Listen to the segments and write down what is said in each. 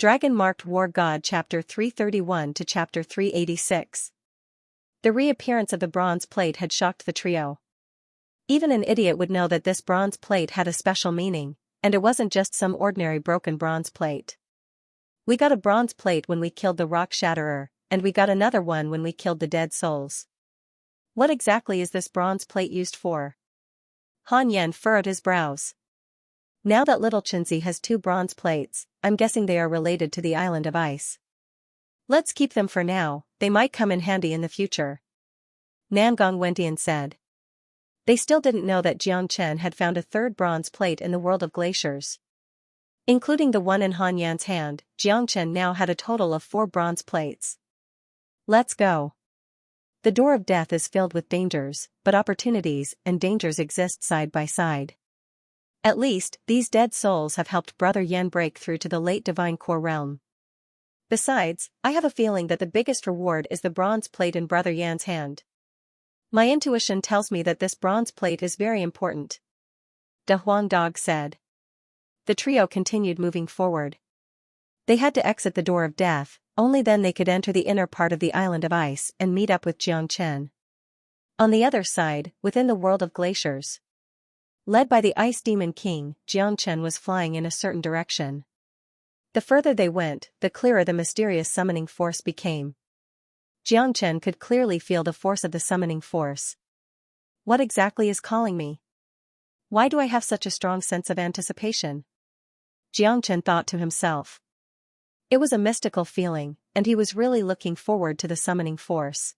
Dragon-Marked War God Chapter 331 to Chapter 386. The reappearance of the bronze plate had shocked the trio. Even an idiot would know that this bronze plate had a special meaning, and it wasn't just some ordinary broken bronze plate. We got a bronze plate when we killed the Rock Shatterer, and we got another one when we killed the Dead Souls. What exactly is this bronze plate used for? Han Yan furrowed his brows. Now that little Xianxia has 2 bronze plates, I'm guessing they are related to the Island of Ice. Let's keep them for now, they might come in handy in the future. Namgong Wentian said. They still didn't know that Jiang Chen had found a 3rd bronze plate in the world of glaciers. Including the one in Han Yan's hand, Jiang Chen now had a total of 4 bronze plates. Let's go. The door of death is filled with dangers, but opportunities and dangers exist side by side. At least, these dead souls have helped Brother Yan break through to the late Divine Core realm. Besides, I have a feeling that the biggest reward is the bronze plate in Brother Yan's hand. My intuition tells me that this bronze plate is very important. Da Huang Dog said. The trio continued moving forward. They had to exit the door of death, only then they could enter the inner part of the Island of Ice and meet up with Jiang Chen. On the other side, within the world of glaciers. Led by the Ice Demon King, Jiang Chen was flying in a certain direction. The further they went, the clearer the mysterious summoning force became. Jiang Chen could clearly feel the force of the summoning force. What exactly is calling me? Why do I have such a strong sense of anticipation? Jiang Chen thought to himself. It was a mystical feeling, and he was really looking forward to the summoning force.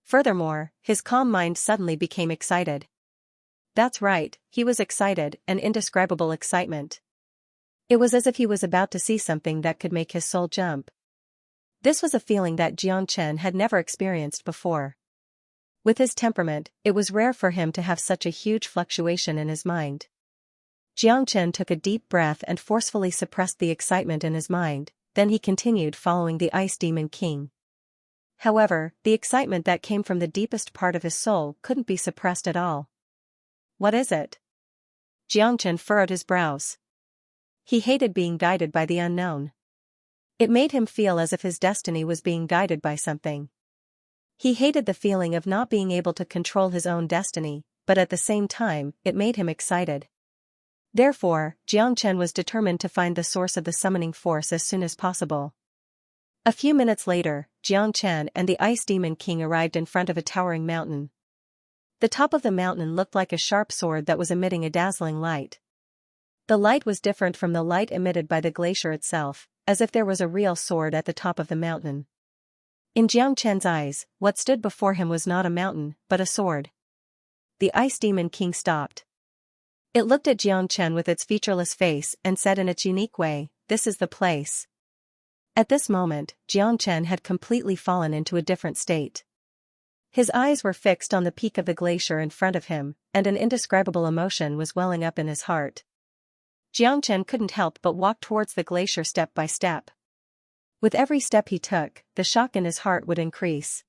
Furthermore, his calm mind suddenly became excited. That's right, he was excited, an indescribable excitement. It was as if he was about to see something that could make his soul jump. This was a feeling that Jiang Chen had never experienced before. With his temperament, it was rare for him to have such a huge fluctuation in his mind. Jiang Chen took a deep breath and forcefully suppressed the excitement in his mind, then he continued following the Ice Demon King. However, the excitement that came from the deepest part of his soul couldn't be suppressed at all. What is it? Jiang Chen furrowed his brows. He hated being guided by the unknown. It made him feel as if his destiny was being guided by something. He hated the feeling of not being able to control his own destiny, but at the same time, it made him excited. Therefore, Jiang Chen was determined to find the source of the summoning force as soon as possible. A few minutes later, Jiang Chen and the Ice Demon King arrived in front of a towering mountain. The top of the mountain looked like a sharp sword that was emitting a dazzling light. The light was different from the light emitted by the glacier itself, as if there was a real sword at the top of the mountain. In Jiang Chen's eyes, what stood before him was not a mountain, but a sword. The Ice Demon King stopped. It looked at Jiang Chen with its featureless face and said in its unique way, "This is the place." At this moment, Jiang Chen had completely fallen into a different state. His eyes were fixed on the peak of the glacier in front of him, and an indescribable emotion was welling up in his heart. Jiang Chen couldn't help but walk towards the glacier step by step. With every step he took, the shock in his heart would increase.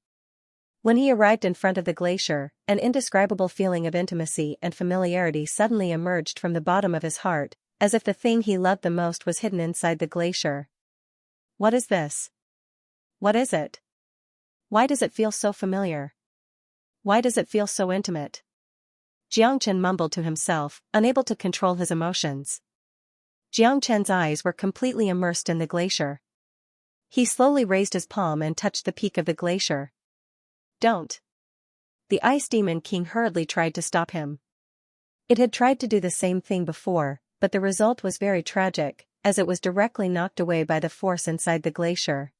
When he arrived in front of the glacier, an indescribable feeling of intimacy and familiarity suddenly emerged from the bottom of his heart, as if the thing he loved the most was hidden inside the glacier. What is this? What is it? Why does it feel so familiar? Why does it feel so intimate? Jiang Chen mumbled to himself, unable to control his emotions. Jiang Chen's eyes were completely immersed in the glacier. He slowly raised his palm and touched the peak of the glacier. Don't. The Ice Demon King hurriedly tried to stop him. It had tried to do the same thing before, but the result was very tragic, as it was directly knocked away by the force inside the glacier.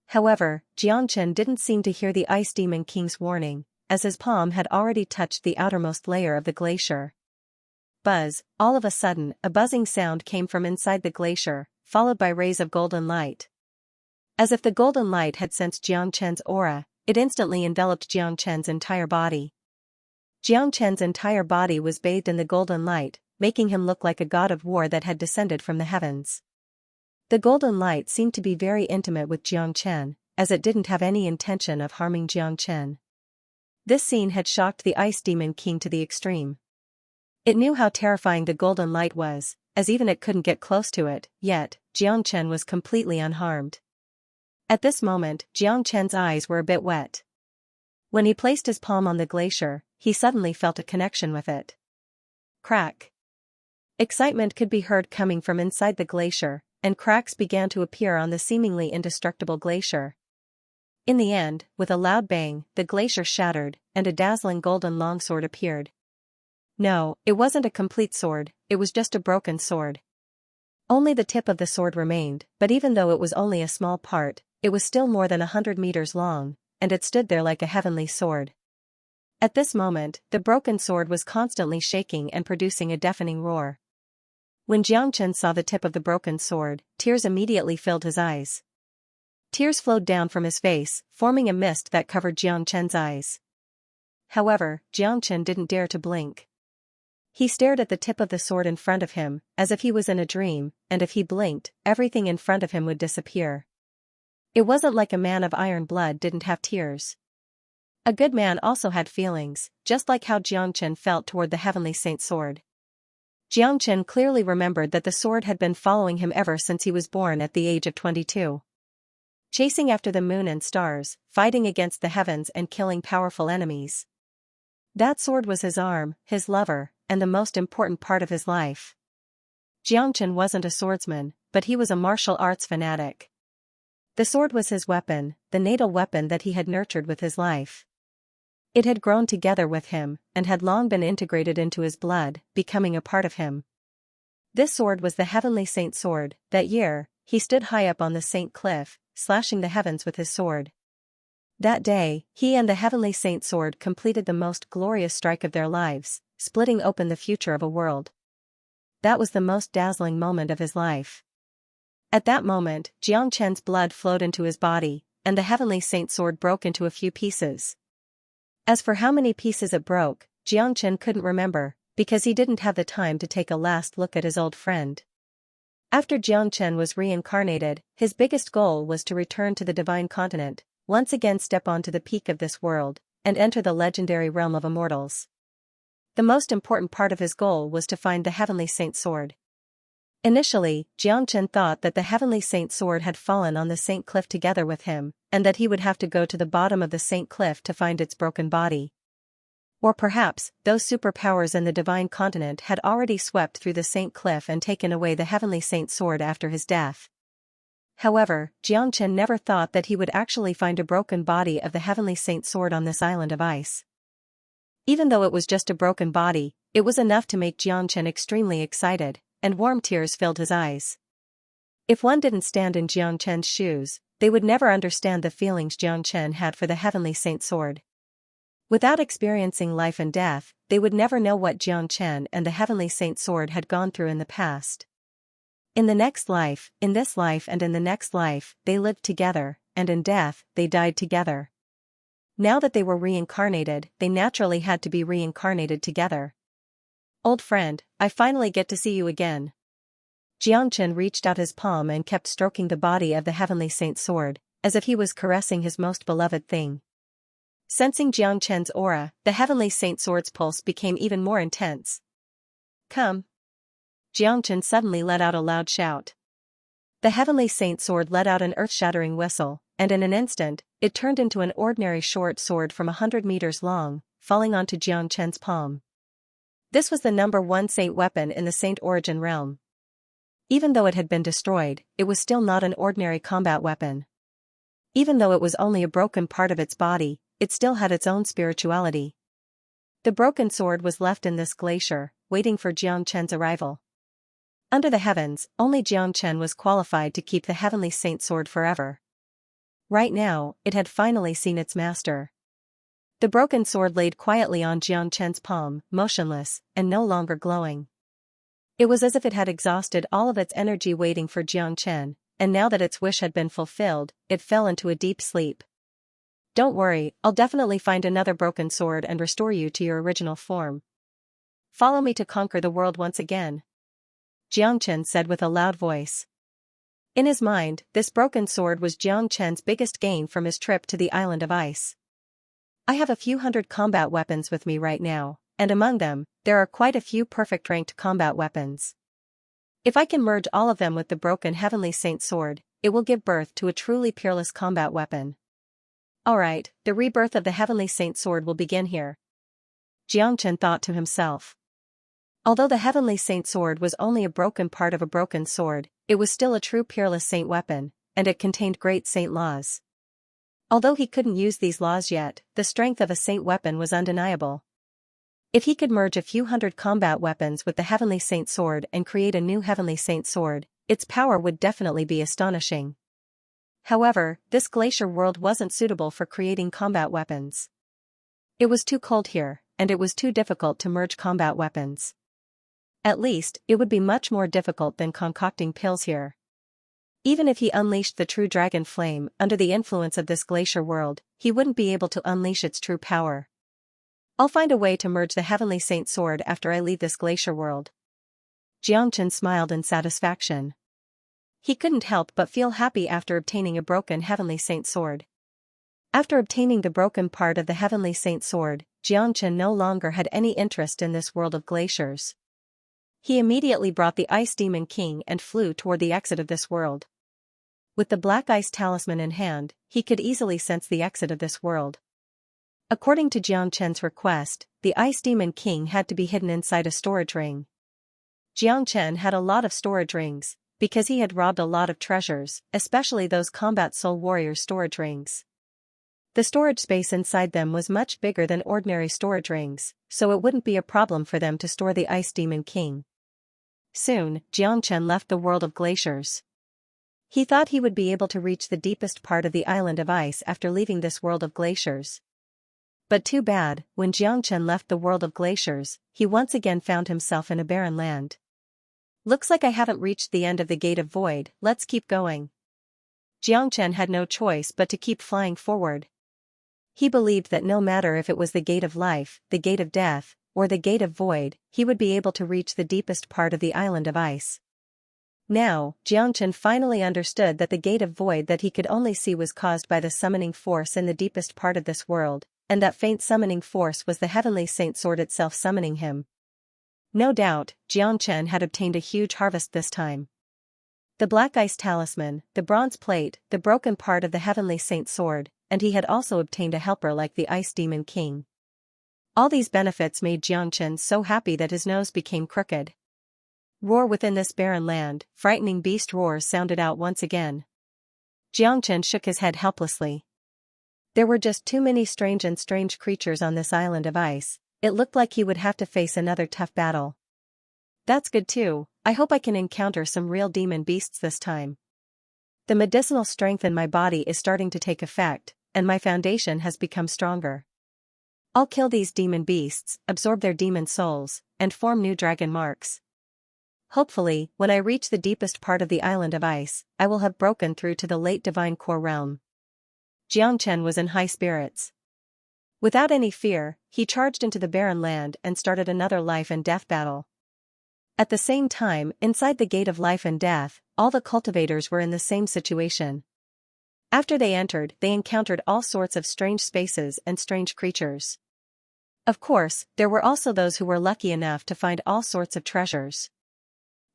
However, Jiang Chen didn't seem to hear the Ice Demon King's warning, as his palm had already touched the outermost layer of the glacier. Buzz, all of a sudden, a buzzing sound came from inside the glacier, followed by rays of golden light. As if the golden light had sensed Jiang Chen's aura, it instantly enveloped Jiang Chen's entire body. Jiang Chen's entire body was bathed in the golden light, making him look like a god of war that had descended from the heavens. The golden light seemed to be very intimate with Jiang Chen, as it didn't have any intention of harming Jiang Chen. This scene had shocked the Ice Demon King to the extreme. It knew how terrifying the golden light was, as even it couldn't get close to it, yet, Xianxia was completely unharmed. At this moment, Xianxia's eyes were a bit wet. When he placed his palm on the glacier, he suddenly felt a connection with it. Crack. Excitement could be heard coming from inside the glacier, and cracks began to appear on the seemingly indestructible glacier. In the end, with a loud bang, the glacier shattered, and a dazzling golden longsword appeared. No, it wasn't a complete sword, it was just a broken sword. Only the tip of the sword remained, but even though it was only a small part, it was still more than 100 meters long, and it stood there like a heavenly sword. At this moment, the broken sword was constantly shaking and producing a deafening roar. When Xianxia saw the tip of the broken sword, tears immediately filled his eyes. Tears flowed down from his face, forming a mist that covered Xianxia's eyes. However, Xianxia didn't dare to blink. He stared at the tip of the sword in front of him, as if he was in a dream, and if he blinked, everything in front of him would disappear. It wasn't like a man of iron blood didn't have tears. A good man also had feelings, just like how Xianxia felt toward the heavenly saint sword. Xianxia clearly remembered that the sword had been following him ever since he was born at the age of 22. Chasing after the moon and stars, fighting against the heavens and killing powerful enemies. That sword was his arm, his lover, and the most important part of his life. Xianxia wasn't a swordsman, but he was a martial arts fanatic. The sword was his weapon, the natal weapon that he had nurtured with his life. It had grown together with him, and had long been integrated into his blood, becoming a part of him. This sword was the heavenly saint sword. That year, he stood high up on the saint cliff, slashing the heavens with his sword. That day, he and the heavenly saint sword completed the most glorious strike of their lives, splitting open the future of a world. That was the most dazzling moment of his life. At that moment, Xianxia's blood flowed into his body, and the heavenly saint sword broke into a few pieces. As for how many pieces it broke, Xianxia couldn't remember, because he didn't have the time to take a last look at his old friend. After Xianxia was reincarnated, his biggest goal was to return to the divine continent, once again step onto the peak of this world, and enter the legendary realm of immortals. The most important part of his goal was to find the heavenly saint sword. Initially, Xianxia thought that the heavenly saint sword had fallen on the saint cliff together with him, and that he would have to go to the bottom of the saint cliff to find its broken body. Or perhaps, those superpowers in the divine continent had already swept through the saint cliff and taken away the heavenly saint sword after his death. However, Xianxia never thought that he would actually find a broken body of the heavenly saint sword on this island of ice. Even though it was just a broken body, it was enough to make Xianxia extremely excited, and warm tears filled his eyes. If one didn't stand in Xianxia's shoes, they would never understand the feelings Xianxia had for the heavenly saint sword. Without experiencing life and death, they would never know what Xianxia and the heavenly saint sword had gone through in the past. In the next life, in this life and in the next life, they lived together, and in death, they died together. Now that they were reincarnated, they naturally had to be reincarnated together. Old friend, I finally get to see you again. Xianxia reached out his palm and kept stroking the body of the heavenly saint sword, as if he was caressing his most beloved thing. Sensing Xianxia's aura, the heavenly saint sword's pulse became even more intense. Come. Xianxia suddenly let out a loud shout. The heavenly saint sword let out an earth-shattering whistle, and in an instant, it turned into an ordinary short sword from 100 meters long, falling onto Xianxia's palm. This was the #1 saint weapon in the saint origin realm. Even though it had been destroyed, it was still not an ordinary combat weapon. Even though it was only a broken part of its body, it still had its own spirituality. The broken sword was left in this glacier, waiting for Xianxia's arrival. Under the heavens, only Xianxia was qualified to keep the heavenly saint sword forever. Right now, it had finally seen its master. The broken sword laid quietly on Xianxia's palm, motionless, and no longer glowing. It was as if it had exhausted all of its energy waiting for Xianxia, and now that its wish had been fulfilled, it fell into a deep sleep. Don't worry, I'll definitely find another broken sword and restore you to your original form. Follow me to conquer the world once again. Xianxia said with a loud voice. In his mind, this broken sword was Xianxia's biggest gain from his trip to the island of ice. I have a few hundred combat weapons with me right now, and among them, there are quite a few perfect ranked combat weapons. If I can merge all of them with the broken Heavenly Saint sword, it will give birth to a truly peerless combat weapon. Alright, the rebirth of the Heavenly Saint sword will begin here. Xianxia thought to himself. Although the Heavenly Saint sword was only a broken part of a broken sword, it was still a true peerless saint weapon, and it contained great saint laws. Although he couldn't use these laws yet, the strength of a saint weapon was undeniable. If he could merge a few hundred combat weapons with the Heavenly Saint sword and create a new Heavenly Saint sword, its power would definitely be astonishing. However, this glacier world wasn't suitable for creating combat weapons. It was too cold here, and it was too difficult to merge combat weapons. At least, it would be much more difficult than concocting pills here. Even if he unleashed the true dragon flame under the influence of this glacier world, he wouldn't be able to unleash its true power. I'll find a way to merge the Heavenly Saint sword after I leave this glacier world. Xianxia smiled in satisfaction. He couldn't help but feel happy after obtaining a broken Heavenly Saint sword. After obtaining the broken part of the Heavenly Saint sword, Xianxia no longer had any interest in this world of glaciers. He immediately brought the Ice Demon King and flew toward the exit of this world. With the Black Ice Talisman in hand, he could easily sense the exit of this world. According to Xianxia's request, the Ice Demon King had to be hidden inside a storage ring. Xianxia had a lot of storage rings, because he had robbed a lot of treasures, especially those combat soul warrior storage rings. The storage space inside them was much bigger than ordinary storage rings, so it wouldn't be a problem for them to store the Ice Demon King. Soon, Xianxia left the world of glaciers. He thought he would be able to reach the deepest part of the island of ice after leaving this world of glaciers. But too bad, when Xianxia left the world of glaciers, he once again found himself in a barren land. Looks like I haven't reached the end of the Gate of Void, let's keep going. Xianxia had no choice but to keep flying forward. He believed that no matter if it was the Gate of Life, the Gate of Death, or the Gate of Void, he would be able to reach the deepest part of the island of ice. Now, Xianxia finally understood that the Gate of Void that he could only see was caused by the summoning force in the deepest part of this world, and that faint summoning force was the Heavenly Saint sword itself summoning him. No doubt, Xianxia had obtained a huge harvest this time. The Black Ice Talisman, the bronze plate, the broken part of the Heavenly Saint sword, and he had also obtained a helper like the Ice Demon King. All these benefits made Xianxia so happy that his nose became crooked. Roar within this barren land, frightening beast roars sounded out once again. Xianxia shook his head helplessly. There were just too many strange creatures on this island of ice. It looked like he would have to face another tough battle. That's good too, I hope I can encounter some real demon beasts this time. The medicinal strength in my body is starting to take effect, and my foundation has become stronger. I'll kill these demon beasts, absorb their demon souls, and form new dragon marks. Hopefully, when I reach the deepest part of the island of ice, I will have broken through to the late divine core realm. Xianxia was in high spirits. Without any fear, he charged into the barren land and started another life and death battle. At the same time, inside the Gate of Life and Death, all the cultivators were in the same situation. After they entered, they encountered all sorts of strange spaces and strange creatures. Of course, there were also those who were lucky enough to find all sorts of treasures.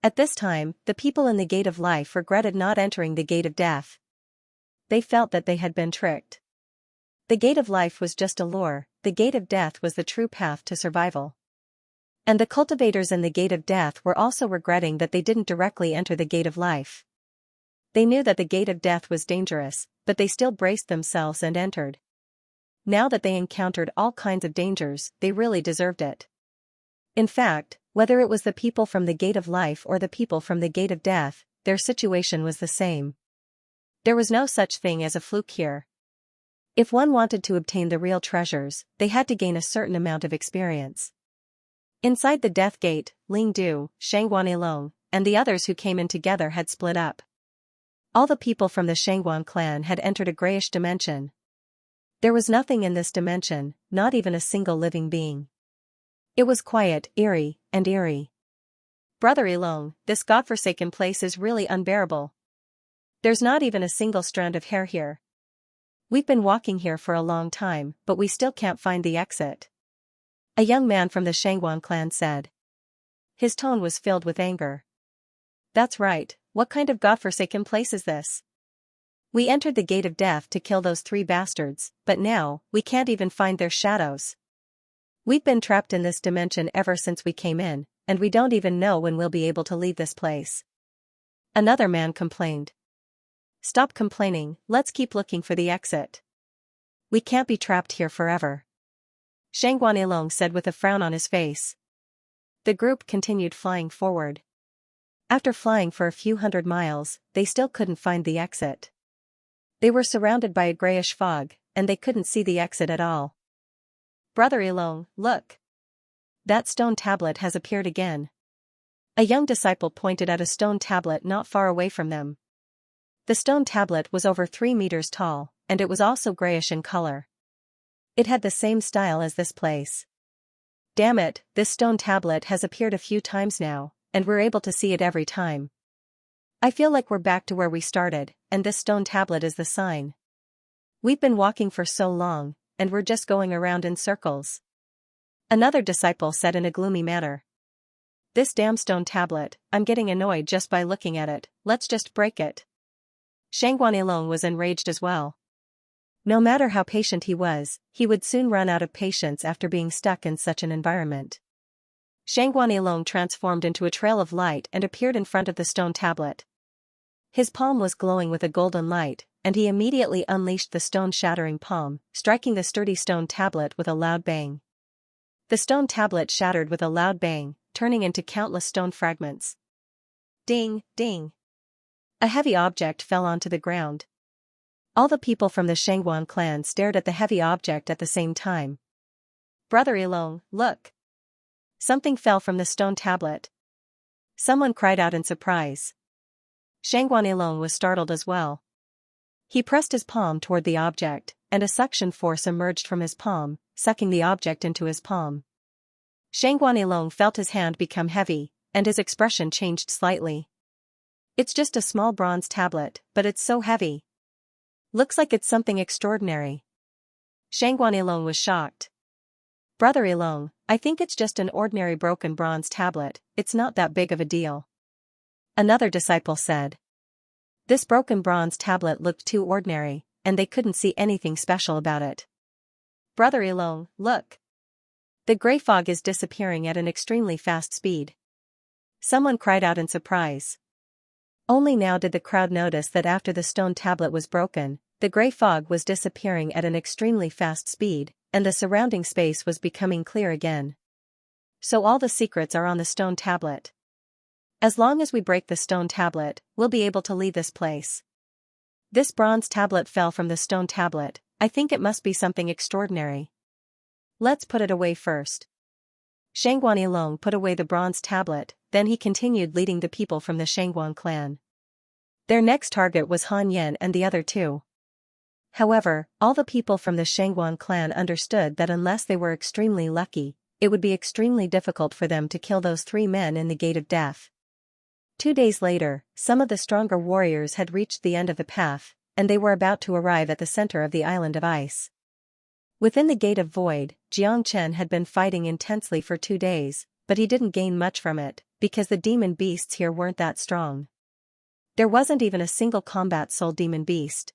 At this time, the people in the Gate of Life regretted not entering the Gate of Death. They felt that they had been tricked. The Gate of Life was just a lure, the Gate of Death was the true path to survival. And the cultivators in the Gate of Death were also regretting that they didn't directly enter the Gate of Life. They knew that the Gate of Death was dangerous, but they still braced themselves and entered. Now that they encountered all kinds of dangers, they really deserved it. In fact, whether it was the people from the Gate of Life or the people from the Gate of Death, their situation was the same. There was no such thing as a fluke here. If one wanted to obtain the real treasures, they had to gain a certain amount of experience. Inside the Death Gate, Ling Du, Shangguan Ilong, and the others who came in together had split up. All the people from the Shangguan clan had entered a grayish dimension. There was nothing in this dimension, not even a single living being. It was quiet, eerie. Brother Ilong, this godforsaken place is really unbearable. There's not even a single strand of hair here. We've been walking here for a long time, but we still can't find the exit. A young man from the Shangguan clan said. His tone was filled with anger. That's right, what kind of godforsaken place is this? We entered the gate of death to kill those three bastards, but now, we can't even find their shadows. We've been trapped in this dimension ever since we came in, and we don't even know when we'll be able to leave this place. Another man complained. Stop complaining, let's keep looking for the exit. We can't be trapped here forever. Shangguanilong said with a frown on his face. The group continued flying forward. After flying for a few hundred miles, they still couldn't find the exit. They were surrounded by a grayish fog, and they couldn't see the exit at all. Brother Ilong, look! That stone tablet has appeared again. A young disciple pointed at a stone tablet not far away from them. The stone tablet was over 3 meters tall, and it was also grayish in color. It had the same style as this place. Damn it, this stone tablet has appeared a few times now, and we're able to see it every time. I feel like we're back to where we started, and this stone tablet is the sign. We've been walking for so long, and we're just going around in circles. Another disciple said in a gloomy manner. This damn stone tablet, I'm getting annoyed just by looking at it, let's just break it. Shangguanilong was enraged as well. No matter how patient he was, he would soon run out of patience after being stuck in such an environment. Shangguanilong transformed into a trail of light and appeared in front of the stone tablet. His palm was glowing with a golden light, and he immediately unleashed the stone-shattering palm, striking the sturdy stone tablet with a loud bang. The stone tablet shattered with a loud bang, turning into countless stone fragments. Ding, ding. A heavy object fell onto the ground. All the people from the Shangguan clan stared at the heavy object at the same time. Brother Ilong, look! Something fell from the stone tablet. Someone cried out in surprise. Shangguanilong was startled as well. He pressed his palm toward the object, and a suction force emerged from his palm, sucking the object into his palm. Shangguanilong felt his hand become heavy, and his expression changed slightly. It's just a small bronze tablet, but it's so heavy. Looks like it's something extraordinary. Shangguanilong was shocked. Brother Ilong, I think it's just an ordinary broken bronze tablet, it's not that big of a deal. Another disciple said. This broken bronze tablet looked too ordinary, and they couldn't see anything special about it. Brother Ilong, look! The gray fog is disappearing at an extremely fast speed. Someone cried out in surprise. Only now did the crowd notice that after the stone tablet was broken, the gray fog was disappearing at an extremely fast speed, and the surrounding space was becoming clear again. So all the secrets are on the stone tablet. As long as we break the stone tablet, we'll be able to leave this place. This bronze tablet fell from the stone tablet, I think it must be something extraordinary. Let's put it away first. Shangguanilong put away the bronze tablet, then he continued leading the people from the Shangguan clan. Their next target was Han Yen and the other two. However, all the people from the Shangguan clan understood that unless they were extremely lucky, it would be extremely difficult for them to kill those three men in the Gate of Death. 2 days later, some of the stronger warriors had reached the end of the path, and they were about to arrive at the center of the island of ice. Within the Gate of Void, Xianxia had been fighting intensely for 2 days, but he didn't gain much from it, because the demon beasts here weren't that strong. There wasn't even a single combat soul demon beast.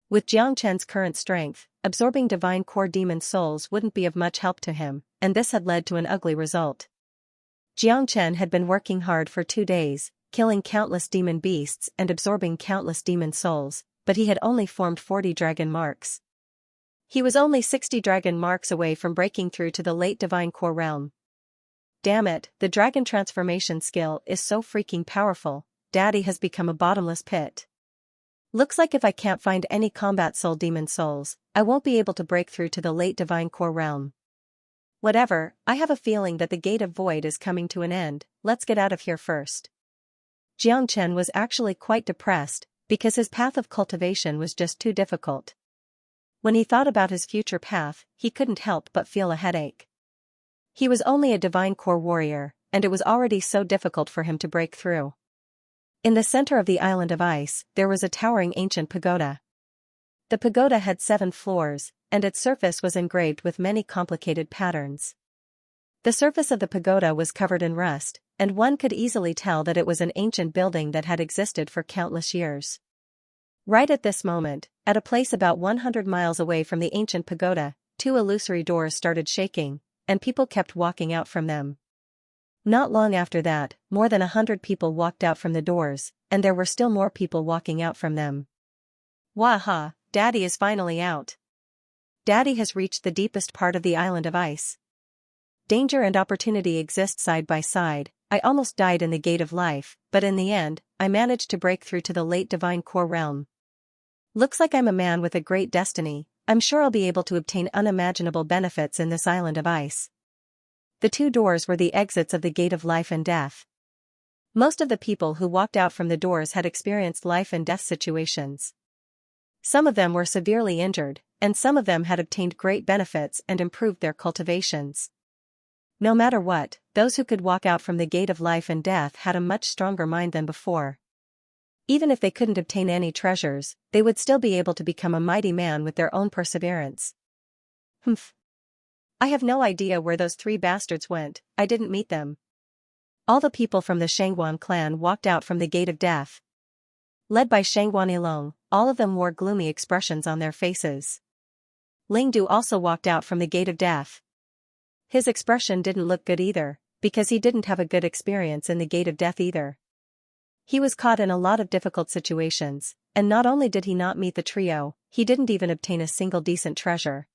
With Xianxia's current strength, absorbing divine core demon souls wouldn't be of much help to him, and this had led to an ugly result. Xianxia had been working hard for 2 days, killing countless demon beasts and absorbing countless demon souls, but he had only formed 40 dragon marks. He was only 60 dragon marks away from breaking through to the late divine core realm. Damn it, the dragon transformation skill is so freaking powerful, Daddy has become a bottomless pit. Looks like if I can't find any combat soul demon souls, I won't be able to break through to the late divine core realm. Whatever, I have a feeling that the Gate of Void is coming to an end, let's get out of here first. Xianxia was actually quite depressed, because his path of cultivation was just too difficult. When he thought about his future path, he couldn't help but feel a headache. He was only a divine core warrior, and it was already so difficult for him to break through. In the center of the island of ice, there was a towering ancient pagoda. The pagoda had 7 floors, and its surface was engraved with many complicated patterns. The surface of the pagoda was covered in rust, and one could easily tell that it was an ancient building that had existed for countless years. Right at this moment, at a place about 100 miles away from the ancient pagoda, two illusory doors started shaking, and people kept walking out from them. Not long after that, more than 100 people walked out from the doors, and there were still more people walking out from them. Waha, Daddy is finally out. Daddy has reached the deepest part of the island of ice. Danger and opportunity exist side by side. I almost died in the gate of life, but in the end, I managed to break through to the late divine core realm. Looks like I'm a man with a great destiny. I'm sure I'll be able to obtain unimaginable benefits in this island of ice. The two doors were the exits of the gate of life and death. Most of the people who walked out from the doors had experienced life and death situations. Some of them were severely injured, and some of them had obtained great benefits and improved their cultivations. No matter what, those who could walk out from the gate of life and death had a much stronger mind than before. Even if they couldn't obtain any treasures, they would still be able to become a mighty man with their own perseverance. Humph. I have no idea where those three bastards went. I didn't meet them. All the people from the Shangguan clan walked out from the gate of death. Led by Shangguan Ilong, all of them wore gloomy expressions on their faces. Ling Du also walked out from the gate of death. His expression didn't look good either, because he didn't have a good experience in the gate of death either. He was caught in a lot of difficult situations, and not only did he not meet the trio, he didn't even obtain a single decent treasure.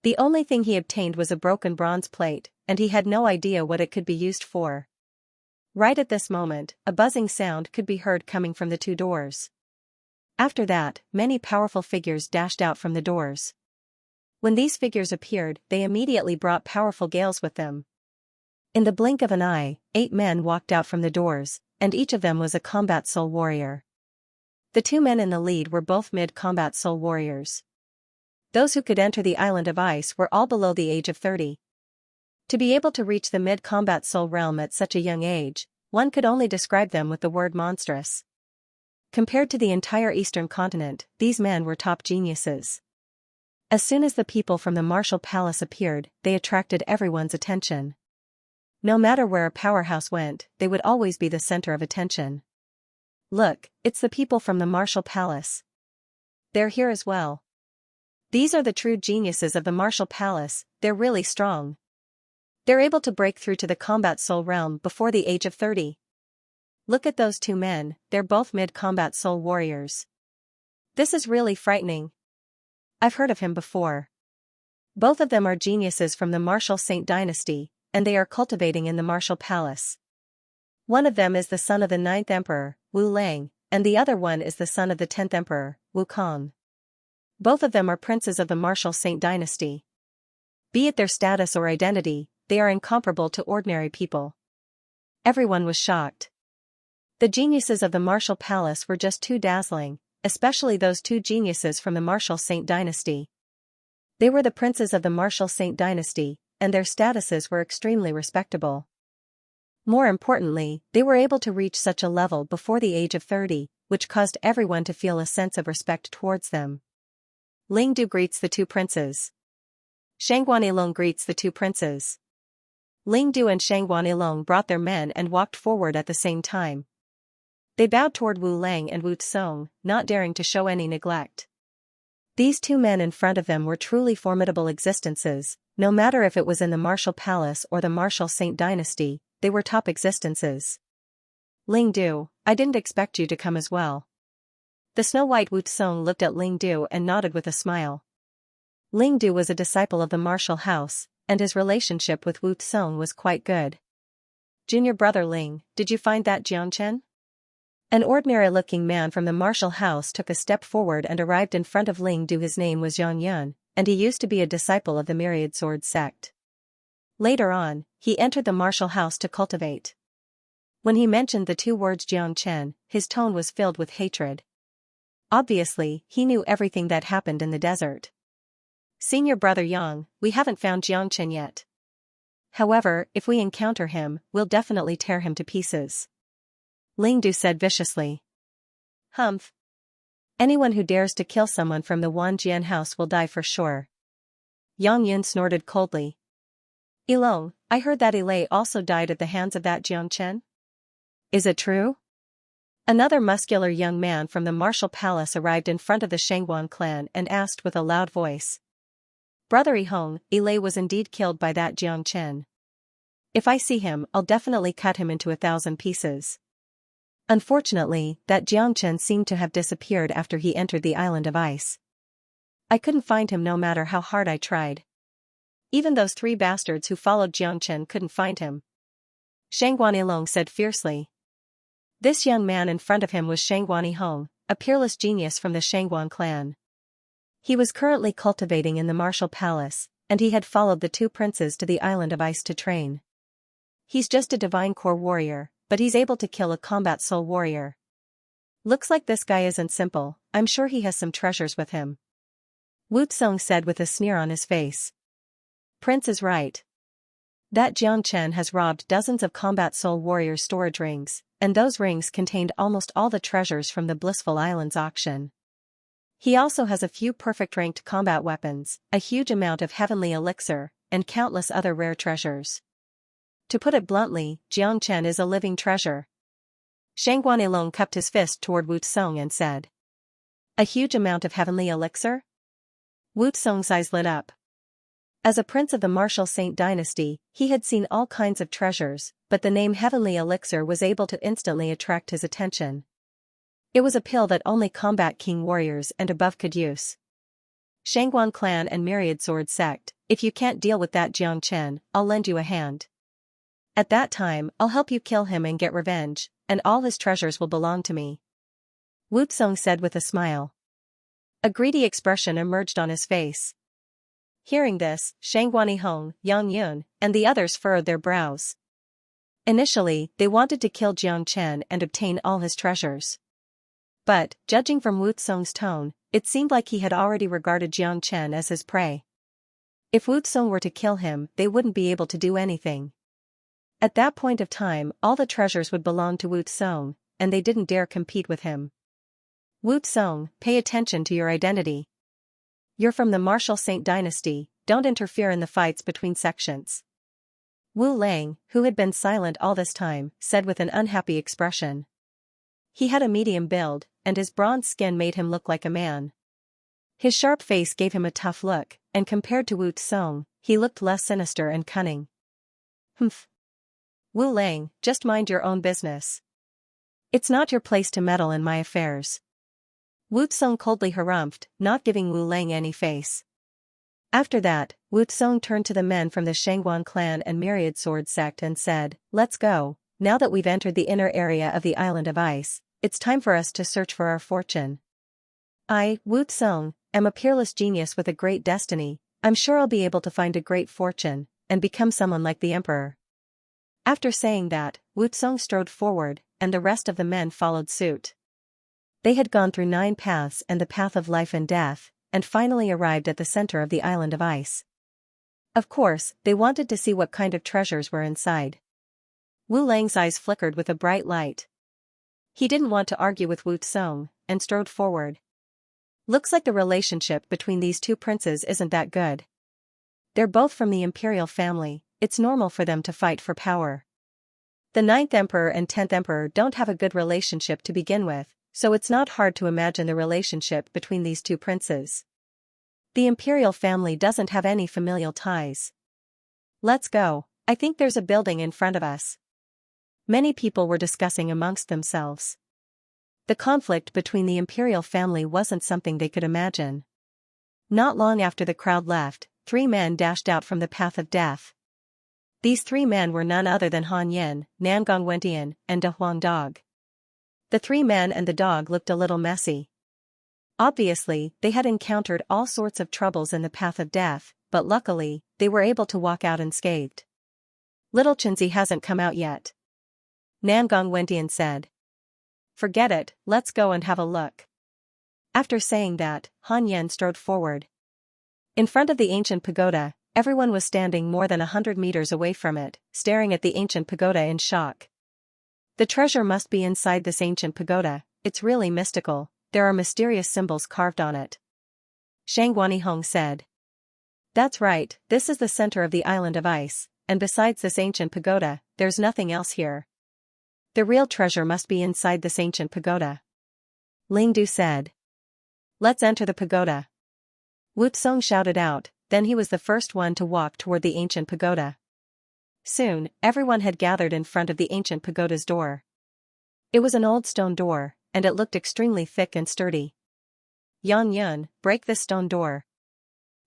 The only thing he obtained was a broken bronze plate, and he had no idea what it could be used for. Right at this moment, a buzzing sound could be heard coming from the two doors. After that, many powerful figures dashed out from the doors. When these figures appeared, they immediately brought powerful gales with them. In the blink of an eye, 8 men walked out from the doors, and each of them was a combat soul warrior. The 2 men in the lead were both mid-combat soul warriors. Those who could enter the island of ice were all below the age of 30. To be able to reach the mid-combat soul realm at such a young age, one could only describe them with the word monstrous. Compared to the entire eastern continent, these men were top geniuses. As soon as the people from the martial palace appeared, they attracted everyone's attention. No matter where a powerhouse went, they would always be the center of attention. Look, it's the people from the martial palace. They're here as well. These are the true geniuses of the martial palace. They're really strong. They're able to break through to the combat soul realm before the age of 30. Look at those 2 men, they're both mid-combat soul warriors. This is really frightening. I've heard of him before. Both of them are geniuses from the martial Saint dynasty, and they are cultivating in the martial palace. One of them is the son of the 9th emperor, Wu Lang, and the other one is the son of the 10th emperor, Wu Kong. Both of them are princes of the martial Saint dynasty. Be it their status or identity, they are incomparable to ordinary people. Everyone was shocked. The geniuses of the martial palace were just too dazzling, especially those 2 geniuses from the martial Saint dynasty. They were the princes of the martial Saint dynasty, and their statuses were extremely respectable. More importantly, they were able to reach such a level before the age of 30, which caused everyone to feel a sense of respect towards them. Ling Du greets the 2 princes. Shangguan Ilong greets the 2 princes. Ling Du and Shangguan Ilong brought their men and walked forward at the same time. They bowed toward Wu Lang and Wu Tsong, not daring to show any neglect. These 2 men in front of them were truly formidable existences. No matter if it was in the martial palace or the martial Saint dynasty, they were top existences. Ling Du, I didn't expect you to come as well. The snow-white Wu Tsong looked at Ling Du and nodded with a smile. Ling Du was a disciple of the martial house, and his relationship with Wu Tsong was quite good. Junior brother Ling, did you find that Jiangchen? An ordinary-looking man from the martial house took a step forward and arrived in front of Ling Du. His name was Yang Yun, and he used to be a disciple of the Myriad Sword sect. Later on, he entered the martial house to cultivate. When he mentioned the 2 words Jiangchen, his tone was filled with hatred. Obviously, he knew everything that happened in the desert. Senior brother Yang, we haven't found Jiangchen yet. However, if we encounter him, we'll definitely tear him to pieces. Ling Du said viciously. Humph. Anyone who dares to kill someone from the Wanjian house will die for sure. Yang Yun snorted coldly. Ilong, I heard that Ilay also died at the hands of that Jiangchen? Is it true? Another muscular young man from the martial palace arrived in front of the Shangguan clan and asked with a loud voice. Brother Ihong, Ilay was indeed killed by that Jiangchen. If I see him, I'll definitely cut him into 1,000 pieces. Unfortunately, that Jiangchen seemed to have disappeared after he entered the island of ice. I couldn't find him no matter how hard I tried. Even those 3 bastards who followed Jiangchen couldn't find him. Shangguan Ilong said fiercely. This young man in front of him was Shangguan Ihong, a peerless genius from the Shangguan clan. He was currently cultivating in the martial palace, and he had followed the 2 princes to the island of ice to train. He's just a divine core warrior, but he's able to kill a combat soul warrior. Looks like this guy isn't simple, I'm sure he has some treasures with him. Wu Tsong said with a sneer on his face. Prince is right. That Jiangchen has robbed dozens of combat soul warrior storage rings, and those rings contained almost all the treasures from the Blissful Islands auction. He also has a few perfect ranked combat weapons, a huge amount of heavenly elixir, and countless other rare treasures. To put it bluntly, Jiangchen is a living treasure. Shangguan Ilong cupped his fist toward Wu Tsong and said. A huge amount of heavenly elixir? Wu Tsong's eyes lit up. As a prince of the martial Saint dynasty, he had seen all kinds of treasures, but the name Heavenly Elixir was able to instantly attract his attention. It was a pill that only combat king warriors and above could use. Shangguan clan and Myriad Sword sect, if you can't deal with that Jiangchen, I'll lend you a hand. At that time, I'll help you kill him and get revenge, and all his treasures will belong to me. Wu Tsong said with a smile. A greedy expression emerged on his face. Hearing this, Shangguan Ihong, Yang Yun, and the others furrowed their brows. Initially, they wanted to kill Jiangchen and obtain all his treasures. But, judging from Wu Tsong's tone, it seemed like he had already regarded Jiangchen as his prey. If Wu Tsong were to kill him, they wouldn't be able to do anything. At that point of time, all the treasures would belong to Wu Tsong, and they didn't dare compete with him. Wu Tsong, pay attention to your identity. You're from the martial Saint dynasty, don't interfere in the fights between sections. Wu Lang, who had been silent all this time, said with an unhappy expression. He had a medium build, and his bronze skin made him look like a man. His sharp face gave him a tough look, and compared to Wu Tsong, he looked less sinister and cunning. Humph. Wu Lang, just mind your own business. It's not your place to meddle in my affairs. Wu Tsong coldly harumphed, not giving Wu Lang any face. After that, Wu Tsong turned to the men from the Shangguan clan and Myriad Sword sect and said, Let's go, now that we've entered the inner area of the island of ice, it's time for us to search for our fortune. I, Wu Tsong, am a peerless genius with a great destiny, I'm sure I'll be able to find a great fortune, and become someone like the emperor. After saying that, Wu Tsong strode forward, and the rest of the men followed suit. They had gone through 9 paths and the path of life and death, and finally arrived at the center of the island of ice. Of course, they wanted to see what kind of treasures were inside. Wu Lang's eyes flickered with a bright light. He didn't want to argue with Wu Tsong, and strode forward. Looks like the relationship between these 2 princes isn't that good. They're both from the imperial family, it's normal for them to fight for power. The 9th emperor and 10th emperor don't have a good relationship to begin with, so it's not hard to imagine the relationship between these 2 princes. The imperial family doesn't have any familial ties. Let's go, I think there's a building in front of us. Many people were discussing amongst themselves. The conflict between the imperial family wasn't something they could imagine. Not long after the crowd left, 3 men dashed out from the path of death. These 3 men were none other than Han Yin, Nangong Wentian, and De Huang Dog. The 3 men and the dog looked a little messy. Obviously, they had encountered all sorts of troubles in the path of death, but luckily, they were able to walk out unscathed. Little Chinzi hasn't come out yet. Nangong Wentian said. Forget it, let's go and have a look. After saying that, Han Yen strode forward. In front of the ancient pagoda, everyone was standing more than 100 meters away from it, staring at the ancient pagoda in shock. The treasure must be inside this ancient pagoda, it's really mystical, there are mysterious symbols carved on it. Shangguan Ihong said. That's right, this is the center of the island of ice, and besides this ancient pagoda, there's nothing else here. The real treasure must be inside this ancient pagoda. Ling Du said. Let's enter the pagoda. Wu Tsong shouted out, then he was the first one to walk toward the ancient pagoda. Soon, everyone had gathered in front of the ancient pagoda's door. It was an old stone door, and it looked extremely thick and sturdy. Yan Yun, break this stone door.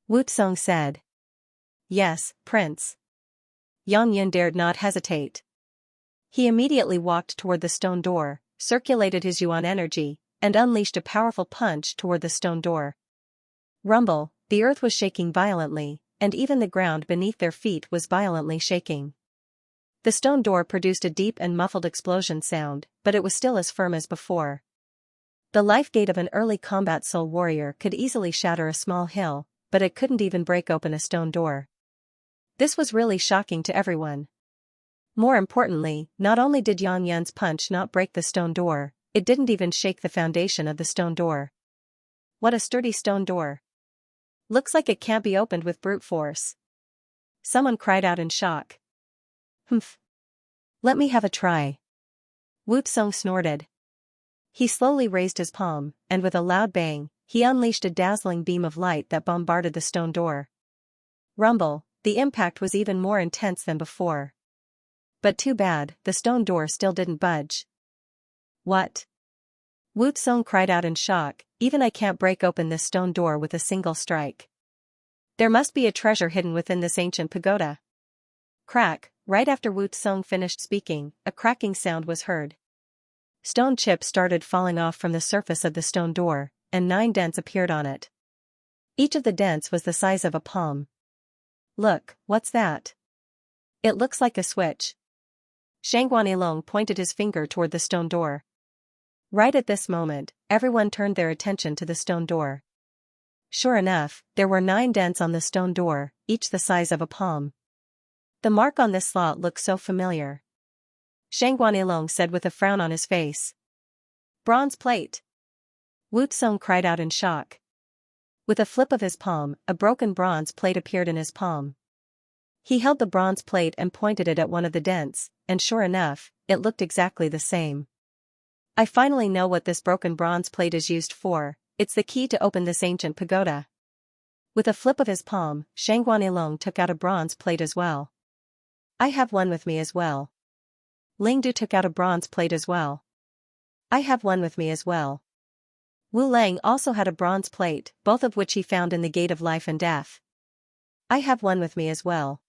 Wu Tsong said. Yes, Prince. Yan Yun dared not hesitate. He immediately walked toward the stone door, circulated his yuan energy, and unleashed a powerful punch toward the stone door. Rumble, the earth was shaking violently, and even the ground beneath their feet was violently shaking. The stone door produced a deep and muffled explosion sound, but it was still as firm as before. The life gate of an early combat soul warrior could easily shatter a small hill, but it couldn't even break open a stone door. This was really shocking to everyone. More importantly, not only did Yang Yun's punch not break the stone door, it didn't even shake the foundation of the stone door. What a sturdy stone door. Looks like it can't be opened with brute force. Someone cried out in shock. Humph. Let me have a try. Wu Tsong snorted. He slowly raised his palm, and with a loud bang, he unleashed a dazzling beam of light that bombarded the stone door. Rumble, the impact was even more intense than before. But too bad, the stone door still didn't budge. What? Wu Tsong cried out in shock, even I can't break open this stone door with a single strike. There must be a treasure hidden within this ancient pagoda. Crack, right after Wu Tsong finished speaking, a cracking sound was heard. Stone chips started falling off from the surface of the stone door, and 9 dents appeared on it. Each of the dents was the size of a palm. Look, what's that? It looks like a switch. Shangguan Yilong pointed his finger toward the stone door. Right at this moment, everyone turned their attention to the stone door. Sure enough, there were 9 dents on the stone door, each the size of a palm. The mark on this slot looked so familiar. Shangguan Yilong said with a frown on his face. Bronze plate! Wu Tsong cried out in shock. With a flip of his palm, a broken bronze plate appeared in his palm. He held the bronze plate and pointed it at one of the dents, and sure enough, it looked exactly the same. I finally know what this broken bronze plate is used for, it's the key to open this ancient pagoda. With a flip of his palm, Shangguan Yilong took out a bronze plate as well. I have one with me as well. Ling Du took out a bronze plate as well. I have one with me as well. Wu Lang also had a bronze plate, both of which he found in the Gate of Life and Death. I have one with me as well.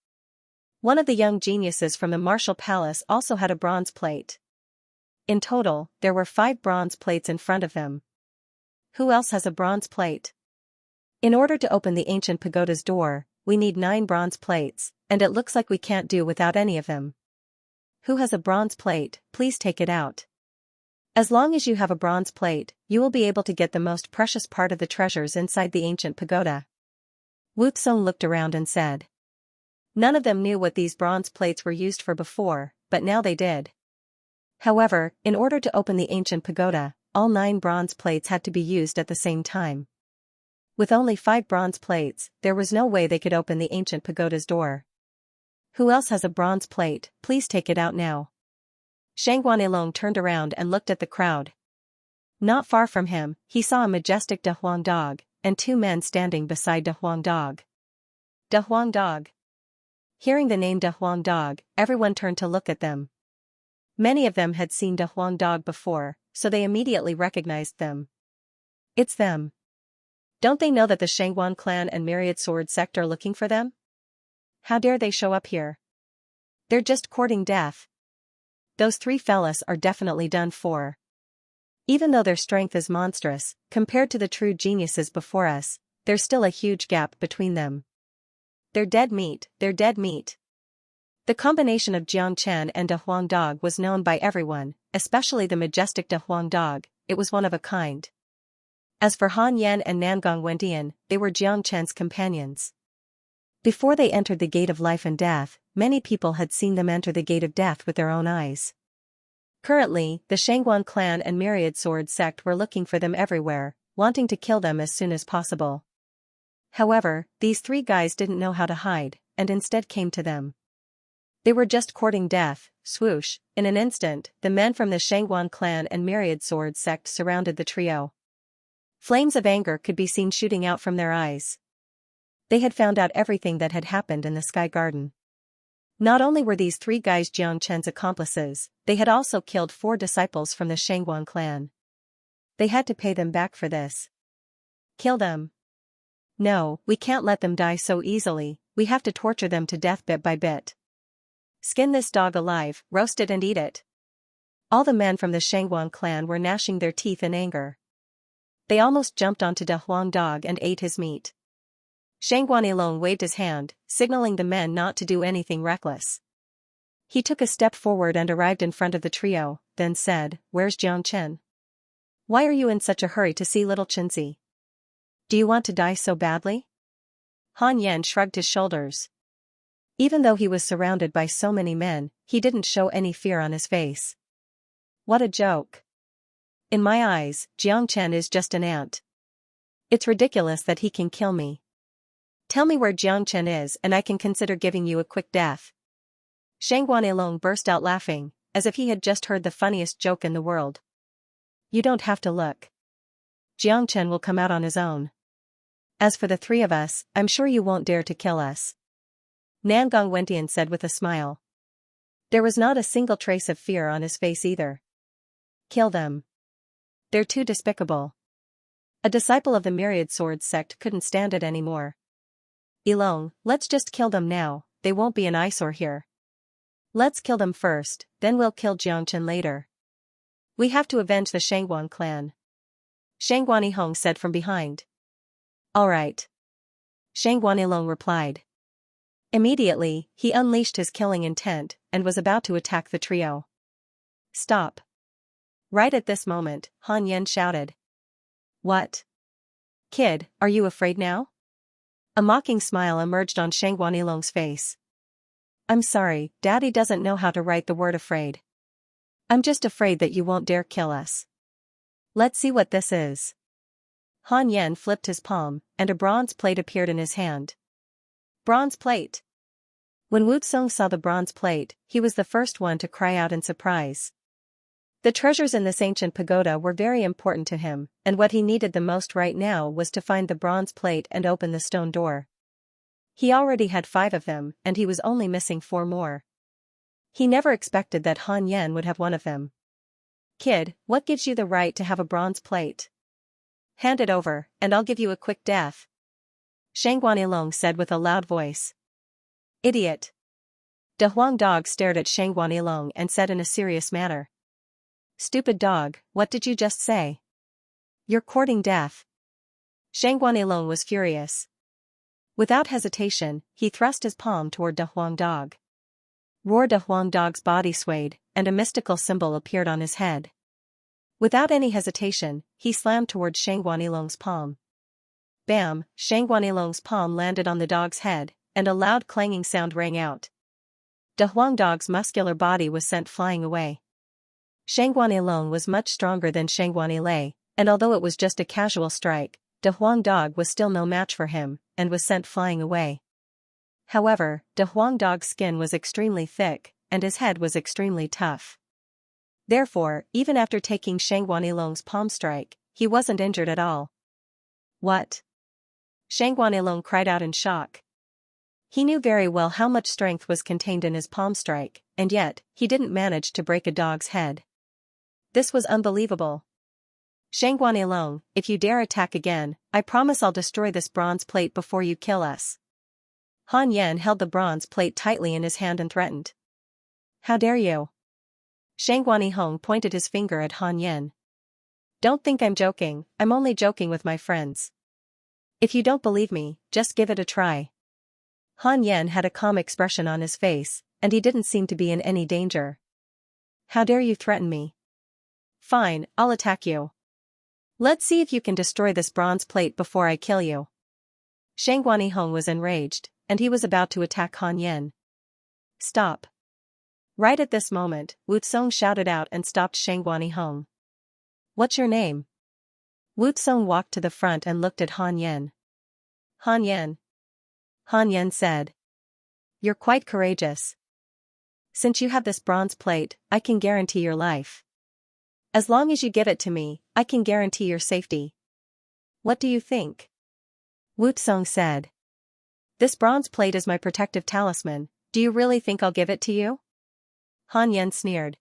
One of the young geniuses from the Martial Palace also had a bronze plate. In total, there were 5 bronze plates in front of them. Who else has a bronze plate? In order to open the ancient pagoda's door, we need 9 bronze plates, and it looks like we can't do without any of them. Who has a bronze plate, please take it out. As long as you have a bronze plate, you will be able to get the most precious part of the treasures inside the ancient pagoda. Wu Tsong looked around and said. None of them knew what these bronze plates were used for before, but now they did. However, in order to open the ancient pagoda, all 9 bronze plates had to be used at the same time. With only 5 bronze plates, there was no way they could open the ancient pagoda's door. Who else has a bronze plate, please take it out now. Shangguan Yilong turned around and looked at the crowd. Not far from him, he saw a majestic De Huang dog, and 2 men standing beside De Huang dog. De Huang dog. Hearing the name De Huang dog, everyone turned to look at them. Many of them had seen De Huang dog before, so they immediately recognized them. It's them. Don't they know that the Shangguan clan and Myriad Sword sect are looking for them? How dare they show up here? They're just courting death. Those 3 fellas are definitely done for. Even though their strength is monstrous, compared to the true geniuses before us, there's still a huge gap between them. They're dead meat, they're dead meat. The combination of Jiang Chen and De Huang dog was known by everyone, especially the majestic De Huang dog, it was one of a kind. As for Han Yan and Nangong Wendian, they were Jiang Chen's companions. Before they entered the Gate of Life and Death, many people had seen them enter the Gate of Death with their own eyes. Currently, the Shangguan clan and Myriad Sword sect were looking for them everywhere, wanting to kill them as soon as possible. However, these 3 guys didn't know how to hide, and instead came to them. They were just courting death. Swoosh, in an instant, the men from the Shangguan clan and myriad sword sect surrounded the trio. Flames of anger could be seen shooting out from their eyes. They had found out everything that had happened in the Sky Garden. Not only were these three guys Jiang Chen's accomplices, they had also killed 4 disciples from the Shangguan clan. They had to pay them back for this. Kill them. No, we can't let them die so easily, we have to torture them to death bit by bit. Skin this dog alive, roast it and eat it. All the men from the Shangguan clan were gnashing their teeth in anger. They almost jumped onto the Huang dog and ate his meat. Shangguan Yilong waved his hand, signaling the men not to do anything reckless. He took a step forward and arrived in front of the trio, then said, "Where's Jiang Chen? Why are you in such a hurry to see little Chinzi? Do you want to die so badly?" Han Yan shrugged his shoulders. Even though he was surrounded by so many men, he didn't show any fear on his face. What a joke. In my eyes, Jiang Chen is just an ant. It's ridiculous that he can kill me. Tell me where Jiang Chen is and I can consider giving you a quick death. Shangguan Yilong burst out laughing, as if he had just heard the funniest joke in the world. You don't have to look. Jiang Chen will come out on his own. As for the 3 of us, I'm sure you won't dare to kill us. Nangong Wentian said with a smile. There was not a single trace of fear on his face either. Kill them. They're too despicable. A disciple of the myriad swords sect couldn't stand it anymore. Yilong, let's just kill them now, they won't be an eyesore here. Let's kill them first, then we'll kill Jiang Chen later. We have to avenge the Shangguan clan. Shangguan Yihong said from behind. All right. Shangguan Yilong replied. Immediately, he unleashed his killing intent and was about to attack the trio. Stop. Right at this moment, Han Yan shouted. What? Kid, are you afraid now? A mocking smile emerged on Shangguan Yilong's face. I'm sorry, Daddy doesn't know how to write the word afraid. I'm just afraid that you won't dare kill us. Let's see what this is. Han Yan flipped his palm, and a bronze plate appeared in his hand. Bronze plate. When Wu Tsong saw the bronze plate, he was the first one to cry out in surprise. The treasures in this ancient pagoda were very important to him, and what he needed the most right now was to find the bronze plate and open the stone door. He already had 5 of them, and he was only missing 4 more. He never expected that Han Yan would have one of them. Kid, what gives you the right to have a bronze plate? Hand it over, and I'll give you a quick death. Shangguan Yilong said with a loud voice. Idiot. The Huang dog stared at Shangguan Yilong and said in a serious manner. Stupid dog, what did you just say? You're courting death. Shangguan Yilong was furious. Without hesitation, he thrust his palm toward the Huang dog. Roar! The Huang dog's body swayed, and a mystical symbol appeared on his head. Without any hesitation, he slammed toward Shangguan Yilong's palm. Bam! Shangguan Yilong's palm landed on the dog's head, and a loud clanging sound rang out. The Huang dog's muscular body was sent flying away. Shangguan Yilong was much stronger than Shangguan Yilay, and although it was just a casual strike, the Huang dog was still no match for him, and was sent flying away. However, the Huang dog's skin was extremely thick, and his head was extremely tough. Therefore, even after taking Shangguan Yilong's palm strike, he wasn't injured at all. What? Shangguan Yilong cried out in shock. He knew very well how much strength was contained in his palm strike, and yet, he didn't manage to break a dog's head. This was unbelievable. Shangguan Yilong, if you dare attack again, I promise I'll destroy this bronze plate before you kill us. Han Yan held the bronze plate tightly in his hand and threatened. How dare you? Shangguan Yihong pointed his finger at Han Yan. Don't think I'm joking, I'm only joking with my friends. If you don't believe me, just give it a try. Han Yan had a calm expression on his face, and he didn't seem to be in any danger. How dare you threaten me? Fine, I'll attack you. Let's see if you can destroy this bronze plate before I kill you. Shangguan Yihong was enraged, and he was about to attack Han Yan. Stop. Right at this moment, Wu Tsong shouted out and stopped Shangguan Yihong. What's your name? Wu Tsong walked to the front and looked at Han Yan. Han Yan. Han Yan said. You're quite courageous. since you have this bronze plate, I can guarantee your life. As long as you give it to me, I can guarantee your safety. What do you think? Wu Tsong said. This bronze plate is my protective talisman, do you really think I'll give it to you? Han Yen sneered.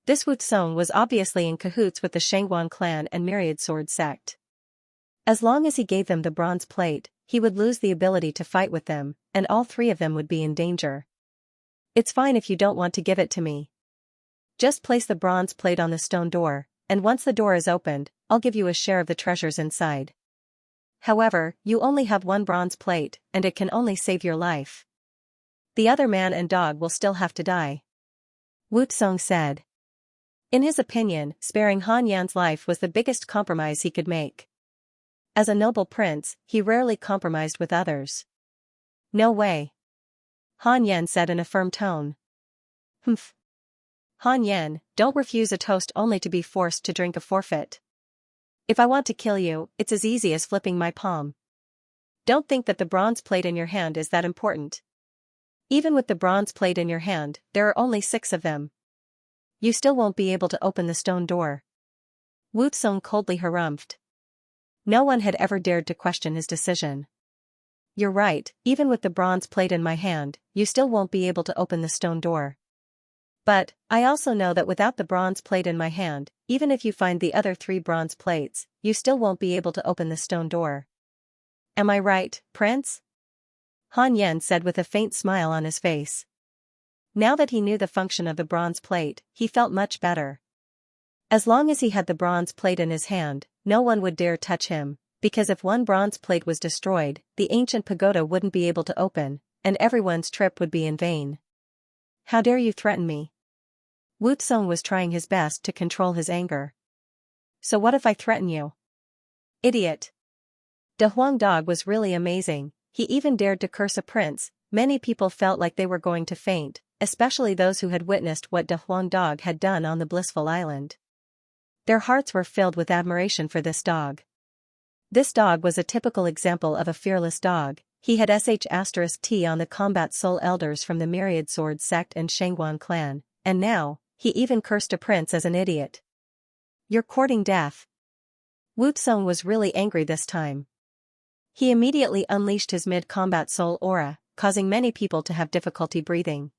This Wu Tsong was obviously in cahoots with the Shangguan clan and Myriad Sword sect. As long as he gave them the bronze plate, he would lose the ability to fight with them, and all three of them would be in danger. It's fine if you don't want to give it to me. Just place the bronze plate on the stone door, and once the door is opened, I'll give you a share of the treasures inside. However, you only have one bronze plate, and it can only save your life. The other man and dog will still have to die. Wu Tsong said. In his opinion, sparing Han Yan's life was the biggest compromise he could make. As a noble prince, he rarely compromised with others. No way. Han Yan said in a firm tone. Humph. Han Yan, don't refuse a toast only to be forced to drink a forfeit. If I want to kill you, it's as easy as flipping my palm. Don't think that the bronze plate in your hand is that important. Even with the bronze plate in your hand, there are only 6 of them. You still won't be able to open the stone door. Wu Tsong coldly harumphed. No one had ever dared to question his decision. You're right, even with the bronze plate in my hand, you still won't be able to open the stone door. But, I also know that without the bronze plate in my hand, even if you find the other 3 bronze plates, you still won't be able to open the stone door. Am I right, Prince? Han Yen said with a faint smile on his face. Now that he knew the function of the bronze plate, he felt much better. As long as he had the bronze plate in his hand, no one would dare touch him, because if one bronze plate was destroyed, the ancient pagoda wouldn't be able to open, and everyone's trip would be in vain. How dare you threaten me? Wu Tsong was trying his best to control his anger. So what if I threaten you? Idiot. De Huang Dog was really amazing, he even dared to curse a prince. Many people felt like they were going to faint, especially those who had witnessed what De Huang Dog had done on the blissful island. Their hearts were filled with admiration for this dog. This dog was a typical example of a fearless dog. He had *T on the combat soul elders from the Myriad Sword sect and Shangguan clan, and now, he even cursed a prince as an idiot. You're courting death. Wu Tsong was really angry this time. He immediately unleashed his mid-combat soul aura, causing many people to have difficulty breathing.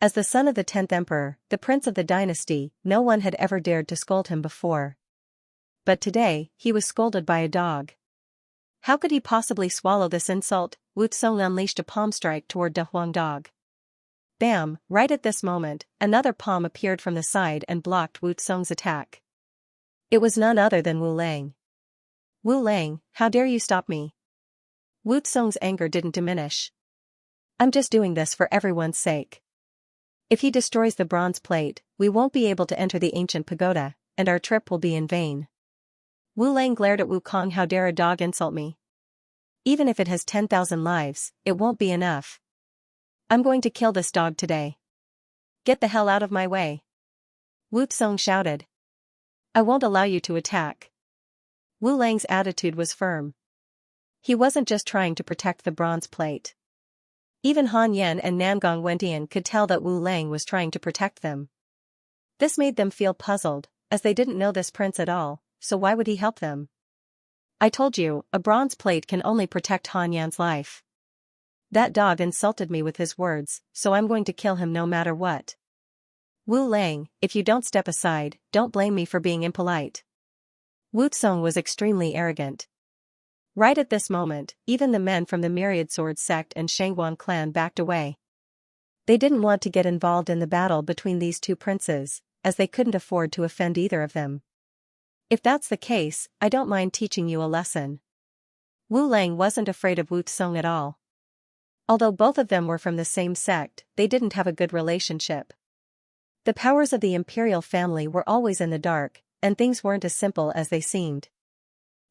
As the son of the 10th emperor, the prince of the dynasty, no one had ever dared to scold him before. But today, he was scolded by a dog. How could he possibly swallow this insult? Wu Tsong unleashed a palm strike toward De Huang Dog. Bam! Right at this moment, another palm appeared from the side and blocked Wu Tsong's attack. It was none other than Wu Lang. Wu Lang, how dare you stop me? Wu Tsong's anger didn't diminish. I'm just doing this for everyone's sake. If he destroys the bronze plate, we won't be able to enter the ancient pagoda, and our trip will be in vain. Wu Lang glared at Wu Kong. How dare a dog insult me? Even if it has 10,000 lives, it won't be enough. I'm going to kill this dog today. Get the hell out of my way. Wu Tsong shouted. I won't allow you to attack. Wu Lang's attitude was firm. He wasn't just trying to protect the bronze plate. Even Han Yan and Namgong Wendian could tell that Wu Lang was trying to protect them. This made them feel puzzled, as they didn't know this prince at all, so why would he help them? I told you, a bronze plate can only protect Han Yan's life. That dog insulted me with his words, so I'm going to kill him no matter what. Wu Lang, if you don't step aside, don't blame me for being impolite. Wu Tsong was extremely arrogant. Right at this moment, even the men from the Myriad Sword sect and Shangguan clan backed away. They didn't want to get involved in the battle between these 2 princes, as they couldn't afford to offend either of them. If that's the case, I don't mind teaching you a lesson. Wu Lang wasn't afraid of Wu Tsong at all. Although both of them were from the same sect, they didn't have a good relationship. The powers of the imperial family were always in the dark, and things weren't as simple as they seemed.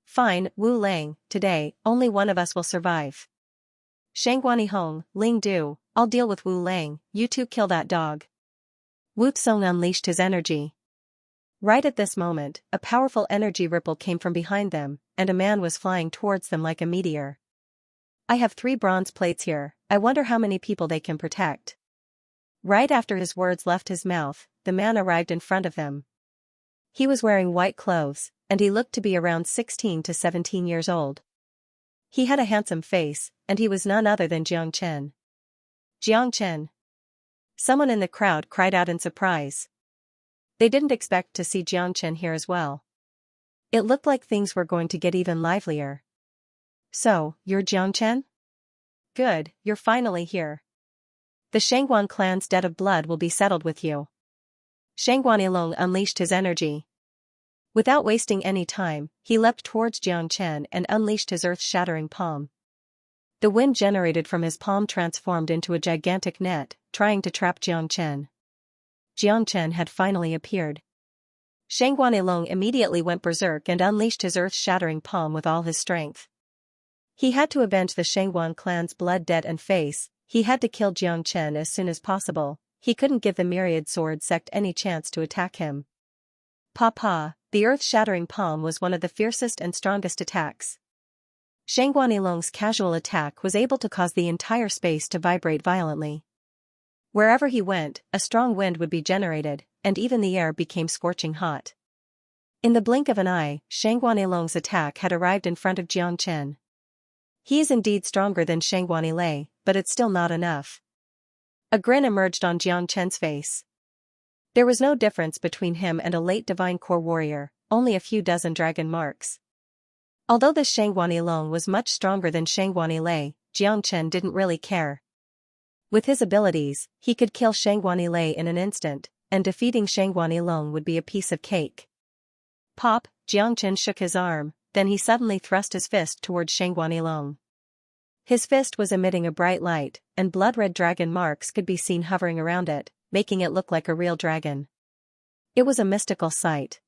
Fine, Wu Lang, today, only one of us will survive. Shangguani Hong, Ling Du, I'll deal with Wu Lang, you 2 kill that dog. Wu Tsong unleashed his energy. Right at this moment, a powerful energy ripple came from behind them, and a man was flying towards them like a meteor. I have 3 bronze plates here, I wonder how many people they can protect. Right after his words left his mouth, the man arrived in front of them. He was wearing white clothes, and he looked to be around 16 to 17 years old. He had a handsome face, and he was none other than Jiang Chen. Jiang Chen! Someone in the crowd cried out in surprise. They didn't expect to see Jiang Chen here as well. It looked like things were going to get even livelier. So, you're Jiang Chen? Good, you're finally here. The Shangguan clan's debt of blood will be settled with you. Shangguan Yilong unleashed his energy. Without wasting any time, he leapt towards Jiang Chen and unleashed his earth-shattering palm. The wind generated from his palm transformed into a gigantic net, trying to trap Jiang Chen. Jiang Chen had finally appeared. Shangguan Yilong immediately went berserk and unleashed his earth-shattering palm with all his strength. He had to avenge the Shangguan clan's blood debt and face. He had to kill Jiang Chen as soon as possible. He couldn't give the myriad sword sect any chance to attack him. Papa, the earth-shattering palm was one of the fiercest and strongest attacks. Shangguan Yilong's casual attack was able to cause the entire space to vibrate violently. Wherever he went, a strong wind would be generated, and even the air became scorching hot. In the blink of an eye, Shangguan Yilong's attack had arrived in front of Jiang Chen. He is indeed stronger than Shangguan Yilong, but it's still not enough. A grin emerged on Jiang Chen's face. There was no difference between him and a late divine core warrior, only a few dozen dragon marks. Although this Shangguan Yilong was much stronger than Shangguan Yilong, Jiang Chen didn't really care. With his abilities, he could kill Shangguan Yilong in an instant, and defeating Shangguan Yilong would be a piece of cake. Pop, Jiang Chen shook his arm, then he suddenly thrust his fist towards Shangguan Yilong. His fist was emitting a bright light, and blood-red dragon marks could be seen hovering around it, making it look like a real dragon. It was a mystical sight.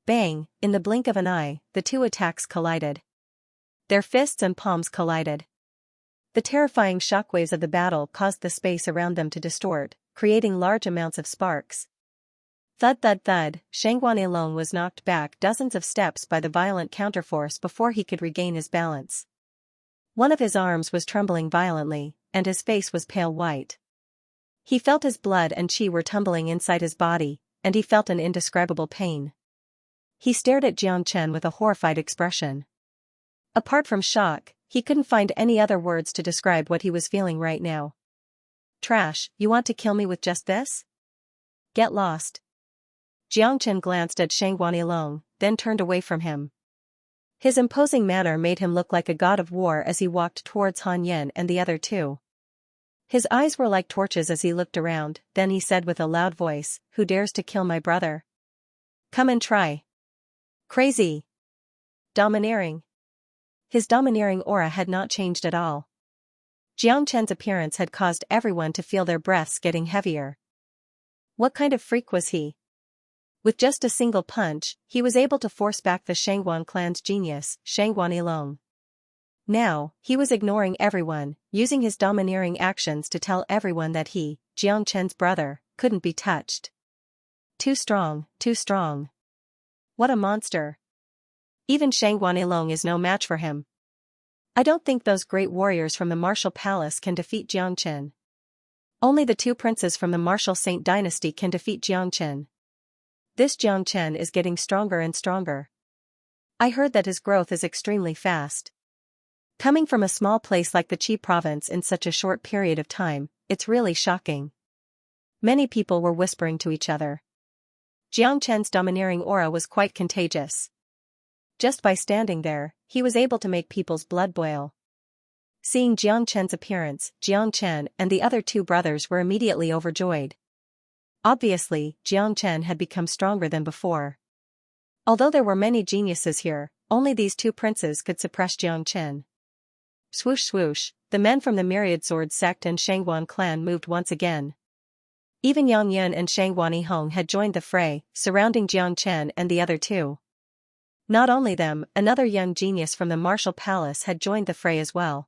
Bang, in the blink of an eye, the two attacks collided. Their fists and palms collided. The terrifying shockwaves of the battle caused the space around them to distort, creating large amounts of sparks. Thud thud thud, Shangguan Yilong was knocked back dozens of steps by the violent counterforce before he could regain his balance. One of his arms was trembling violently, and his face was pale white. He felt his blood and qi were tumbling inside his body, and he felt an indescribable pain. He stared at Jiang Chen with a horrified expression. Apart from shock, he couldn't find any other words to describe what he was feeling right now. Trash, you want to kill me with just this? Get lost. Jiang Chen glanced at Shangguan Yilong, then turned away from him. His imposing manner made him look like a god of war as he walked towards Han Yen and the other two. His eyes were like torches as he looked around, then he said with a loud voice, "Who dares to kill my brother? Come and try." Crazy. Domineering. His domineering aura had not changed at all. Jiang Chen's appearance had caused everyone to feel their breaths getting heavier. What kind of freak was he? With just a single punch, he was able to force back the Shangguan clan's genius, Shangguan Yilong. Now, he was ignoring everyone, using his domineering actions to tell everyone that he, Jiang Chen's brother, couldn't be touched. Too strong, too strong. What a monster. Even Shangguan Yilong is no match for him. I don't think those great warriors from the martial palace can defeat Jiang Chen. Only the two princes from the martial Saint dynasty can defeat Jiang Chen. This Jiang Chen is getting stronger and stronger. I heard that his growth is extremely fast. Coming from a small place like the Qi province in such a short period of time, it's really shocking. Many people were whispering to each other. Jiang Chen's domineering aura was quite contagious. Just by standing there, he was able to make people's blood boil. Seeing Jiang Chen's appearance, Jiang Chen and the other two brothers were immediately overjoyed. Obviously, Jiang Chen had become stronger than before. Although there were many geniuses here, only these two princes could suppress Jiang Chen. Swoosh swoosh, the men from the Myriad Sword sect and Shangguan clan moved once again. Even Yang Yan and Shangguan Yihong had joined the fray, surrounding Jiang Chen and the other two. Not only them, another young genius from the martial palace had joined the fray as well.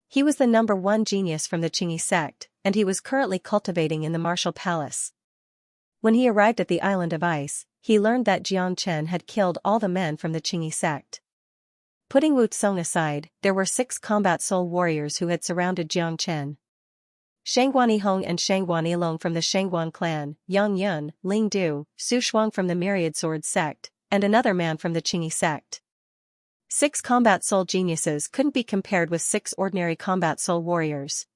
He was the number one genius from the Qingyi sect, and he was currently cultivating in the martial palace. When he arrived at the island of ice, he learned that Jiang Chen had killed all the men from the Qingyi sect. Putting Wu Tsong aside, there were 6 combat soul warriors who had surrounded Jiang Chen. Shangguan Hong and Shangguan Long from the Shangguan clan, Yang Yun, Ling Du, Su Shuang from the Myriad Sword sect, and another man from the Qingyi sect. 6 combat soul geniuses couldn't be compared with 6 ordinary combat soul warriors.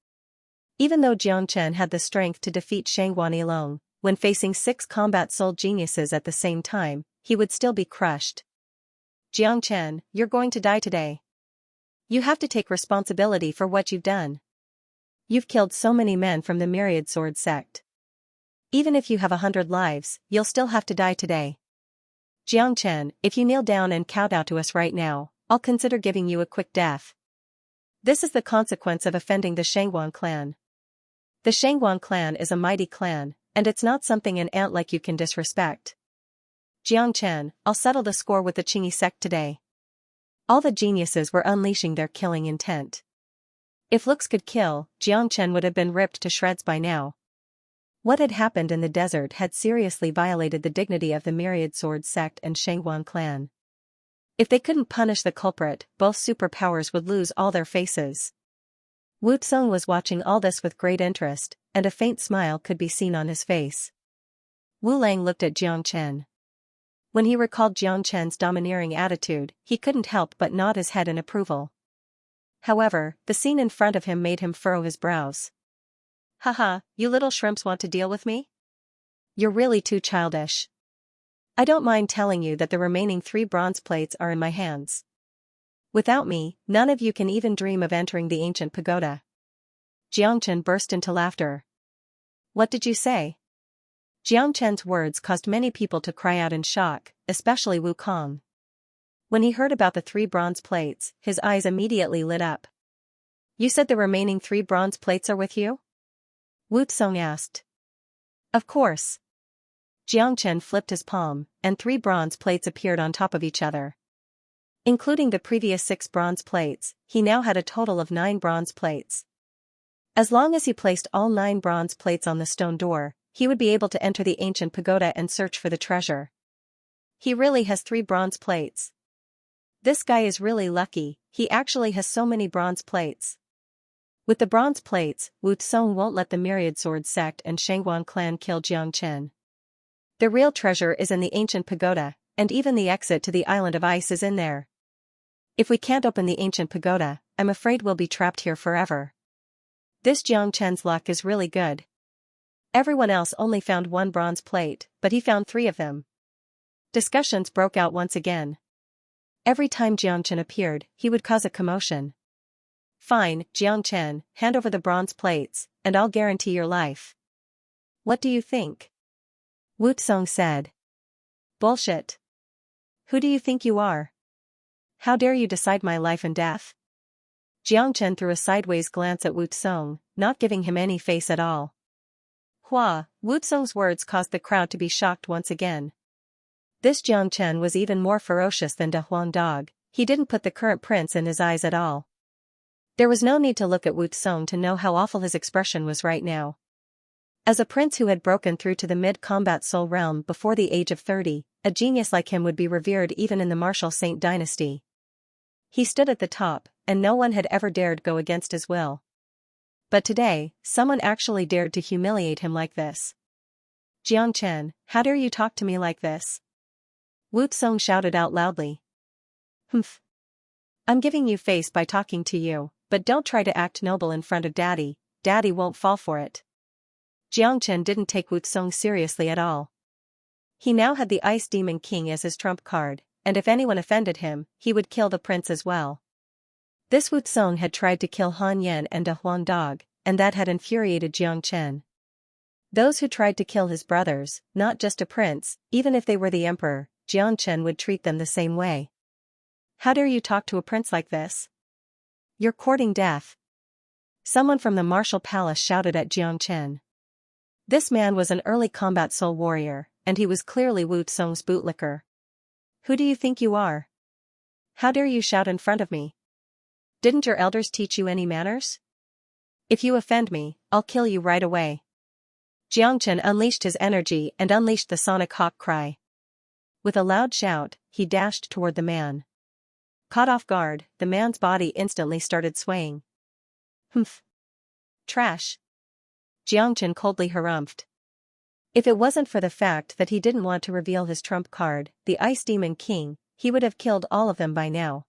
Even though Jiang Chen had the strength to defeat Shangguan Long, when facing 6 combat soul geniuses at the same time, he would still be crushed. Jiang Chen, you're going to die today. You have to take responsibility for what you've done. You've killed so many men from the Myriad Sword sect. Even if you have 100 lives, you'll still have to die today. Jiang Chen, if you kneel down and kowtow to us right now, I'll consider giving you a quick death. This is the consequence of offending the Shangguan clan. The Shangguan clan is a mighty clan, and it's not something an ant like you can disrespect. Jiang Chen, I'll settle the score with the Qingyi sect today. All the geniuses were unleashing their killing intent. If looks could kill, Jiang Chen would have been ripped to shreds by now. What had happened in the desert had seriously violated the dignity of the Myriad Sword sect and Shangguan clan. If they couldn't punish the culprit, both superpowers would lose all their faces. Wu Tsung was watching all this with great interest, and a faint smile could be seen on his face. Wu Lang looked at Jiang Chen. When he recalled Jiang Chen's domineering attitude, he couldn't help but nod his head in approval. However, the scene in front of him made him furrow his brows. Haha, you little shrimps want to deal with me? You're really too childish. I don't mind telling you that the remaining 3 bronze plates are in my hands. Without me, none of you can even dream of entering the ancient pagoda. Jiang Chen burst into laughter. What did you say? Jiang Chen's words caused many people to cry out in shock, especially Wu Kong. When he heard about the 3 bronze plates, his eyes immediately lit up. You said the remaining 3 bronze plates are with you? Wu Tsung asked. Of course. Jiang Chen flipped his palm, and 3 bronze plates appeared on top of each other. Including the previous 6 bronze plates, he now had a total of 9 bronze plates. As long as he placed all 9 bronze plates on the stone door, he would be able to enter the ancient pagoda and search for the treasure. He really has 3 bronze plates. This guy is really lucky, he actually has so many bronze plates. With the bronze plates, Wu Tsung won't let the Myriad Sword sect and Shangguan clan kill Jiang Chen. The real treasure is in the ancient pagoda, and even the exit to the island of ice is in there. If we can't open the ancient pagoda, I'm afraid we'll be trapped here forever. This Jiang Chen's luck is really good. Everyone else only found 1 bronze plate, but he found 3 of them. Discussions broke out once again. Every time Jiang Chen appeared, he would cause a commotion. Fine, Jiang Chen, hand over the bronze plates, and I'll guarantee your life. What do you think? Wu Tsung said. Bullshit. Who do you think you are? How dare you decide my life and death? Jiang Chen threw a sideways glance at Wu Tsung, not giving him any face at all. Hua, Wu Tsung's words caused the crowd to be shocked once again. This Jiang Chen was even more ferocious than Da Huang Dog, he didn't put the current prince in his eyes at all. There was no need to look at Wu Tsung to know how awful his expression was right now. As a prince who had broken through to the mid-combat soul realm before the age of 30, a genius like him would be revered even in the martial saint dynasty. He stood at the top, and no one had ever dared go against his will. But today, someone actually dared to humiliate him like this. Jiang Chen, how dare you talk to me like this? Wu Tsung shouted out loudly. Humph. I'm giving you face by talking to you, but don't try to act noble in front of Daddy, Daddy won't fall for it. Jiang Chen didn't take Wu Tsung seriously at all. He now had the Ice Demon King as his trump card, and if anyone offended him, he would kill the prince as well. This Wu Tsung had tried to kill Han Yan and Da Huang Dog, and that had infuriated Jiang Chen. Those who tried to kill his brothers, not just a prince, even if they were the emperor, Jiang Chen would treat them the same way. How dare you talk to a prince like this? You're courting death. Someone from the martial palace shouted at Jiang Chen. This man was an early combat soul warrior, and he was clearly Wu Tsung's bootlicker. Who do you think you are? How dare you shout in front of me? Didn't your elders teach you any manners? If you offend me, I'll kill you right away. Jiang Chen unleashed his energy and unleashed the sonic hawk cry. With a loud shout, he dashed toward the man. Caught off guard, the man's body instantly started swaying. Humph. Trash. Xianxia coldly harumphed. If it wasn't for the fact that he didn't want to reveal his trump card, the Ice Demon King, he would have killed all of them by now.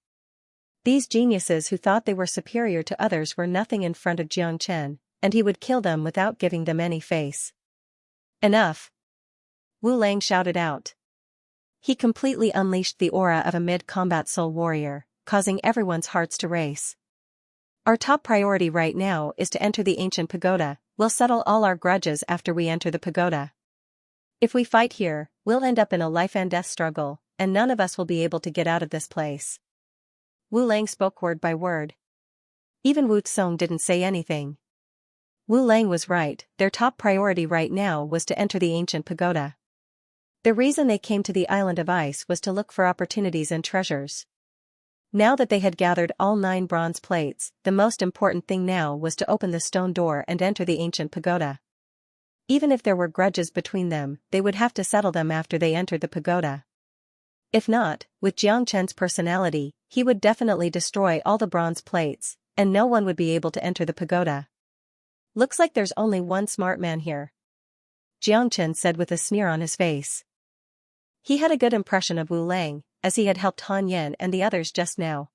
These geniuses who thought they were superior to others were nothing in front of Xianxia, and he would kill them without giving them any face. Enough! Wu Lang shouted out. He completely unleashed the aura of a mid-combat soul warrior, causing everyone's hearts to race. Our top priority right now is to enter the ancient pagoda. We'll settle all our grudges after we enter the pagoda. If we fight here, we'll end up in a life and death struggle, and none of us will be able to get out of this place. Wu Lang spoke word by word. Even Wu Tsong didn't say anything. Wu Lang was right, their top priority right now was to enter the ancient pagoda. The reason they came to the Island of Ice was to look for opportunities and treasures. Now that they had gathered all 9 bronze plates, the most important thing now was to open the stone door and enter the ancient pagoda. Even if there were grudges between them, they would have to settle them after they entered the pagoda. If not, with Jiangchen's personality, he would definitely destroy all the bronze plates, and no one would be able to enter the pagoda. Looks like there's only one smart man here, Jiangchen said with a sneer on his face. He had a good impression of Wu Lang, as he had helped Han Yan and the others just now.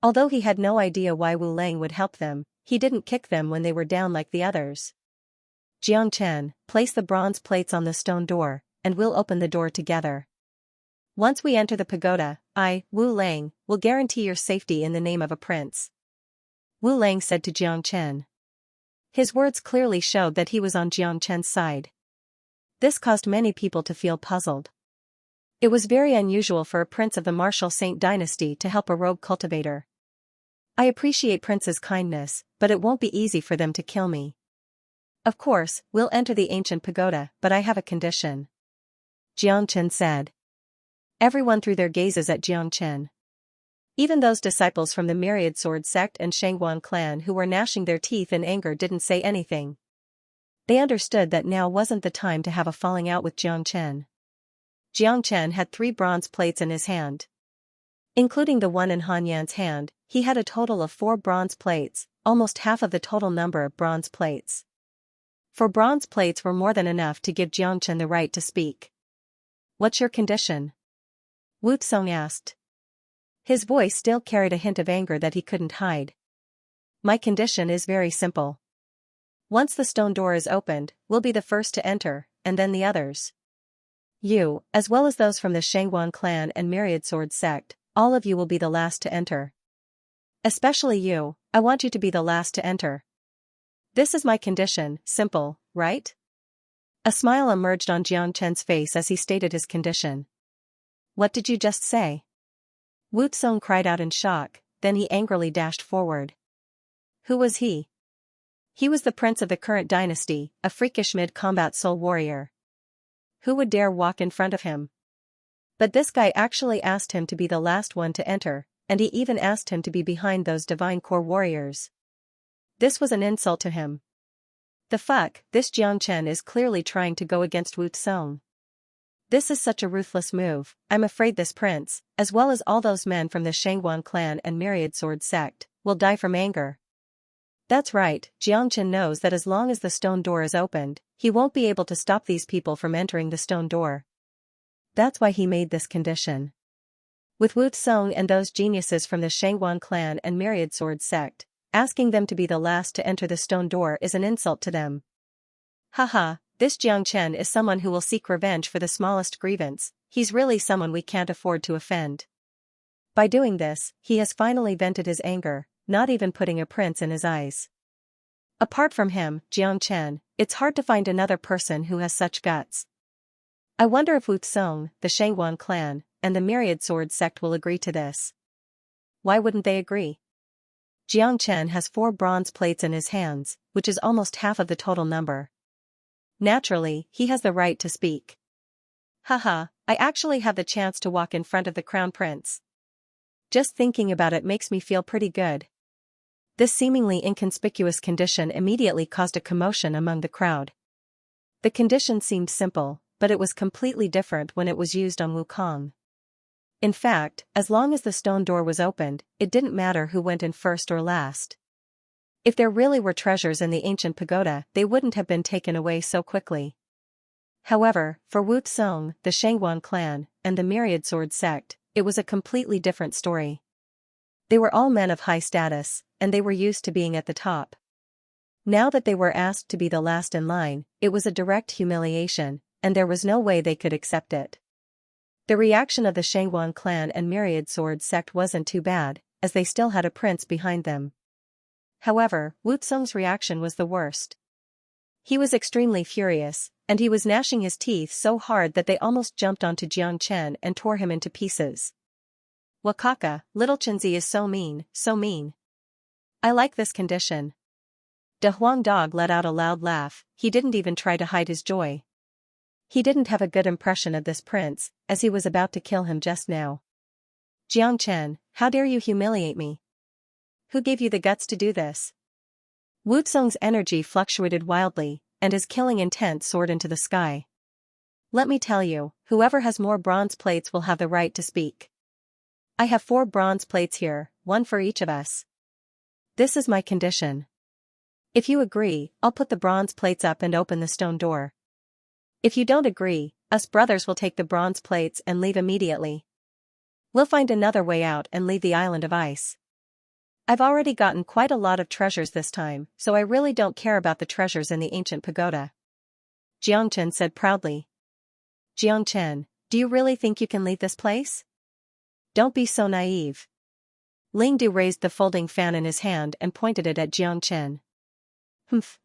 Although he had no idea why Wu Lang would help them, he didn't kick them when they were down like the others. Jiangchen, place the bronze plates on the stone door, and we'll open the door together. Once we enter the pagoda, I, Wu Lang, will guarantee your safety in the name of a prince. Wu Lang said to Jiangchen. His words clearly showed that he was on Jiangchen's side. This caused many people to feel puzzled. It was very unusual for a prince of the Martial Saint dynasty to help a rogue cultivator. I appreciate Prince's kindness, but it won't be easy for them to kill me. Of course, we'll enter the ancient pagoda, but I have a condition. Jiangchen said. Everyone threw their gazes at Jiangchen. Even those disciples from the Myriad Sword sect and Shangguan clan who were gnashing their teeth in anger didn't say anything. They understood that now wasn't the time to have a falling out with Jiangchen. Jiangchen had 3 bronze plates in his hand. Including the one in Han Yan's hand, he had a total of 4 bronze plates, almost half of the total number of bronze plates. 4 bronze plates were more than enough to give Jiangchen the right to speak. What's your condition? Wu Tsong asked. His voice still carried a hint of anger that he couldn't hide. My condition is very simple. Once the stone door is opened, we'll be the first to enter, and then the others. You, as well as those from the Shangguan clan and Myriad Sword sect, all of you will be the last to enter. Especially you, I want you to be the last to enter. This is my condition, simple, right? A smile emerged on Jiangchen's face as he stated his condition. What did you just say? Wu Tsong cried out in shock, then he angrily dashed forward. Who was he? He was the prince of the current dynasty, a freakish mid-combat soul warrior. Who would dare walk in front of him? But this guy actually asked him to be the last one to enter, and he even asked him to be behind those divine core warriors. This was an insult to him. The fuck, this Jiangchen is clearly trying to go against Wu Tsong. This is such a ruthless move. I'm afraid this prince, as well as all those men from the Shangguan clan and Myriad Sword sect, will die from anger. That's right, Jiangchen knows that as long as the stone door is opened, he won't be able to stop these people from entering the stone door. That's why he made this condition. With Wu Tsong and those geniuses from the Shangguan clan and Myriad Sword sect, asking them to be the last to enter the stone door is an insult to them. Haha, this Jiangchen is someone who will seek revenge for the smallest grievance. He's really someone we can't afford to offend. By doing this, he has finally vented his anger, not even putting a prince in his eyes. Apart from him, Jiangchen, it's hard to find another person who has such guts. I wonder if Wu Tsong, the Shangguan clan, and the Myriad Sword sect will agree to this. Why wouldn't they agree? Jiangchen has 4 bronze plates in his hands, which is almost half of the total number. Naturally, he has the right to speak. Haha, I actually have the chance to walk in front of the crown prince. Just thinking about it makes me feel pretty good. This seemingly inconspicuous condition immediately caused a commotion among the crowd. The condition seemed simple, but it was completely different when it was used on Wukong. In fact, as long as the stone door was opened, it didn't matter who went in first or last. If there really were treasures in the ancient pagoda, they wouldn't have been taken away so quickly. However, for Wu Tsong, the Shangguan clan, and the Myriad Sword sect, it was a completely different story. They were all men of high status, and they were used to being at the top. Now that they were asked to be the last in line, it was a direct humiliation, and there was no way they could accept it. The reaction of the Shangguan clan and Myriad Sword sect wasn't too bad, as they still had a prince behind them. However, Wu Tsung's reaction was the worst. He was extremely furious, and he was gnashing his teeth so hard that they almost jumped onto Jiang Chen and tore him into pieces. Wakaka, little Chenzi is so mean, so mean. I like this condition. De Huang Dog let out a loud laugh. He didn't even try to hide his joy. He didn't have a good impression of this prince, as he was about to kill him just now. Jiang Chen, how dare you humiliate me? Who gave you the guts to do this? Wu Tsung's energy fluctuated wildly, and his killing intent soared into the sky. Let me tell you, whoever has more bronze plates will have the right to speak. I have 4 bronze plates here, 1 for each of us. This is my condition. If you agree, I'll put the bronze plates up and open the stone door. If you don't agree, us brothers will take the bronze plates and leave immediately. We'll find another way out and leave the island of ice. I've already gotten quite a lot of treasures this time, so I really don't care about the treasures in the ancient pagoda. Jiang Chen said proudly. Jiang Chen, do you really think you can leave this place? Don't be so naive. Ling Du raised the folding fan in his hand and pointed it at Jiang Chen. Humph.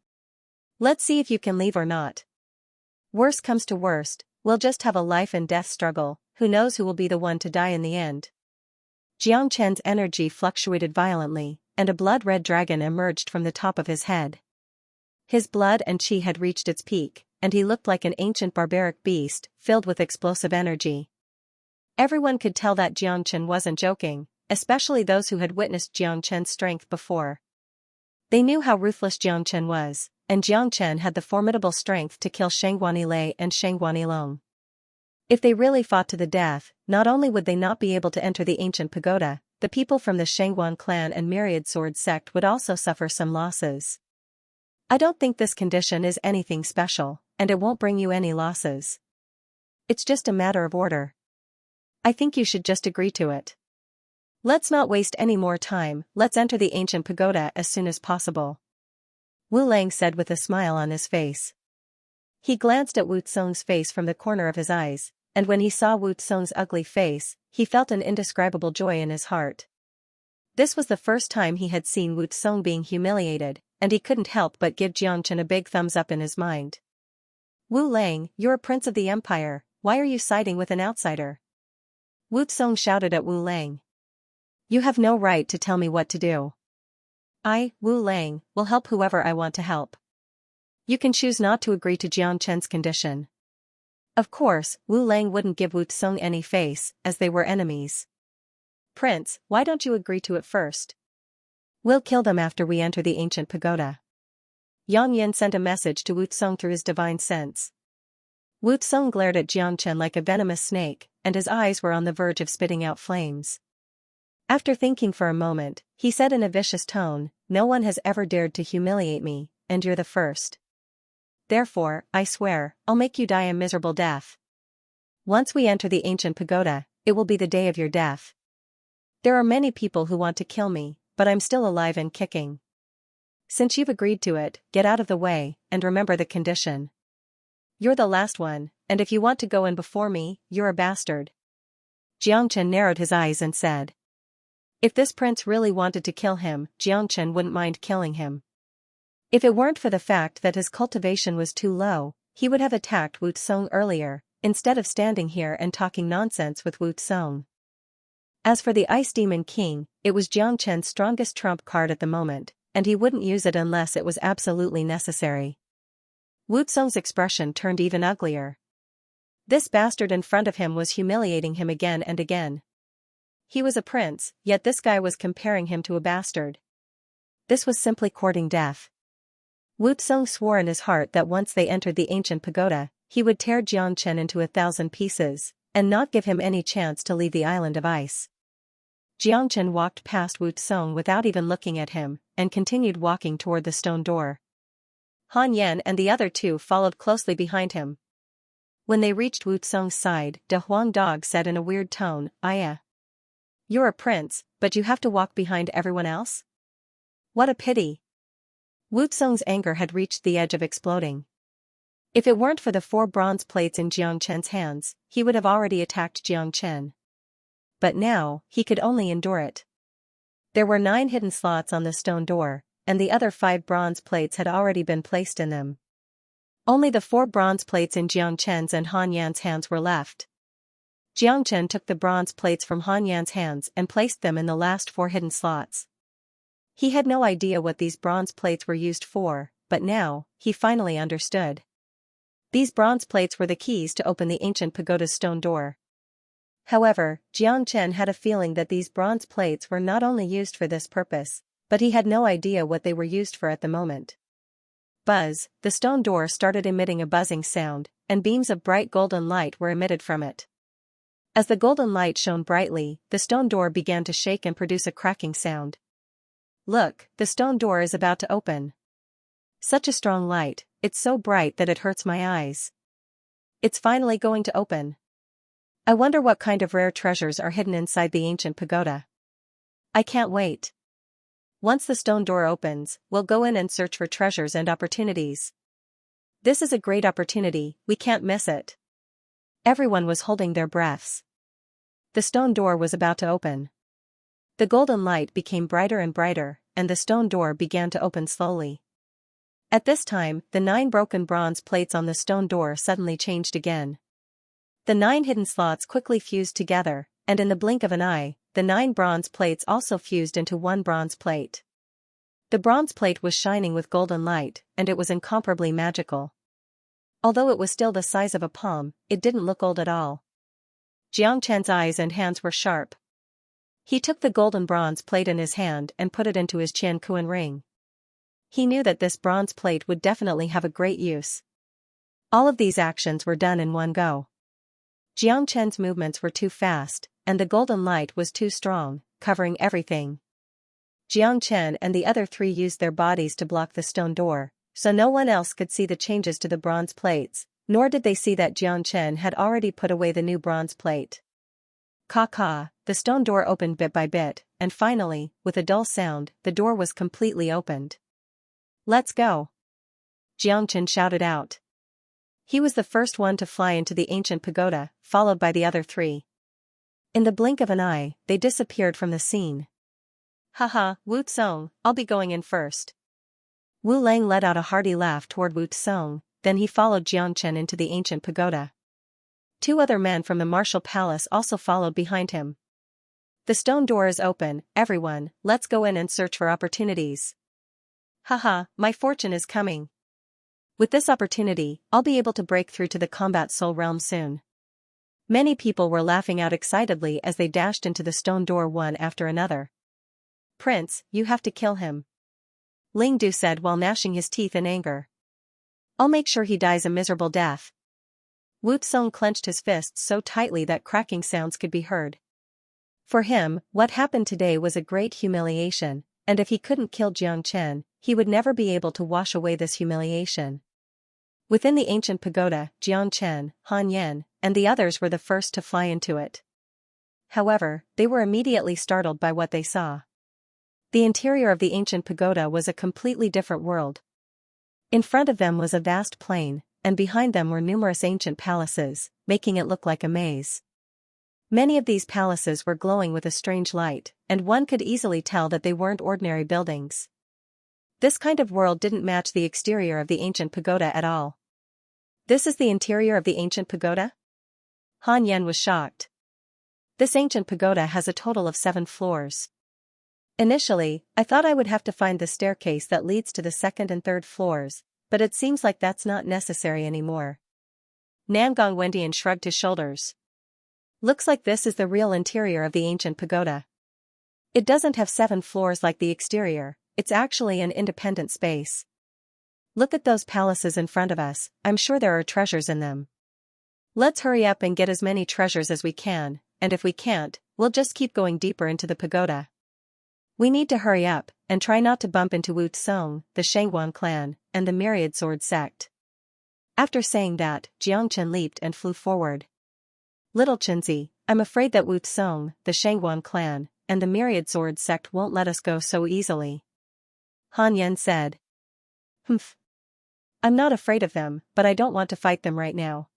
Let's see if you can leave or not. Worst comes to worst, we'll just have a life and death struggle, who knows who will be the one to die in the end. Jiang Chen's energy fluctuated violently, and a blood-red dragon emerged from the top of his head. His blood and chi had reached its peak, and he looked like an ancient barbaric beast, filled with explosive energy. Everyone could tell that Jiang Chen wasn't joking, especially those who had witnessed Jiang Chen's strength before. They knew how ruthless Jiang Chen was, and Jiang Chen had the formidable strength to kill Shangguan Lei and Shangguan Long. If they really fought to the death, not only would they not be able to enter the ancient pagoda, the people from the Shangguan clan and Myriad Sword sect would also suffer some losses. I don't think this condition is anything special, and it won't bring you any losses. It's just a matter of order. I think you should just agree to it. Let's not waste any more time, let's enter the ancient pagoda as soon as possible. Wu Lang said with a smile on his face. He glanced at Wu Tsung's face from the corner of his eyes, and when he saw Wu Tsung's ugly face, he felt an indescribable joy in his heart. This was the first time he had seen Wu Tsung being humiliated, and he couldn't help but give Jiang Chen a big thumbs up in his mind. Wu Lang, you're a prince of the empire, why are you siding with an outsider? Wu Tsung shouted at Wu Lang. You have no right to tell me what to do. I, Wu Lang, will help whoever I want to help. You can choose not to agree to Jiang Chen's condition. Of course, Wu Lang wouldn't give Wu Tsung any face, as they were enemies. Prince, why don't you agree to it first? We'll kill them after we enter the ancient pagoda. Yang Yin sent a message to Wu Tsung through his divine sense. Wu Tsung glared at Jiang Chen like a venomous snake, and his eyes were on the verge of spitting out flames. After thinking for a moment, he said in a vicious tone, no one has ever dared to humiliate me, and you're the first. Therefore, I swear, I'll make you die a miserable death. Once we enter the ancient pagoda, it will be the day of your death. There are many people who want to kill me, but I'm still alive and kicking. Since you've agreed to it, get out of the way, and remember the condition. You're the last one, and if you want to go in before me, you're a bastard. Jiang Chen narrowed his eyes and said. If this prince really wanted to kill him, Jiang Chen wouldn't mind killing him. If it weren't for the fact that his cultivation was too low, he would have attacked Wu Tsung earlier, instead of standing here and talking nonsense with Wu Tsung. As for the Ice Demon King, it was Jiang Chen's strongest trump card at the moment, and he wouldn't use it unless it was absolutely necessary. Wu Tsung's expression turned even uglier. This bastard in front of him was humiliating him again and again. He was a prince, yet this guy was comparing him to a bastard. This was simply courting death. Wu Tsung swore in his heart that once they entered the ancient pagoda, he would tear Jiang Chen into 1,000 pieces, and not give him any chance to leave the island of ice. Jiangchen walked past Wu Tsong without even looking at him, and continued walking toward the stone door. Han Yan and the other two followed closely behind him. When they reached Wu Tsong's side, De Huang Dog said in a weird tone, "Aya. You're a prince, but you have to walk behind everyone else? What a pity." Wu Tsong's anger had reached the edge of exploding. If it weren't for the 4 bronze plates in Jiangchen's hands, he would have already attacked Jiangchen. But now, he could only endure it. There were 9 hidden slots on the stone door, and the other 5 bronze plates had already been placed in them. Only the 4 bronze plates in Jiangchen's and Han Yan's hands were left. Jiangchen took the bronze plates from Han Yan's hands and placed them in the last 4 hidden slots. He had no idea what these bronze plates were used for, but now, he finally understood. These bronze plates were the keys to open the ancient pagoda's stone door. However, Jiangchen had a feeling that these bronze plates were not only used for this purpose, but he had no idea what they were used for at the moment. Buzz, the stone door started emitting a buzzing sound, and beams of bright golden light were emitted from it. As the golden light shone brightly, the stone door began to shake and produce a cracking sound. "Look, the stone door is about to open. Such a strong light, it's so bright that it hurts my eyes. It's finally going to open. I wonder what kind of rare treasures are hidden inside the ancient pagoda. I can't wait. Once the stone door opens, we'll go in and search for treasures and opportunities. This is a great opportunity, we can't miss it." Everyone was holding their breaths. The stone door was about to open. The golden light became brighter and brighter, and the stone door began to open slowly. At this time, the 9 broken bronze plates on the stone door suddenly changed again. The 9 hidden slots quickly fused together, and in the blink of an eye, the 9 bronze plates also fused into 1 bronze plate. The bronze plate was shining with golden light, and it was incomparably magical. Although it was still the size of a palm, it didn't look old at all. Jiangchen's eyes and hands were sharp. He took the golden bronze plate in his hand and put it into his Qianquan ring. He knew that this bronze plate would definitely have a great use. All of these actions were done in one go. Jiangchen's movements were too fast, and the golden light was too strong, covering everything. Jiangchen and the other 3 used their bodies to block the stone door, so no one else could see the changes to the bronze plates, nor did they see that Jiangchen had already put away the new bronze plate. Ka-ka, the stone door opened bit by bit, and finally, with a dull sound, the door was completely opened. "Let's go!" Jiangchen shouted out. He was the first one to fly into the ancient pagoda, followed by the other 3. In the blink of an eye, they disappeared from the scene. "Haha, Wu Tsong, I'll be going in first." Wu Lang let out a hearty laugh toward Wu Tsong, then he followed Jiangchen into the ancient pagoda. 2 other men from the martial palace also followed behind him. "The stone door is open, everyone, let's go in and search for opportunities." "Haha, my fortune is coming. With this opportunity, I'll be able to break through to the combat soul realm soon." Many people were laughing out excitedly as they dashed into the stone door one after another. "Prince, you have to kill him," Ling Du said while gnashing his teeth in anger. "I'll make sure he dies a miserable death." Wu Tsong clenched his fists so tightly that cracking sounds could be heard. For him, what happened today was a great humiliation, and if he couldn't kill Jiangchen, he would never be able to wash away this humiliation. Within the ancient pagoda, Jiangchen, Han Yan, and the others were the first to fly into it. However, they were immediately startled by what they saw. The interior of the ancient pagoda was a completely different world. In front of them was a vast plain, and behind them were numerous ancient palaces, making it look like a maze. Many of these palaces were glowing with a strange light, and one could easily tell that they weren't ordinary buildings. This kind of world didn't match the exterior of the ancient pagoda at all. "This is the interior of the ancient pagoda?" Han Yan was shocked. "This ancient pagoda has a total of 7 floors. Initially, I thought I would have to find the staircase that leads to the 2nd and 3rd floors, but it seems like that's not necessary anymore." Namgong Wendian shrugged his shoulders. "Looks like this is the real interior of the ancient pagoda. It doesn't have 7 floors like the exterior, it's actually an independent space. Look at those palaces in front of us, I'm sure there are treasures in them. Let's hurry up and get as many treasures as we can, and if we can't, we'll just keep going deeper into the pagoda. We need to hurry up, and try not to bump into Wu Tsong, the Shangguan clan, and the Myriad Sword sect. After saying that, Jiangchen leaped and flew forward. Little Chinzi, I'm afraid that Wu Tsong, the Shangguan clan, and the Myriad Sword sect won't let us go so easily. Han Yan said. Humph. I'm not afraid of them, but I don't want to fight them right now.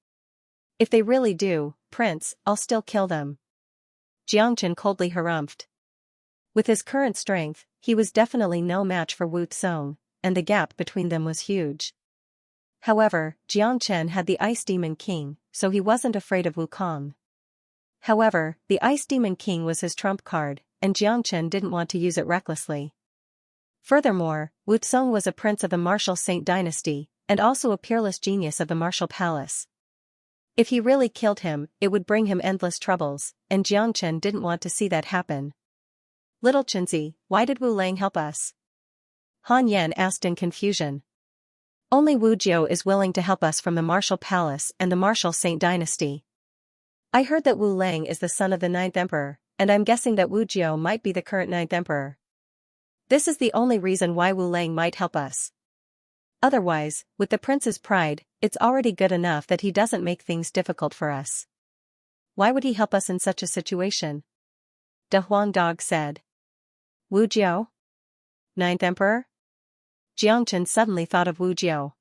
If they really do, Prince, I'll still kill them. Jiangchen coldly harumphed. With his current strength, he was definitely no match for Wu Tsong, and the gap between them was huge. However, Jiangchen had the Ice Demon King, so he wasn't afraid of Wukong. However, the Ice Demon King was his trump card, and Jiangchen didn't want to use it recklessly. Furthermore, Wu Tsong was a prince of the martial Saint dynasty, and also a peerless genius of the martial palace. If he really killed him, it would bring him endless troubles, and Jiangchen didn't want to see that happen. Little Chinzi, why did Wu Lang help us? Han Yan asked in confusion. Only Wu Jiu is willing to help us from the martial palace and the martial Saint dynasty. I heard that Wu Lang is the son of the 9th emperor, and I'm guessing that Wu Jiu might be the current 9th emperor. This is the only reason why Wu Lang might help us. Otherwise, with the prince's pride, it's already good enough that he doesn't make things difficult for us. Why would he help us in such a situation? De Huang Dog said. Wu Jiu? 9th emperor? Jiangchen suddenly thought of Wu Jiu.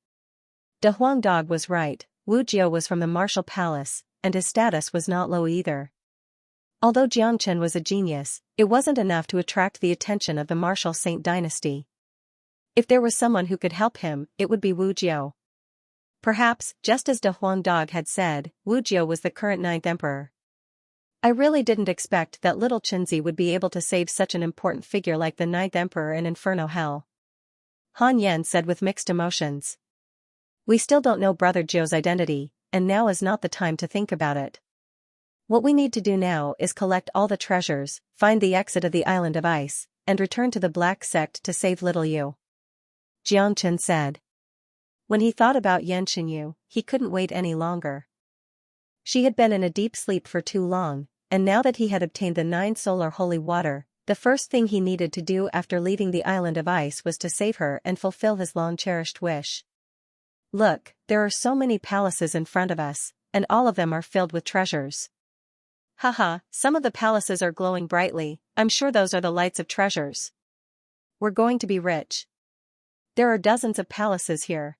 De Huang Dog was right, Wu Jiu was from the martial palace, and his status was not low either. Although Jiangchen was a genius, it wasn't enough to attract the attention of the martial Saint dynasty. If there was someone who could help him, it would be Wu Jiu. Perhaps, just as De Huang Dog had said, Wu Jiu was the current 9th emperor. I really didn't expect that little Chinzi would be able to save such an important figure like the 9th emperor in Inferno Hell. Han Yan said with mixed emotions. We still don't know Brother Jiu's identity, and now is not the time to think about it. What we need to do now is collect all the treasures, find the exit of the Island of Ice, and return to the Black Sect to save little Yu. Jiangchen said. When he thought about Yan Xinyu, he couldn't wait any longer. She had been in a deep sleep for too long, and now that he had obtained the 9 solar holy water, the first thing he needed to do after leaving the Island of Ice was to save her and fulfill his long-cherished wish. Look, there are so many palaces in front of us, and all of them are filled with treasures. Haha, some of the palaces are glowing brightly, I'm sure those are the lights of treasures. We're going to be rich. There are dozens of palaces here.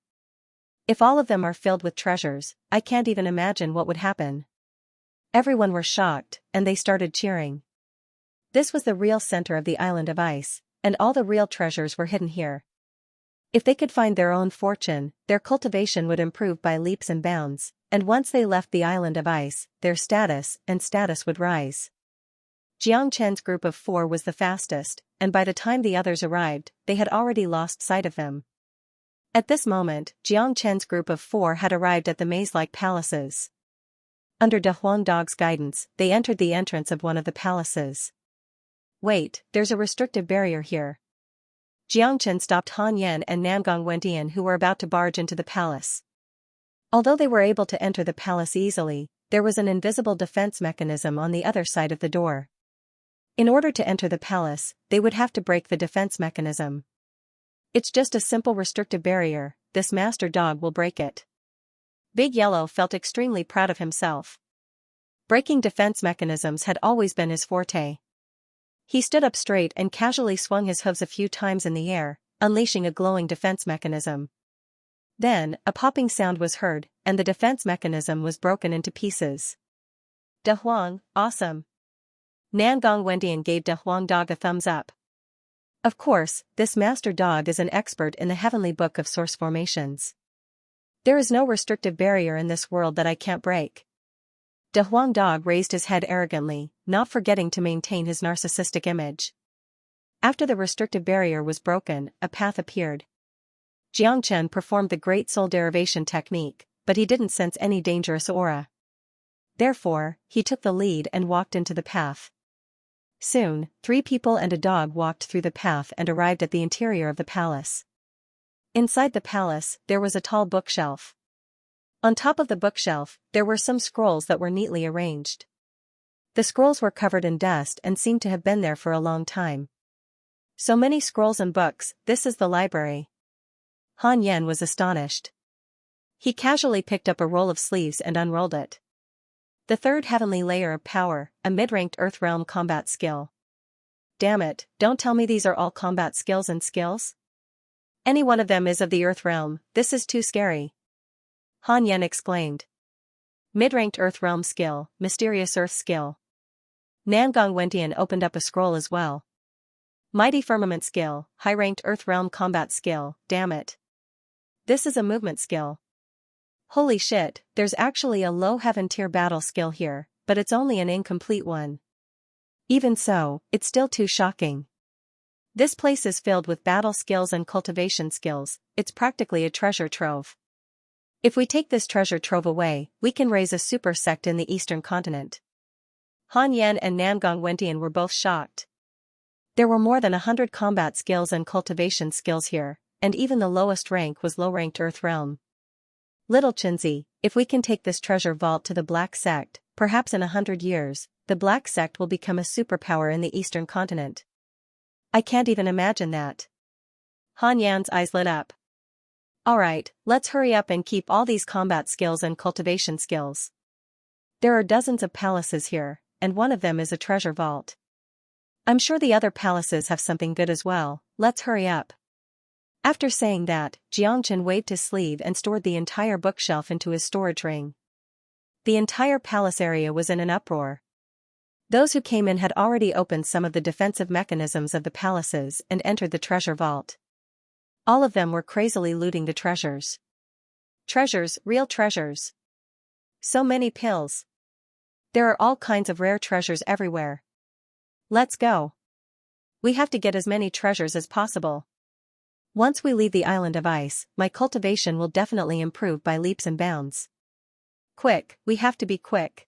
If all of them are filled with treasures, I can't even imagine what would happen. Everyone were shocked, and they started cheering. This was the real center of the Island of Ice, and all the real treasures were hidden here. If they could find their own fortune, their cultivation would improve by leaps and bounds, and once they left the Island of Ice, their status would rise. Jiang Chen's group of 4 was the fastest, and by the time the others arrived, they had already lost sight of them. At this moment, Jiang Chen's group of 4 had arrived at the maze-like palaces. Under De Huang Dog's guidance, they entered the entrance of one of the palaces. Wait, there's a restrictive barrier here. Jiang Chen stopped Han Yan and Namgong Wendian who were about to barge into the palace. Although they were able to enter the palace easily, there was an invisible defense mechanism on the other side of the door. In order to enter the palace, they would have to break the defense mechanism. It's just a simple restrictive barrier, this master dog will break it. Big Yellow felt extremely proud of himself. Breaking defense mechanisms had always been his forte. He stood up straight and casually swung his hooves a few times in the air, unleashing a glowing defense mechanism. Then, a popping sound was heard, and the defense mechanism was broken into pieces. De Huang, awesome. Nangong Wendian gave De Huang Dog a thumbs up. Of course, this master dog is an expert in the heavenly book of source formations. There is no restrictive barrier in this world that I can't break. De Huang Dog raised his head arrogantly, not forgetting to maintain his narcissistic image. After the restrictive barrier was broken, a path appeared. Jiang Chen performed the Great Soul Derivation technique, but he didn't sense any dangerous aura. Therefore, he took the lead and walked into the path. Soon, 3 people and a dog walked through the path and arrived at the interior of the palace. Inside the palace, there was a tall bookshelf. On top of the bookshelf, there were some scrolls that were neatly arranged. The scrolls were covered in dust and seemed to have been there for a long time. So many scrolls and books, this is the library. Han Yan was astonished. He casually picked up a roll of sleeves and unrolled it. The third heavenly layer of power, a mid-ranked Earth Realm combat skill. Damn it, don't tell me these are all combat skills and skills? Any one of them is of the Earth Realm, this is too scary. Han Yan exclaimed. Mid-ranked Earth Realm skill, mysterious Earth skill. Nangong Wentian opened up a scroll as well. Mighty Firmament skill, high-ranked Earth Realm combat skill, damn it. This is a movement skill. Holy shit, there's actually a low heaven tier battle skill here, but it's only an incomplete one. Even so, it's still too shocking. This place is filled with battle skills and cultivation skills, it's practically a treasure trove. If we take this treasure trove away, we can raise a super sect in the eastern continent. Han Yan and Nangong Wentian were both shocked. There were more than 100 combat skills and cultivation skills here, and even the lowest rank was low-ranked Earth Realm. Little Chinzi, if we can take this treasure vault to the Black Sect, perhaps in 100 years, the Black Sect will become a superpower in the eastern continent. I can't even imagine that. Han Yan's eyes lit up. Alright, let's hurry up and keep all these combat skills and cultivation skills. There are dozens of palaces here, and one of them is a treasure vault. I'm sure the other palaces have something good as well, let's hurry up. After saying that, Xianxia waved his sleeve and stored the entire bookshelf into his storage ring. The entire palace area was in an uproar. Those who came in had already opened some of the defensive mechanisms of the palaces and entered the treasure vault. All of them were crazily looting the treasures. Treasures, real treasures. So many pills. There are all kinds of rare treasures everywhere. Let's go. We have to get as many treasures as possible. Once we leave the island of ice, my cultivation will definitely improve by leaps and bounds. Quick, we have to be quick.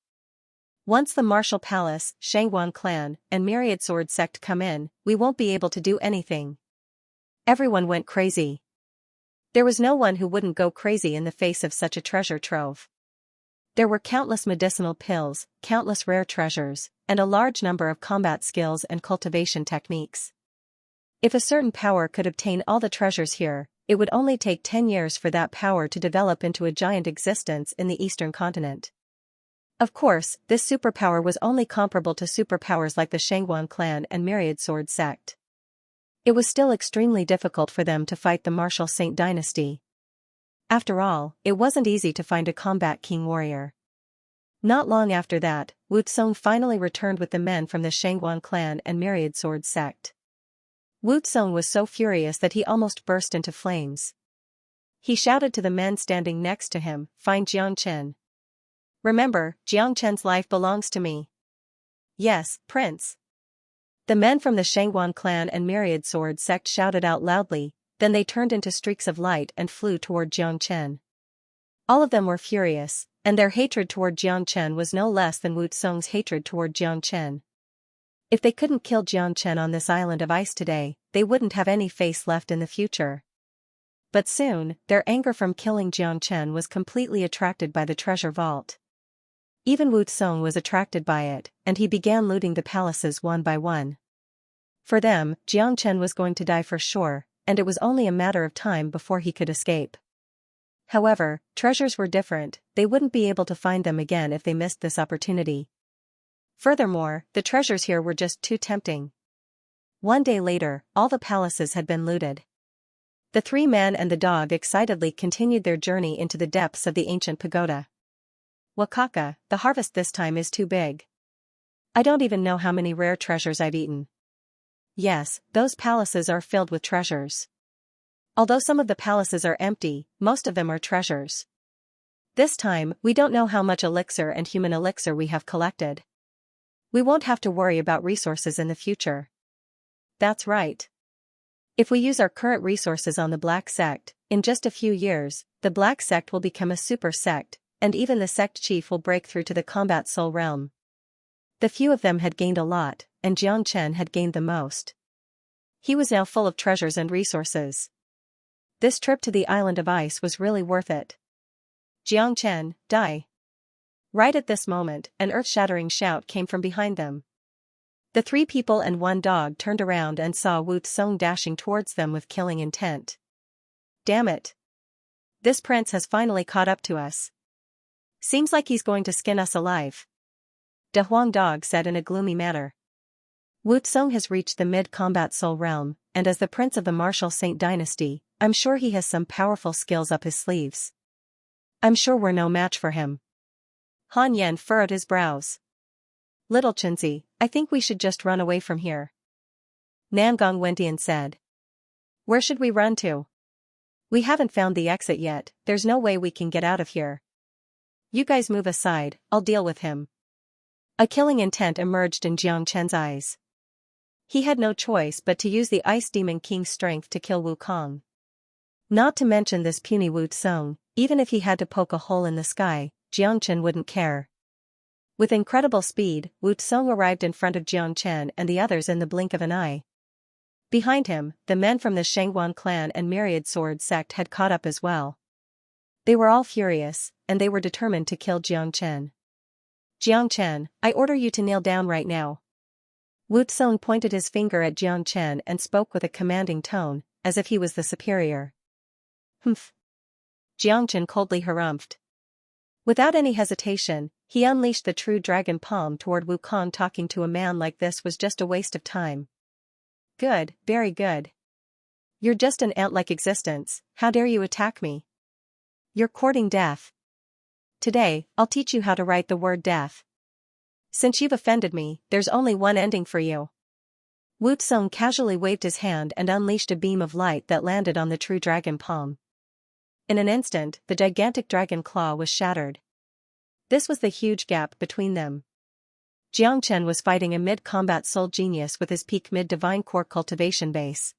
Once the Martial Palace, Shangguan clan, and Myriad Sword sect come in, we won't be able to do anything. Everyone went crazy. There was no one who wouldn't go crazy in the face of such a treasure trove. There were countless medicinal pills, countless rare treasures, and a large number of combat skills and cultivation techniques. If a certain power could obtain all the treasures here, it would only take 10 years for that power to develop into a giant existence in the eastern continent. Of course, this superpower was only comparable to superpowers like the Shangguan clan and Myriad Sword sect. It was still extremely difficult for them to fight the Martial Saint dynasty. After all, it wasn't easy to find a combat king warrior. Not long after that, Wu Tsong finally returned with the men from the Shangguan clan and Myriad Sword sect. Wu Tsong was so furious that he almost burst into flames. He shouted to the men standing next to him, "Find Jiangchen. Remember, Jiangchen's life belongs to me." "Yes, Prince." The men from the Shangguan clan and Myriad Sword sect shouted out loudly, then they turned into streaks of light and flew toward Jiangchen. All of them were furious, and their hatred toward Jiangchen was no less than Wu Tsong's hatred toward Jiangchen. If they couldn't kill Jiangchen on this island of ice today, they wouldn't have any face left in the future. But soon, their anger from killing Jiangchen was completely attracted by the treasure vault. Even Wu Tsong was attracted by it, and he began looting the palaces one by one. For them, Jiangchen was going to die for sure, and it was only a matter of time before he could escape. However, treasures were different, they wouldn't be able to find them again if they missed this opportunity. Furthermore, the treasures here were just too tempting. One day later, all the palaces had been looted. The three men and the dog excitedly continued their journey into the depths of the ancient pagoda. "Wakaka, the harvest this time is too big. I don't even know how many rare treasures I've eaten." Yes, those palaces are filled with treasures. Although some of the palaces are empty, most of them are treasures. This time, we don't know how much elixir and human elixir we have collected. We won't have to worry about resources in the future. That's right. If we use our current resources on the Black Sect, in just a few years, the Black Sect will become a super sect, and even the sect chief will break through to the combat soul realm. The few of them had gained a lot, and Jiangchen had gained the most. He was now full of treasures and resources. This trip to the island of ice was really worth it. "Jiangchen, die." Right at this moment, an earth-shattering shout came from behind them. The three people and one dog turned around and saw Wu Tsong dashing towards them with killing intent. Damn it! This prince has finally caught up to us. Seems like he's going to skin us alive. De Huang Dog said in a gloomy manner. Wu Tsong has reached the mid-combat soul realm, and as the prince of the martial Saint dynasty, I'm sure he has some powerful skills up his sleeves. I'm sure we're no match for him. Han Yan furrowed his brows. Little Chenzi, I think we should just run away from here. Namgong Wendian said. Where should we run to? We haven't found the exit yet, there's no way we can get out of here. You guys move aside, I'll deal with him. A killing intent emerged in Jiang Chen's eyes. He had no choice but to use the Ice Demon King's strength to kill Wukong. Not to mention this puny Wu Tsong, even if he had to poke a hole in the sky, Jiang Chen wouldn't care. With incredible speed, Wu Tsong arrived in front of Jiang Chen and the others in the blink of an eye. Behind him, the men from the Shangguan clan and Myriad Sword sect had caught up as well. They were all furious, and they were determined to kill Jiang Chen. Jiang Chen, I order you to kneel down right now. Wu Tsong pointed his finger at Jiang Chen and spoke with a commanding tone, as if he was the superior. Humph. Jiang Chen coldly harumphed. Without any hesitation, he unleashed the true dragon palm toward Wukong. Talking to a man like this was just a waste of time. Good, very good. You're just an ant-like existence, how dare you attack me? You're courting death. Today, I'll teach you how to write the word death. Since you've offended me, there's only one ending for you. Wu Tsong casually waved his hand and unleashed a beam of light that landed on the true dragon palm. In an instant, the gigantic dragon claw was shattered. This was the huge gap between them. Jiang Chen was fighting a mid-combat soul genius with his peak mid-divine core cultivation base.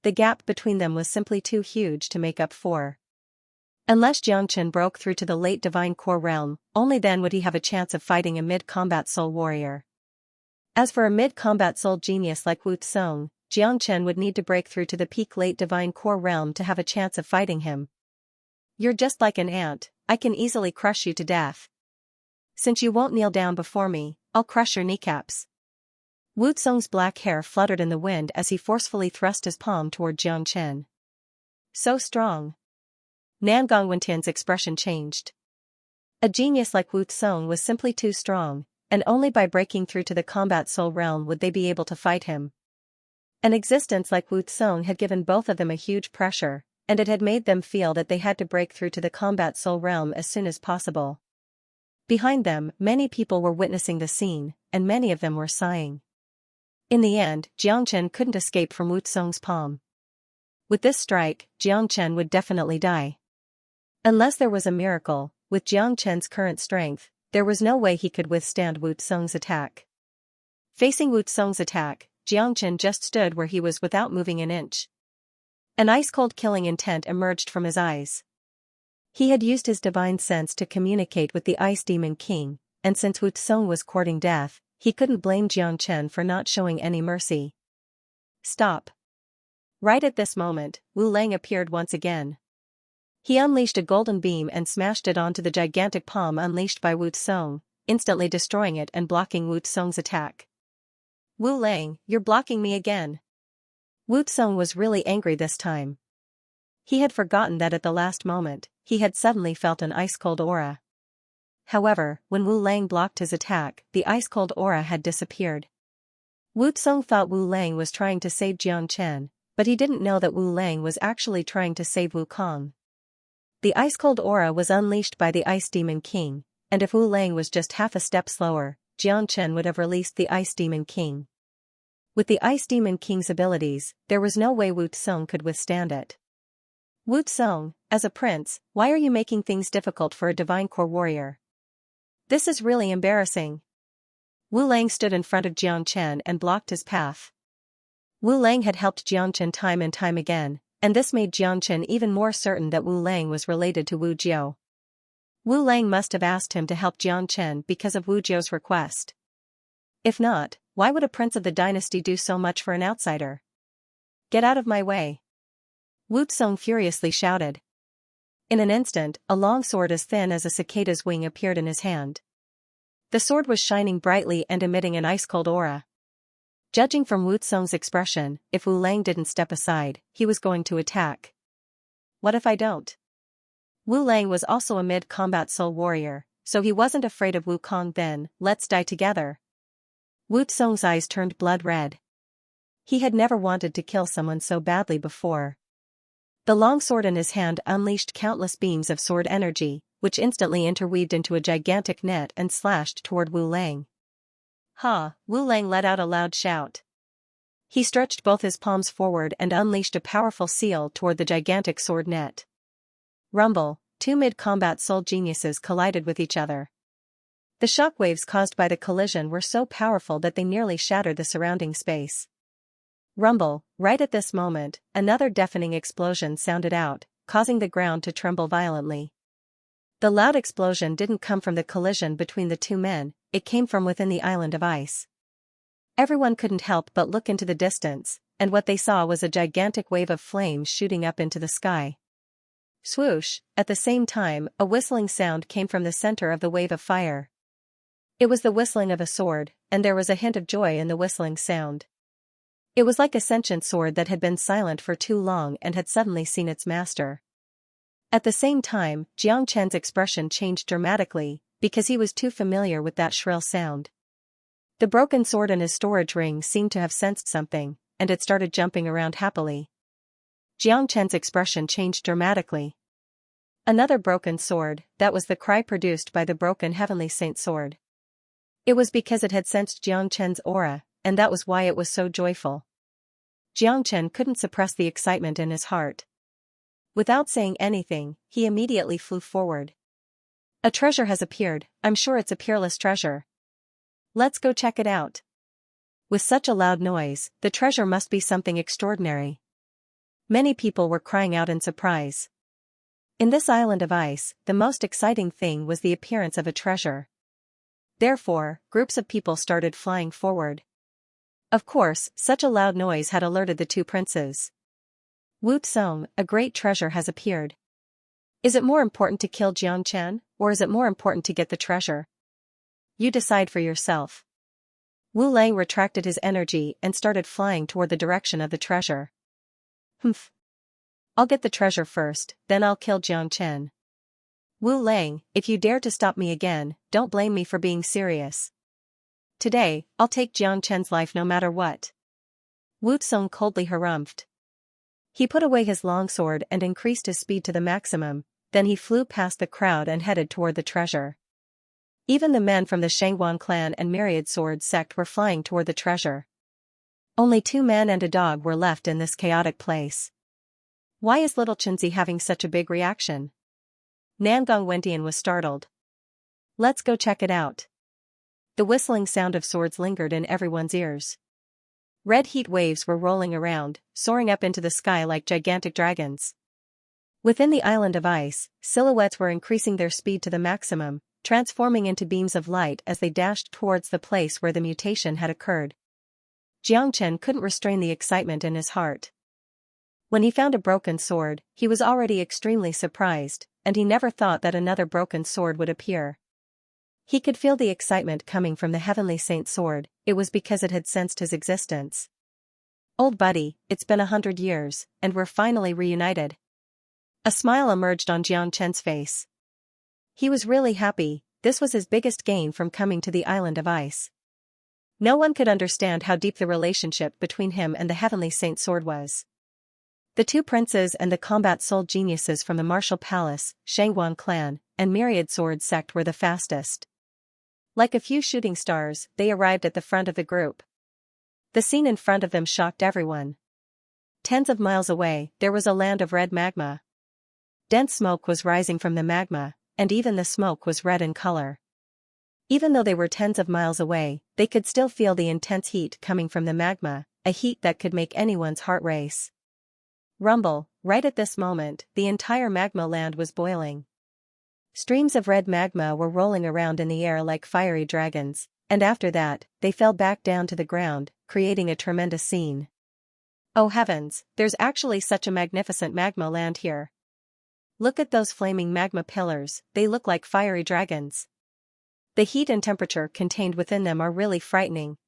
The gap between them was simply too huge to make up for. Unless Jiang Chen broke through to the late divine core realm, only then would he have a chance of fighting a mid-combat soul warrior. As for a mid-combat soul genius like Wu Tsong, Jiang Chen would need to break through to the peak late divine core realm to have a chance of fighting him. You're just like an ant, I can easily crush you to death. Since you won't kneel down before me, I'll crush your kneecaps. Wu Tsong's black hair fluttered in the wind as he forcefully thrust his palm toward Jiang Chen. So strong. Namgong Wendian's expression changed. A genius like Wu Tsong was simply too strong, and only by breaking through to the combat soul realm would they be able to fight him. An existence like Wu Tsong had given both of them a huge pressure, and it had made them feel that they had to break through to the combat soul realm as soon as possible. Behind them, many people were witnessing the scene, and many of them were sighing. In the end, Jiang Chen couldn't escape from Wu Tsong's palm. With this strike, Jiang Chen would definitely die. Unless there was a miracle, with Jiang Chen's current strength, there was no way he could withstand Wu Tsong's attack. Facing Wu Tsong's attack, Jiang Chen just stood where he was without moving an inch. An ice-cold killing intent emerged from his eyes. He had used his divine sense to communicate with the Ice Demon King, and since Wu Tsong was courting death, he couldn't blame Jiang Chen for not showing any mercy. Stop. Right at this moment, Wu Lang appeared once again. He unleashed a golden beam and smashed it onto the gigantic palm unleashed by Wu Tsong, instantly destroying it and blocking Wu Tsong's attack. Wu Lang, you're blocking me again. Wu Tsong was really angry this time. He had forgotten that at the last moment, he had suddenly felt an ice-cold aura. However, when Wu Lang blocked his attack, the ice-cold aura had disappeared. Wu Tsong thought Wu Lang was trying to save Jiang Chen, but he didn't know that Wu Lang was actually trying to save Wukong. The ice-cold aura was unleashed by the Ice Demon King, and if Wu Lang was just half a step slower, Jiang Chen would have released the Ice Demon King. With the Ice Demon King's abilities, there was no way Wu Tsong could withstand it. Wu Tsong, as a prince, why are you making things difficult for a divine core warrior? This is really embarrassing. Wu Lang stood in front of Jiang Chen and blocked his path. Wu Lang had helped Jiang Chen time and time again, and this made Jiang Chen even more certain that Wu Lang was related to Wu Jiao. Wu Lang must have asked him to help Jiang Chen because of Wu Jiao's request. If not, why would a prince of the dynasty do so much for an outsider? Get out of my way. Wu Tsong furiously shouted. In an instant, a long sword as thin as a cicada's wing appeared in his hand. The sword was shining brightly and emitting an ice-cold aura. Judging from Wu Tsung's expression, if Wu Lang didn't step aside, he was going to attack. What if I don't? Wu Lang was also a mid-combat soul warrior, so he wasn't afraid of Wukong. Then, let's die together. Wu Tsung's eyes turned blood red. He had never wanted to kill someone so badly before. The long sword in his hand unleashed countless beams of sword energy, which instantly interweaved into a gigantic net and slashed toward Wu Lang. Ha! Wu Lang let out a loud shout. He stretched both his palms forward and unleashed a powerful seal toward the gigantic sword net. Rumble, two mid-combat soul geniuses collided with each other. The shockwaves caused by the collision were so powerful that they nearly shattered the surrounding space. Rumble, right at this moment, another deafening explosion sounded out, causing the ground to tremble violently. The loud explosion didn't come from the collision between the two men, it came from within the island of ice. Everyone couldn't help but look into the distance, and what they saw was a gigantic wave of flames shooting up into the sky. Swoosh, at the same time, a whistling sound came from the center of the wave of fire. It was the whistling of a sword, and there was a hint of joy in the whistling sound. It was like a sentient sword that had been silent for too long and had suddenly seen its master. At the same time, Jiang Chen's expression changed dramatically, because he was too familiar with that shrill sound. The broken sword in his storage ring seemed to have sensed something, and it started jumping around happily. Jiang Chen's expression changed dramatically. Another broken sword, that was the cry produced by the broken Heavenly Saint sword. It was because it had sensed Jiang Chen's aura, and that was why it was so joyful. Jiang Chen couldn't suppress the excitement in his heart. Without saying anything, he immediately flew forward. A treasure has appeared, I'm sure it's a peerless treasure. Let's go check it out. With such a loud noise, the treasure must be something extraordinary. Many people were crying out in surprise. In this island of ice, the most exciting thing was the appearance of a treasure. Therefore, groups of people started flying forward. Of course, such a loud noise had alerted the two princes. Wu Tsung, a great treasure has appeared. Is it more important to kill Jiang Chen, or is it more important to get the treasure? You decide for yourself. Wu Lang retracted his energy and started flying toward the direction of the treasure. Humph. I'll get the treasure first, then I'll kill Jiang Chen. Wu Lang, if you dare to stop me again, don't blame me for being serious. Today, I'll take Jiang Chen's life no matter what. Wu Tsung coldly harumphed. He put away his longsword and increased his speed to the maximum, then he flew past the crowd and headed toward the treasure. Even the men from the Shangguan clan and Myriad Sword sect were flying toward the treasure. Only 2 men and a dog were left in this chaotic place. Why is little Chenzi having such a big reaction? Nangong Wentian was startled. Let's go check it out. The whistling sound of swords lingered in everyone's ears. Red heat waves were rolling around, soaring up into the sky like gigantic dragons. Within the island of ice, silhouettes were increasing their speed to the maximum, transforming into beams of light as they dashed towards the place where the mutation had occurred. Jiang Chen couldn't restrain the excitement in his heart. When he found a broken sword, he was already extremely surprised, and he never thought that another broken sword would appear. He could feel the excitement coming from the Heavenly Saint sword, it was because it had sensed his existence. Old buddy, it's been 100 years, and we're finally reunited. A smile emerged on Jiang Chen's face. He was really happy, this was his biggest gain from coming to the island of ice. No one could understand how deep the relationship between him and the Heavenly Saint sword was. The 2 princes and the combat soul geniuses from the Martial Palace, Shangguan clan, and Myriad Sword sect were the fastest. Like a few shooting stars, they arrived at the front of the group. The scene in front of them shocked everyone. Tens of miles away, there was a land of red magma. Dense smoke was rising from the magma, and even the smoke was red in color. Even though they were tens of miles away, they could still feel the intense heat coming from the magma, a heat that could make anyone's heart race. Rumble, right at this moment, the entire magma land was boiling. Streams of red magma were rolling around in the air like fiery dragons, and after that, they fell back down to the ground, creating a tremendous scene. Oh heavens, there's actually such a magnificent magma land here. look at those flaming magma pillars, they look like fiery dragons. The heat and temperature contained within them are really frightening.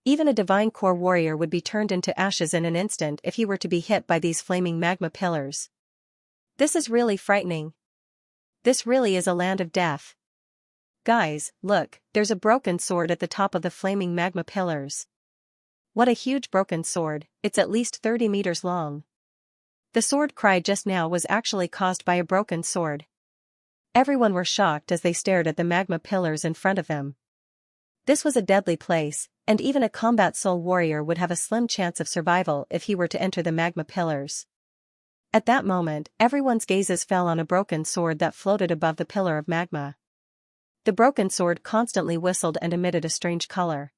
Even a divine core warrior would be turned into ashes in an instant if he were to be hit by these flaming magma pillars. This is really frightening. This really is a land of death. Guys, look, there's a broken sword at the top of the flaming magma pillars. What a huge broken sword, it's at least 30 meters long. The sword cry just now was actually caused by a broken sword. Everyone were shocked as they stared at the magma pillars in front of them. This was a deadly place, and even a combat soul warrior would have a slim chance of survival if he were to enter the magma pillars. At that moment, everyone's gazes fell on a broken sword that floated above the pillar of magma. The broken sword constantly whistled and emitted a strange color.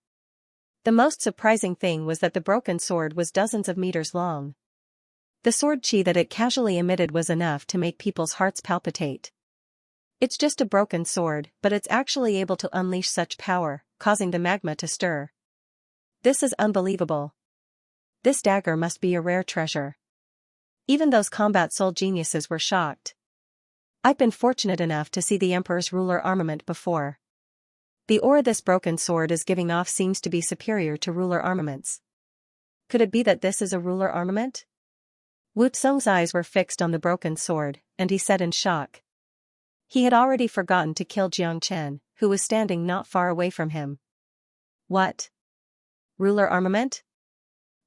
The most surprising thing was that the broken sword was dozens of meters long. The sword chi that it casually emitted was enough to make people's hearts palpitate. It's just a broken sword, but it's actually able to unleash such power, causing the magma to stir. This is unbelievable. This dagger must be a rare treasure. Even those combat soul geniuses were shocked. I've been fortunate enough to see the Emperor's ruler armament before. The aura this broken sword is giving off seems to be superior to ruler armaments. Could it be that this is a ruler armament? Wu Tsung's eyes were fixed on the broken sword, and he said in shock. He had already forgotten to kill Xianxia, who was standing not far away from him. What? Ruler armament?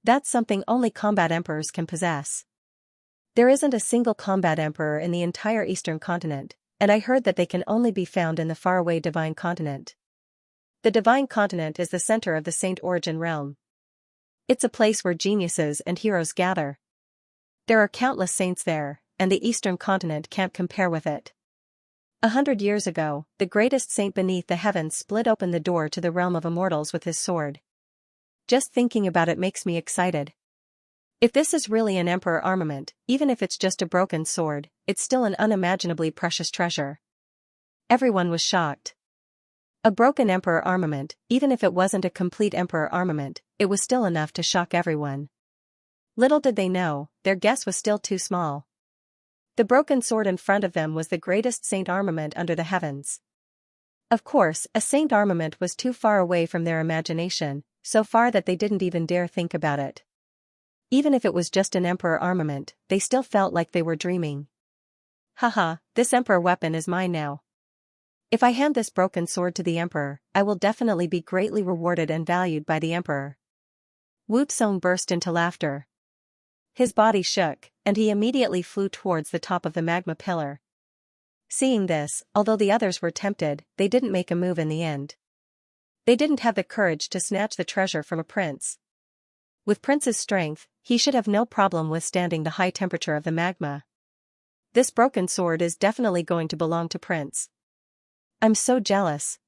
That's something only combat emperors can possess. There isn't a single combat emperor in the entire Eastern continent, and I heard that they can only be found in the faraway Divine Continent. The Divine Continent is the center of the Saint Origin realm. It's a place where geniuses and heroes gather. There are countless saints there, and the Eastern Continent can't compare with it. 100 years ago, the greatest saint beneath the heavens split open the door to the realm of immortals with his sword. Just thinking about it makes me excited. If this is really an emperor armament, even if it's just a broken sword, it's still an unimaginably precious treasure. Everyone was shocked. A broken emperor armament, even if it wasn't a complete emperor armament, it was still enough to shock everyone. Little did they know, their guess was still too small. The broken sword in front of them was the greatest saint armament under the heavens. Of course, a saint armament was too far away from their imagination, so far that they didn't even dare think about it. Even if it was just an emperor armament, they still felt like they were dreaming. Haha, this emperor weapon is mine now. If I hand this broken sword to the emperor, I will definitely be greatly rewarded and valued by the emperor. Wu Tsung burst into laughter. His body shook, and he immediately flew towards the top of the magma pillar. Seeing this, although the others were tempted, they didn't make a move in the end. They didn't have the courage to snatch the treasure from a prince. With Prince's strength, he should have no problem withstanding the high temperature of the magma. This broken sword is definitely going to belong to Prince. I'm so jealous.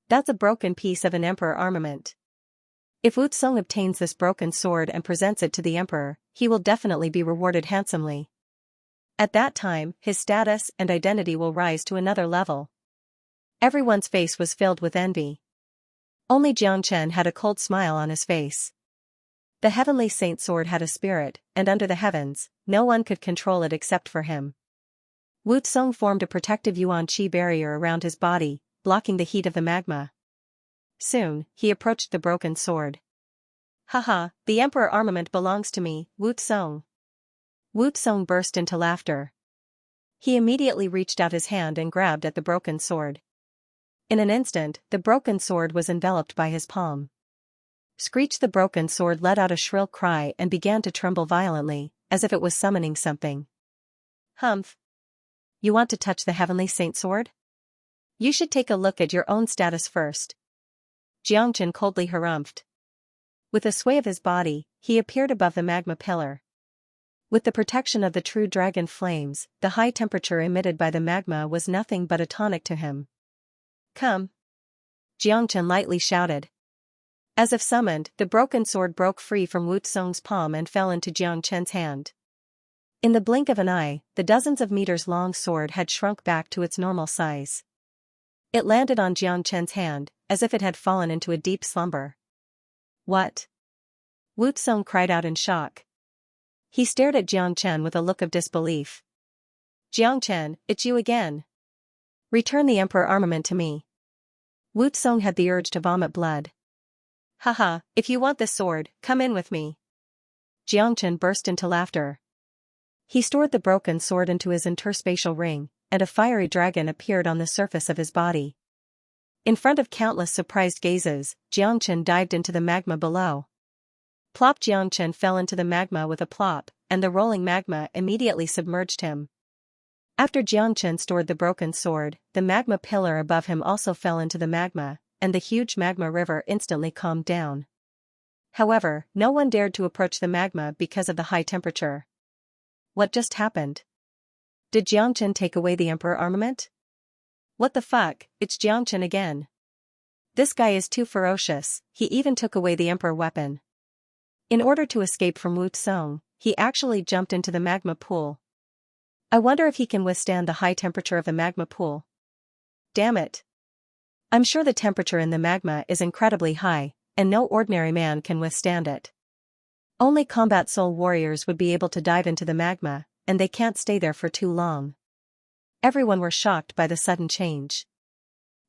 That's a broken piece of an emperor armament. If Wu Tsung obtains this broken sword and presents it to the emperor, he will definitely be rewarded handsomely. At that time, his status and identity will rise to another level. Everyone's face was filled with envy. Only Xianxia had a cold smile on his face. The heavenly saint sword had a spirit, and under the heavens, no one could control it except for him. Wu Tsung formed a protective yuan qi barrier around his body, blocking the heat of the magma. Soon, he approached the broken sword. Haha, the emperor armament belongs to me, Wu Tsung. Wu Tsung burst into laughter. He immediately reached out his hand and grabbed at the broken sword. In an instant, the broken sword was enveloped by his palm. Screech, the broken sword let out a shrill cry and began to tremble violently, as if it was summoning something. Humph. You want to touch the heavenly saint sword? You should take a look at your own status first. Xianxia coldly harumphed. With a sway of his body, he appeared above the magma pillar. With the protection of the true dragon flames, the high temperature emitted by the magma was nothing but a tonic to him. Come. Xianxia lightly shouted. As if summoned, the broken sword broke free from Wu Tsung's palm and fell into Xianxia's hand. In the blink of an eye, the dozens of meters long sword had shrunk back to its normal size. It landed on Xianxia's hand, as if it had fallen into a deep slumber. What? Wu Tsung cried out in shock. He stared at Xianxia with a look of disbelief. Jiangchen, it's you again. Return the emperor armament to me. Wu Tsong had the urge to vomit blood. Haha, if you want this sword, come in with me. Jiangchen burst into laughter. He stored the broken sword into his interspatial ring, and a fiery dragon appeared on the surface of his body. In front of countless surprised gazes, Jiangchen dived into the magma below. Plop! Jiangchen fell into the magma with a plop, and the rolling magma immediately submerged him. After Jiangchen stored the broken sword, the magma pillar above him also fell into the magma, and the huge magma river instantly calmed down. However, no one dared to approach the magma because of the high temperature. What just happened? Did Jiangchen take away the emperor armament? What the fuck, it's Jiangchen again. This guy is too ferocious, he even took away the emperor weapon. In order to escape from Wu Tsong, he actually jumped into the magma pool. I wonder if he can withstand the high temperature of the magma pool. Damn it. I'm sure the temperature in the magma is incredibly high, and no ordinary man can withstand it. Only combat soul warriors would be able to dive into the magma, and they can't stay there for too long. Everyone were shocked by the sudden change.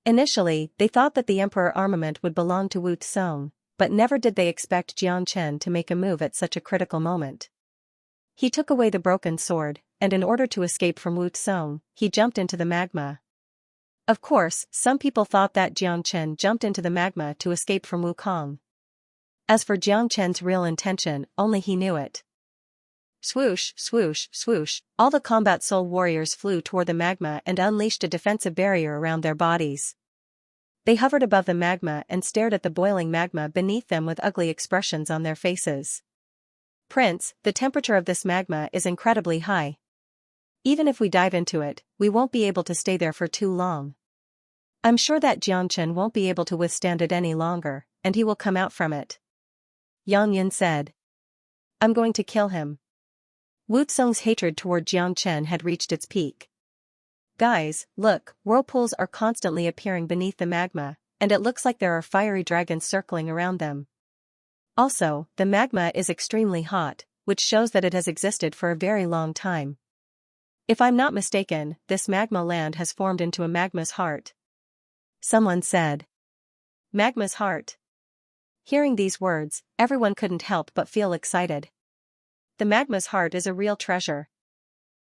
Initially, they thought that the emperor armament would belong to Wu Tsong, but never did they expect Jiangchen to make a move at such a critical moment. He took away the broken sword, and in order to escape from Wu Tsong, he jumped into the magma. Of course, some people thought that Jiangchen jumped into the magma to escape from Wukong. As for Jiangchen's real intention, only he knew it. Swoosh, swoosh, swoosh, all the combat soul warriors flew toward the magma and unleashed a defensive barrier around their bodies. They hovered above the magma and stared at the boiling magma beneath them with ugly expressions on their faces. Prince, the temperature of this magma is incredibly high. Even if we dive into it, we won't be able to stay there for too long. I'm sure that Jiangchen won't be able to withstand it any longer, and he will come out from it. Yang Yin said. I'm going to kill him. Wu Tsong's hatred toward Jiangchen had reached its peak. Guys, look, whirlpools are constantly appearing beneath the magma, and it looks like there are fiery dragons circling around them. Also, the magma is extremely hot, which shows that it has existed for a very long time. If I'm not mistaken, this magma land has formed into a magma's heart. Someone said. Magma's heart. Hearing these words, everyone couldn't help but feel excited. The magma's heart is a real treasure.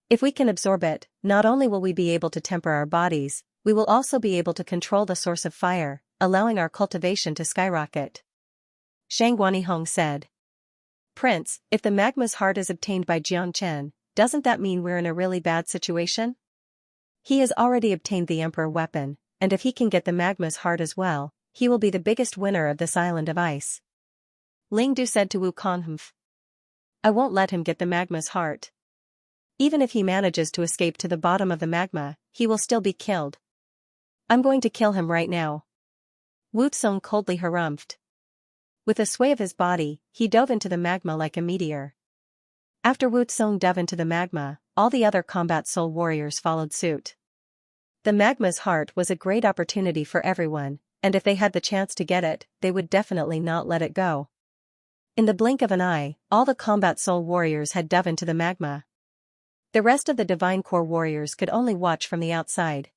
If we can absorb it, not only will we be able to temper our bodies, we will also be able to control the source of fire, allowing our cultivation to skyrocket. Shang Guanihong said. Prince, if the magma's heart is obtained by Jiangchen, doesn't that mean we're in a really bad situation? He has already obtained the emperor weapon, and if he can get the magma's heart as well, he will be the biggest winner of this island of ice. Ling Du said to Wu Konghf. I won't let him get the magma's heart. Even if he manages to escape to the bottom of the magma, he will still be killed. I'm going to kill him right now. Wu Tsong coldly harumphed. With a sway of his body, he dove into the magma like a meteor. After Wu Tsong dove into the magma, all the other combat soul warriors followed suit. The magma's heart was a great opportunity for everyone, and if they had the chance to get it, they would definitely not let it go. In the blink of an eye, all the combat soul warriors had dove into the magma. The rest of the Divine Core warriors could only watch from the outside.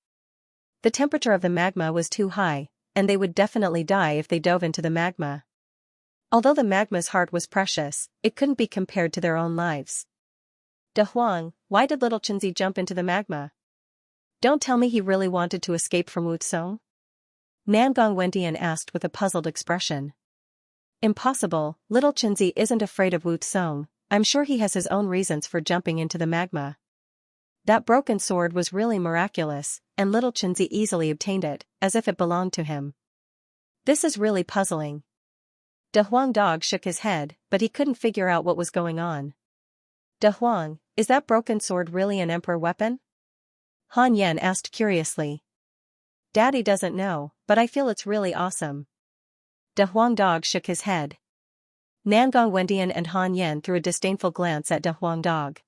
The temperature of the magma was too high, and they would definitely die if they dove into the magma. Although the magma's heart was precious, it couldn't be compared to their own lives. De Huang, why did little Chenzi jump into the magma? Don't tell me he really wanted to escape from Wu Tsong? Nangong Wendian asked with a puzzled expression. Impossible, little Chenzi isn't afraid of Wu Tsong, I'm sure he has his own reasons for jumping into the magma. That broken sword was really miraculous, and little Chenzi easily obtained it, as if it belonged to him. This is really puzzling. De Huang Dog shook his head, but he couldn't figure out what was going on. De Huang, is that broken sword really an emperor weapon? Han Yan asked curiously. Daddy doesn't know, but I feel it's really awesome. De Huang Dog shook his head. Nangong Wendian and Han Yan threw a disdainful glance at De Huang Dog.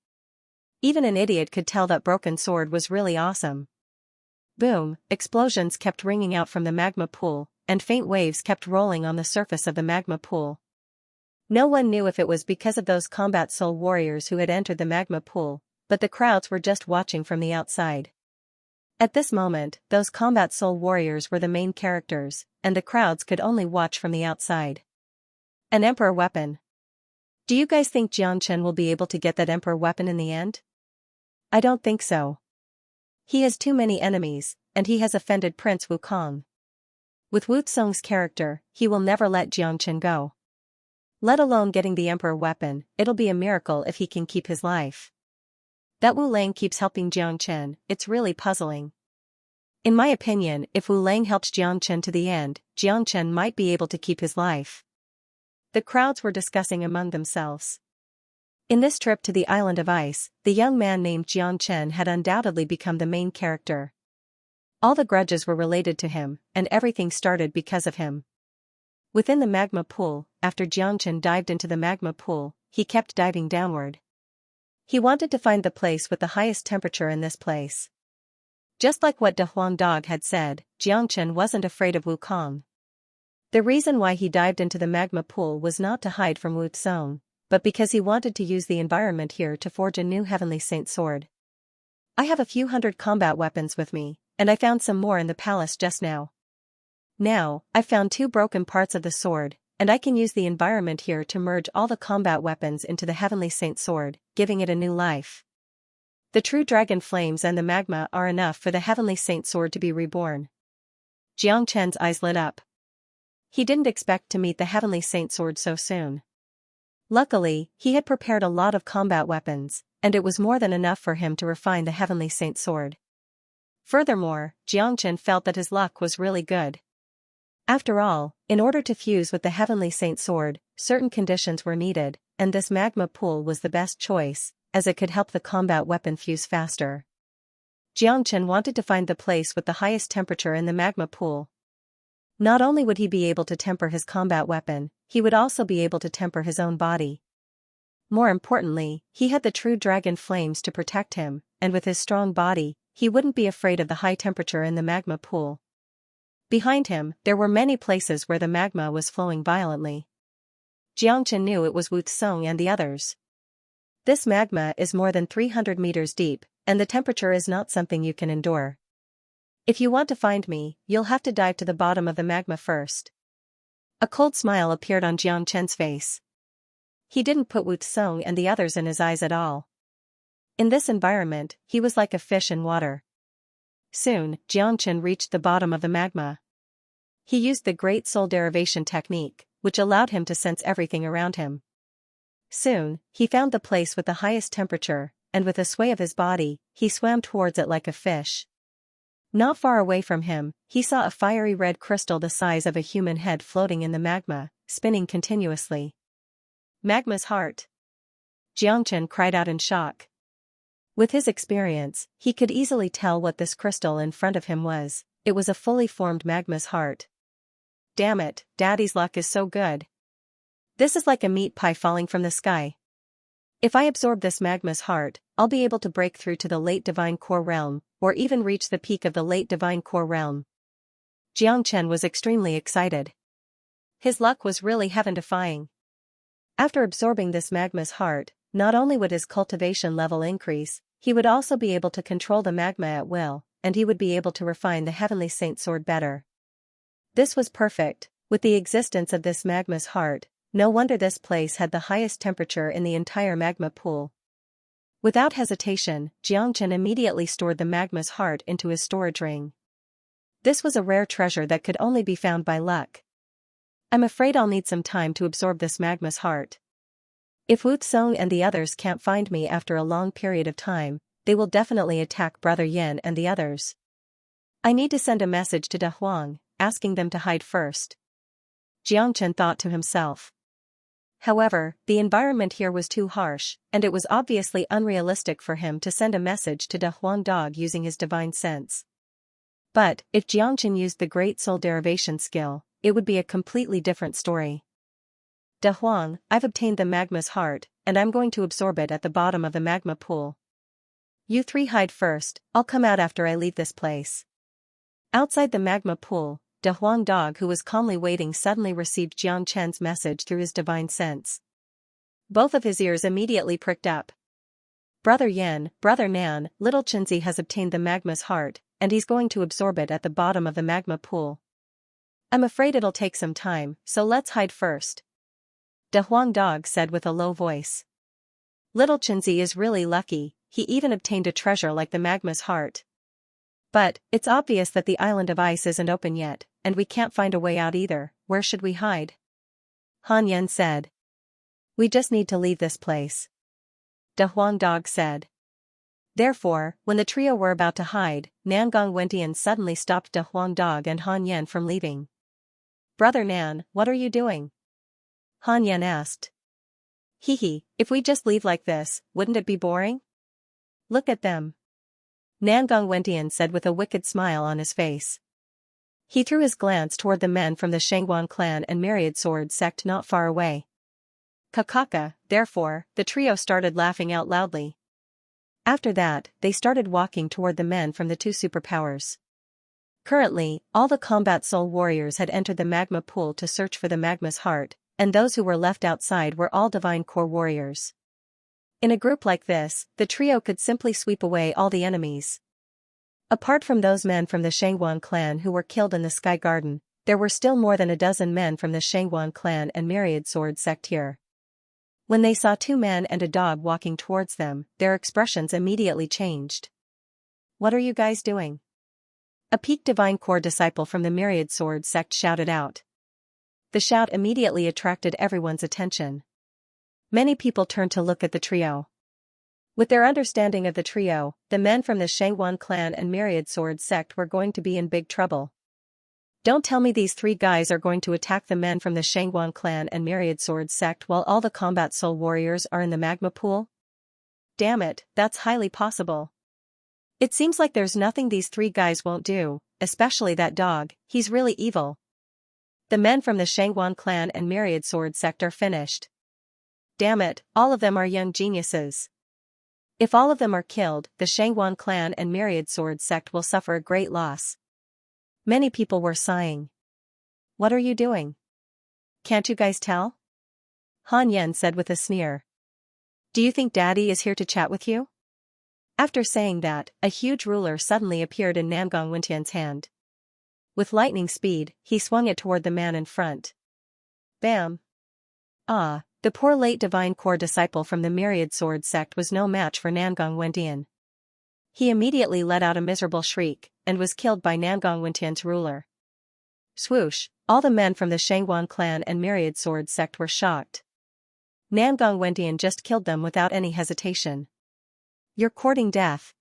Even an idiot could tell that broken sword was really awesome. Boom, explosions kept ringing out from the magma pool, and faint waves kept rolling on the surface of the magma pool. No one knew if it was because of those combat soul warriors who had entered the magma pool, but the crowds were just watching from the outside. At this moment, those combat soul warriors were the main characters, and the crowds could only watch from the outside. An emperor weapon. Do you guys think Xianxia will be able to get that emperor weapon in the end? I don't think so. He has too many enemies, and he has offended Prince Wukong. With Wu Tsung's character, he will never let Xianxia go. Let alone getting the emperor weapon, it'll be a miracle if he can keep his life. That Wu Lang keeps helping Xianxia, it's really puzzling. In my opinion, if Wu Lang helped Xianxia to the end, Xianxia might be able to keep his life. The crowds were discussing among themselves. In this trip to the Island of Ice, the young man named Xianxia had undoubtedly become the main character. All the grudges were related to him, and everything started because of him. Within the magma pool, after Xianxia dived into the magma pool, he kept diving downward. He wanted to find the place with the highest temperature in this place. Just like what De Huang Dog had said, Xianxia wasn't afraid of Wukong. The reason why he dived into the magma pool was not to hide from Wu Tsung, but because he wanted to use the environment here to forge a new Heavenly Saint sword. I have a few hundred combat weapons with me, and I found some more in the palace just now. Now, I've found 2 broken parts of the sword, and I can use the environment here to merge all the combat weapons into the Heavenly Saint sword, giving it a new life. The true dragon flames and the magma are enough for the Heavenly Saint sword to be reborn. Xianxia's eyes lit up. He didn't expect to meet the Heavenly Saint sword so soon. Luckily, he had prepared a lot of combat weapons, and it was more than enough for him to refine the Heavenly Saint sword. Furthermore, Xianxia felt that his luck was really good. After all, in order to fuse with the Heavenly Saint sword, certain conditions were needed, and this magma pool was the best choice, as it could help the combat weapon fuse faster. Xianxia wanted to find the place with the highest temperature in the magma pool. Not only would he be able to temper his combat weapon, he would also be able to temper his own body. More importantly, he had the true dragon flames to protect him, and with his strong body, he wouldn't be afraid of the high temperature in the magma pool. Behind him, there were many places where the magma was flowing violently. Xianxia knew it was Wu Tsung and the others. This magma is more than 300 meters deep, and the temperature is not something you can endure. If you want to find me, you'll have to dive to the bottom of the magma first. A cold smile appeared on Xianxia's face. He didn't put Wu Tsung and the others in his eyes at all. In this environment, he was like a fish in water. Soon, Xianxia reached the bottom of the magma. He used the Great Soul Derivation technique, which allowed him to sense everything around him. Soon, he found the place with the highest temperature, and with a sway of his body, he swam towards it like a fish. Not far away from him, he saw a fiery red crystal the size of a human head floating in the magma, spinning continuously. Magma's heart. Xianxia cried out in shock. With his experience, he could easily tell what this crystal in front of him was. It was a fully formed magma's heart. Damn it, Daddy's luck is so good. This is like a meat pie falling from the sky. If I absorb this magma's heart, I'll be able to break through to the late divine core realm, or even reach the peak of the late divine core realm. Xianxia was extremely excited. His luck was really heaven-defying. After absorbing this magma's heart, not only would his cultivation level increase, he would also be able to control the magma at will, and he would be able to refine the Heavenly Saint sword better. This was perfect. With the existence of this magma's heart, no wonder this place had the highest temperature in the entire magma pool. Without hesitation, Xianxia immediately stored the magma's heart into his storage ring. This was a rare treasure that could only be found by luck. I'm afraid I'll need some time to absorb this magma's heart. If Wu Tsung and the others can't find me after a long period of time, they will definitely attack Brother Yin and the others. I need to send a message to De Huang, asking them to hide first. Xianxia thought to himself. However, the environment here was too harsh, and it was obviously unrealistic for him to send a message to De Huang Dog using his divine sense. But, if Xianxia used the Great Soul Derivation skill, it would be a completely different story. De Huang, I've obtained the magma's heart, and I'm going to absorb it at the bottom of the magma pool. You 3 hide first, I'll come out after I leave this place. Outside the magma pool, De Huang Dog, who was calmly waiting, suddenly received Xianxia's message through his divine sense. Both of his ears immediately pricked up. Brother Yan, Brother Nan, little Xianxia has obtained the magma's heart, and he's going to absorb it at the bottom of the magma pool. I'm afraid it'll take some time, so let's hide first. De Huang Dog said with a low voice. Little Xianxia is really lucky, he even obtained a treasure like the magma's heart. But, it's obvious that the island of ice isn't open yet, and we can't find a way out either. Where should we hide? Han Yan said. We just need to leave this place. De Huang Dog said. Therefore, when the trio were about to hide, Nangong Wentian suddenly stopped De Huang Dog and Han Yan from leaving. Brother Nan, what are you doing? Han Yan asked. Hee, if we just leave like this, wouldn't it be boring? Look at them. Nangong Wentian said with a wicked smile on his face. He threw his glance toward the men from the Shangguan clan and Myriad Sword sect not far away. Kakaka, therefore, the trio started laughing out loudly. After that, they started walking toward the men from the two superpowers. Currently, all the combat soul warriors had entered the magma pool to search for the magma's heart, and those who were left outside were all divine core warriors. In a group like this, the trio could simply sweep away all the enemies. Apart from those men from the Shangguan clan who were killed in the Sky Garden, there were still more than a dozen men from the Shangguan clan and Myriad Sword sect here. When they saw two men and a dog walking towards them, their expressions immediately changed. What are you guys doing? A peak divine core disciple from the Myriad Sword sect shouted out. The shout immediately attracted everyone's attention. Many people turned to look at the trio. With their understanding of the trio, the men from the Shangguan clan and Myriad Sword sect were going to be in big trouble. Don't tell me these three guys are going to attack the men from the Shangguan clan and Myriad Sword sect while all the combat soul warriors are in the magma pool? Damn it, that's highly possible. It seems like there's nothing these three guys won't do, especially that dog, he's really evil. The men from the Shangguan clan and Myriad Sword sect are finished. Damn it, all of them are young geniuses. If all of them are killed, the Shangguan clan and Myriad Sword sect will suffer a great loss. Many people were sighing. What are you doing? Can't you guys tell? Han Yan said with a sneer. Do you think Daddy is here to chat with you? After saying that, a huge ruler suddenly appeared in Nangong Wentian's hand. With lightning speed, he swung it toward the man in front. Bam! Ah, the poor late divine core disciple from the Myriad Sword sect was no match for Nangong Wentian. He immediately let out a miserable shriek, and was killed by Nangong Wentian's ruler. Swoosh, all the men from the Shangguan clan and Myriad Sword sect were shocked. Nangong Wentian just killed them without any hesitation. You're courting death.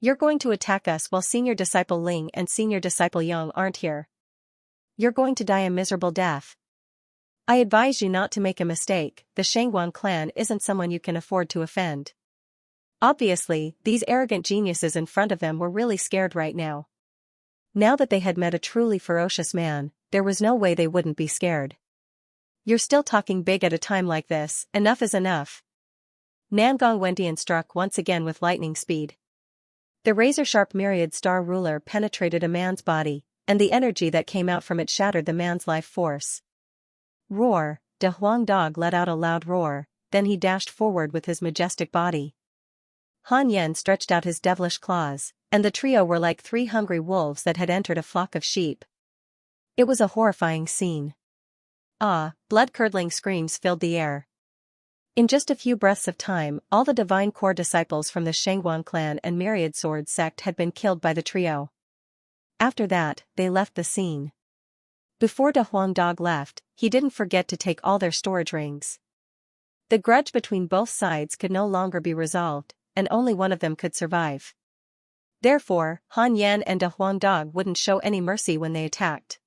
You're going to attack us while Senior Disciple Ling and Senior Disciple Yang aren't here. You're going to die a miserable death. I advise you not to make a mistake, the Shangguan clan isn't someone you can afford to offend. Obviously, these arrogant geniuses in front of them were really scared right now. Now that they had met a truly ferocious man, there was no way they wouldn't be scared. You're still talking big at a time like this, enough is enough. Nangong Wentian struck once again with lightning speed. The razor-sharp myriad star ruler penetrated a man's body, and the energy that came out from it shattered the man's life force. Roar! De Huang Dog let out a loud roar, then he dashed forward with his majestic body. Han Yan stretched out his devilish claws, and the trio were like three hungry wolves that had entered a flock of sheep. It was a horrifying scene. Ah, blood-curdling screams filled the air. In just a few breaths of time, all the divine core disciples from the Shangguan clan and Myriad Sword sect had been killed by the trio. After that, they left the scene. Before De Huang Dog left, he didn't forget to take all their storage rings. The grudge between both sides could no longer be resolved, and only one of them could survive. Therefore, Han Yan and De Huang Dog wouldn't show any mercy when they attacked.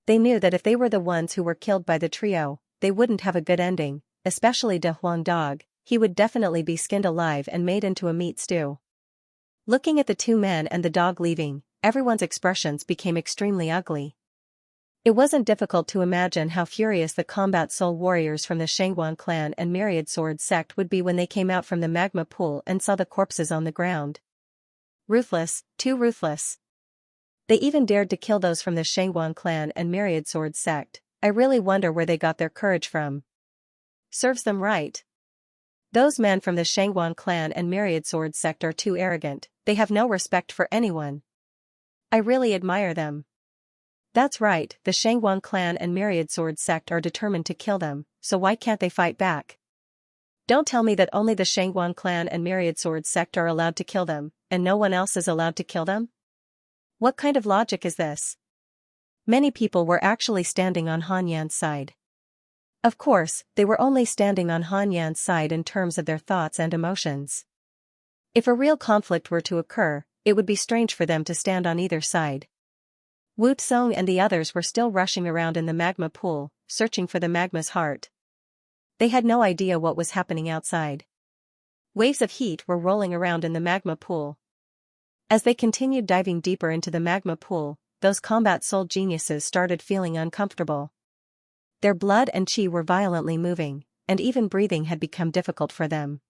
They knew that if they were the ones who were killed by the trio, they wouldn't have a good ending, especially De Huang Dog. He would definitely be skinned alive and made into a meat stew. Looking at the two men and the dog leaving, everyone's expressions became extremely ugly. It wasn't difficult to imagine how furious the combat soul warriors from the Shangguan clan and Myriad Sword sect would be when they came out from the magma pool and saw the corpses on the ground. Ruthless, too ruthless. They even dared to kill those from the Shangguan clan and Myriad Sword sect. I really wonder where they got their courage from. Serves them right. Those men from the Shangguan clan and Myriad Sword sect are too arrogant, they have no respect for anyone. I really admire them. That's right, the Shangguan clan and Myriad Sword sect are determined to kill them, so why can't they fight back? Don't tell me that only the Shangguan clan and Myriad Sword sect are allowed to kill them, and no one else is allowed to kill them? What kind of logic is this? Many people were actually standing on Han Yan's side. Of course, they were only standing on Han Yan's side in terms of their thoughts and emotions. If a real conflict were to occur, it would be strange for them to stand on either side. Wu Tsong and the others were still rushing around in the magma pool, searching for the magma's heart. They had no idea what was happening outside. Waves of heat were rolling around in the magma pool. As they continued diving deeper into the magma pool, those combat soul geniuses started feeling uncomfortable. Their blood and chi were violently moving, and even breathing had become difficult for them.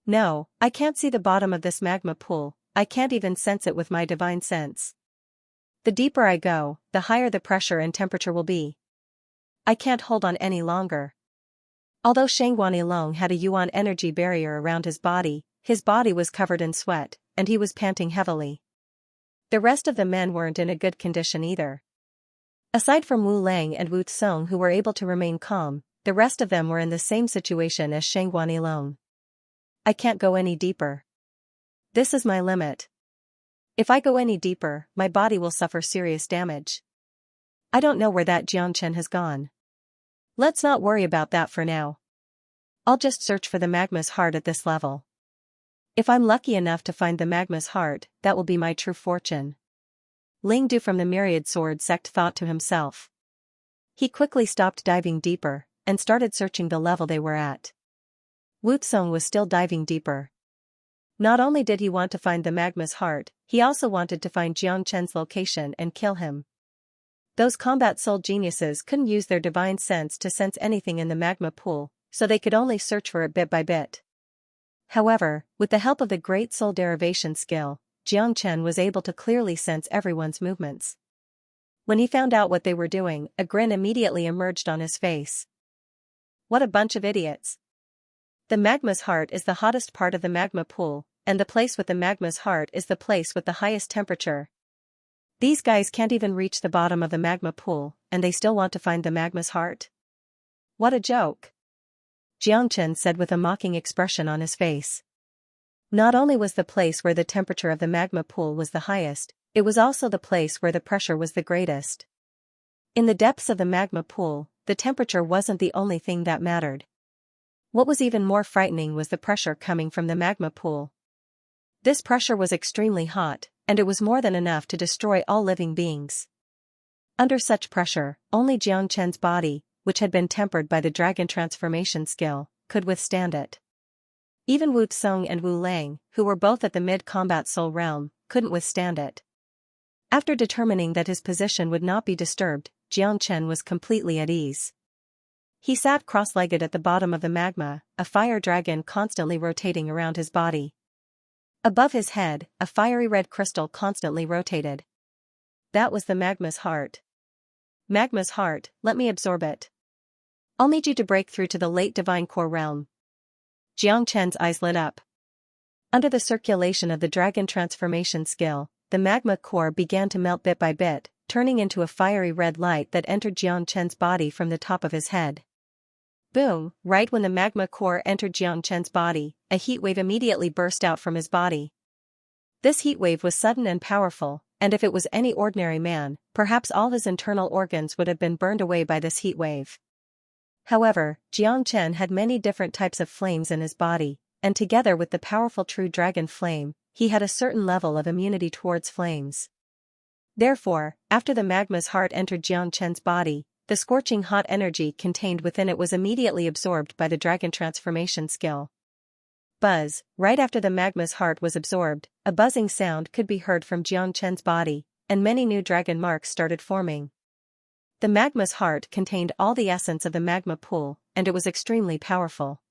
No, I can't see the bottom of this magma pool, I can't even sense it with my divine sense. The deeper I go, the higher the pressure and temperature will be. I can't hold on any longer. Although Shangguan Yilong had a yuan energy barrier around his body was covered in sweat, and he was panting heavily. The rest of the men weren't in a good condition either. Aside from Wu Lang and Wu Tsong who were able to remain calm, the rest of them were in the same situation as Shangguan Yilong. I can't go any deeper. This is my limit. If I go any deeper, my body will suffer serious damage. I don't know where that Jiangchen has gone. Let's not worry about that for now. I'll just search for the magma's heart at this level. If I'm lucky enough to find the magma's heart, that will be my true fortune. Ling Du from the Myriad Sword sect thought to himself. He quickly stopped diving deeper, and started searching the level they were at. Wu Tsong was still diving deeper. Not only did he want to find the magma's heart, he also wanted to find Jiang Chen's location and kill him. Those combat soul geniuses couldn't use their divine sense to sense anything in the magma pool, so they could only search for it bit by bit. However, with the help of the great soul derivation skill, Jiang Chen was able to clearly sense everyone's movements. When he found out what they were doing, a grin immediately emerged on his face. What a bunch of idiots. The magma's heart is the hottest part of the magma pool, and the place with the magma's heart is the place with the highest temperature. These guys can't even reach the bottom of the magma pool, and they still want to find the magma's heart? What a joke! Jiang Chen said with a mocking expression on his face. Not only was the place where the temperature of the magma pool was the highest, it was also the place where the pressure was the greatest. In the depths of the magma pool, the temperature wasn't the only thing that mattered. What was even more frightening was the pressure coming from the magma pool. This pressure was extremely hot, and it was more than enough to destroy all living beings. Under such pressure, only Jiang Chen's body, which had been tempered by the dragon transformation skill, could withstand it. Even Wu Tsong and Wu Lang, who were both at the mid-combat soul realm, couldn't withstand it. After determining that his position would not be disturbed, Jiang Chen was completely at ease. He sat cross-legged at the bottom of the magma, a fire dragon constantly rotating around his body. Above his head, a fiery red crystal constantly rotated. That was the magma's heart. Magma's heart, let me absorb it. I'll need you to break through to the late divine core realm. Jiang Chen's eyes lit up. Under the circulation of the dragon transformation skill, the magma core began to melt bit by bit, turning into a fiery red light that entered Jiang Chen's body from the top of his head. Boom! Right when the magma core entered Jiang Chen's body, a heat wave immediately burst out from his body. This heat wave was sudden and powerful, and if it was any ordinary man, perhaps all his internal organs would have been burned away by this heat wave. However, Jiang Chen had many different types of flames in his body, and together with the powerful true dragon flame, he had a certain level of immunity towards flames. Therefore, after the magma's heart entered Jiang Chen's body, the scorching hot energy contained within it was immediately absorbed by the dragon transformation skill. Buzz! Right after the magma's heart was absorbed, a buzzing sound could be heard from Jiang Chen's body, and many new dragon marks started forming. The magma's heart contained all the essence of the magma pool, and it was extremely powerful.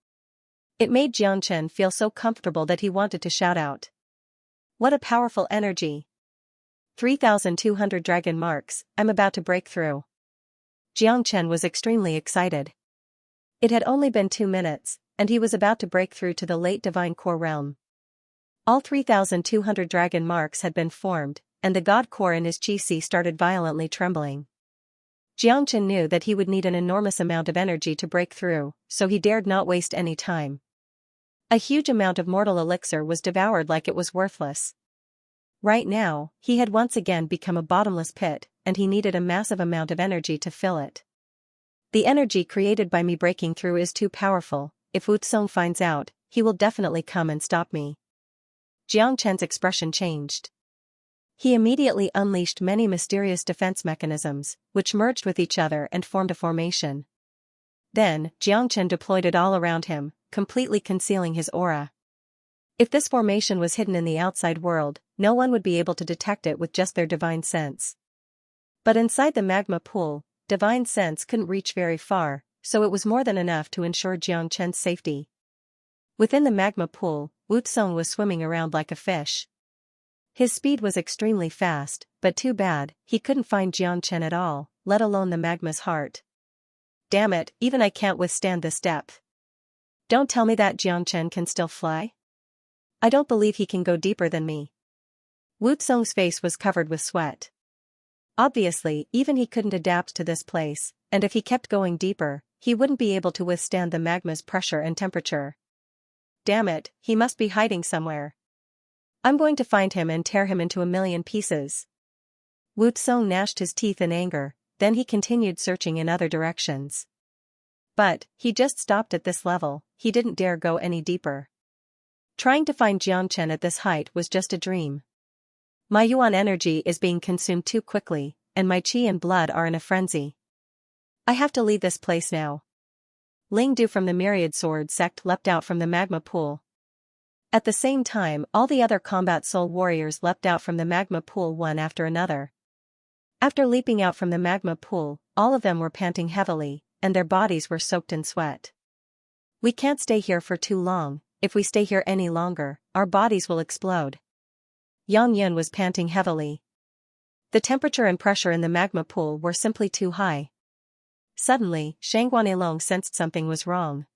It made Jiang Chen feel so comfortable that he wanted to shout out. What a powerful energy! 3,200 dragon marks, I'm about to break through. Jiang Chen was extremely excited. It had only been 2 minutes, and he was about to break through to the late divine core realm. All 3,200 dragon marks had been formed, and the god core in his chi started violently trembling. Xianxia knew that he would need an enormous amount of energy to break through, so he dared not waste any time. A huge amount of mortal elixir was devoured like it was worthless. Right now, he had once again become a bottomless pit, and he needed a massive amount of energy to fill it. The energy created by me breaking through is too powerful. If Wu Tsong finds out, he will definitely come and stop me. Jiang Chen's expression changed. He immediately unleashed many mysterious defense mechanisms, which merged with each other and formed a formation. Then, Jiang Chen deployed it all around him, completely concealing his aura. If this formation was hidden in the outside world, no one would be able to detect it with just their divine sense. But inside the magma pool, divine sense couldn't reach very far, so it was more than enough to ensure Jiang Chen's safety. Within the magma pool, Wu Tsong was swimming around like a fish. His speed was extremely fast, but too bad, he couldn't find Jiang Chen at all, let alone the magma's heart. Damn it, even I can't withstand this depth. Don't tell me that Jiang Chen can still fly? I don't believe he can go deeper than me. Wu Tsong's face was covered with sweat. Obviously, even he couldn't adapt to this place, and if he kept going deeper, he wouldn't be able to withstand the magma's pressure and temperature. Damn it, he must be hiding somewhere. I'm going to find him and tear him into a million pieces. Wu Tsong gnashed his teeth in anger, then he continued searching in other directions. But, he just stopped at this level, he didn't dare go any deeper. Trying to find Jiang Chen at this height was just a dream. My yuan energy is being consumed too quickly, and my qi and blood are in a frenzy. I have to leave this place now. Ling Du from the Myriad Sword sect leapt out from the magma pool. At the same time, all the other combat soul warriors leapt out from the magma pool one after another. After leaping out from the magma pool, all of them were panting heavily, and their bodies were soaked in sweat. We can't stay here for too long. If we stay here any longer, our bodies will explode. Yang Yun was panting heavily. The temperature and pressure in the magma pool were simply too high. Suddenly, Shangguan Yilong sensed something was wrong.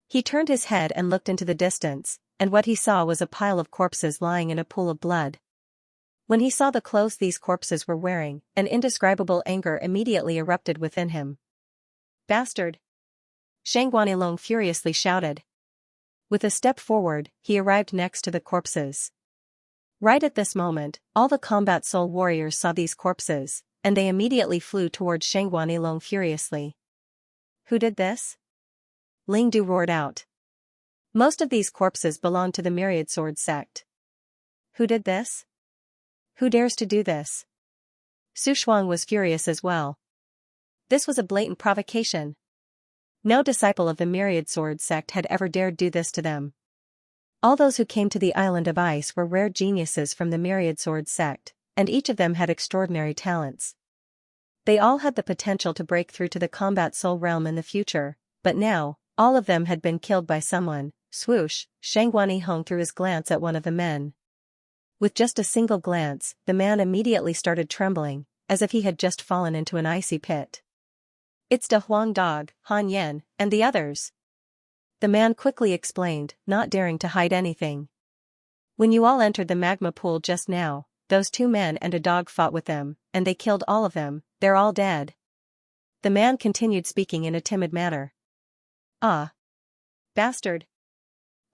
He turned his head and looked into the distance, and what he saw was a pile of corpses lying in a pool of blood. When he saw the clothes these corpses were wearing, an indescribable anger immediately erupted within him. Bastard! Shangguan Yilong furiously shouted. With a step forward, he arrived next to the corpses. Right at this moment, all the combat soul warriors saw these corpses, and they immediately flew towards Shangguan Yilong furiously. Who did this? Ling Du roared out. Most of these corpses belong to the Myriad Sword sect. Who did this? Who dares to do this? Su Shuang was furious as well. This was a blatant provocation. No disciple of the Myriad Sword sect had ever dared do this to them. All those who came to the Island of Ice were rare geniuses from the Myriad Sword sect, and each of them had extraordinary talents. They all had the potential to break through to the combat soul realm in the future, but now, all of them had been killed by someone. Swoosh, Shangguan Yilong threw his glance at one of the men. With just a single glance, the man immediately started trembling, as if he had just fallen into an icy pit. It's Da Huang Dog, Han Yen, and the others. The man quickly explained, not daring to hide anything. When you all entered the magma pool just now, those two men and a dog fought with them, and they killed all of them. They're all dead. The man continued speaking in a timid manner. Ah. Bastard.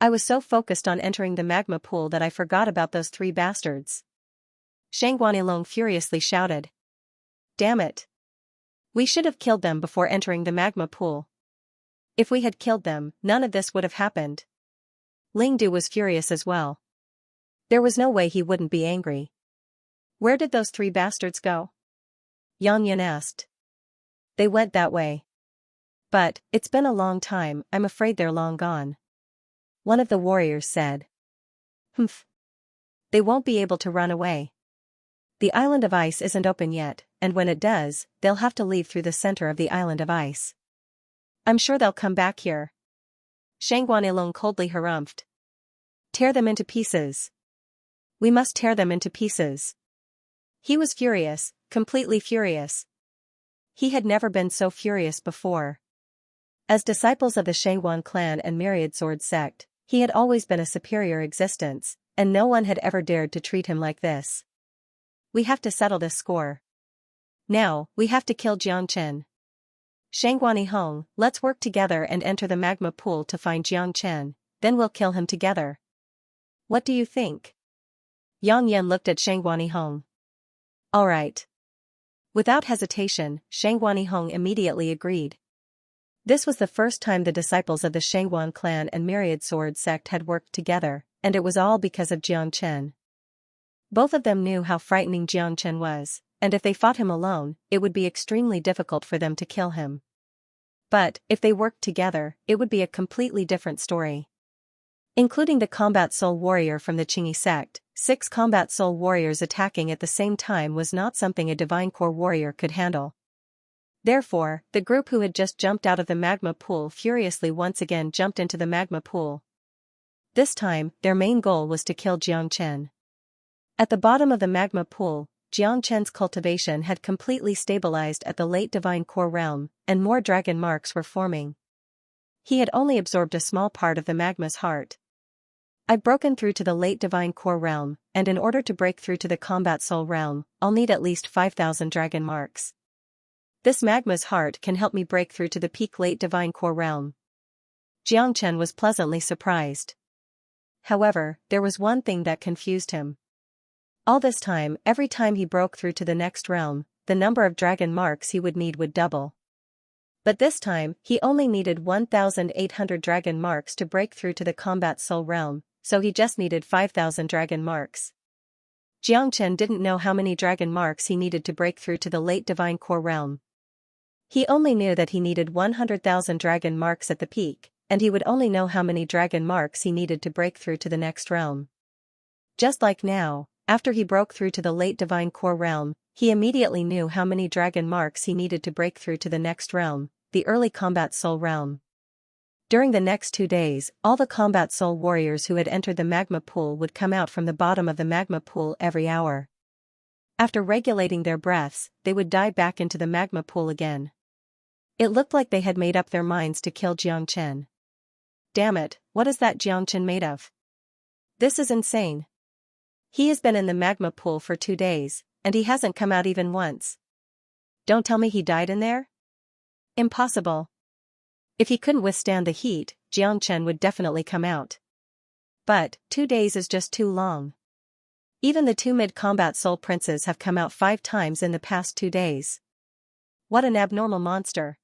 I was so focused on entering the magma pool that I forgot about those three bastards. Shangguan Yilong furiously shouted. Damn it. We should have killed them before entering the magma pool. If we had killed them, none of this would have happened. Ling Du was furious as well. There was no way he wouldn't be angry. Where did those three bastards go? Yang Yan asked. They went that way. But, it's been a long time, I'm afraid they're long gone. One of the warriors said. Humph. They won't be able to run away. The Island of Ice isn't open yet, and when it does, they'll have to leave through the center of the Island of Ice. I'm sure they'll come back here. Shangguan Yilong coldly harumphed. Tear them into pieces. We must tear them into pieces. He was furious, completely furious. He had never been so furious before. As disciples of the Shangguan clan and Myriad Sword sect, he had always been a superior existence, and no one had ever dared to treat him like this. We have to settle this score. Now, we have to kill Jiangchen. Shangguani Hong, let's work together and enter the magma pool to find Jiangchen, then we'll kill him together. What do you think? Yang Yan looked at Shangguani Hong. Alright. Without hesitation, Shangguani Hong immediately agreed. This was the first time the disciples of the Shangguan clan and Myriad Sword sect had worked together, and it was all because of Jiangchen. Both of them knew how frightening Jiangchen was, and if they fought him alone, it would be extremely difficult for them to kill him. But, if they worked together, it would be a completely different story. Including the combat soul warrior from the Qingyi sect, 6 combat soul warriors attacking at the same time was not something a divine core warrior could handle. Therefore, the group who had just jumped out of the magma pool furiously once again jumped into the magma pool. This time, their main goal was to kill Jiangchen. At the bottom of the magma pool, Jiangchen's cultivation had completely stabilized at the late divine core realm, and more dragon marks were forming. He had only absorbed a small part of the magma's heart. I've broken through to the late divine core realm, and in order to break through to the combat soul realm, I'll need at least 5,000 dragon marks. This magma's heart can help me break through to the peak late divine core realm. Jiangchen was pleasantly surprised. However, there was one thing that confused him. All this time, every time he broke through to the next realm, the number of dragon marks he would need would double. But this time, he only needed 1,800 dragon marks to break through to the combat soul realm, so he just needed 5,000 dragon marks. Jiangchen didn't know how many dragon marks he needed to break through to the late divine core realm. He only knew that he needed 100,000 dragon marks at the peak, and he would only know how many dragon marks he needed to break through to the next realm. Just like now, after he broke through to the late divine core realm, he immediately knew how many dragon marks he needed to break through to the next realm, the early combat soul realm. During the next 2 days, all the combat soul warriors who had entered the magma pool would come out from the bottom of the magma pool every hour. After regulating their breaths, they would dive back into the magma pool again. It looked like they had made up their minds to kill Jiangchen. Damn it, what is that Jiangchen made of? This is insane. He has been in the magma pool for 2 days, and he hasn't come out even once. Don't tell me he died in there? Impossible. If he couldn't withstand the heat, Jiangchen would definitely come out. But, 2 days is just too long. Even the 2 mid-combat soul princes have come out 5 times in the past 2 days. What an abnormal monster.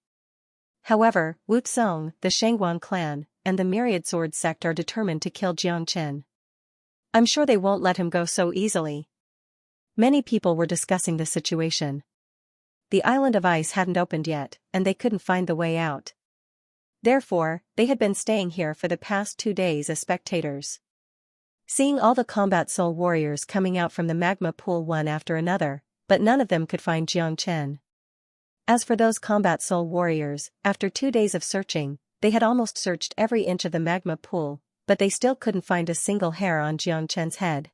However, Wu Tsong, the Shangguan clan, and the Myriad Sword sect are determined to kill Jiangchen. I'm sure they won't let him go so easily. Many people were discussing the situation. The island of ice hadn't opened yet, and they couldn't find the way out. Therefore, they had been staying here for the past 2 days as spectators. Seeing all the combat soul warriors coming out from the magma pool one after another, but none of them could find Jiangchen. As for those combat soul warriors, after 2 days of searching, they had almost searched every inch of the magma pool, but they still couldn't find a single hair on Jiangchen's head.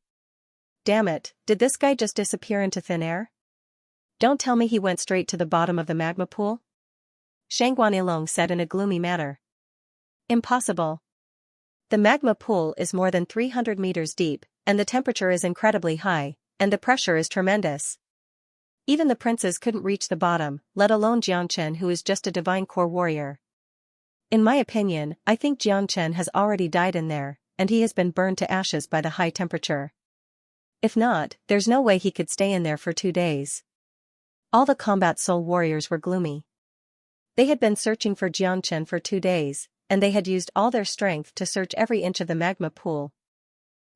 Damn it, did this guy just disappear into thin air? Don't tell me he went straight to the bottom of the magma pool? Shangguan Ilong said in a gloomy manner. Impossible. The magma pool is more than 300 meters deep, and the temperature is incredibly high, and the pressure is tremendous. Even the princes couldn't reach the bottom, let alone Jiangchen, who is just a divine core warrior. In my opinion, I think Jiangchen has already died in there, and he has been burned to ashes by the high temperature. If not, there's no way he could stay in there for 2 days. All the combat soul warriors were gloomy. They had been searching for Jiangchen for 2 days, and they had used all their strength to search every inch of the magma pool.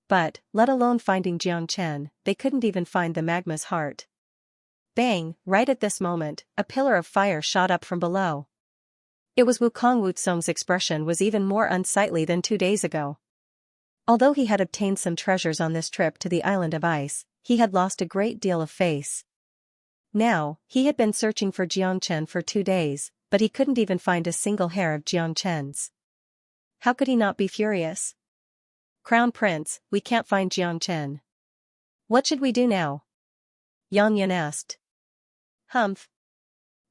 But, let alone finding Jiangchen, they couldn't even find the magma's heart. Bang, right at this moment, a pillar of fire shot up from below. It was Wukong Wutsong's expression was even more unsightly than 2 days ago. Although he had obtained some treasures on this trip to the island of ice, he had lost a great deal of face. Now, he had been searching for Jiangchen for 2 days, but he couldn't even find a single hair of Jiangchen's. How could he not be furious? Crown Prince, we can't find Jiangchen. What should we do now? Yang Yan asked. Humph.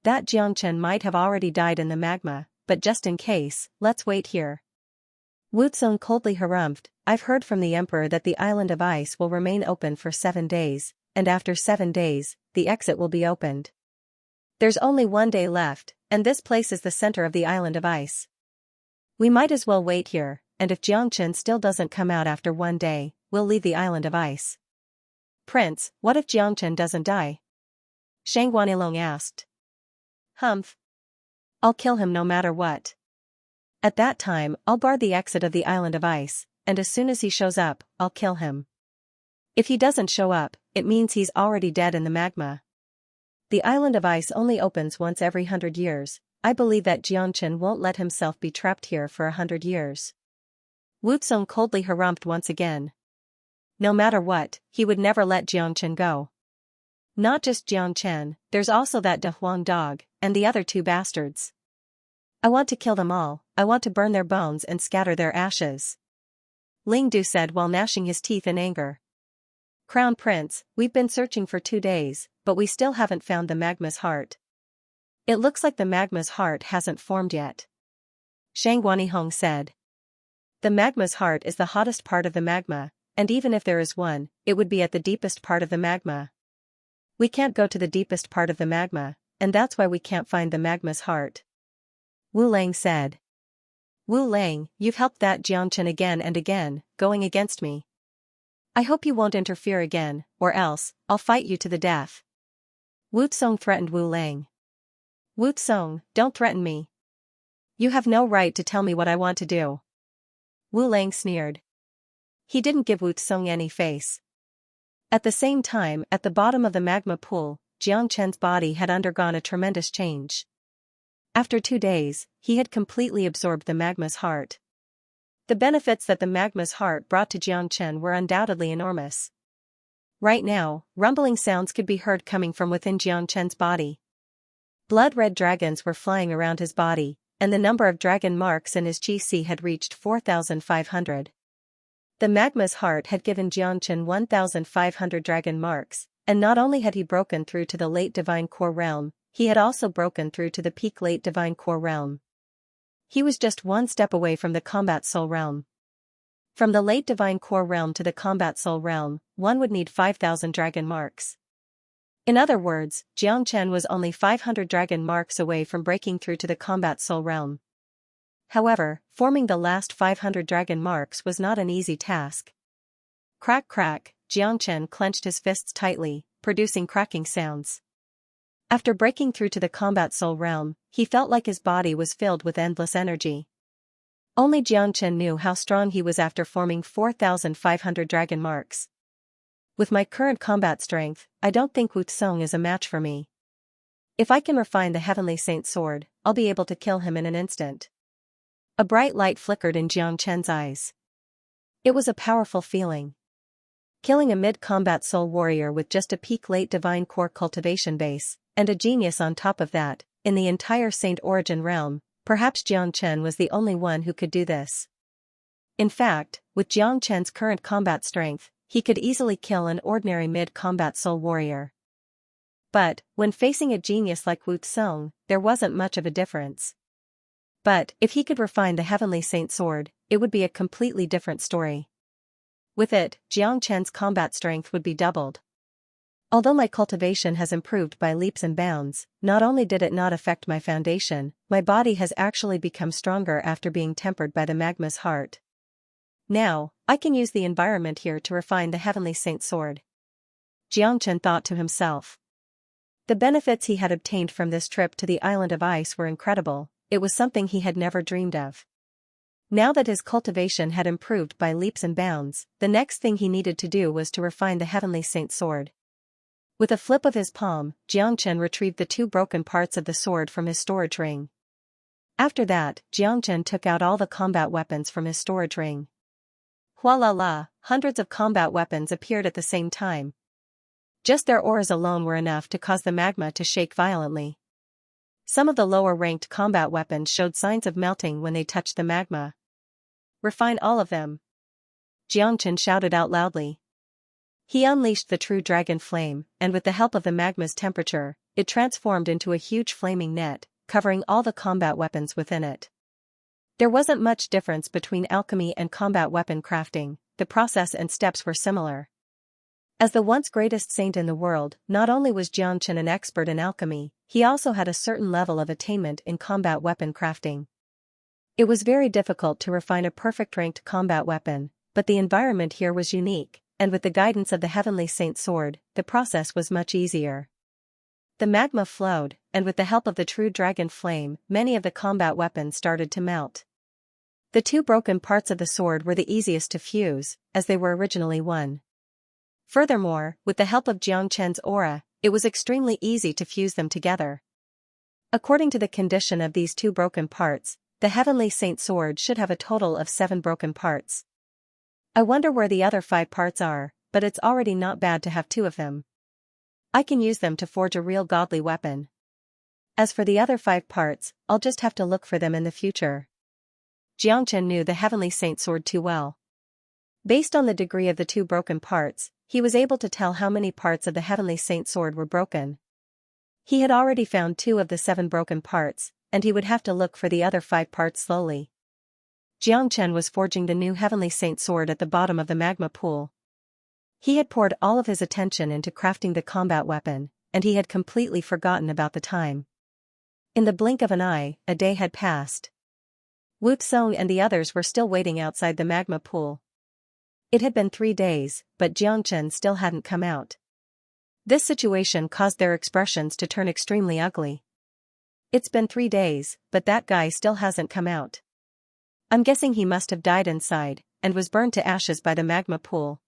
That Jiangchen might have already died in the magma, but just in case, let's wait here. Wu Tsong coldly harumphed, I've heard from the Emperor that the island of ice will remain open for 7 days, and after 7 days, the exit will be opened. There's only 1 day left, and this place is the center of the island of ice. We might as well wait here, and if Jiangchen still doesn't come out after 1 day, we'll leave the island of ice. Prince, what if Jiangchen doesn't die? Shang Guanilong asked. Humph. I'll kill him no matter what. At that time, I'll bar the exit of the island of ice, and as soon as he shows up, I'll kill him. If he doesn't show up, it means he's already dead in the magma. The island of ice only opens once every 100 years. I believe that Jiangchen won't let himself be trapped here for 100 years. Wu Tsong coldly harumphed once again. No matter what, he would never let Jiangchen go. Not just Jiangchen, there's also that De Huang dog, and the other 2 bastards. I want to kill them all, I want to burn their bones and scatter their ashes. Ling Du said while gnashing his teeth in anger. Crown Prince, we've been searching for 2 days, but we still haven't found the magma's heart. It looks like the magma's heart hasn't formed yet. Shang Guanihong said. The magma's heart is the hottest part of the magma, and even if there is one, it would be at the deepest part of the magma. We can't go to the deepest part of the magma, and that's why we can't find the magma's heart. Wu Lang said. Wu Lang, you've helped that Jiangchen again and again, going against me. I hope you won't interfere again, or else, I'll fight you to the death. Wu Tsong threatened Wu Lang. Wu Tsong, don't threaten me. You have no right to tell me what I want to do. Wu Lang sneered. He didn't give Wu Tsong any face. At the same time, at the bottom of the magma pool, Jiangchen's body had undergone a tremendous change. After 2 days, he had completely absorbed the magma's heart. The benefits that the magma's heart brought to Jiangchen were undoubtedly enormous. Right now, rumbling sounds could be heard coming from within Jiangchen's body. Blood-red dragons were flying around his body, and the number of dragon marks in his qi had reached 4,500. The magma's heart had given Jiangchen 1,500 dragon marks, and not only had he broken through to the late divine core realm, he had also broken through to the peak late divine core realm. He was just 1 step away from the combat soul realm. From the late divine core realm to the combat soul realm, one would need 5,000 dragon marks. In other words, Jiangchen was only 500 dragon marks away from breaking through to the combat soul realm. However, forming the last 500 dragon marks was not an easy task. Crack crack, Jiangchen clenched his fists tightly, producing cracking sounds. After breaking through to the combat soul realm, he felt like his body was filled with endless energy. Only Jiangchen knew how strong he was after forming 4,500 dragon marks. With my current combat strength, I don't think Wu Tsong is a match for me. If I can refine the Heavenly Saint Sword, I'll be able to kill him in an instant. A bright light flickered in Jiangchen's eyes. It was a powerful feeling. Killing a mid-combat soul warrior with just a peak late divine core cultivation base, and a genius on top of that, in the entire Saint Origin realm, perhaps Jiangchen was the only one who could do this. In fact, with Jiangchen's current combat strength, he could easily kill an ordinary mid-combat soul warrior. But, when facing a genius like Wu Tsong, there wasn't much of a difference. But, if he could refine the Heavenly Saint Sword, it would be a completely different story. With it, Jiangchen's combat strength would be doubled. Although my cultivation has improved by leaps and bounds, not only did it not affect my foundation, my body has actually become stronger after being tempered by the magma's heart. Now, I can use the environment here to refine the Heavenly Saint Sword. Jiangchen thought to himself. The benefits he had obtained from this trip to the Island of Ice were incredible, it was something he had never dreamed of. Now that his cultivation had improved by leaps and bounds, the next thing he needed to do was to refine the Heavenly Saint Sword. With a flip of his palm, Jiangchen retrieved the 2 broken parts of the sword from his storage ring. After that, Jiangchen took out all the combat weapons from his storage ring. Hualala, hundreds of combat weapons appeared at the same time. Just their auras alone were enough to cause the magma to shake violently. Some of the lower-ranked combat weapons showed signs of melting when they touched the magma. Refine all of them. Jiangchen shouted out loudly. He unleashed the true dragon flame, and with the help of the magma's temperature, it transformed into a huge flaming net, covering all the combat weapons within it. There wasn't much difference between alchemy and combat weapon crafting, the process and steps were similar. As the once greatest saint in the world, not only was Xianxia an expert in alchemy, he also had a certain level of attainment in combat weapon crafting. It was very difficult to refine a perfect ranked combat weapon, but the environment here was unique, and with the guidance of the Heavenly Saint Sword, the process was much easier. The magma flowed, and with the help of the true dragon flame, many of the combat weapons started to melt. The two broken parts of the sword were the easiest to fuse, as they were originally one. Furthermore, with the help of Jiangchen's aura, it was extremely easy to fuse them together. According to the condition of these two broken parts, the Heavenly Saint Sword should have a total of 7 broken parts. I wonder where the other 5 parts are, but it's already not bad to have 2 of them. I can use them to forge a real godly weapon. As for the other 5 parts, I'll just have to look for them in the future. Jiangchen knew the Heavenly Saint Sword too well. Based on the degree of the 2 broken parts, he was able to tell how many parts of the Heavenly Saint Sword were broken. He had already found 2 of the 7 broken parts, and he would have to look for the other 5 parts slowly. Jiangchen was forging the new Heavenly Saint Sword at the bottom of the magma pool. He had poured all of his attention into crafting the combat weapon, and he had completely forgotten about the time. In the blink of an eye, a day had passed. Wu Tsong and the others were still waiting outside the magma pool. It had been 3 days, but Jiangchen still hadn't come out. This situation caused their expressions to turn extremely ugly. It's been 3 days, but that guy still hasn't come out. I'm guessing he must have died inside, and was burned to ashes by the magma pool.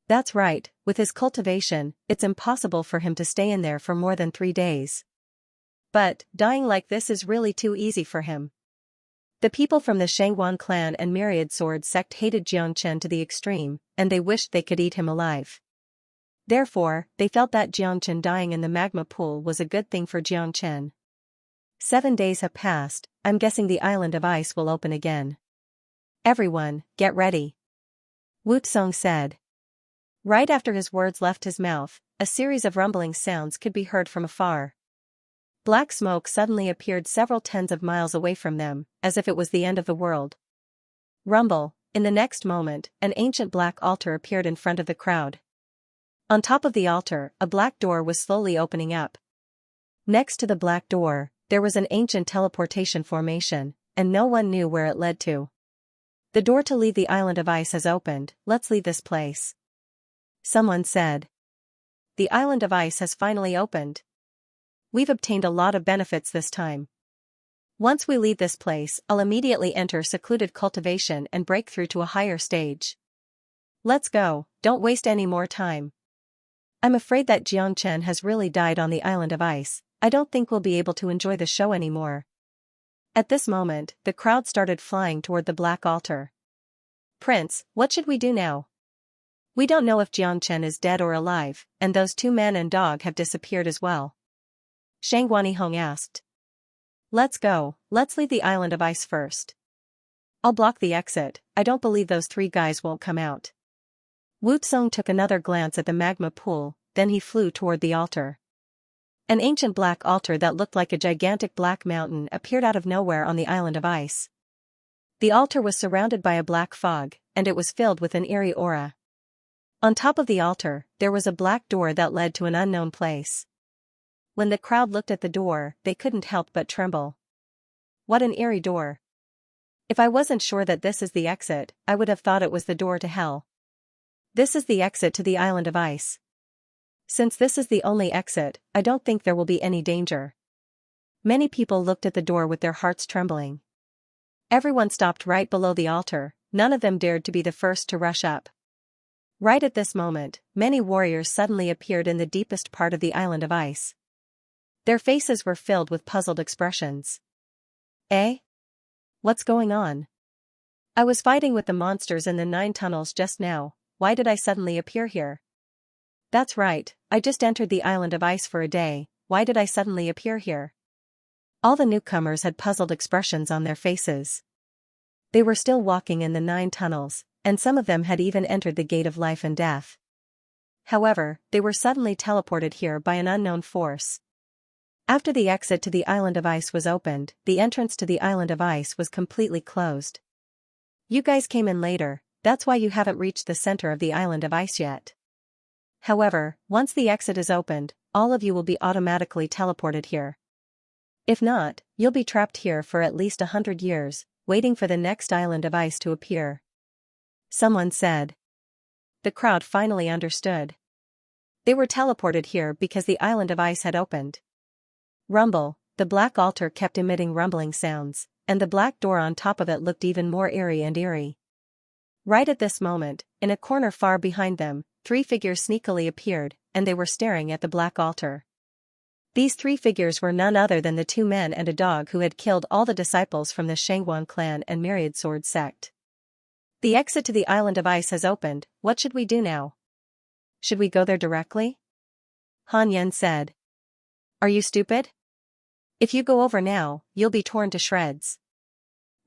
That's right, with his cultivation, it's impossible for him to stay in there for more than 3 days. But, dying like this is really too easy for him. The people from the Shangwan clan and Myriad Sword sect hated Jiangchen to the extreme, and they wished they could eat him alive. Therefore, they felt that Jiangchen dying in the magma pool was a good thing for Jiangchen. 7 days have passed, I'm guessing the island of ice will open again. Everyone, get ready. Wu Tsong said. Right after his words left his mouth, a series of rumbling sounds could be heard from afar. Black smoke suddenly appeared several tens of miles away from them, as if it was the end of the world. Rumble, in the next moment, an ancient black altar appeared in front of the crowd. On top of the altar, a black door was slowly opening up. Next to the black door, there was an ancient teleportation formation, and no one knew where it led to. The door to leave the island of ice has opened, let's leave this place. Someone said. The island of ice has finally opened. We've obtained a lot of benefits this time. Once we leave this place, I'll immediately enter secluded cultivation and break through to a higher stage. Let's go, don't waste any more time. I'm afraid that Jiangchen has really died on the island of ice. I don't think we'll be able to enjoy the show anymore. At this moment, the crowd started flying toward the black altar. Prince, what should we do now? We don't know if Jiangchen is dead or alive, and those 2 men and dog have disappeared as well. Shang Guanihong asked. Let's go, let's leave the island of ice first. I'll block the exit, I don't believe those 3 guys won't come out. Wu Tsong took another glance at the magma pool, then he flew toward the altar. An ancient black altar that looked like a gigantic black mountain appeared out of nowhere on the island of ice. The altar was surrounded by a black fog, and it was filled with an eerie aura. On top of the altar, there was a black door that led to an unknown place. When the crowd looked at the door, they couldn't help but tremble. What an eerie door. If I wasn't sure that this is the exit, I would have thought it was the door to hell. This is the exit to the island of ice. Since this is the only exit, I don't think there will be any danger. Many people looked at the door with their hearts trembling. Everyone stopped right below the altar, none of them dared to be the first to rush up. Right at this moment, many warriors suddenly appeared in the deepest part of the island of ice. Their faces were filled with puzzled expressions. Eh? What's going on? I was fighting with the monsters in the 9 tunnels just now, why did I suddenly appear here? That's right, I just entered the island of ice for a day, why did I suddenly appear here? All the newcomers had puzzled expressions on their faces. They were still walking in the 9 tunnels, and some of them had even entered the gate of life and death. However, they were suddenly teleported here by an unknown force. After the exit to the island of ice was opened, the entrance to the island of ice was completely closed. You guys came in later, that's why you haven't reached the center of the island of ice yet. However, once the exit is opened, all of you will be automatically teleported here. If not, you'll be trapped here for at least 100 years, waiting for the next island of ice to appear. Someone said. The crowd finally understood. They were teleported here because the island of ice had opened. Rumble, the black altar kept emitting rumbling sounds, and the black door on top of it looked even more eerie and eerie. Right at this moment, in a corner far behind them, 3 figures sneakily appeared, and they were staring at the black altar. These 3 figures were none other than the 2 men and a dog who had killed all the disciples from the Xianxia clan and Myriad Sword sect. The exit to the island of ice has opened, what should we do now? Should we go there directly? Han Yen said. Are you stupid? If you go over now, you'll be torn to shreds.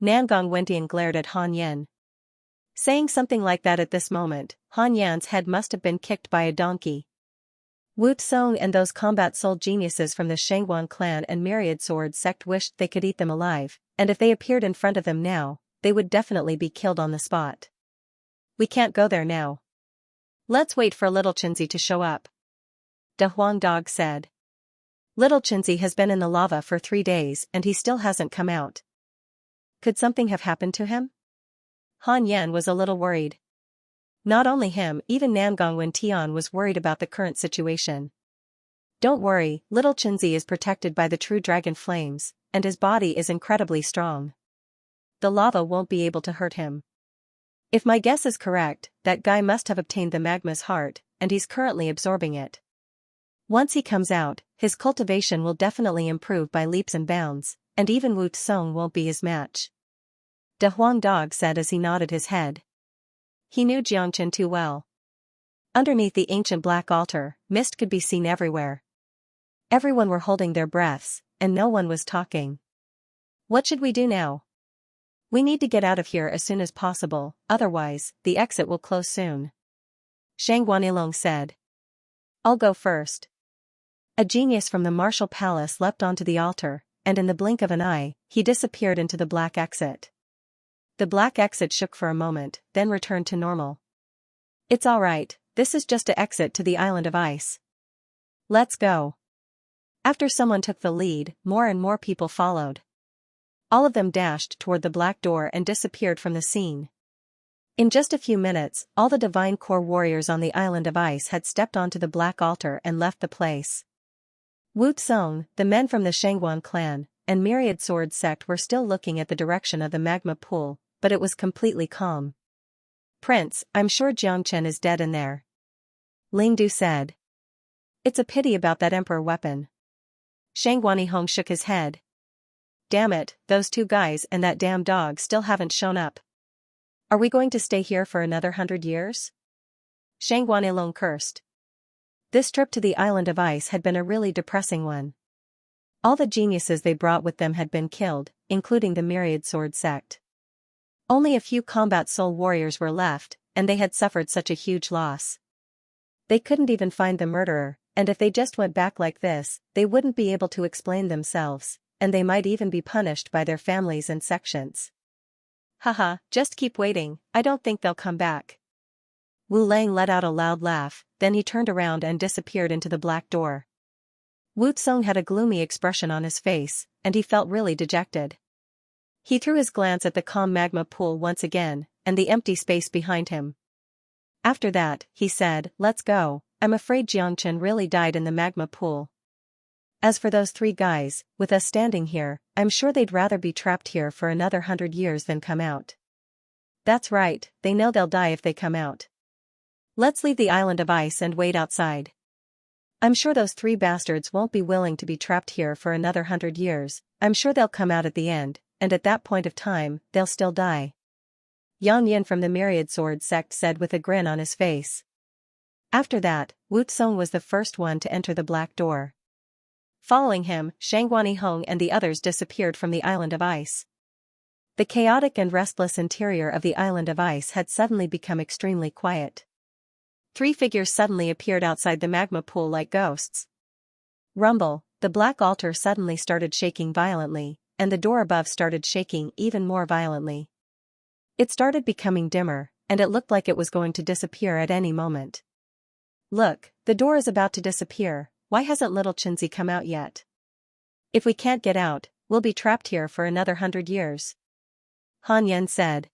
Nangong Wentian glared at Han Yen. Saying something like that at this moment, Han Yan's head must have been kicked by a donkey. Wu Tsong and those combat soul geniuses from the Xianxia clan and Myriad Sword sect wished they could eat them alive, and if they appeared in front of them now, they would definitely be killed on the spot. We can't go there now. Let's wait for little Chinzi to show up. Da Huang Dog said. Little Chinzi has been in the lava for 3 days and he still hasn't come out. Could something have happened to him? Han Yen was a little worried. Not only him, even Nangong Wentian was worried about the current situation. Don't worry, little Chinzi is protected by the true dragon flames, and his body is incredibly strong. The lava won't be able to hurt him. If my guess is correct, that guy must have obtained the magma's heart, and he's currently absorbing it. Once he comes out, his cultivation will definitely improve by leaps and bounds, and even Wu Tsong won't be his match. Da Huang Dog said as he nodded his head. He knew Xianxia too well. Underneath the ancient black altar, mist could be seen everywhere. Everyone were holding their breaths, and no one was talking. What should we do now? We need to get out of here as soon as possible, otherwise, the exit will close soon. Shang Guanilong said. I'll go first. A genius from the martial palace leapt onto the altar, and in the blink of an eye, he disappeared into the black exit. The black exit shook for a moment, then returned to normal. It's all right, this is just an exit to the island of ice. Let's go. After someone took the lead, more and more people followed. All of them dashed toward the black door and disappeared from the scene. In just a few minutes, all the divine core warriors on the island of ice had stepped onto the black altar and left the place. Wu Tsong, the men from the Xianxia clan, and Myriad Sword sect were still looking at the direction of the magma pool, but it was completely calm. Prince, I'm sure Jiangchen is dead in there. Ling Du said. It's a pity about that emperor weapon. Shang Guanihong shook his head. Damn it, those 2 guys and that damn dog still haven't shown up. Are we going to stay here for another 100 years? Shang Guanilong cursed. This trip to the island of ice had been a really depressing one. All the geniuses they brought with them had been killed, including the Myriad Sword sect. Only a few combat soul warriors were left, and they had suffered such a huge loss. They couldn't even find the murderer, and if they just went back like this, they wouldn't be able to explain themselves, and they might even be punished by their families and sections. Haha, just keep waiting, I don't think they'll come back. Wu Lang let out a loud laugh, then he turned around and disappeared into the black door. Wu Tsong had a gloomy expression on his face, and he felt really dejected. He threw his glance at the calm magma pool once again, and the empty space behind him. After that, he said, let's go, I'm afraid Jiangchen really died in the magma pool. As for those 3 guys, with us standing here, I'm sure they'd rather be trapped here for another 100 years than come out. That's right, they know they'll die if they come out. Let's leave the island of ice and wait outside. I'm sure those 3 bastards won't be willing to be trapped here for another 100 years, I'm sure they'll come out at the end, and at that point of time, they'll still die. Yang Yin from the Myriad Sword sect said with a grin on his face. After that, Wu Tsong was the first one to enter the black door. Following him, Shang Guanihong and the others disappeared from the island of ice. The chaotic and restless interior of the island of ice had suddenly become extremely quiet. 3 figures suddenly appeared outside the magma pool like ghosts. Rumble, the black altar suddenly started shaking violently, and the door above started shaking even more violently. It started becoming dimmer, and it looked like it was going to disappear at any moment. Look, the door is about to disappear. Why hasn't little Xianxia come out yet? If we can't get out, we'll be trapped here for another 100 years. Han Yan said.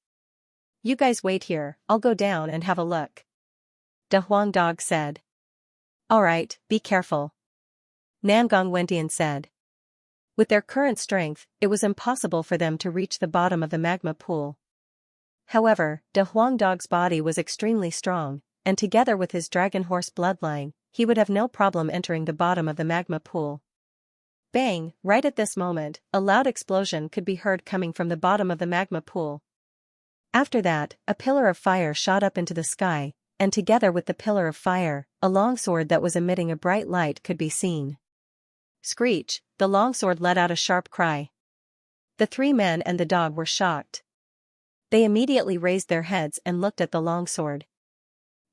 You guys wait here, I'll go down and have a look. Da Huang Dog said. Alright, be careful. Nangong Wentian said. With their current strength, it was impossible for them to reach the bottom of the magma pool. However, Da Huang Dog's body was extremely strong, and together with his dragon horse bloodline, he would have no problem entering the bottom of the magma pool. Bang! Right at this moment, a loud explosion could be heard coming from the bottom of the magma pool. After that, a pillar of fire shot up into the sky, and together with the pillar of fire, a longsword that was emitting a bright light could be seen. Screech! The longsword let out a sharp cry. The three men and the dog were shocked. They immediately raised their heads and looked at the longsword.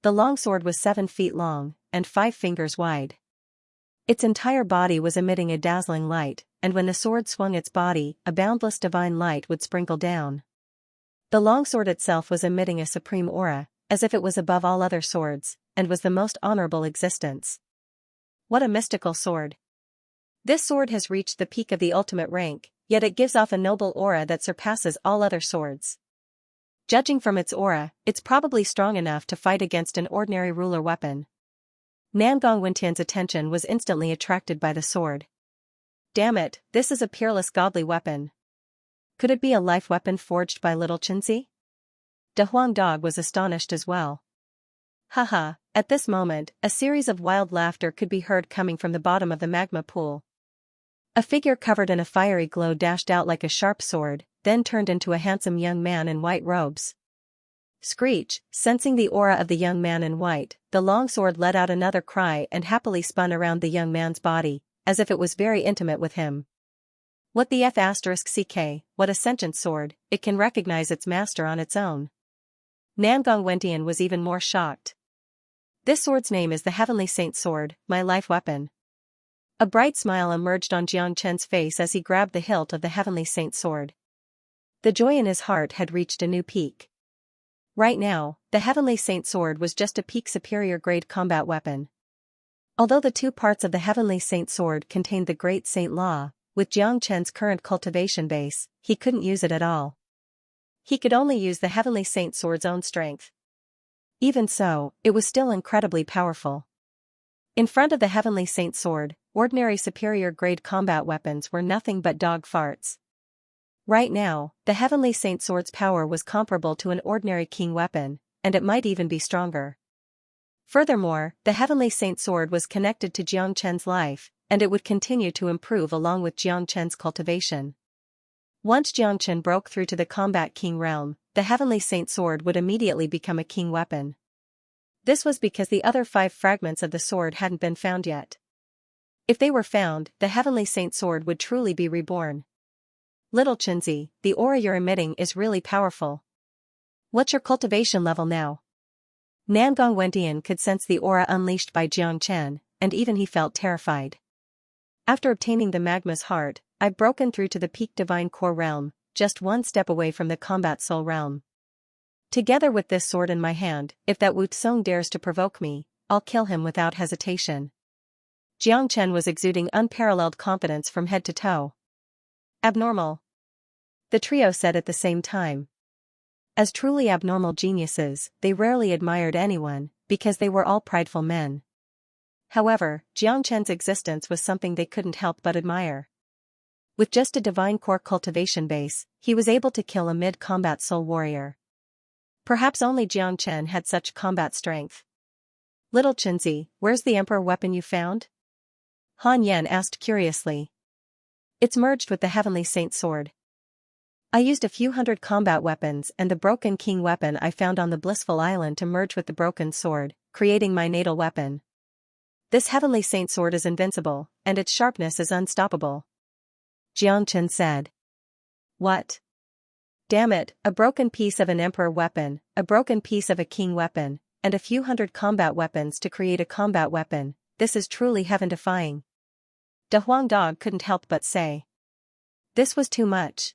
The longsword was 7 feet long, and 5 fingers wide. Its entire body was emitting a dazzling light, and when the sword swung its body, a boundless divine light would sprinkle down. The longsword itself was emitting a supreme aura, as if it was above all other swords, and was the most honorable existence. What a mystical sword! This sword has reached the peak of the ultimate rank, yet it gives off a noble aura that surpasses all other swords. Judging from its aura, it's probably strong enough to fight against an ordinary ruler weapon. Nangong Wentian's attention was instantly attracted by the sword. Damn it, this is a peerless godly weapon. Could it be a life weapon forged by little Xianxia? Da Huang Dog was astonished as well. Haha, at this moment, a series of wild laughter could be heard coming from the bottom of the magma pool. A figure covered in a fiery glow dashed out like a sharp sword, then turned into a handsome young man in white robes. Screech! Sensing the aura of the young man in white, the longsword let out another cry and happily spun around the young man's body, as if it was very intimate with him. What the F***ck, what a sentient sword, it can recognize its master on its own. Nangong Wentian was even more shocked. This sword's name is the Heavenly Saint Sword, my life weapon. A bright smile emerged on Jiang Chen's face as he grabbed the hilt of the Heavenly Saint Sword. The joy in his heart had reached a new peak. Right now, the Heavenly Saint Sword was just a peak superior grade combat weapon. Although the two parts of the Heavenly Saint Sword contained the Great Saint Law, with Jiang Chen's current cultivation base, he couldn't use it at all. He could only use the Heavenly Saint Sword's own strength. Even so, it was still incredibly powerful. In front of the Heavenly Saint Sword, ordinary superior grade combat weapons were nothing but dog farts. Right now, the Heavenly Saint Sword's power was comparable to an ordinary king weapon, and it might even be stronger. Furthermore, the Heavenly Saint Sword was connected to Jiang Chen's life, and it would continue to improve along with Jiang Chen's cultivation. Once Jiang Chen broke through to the combat king realm, the Heavenly Saint Sword would immediately become a king weapon. This was because the other 5 fragments of the sword hadn't been found yet. If they were found, the Heavenly Saint Sword would truly be reborn. Little Xianxia, the aura you're emitting is really powerful. What's your cultivation level now? Nangong Wentian could sense the aura unleashed by Jiang Chen, and even he felt terrified. After obtaining the magma's heart, I've broken through to the peak divine core realm, just one step away from the combat soul realm. Together with this sword in my hand, if that Wu Tsong dares to provoke me, I'll kill him without hesitation. Jiang Chen was exuding unparalleled confidence from head to toe. Abnormal. The trio said at the same time. As truly abnormal geniuses, they rarely admired anyone, because they were all prideful men. However, Jiang Chen's existence was something they couldn't help but admire. With just a divine core cultivation base, he was able to kill a mid-combat soul warrior. Perhaps only Jiang Chen had such combat strength. Little Xianxia, where's the emperor weapon you found? Han Yan asked curiously. It's merged with the Heavenly Saint Sword. I used a few hundred combat weapons and the broken king weapon I found on the blissful island to merge with the broken sword, creating my natal weapon. This Heavenly Saint Sword is invincible, and its sharpness is unstoppable. Jiang Chen said. What? Damn it, a broken piece of an emperor weapon, a broken piece of a king weapon, and a few hundred combat weapons to create a combat weapon, this is truly heaven-defying. De Huang Dog couldn't help but say. This was too much.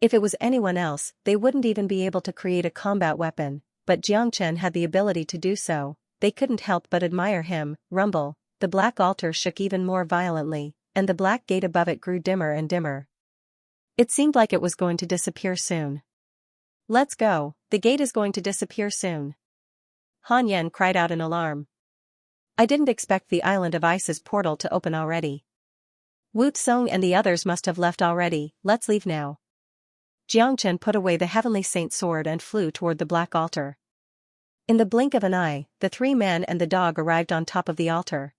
If it was anyone else, they wouldn't even be able to create a combat weapon, but Xianxia had the ability to do so. They couldn't help but admire him. Rumble, the black altar shook even more violently, and the black gate above it grew dimmer and dimmer. It seemed like it was going to disappear soon. Let's go, the gate is going to disappear soon. Han Yan cried out in alarm. I didn't expect the Island of Ice's portal to open already. Wu Tsong and the others must have left already, let's leave now. Jiangchen put away the Heavenly Saint's sword and flew toward the black altar. In the blink of an eye, the three men and the dog arrived on top of the altar.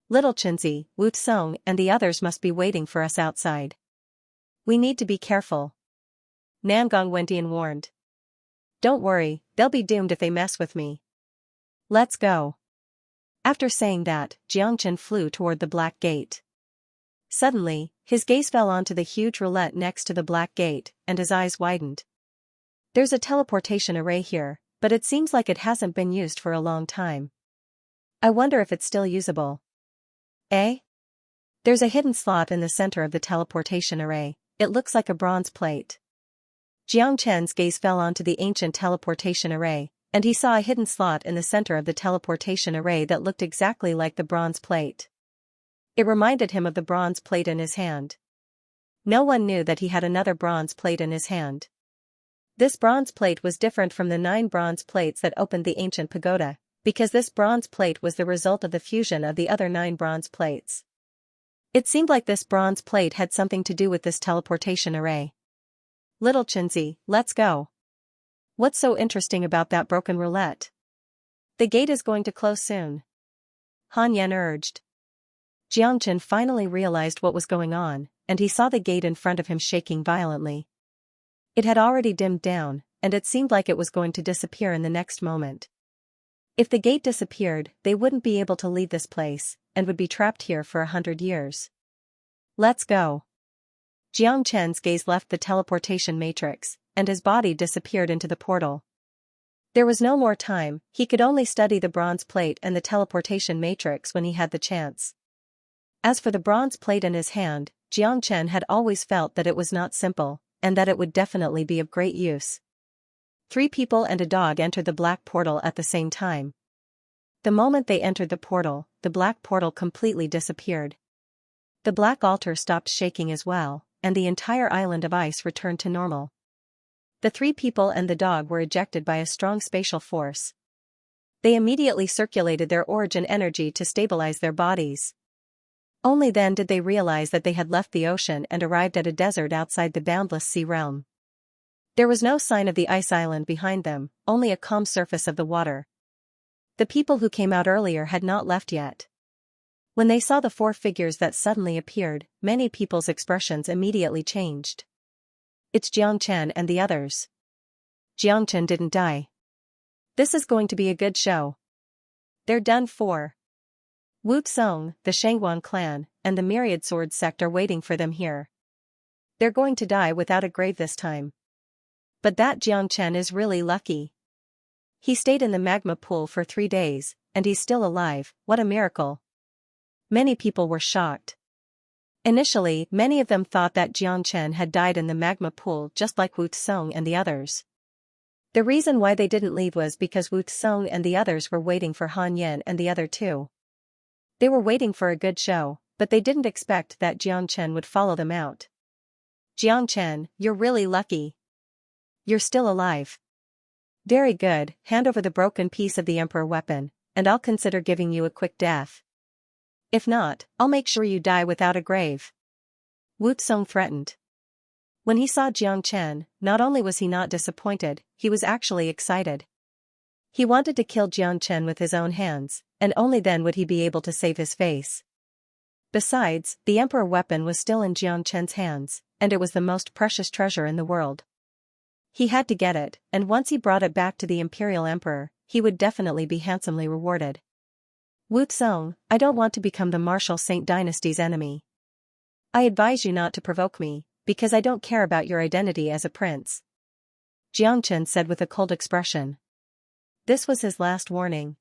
Little Chinzi, Wu Tsong and the others must be waiting for us outside. We need to be careful. Nangong Wendian warned. Don't worry, they'll be doomed if they mess with me. Let's go. After saying that, Jiangchen flew toward the black gate. Suddenly, his gaze fell onto the huge roulette next to the black gate, and his eyes widened. There's a teleportation array here, but it seems like it hasn't been used for a long time. I wonder if it's still usable. Eh? There's a hidden slot in the center of the teleportation array. It looks like a bronze plate. Jiang Chen's gaze fell onto the ancient teleportation array, and he saw a hidden slot in the center of the teleportation array that looked exactly like the bronze plate. It reminded him of the bronze plate in his hand. No one knew that he had another bronze plate in his hand. This bronze plate was different from the 9 bronze plates that opened the ancient pagoda, because this bronze plate was the result of the fusion of the other 9 bronze plates. It seemed like this bronze plate had something to do with this teleportation array. Little Chinzi, let's go. What's so interesting about that broken roulette? The gate is going to close soon. Han Yan urged. Jiangchen finally realized what was going on, and he saw the gate in front of him shaking violently. It had already dimmed down, and it seemed like it was going to disappear in the next moment. If the gate disappeared, they wouldn't be able to leave this place, and would be trapped here for 100 years. Let's go. Jiang Chen's gaze left the teleportation matrix, and his body disappeared into the portal. There was no more time, he could only study the bronze plate and the teleportation matrix when he had the chance. As for the bronze plate in his hand, Jiang Chen had always felt that it was not simple, and that it would definitely be of great use. 3 people and a dog entered the black portal at the same time. The moment they entered the portal, the black portal completely disappeared. The black altar stopped shaking as well, and the entire island of ice returned to normal. The 3 people and the dog were ejected by a strong spatial force. They immediately circulated their origin energy to stabilize their bodies. Only then did they realize that they had left the ocean and arrived at a desert outside the boundless sea realm. There was no sign of the ice island behind them, only a calm surface of the water. The people who came out earlier had not left yet. When they saw the 4 figures that suddenly appeared, many people's expressions immediately changed. It's Jiangchen and the others. Jiangchen didn't die. This is going to be a good show. They're done for. Wu Tsong, the Shangguan clan, and the Myriad Sword sect are waiting for them here. They're going to die without a grave this time. But that Jiangchen is really lucky. He stayed in the magma pool for 3 days, and he's still alive. What a miracle. Many people were shocked. Initially, many of them thought that Jiangchen had died in the magma pool just like Wu Tsong and the others. The reason why they didn't leave was because Wu Tsong and the others were waiting for Han Yan and the other 2. They were waiting for a good show, but they didn't expect that Jiangchen would follow them out. Jiangchen, you're really lucky. You're still alive. Very good, hand over the broken piece of the Emperor weapon, and I'll consider giving you a quick death. If not, I'll make sure you die without a grave. Wu Tsong threatened. When he saw Jiangchen, not only was he not disappointed, he was actually excited. He wanted to kill Jiangchen with his own hands, and only then would he be able to save his face. Besides, the Emperor weapon was still in Jiangchen's hands, and it was the most precious treasure in the world. He had to get it, and once he brought it back to the Imperial Emperor, he would definitely be handsomely rewarded. Wu Tsong, I don't want to become the Martial Saint Dynasty's enemy. I advise you not to provoke me, because I don't care about your identity as a prince. Jiangchen said with a cold expression. This was his last warning.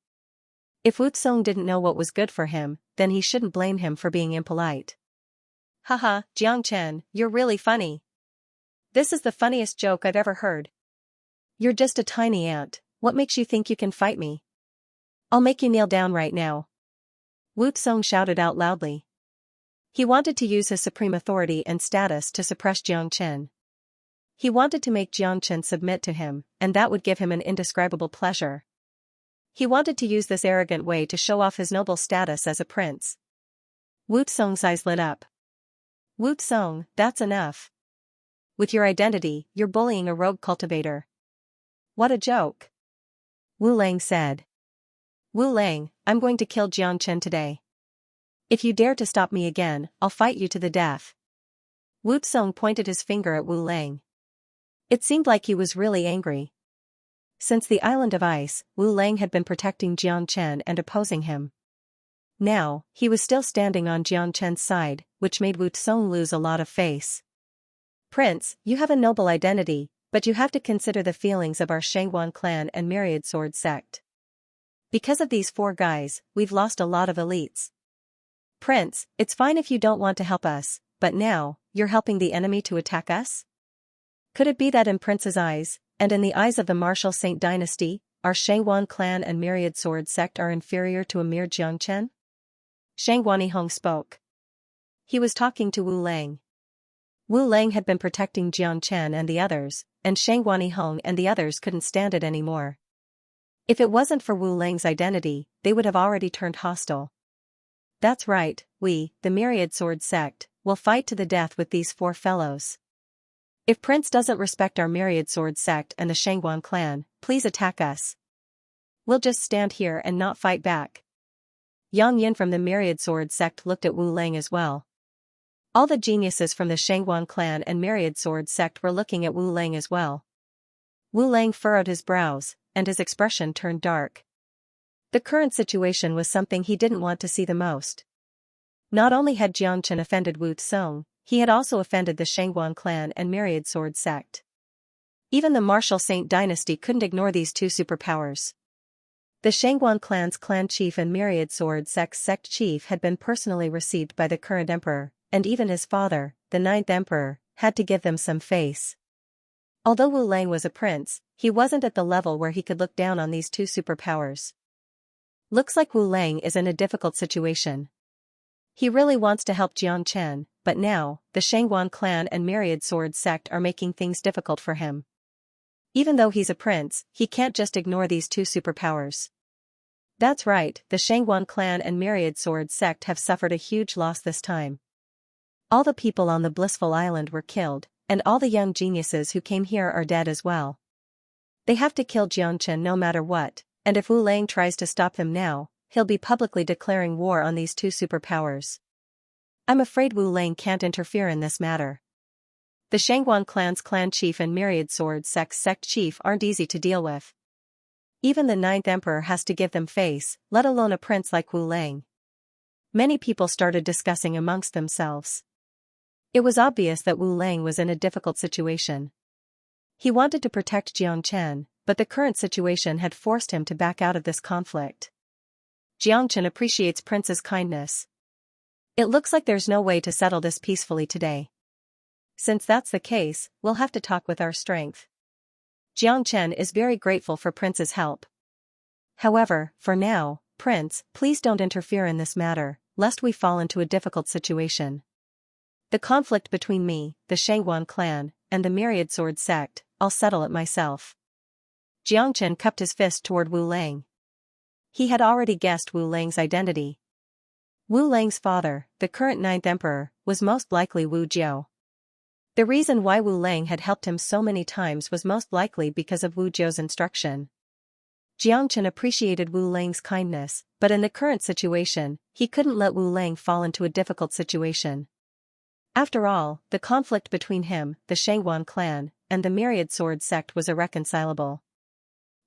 If Wu Tsong didn't know what was good for him, then he shouldn't blame him for being impolite. Haha, Xianxia, you're really funny. This is the funniest joke I've ever heard. You're just a tiny ant, what makes you think you can fight me? I'll make you kneel down right now. Wu Tsong shouted out loudly. He wanted to use his supreme authority and status to suppress Xianxia. He wanted to make Xianxia submit to him, and that would give him an indescribable pleasure. He wanted to use this arrogant way to show off his noble status as a prince. Wu Tsong's eyes lit up. Wu Tsong, that's enough. With your identity, you're bullying a rogue cultivator. What a joke. Wu Lang said. Wu Lang, I'm going to kill Xianxia today. If you dare to stop me again, I'll fight you to the death. Wu Tsong pointed his finger at Wu Lang. It seemed like he was really angry. Since the Island of Ice, Wu Lang had been protecting Xianxia and opposing him. Now, he was still standing on Xianxia's side, which made Wu Tsong lose a lot of face. Prince, you have a noble identity, but you have to consider the feelings of our Shangguan clan and Myriad Sword sect. Because of these 4 guys, we've lost a lot of elites. Prince, it's fine if you don't want to help us, but now, you're helping the enemy to attack us? Could it be that in Prince's eyes, and in the eyes of the martial Saint dynasty, our Shangguan clan and Myriad Sword sect are inferior to a mere Xianxia? Shangguan Hong spoke. He was talking to Wu Lang. Wu Lang had been protecting Xianxia and the others, and Shangguan Hong and the others couldn't stand it anymore. If it wasn't for Wu Lang's identity, they would have already turned hostile. That's right, we, the Myriad Sword sect, will fight to the death with these 4 fellows. If Prince doesn't respect our Myriad Sword sect and the Shangguan clan, please attack us. We'll just stand here and not fight back. Yang Yin from the Myriad Sword sect looked at Wu Lang as well. All the geniuses from the Shangguan clan and Myriad Sword sect were looking at Wu Lang as well. Wu Lang furrowed his brows, and his expression turned dark. The current situation was something he didn't want to see the most. Not only had Xianxia offended Wu Tsong, he had also offended the Shangguan clan and Myriad Sword sect. Even the martial Saint dynasty couldn't ignore these 2 superpowers. The Shangguan clan's clan chief and Myriad Sword sect's sect chief had been personally received by the current emperor, and even his father, the 9th emperor, had to give them some face. Although Wu Lang was a prince, he wasn't at the level where he could look down on these 2 superpowers. Looks like Wu Lang is in a difficult situation. He really wants to help Xianxia, but now, the Shangguan clan and Myriad Sword sect are making things difficult for him. Even though he's a prince, he can't just ignore these 2 superpowers. That's right, the Shangguan clan and Myriad Sword sect have suffered a huge loss this time. All the people on the Blissful Island were killed, and all the young geniuses who came here are dead as well. They have to kill Xianxia no matter what, and if Wu Lang tries to stop them now, he'll be publicly declaring war on these 2 superpowers. I'm afraid Wu Lang can't interfere in this matter. The Shangguan clan's clan chief and Myriad Sword sect's sect chief aren't easy to deal with. Even the 9th emperor has to give them face, let alone a prince like Wu Lang. Many people started discussing amongst themselves. It was obvious that Wu Lang was in a difficult situation. He wanted to protect Xianxia, but the current situation had forced him to back out of this conflict. Xianxia appreciates Prince's kindness. It looks like there's no way to settle this peacefully today. Since that's the case, we'll have to talk with our strength. Xianxia is very grateful for Prince's help. However, for now, Prince, please don't interfere in this matter, lest we fall into a difficult situation. The conflict between me, the Shangguan clan, and the Myriad Sword sect, I'll settle it myself. Xianxia cupped his fist toward Wu Lang. He had already guessed Wu Lang's identity. Wu Lang's father, the current 9th emperor, was most likely Wu Jiao. The reason why Wu Lang had helped him so many times was most likely because of Wu Jiao's instruction. Xianxia appreciated Wu Lang's kindness, but in the current situation, he couldn't let Wu Lang fall into a difficult situation. After all, the conflict between him, the Shangguan clan, and the Myriad Sword sect was irreconcilable.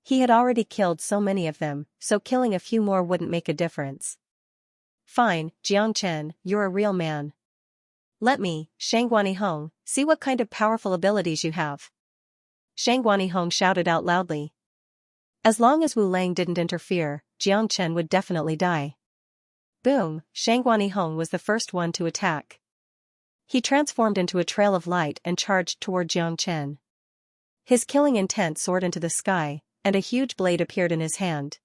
He had already killed so many of them, so killing a few more wouldn't make a difference. Fine, Xianxia, you're a real man. Let me, Shangguan Hong, see what kind of powerful abilities you have. Shangguan Hong shouted out loudly. As long as Wu Lang didn't interfere, Jiang Chen would definitely die. Boom, Shangguani Hong was the first one to attack. He transformed into a trail of light and charged toward Jiang Chen. His killing intent soared into the sky, and a huge blade appeared in his hand.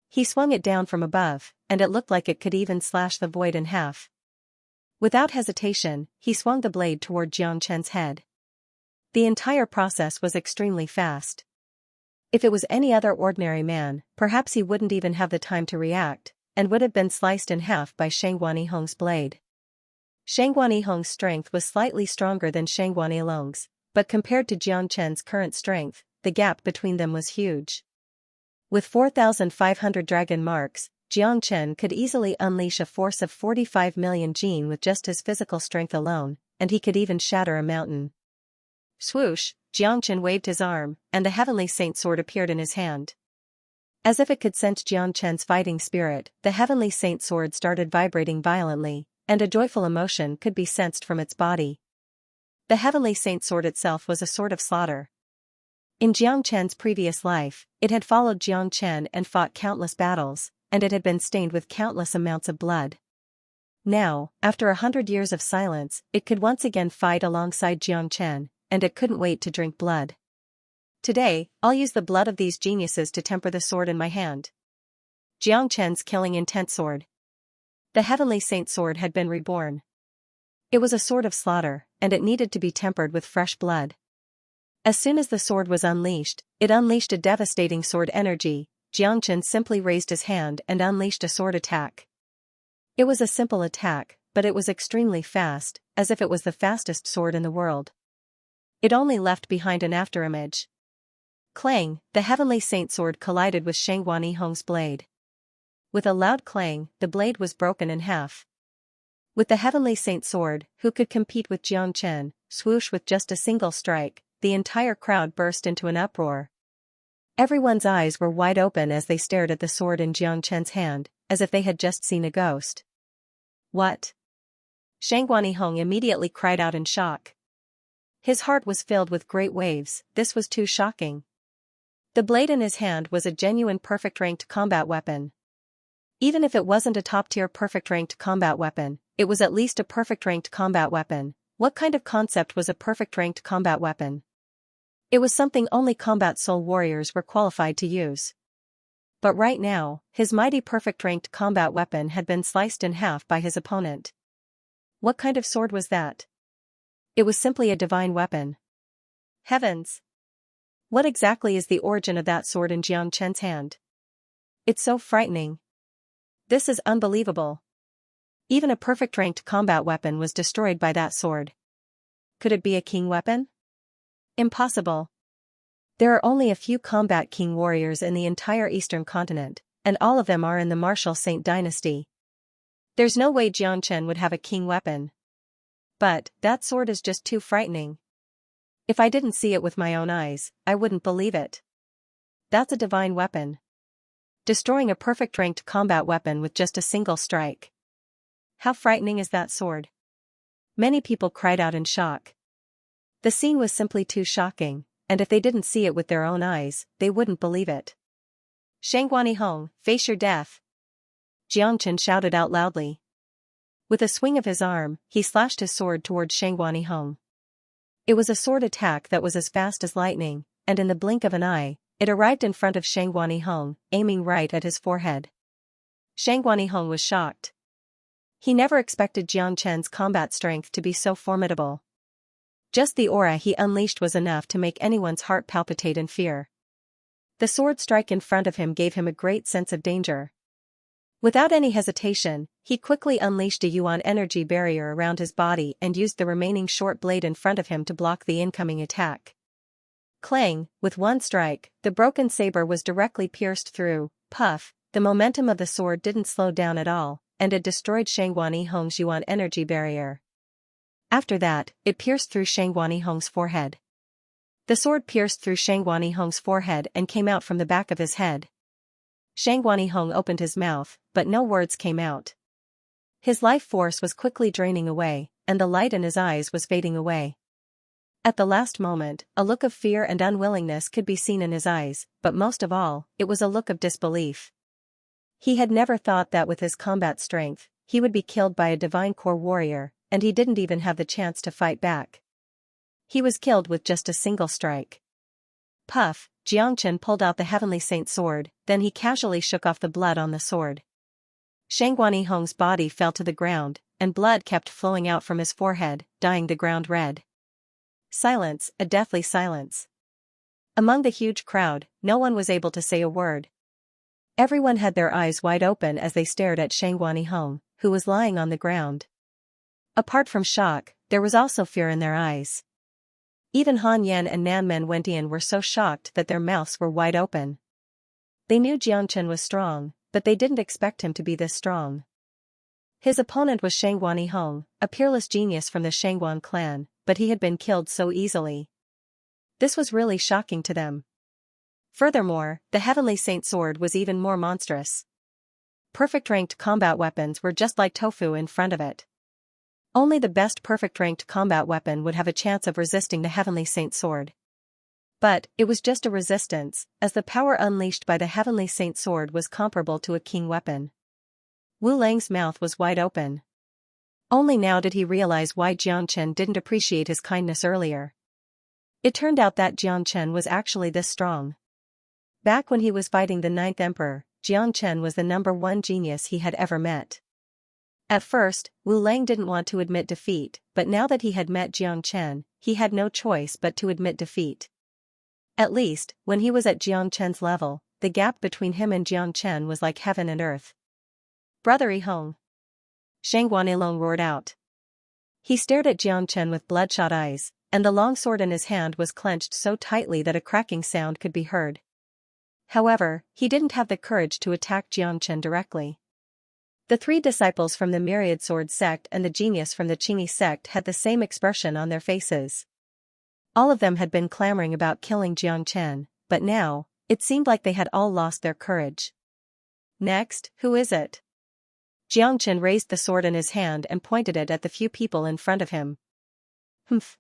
He swung it down from above, and it looked like it could even slash the void in half. Without hesitation, he swung the blade toward Jiang Chen's head. The entire process was extremely fast. If it was any other ordinary man, perhaps he wouldn't even have the time to react, and would have been sliced in half by Shangguani Hong's blade. Shangguani Hong's strength was slightly stronger than Shangguani Long's, but compared to Jiang Chen's current strength, the gap between them was huge. With 4,500 dragon marks, Jiang Chen could easily unleash a force of 45 million jin with just his physical strength alone, and he could even shatter a mountain. Swoosh, Jiang Chen waved his arm, and the Heavenly Saint Sword appeared in his hand. As if it could sense Jiang Chen's fighting spirit, the Heavenly Saint Sword started vibrating violently, and a joyful emotion could be sensed from its body. The Heavenly Saint Sword itself was a sword of slaughter. In Jiang Chen's previous life, it had followed Jiang Chen and fought countless battles, and it had been stained with countless amounts of blood. Now, after 100 years of silence, it could once again fight alongside Jiang Chen, and it couldn't wait to drink blood. Today, I'll use the blood of these geniuses to temper the sword in my hand. Jiang Chen's killing intent sword. The Heavenly Saint Sword had been reborn. It was a sword of slaughter, and it needed to be tempered with fresh blood. As soon as the sword was unleashed, it unleashed a devastating sword energy. Jiang Chen simply raised his hand and unleashed a sword attack. It was a simple attack, but it was extremely fast, as if it was the fastest sword in the world. It only left behind an afterimage. Clang, the Heavenly Saint Sword collided with Shangguani Hong's blade. With a loud clang, the blade was broken in half. With the Heavenly Saint Sword, who could compete with Jiang Chen, swoosh with just a single strike, the entire crowd burst into an uproar. Everyone's eyes were wide open as they stared at the sword in Jiang Chen's hand, as if they had just seen a ghost. What? Shangguani Hong immediately cried out in shock. His heart was filled with great waves. This was too shocking. The blade in his hand was a genuine perfect ranked combat weapon. Even if it wasn't a top-tier perfect ranked combat weapon, it was at least a perfect ranked combat weapon. What kind of concept was a perfect ranked combat weapon? It was something only combat soul warriors were qualified to use. But right now, his mighty perfect ranked combat weapon had been sliced in half by his opponent. What kind of sword was that? It was simply a divine weapon. Heavens! What exactly is the origin of that sword in Jiang Chen's hand? It's so frightening. This is unbelievable. Even a perfect ranked combat weapon was destroyed by that sword. Could it be a king weapon? Impossible. There are only a few combat king warriors in the entire eastern continent, and all of them are in the martial Saint dynasty. There's no way Jiang Chen would have a king weapon. But, that sword is just too frightening. If I didn't see it with my own eyes, I wouldn't believe it. That's a divine weapon. Destroying a perfect ranked combat weapon with just a single strike. How frightening is that sword? Many people cried out in shock. The scene was simply too shocking, and if they didn't see it with their own eyes, they wouldn't believe it. Shangguani Hong, face your death! Jiang Chen shouted out loudly. With a swing of his arm, he slashed his sword toward Shangguani Hong. It was a sword attack that was as fast as lightning, and in the blink of an eye, it arrived in front of Shangguani Hong, aiming right at his forehead. Shangguani Hong was shocked. He never expected Jiang Chen's combat strength to be so formidable. Just the aura he unleashed was enough to make anyone's heart palpitate in fear. The sword strike in front of him gave him a great sense of danger. Without any hesitation, he quickly unleashed a yuan energy barrier around his body and used the remaining short blade in front of him to block the incoming attack. Clang, with one strike, the broken saber was directly pierced through. Puff, the momentum of the sword didn't slow down at all, and it destroyed Shangguani Hong's yuan energy barrier. After that, it pierced through Shangguani Hong's forehead. The sword pierced through Shangguani Hong's forehead and came out from the back of his head. Shangguani Hong opened his mouth, but no words came out. His life force was quickly draining away, and the light in his eyes was fading away. At the last moment, a look of fear and unwillingness could be seen in his eyes, but most of all, it was a look of disbelief. He had never thought that with his combat strength, he would be killed by a divine core warrior, and he didn't even have the chance to fight back. He was killed with just a single strike. Puff, Xianxia pulled out the Heavenly Saint sword, then he casually shook off the blood on the sword. Shangguani Hong's body fell to the ground, and blood kept flowing out from his forehead, dyeing the ground red. Silence, a deathly silence. Among the huge crowd, no one was able to say a word. Everyone had their eyes wide open as they stared at Shangguani Hong, who was lying on the ground. Apart from shock, there was also fear in their eyes. Even Han Yan and Nanmen Wentian were so shocked that their mouths were wide open. They knew Xianxia was strong, but they didn't expect him to be this strong. His opponent was Shangguani Hong, a peerless genius from the Shangguan clan, but he had been killed so easily. This was really shocking to them. Furthermore, the Heavenly Saint sword was even more monstrous. Perfect ranked combat weapons were just like tofu in front of it. Only the best perfect ranked combat weapon would have a chance of resisting the Heavenly Saint sword. But, it was just a resistance, as the power unleashed by the Heavenly Saint sword was comparable to a king weapon. Wu Lang's mouth was wide open. Only now did he realize why Xianxia didn't appreciate his kindness earlier. It turned out that Xianxia was actually this strong. Back when he was fighting the 9th Emperor, Xianxia was the #1 genius he had ever met. At first, Wu Lang didn't want to admit defeat, but now that he had met Xianxia, he had no choice but to admit defeat. At least, when he was at Xianxia's level, the gap between him and Xianxia was like heaven and earth. "Brother Hong!" Shangguani Long roared out. He stared at Xianxia with bloodshot eyes, and the long sword in his hand was clenched so tightly that a cracking sound could be heard. However, he didn't have the courage to attack Xianxia directly. The 3 disciples from the Myriad Sword sect and the genius from the Qingyi sect had the same expression on their faces. All of them had been clamoring about killing Xianxia, but now, it seemed like they had all lost their courage. "Next, who is it?" Xianxia raised the sword in his hand and pointed it at the few people in front of him. "Humph.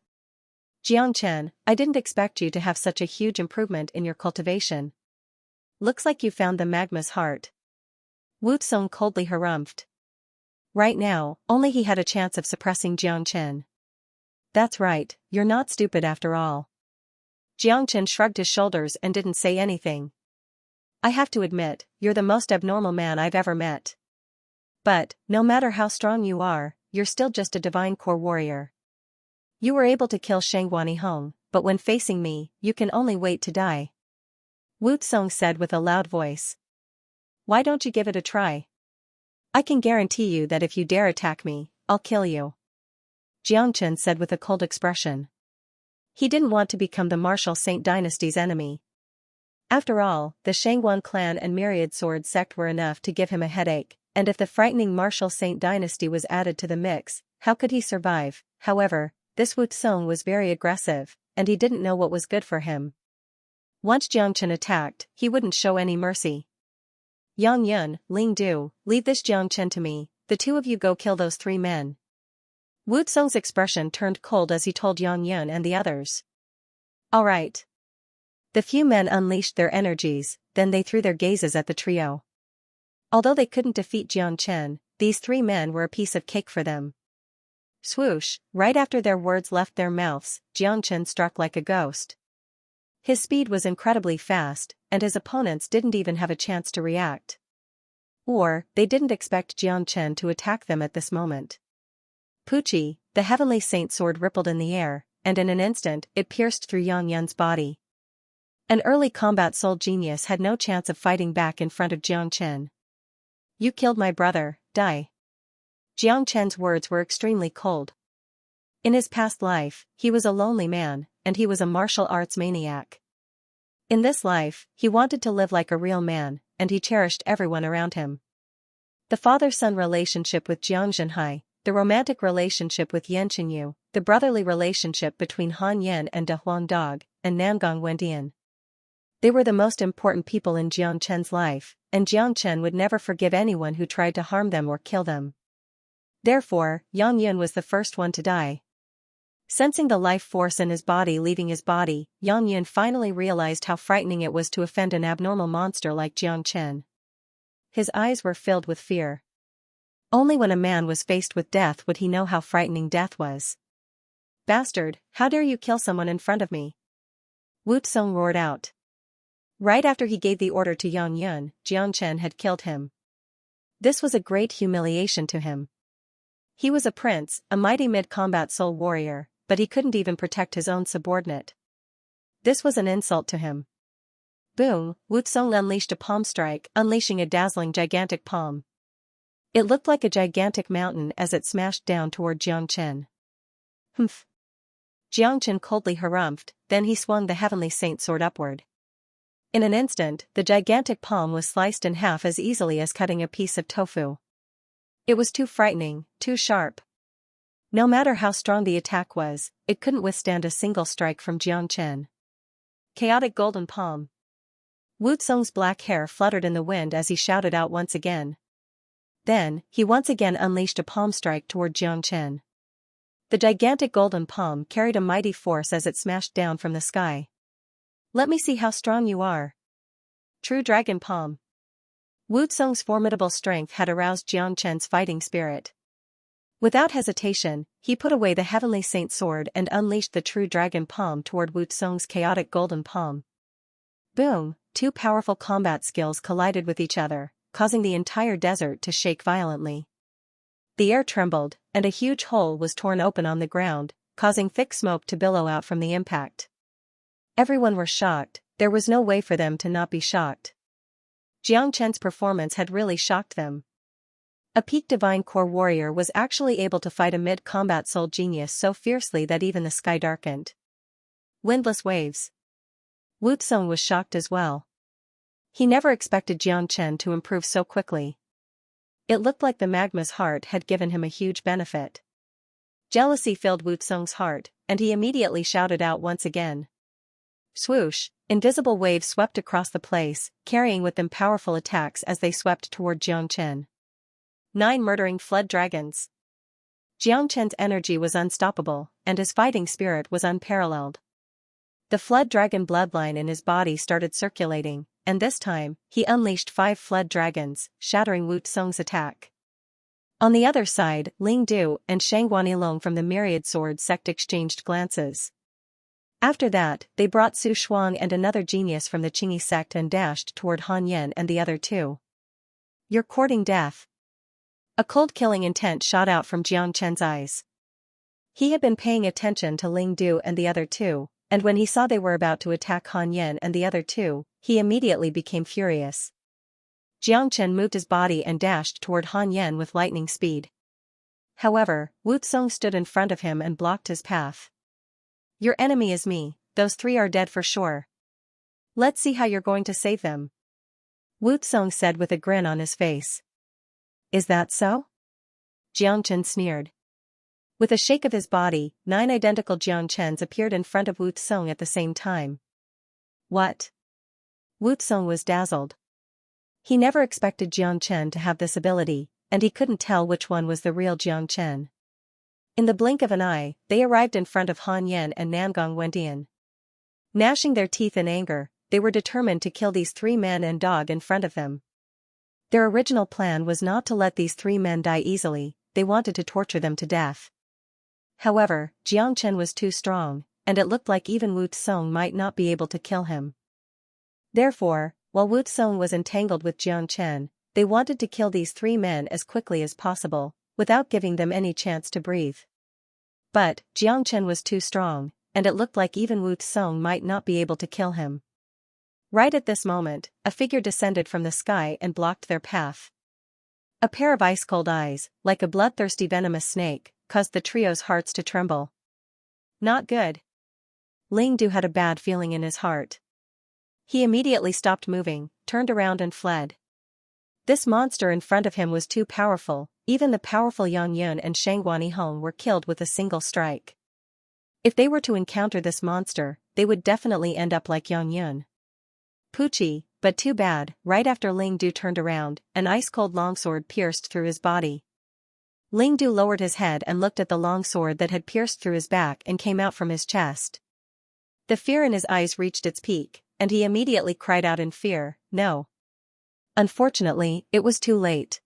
Xianxia, I didn't expect you to have such a huge improvement in your cultivation. Looks like you found the magma's heart." Wu Tsong coldly harumphed. Right now, only he had a chance of suppressing Xianxia. "That's right, you're not stupid after all." Xianxia shrugged his shoulders and didn't say anything. "I have to admit, you're the most abnormal man I've ever met. But, no matter how strong you are, you're still just a divine core warrior. You were able to kill Shangguani Hong, but when facing me, you can only wait to die," Wu Tsong said with a loud voice. "Why don't you give it a try? I can guarantee you that if you dare attack me, I'll kill you," Xianxia said with a cold expression. He didn't want to become the Martial Saint dynasty's enemy. After all, the Shangguan clan and Myriad Sword sect were enough to give him a headache, and if the frightening Martial Saint dynasty was added to the mix, how could he survive? However, this Wu Tsong was very aggressive, and he didn't know what was good for him. Once Xianxia attacked, he wouldn't show any mercy. "Yang Yun, Ling Du, leave this Xianxia to me, the 2 of you go kill those 3 men." Wu Tsong's expression turned cold as he told Yang Yun and the others. "All right." The few men unleashed their energies, then they threw their gazes at the trio. Although they couldn't defeat Xianxia, these 3 men were a piece of cake for them. Swoosh, right after their words left their mouths, Xianxia struck like a ghost. His speed was incredibly fast, and his opponents didn't even have a chance to react. Or, they didn't expect Xianxia to attack them at this moment. Puchi, the Heavenly Saint sword rippled in the air, and in an instant it pierced through Yang Yun's body. An early combat soul genius had no chance of fighting back in front of Xianxia. "You killed my brother, die." Xianxia's words were extremely cold. In his past life, he was a lonely man, and he was a martial arts maniac. In this life, he wanted to live like a real man, and he cherished everyone around him. The father-son relationship with Jiang Zhenhai, the romantic relationship with Yan Qinyu, the brotherly relationship between Han Yan and De Huang Dog, and Namgong Wendian. They were the most important people in Xianxin's life, and Xianxin would never forgive anyone who tried to harm them or kill them. Therefore, Yang Yun was the first one to die. Sensing the life force in his body leaving his body, Yang Yun finally realized how frightening it was to offend an abnormal monster like Jiang Chen. His eyes were filled with fear. Only when a man was faced with death would he know how frightening death was. "Bastard, how dare you kill someone in front of me?" Wu Tsong roared out. Right after he gave the order to Yang Yun, Jiang Chen had killed him. This was a great humiliation to him. He was a prince, a mighty mid-combat soul warrior, but he couldn't even protect his own subordinate. This was an insult to him. Boom, Wu Tsong unleashed a palm strike, unleashing a dazzling gigantic palm. It looked like a gigantic mountain as it smashed down toward Jiang Chen. Humph. Jiang Chen coldly harumphed, then he swung the heavenly saint sword upward. In an instant, the gigantic palm was sliced in half as easily as cutting a piece of tofu. It was too frightening, too sharp. No matter how strong the attack was, it couldn't withstand a single strike from Jiang Chen. Chaotic golden palm. Wu Tsong's black hair fluttered in the wind as he shouted out once again. Then, he once again unleashed a palm strike toward Jiang Chen. The gigantic golden palm carried a mighty force as it smashed down from the sky. "Let me see how strong you are." True Dragon Palm. Wu Tsong's formidable strength had aroused Jiang Chen's fighting spirit. Without hesitation, he put away the heavenly saint sword and unleashed the true dragon palm toward Wu Tsong's chaotic golden palm. Boom, two powerful combat skills collided with each other, causing the entire desert to shake violently. The air trembled, and a huge hole was torn open on the ground, causing thick smoke to billow out from the impact. Everyone were shocked. There was no way for them to not be shocked. Jiang Chen's performance had really shocked them. A peak divine core warrior was actually able to fight a mid-combat soul genius so fiercely that even the sky darkened. Windless waves. Wu Tsong was shocked as well. He never expected Jiang Chen to improve so quickly. It looked like the magma's heart had given him a huge benefit. Jealousy filled Wu Tsong's heart, and he immediately shouted out once again. Swoosh, invisible waves swept across the place, carrying with them powerful attacks as they swept toward Jiang Chen. 9 murdering flood dragons. Jiang Chen's energy was unstoppable, and his fighting spirit was unparalleled. The flood dragon bloodline in his body started circulating, and this time, he unleashed 5 flood dragons, shattering Wu Tsong's attack. On the other side, Ling Du and Shangguanilong from the Myriad Sword sect exchanged glances. After that, they brought Su Shuang and another genius from the Qingyi sect and dashed toward Han Yan and the other 2. "You're courting death." A cold-killing intent shot out from Jiang Chen's eyes. He had been paying attention to Ling Du and the other 2, and when he saw they were about to attack Han Yan and the other 2, he immediately became furious. Jiang Chen moved his body and dashed toward Han Yan with lightning speed. However, Wu Tsong stood in front of him and blocked his path. "Your enemy is me, those 3 are dead for sure. Let's see how you're going to save them," Wu Tsong said with a grin on his face. "Is that so?" Jiang Chen sneered. With a shake of his body, 9 identical Jiang Chens appeared in front of Wu Tsong at the same time. What? Wu Tsong was dazzled. He never expected Jiang Chen to have this ability, and he couldn't tell which one was the real Jiang Chen. In the blink of an eye, they arrived in front of Han Yan and Namgong Wendian. Gnashing their teeth in anger, they were determined to kill these 3 men and dog in front of them. Their original plan was not to let these 3 men die easily, they wanted to torture them to death. However, Jiang Chen was too strong, and it looked like even Wu Tsong might not be able to kill him. Therefore, while Wu Tsong was entangled with Jiang Chen, they wanted to kill these 3 men as quickly as possible, without giving them any chance to breathe. But, Jiang Chen was too strong, and it looked like even Wu Tsong might not be able to kill him. Right at this moment, a figure descended from the sky and blocked their path. A pair of ice-cold eyes, like a bloodthirsty venomous snake, caused the trio's hearts to tremble. Not good. Ling Du had a bad feeling in his heart. He immediately stopped moving, turned around and fled. This monster in front of him was too powerful, even the powerful Yang Yun and Shangguanilong were killed with a single strike. If they were to encounter this monster, they would definitely end up like Yang Yun. Poochie, but too bad, right after Ling Du turned around, an ice-cold longsword pierced through his body. Ling Du lowered his head and looked at the long sword that had pierced through his back and came out from his chest. The fear in his eyes reached its peak, and he immediately cried out in fear, "No!" Unfortunately, it was too late.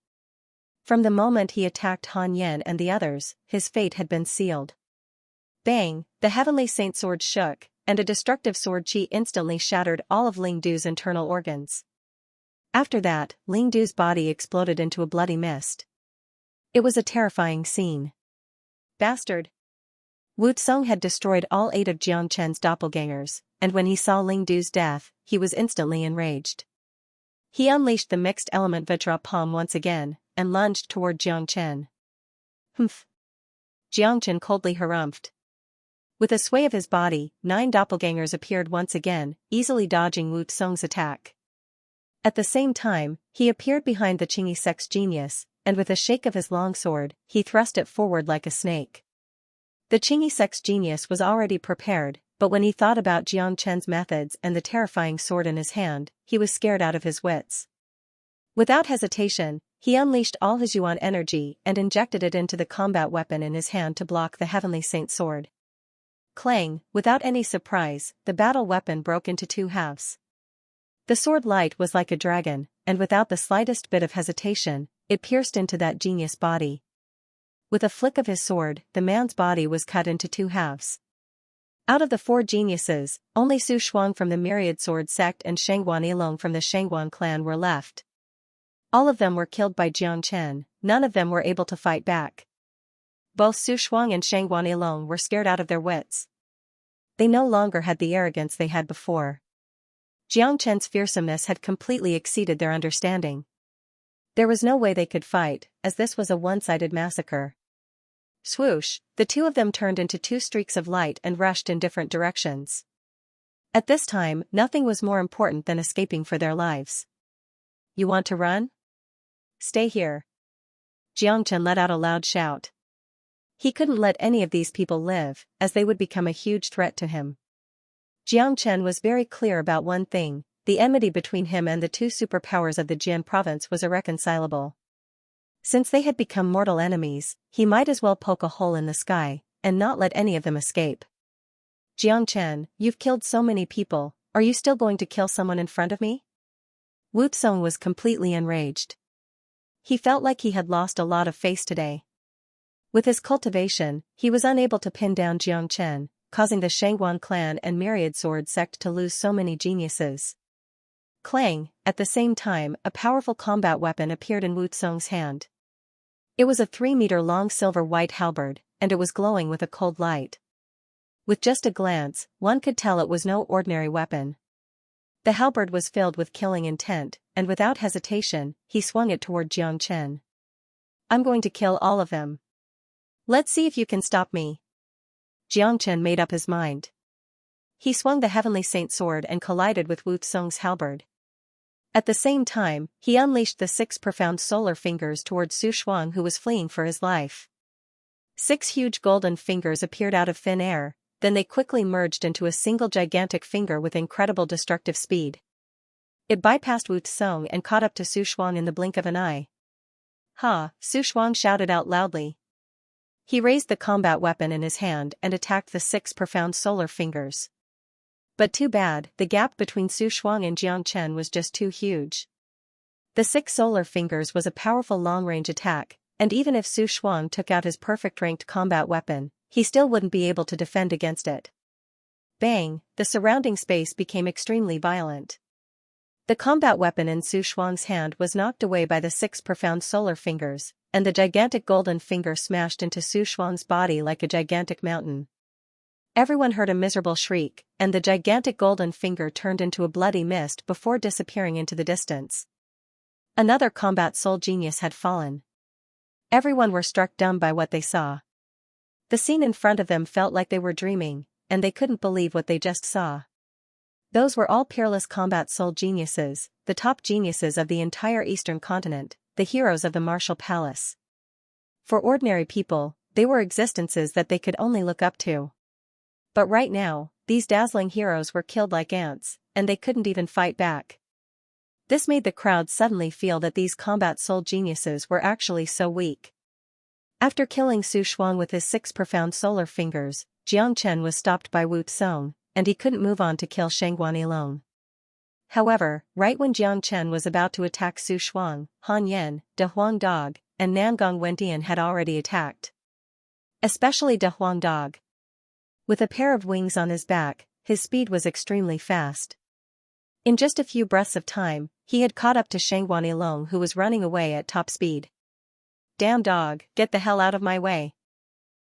From the moment he attacked Han Yen and the others, his fate had been sealed. Bang! The heavenly saint sword shook, and a destructive sword chi instantly shattered all of Ling Du's internal organs. After that, Ling Du's body exploded into a bloody mist. It was a terrifying scene. Bastard! Wu Tsong had destroyed all 8 of Jiang Chen's doppelgangers, and when he saw Ling Du's death, he was instantly enraged. He unleashed the mixed element Vajra palm once again, and lunged toward Jiang Chen. Humph! Jiang Chen coldly harumphed. With a sway of his body, 9 doppelgangers appeared once again, easily dodging Wu Tsong's attack. At the same time, he appeared behind the Qingyi sex genius, and with a shake of his longsword, he thrust it forward like a snake. The Qingyi sex genius was already prepared, but when he thought about Jiang Chen's methods and the terrifying sword in his hand, he was scared out of his wits. Without hesitation, he unleashed all his yuan energy and injected it into the combat weapon in his hand to block the heavenly saint sword. Clang! Without any surprise, the battle weapon broke into 2 halves. The sword light was like a dragon, and without the slightest bit of hesitation, it pierced into that genius body. With a flick of his sword, the man's body was cut into 2 halves. Out of the 4 geniuses, only Su Shuang from the Myriad Sword sect and Shangguan Yilong from the Shangguan clan were left. All of them were killed by Jiang Chen, none of them were able to fight back. Both Su Shuang and Shangguan Yilong were scared out of their wits. They no longer had the arrogance they had before. Jiang Chen's fearsomeness had completely exceeded their understanding. There was no way they could fight, as this was a one-sided massacre. Swoosh! The 2 of them turned into 2 streaks of light and rushed in different directions. At this time, nothing was more important than escaping for their lives. You want to run? Stay here. Jiang Chen let out a loud shout. He couldn't let any of these people live, as they would become a huge threat to him. Jiang Chen was very clear about one thing: the enmity between him and the 2 superpowers of the Jian province was irreconcilable. Since they had become mortal enemies, he might as well poke a hole in the sky, and not let any of them escape. Jiang Chen, you've killed so many people, are you still going to kill someone in front of me? Wu Tsong was completely enraged. He felt like he had lost a lot of face today. With his cultivation, he was unable to pin down Jiang Chen, causing the Shangguan clan and Myriad Sword sect to lose so many geniuses. Clang! At the same time, a powerful combat weapon appeared in Wu Tsong's hand. It was a 3-meter-long silver-white halberd, and it was glowing with a cold light. With just a glance, one could tell it was no ordinary weapon. The halberd was filled with killing intent, and without hesitation, he swung it toward Jiang Chen. I'm going to kill all of them. Let's see if you can stop me. Jiang Chen made up his mind. He swung the heavenly saint sword and collided with Wu Tsong's halberd. At the same time, he unleashed the 6 profound solar fingers toward Su Shuang, who was fleeing for his life. 6 huge golden fingers appeared out of thin air, then they quickly merged into a single gigantic finger with incredible destructive speed. It bypassed Wu Tsong and caught up to Su Shuang in the blink of an eye. Ha! Su Shuang shouted out loudly. He raised the combat weapon in his hand and attacked the 6 profound solar fingers. But too bad, the gap between Su Shuang and Jiang Chen was just too huge. The 6 solar fingers was a powerful long-range attack, and even if Su Shuang took out his perfect-ranked combat weapon, he still wouldn't be able to defend against it. Bang! The surrounding space became extremely violent. The combat weapon in Su Shuang's hand was knocked away by the 6 profound solar fingers, and the gigantic golden finger smashed into Su Shuang's body like a gigantic mountain. Everyone heard a miserable shriek, and the gigantic golden finger turned into a bloody mist before disappearing into the distance. Another combat soul genius had fallen. Everyone were struck dumb by what they saw. The scene in front of them felt like they were dreaming, and they couldn't believe what they just saw. Those were all peerless combat soul geniuses, the top geniuses of the entire Eastern continent, the heroes of the martial palace. For ordinary people, they were existences that they could only look up to. But right now, these dazzling heroes were killed like ants, and they couldn't even fight back. This made the crowd suddenly feel that these combat soul geniuses were actually so weak. After killing Su Shuang with his 6 profound solar fingers, Jiang Chen was stopped by Wu Tsong, and he couldn't move on to kill Shangguan alone. However, right when Jiang Chen was about to attack Su Shuang, Han Yan, De Huang Dog, and Nangong Wendian had already attacked. Especially De Huang Dog. With a pair of wings on his back, his speed was extremely fast. In just a few breaths of time, he had caught up to Shangguan Yilong, who was running away at top speed. Damn dog, get the hell out of my way.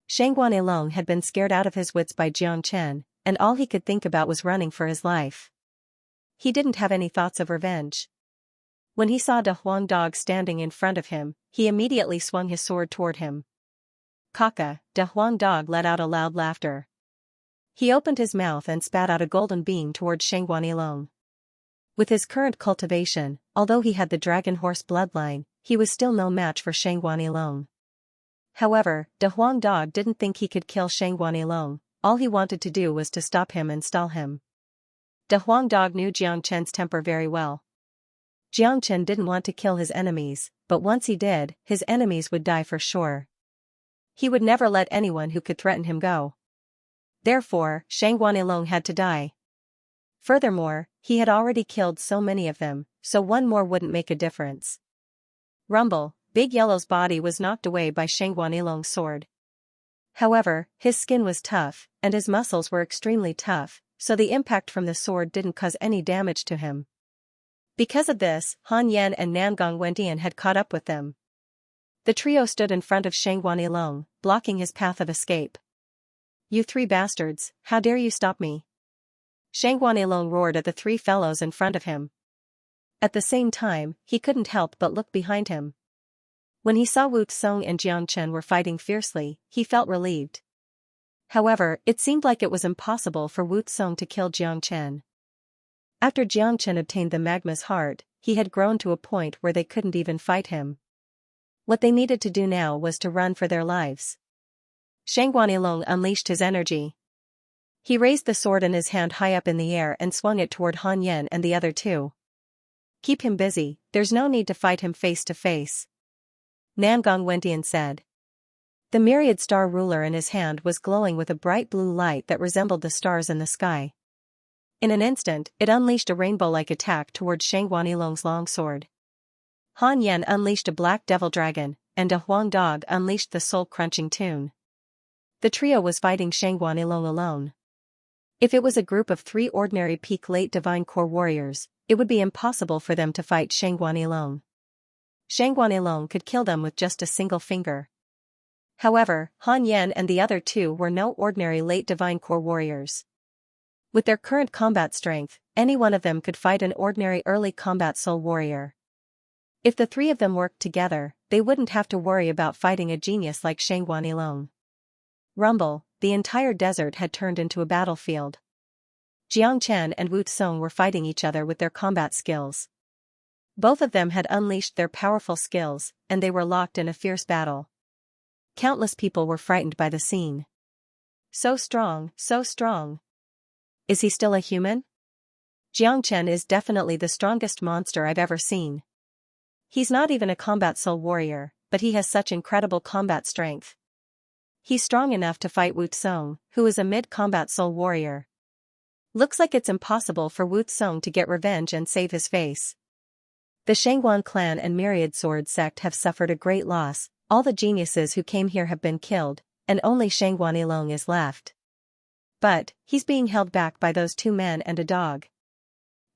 Shangguan Yilong had been scared out of his wits by Jiang Chen, and all he could think about was running for his life. He didn't have any thoughts of revenge. When he saw De Huang Dog standing in front of him, he immediately swung his sword toward him. Kaka, De Huang Dog let out a loud laughter. He opened his mouth and spat out a golden beam towards Shangguan Yilong. With his current cultivation, although he had the dragon horse bloodline, he was still no match for Shangguan Yilong. However, De Huang Dog didn't think he could kill Shangguan Yilong. All he wanted to do was to stop him and stall him. De Huang Dog knew Jiang Chen's temper very well. Jiang Chen didn't want to kill his enemies, but once he did, his enemies would die for sure. He would never let anyone who could threaten him go. Therefore, Shangguan Yilong had to die. Furthermore, he had already killed so many of them, so one more wouldn't make a difference. Rumble, Big Yellow's body was knocked away by Shangguan Yilong's sword. However, his skin was tough, and his muscles were extremely tough, so the impact from the sword didn't cause any damage to him. Because of this, Han Yan and Nangong Wendian had caught up with them. The trio stood in front of Shangguan Yilong, blocking his path of escape. You 3 bastards, how dare you stop me? Shangguan Yilong roared at the 3 fellows in front of him. At the same time, he couldn't help but look behind him. When he saw Wu Tsong and Jiang Chen were fighting fiercely, he felt relieved. However, it seemed like it was impossible for Wu Tsong to kill Jiang Chen. After Jiang Chen obtained the Magma's heart, he had grown to a point where they couldn't even fight him. What they needed to do now was to run for their lives. Shangguan Yilong unleashed his energy. He raised the sword in his hand high up in the air and swung it toward Han Yan and the other 2. Keep him busy, there's no need to fight him face to face. Nangong Wendian said. The myriad star ruler in his hand was glowing with a bright blue light that resembled the stars in the sky. In an instant, it unleashed a rainbow-like attack towards Shangguan Yilong's long sword. Han Yan unleashed a black devil dragon, and De Huang Dog unleashed the soul-crunching tune. The trio was fighting Shangguan Yilong alone. If it was a group of 3 ordinary peak late divine core warriors, it would be impossible for them to fight Shangguan Yilong. Shangguan Yilong could kill them with just a single finger. However, Han Yan and the other 2 were no ordinary late divine core warriors. With their current combat strength, any one of them could fight an ordinary early combat soul warrior. If the 3 of them worked together, they wouldn't have to worry about fighting a genius like Shangguan Yilong. Rumble, the entire desert had turned into a battlefield. Jiang Chen and Wu Tsong were fighting each other with their combat skills. Both of them had unleashed their powerful skills, and they were locked in a fierce battle. Countless people were frightened by the scene. So strong, so strong. Is he still a human? Jiang Chen is definitely the strongest monster I've ever seen. He's not even a combat soul warrior, but he has such incredible combat strength. He's strong enough to fight Wu Tsong, who is a mid-combat soul warrior. Looks like it's impossible for Wu Tsong to get revenge and save his face. The Shangguan clan and Myriad Sword sect have suffered a great loss, all the geniuses who came here have been killed, and only Shangguan Yilong is left. But, he's being held back by those 2 men and a dog.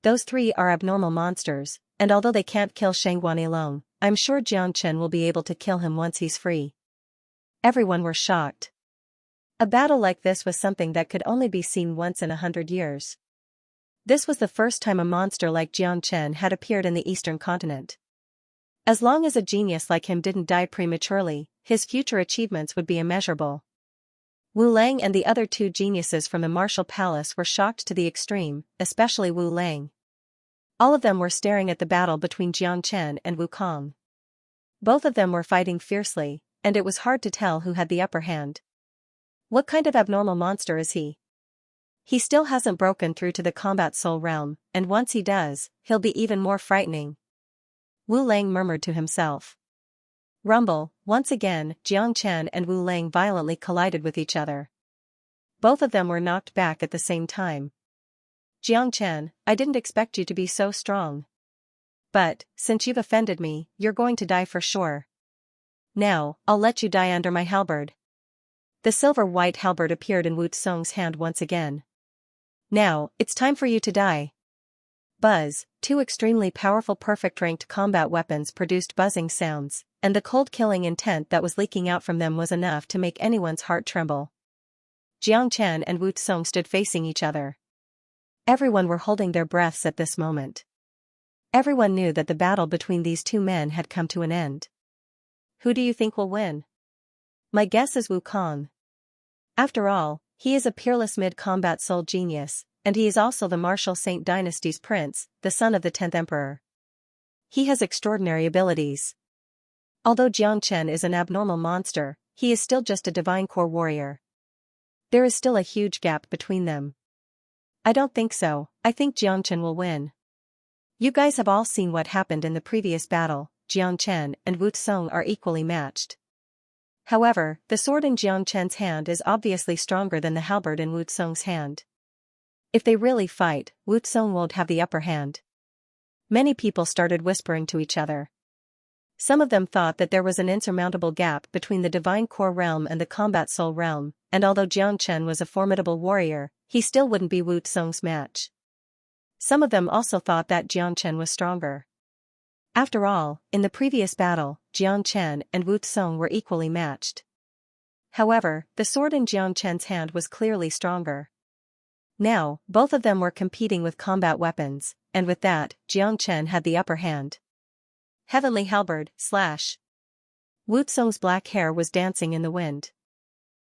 Those 3 are abnormal monsters, and although they can't kill Shangguan Yilong, I'm sure Jiang Chen will be able to kill him once he's free. Everyone were shocked. A battle like this was something that could only be seen once in 100 years. This was the first time a monster like Jiang Chen had appeared in the Eastern continent. As long as a genius like him didn't die prematurely, his future achievements would be immeasurable. Wu Lang and the other 2 geniuses from the Martial Palace were shocked to the extreme, especially Wu Lang. All of them were staring at the battle between Jiang Chen and Wu Kong. Both of them were fighting fiercely, and it was hard to tell who had the upper hand. What kind of abnormal monster is he? He still hasn't broken through to the combat soul realm, and once he does, he'll be even more frightening. Wu Lang murmured to himself. Rumble, once again, Xianxia and Wu Lang violently collided with each other. Both of them were knocked back at the same time. Xianxia, I didn't expect you to be so strong. But, since you've offended me, you're going to die for sure. Now, I'll let you die under my halberd. The silver-white halberd appeared in Wu Tsong's hand once again. Now, it's time for you to die. Buzz, two extremely powerful perfect-ranked combat weapons produced buzzing sounds, and the cold killing intent that was leaking out from them was enough to make anyone's heart tremble. Xianxia and Wu Tsong stood facing each other. Everyone were holding their breaths at this moment. Everyone knew that the battle between these two men had come to an end. Who do you think will win? My guess is Wukong. After all, he is a peerless mid-combat soul genius, and he is also the martial Saint Dynasty's prince, the son of the 10th emperor. He has extraordinary abilities. Although Xianxia is an abnormal monster, he is still just a divine core warrior. There is still a huge gap between them. I don't think so. I think Xianxia will win. You guys have all seen what happened in the previous battle. Xianxia and Wu Tsong are equally matched. However, the sword in Xianxia's hand is obviously stronger than the halberd in Wu Tsong's hand. If they really fight, Wu Tsong won't have the upper hand. Many people started whispering to each other. Some of them thought that there was an insurmountable gap between the divine core realm and the combat soul realm, and although Xianxia was a formidable warrior, he still wouldn't be Wu Tsong's match. Some of them also thought that Xianxia was stronger. After all, in the previous battle, Xianxia and Wu Tsong were equally matched. However, the sword in Xianxia's hand was clearly stronger. Now, both of them were competing with combat weapons, and with that, Xianxia had the upper hand. Heavenly halberd, slash. Wu Tsong's black hair was dancing in the wind.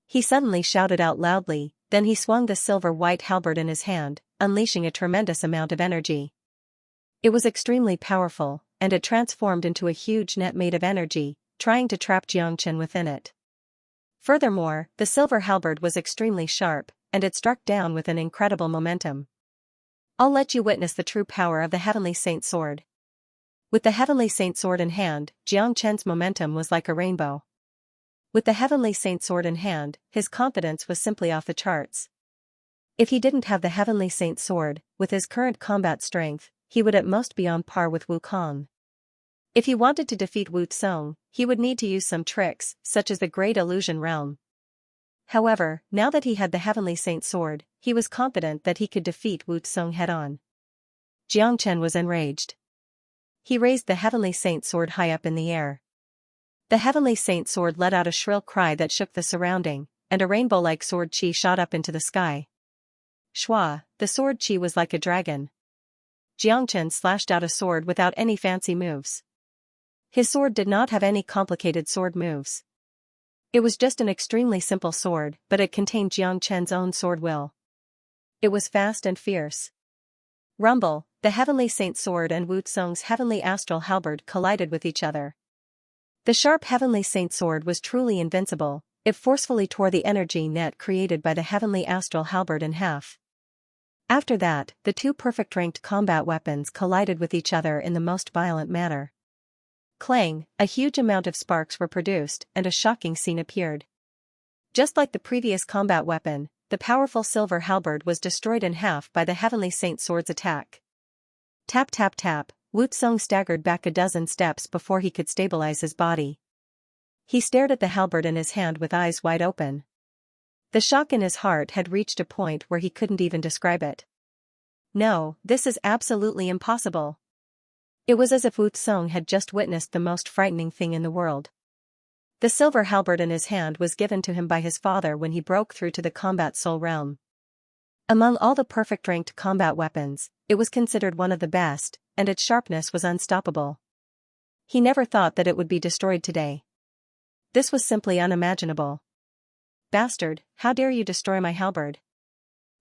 He suddenly shouted out loudly, then he swung the silver-white halberd in his hand, unleashing a tremendous amount of energy. It was extremely powerful, and it transformed into a huge net made of energy, trying to trap Xianxia within it. Furthermore, the silver halberd was extremely sharp, and it struck down with an incredible momentum. I'll let you witness the true power of the Heavenly Saint Sword. With the Heavenly Saint Sword in hand, Xianxia's momentum was like a rainbow. With the Heavenly Saint Sword in hand, his confidence was simply off the charts. If he didn't have the Heavenly Saint Sword, with his current combat strength, he would at most be on par with Wukong. If he wanted to defeat Wu Tsong, he would need to use some tricks, such as the Great Illusion Realm. However, now that he had the Heavenly Saint Sword, he was confident that he could defeat Wu Tsong head-on. Xianxia was enraged. He raised the Heavenly Saint Sword high up in the air. The Heavenly Saint Sword let out a shrill cry that shook the surrounding, and a rainbow-like sword chi shot up into the sky. Shua, the sword chi was like a dragon. Xianxia slashed out a sword without any fancy moves. His sword did not have any complicated sword moves. It was just an extremely simple sword, but it contained Xianxia's own sword will. It was fast and fierce. Rumble, the Heavenly Saint Sword and Wu Tsong's Heavenly Astral Halberd collided with each other. The sharp Heavenly Saint Sword was truly invincible. It forcefully tore the energy net created by the Heavenly Astral Halberd in half. After that, the two perfect-ranked combat weapons collided with each other in the most violent manner. Clang, a huge amount of sparks were produced, and a shocking scene appeared. Just like the previous combat weapon, the powerful silver halberd was destroyed in half by the Heavenly Saint Sword's attack. Tap tap tap, Wu Tsong staggered back a dozen steps before he could stabilize his body. He stared at the halberd in his hand with eyes wide open. The shock in his heart had reached a point where he couldn't even describe it. No, this is absolutely impossible. It was as if Wu Tsong had just witnessed the most frightening thing in the world. The silver halberd in his hand was given to him by his father when he broke through to the combat soul realm. Among all the perfect-ranked combat weapons, it was considered one of the best, and its sharpness was unstoppable. He never thought that it would be destroyed today. This was simply unimaginable. Bastard, how dare you destroy my halberd?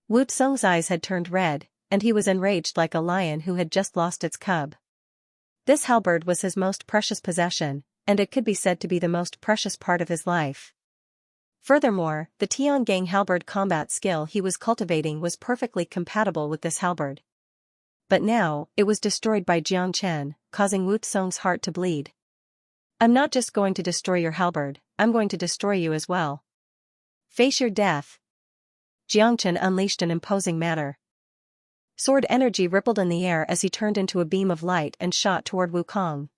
Wu Tsong's eyes had turned red, and he was enraged like a lion who had just lost its cub. This halberd was his most precious possession, and it could be said to be the most precious part of his life. Furthermore, the Tiangang halberd combat skill he was cultivating was perfectly compatible with this halberd. But now, it was destroyed by Xianxia, causing Wu Tsong's heart to bleed. I'm not just going to destroy your halberd, I'm going to destroy you as well. Face your death. Xianxia unleashed an imposing manner. Sword energy rippled in the air as he turned into a beam of light and shot toward Wukong.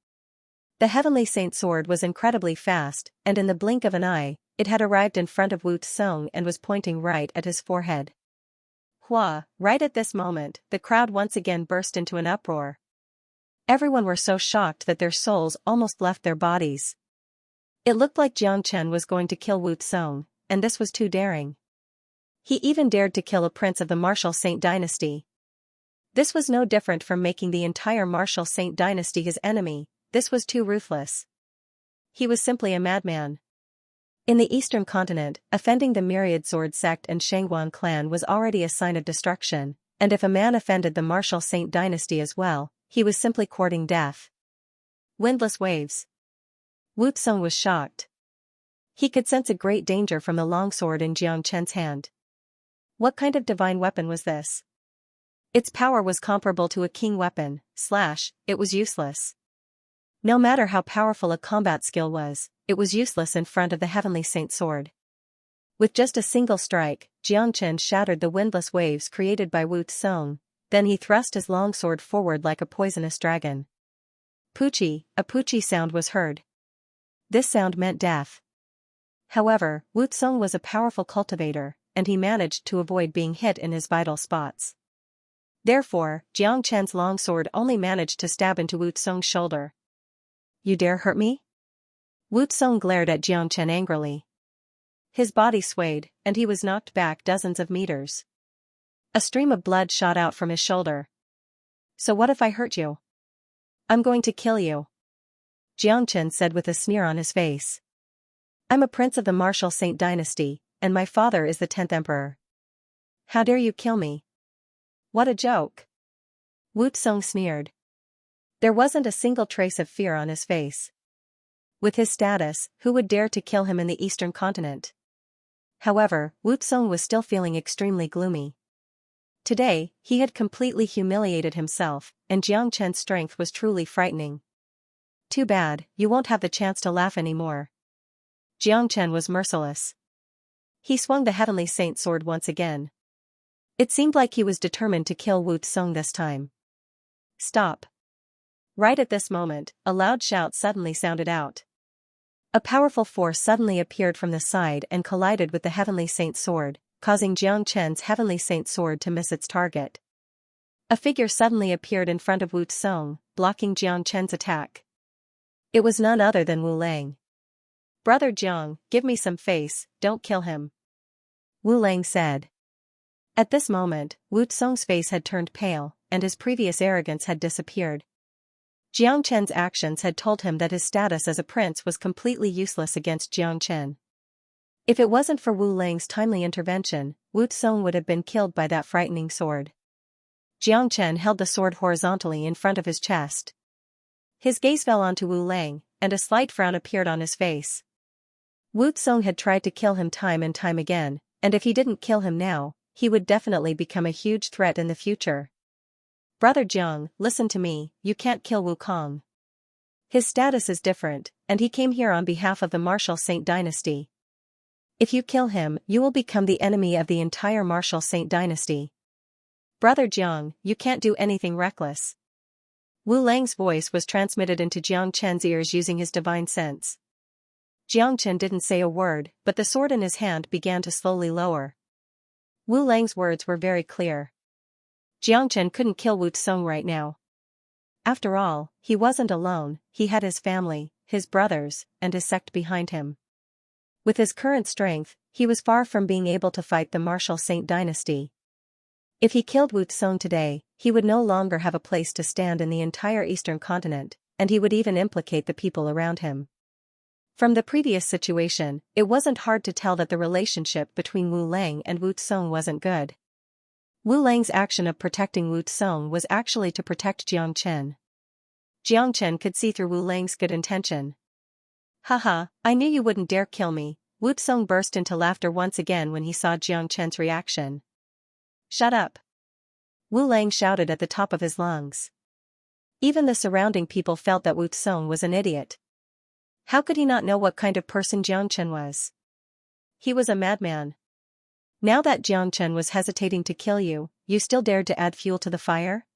The Heavenly Saint sword was incredibly fast, and in the blink of an eye, it had arrived in front of Wu Tsung and was pointing right at his forehead. Hua! Right at this moment, the crowd once again burst into an uproar. Everyone were so shocked that their souls almost left their bodies. It looked like Xianxia was going to kill Wu Tsung, and this was too daring. He even dared to kill a prince of the Martial Saint dynasty. This was no different from making the entire Martial Saint dynasty his enemy. This was too ruthless. He was simply a madman. In the eastern continent, offending the Myriad Sword sect and Shangguan clan was already a sign of destruction, and if a man offended the Martial Saint dynasty as well, he was simply courting death. Windless waves. Wu Tsung was shocked. He could sense a great danger from the longsword in Xianxia's hand. What kind of divine weapon was this? Its power was comparable to a king weapon, it was useless. No matter how powerful a combat skill was, it was useless in front of the Heavenly Saint sword. With just a single strike, Xianxia shattered the windless waves created by Wu Tsung, then he thrust his longsword forward like a poisonous dragon. Poochie, a poochie sound was heard. This sound meant death. However, Wu Tsung was a powerful cultivator, and he managed to avoid being hit in his vital spots. Therefore, Xianxia's longsword only managed to stab into Wu Tsung's shoulder. You dare hurt me? Wu Tsung glared at Xianxia angrily. His body swayed, and he was knocked back dozens of meters. A stream of blood shot out from his shoulder. So what if I hurt you? I'm going to kill you. Xianxia said with a sneer on his face. I'm a prince of the Martial Saint dynasty, and my father is the 10th emperor. How dare you kill me? What a joke. Wu Tsung sneered. There wasn't a single trace of fear on his face. With his status, who would dare to kill him in the eastern continent? However, Wu Tsung was still feeling extremely gloomy. Today, he had completely humiliated himself, and Xianxia's strength was truly frightening. Too bad, you won't have the chance to laugh anymore. Xianxia was merciless. He swung the Heavenly Saint sword once again. It seemed like he was determined to kill Wu Tsung this time. Stop. Right at this moment, a loud shout suddenly sounded out. A powerful force suddenly appeared from the side and collided with the Heavenly Saint sword, causing Xianxia's Heavenly Saint sword to miss its target. A figure suddenly appeared in front of Wu Tsung, blocking Xianxia's attack. It was none other than Wu Lang. Brother Jiang, give me some face, don't kill him. Wu Lang said. At this moment, Wu Tsung's face had turned pale, and his previous arrogance had disappeared. Xianxia's actions had told him that his status as a prince was completely useless against Xianxia. If it wasn't for Wu Lang's timely intervention, Wu Tsung would have been killed by that frightening sword. Xianxia held the sword horizontally in front of his chest. His gaze fell onto Wu Lang, and a slight frown appeared on his face. Wu Tsung had tried to kill him time and time again, and if he didn't kill him now, he would definitely become a huge threat in the future. Brother Jiang, listen to me, you can't kill Wukong. His status is different, and he came here on behalf of the Martial Saint dynasty. If you kill him, you will become the enemy of the entire Martial Saint dynasty. Brother Jiang, you can't do anything reckless. Wu Lang's voice was transmitted into Xianxia's ears using his divine sense. Xianxia didn't say a word, but the sword in his hand began to slowly lower. Wu Lang's words were very clear. Xianxia couldn't kill Wu Tsung right now. After all, he wasn't alone, he had his family, his brothers, and his sect behind him. With his current strength, he was far from being able to fight the Martial Saint dynasty. If he killed Wu Tsung today, he would no longer have a place to stand in the entire eastern continent, and he would even implicate the people around him. From the previous situation, it wasn't hard to tell that the relationship between Wu Lang and Wu Tsung wasn't good. Wu Lang's action of protecting Wu Tsung was actually to protect Xianxia. Xianxia could see through Wu Lang's good intention. Haha, I knew you wouldn't dare kill me. Wu Tsung burst into laughter once again when he saw Xianxia's reaction. Shut up. Wu Lang shouted at the top of his lungs. Even the surrounding people felt that Wu Tsung was an idiot. How could he not know what kind of person Xianxia was? He was a madman. Now that Xianxia was hesitating to kill you, you still dared to add fuel to the fire?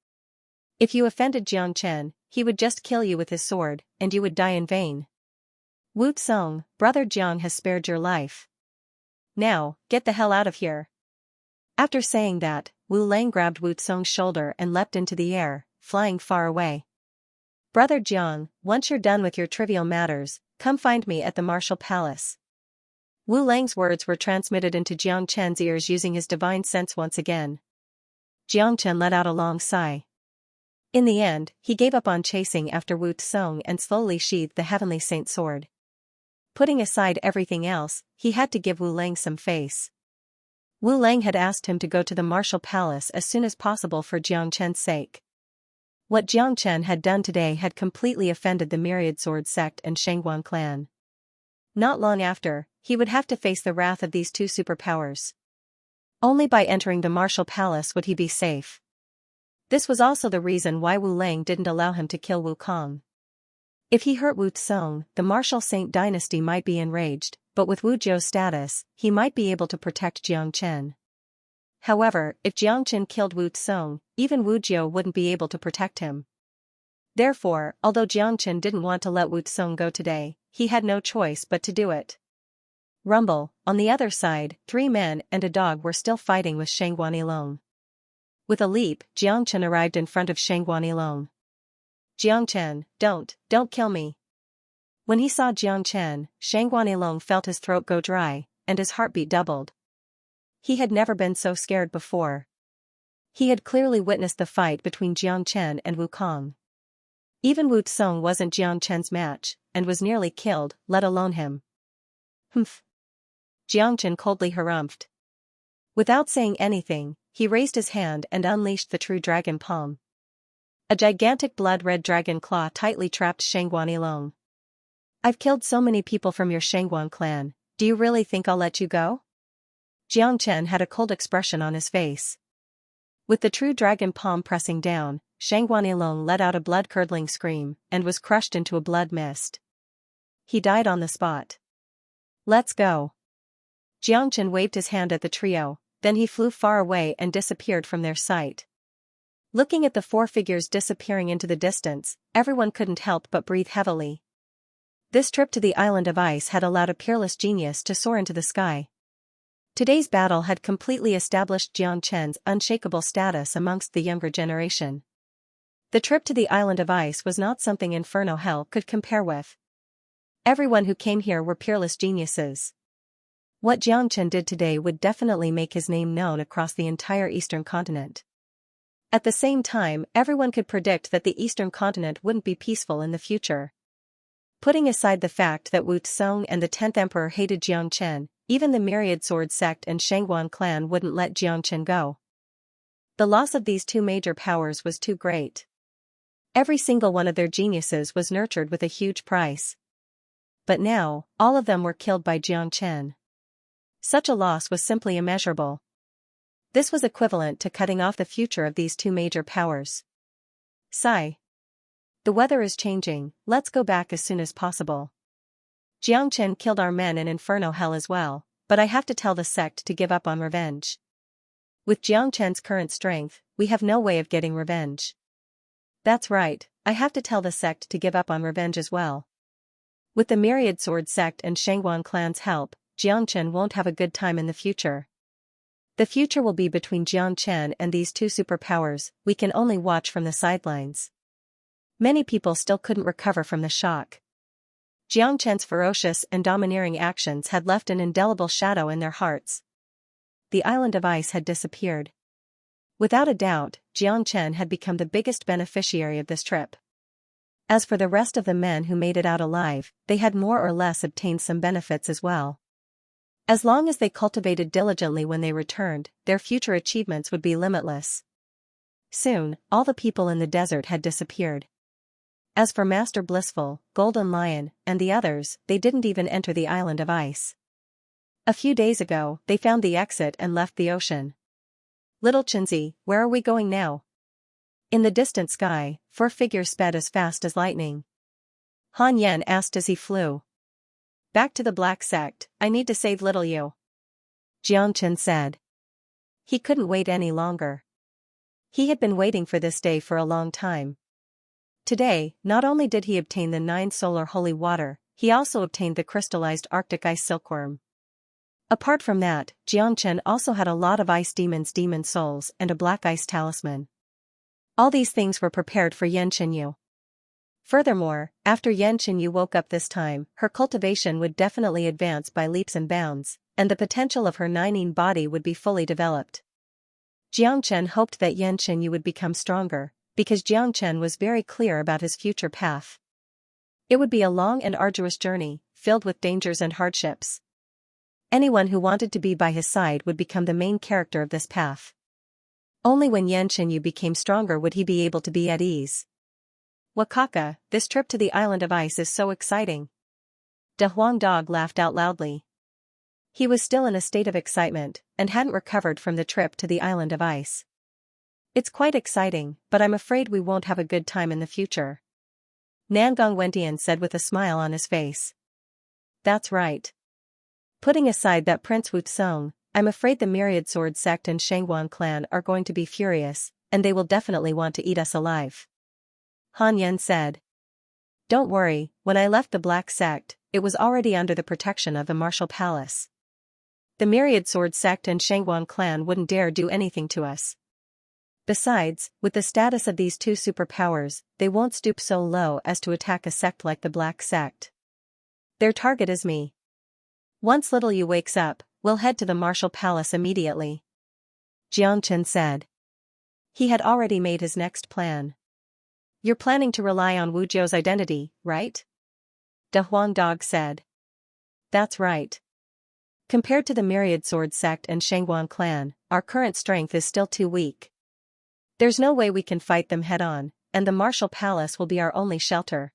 If you offended Xianxia, he would just kill you with his sword, and you would die in vain. Wu Tsong, brother Jiang has spared your life. Now, get the hell out of here. After saying that, Wu Lang grabbed Wu Tsong's shoulder and leapt into the air, flying far away. Brother Jiang, once you're done with your trivial matters, come find me at the martial palace. Wu Lang's words were transmitted into Jiang Chen's ears using his divine sense once again. Jiang Chen let out a long sigh. In the end, he gave up on chasing after Wu Tsong and slowly sheathed the heavenly saint sword. Putting aside everything else, he had to give Wu Lang some face. Wu Lang had asked him to go to the martial palace as soon as possible for Jiang Chen's sake. What Jiang Chen had done today had completely offended the Myriad Sword sect and Shangguan clan. Not long after, he would have to face the wrath of these two superpowers. Only by entering the martial palace would he be safe. This was also the reason why Wu Lang didn't allow him to kill Wu Kong. If he hurt Wu Tsong, the martial saint dynasty might be enraged, but with Wu Zhou's status, he might be able to protect Jiang Chen. However, if Jiang Chen killed Wu Tsong, even Wu Zhou wouldn't be able to protect him. Therefore, although Jiang Chen didn't want to let Wu Tsong go today, he had no choice but to do it. Rumble, on the other side, 3 men and a dog were still fighting with Shangguan Yilong. With a leap, Jiang Chen arrived in front of Shangguan Yilong. Jiang Chen, don't kill me. When he saw Jiang Chen, Shangguan Yilong felt his throat go dry, and his heartbeat doubled. He had never been so scared before. He had clearly witnessed the fight between Jiang Chen and Wu Kong. Even Wu Tsong wasn't Jiang Chen's match, and was nearly killed, let alone him. Humph. Jiang Chen coldly harumphed. Without saying anything, he raised his hand and unleashed the true dragon palm. A gigantic blood-red dragon claw tightly trapped Shangguan Yilong. I've killed so many people from your Shangguan clan, do you really think I'll let you go? Jiang Chen had a cold expression on his face. With the true dragon palm pressing down, Shangguan Yilong let out a blood-curdling scream, and was crushed into a blood mist. He died on the spot. Let's go. Jiang Chen waved his hand at the trio, then he flew far away and disappeared from their sight. Looking at the 4 figures disappearing into the distance, everyone couldn't help but breathe heavily. This trip to the island of ice had allowed a peerless genius to soar into the sky. Today's battle had completely established Jiang Chen's unshakable status amongst the younger generation. The trip to the island of ice was not something Inferno Hell could compare with. Everyone who came here were peerless geniuses. What Jiang Chen did today would definitely make his name known across the entire Eastern continent. At the same time, everyone could predict that the Eastern continent wouldn't be peaceful in the future. Putting aside the fact that Wu Tsong and the 10th Emperor hated Jiang Chen, even the Myriad Sword sect and Shangguan clan wouldn't let Jiang Chen go. The loss of these 2 major powers was too great. Every single one of their geniuses was nurtured with a huge price. But now, all of them were killed by Jiang Chen. Such a loss was simply immeasurable. This was equivalent to cutting off the future of these 2 major powers. Sigh. The weather is changing, let's go back as soon as possible. Jiang Chen killed our men in Inferno Hell as well, but I have to tell the sect to give up on revenge. With Jiang Chen's current strength, we have no way of getting revenge. That's right, I have to tell the sect to give up on revenge as well. With the Myriad Sword sect and Shangguan clan's help, Jiang Chen won't have a good time in the future. The future will be between Jiang Chen and these 2 superpowers, we can only watch from the sidelines. Many people still couldn't recover from the shock. Jiang Chen's ferocious and domineering actions had left an indelible shadow in their hearts. The island of ice had disappeared. Without a doubt, Jiang Chen had become the biggest beneficiary of this trip. As for the rest of the men who made it out alive, they had more or less obtained some benefits as well. As long as they cultivated diligently when they returned, their future achievements would be limitless. Soon, all the people in the desert had disappeared. As for Master Blissful, Golden Lion, and the others, they didn't even enter the island of ice. A few days ago, they found the exit and left the ocean. Little Chenzi, where are we going now? In the distant sky, 4 figures sped as fast as lightning. Han Yan asked as he flew. Back to the Black Sect, I need to save little you. Xianxia said. He couldn't wait any longer. He had been waiting for this day for a long time. Today, not only did he obtain the 9 solar holy water, he also obtained the crystallized Arctic ice silkworm. Apart from that, Xianxia also had a lot of ice demon souls and a black ice talisman. All these things were prepared for Yan Qinyu. Furthermore, after Yan Qinyu woke up this time, her cultivation would definitely advance by leaps and bounds, and the potential of her Nining body would be fully developed. Xianxia hoped that Yan Qinyu would become stronger, because Xianxia was very clear about his future path. It would be a long and arduous journey, filled with dangers and hardships. Anyone who wanted to be by his side would become the main character of this path. Only when Yan Qinyu became stronger would he be able to be at ease. Wakaka, this trip to the Island of Ice is so exciting. De Huang Dog laughed out loudly. He was still in a state of excitement, and hadn't recovered from the trip to the Island of Ice. It's quite exciting, but I'm afraid we won't have a good time in the future. Nangong Wentian said with a smile on his face. That's right. Putting aside that Prince Wu Tsong, I'm afraid the Myriad Sword sect and Shangguan clan are going to be furious, and they will definitely want to eat us alive. Han Yan said. Don't worry, when I left the Black Sect, it was already under the protection of the Martial Palace. The Myriad Sword sect and Shangguan clan wouldn't dare do anything to us. Besides, with the status of these two superpowers, they won't stoop so low as to attack a sect like the Black Sect. Their target is me. Once little you wakes up, we'll head to the Martial Palace immediately. Xianxia said. He had already made his next plan. You're planning to rely on Wu Jiu's identity, right? De Huang Dog said. That's right. Compared to the Myriad Sword sect and Shangguan clan, our current strength is still too weak. There's no way we can fight them head-on, and the Martial Palace will be our only shelter.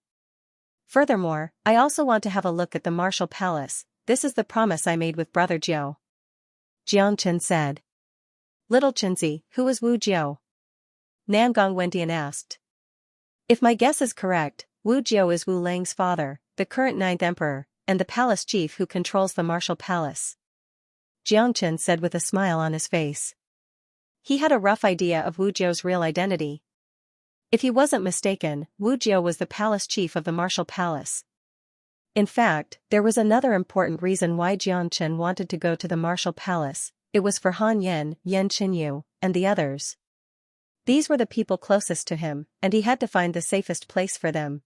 Furthermore, I also want to have a look at the Martial Palace. This is the promise I made with Brother Jiu. Xianxia said. Little Qinzi, who is Wu Jiu? Nangong Wentian asked. If my guess is correct, Wu Jiu is Wu Lang's father, the current 9th emperor, and the palace chief who controls the Martial Palace. Xianxia said with a smile on his face. He had a rough idea of Wu Jiu's real identity. If he wasn't mistaken, Wu Jiu was the palace chief of the Martial Palace. In fact, there was another important reason why Xianxia wanted to go to the Martial Palace. It was for Han Yan, Yan Qinyu, and the others. These were the people closest to him, and he had to find the safest place for them.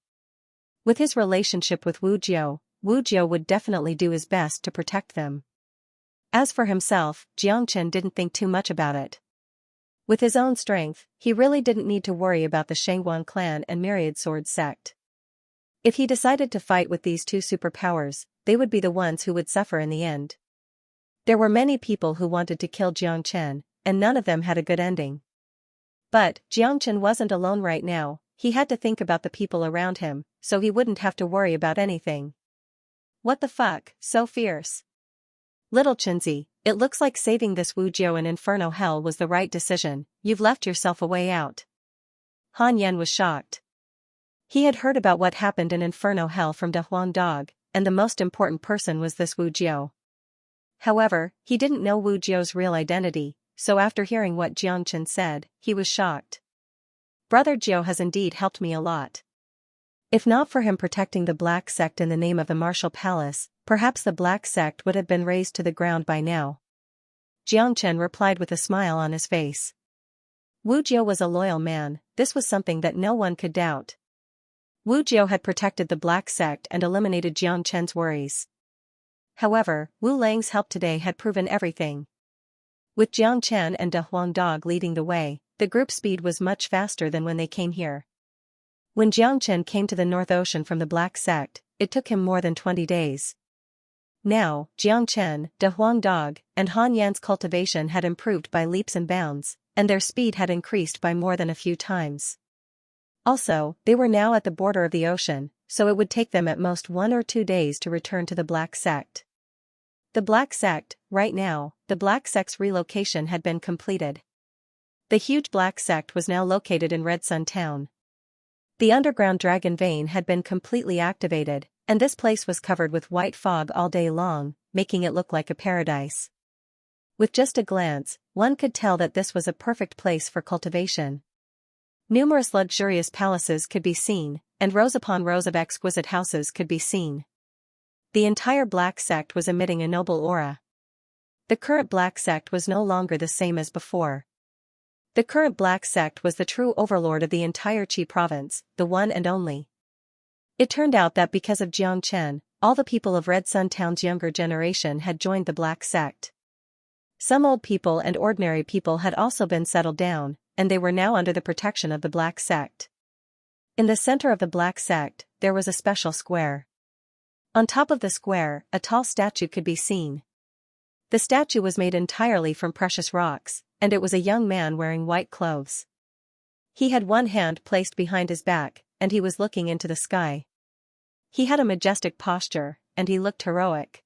With his relationship with Wu Jiu would definitely do his best to protect them. As for himself, Xianxia didn't think too much about it. With his own strength, he really didn't need to worry about the Shangguan clan and Myriad Sword sect. If he decided to fight with these two superpowers, they would be the ones who would suffer in the end. There were many people who wanted to kill Xianxia, and none of them had a good ending. But Xianxia wasn't alone right now. He had to think about the people around him, so he wouldn't have to worry about anything. What the fuck, so fierce? Little Qinzi, it looks like saving this Wu Jiu in Inferno Hell was the right decision. You've left yourself a way out. Han Yan was shocked. He had heard about what happened in Inferno Hell from De Huang Dog, and the most important person was this Wu Jiu. However, he didn't know Wu Jiu's real identity, so after hearing what Xianxia said, he was shocked. Brother Jiu has indeed helped me a lot. If not for him protecting the Black Sect in the name of the Martial Palace, perhaps the Black Sect would have been razed to the ground by now. Xianxia replied with a smile on his face. Wu Jiu was a loyal man, this was something that no one could doubt. Wu Jiu had protected the Black Sect and eliminated Xianxia's worries. However, Wu Lang's help today had proven everything. With Xianxia and De Huang Dog leading the way, the group speed was much faster than when they came here. When Xianxia came to the North Ocean from the Black Sect, it took him more than 20 days. Now, Xianxia, De Huang Dog, and Han Yan's cultivation had improved by leaps and bounds, and their speed had increased by more than a few times. Also, they were now at the border of the ocean, so it would take them at most 1 or 2 days to return to the Black Sect. The Black Sect, right now, the Black Sect's relocation had been completed. The huge Black Sect was now located in Red Sun Town. The underground dragon vein had been completely activated, and this place was covered with white fog all day long, making it look like a paradise. With just a glance, one could tell that this was a perfect place for cultivation. Numerous luxurious palaces could be seen, and rows upon rows of exquisite houses could be seen. The entire black sect was emitting a noble aura. The current black sect was no longer the same as before. The current black sect was the true overlord of the entire Qi province, the one and only. It turned out that because of Xianxia, all the people of Red Sun Town's younger generation had joined the black sect. Some old people and ordinary people had also been settled down, and they were now under the protection of the black sect. In the center of the black sect, there was a special square. On top of the square, a tall statue could be seen. The statue was made entirely from precious rocks, and it was a young man wearing white clothes. He had one hand placed behind his back, and he was looking into the sky. He had a majestic posture, and he looked heroic.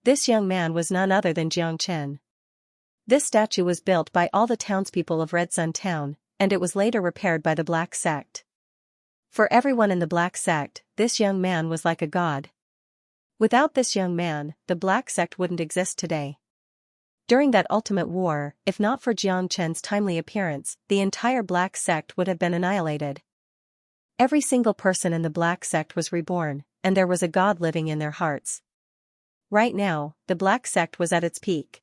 This young man was none other than Xianxia. This statue was built by all the townspeople of Red Sun Town, and it was later repaired by the black sect. For everyone in the black sect, this young man was like a god. Without this young man, the black sect wouldn't exist today. During that ultimate war, if not for Xianxia's timely appearance, the entire black sect would have been annihilated. Every single person in the black sect was reborn, and there was a god living in their hearts. Right now, the black sect was at its peak.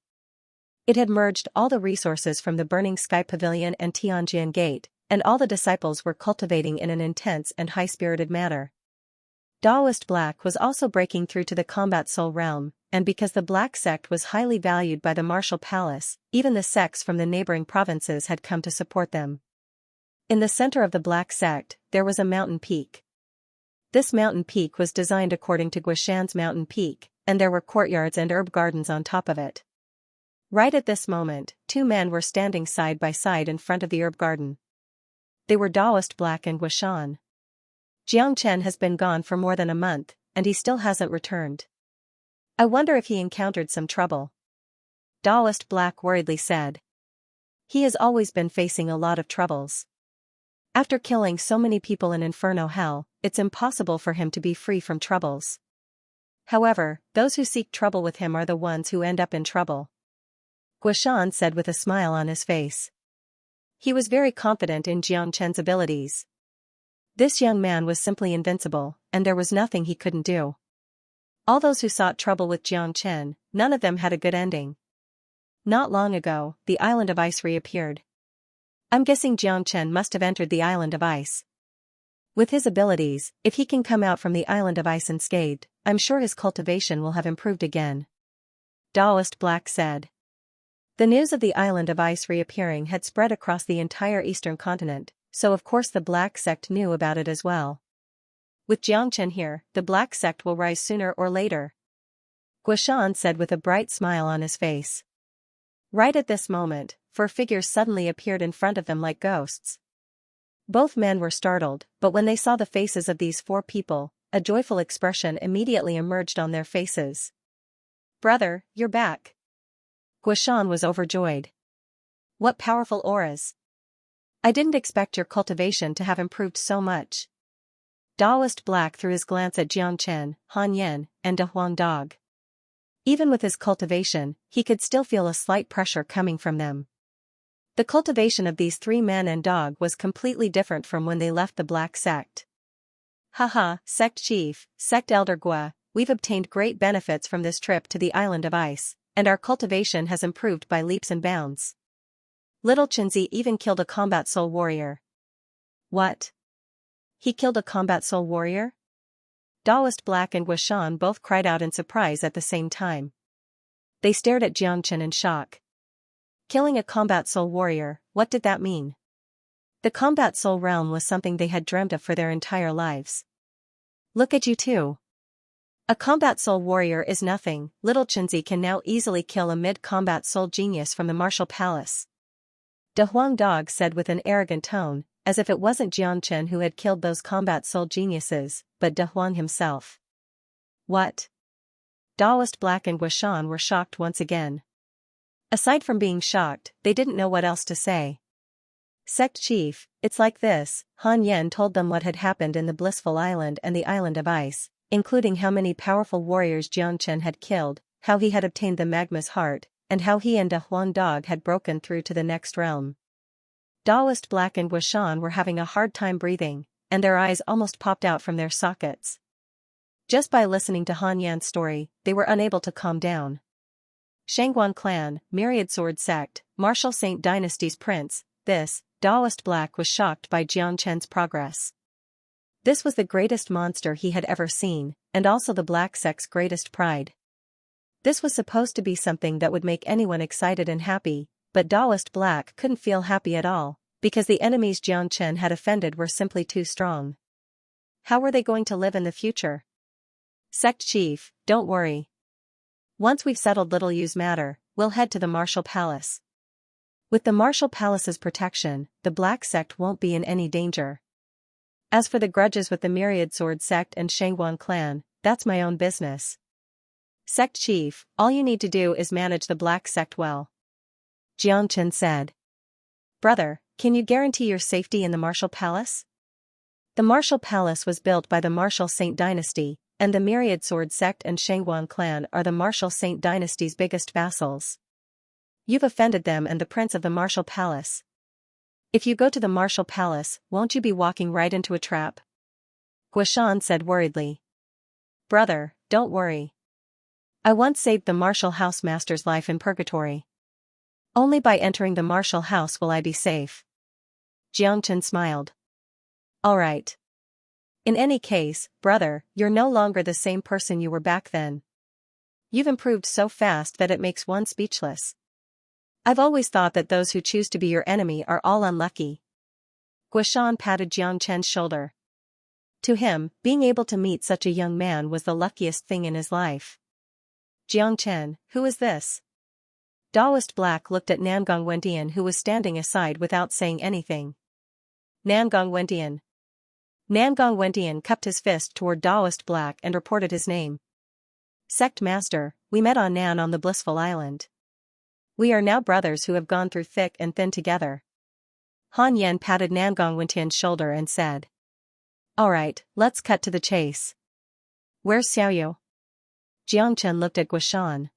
It had merged all the resources from the Burning Sky Pavilion and Tianjin Gate, and all the disciples were cultivating in an intense and high-spirited manner. Daoist Black was also breaking through to the Combat Soul realm, and because the black sect was highly valued by the Martial Palace, even the sects from the neighboring provinces had come to support them. In the center of the black sect, there was a mountain peak. This mountain peak was designed according to Guishan's mountain peak, and there were courtyards and herb gardens on top of it. Right at this moment, two men were standing side by side in front of the herb garden. They were Daoist Black and Guishan. Xianxia has been gone for more than a month, and he still hasn't returned. I wonder if he encountered some trouble. Daoist Black worriedly said. He has always been facing a lot of troubles. After killing so many people in Inferno Hell, it's impossible for him to be free from troubles. However, those who seek trouble with him are the ones who end up in trouble. Guishan said with a smile on his face. He was very confident in Xianxia's abilities. This young man was simply invincible, and there was nothing he couldn't do. All those who sought trouble with Xianxia, none of them had a good ending. Not long ago, the Island of Ice reappeared. I'm guessing Xianxia must have entered the Island of Ice. With his abilities, if he can come out from the Island of Ice unscathed, I'm sure his cultivation will have improved again. Daoist Black said. The news of the Island of Ice reappearing had spread across the entire eastern continent, so of course the black sect knew about it as well. With Xianxia here, the black sect will rise sooner or later. Guishan said with a bright smile on his face. Right at this moment, 4 figures suddenly appeared in front of them like ghosts. Both men were startled, but when they saw the faces of these 4 people, a joyful expression immediately emerged on their faces. Brother, you're back. Guishan was overjoyed. What powerful auras. I didn't expect your cultivation to have improved so much. Daoist Black threw his glance at Xianxia, Han Yen, and De Huang Dog. Even with his cultivation, he could still feel a slight pressure coming from them. The cultivation of these 3 men and dog was completely different from when they left the black sect. Haha, Sect Chief, Sect Elder Gua, we've obtained great benefits from this trip to the Island of Ice, and our cultivation has improved by leaps and bounds. Little Chinzi even killed a combat soul warrior. What? He killed a combat soul warrior? Daoist Black and Guishan both cried out in surprise at the same time. They stared at Xianxia in shock. Killing a combat soul warrior, what did that mean? The combat soul realm was something they had dreamt of for their entire lives. Look at you two. A combat soul warrior is nothing, little Chinzi can now easily kill a mid-combat soul genius from the Martial Palace. De Huang Dog said with an arrogant tone, as if it wasn't Xianxia who had killed those combat soul geniuses, but De Huang himself. What? Daoist Black and Guishan were shocked once again. Aside from being shocked, they didn't know what else to say. Sect chief, it's like this. Han Yen told them what had happened in the Blissful Island and the Island of Ice, including how many powerful warriors Jiangchen had killed, how he had obtained the Magma's heart, and how he and a Huan dog had broken through to the next realm. Daoist Black and Guishan were having a hard time breathing, and their eyes almost popped out from their sockets. Just by listening to Han Yan's story, they were unable to calm down. Shangguan clan, Myriad Sword sect, Martial Saint Dynasty's prince, this, Daoist Black was shocked by Jiangchen's progress. This was the greatest monster he had ever seen, and also the Black sect's greatest pride. This was supposed to be something that would make anyone excited and happy, but Daoist Black couldn't feel happy at all, because the enemies Jiangchen had offended were simply too strong. How were they going to live in the future? Sect chief, don't worry. Once we've settled Little Yu's matter, we'll head to the Martial Palace. With the Martial Palace's protection, the Black sect won't be in any danger. As for the grudges with the Myriad Sword sect and Shangguan clan, that's my own business. Sect chief, all you need to do is manage the Black sect well. Jiangchen said. Brother, can you guarantee your safety in the Martial Palace? The Martial Palace was built by the Martial Saint Dynasty, and the Myriad Sword sect and Shangguan clan are the Martial Saint Dynasty's biggest vassals. You've offended them and the prince of the Martial Palace. If you go to the Martial Palace, won't you be walking right into a trap? Guishan said worriedly. Brother, don't worry. I once saved the Martial House Master's life in purgatory. Only by entering the Martial House will I be safe. Jiangchen smiled. All right. In any case, brother, you're no longer the same person you were back then. You've improved so fast that it makes one speechless. I've always thought that those who choose to be your enemy are all unlucky. Guishan patted Jiangchen's shoulder. To him, being able to meet such a young man was the luckiest thing in his life. Jiangchen, who is this? Daoist Black looked at Nangong Wendian, who was standing aside without saying anything. Nangong Wendian. Nangong Wendian cupped his fist toward Daoist Black and reported his name. Sect Master, we met on Nan on the Blissful Island. We are now brothers who have gone through thick and thin together. Han Yen patted Nangong Wendian's shoulder and said. Alright, let's cut to the chase. Where's Xiaoyu? Jiangchen looked at Guishan.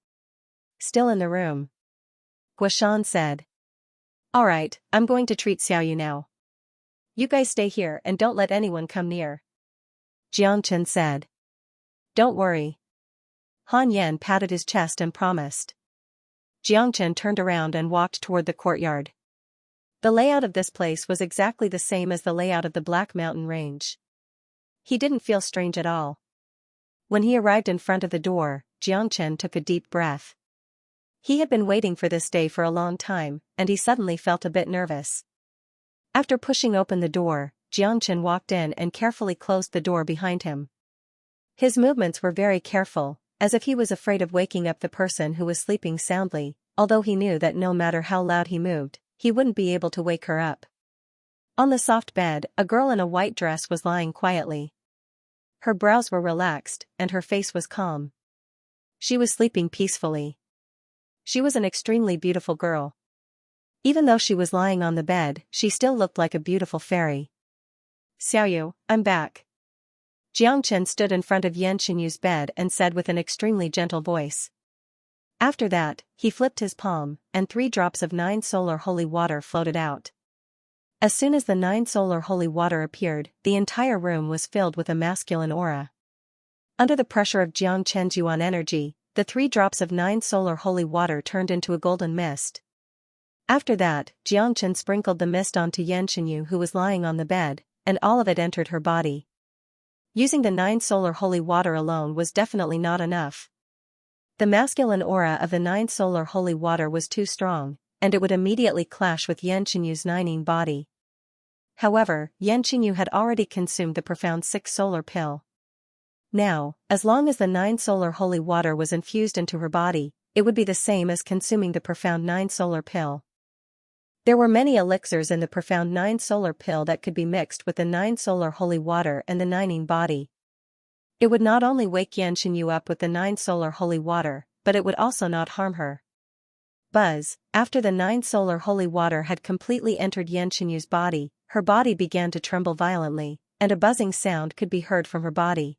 Still in the room. Guishan said. Alright, I'm going to treat Xiaoyu now. You guys stay here and don't let anyone come near. Jiangchen said. Don't worry. Han Yen patted his chest and promised. Jiangchen turned around and walked toward the courtyard. The layout of this place was exactly the same as the layout of the Black Mountain Range. He didn't feel strange at all. When he arrived in front of the door, Jiangchen took a deep breath. He had been waiting for this day for a long time, and he suddenly felt a bit nervous. After pushing open the door, Jiangchen walked in and carefully closed the door behind him. His movements were very careful, as if he was afraid of waking up the person who was sleeping soundly, although he knew that no matter how loud he moved, he wouldn't be able to wake her up. On the soft bed, a girl in a white dress was lying quietly. Her brows were relaxed, and her face was calm. She was sleeping peacefully. She was an extremely beautiful girl. Even though she was lying on the bed, she still looked like a beautiful fairy. Xiaoyu, I'm back. Jiangchen stood in front of Yan Xinyu's bed and said with an extremely gentle voice. After that, he flipped his palm, and 3 drops of 9 solar holy water floated out. As soon as the 9 solar holy water appeared, the entire room was filled with a masculine aura. Under the pressure of Jiangchen's yuan energy, the 3 drops of 9 solar holy water turned into a golden mist. After that, Jiangchen sprinkled the mist onto Yan Xinyu, who was lying on the bed, and all of it entered her body. Using the 9 solar holy water alone was definitely not enough. The masculine aura of the 9 solar holy water was too strong, and it would immediately clash with Yan Xinyu's 9 body. However, Yan Xinyu had already consumed the profound 6 solar pill. Now, as long as the 9 solar holy water was infused into her body, it would be the same as consuming the profound 9 solar pill. There were many elixirs in the profound 9 solar pill that could be mixed with the 9 solar holy water and the 9 body. It would not only wake Yan Xinyu up with the 9 solar holy water, but it would also not harm her. Buzz, after the 9 solar holy water had completely entered Xianxia's body, her body began to tremble violently, and a buzzing sound could be heard from her body.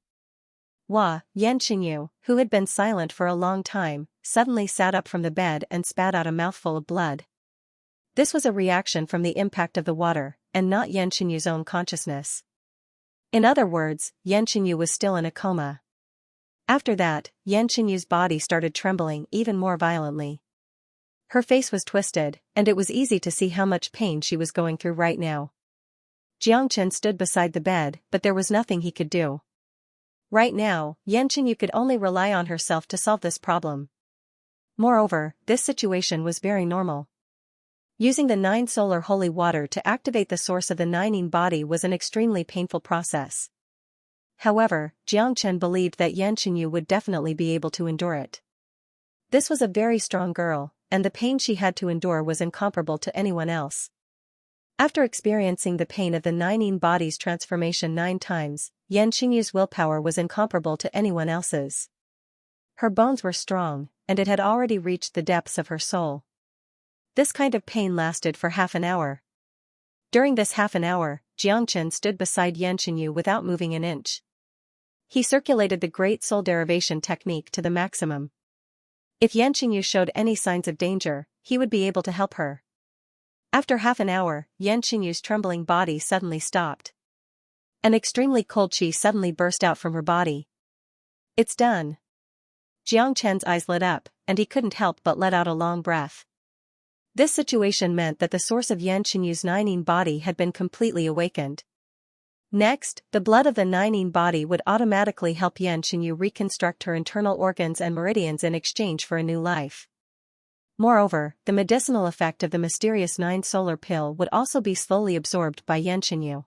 Xianxia, who had been silent for a long time, suddenly sat up from the bed and spat out a mouthful of blood. This was a reaction from the impact of the water, and not Xianxia's own consciousness. In other words, Xianxia was still in a coma. After that, Xianxia's body started trembling even more violently. Her face was twisted, and it was easy to see how much pain she was going through right now. Jiangchen stood beside the bed, but there was nothing he could do. Right now, Xianxia could only rely on herself to solve this problem. Moreover, this situation was very normal. Using the 9 solar holy water to activate the source of the 9 yin body was an extremely painful process. However, Jiangchen believed that Xianxia would definitely be able to endure it. This was a very strong girl, and the pain she had to endure was incomparable to anyone else. After experiencing the pain of the 9 yin body's transformation 9 times, Xianxia's willpower was incomparable to anyone else's. Her bones were strong, and it had already reached the depths of her soul. This kind of pain lasted for half an hour. During this half an hour, Jiangchen stood beside Xianxia without moving an inch. He circulated the Great Soul Derivation technique to the maximum. If Xianxia showed any signs of danger, he would be able to help her. After half an hour, Xianxia's trembling body suddenly stopped. An extremely cold qi suddenly burst out from her body. It's done. Jiangchen's eyes lit up, and he couldn't help but let out a long breath. This situation meant that the source of Xianxia's 9 yin body had been completely awakened. Next, the blood of the 9 yin body would automatically help Xianxia reconstruct her internal organs and meridians in exchange for a new life. Moreover, the medicinal effect of the mysterious 9 solar pill would also be slowly absorbed by Xianxia.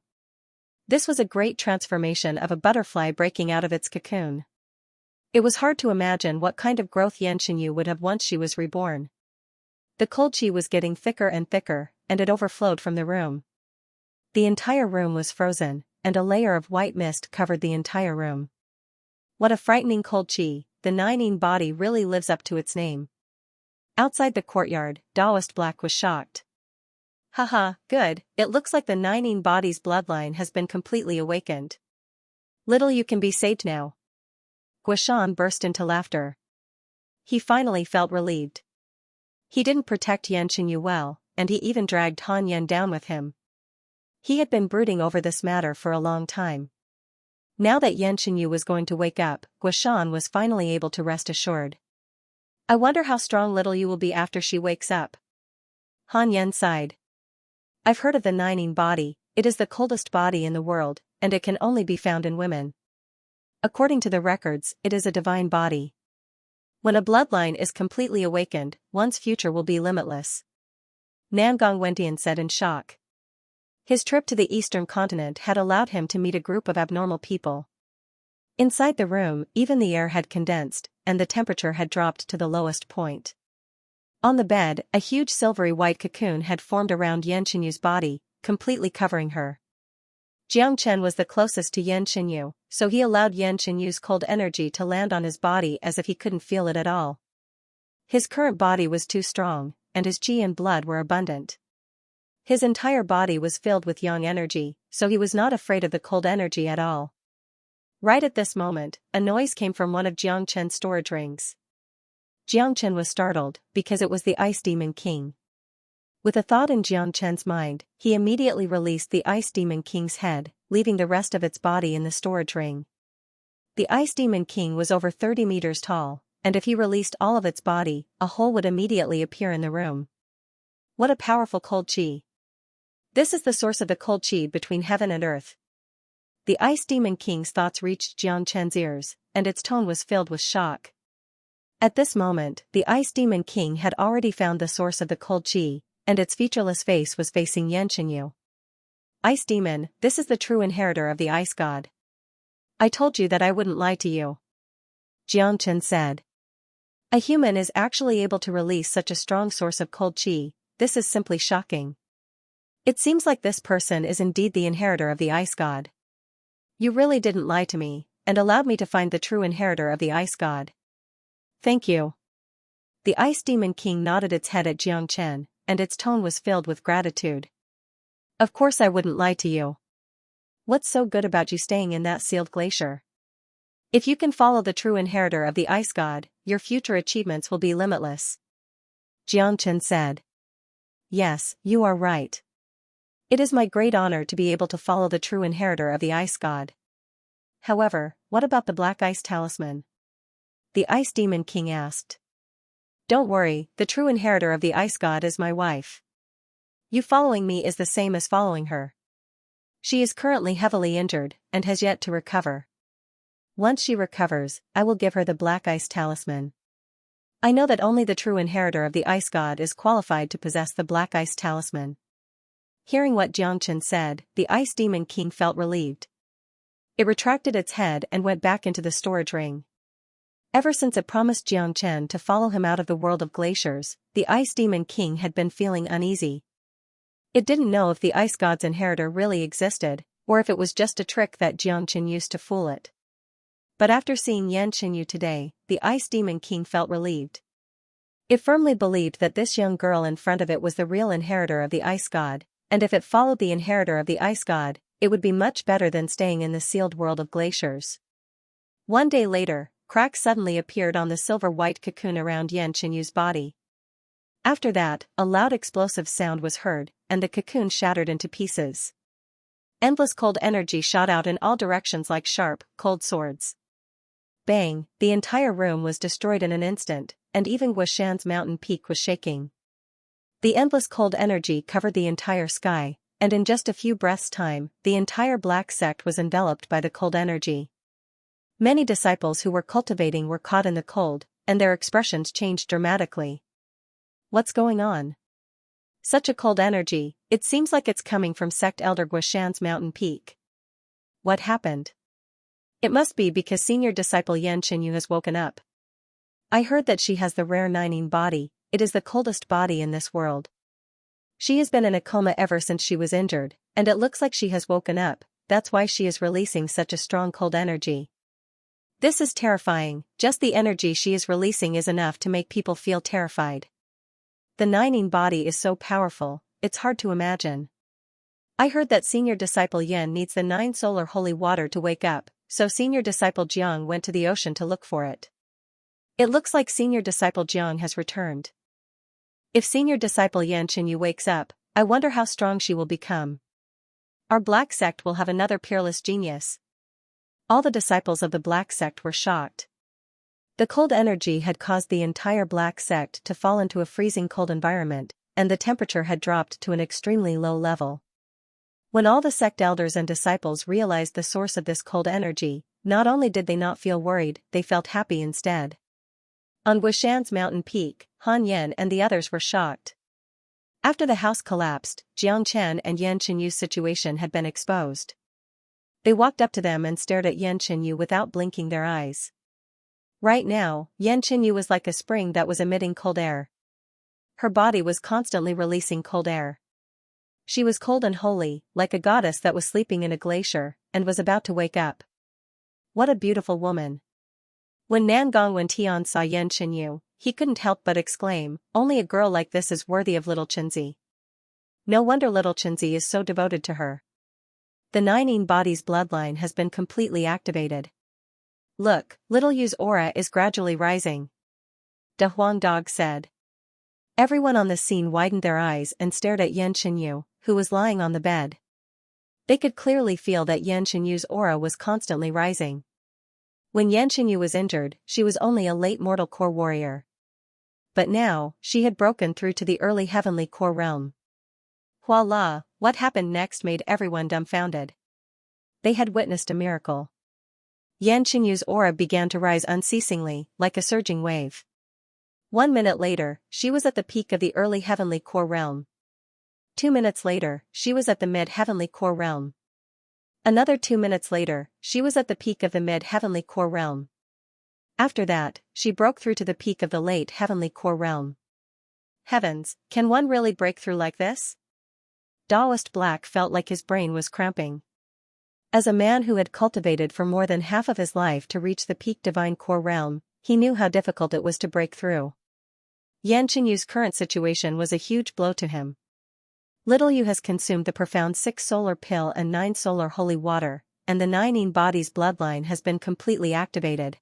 This was a great transformation of a butterfly breaking out of its cocoon. It was hard to imagine what kind of growth Xianxia would have once she was reborn. The cold qi was getting thicker and thicker, and it overflowed from the room. The entire room was frozen, and a layer of white mist covered the entire room. What a frightening cold qi, the 9 yin body really lives up to its name. Outside the courtyard, Taoist Black was shocked. Haha, good, it looks like the 9 yin body's bloodline has been completely awakened. Little you can be saved now. Guishan burst into laughter. He finally felt relieved. He didn't protect Xianxia well, and he even dragged Han Yan down with him. He had been brooding over this matter for a long time. Now that Xianxia was going to wake up, Guishan was finally able to rest assured. I wonder how strong little you will be after she wakes up. Han Yan sighed. I've heard of the 9 yin body, it is the coldest body in the world, and it can only be found in women. According to the records, it is a divine body. When a bloodline is completely awakened, one's future will be limitless. Namgong Wentian said in shock. His trip to the eastern continent had allowed him to meet a group of abnormal people. Inside the room, even the air had condensed, and the temperature had dropped to the lowest point. On the bed, a huge silvery white cocoon had formed around Xianxia's body, completely covering her. Jiangchen was the closest to Xianxia, so he allowed Xianxia's cold energy to land on his body as if he couldn't feel it at all. His current body was too strong, and his qi and blood were abundant. His entire body was filled with yang energy, so he was not afraid of the cold energy at all. Right at this moment, a noise came from one of Jiangchen's storage rings. Jiangchen was startled, because it was the Ice Demon King. With a thought in Jiangchen's mind, he immediately released the Ice Demon King's head, leaving the rest of its body in the storage ring. The Ice Demon King was over 30 meters tall, and if he released all of its body, a hole would immediately appear in the room. What a powerful cold qi. This is the source of the cold qi between heaven and earth. The Ice Demon King's thoughts reached Jiangchen's ears, and its tone was filled with shock. At this moment, the Ice Demon King had already found the source of the cold qi, and its featureless face was facing Xianxia. Ice Demon, this is the true inheritor of the Ice God. I told you that I wouldn't lie to you. Jiangchen said. A human is actually able to release such a strong source of cold qi, this is simply shocking. It seems like this person is indeed the inheritor of the Ice God. You really didn't lie to me, and allowed me to find the true inheritor of the Ice God. Thank you. The Ice Demon King nodded its head at Xianxia, and its tone was filled with gratitude. Of course I wouldn't lie to you. What's so good about you staying in that sealed glacier? If you can follow the true inheritor of the Ice God, your future achievements will be limitless. Xianxia said. Yes, you are right. It is my great honor to be able to follow the true inheritor of the Ice God. However, what about the Black Ice Talisman? The Ice Demon King asked. Don't worry, the true inheritor of the Ice God is my wife. You following me is the same as following her. She is currently heavily injured, and has yet to recover. Once she recovers, I will give her the Black Ice Talisman. I know that only the true inheritor of the Ice God is qualified to possess the Black Ice Talisman. Hearing what Xianxia said, the Ice Demon King felt relieved. It retracted its head and went back into the storage ring. Ever since it promised Xianxia to follow him out of the world of glaciers, the Ice Demon King had been feeling uneasy. It didn't know if the Ice God's inheritor really existed, or if it was just a trick that Xianxia used to fool it. But after seeing Xianxia today, the Ice Demon King felt relieved. It firmly believed that this young girl in front of it was the real inheritor of the Ice God, and if it followed the inheritor of the Ice God, it would be much better than staying in the sealed world of glaciers. One day later, cracks suddenly appeared on the silver-white cocoon around Xianxia's body. After that, a loud explosive sound was heard, and the cocoon shattered into pieces. Endless cold energy shot out in all directions like sharp, cold swords. Bang, the entire room was destroyed in an instant, and even Guishan's mountain peak was shaking. The endless cold energy covered the entire sky, and in just a few breaths' time, the entire black sect was enveloped by the cold energy. Many disciples who were cultivating were caught in the cold, and their expressions changed dramatically. What's going on? Such a cold energy, it seems like it's coming from sect elder Guishan's mountain peak. What happened? It must be because senior disciple Xianxia has woken up. I heard that she has the rare Nining body, it is the coldest body in this world. She has been in a coma ever since she was injured, and it looks like she has woken up, that's why she is releasing such a strong cold energy. This is terrifying, just the energy she is releasing is enough to make people feel terrified. The Nining body is so powerful, it's hard to imagine. I heard that senior disciple Yin needs the 9 solar holy water to wake up, so senior disciple Jiang went to the ocean to look for it. It looks like senior disciple Jiang has returned. If senior disciple Xianxia wakes up, I wonder how strong she will become. Our black sect will have another peerless genius. All the disciples of the black sect were shocked. The cold energy had caused the entire black sect to fall into a freezing cold environment, and the temperature had dropped to an extremely low level. When all the sect elders and disciples realized the source of this cold energy, not only did they not feel worried, they felt happy instead. On Guishan's mountain peak, Han Yen and the others were shocked. After the house collapsed, Jiang Chen and Yan Qinyu's situation had been exposed. They walked up to them and stared at Yan Qinyu without blinking their eyes. Right now, Yan Qinyu was like a spring that was emitting cold air. Her body was constantly releasing cold air. She was cold and holy, like a goddess that was sleeping in a glacier, and was about to wake up. What a beautiful woman. When Nangong Wentian saw Yan Qinyu, he couldn't help but exclaim, only a girl like this is worthy of little Qinzi. No wonder little Qinzi is so devoted to her. The Nining body's bloodline has been completely activated. Look, little Yu's aura is gradually rising. Da Huang Dog said. Everyone on the scene widened their eyes and stared at Yan Qinyu, who was lying on the bed. They could clearly feel that Yan Qinyu's aura was constantly rising. When Yan Qinyu was injured, she was only a late mortal core warrior. But now, she had broken through to the early heavenly core realm. Voila, what happened next made everyone dumbfounded. They had witnessed a miracle. Yan Qinyu's aura began to rise unceasingly, like a surging wave. 1 minute later, she was at the peak of the early heavenly core realm. 2 minutes later, she was at the mid-heavenly core realm. Another 2 minutes later, she was at the peak of the mid-heavenly core realm. After that, she broke through to the peak of the late heavenly core realm. Heavens, can one really break through like this? Daoist Black felt like his brain was cramping. As a man who had cultivated for more than half of his life to reach the peak divine core realm, he knew how difficult it was to break through. Yan Qinyu's current situation was a huge blow to him. Little Yu has consumed the profound 6 solar pill and 9 solar holy water, and the 9 body's bloodline has been completely activated.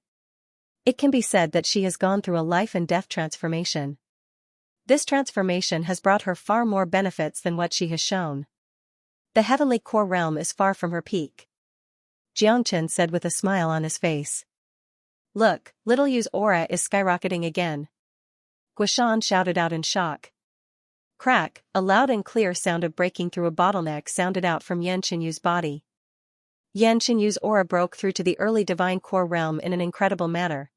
It can be said that she has gone through a life and death transformation. This transformation has brought her far more benefits than what she has shown. The heavenly core realm is far from her peak, Xianxia said with a smile on his face. Look, Little Yu's aura is skyrocketing again, Guishan shouted out in shock. Crack, a loud and clear sound of breaking through a bottleneck sounded out from Yan Qinyu's body. Yan Qinyu's aura broke through to the early divine core realm in an incredible manner.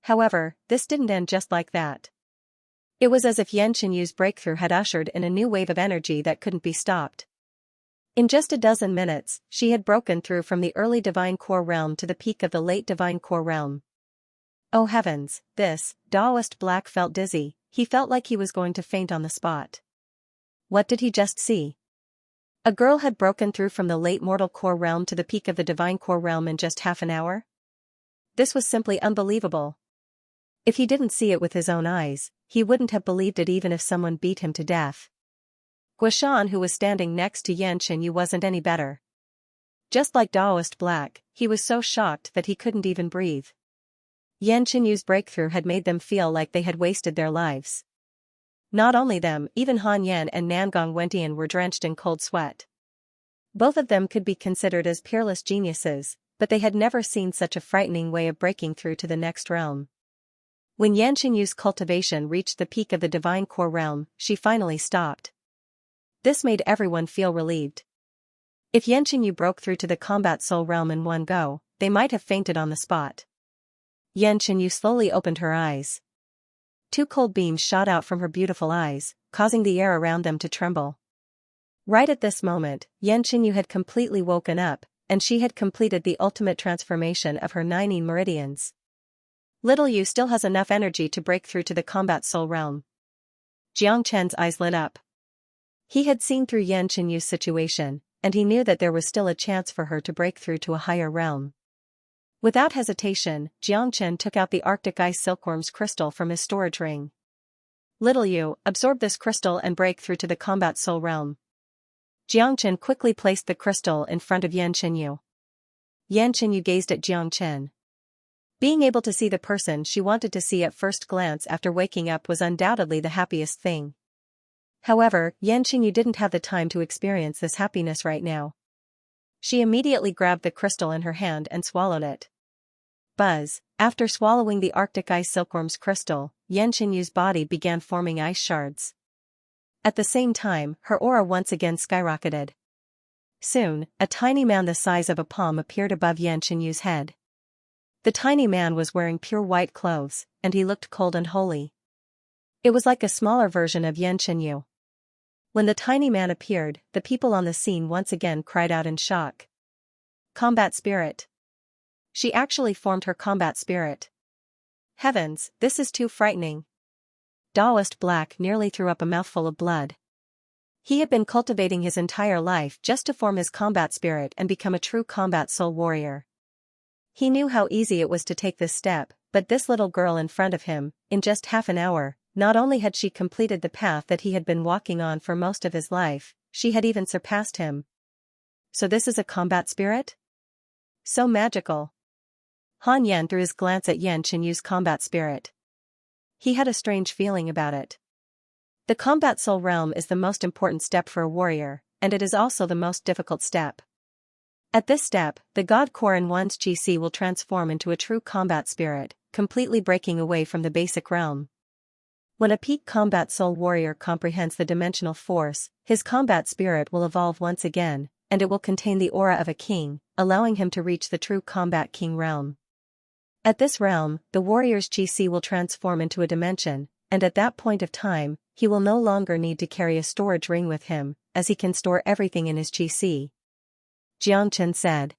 However, this didn't end just like that. It was as if Yan Qinyu's breakthrough had ushered in a new wave of energy that couldn't be stopped. In just a dozen minutes, she had broken through from the early divine core realm to the peak of the late divine core realm. Oh heavens, this, Daoist Black felt dizzy, he felt like he was going to faint on the spot. What did he just see? A girl had broken through from the late mortal core realm to the peak of the divine core realm in just half an hour? This was simply unbelievable. If he didn't see it with his own eyes, he wouldn't have believed it even if someone beat him to death. Guishan, who was standing next to Yan Qinyu, wasn't any better. Just like Daoist Black, he was so shocked that he couldn't even breathe. Yan Qinyu's breakthrough had made them feel like they had wasted their lives. Not only them, even Han Yan and Nangong Wentian were drenched in cold sweat. Both of them could be considered as peerless geniuses, but they had never seen such a frightening way of breaking through to the next realm. When Yan Qinyu's cultivation reached the peak of the divine core realm, she finally stopped. This made everyone feel relieved. If Yan Qinyu broke through to the combat soul realm in one go, they might have fainted on the spot. Yan Qinyu's slowly opened her eyes. 2 cold beams shot out from her beautiful eyes, causing the air around them to tremble. Right at this moment, Yan Qinyu had completely woken up, and she had completed the ultimate transformation of her 9 meridians. Little Yu still has enough energy to break through to the combat soul realm. Jiang Chen's eyes lit up. He had seen through Yan Qinyu's situation, and he knew that there was still a chance for her to break through to a higher realm. Without hesitation, Jiang Chen took out the Arctic Ice Silkworm's crystal from his storage ring. Little Yu, absorb this crystal and break through to the combat soul realm. Jiang Chen quickly placed the crystal in front of Yan Qinyu. Yan Qinyu gazed at Jiang Chen. Being able to see the person she wanted to see at first glance after waking up was undoubtedly the happiest thing. However, Yan Qinyu didn't have the time to experience this happiness right now. She immediately grabbed the crystal in her hand and swallowed it. Buzz, after swallowing the Arctic Ice Silkworm's crystal, Yan Qinyu's body began forming ice shards. At the same time, her aura once again skyrocketed. Soon, a tiny man the size of a palm appeared above Yan Qinyu's head. The tiny man was wearing pure white clothes, and he looked cold and holy. It was like a smaller version of Yan Qinyu. When the tiny man appeared, the people on the scene once again cried out in shock. Combat spirit. She actually formed her combat spirit. Heavens, this is too frightening. Daoist Black nearly threw up a mouthful of blood. He had been cultivating his entire life just to form his combat spirit and become a true combat soul warrior. He knew how easy it was to take this step, but this little girl in front of him, in just half an hour, not only had she completed the path that he had been walking on for most of his life, she had even surpassed him. So this is a combat spirit? So magical. Han Yan threw his glance at Yan Qinyu's combat spirit. He had a strange feeling about it. The combat soul realm is the most important step for a warrior, and it is also the most difficult step. At this step, the God core in one's Qi will transform into a true combat spirit, completely breaking away from the basic realm. When a peak combat soul warrior comprehends the dimensional force, his combat spirit will evolve once again, and it will contain the aura of a king, allowing him to reach the true combat king realm. At this realm, the warrior's Qi will transform into a dimension, and at that point of time, he will no longer need to carry a storage ring with him, as he can store everything in his Qi. Jiang Chen said.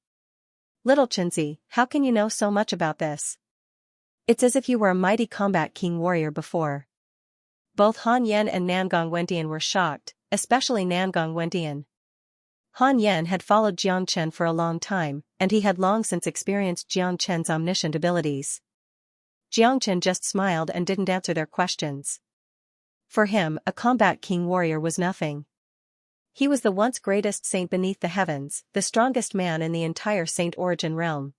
Little Chenzi, how can you know so much about this? It's as if you were a mighty combat king warrior before. Both Han Yan and Nangong Wentian were shocked, especially Nangong Wentian. Han Yan had followed Jiang Chen for a long time, and he had long since experienced Jiang Chen's omniscient abilities. Xianxia just smiled and didn't answer their questions. For him, a combat king warrior was nothing. He was the once greatest saint beneath the heavens, the strongest man in the entire Saint Origin realm.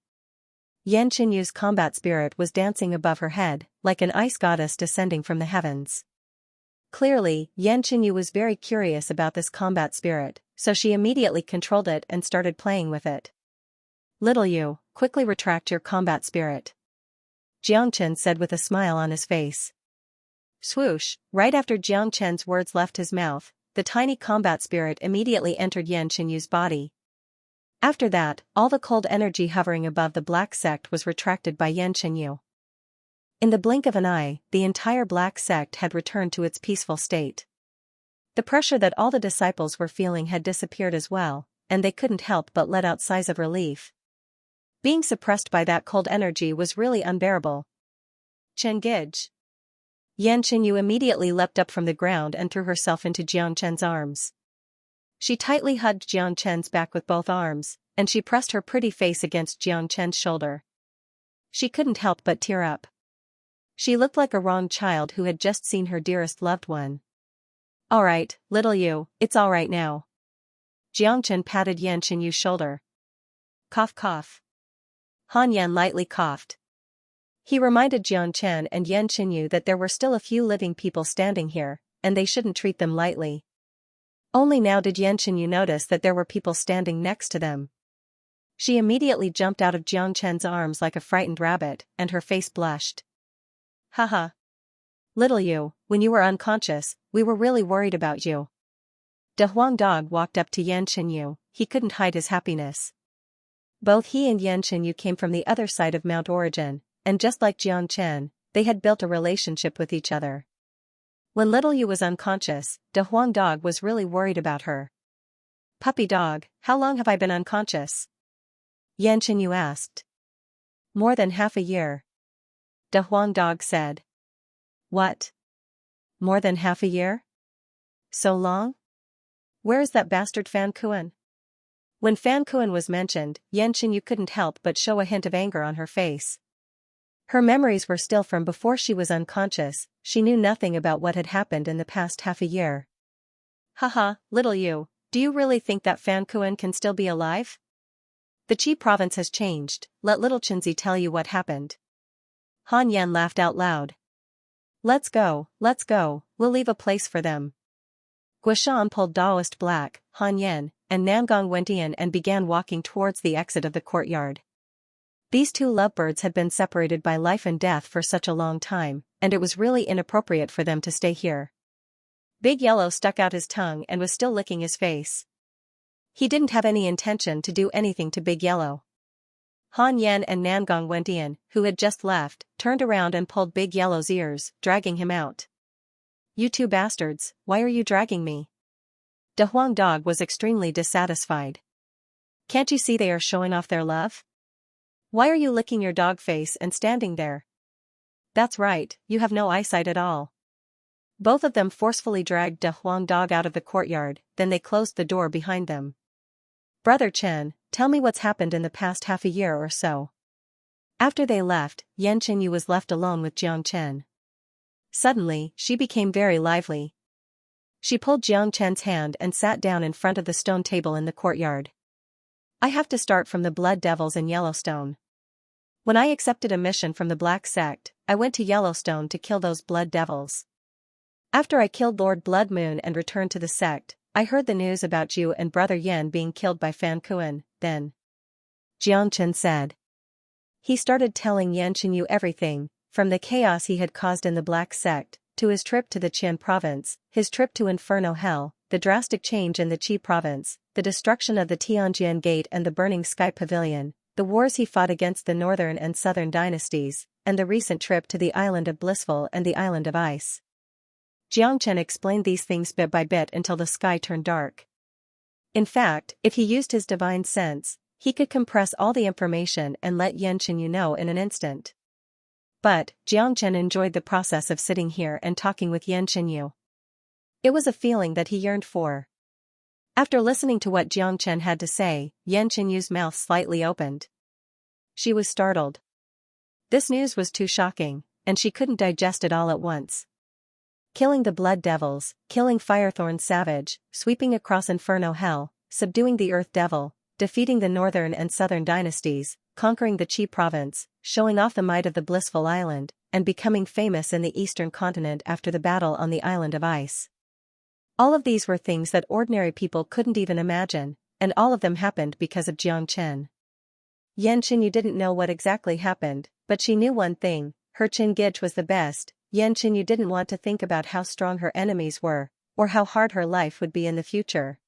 Yan Qinyu's combat spirit was dancing above her head, like an ice goddess descending from the heavens. Clearly, Yan Qinyu was very curious about this combat spirit, so she immediately controlled it and started playing with it. "Little you, quickly retract your combat spirit," Jiangchen said with a smile on his face. Swoosh, right after Jiangchen's words left his mouth, the tiny combat spirit immediately entered Yan Qinyu's body. After that, all the cold energy hovering above the black sect was retracted by Yan Qinyu. In the blink of an eye, the entire black sect had returned to its peaceful state. The pressure that all the disciples were feeling had disappeared as well, and they couldn't help but let out sighs of relief. Being suppressed by that cold energy was really unbearable. Chengij. Yan Qinyu immediately leapt up from the ground and threw herself into Jiangchen's arms. She tightly hugged Jiangchen's back with both arms, and she pressed her pretty face against Jiangchen's shoulder. She couldn't help but tear up. She looked like a wronged child who had just seen her dearest loved one. "All right, little you, it's all right now." Jiangchen patted Yan Qinyu's shoulder. Cough cough. Han Yan lightly coughed. He reminded Jiangchen and Yan Qinyu that there were still a few living people standing here, and they shouldn't treat them lightly. Only now did Yan Qinyu notice that there were people standing next to them. She immediately jumped out of Jiangchen's arms like a frightened rabbit, and her face blushed. "Haha. Little you, when you were unconscious, we were really worried about you." De Huang Dog walked up to Yan Qinyu. He couldn't hide his happiness. Both he and Yan Qinyu came from the other side of Mount Origin, and just like Jiangchen, they had built a relationship with each other. When little you was unconscious, De Huang Dog was really worried about her. "Puppy dog, how long have I been unconscious?" Yan Qinyu asked. "More than half a year," De Huang Dog said. "What? More than half a year? So long? Where is that bastard Fan Kuan?" When Fan Kuan was mentioned, Yan Qinyu couldn't help but show a hint of anger on her face. Her memories were still from before she was unconscious. She knew nothing about what had happened in the past half a year. "Haha, little you, do you really think that Fan Kuan can still be alive? The Qi province has changed, let little Chinzi tell you what happened." Han Yan laughed out loud. Let's go, we'll leave a place for them." Guishan pulled Daoist Black, Han Yan, and Nangong Wentian and began walking towards the exit of the courtyard. These two lovebirds had been separated by life and death for such a long time, and it was really inappropriate for them to stay here. Big Yellow stuck out his tongue and was still licking his face. He didn't have any intention to do anything to Big Yellow. Han Yan and Nangong Wentian, who had just left, turned around and pulled Big Yellow's ears, dragging him out. "You two bastards, why are you dragging me?" De Huang Dog was extremely dissatisfied. "Can't you see they are showing off their love? Why are you licking your dog face and standing there? That's right, you have no eyesight at all." Both of them forcefully dragged De Huang Dog out of the courtyard, then they closed the door behind them. "Brother Chen, tell me what's happened in the past half a year or so." After they left, Yan Qinyu was left alone with Jiangchen. Suddenly, she became very lively. She pulled Jiangchen's hand and sat down in front of the stone table in the courtyard. "I have to start from the Blood Devils in Yellowstone. When I accepted a mission from the Black Sect, I went to Yellowstone to kill those Blood Devils. After I killed Lord Blood Moon and returned to the sect, I heard the news about you and Brother Yen being killed by Fan Kuan, then," Jiangchen said. He started telling Yan Qinyu everything, from the chaos he had caused in the Black Sect, to his trip to the Qian province, his trip to Inferno Hell, the drastic change in the Qi province, the destruction of the Tianjian Gate and the Burning Sky Pavilion, the wars he fought against the northern and southern dynasties, and the recent trip to the Island of Blissful and the Island of Ice. Jiangchen explained these things bit by bit until the sky turned dark. In fact, if he used his divine sense, he could compress all the information and let Yan Qinyu know in an instant. But, Jiangchen enjoyed the process of sitting here and talking with Yan Qinyu. It was a feeling that he yearned for. After listening to what Jiangchen had to say, Yan Qinyu's mouth slightly opened. She was startled. This news was too shocking, and she couldn't digest it all at once. Killing the blood devils, killing Firethorn Savage, sweeping across Inferno Hell, subduing the Earth Devil, defeating the Northern and Southern dynasties, conquering the Qi province, showing off the might of the Blissful Island, and becoming famous in the Eastern continent after the battle on the Island of Ice. All of these were things that ordinary people couldn't even imagine, and all of them happened because of Jiang Chen. Yan Qinyu didn't know what exactly happened, but she knew one thing: her Qingij was the best. Yan Qinyu didn't want to think about how strong her enemies were, or how hard her life would be in the future.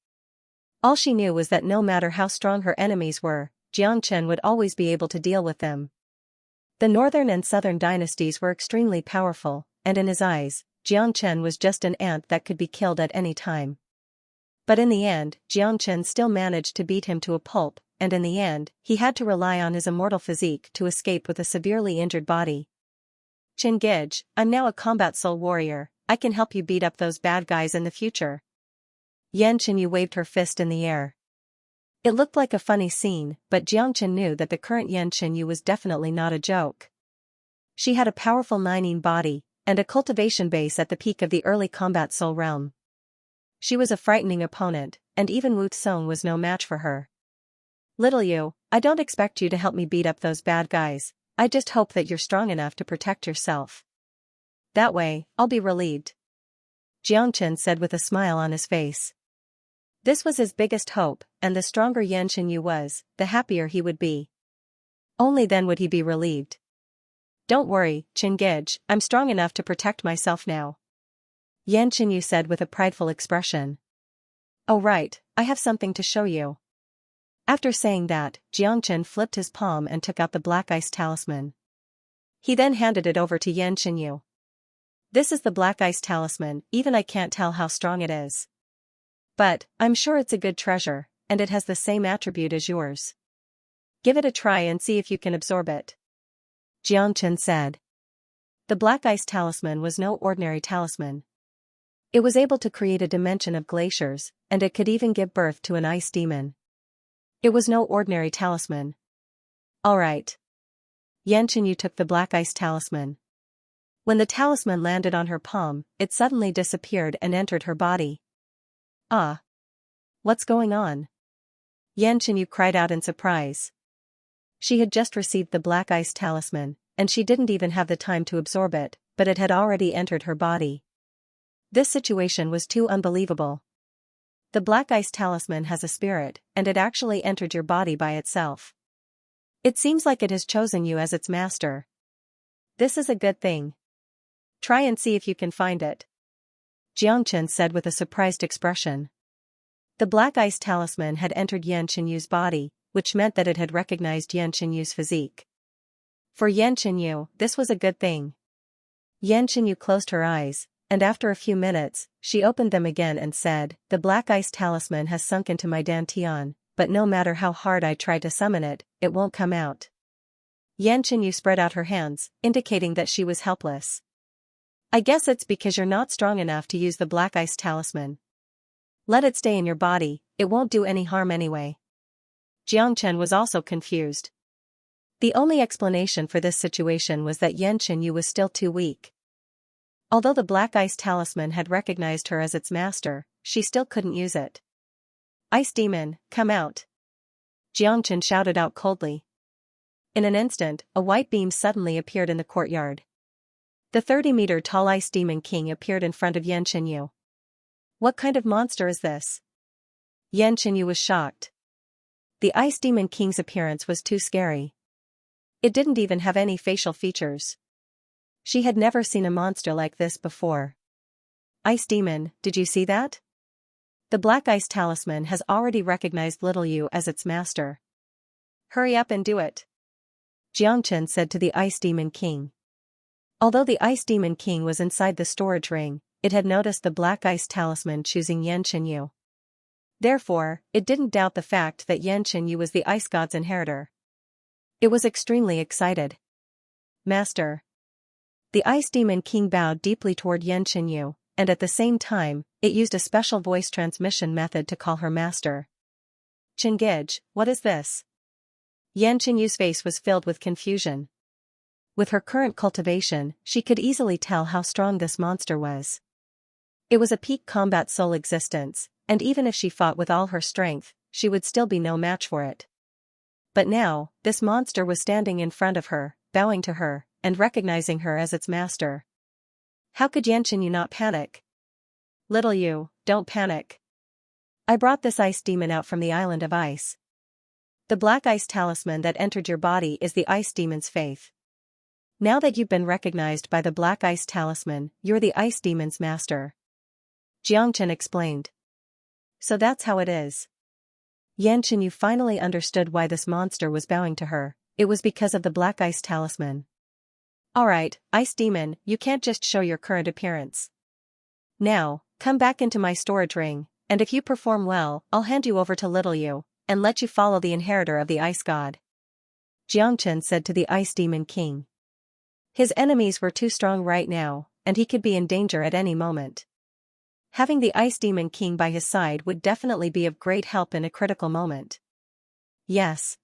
All she knew was that no matter how strong her enemies were, Jiang Chen would always be able to deal with them. The Northern and Southern dynasties were extremely powerful, and in his eyes, Jiang Chen was just an ant that could be killed at any time. But in the end, Jiang Chen still managed to beat him to a pulp, and in the end, he had to rely on his immortal physique to escape with a severely injured body. Qingij, I'm now a combat soul warrior, I can help you beat up those bad guys in the future. Yan Qinyu waved her fist in the air. It looked like a funny scene, but Jiang Chen knew that the current Yan Qinyu was definitely not a joke. She had a powerful 9 body, and a cultivation base at the peak of the early combat soul realm. She was a frightening opponent, and even Wu Tsong was no match for her. Little you, I don't expect you to help me beat up those bad guys, I just hope that you're strong enough to protect yourself. That way, I'll be relieved. Jiang Chen said with a smile on his face. This was his biggest hope, and the stronger Yan Qinyu was, the happier he would be. Only then would he be relieved. Don't worry, Qingij, I'm strong enough to protect myself now. Yan Qinyu said with a prideful expression. Oh right, I have something to show you. After saying that, Jiang Chen flipped his palm and took out the Black Ice Talisman. He then handed it over to Yan Qinyu. This is the Black Ice Talisman, even I can't tell how strong it is. But, I'm sure it's a good treasure, and it has the same attribute as yours. Give it a try and see if you can absorb it. Jiang Chen said. The Black Ice Talisman was no ordinary talisman. It was able to create a dimension of glaciers, and it could even give birth to an ice demon. It was no ordinary talisman. Alright. Yan Qinyu took the Black Ice Talisman. When the talisman landed on her palm, it suddenly disappeared and entered her body. Ah! What's going on? Yan Qinyu cried out in surprise. She had just received the Black Ice Talisman, and she didn't even have the time to absorb it, but it had already entered her body. This situation was too unbelievable. The Black Ice Talisman has a spirit, and it actually entered your body by itself. It seems like it has chosen you as its master. This is a good thing. Try and see if you can find it. Jiang Chen said with a surprised expression. The Black Ice Talisman had entered Yan Qinyu's body, which meant that it had recognized Yan Qinyu's physique. For Yan Qinyu, this was a good thing. Yan Qinyu closed her eyes, and after a few minutes, she opened them again and said, The Black Ice Talisman has sunk into my dantian, but no matter how hard I try to summon it, it won't come out. Yan Qinyu spread out her hands, indicating that she was helpless. I guess it's because you're not strong enough to use the Black Ice Talisman. Let it stay in your body, it won't do any harm anyway. Jiang Chen was also confused. The only explanation for this situation was that Yan Qinyu was still too weak. Although the Black Ice Talisman had recognized her as its master, she still couldn't use it. Ice Demon, come out! Jiang Chen shouted out coldly. In an instant, a white beam suddenly appeared in the courtyard. The 30-meter-tall Ice Demon King appeared in front of Yan Qinyu. What kind of monster is this? Yan Qinyu was shocked. The Ice Demon King's appearance was too scary. It didn't even have any facial features. She had never seen a monster like this before. Ice Demon, did you see that? The Black Ice Talisman has already recognized Little You as its master. Hurry up and do it. Jiang Chen said to the Ice Demon King. Although the Ice Demon King was inside the storage ring, it had noticed the Black Ice Talisman choosing Yan Qinyu. Therefore, it didn't doubt the fact that Yan Qinyu was the Ice God's inheritor. It was extremely excited. Master. The Ice Demon King bowed deeply toward Yan Qinyu, and at the same time, it used a special voice transmission method to call her master. Qingij, what is this? Yan Qinyu's face was filled with confusion. With her current cultivation, she could easily tell how strong this monster was. It was a peak combat soul existence, and even if she fought with all her strength, she would still be no match for it. But now, this monster was standing in front of her, bowing to her, and recognizing her as its master. How could Xianxia not panic? Little you, don't panic. I brought this ice demon out from the island of ice. The black ice talisman that entered your body is the ice demon's faith. Now that you've been recognized by the black ice talisman, you're the ice demon's master. Xianxia explained. So that's how it is. Xianxia, you finally understood why this monster was bowing to her. It was because of the black ice talisman. Alright, ice demon, you can't just show your current appearance. Now, come back into my storage ring, and if you perform well, I'll hand you over to little you, and let you follow the inheritor of the ice god. Xianxia said to the ice demon king. His enemies were too strong right now, and he could be in danger at any moment. Having the Ice Demon King by his side would definitely be of great help in a critical moment. Yes.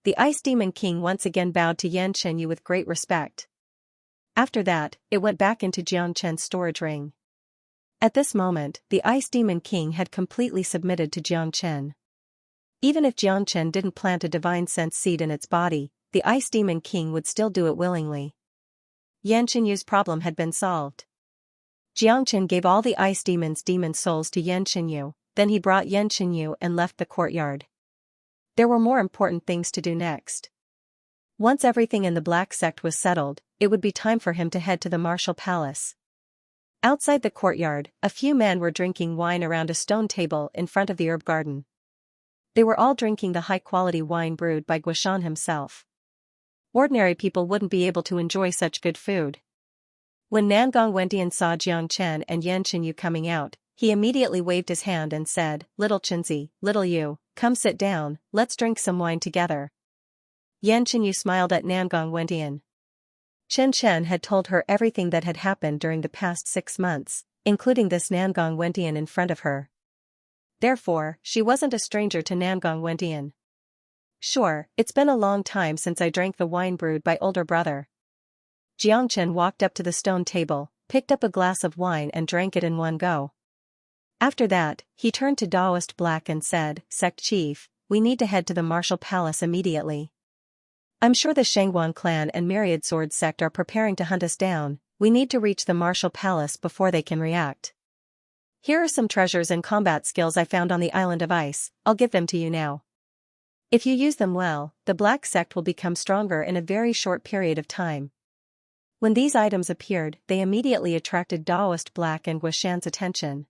The Ice Demon King once again bowed to Xianxia with great respect. After that, it went back into Xianxia's storage ring. At this moment, the Ice Demon King had completely submitted to Xianxia. Even if Xianxia didn't plant a divine sense seed in its body, the Ice Demon King would still do it willingly. Xianxia's problem had been solved. Xianxia gave all the ice demon's demon souls to Xianxia, then he brought Xianxia and left the courtyard. There were more important things to do next. Once everything in the Black Sect was settled, it would be time for him to head to the martial palace. Outside the courtyard, a few men were drinking wine around a stone table in front of the herb garden. They were all drinking the high-quality wine brewed by Guishan himself. Ordinary people wouldn't be able to enjoy such good food. When Nangong Wendian saw Xianxia and Xianxia coming out, he immediately waved his hand and said, "Little Chinzi, little you, come sit down, let's drink some wine together." Xianxia smiled at Nangong Wendian. Chen Chen had told her everything that had happened during the past 6 months, including this Nangong Wendian in front of her. Therefore, she wasn't a stranger to Nangong Wendian. Sure, it's been a long time since I drank the wine brewed by older brother. Xianxia walked up to the stone table, picked up a glass of wine and drank it in one go. After that, he turned to Daoist Black and said, "Sect Chief, we need to head to the martial palace immediately. I'm sure the Shangguan clan and Myriad Sword sect are preparing to hunt us down. We need to reach the martial palace before they can react. Here are some treasures and combat skills I found on the island of ice, I'll give them to you now. If you use them well, the Black Sect will become stronger in a very short period of time." When these items appeared, they immediately attracted Daoist Black and Guishan's attention.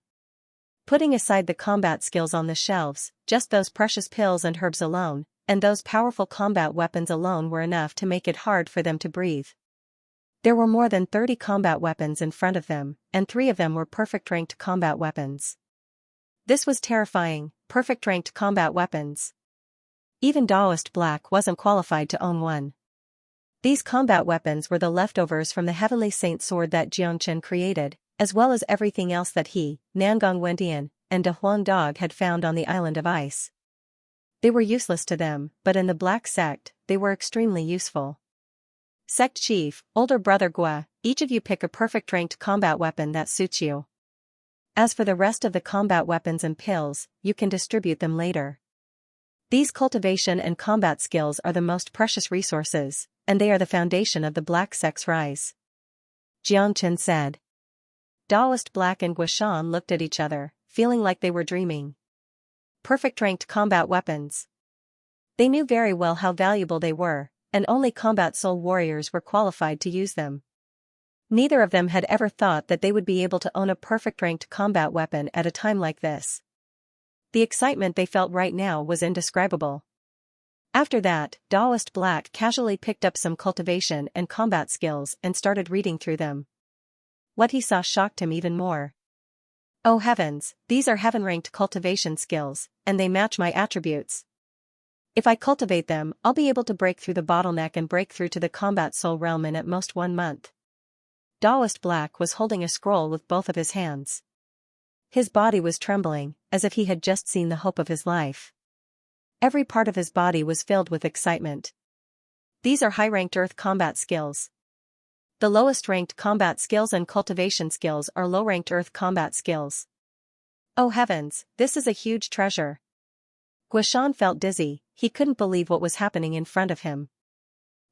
Putting aside the combat skills on the shelves, just those precious pills and herbs alone, and those powerful combat weapons alone were enough to make it hard for them to breathe. There were more than 30 combat weapons in front of them, and 3 of them were perfect-ranked combat weapons. This was terrifying, perfect-ranked combat weapons. Even Daoist Black wasn't qualified to own one. These combat weapons were the leftovers from the Heavenly Saint sword that Xianxia created, as well as everything else that he, Nangong Wendian, and De Huang Dog had found on the island of ice. They were useless to them, but in the Black Sect, they were extremely useful. Sect Chief, older brother Gua, each of you pick a perfect-ranked combat weapon that suits you. As for the rest of the combat weapons and pills, you can distribute them later. These cultivation and combat skills are the most precious resources, and they are the foundation of the Black Sect's rise. Xianxia said. Daoist Black and Guishan looked at each other, feeling like they were dreaming. Perfect-ranked combat weapons. They knew very well how valuable they were, and only combat soul warriors were qualified to use them. Neither of them had ever thought that they would be able to own a perfect-ranked combat weapon at a time like this. The excitement they felt right now was indescribable. After that, Daoist Black casually picked up some cultivation and combat skills and started reading through them. What he saw shocked him even more. Oh heavens, these are heaven-ranked cultivation skills, and they match my attributes. If I cultivate them, I'll be able to break through the bottleneck and break through to the combat soul realm in at most 1 month. Daoist Black was holding a scroll with both of his hands. His body was trembling, as if he had just seen the hope of his life. Every part of his body was filled with excitement. These are high-ranked earth combat skills. The lowest-ranked combat skills and cultivation skills are low-ranked earth combat skills. Oh heavens, this is a huge treasure. Guishan felt dizzy, he couldn't believe what was happening in front of him.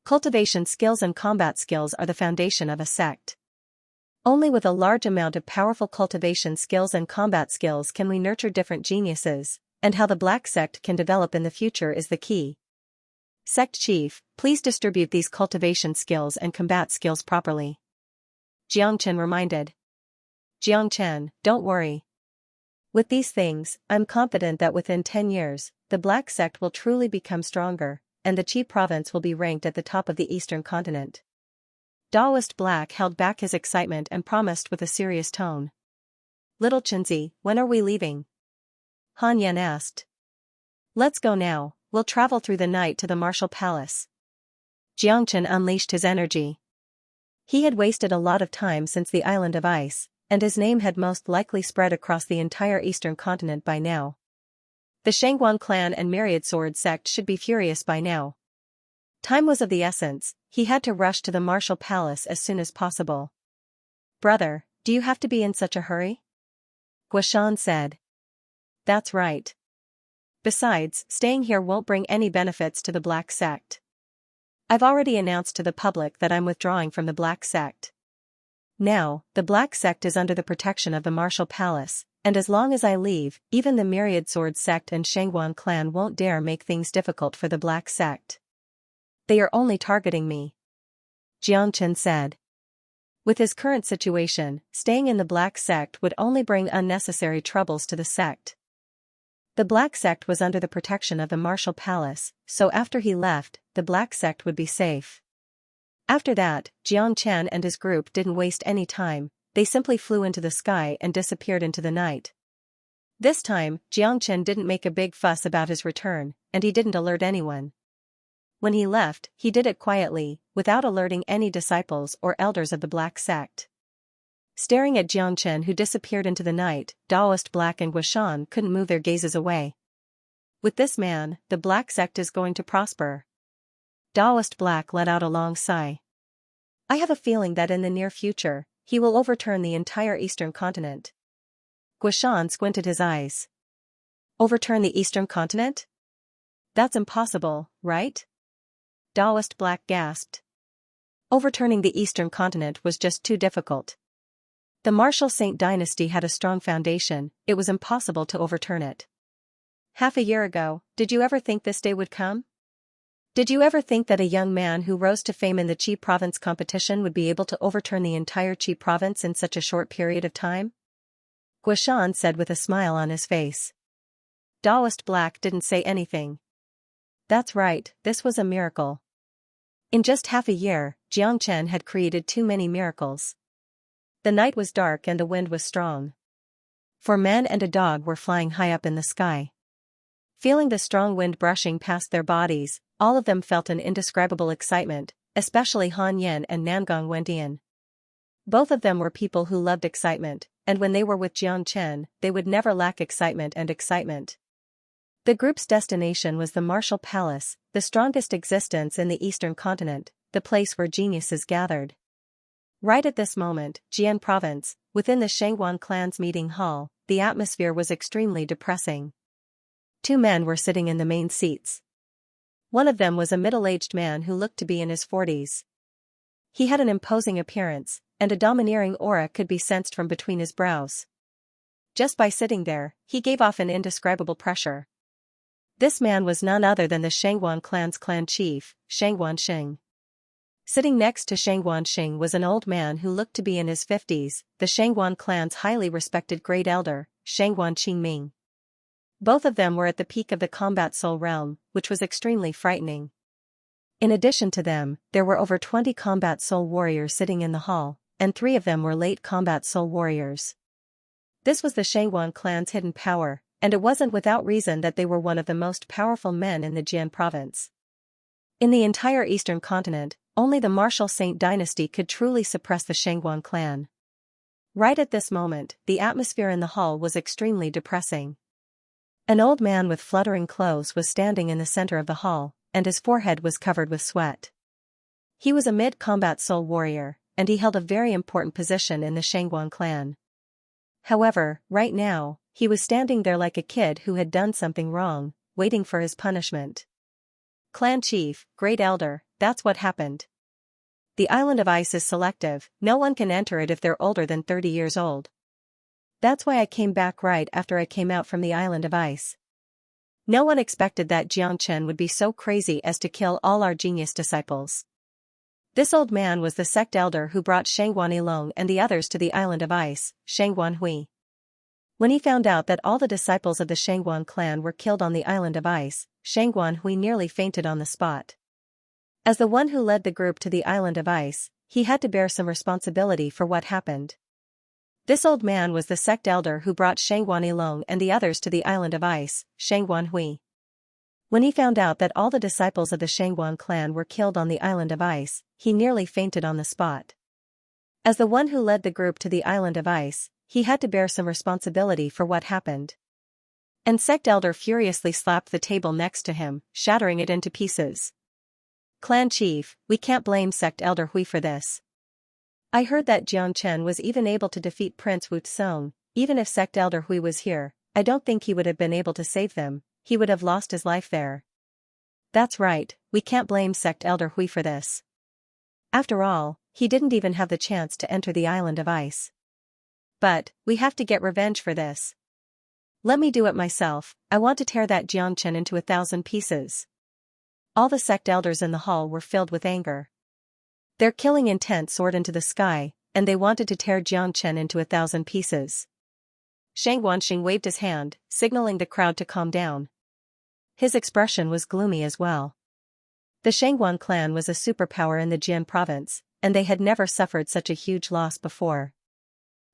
Cultivation skills and combat skills are the foundation of a sect. Only with a large amount of powerful cultivation skills and combat skills can we nurture different geniuses, and how the Black Sect can develop in the future is the key. Sect Chief, please distribute these cultivation skills and combat skills properly. Xianxia reminded. Xianxia, don't worry. With these things, I'm confident that within 10 years, the Black Sect will truly become stronger, and the Qi province will be ranked at the top of the eastern continent. Daoist Black held back his excitement and promised with a serious tone. Little Chenzi, when are we leaving? Han Yan asked. Let's go now, we'll travel through the night to the martial palace. Xianxia unleashed his energy. He had wasted a lot of time since the Island of Ice, and his name had most likely spread across the entire eastern continent by now. The Shangguan clan and Myriad Sword sect should be furious by now. Time was of the essence, he had to rush to the martial palace as soon as possible. Brother, do you have to be in such a hurry? Guishan said. That's right. Besides, staying here won't bring any benefits to the Black Sect. I've already announced to the public that I'm withdrawing from the Black Sect. Now, the Black Sect is under the protection of the Martial Palace, and as long as I leave, even the Myriad Sword sect and Shangguan clan won't dare make things difficult for the Black Sect. They are only targeting me. Xianxia said. With his current situation, staying in the Black Sect would only bring unnecessary troubles to the sect. The Black Sect was under the protection of the Martial Palace, so after he left, the Black Sect would be safe. After that, Xianxia and his group didn't waste any time, they simply flew into the sky and disappeared into the night. This time, Xianxia didn't make a big fuss about his return, and he didn't alert anyone. When he left, he did it quietly, without alerting any disciples or elders of the Black Sect. Staring at Xianxia who disappeared into the night, Daoist Black and Guishan couldn't move their gazes away. With this man, the Black Sect is going to prosper. Daoist Black let out a long sigh. I have a feeling that in the near future, he will overturn the entire eastern continent. Guishan squinted his eyes. Overturn the eastern continent? That's impossible, right? Daoist Black gasped. Overturning the eastern continent was just too difficult. The Martial Saint dynasty had a strong foundation, it was impossible to overturn it. Half a year ago, did you ever think this day would come? Did you ever think that a young man who rose to fame in the Qi province competition would be able to overturn the entire Qi province in such a short period of time? Guishan said with a smile on his face. Daoist Black didn't say anything. That's right, this was a miracle. In just half a year, Xianxia had created too many miracles. The night was dark and the wind was strong. 4 men and a dog were flying high up in the sky. Feeling the strong wind brushing past their bodies, all of them felt an indescribable excitement, especially Han Yan and Nangong Wendian. Both of them were people who loved excitement, and when they were with Xianxia, they would never lack excitement and excitement. The group's destination was the Martial Palace, the strongest existence in the eastern continent, the place where geniuses gathered. Right at this moment, Jian province, within the Shangguan clan's meeting hall, the atmosphere was extremely depressing. 2 men were sitting in the main seats. One of them was a middle-aged man who looked to be in his 40s. He had an imposing appearance, and a domineering aura could be sensed from between his brows. Just by sitting there, he gave off an indescribable pressure. This man was none other than the Shangguan clan's clan chief, Shangguan Xing. Sitting next to Shangguan Xing was an old man who looked to be in his 50s, the Shangguan clan's highly respected great elder, Shangguan Qingming. Both of them were at the peak of the combat soul realm, which was extremely frightening. In addition to them, there were over 20 combat soul warriors sitting in the hall, and 3 of them were late combat soul warriors. This was the Shangguan clan's hidden power, and it wasn't without reason that they were one of the most powerful men in the Jian province. In the entire eastern continent, only the Martial Saint dynasty could truly suppress the Shangguan clan. Right at this moment, the atmosphere in the hall was extremely depressing. An old man with fluttering clothes was standing in the center of the hall, and his forehead was covered with sweat. He was a mid-combat soul warrior, and he held a very important position in the Shangguan clan. However, right now, he was standing there like a kid who had done something wrong, waiting for his punishment. Clan Chief, Great Elder, that's what happened. The Island of Ice is selective, no one can enter it if they're older than 30 years old. That's why I came back right after I came out from the Island of Ice. No one expected that Xianxia would be so crazy as to kill all our genius disciples. This old man was the sect elder who brought Shangguan Yilong and the others to the Island of Ice, Shangguan Hui. When he found out that all the disciples of the Shangguan clan were killed on the Island of Ice, Shangguan Hui nearly fainted on the spot. As the one who led the group to the Island of Ice, he had to bear some responsibility for what happened. This old man was the sect elder who brought Shangguan Yilong and the others to the Island of Ice, Shangguan Hui. When he found out that all the disciples of the Shangguan clan were killed on the Island of Ice, he nearly fainted on the spot. As the one who led the group to the Island of Ice, he had to bear some responsibility for what happened. And sect elder furiously slapped the table next to him, shattering it into pieces. Clan Chief, we can't blame sect elder Hui for this. I heard that Xianxia was even able to defeat Prince Wu Tsong. Even if sect elder Hui was here, I don't think he would have been able to save them, he would have lost his life there. That's right, we can't blame sect elder Hui for this. After all, he didn't even have the chance to enter the Island of Ice. But, we have to get revenge for this. Let me do it myself, I want to tear that Xianxia into 1,000 pieces. All the sect elders in the hall were filled with anger. Their killing intent soared into the sky, and they wanted to tear Xianxia into 1,000 pieces. Shang Wanxing waved his hand, signaling the crowd to calm down. His expression was gloomy as well. The Shangguan clan was a superpower in the Jian province, and they had never suffered such a huge loss before.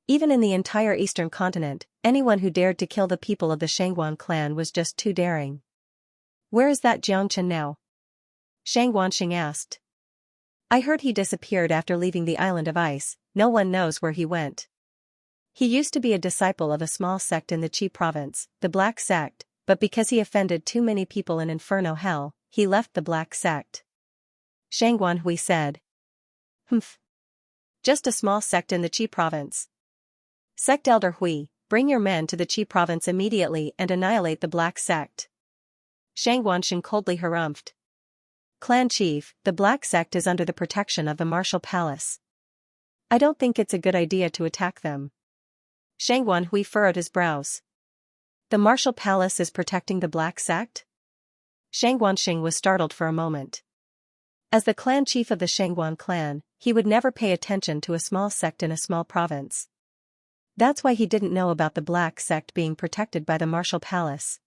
Even in the entire eastern continent, anyone who dared to kill the people of the Shangguan clan was just too daring. Where is that Xianxia now? Shang Wanxing asked. I heard he disappeared after leaving the Island of Ice, no one knows where he went. He used to be a disciple of a small sect in the Qi province, the Black Sect, but because he offended too many people in Inferno Hell, he left the Black Sect. Shangguan Hui said. Humph. Just a small sect in the Qi province. Sect Elder Hui, bring your men to the Qi province immediately and annihilate the Black Sect. Shang Wanxing coldly harumphed. Clan Chief, the Black Sect is under the protection of the Martial Palace. I don't think it's a good idea to attack them. Shangguan Hui furrowed his brows. The Martial Palace is protecting the Black Sect? Shang Wanxing was startled for a moment. As the clan chief of the Shangguan clan, he would never pay attention to a small sect in a small province. That's why he didn't know about the Black Sect being protected by the Martial Palace.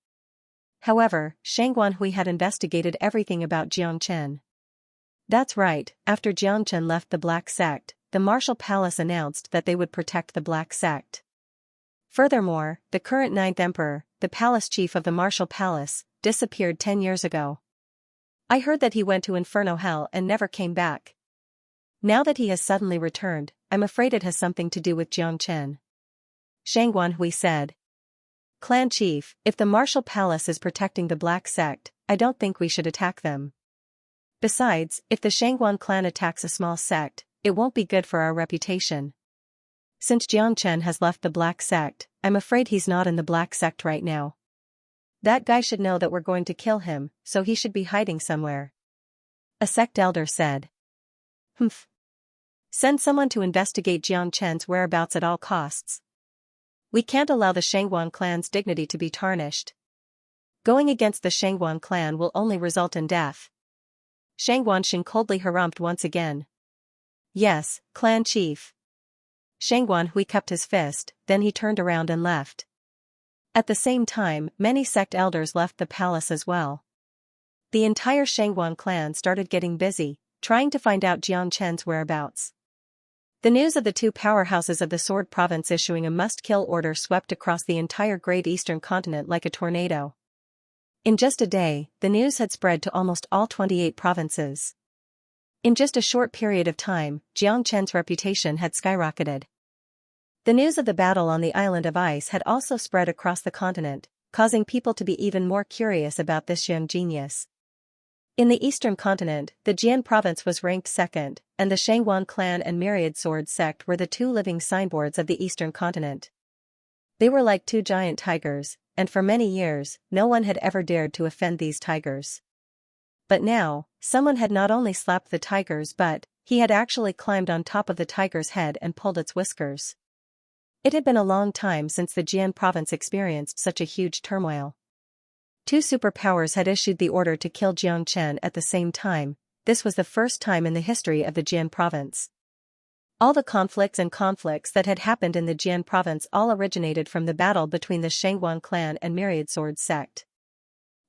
However, Shangguan Hui had investigated everything about Xianxia. That's right, after Xianxia left the Black Sect, the Martial Palace announced that they would protect the Black Sect. Furthermore, the current 9th Emperor, the Palace Chief of the Martial Palace, disappeared 10 years ago. I heard that he went to Inferno Hell and never came back. Now that he has suddenly returned, I'm afraid it has something to do with Xianxia. Shangguan Hui said. Clan Chief, if the Martial Palace is protecting the Black Sect, I don't think we should attack them. Besides, if the Shangguan clan attacks a small sect, it won't be good for our reputation. Since Xianxia has left the Black Sect, I'm afraid he's not in the Black Sect right now. That guy should know that we're going to kill him, so he should be hiding somewhere. A sect elder said. Humph. Send someone to investigate Xianxia's whereabouts at all costs. We can't allow the Shangguan clan's dignity to be tarnished. Going against the Shangguan clan will only result in death. Shang Wanxing coldly harumphed once again. Yes, clan chief. Shangguan Hui cupped his fist, then he turned around and left. At the same time, many sect elders left the palace as well. The entire Shangguan clan started getting busy, trying to find out Xianxia's whereabouts. The news of the two powerhouses of the Sword Province issuing a must-kill order swept across the entire Great Eastern Continent like a tornado. In just a day, the news had spread to almost all 28 provinces. In just a short period of time, Xianxia's reputation had skyrocketed. The news of the battle on the Island of Ice had also spread across the continent, causing people to be even more curious about this young genius. In the eastern continent, the Jian province was ranked second, and the Shangguan clan and Myriad Sword sect were the two living signboards of the eastern continent. They were like two giant tigers, and for many years, no one had ever dared to offend these tigers. But now, someone had not only slapped the tigers but, he had actually climbed on top of the tiger's head and pulled its whiskers. It had been a long time since the Jian province experienced such a huge turmoil. Two superpowers had issued the order to kill Jiang Chen at the same time. This was the first time in the history of the Jian province. All the conflicts that had happened in the Jian province all originated from the battle between the Shangguan clan and Myriad Sword sect.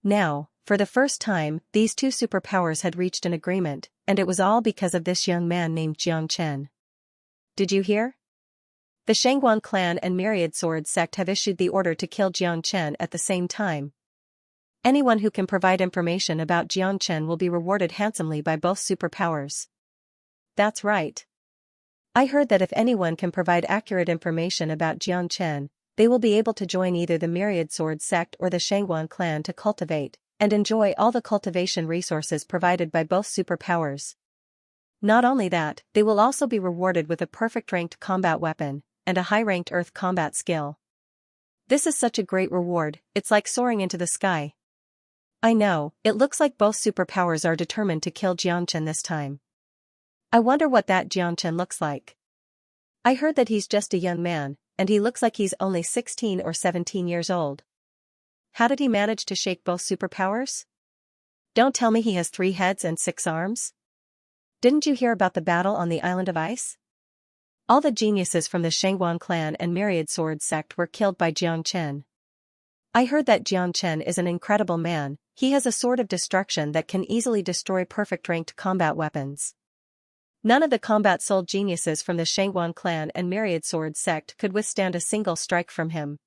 Now, for the first time, these two superpowers had reached an agreement, and it was all because of this young man named Jiang Chen. Did you hear? The Shangguan clan and Myriad Sword sect have issued the order to kill Jiang Chen at the same time. Anyone who can provide information about Jiang Chen will be rewarded handsomely by both superpowers. That's right. I heard that if anyone can provide accurate information about Jiang Chen, they will be able to join either the Myriad Sword sect or the Shangguan clan to cultivate and enjoy all the cultivation resources provided by both superpowers. Not only that, they will also be rewarded with a perfect ranked combat weapon and a high-ranked earth combat skill. This is such a great reward, it's like soaring into the sky. I know, it looks like both superpowers are determined to kill Jiang Chen this time. I wonder what that Jiang Chen looks like. I heard that he's just a young man, and he looks like he's only 16 or 17 years old. How did he manage to shake both superpowers? Don't tell me he has 3 heads and 6 arms? Didn't you hear about the battle on the island of ice? All the geniuses from the Shangguan clan and Myriad Sword sect were killed by Jiang Chen. I heard that Jiang Chen is an incredible man. He has a sword of destruction that can easily destroy perfect ranked combat weapons. None of the combat soul geniuses from the Shangguan clan and Myriad Sword sect could withstand a single strike from him.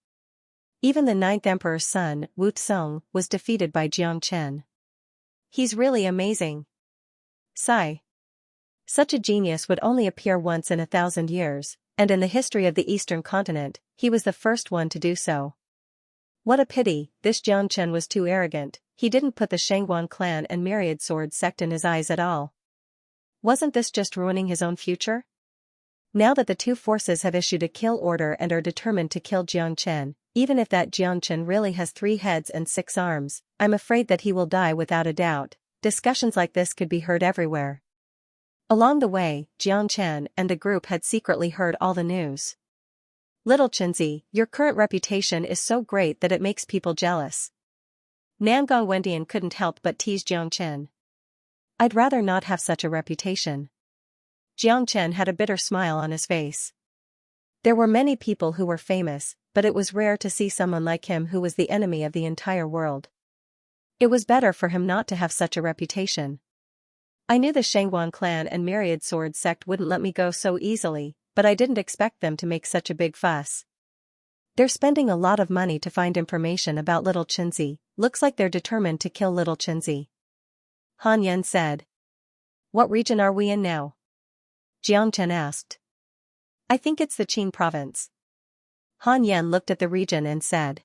Even the 9th Emperor's son, Wu Tsung, was defeated by Jiang Chen. He's really amazing. Sigh. Such a genius would only appear once in 1,000 years, and in the history of the eastern continent, he was the first one to do so. What a pity, this Jiang Chen was too arrogant. He didn't put the Shangguan clan and Myriad Sword sect in his eyes at all. Wasn't this just ruining his own future? Now that the two forces have issued a kill order and are determined to kill Jiang Chen, even if that Jiang Chen really has 3 heads and 6 arms, I'm afraid that he will die without a doubt. Discussions like this could be heard everywhere. Along the way, Jiang Chen and the group had secretly heard all the news. Little Chenzi, your current reputation is so great that it makes people jealous. Nangong Wendian couldn't help but tease Jiang Chen. I'd rather not have such a reputation. Jiang Chen had a bitter smile on his face. There were many people who were famous, but it was rare to see someone like him who was the enemy of the entire world. It was better for him not to have such a reputation. I knew the Shangguan clan and Myriad Sword sect wouldn't let me go so easily, but I didn't expect them to make such a big fuss. They're spending a lot of money to find information about little Chenzi. Looks like they're determined to kill little Chenzi. Han Yan said. What region are we in now? Jiang Chen asked. I think it's the Qing province. Han Yan looked at the region and said.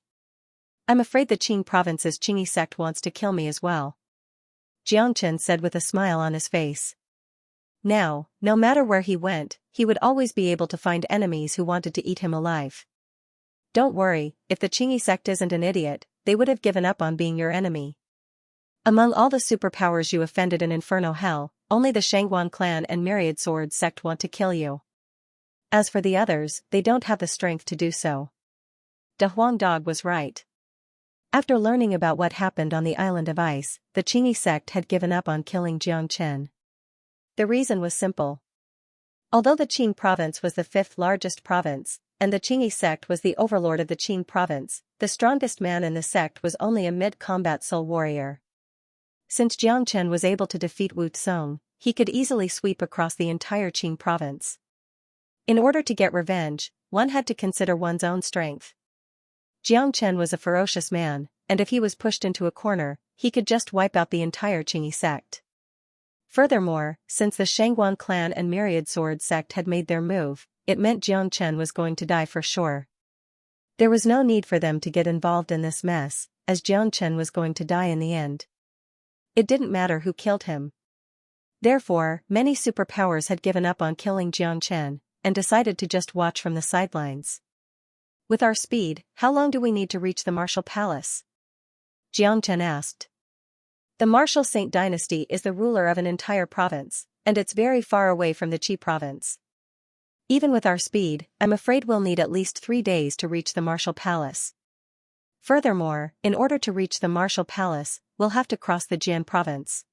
I'm afraid the Qing province's Qingyi sect wants to kill me as well. Jiang Chen said with a smile on his face. Now, no matter where he went, he would always be able to find enemies who wanted to eat him alive. Don't worry, if the Qingyi sect isn't an idiot, they would have given up on being your enemy. Among all the superpowers you offended in Inferno Hell, only the Shangguan clan and Myriad Sword sect want to kill you. As for the others, they don't have the strength to do so. Da Huang Dog was right. After learning about what happened on the island of ice, the Qingyi sect had given up on killing Jiang Chen. The reason was simple. Although the Qing province was the 5th largest province, and the Qingyi sect was the overlord of the Qing province, the strongest man in the sect was only a mid-combat soul warrior. Since Jiang Chen was able to defeat Wu Tsung, he could easily sweep across the entire Qing province. In order to get revenge, one had to consider one's own strength. Jiang Chen was a ferocious man, and if he was pushed into a corner, he could just wipe out the entire Qingyi sect. Furthermore, since the Shangguan clan and Myriad Sword sect had made their move, it meant Jiang Chen was going to die for sure. There was no need for them to get involved in this mess, as Jiang Chen was going to die in the end. It didn't matter who killed him. Therefore, many superpowers had given up on killing Xianxia, and decided to just watch from the sidelines. With our speed, how long do we need to reach the Martial Palace? Xianxia asked. The Martial Saint dynasty is the ruler of an entire province, and it's very far away from the Qi province. Even with our speed, I'm afraid we'll need at least 3 days to reach the Martial Palace. Furthermore, in order to reach the Martial Palace, we'll have to cross the Jian province.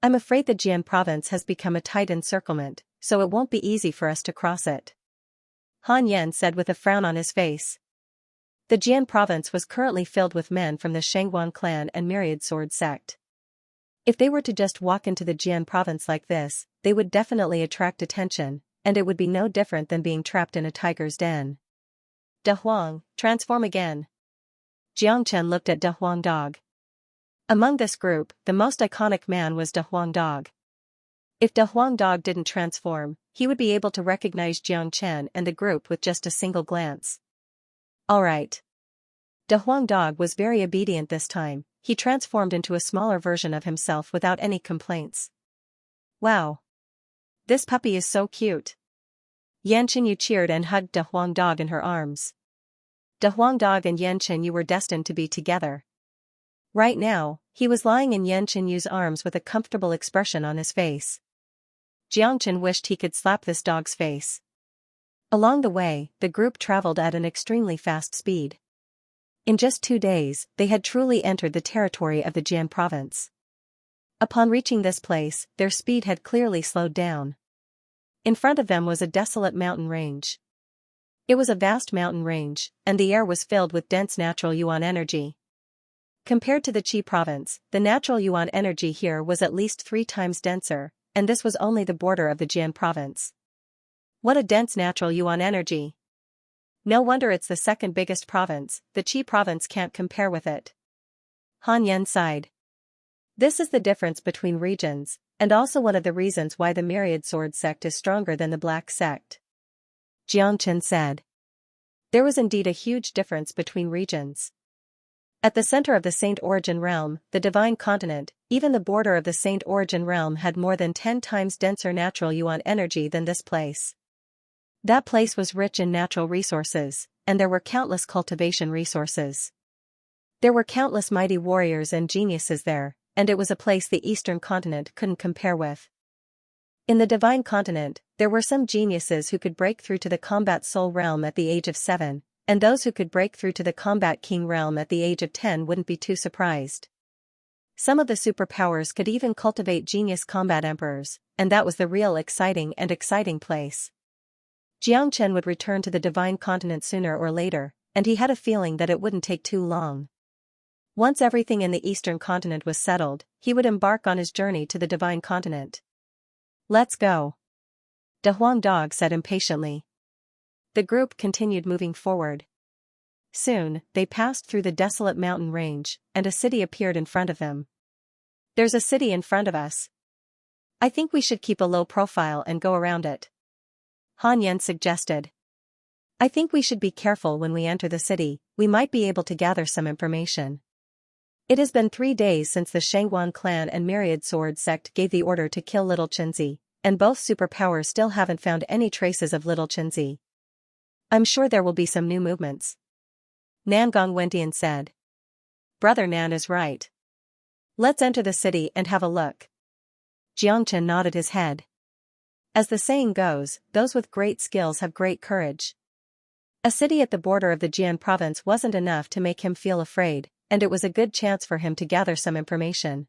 I'm afraid the Jian province has become a tight encirclement, so it won't be easy for us to cross it. Han Yan said with a frown on his face. The Jian province was currently filled with men from the Shangguan clan and Myriad Sword sect. If they were to just walk into the Jian province like this, they would definitely attract attention, and it would be no different than being trapped in a tiger's den. De Huang, transform again. Xianxia looked at De Huang Dog. Among this group, the most iconic man was De Huang Dog. If De Huang Dog didn't transform, he would be able to recognize Xianxia and the group with just a single glance. Alright. De Huang Dog was very obedient this time. He transformed into a smaller version of himself without any complaints. Wow. This puppy is so cute. Yanqinyu cheered and hugged De Huang Dog in her arms. De Huang Dog and Yanqinyu were destined to be together. Right now, he was lying in Yanqinyu's arms with a comfortable expression on his face. Jiangchen wished he could slap this dog's face. Along the way, the group traveled at an extremely fast speed. In just 2 days, they had truly entered the territory of the Jian province. Upon reaching this place, their speed had clearly slowed down. In front of them was a desolate mountain range. It was a vast mountain range, and the air was filled with dense natural yuan energy. Compared to the Qi province, the natural yuan energy here was at least 3 times denser, and this was only the border of the Jian province. What a dense natural yuan energy! No wonder it's the second biggest province. The Qi province can't compare with it. Han Yan sighed. This is the difference between regions, and also one of the reasons why the Myriad Sword sect is stronger than the Black sect. Jiangchen said. There was indeed a huge difference between regions. At the center of the Saint Origin realm, the Divine Continent, even the border of the Saint Origin realm had more than 10 times denser natural yuan energy than this place. That place was rich in natural resources, and there were countless cultivation resources. There were countless mighty warriors and geniuses there, and it was a place the Eastern Continent couldn't compare with. In the Divine Continent, there were some geniuses who could break through to the Combat Soul realm at the age of 7, and those who could break through to the Combat King realm at the age of 10 wouldn't be too surprised. Some of the superpowers could even cultivate genius combat emperors, and that was the real exciting place. Jiangchen would return to the Divine Continent sooner or later, and he had a feeling that it wouldn't take too long. Once everything in the Eastern Continent was settled, he would embark on his journey to the Divine Continent. Let's go. De Huang Dog said impatiently. The group continued moving forward. Soon, they passed through the desolate mountain range, and a city appeared in front of them. There's a city in front of us. I think we should keep a low profile and go around it. Han Yan suggested. I think we should be careful when we enter the city. We might be able to gather some information. It has been 3 days since the Shangguan clan and Myriad Sword sect gave the order to kill Little Qinzi, and both superpowers still haven't found any traces of Little Qinzi. I'm sure there will be some new movements. Nangong Wentian said. Brother Nan is right. Let's enter the city and have a look. Jiangchen nodded his head. As the saying goes, those with great skills have great courage. A city at the border of the Jian province wasn't enough to make him feel afraid, and it was a good chance for him to gather some information.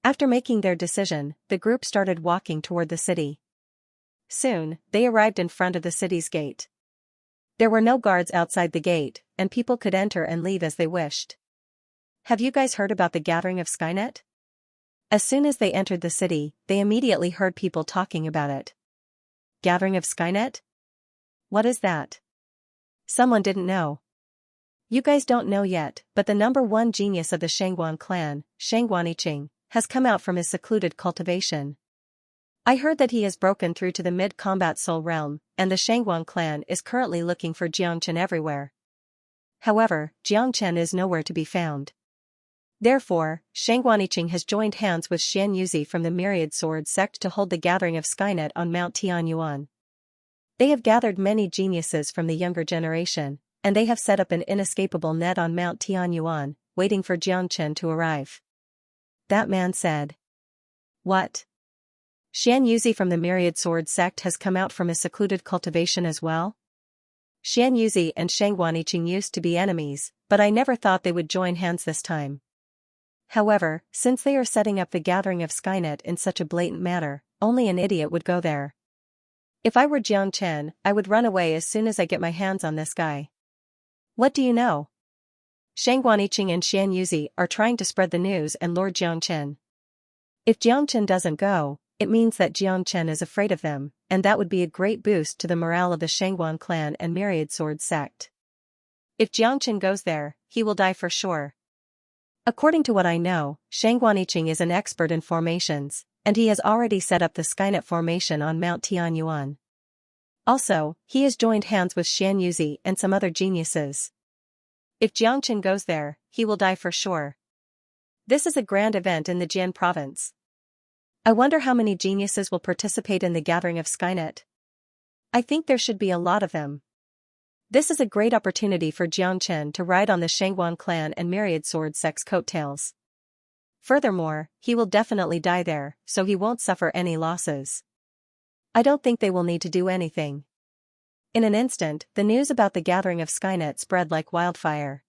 After making their decision, the group started walking toward the city. Soon, they arrived in front of the city's gate. There were no guards outside the gate, and people could enter and leave as they wished. Have you guys heard about the gathering of Skynet? As soon as they entered the city, they immediately heard people talking about it. Gathering of Skynet? What is that? Someone didn't know. You guys don't know yet, but the #1 genius of the Shangguan clan, Shangguan Yiqing, has come out from his secluded cultivation. I heard that he has broken through to the mid-combat soul realm, and the Shangguan clan is currently looking for Jiangchen everywhere. However, Jiangchen is nowhere to be found. Therefore, Shangguaniqing has joined hands with Xianxia from the Myriad Sword sect to hold the gathering of Skynet on Mount Tianyuan. They have gathered many geniuses from the younger generation, and they have set up an inescapable net on Mount Tianyuan, waiting for Jiangchen to arrive. That man said. What? Xianxia from the Myriad Sword sect has come out from a secluded cultivation as well? Xianxia and Shangguaniqing used to be enemies, but I never thought they would join hands this time. However, since they are setting up the gathering of Skynet in such a blatant manner, only an idiot would go there. If I were Jiangchen, I would run away as soon as I get my hands on this guy. What do you know? Shangguaniqing and Xianxia are trying to spread the news and lure Jiangchen. If Jiangchen doesn't go, it means that Jiangchen is afraid of them, and that would be a great boost to the morale of the Shangguan clan and Myriad Sword sect. If Jiangchen goes there, he will die for sure. According to what I know, Shangguaniqing is an expert in formations, and he has already set up the Skynet formation on Mount Tianyuan. Also, he has joined hands with Xianxia and some other geniuses. If Jiangchen goes there, he will die for sure. This is a grand event in the Jian province. I wonder how many geniuses will participate in the gathering of Skynet. I think there should be a lot of them. This is a great opportunity for Jiangchen to ride on the Shangguan clan and Myriad Sword sect's coattails. Furthermore, he will definitely die there, so he won't suffer any losses. I don't think they will need to do anything. In an instant, the news about the gathering of Skynet spread like wildfire.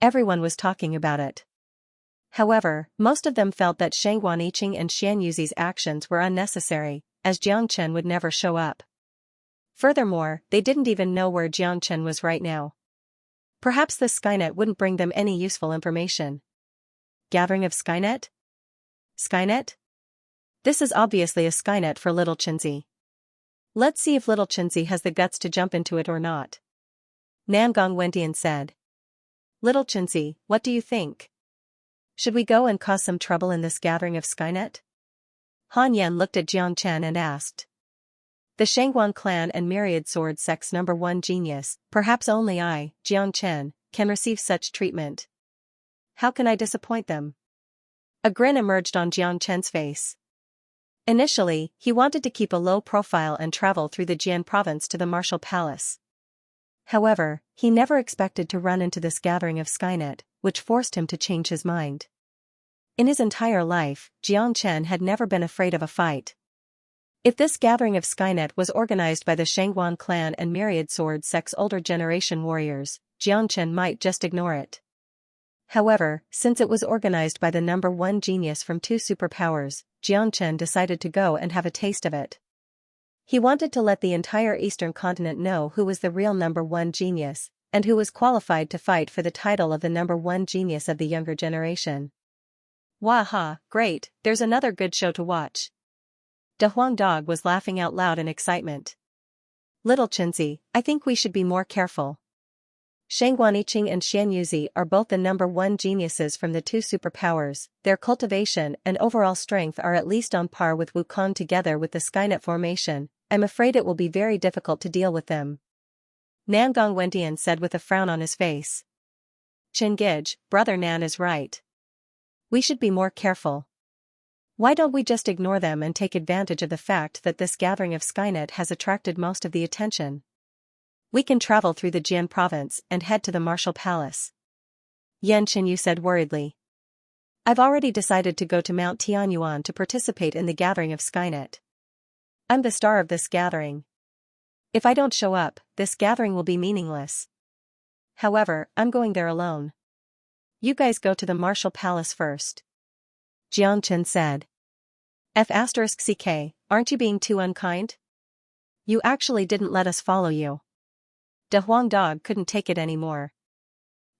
Everyone was talking about it. However, most of them felt that Shangguaniqing and Xianxia's actions were unnecessary, as Jiangchen would never show up. Furthermore, they didn't even know where Jiangchen was right now. Perhaps the Skynet wouldn't bring them any useful information. Gathering of Skynet? Skynet? This is obviously a Skynet for little Xianxia. Let's see if little Xianxia has the guts to jump into it or not. Namgong Wentian said. Little Xianxia, what do you think? Should we go and cause some trouble in this gathering of Skynet? Han Yan looked at Jiangchen and asked. The Shangguan clan and Myriad Sword sect's #1 genius, perhaps only I, Jiangchen, can receive such treatment. How can I disappoint them? A grin emerged on Jiangchen's face. Initially, he wanted to keep a low profile and travel through the Jian province to the martial palace. However, he never expected to run into this gathering of Skynet, which forced him to change his mind. In his entire life, Jiangchen had never been afraid of a fight. If this gathering of Skynet was organized by the Shangguan clan and Myriad Sword sect's older generation warriors, Jiangchen might just ignore it. However, since it was organized by the #1 genius from 2 superpowers, Jiangchen decided to go and have a taste of it. He wanted to let the entire Eastern continent know who was the real #1 genius, and who was qualified to fight for the title of the #1 genius of the younger generation. Waha, great, there's another good show to watch. De Huang Dog was laughing out loud in excitement. Little Xianxia, I think we should be more careful. Shangguaniqing and Xianxia are both the #1 geniuses from the 2 superpowers. Their cultivation and overall strength are at least on par with Wukong. Together with the Skynet formation, I'm afraid it will be very difficult to deal with them. Namgong Wentian said with a frown on his face. Chingij, brother Nan is right. We should be more careful. Why don't we just ignore them and take advantage of the fact that this gathering of Skynet has attracted most of the attention? We can travel through the Jian province and head to the martial palace. Yan Chenyu said worriedly. I've already decided to go to Mount Tianyuan to participate in the gathering of Skynet. I'm the star of this gathering. If I don't show up, this gathering will be meaningless. However, I'm going there alone. You guys go to the martial palace first. Jiangchen said. F***ck, aren't you being too unkind? You actually didn't let us follow you. De Huang Dog couldn't take it anymore.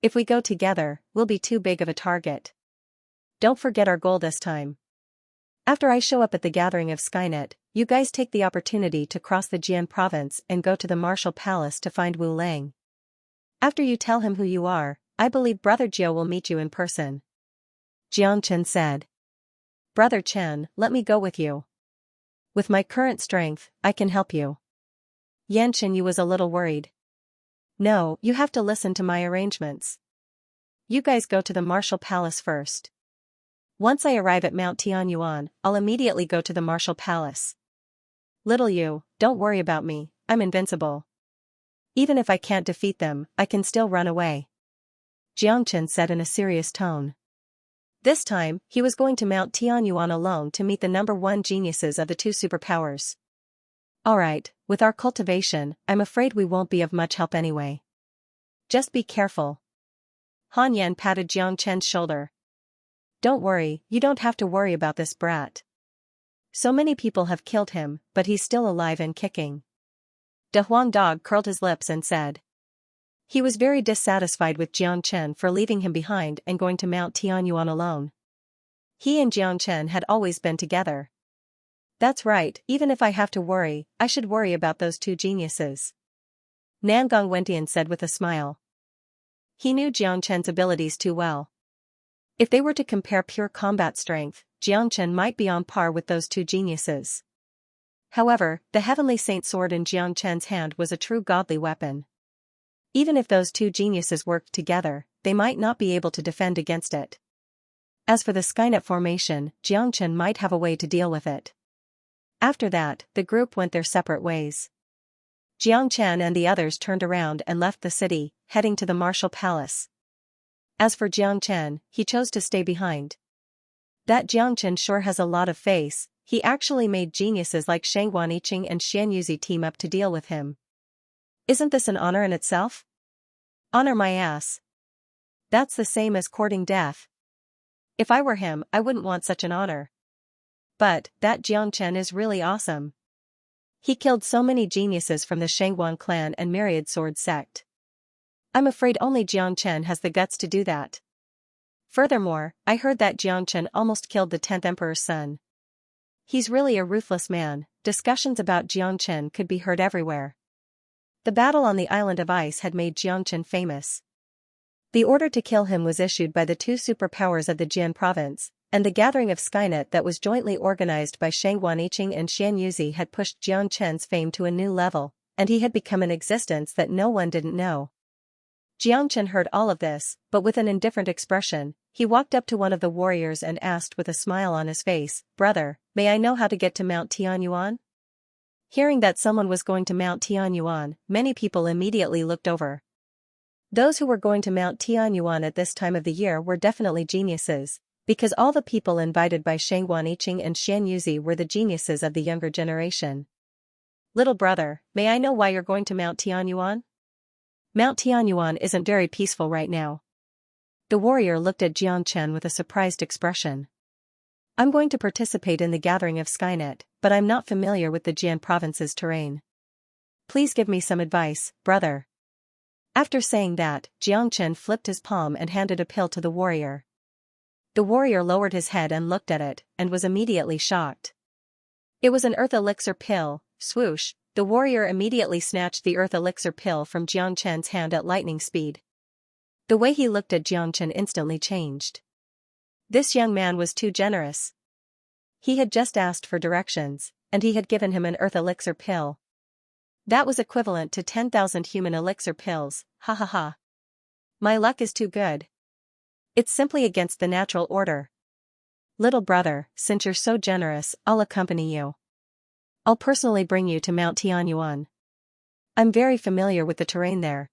If we go together, we'll be too big of a target. Don't forget our goal this time. After I show up at the gathering of Skynet, you guys take the opportunity to cross the Jian province and go to the martial palace to find Wu Lang. After you tell him who you are, I believe Brother Jiao will meet you in person. Jiangchen said. Brother Chen, let me go with you. With my current strength, I can help you. Yan Chenyu was a little worried. No, you have to listen to my arrangements. You guys go to the Martial Palace first. Once I arrive at Mount Tianyuan, I'll immediately go to the Martial Palace. Little you, don't worry about me, I'm invincible. Even if I can't defeat them, I can still run away. Xianxia said in a serious tone. This time, he was going to Mount Tianyuan alone to meet the number one geniuses of the two superpowers. Alright, with our cultivation, I'm afraid we won't be of much help anyway. Just be careful. Han Yan patted Xianxia's shoulder. Don't worry, you don't have to worry about this brat. So many people have killed him, but he's still alive and kicking. De Huang Dog curled his lips and said. He was very dissatisfied with Xianxia for leaving him behind and going to Mount Tianyuan alone. He and Xianxia had always been together. That's right, even if I have to worry, I should worry about those two geniuses. Nangong Wentian said with a smile. He knew Xianxia's abilities too well. If they were to compare pure combat strength, Xianxia might be on par with those two geniuses. However, the Heavenly Saint sword in Xianxia's hand was a true godly weapon. Even if those two geniuses worked together, they might not be able to defend against it. As for the Skynet formation, Xianxia might have a way to deal with it. After that, the group went their separate ways. Xianxia and the others turned around and left the city, heading to the Martial Palace. As for Xianxia, he chose to stay behind. That Xianxia sure has a lot of face, he actually made geniuses like Shangguan Yiqing and Xianxia team up to deal with him. Isn't this an honor in itself? Honor my ass. That's the same as courting death. If I were him, I wouldn't want such an honor. But, that Xianxia is really awesome. He killed so many geniuses from the Shangguan clan and Myriad Sword sect. I'm afraid only Xianxia has the guts to do that. Furthermore, I heard that Xianxia almost killed the 10th Emperor's son. He's really a ruthless man. Discussions about Xianxia could be heard everywhere. The battle on the island of ice had made Xianxia famous. The order to kill him was issued by the two superpowers of the Jian province, and the gathering of Skynet that was jointly organized by Shangguan Yiqing and Xianxia had pushed Xianxia's fame to a new level, and he had become an existence that no one didn't know. Xianxia heard all of this, but with an indifferent expression, he walked up to one of the warriors and asked with a smile on his face, "Brother, may I know how to get to Mount Tianyuan?" Hearing that someone was going to Mount Tianyuan, many people immediately looked over. Those who were going to Mount Tianyuan at this time of the year were definitely geniuses, because all the people invited by Shangguan Yiqing and Xianxia were the geniuses of the younger generation. Little brother, may I know why you're going to Mount Tianyuan? Mount Tianyuan isn't very peaceful right now. The warrior looked at Xianxia with a surprised expression. I'm going to participate in the gathering of Skynet, but I'm not familiar with the Jian province's terrain. Please give me some advice, brother. After saying that, Xianxia flipped his palm and handed a pill to the warrior. The warrior lowered his head and looked at it, and was immediately shocked. It was an earth elixir pill. Swoosh, the warrior immediately snatched the earth elixir pill from Xianxia's hand at lightning speed. The way he looked at Xianxia instantly changed. This young man was too generous. He had just asked for directions, and he had given him an earth elixir pill. That was equivalent to 10,000 human elixir pills, ha ha ha. My luck is too good. It's simply against the natural order. Little brother, since you're so generous, I'll accompany you. I'll personally bring you to Mount Tianyuan. I'm very familiar with the terrain there.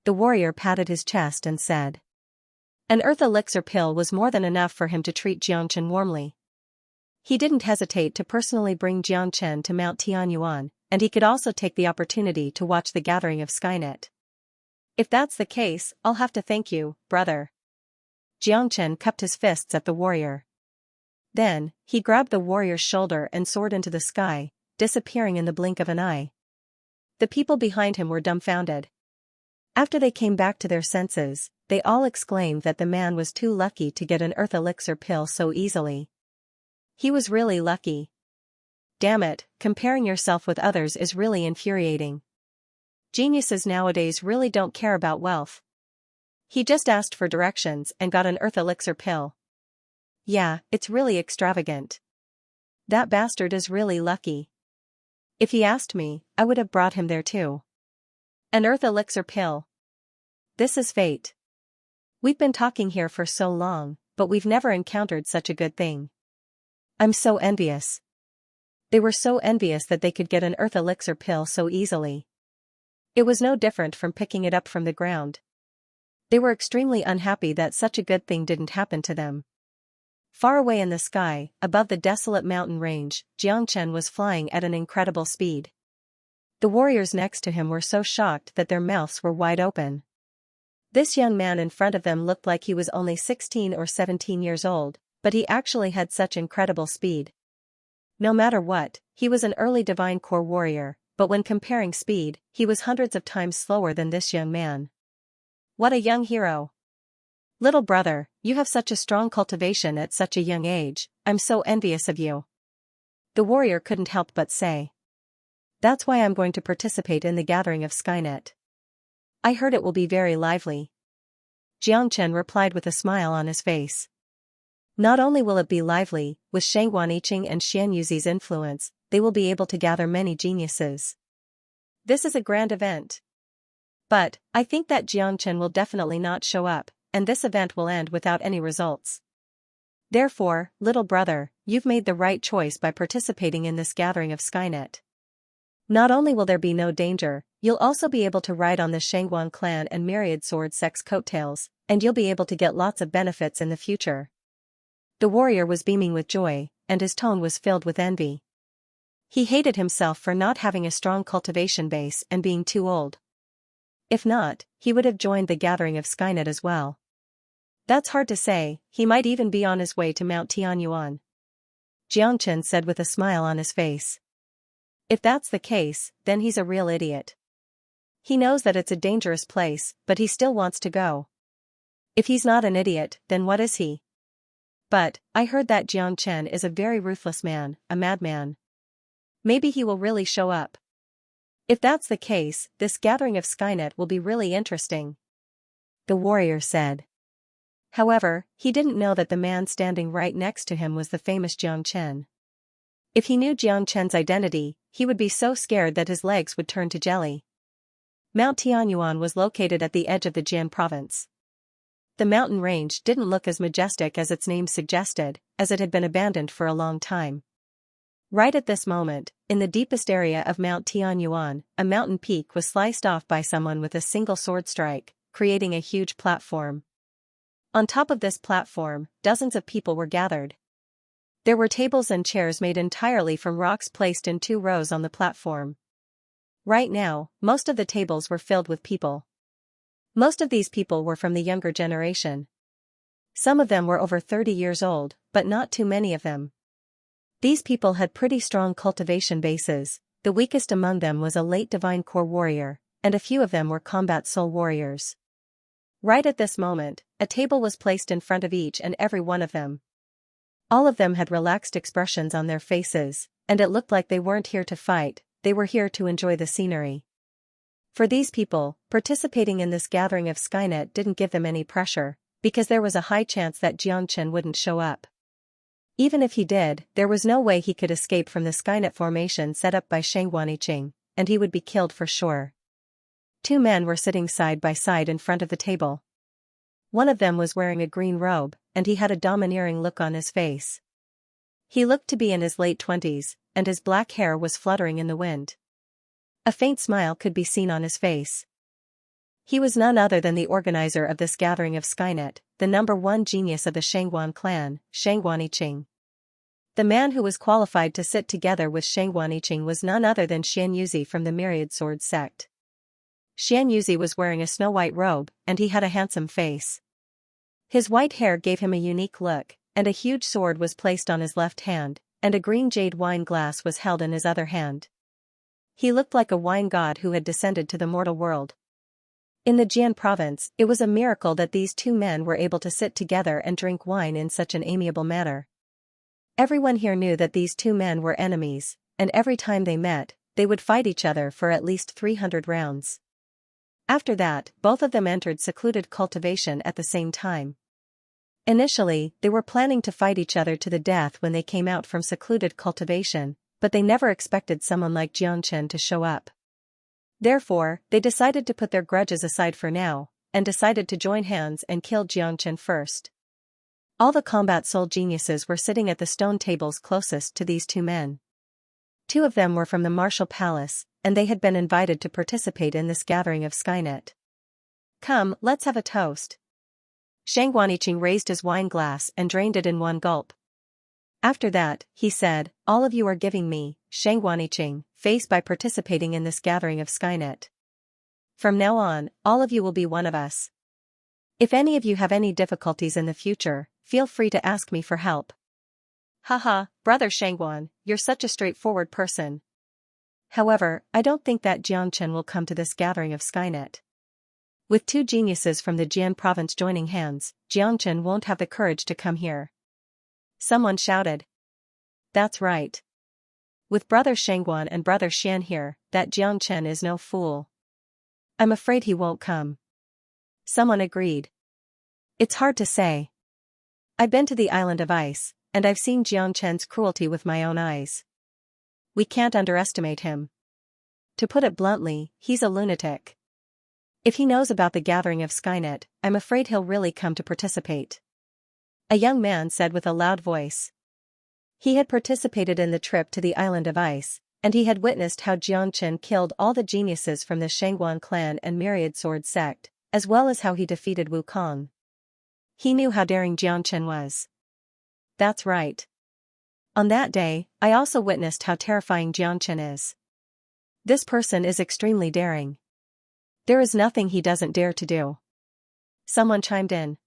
The warrior patted his chest and said. An earth elixir pill was more than enough for him to treat Xianxia warmly. He didn't hesitate to personally bring Xianxia to Mount Tianyuan, and he could also take the opportunity to watch the gathering of Skynet. If that's the case, I'll have to thank you, brother. Xianxia cupped his fists at the warrior. Then, he grabbed the warrior's shoulder and soared into the sky, disappearing in the blink of an eye. The people behind him were dumbfounded. After they came back to their senses, they all exclaimed that the man was too lucky to get an earth elixir pill so easily. He was really lucky. Damn it, comparing yourself with others is really infuriating. Geniuses nowadays really don't care about wealth. He just asked for directions and got an earth elixir pill. Yeah, it's really extravagant. That bastard is really lucky. If he asked me, I would have brought him there too. An earth elixir pill. This is fate. We've been talking here for so long, but we've never encountered such a good thing. I'm so envious. They were so envious that they could get an earth elixir pill so easily. It was no different from picking it up from the ground. They were extremely unhappy that such a good thing didn't happen to them. Far away in the sky, above the desolate mountain range, Xianxia was flying at an incredible speed. The warriors next to him were so shocked that their mouths were wide open. This young man in front of them looked like he was only 16 or 17 years old, but he actually had such incredible speed. No matter what, he was an early divine core warrior, but when comparing speed, he was hundreds of times slower than this young man. What a young hero! Little brother, you have such a strong cultivation at such a young age, I'm so envious of you. The warrior couldn't help but say. That's why I'm going to participate in the gathering of Skynet. I heard it will be very lively. Xianxia replied with a smile on his face. Not only will it be lively, with Xianxia and Xianxuzi's influence, they will be able to gather many geniuses. This is a grand event. But, I think that Xianxia will definitely not show up, and this event will end without any results. Therefore, little brother, you've made the right choice by participating in this gathering of Skynet. Not only will there be no danger, you'll also be able to ride on the Xianxia clan and Myriad Sword Sect's coattails, and you'll be able to get lots of benefits in the future. The warrior was beaming with joy, and his tone was filled with envy. He hated himself for not having a strong cultivation base and being too old. If not, he would have joined the gathering of Skynet as well. That's hard to say, he might even be on his way to Mount Tianyuan. Xianxia said with a smile on his face. If that's the case, then he's a real idiot. He knows that it's a dangerous place, but he still wants to go. If he's not an idiot, then what is he? But, I heard that Xianxia is a very ruthless man, a madman. Maybe he will really show up. If that's the case, this gathering of Skynet will be really interesting. The warrior said. However, he didn't know that the man standing right next to him was the famous Xianxia. If he knew Xianxia's identity, he would be so scared that his legs would turn to jelly. Mount Tianyuan was located at the edge of the Jian province. The mountain range didn't look as majestic as its name suggested, as it had been abandoned for a long time. Right at this moment, in the deepest area of Mount Tianyuan, a mountain peak was sliced off by someone with a single sword strike, creating a huge platform. On top of this platform, dozens of people were gathered. There were tables and chairs made entirely from rocks placed in 2 rows on the platform. Right now, most of the tables were filled with people. Most of these people were from the younger generation. Some of them were over 30 years old, but not too many of them. These people had pretty strong cultivation bases. The weakest among them was a late divine core warrior, and a few of them were combat soul warriors. Right at this moment, a table was placed in front of each and every one of them. All of them had relaxed expressions on their faces, and it looked like they weren't here to fight, they were here to enjoy the scenery. For these people, participating in this gathering of Skynet didn't give them any pressure, because there was a high chance that Xianxia wouldn't show up. Even if he did, there was no way he could escape from the Skynet formation set up by Xianxia, and he would be killed for sure. 2 men were sitting side by side in front of the table. One of them was wearing a green robe, and he had a domineering look on his face. He looked to be in his late 20s, and his black hair was fluttering in the wind. A faint smile could be seen on his face. He was none other than the organizer of this gathering of Skynet, the #1 genius of the Xianxia clan, Xianxia. The man who was qualified to sit together with Xianxia was none other than Xianxuzi from the Myriad Sword Sect. Xianxuzi was wearing a snow-white robe, and he had a handsome face. His white hair gave him a unique look, and a huge sword was placed on his left hand, and a green jade wine glass was held in his other hand. He looked like a wine god who had descended to the mortal world. In the Jian province, it was a miracle that these 2 men were able to sit together and drink wine in such an amiable manner. Everyone here knew that these 2 men were enemies, and every time they met, they would fight each other for at least 300 rounds. After that, both of them entered secluded cultivation at the same time. Initially, they were planning to fight each other to the death when they came out from secluded cultivation, but they never expected someone like Xianxia to show up. Therefore, they decided to put their grudges aside for now, and decided to join hands and kill Xianxia first. All the combat soul geniuses were sitting at the stone tables closest to these two men. Two of them were from the martial palace, and they had been invited to participate in this gathering of Skynet. Come, let's have a toast. Shang Guaniqing raised his wine glass and drained it in one gulp. After that, he said, all of you are giving me, Shang Guaniqing, face by participating in this gathering of Skynet. From now on, all of you will be one of us. If any of you have any difficulties in the future, feel free to ask me for help. Haha, brother Shangguan, you're such a straightforward person. However, I don't think that Xianxia will come to this gathering of Skynet. With two geniuses from the Jian province joining hands, Xianxia won't have the courage to come here. Someone shouted. That's right. With brother Shangguan and brother Xian here, that Xianxia is no fool. I'm afraid he won't come. Someone agreed. It's hard to say. I've been to the island of ice, and I've seen Xianxia's cruelty with my own eyes. We can't underestimate him. To put it bluntly, he's a lunatic. If he knows about the gathering of Skynet, I'm afraid he'll really come to participate. A young man said with a loud voice. He had participated in the trip to the island of ice, and he had witnessed how Xianxia killed all the geniuses from the Shangguan clan and Myriad Sword sect, as well as how he defeated Wukong. He knew how daring Xianxia was. That's right. On that day, I also witnessed how terrifying Xianxia is. This person is extremely daring. There is nothing he doesn't dare to do. Someone chimed in.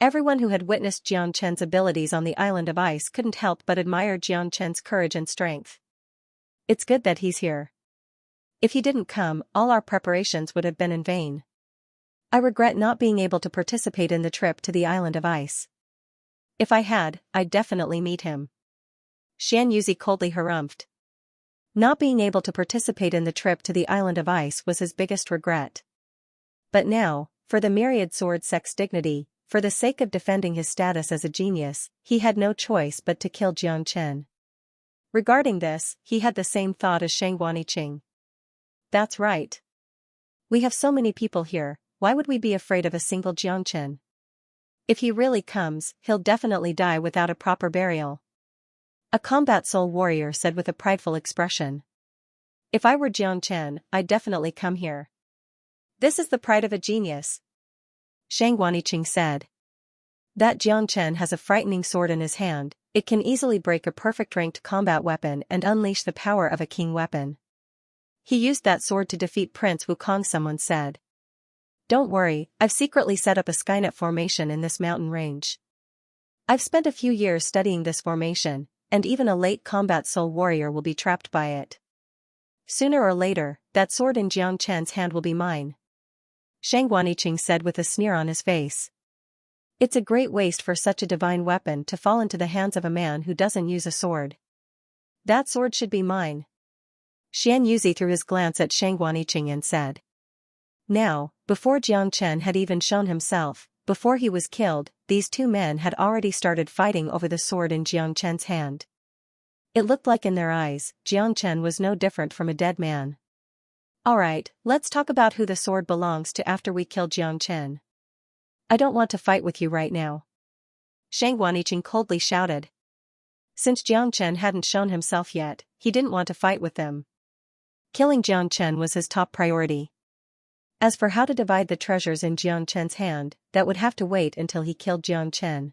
Everyone who had witnessed Xianxia's abilities on the island of ice couldn't help but admire Xianxia's courage and strength. It's good that he's here. If he didn't come, all our preparations would have been in vain. I regret not being able to participate in the trip to the island of ice. If I had, I'd definitely meet him. Xianxia coldly harumphed. Not being able to participate in the trip to the island of ice was his biggest regret. But now, for the Myriad Sword sect's dignity, for the sake of defending his status as a genius, he had no choice but to kill Xianxia. Regarding this, he had the same thought as Shang Guaniqing. That's right. We have so many people here, why would we be afraid of a single Xianxia? If he really comes, he'll definitely die without a proper burial. A combat soul warrior said with a prideful expression. If I were Xianxia, I'd definitely come here. This is the pride of a genius. Shang Guaniqing said. That Xianxia has a frightening sword in his hand, it can easily break a perfect ranked combat weapon and unleash the power of a king weapon. He used that sword to defeat Prince Wukong, someone said. Don't worry, I've secretly set up a Skynet formation in this mountain range. I've spent a few years studying this formation, and even a late combat soul warrior will be trapped by it. Sooner or later, that sword in Xianxia's hand will be mine. Shang Guaniqing said with a sneer on his face. It's a great waste for such a divine weapon to fall into the hands of a man who doesn't use a sword. That sword should be mine. Xianxia threw his glance at Shang Guaniqing and said. Now, before Xianxia had even shown himself, before he was killed, these two men had already started fighting over the sword in Xianxia's hand. It looked like in their eyes, Xianxia was no different from a dead man. Alright, let's talk about who the sword belongs to after we kill Xianxia. I don't want to fight with you right now. Shang Guaniqing coldly shouted. Since Xianxia hadn't shown himself yet, he didn't want to fight with them. Killing Xianxia was his top priority. As for how to divide the treasures in Xianxia's hand, that would have to wait until he killed Xianxia.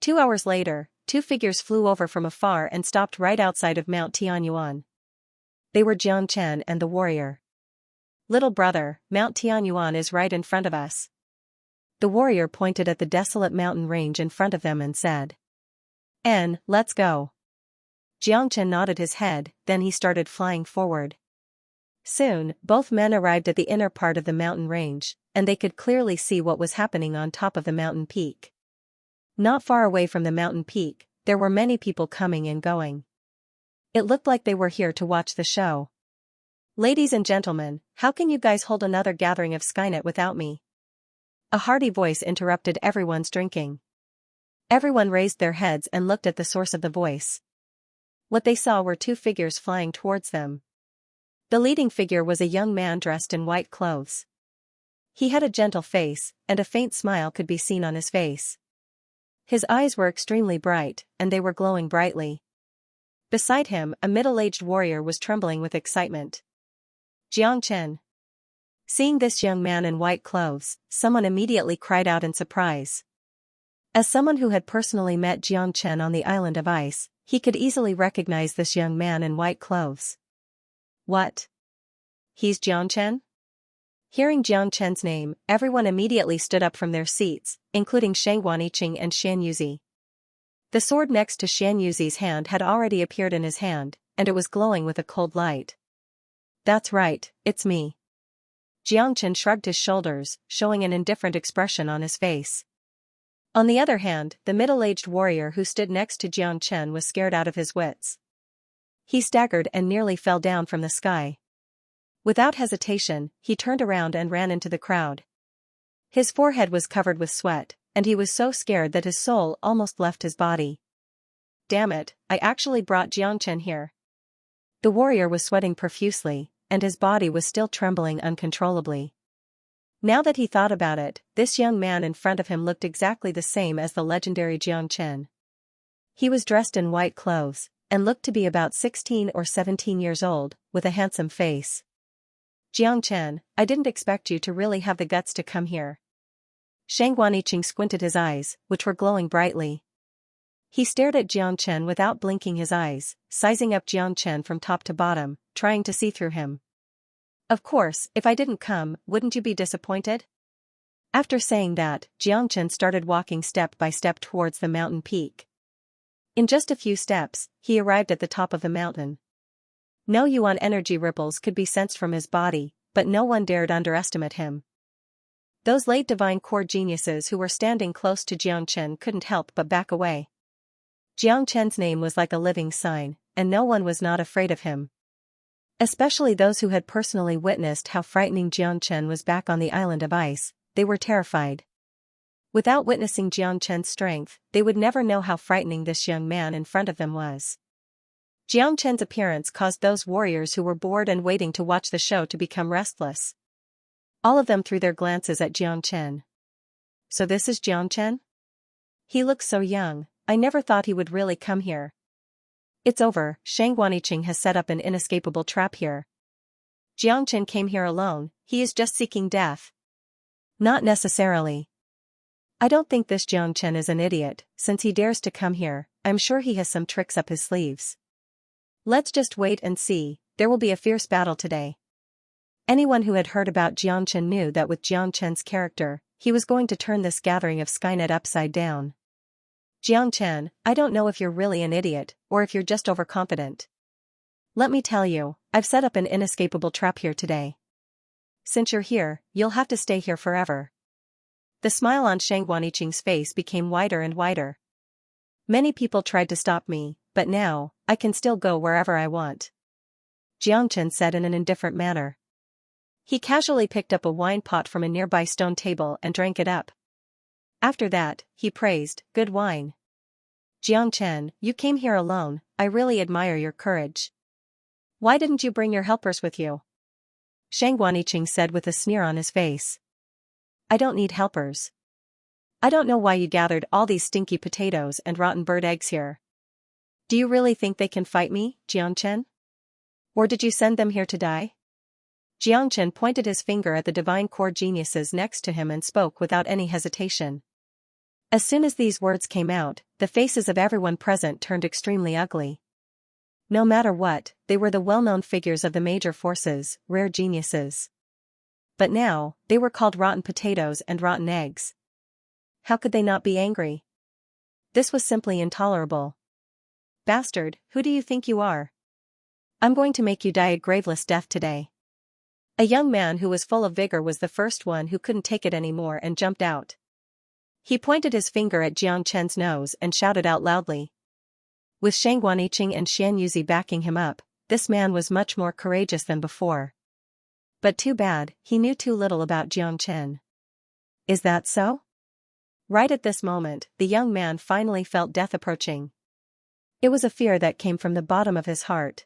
2 hours later, two figures flew over from afar and stopped right outside of Mount Tianyuan. They were Xianxia and the warrior. Little brother, Mount Tianyuan is right in front of us. The warrior pointed at the desolate mountain range in front of them and said. Let's go. Xianxia nodded his head, then he started flying forward. Soon, both men arrived at the inner part of the mountain range, and they could clearly see what was happening on top of the mountain peak. Not far away from the mountain peak, there were many people coming and going. It looked like they were here to watch the show. Ladies and gentlemen, how can you guys hold another gathering of Skynet without me? A hearty voice interrupted everyone's drinking. Everyone raised their heads and looked at the source of the voice. What they saw were two figures flying towards them. The leading figure was a young man dressed in white clothes. He had a gentle face, and a faint smile could be seen on his face. His eyes were extremely bright, and they were glowing brightly. Beside him, a middle-aged warrior was trembling with excitement. Xianxia. Seeing this young man in white clothes, someone immediately cried out in surprise. As someone who had personally met Xianxia on the island of ice, he could easily recognize this young man in white clothes. What? He's Xianxia? Hearing Xianxia's name, everyone immediately stood up from their seats, including Xianxia and Xianxia. The sword next to Xianxia's hand had already appeared in his hand, and it was glowing with a cold light. That's right, it's me. Xianxia shrugged his shoulders, showing an indifferent expression on his face. On the other hand, the middle-aged warrior who stood next to Xianxia was scared out of his wits. He staggered and nearly fell down from the sky. Without hesitation, he turned around and ran into the crowd. His forehead was covered with sweat, and he was so scared that his soul almost left his body. Damn it, I actually brought Xianxia here. The warrior was sweating profusely, and his body was still trembling uncontrollably. Now that he thought about it, this young man in front of him looked exactly the same as the legendary Xianxia. He was dressed in white clothes, and looked to be about 16 or 17 years old, with a handsome face. Xianxia, I didn't expect you to really have the guts to come here. Xianxia squinted his eyes, which were glowing brightly. He stared at Xianxia without blinking his eyes, sizing up Xianxia from top to bottom, trying to see through him. Of course, if I didn't come, wouldn't you be disappointed? After saying that, Xianxia started walking step by step towards the mountain peak. In just a few steps, he arrived at the top of the mountain. No yuan energy ripples could be sensed from his body, but no one dared underestimate him. Those late divine core geniuses who were standing close to Xianxia couldn't help but back away. Xianxia's name was like a living sign, and no one was not afraid of him. Especially those who had personally witnessed how frightening Xianxia was back on the island of ice, they were terrified. Without witnessing Xianxia's strength, they would never know how frightening this young man in front of them was. Xianxia's appearance caused those warriors who were bored and waiting to watch the show to become restless. All of them threw their glances at Xianxia. So this is Xianxia? He looks so young, I never thought he would really come here. It's over, Xianxia has set up an inescapable trap here. Xianxia came here alone, he is just seeking death. Not necessarily. I don't think this Xianxia is an idiot, since he dares to come here, I'm sure he has some tricks up his sleeves. Let's just wait and see, there will be a fierce battle today. Anyone who had heard about Xianxia knew that with Xianxia's character, he was going to turn this gathering of Skynet upside down. Xianxia, I don't know if you're really an idiot, or if you're just overconfident. Let me tell you, I've set up an inescapable trap here today. Since you're here, you'll have to stay here forever. The smile on Xianxia's face became wider and wider. Many people tried to stop me, but now, I can still go wherever I want. Xianxia said in an indifferent manner. He casually picked up a wine pot from a nearby stone table and drank it up. After that, he praised, good wine. Xianxia, you came here alone, I really admire your courage. Why didn't you bring your helpers with you? Xianxia said with a sneer on his face. I don't need helpers. I don't know why you gathered all these stinky potatoes and rotten bird eggs here. Do you really think they can fight me, Xianxia? Or did you send them here to die? Xianxia pointed his finger at the divine core geniuses next to him and spoke without any hesitation. As soon as these words came out, the faces of everyone present turned extremely ugly. No matter what, they were the well-known figures of the major forces, rare geniuses. But now, they were called rotten potatoes and rotten eggs. How could they not be angry? This was simply intolerable. Bastard, who do you think you are? I'm going to make you die a graveless death today. A young man who was full of vigor was the first one who couldn't take it anymore and jumped out. He pointed his finger at Xianxia's nose and shouted out loudly. With Xianxia and Xianxia backing him up, this man was much more courageous than before. But too bad, he knew too little about Xianxia. Is that so? Right at this moment, the young man finally felt death approaching. It was a fear that came from the bottom of his heart.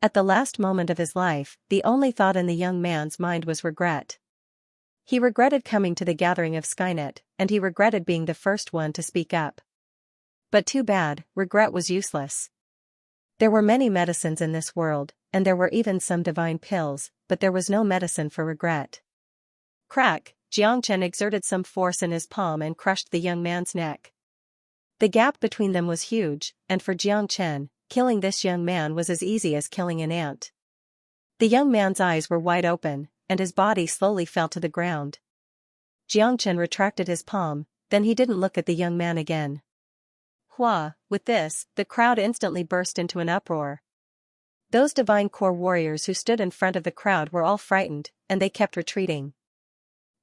At the last moment of his life, the only thought in the young man's mind was regret. He regretted coming to the gathering of Skynet, and he regretted being the first one to speak up. But too bad, regret was useless. There were many medicines in this world, and there were even some divine pills, but there was no medicine for regret. Crack, Xianxia exerted some force in his palm and crushed the young man's neck. The gap between them was huge, and for Xianxia, killing this young man was as easy as killing an ant. The young man's eyes were wide open, and his body slowly fell to the ground. Xianxia retracted his palm, then he didn't look at the young man again. Hua, with this, the crowd instantly burst into an uproar. Those divine core warriors who stood in front of the crowd were all frightened, and they kept retreating.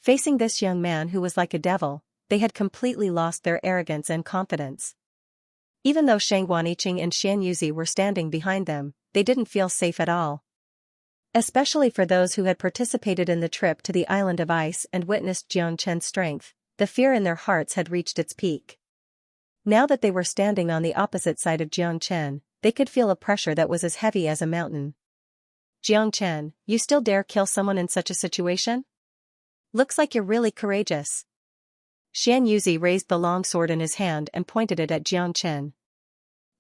Facing this young man who was like a devil, they had completely lost their arrogance and confidence. Even though Xianxia and Xianxia were standing behind them, they didn't feel safe at all. Especially for those who had participated in the trip to the island of ice and witnessed Xianxia's strength, the fear in their hearts had reached its peak. Now that they were standing on the opposite side of Xianxia, they could feel a pressure that was as heavy as a mountain. Xianxia, you still dare kill someone in such a situation? Looks like you're really courageous. Xianxia raised the long sword in his hand and pointed it at Xianxia.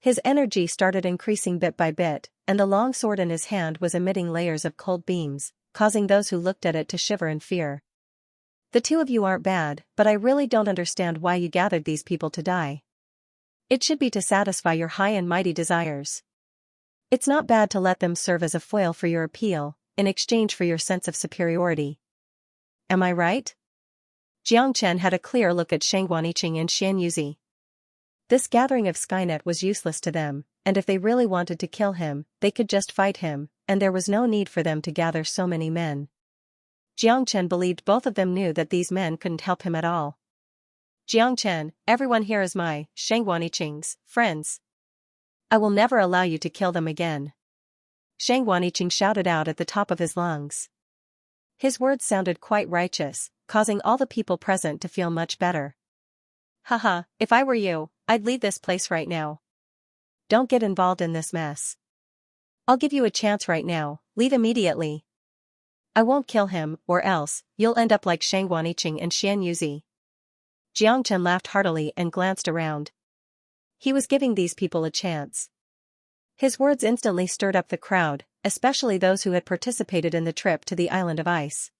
His energy started increasing bit by bit, and the long sword in his hand was emitting layers of cold beams, causing those who looked at it to shiver in fear. The two of you aren't bad, but I really don't understand why you gathered these people to die. It should be to satisfy your high and mighty desires. It's not bad to let them serve as a foil for your appeal, in exchange for your sense of superiority. Am I right? Xianxia had a clear look at Xianxia and Xianxia. This gathering of Skynet was useless to them, and if they really wanted to kill him, they could just fight him, and there was no need for them to gather so many men. Xianxia believed both of them knew that these men couldn't help him at all. Xianxia, everyone here is my, Xianxia's, friends. I will never allow you to kill them again. Xianxia shouted out at the top of his lungs. His words sounded quite righteous, causing all the people present to feel much better. Haha, if I were you, I'd leave this place right now. Don't get involved in this mess. I'll give you a chance right now, leave immediately. I won't kill him, or else, you'll end up like Xianxia and Xianxia. Xianxia laughed heartily and glanced around. He was giving these people a chance. His words instantly stirred up the crowd, especially those who had participated in the trip to the island of ice.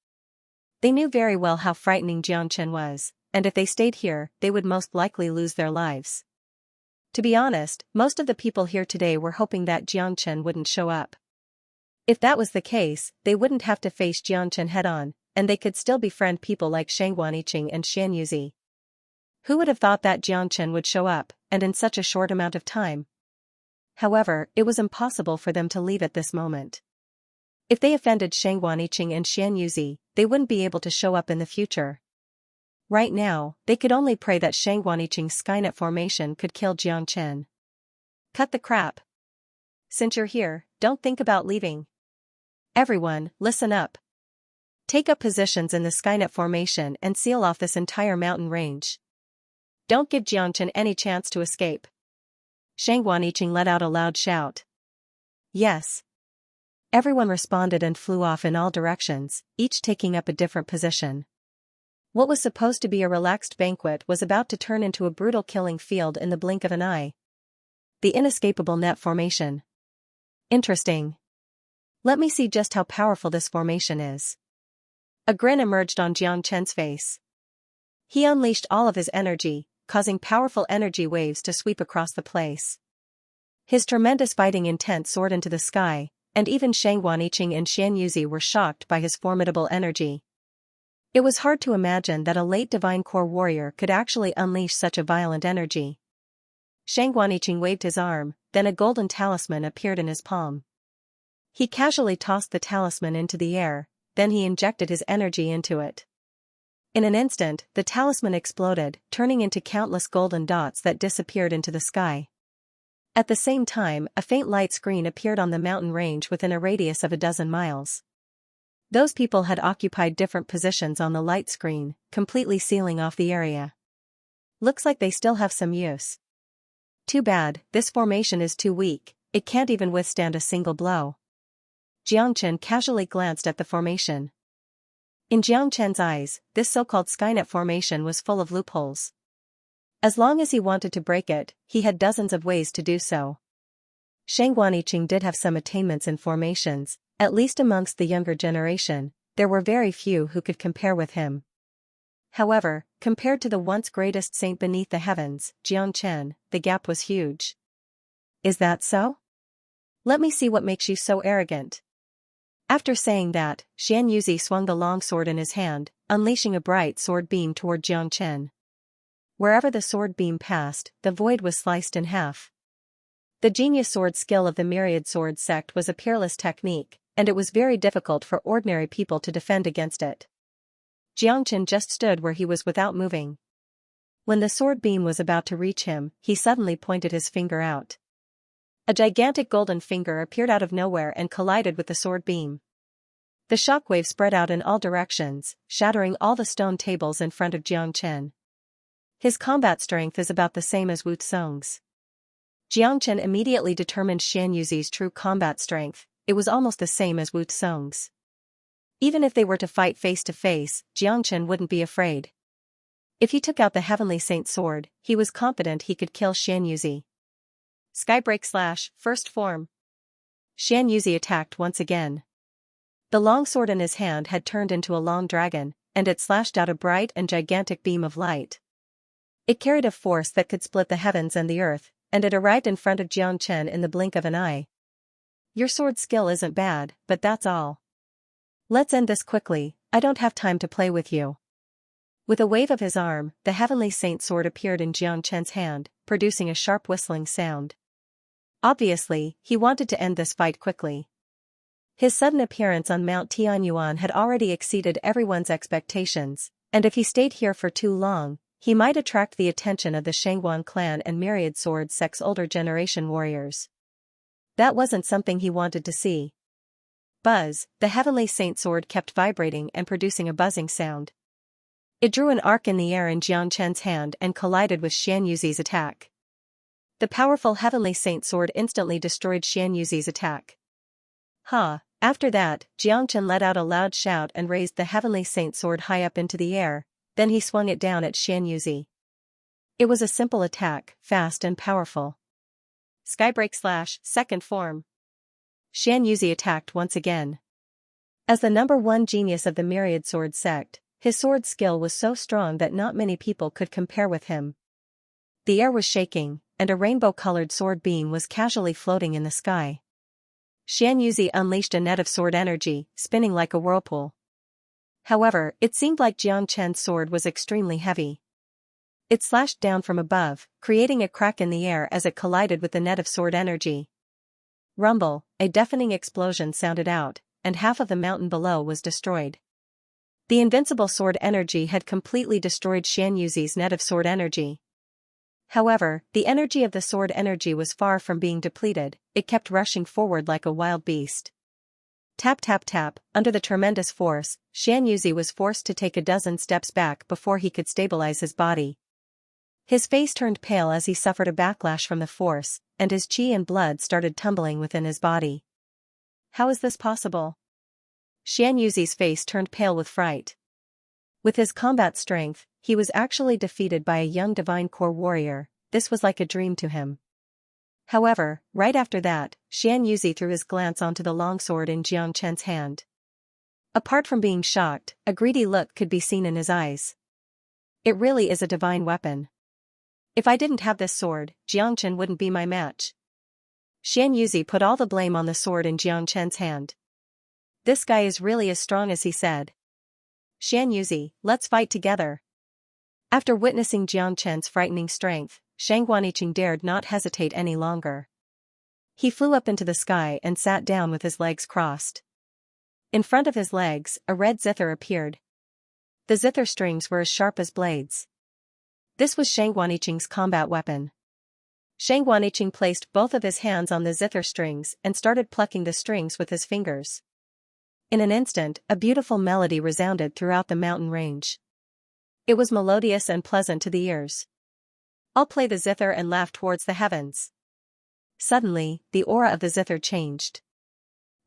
They knew very well how frightening Xianxia was, and if they stayed here, they would most likely lose their lives. To be honest, most of the people here today were hoping that Xianxia wouldn't show up. If that was the case, they wouldn't have to face Xianxia head-on, and they could still befriend people like Xianxia and Xianxia. Who would have thought that Xianxia would show up, and in such a short amount of time? However, it was impossible for them to leave at this moment. If they offended Xianxia and Xianxia, they wouldn't be able to show up in the future. Right now, they could only pray that Xianxia's Skynet formation could kill Xianxia. Cut the crap. Since you're here, don't think about leaving. Everyone, listen up. Take up positions in the Skynet formation and seal off this entire mountain range. Don't give Xianxia any chance to escape. Xianxia let out a loud shout. Yes. Everyone responded and flew off in all directions, each taking up a different position. What was supposed to be a relaxed banquet was about to turn into a brutal killing field in the blink of an eye. The inescapable net formation. Interesting. Let me see just how powerful this formation is. A grin emerged on Xianxia's face. He unleashed all of his energy, causing powerful energy waves to sweep across the place. His tremendous fighting intent soared into the sky, and even Xianxia and Xianxia were shocked by his formidable energy. It was hard to imagine that a late divine core warrior could actually unleash such a violent energy. Xianxia waved his arm, then a golden talisman appeared in his palm. He casually tossed the talisman into the air, then he injected his energy into it. In an instant, the talisman exploded, turning into countless golden dots that disappeared into the sky. At the same time, a faint light screen appeared on the mountain range within a radius of a dozen miles. Those people had occupied different positions on the light screen, completely sealing off the area. Looks like they still have some use. Too bad, this formation is too weak, it can't even withstand a single blow. Xianxia casually glanced at the formation. In Jiang Chen's eyes, this so-called Skynet formation was full of loopholes. As long as he wanted to break it, he had dozens of ways to do so. Shang Guaniqing did have some attainments in formations, at least amongst the younger generation. There were very few who could compare with him. However, compared to the once greatest saint beneath the heavens, Jiang Chen, the gap was huge. Is that so? Let me see what makes you so arrogant. After saying that, Xianxia swung the long sword in his hand, unleashing a bright sword beam toward Jiang Chen. Wherever the sword beam passed, the void was sliced in half. The genius sword skill of the myriad sword sect was a peerless technique, and it was very difficult for ordinary people to defend against it. Jiang Chen just stood where he was without moving. When the sword beam was about to reach him, he suddenly pointed his finger out. A gigantic golden finger appeared out of nowhere and collided with the sword beam. The shockwave spread out in all directions, shattering all the stone tables in front of Jiang Chen. His combat strength is about the same as Wu Tsung's. Jiang Chen immediately determined Xianxia's true combat strength. It was almost the same as Wu Tsung's. Even if they were to fight face to face, Jiang Chen wouldn't be afraid. If he took out the Heavenly Saint sword, he was confident he could kill Xianxia. Skybreak / first form. Xianxia attacked once again. The long sword in his hand had turned into a long dragon, and it slashed out a bright and gigantic beam of light. It carried a force that could split the heavens and the earth, and it arrived in front of Jiang Chen in the blink of an eye. Your sword skill isn't bad, but that's all. Let's end this quickly, I don't have time to play with you. With a wave of his arm, the Heavenly Saint sword appeared in Jiang Chen's hand, producing a sharp whistling sound. Obviously, he wanted to end this fight quickly. His sudden appearance on Mount Tianyuan had already exceeded everyone's expectations, and if he stayed here for too long, he might attract the attention of the Shangguan clan and myriad sword sect's older generation warriors. That wasn't something he wanted to see. Buzz, the Heavenly Saint sword kept vibrating and producing a buzzing sound. It drew an arc in the air in Jiang Chen's hand and collided with Xianxia's attack. The powerful Heavenly Saint sword instantly destroyed Xianxia's attack. After that, Jiang Chen let out a loud shout and raised the Heavenly Saint sword high up into the air, then he swung it down at Xianxia. It was a simple attack, fast and powerful. Skybreak / second form. Xianxia attacked once again. As the #1 genius of the myriad sword sect, his sword skill was so strong that not many people could compare with him. The air was shaking, and a rainbow-colored sword beam was casually floating in the sky. Xianxia unleashed a net of sword energy, spinning like a whirlpool. However, it seemed like Jiang Chen's sword was extremely heavy. It slashed down from above, creating a crack in the air as it collided with the net of sword energy. Rumble, a deafening explosion sounded out, and half of the mountain below was destroyed. The invincible sword energy had completely destroyed Xianxia's net of sword energy. However, the energy of the sword energy was far from being depleted, it kept rushing forward like a wild beast. Tap tap tap, under the tremendous force, Xianxia was forced to take a dozen steps back before he could stabilize his body. His face turned pale as he suffered a backlash from the force, and his qi and blood started tumbling within his body. How is this possible? Xianxia's face turned pale with fright. With his combat strength, he was actually defeated by a young divine core warrior. This was like a dream to him. However, right after that, Xianxia threw his glance onto the longsword in Jiang Chen's hand. Apart from being shocked, a greedy look could be seen in his eyes. It really is a divine weapon. If I didn't have this sword, Jiang Chen wouldn't be my match. Xianxia put all the blame on the sword in Jiang Chen's hand. This guy is really as strong as he said. Xianxia, let's fight together. After witnessing Jiang Chen's frightening strength, Shang Guaniqing dared not hesitate any longer. He flew up into the sky and sat down with his legs crossed. In front of his legs, a red zither appeared. The zither strings were as sharp as blades. This was Shang Guaniqing's combat weapon. Shang Guaniqing placed both of his hands on the zither strings and started plucking the strings with his fingers. In an instant, a beautiful melody resounded throughout the mountain range. It was melodious and pleasant to the ears. I'll play the zither and laugh towards the heavens. Suddenly, the aura of the zither changed.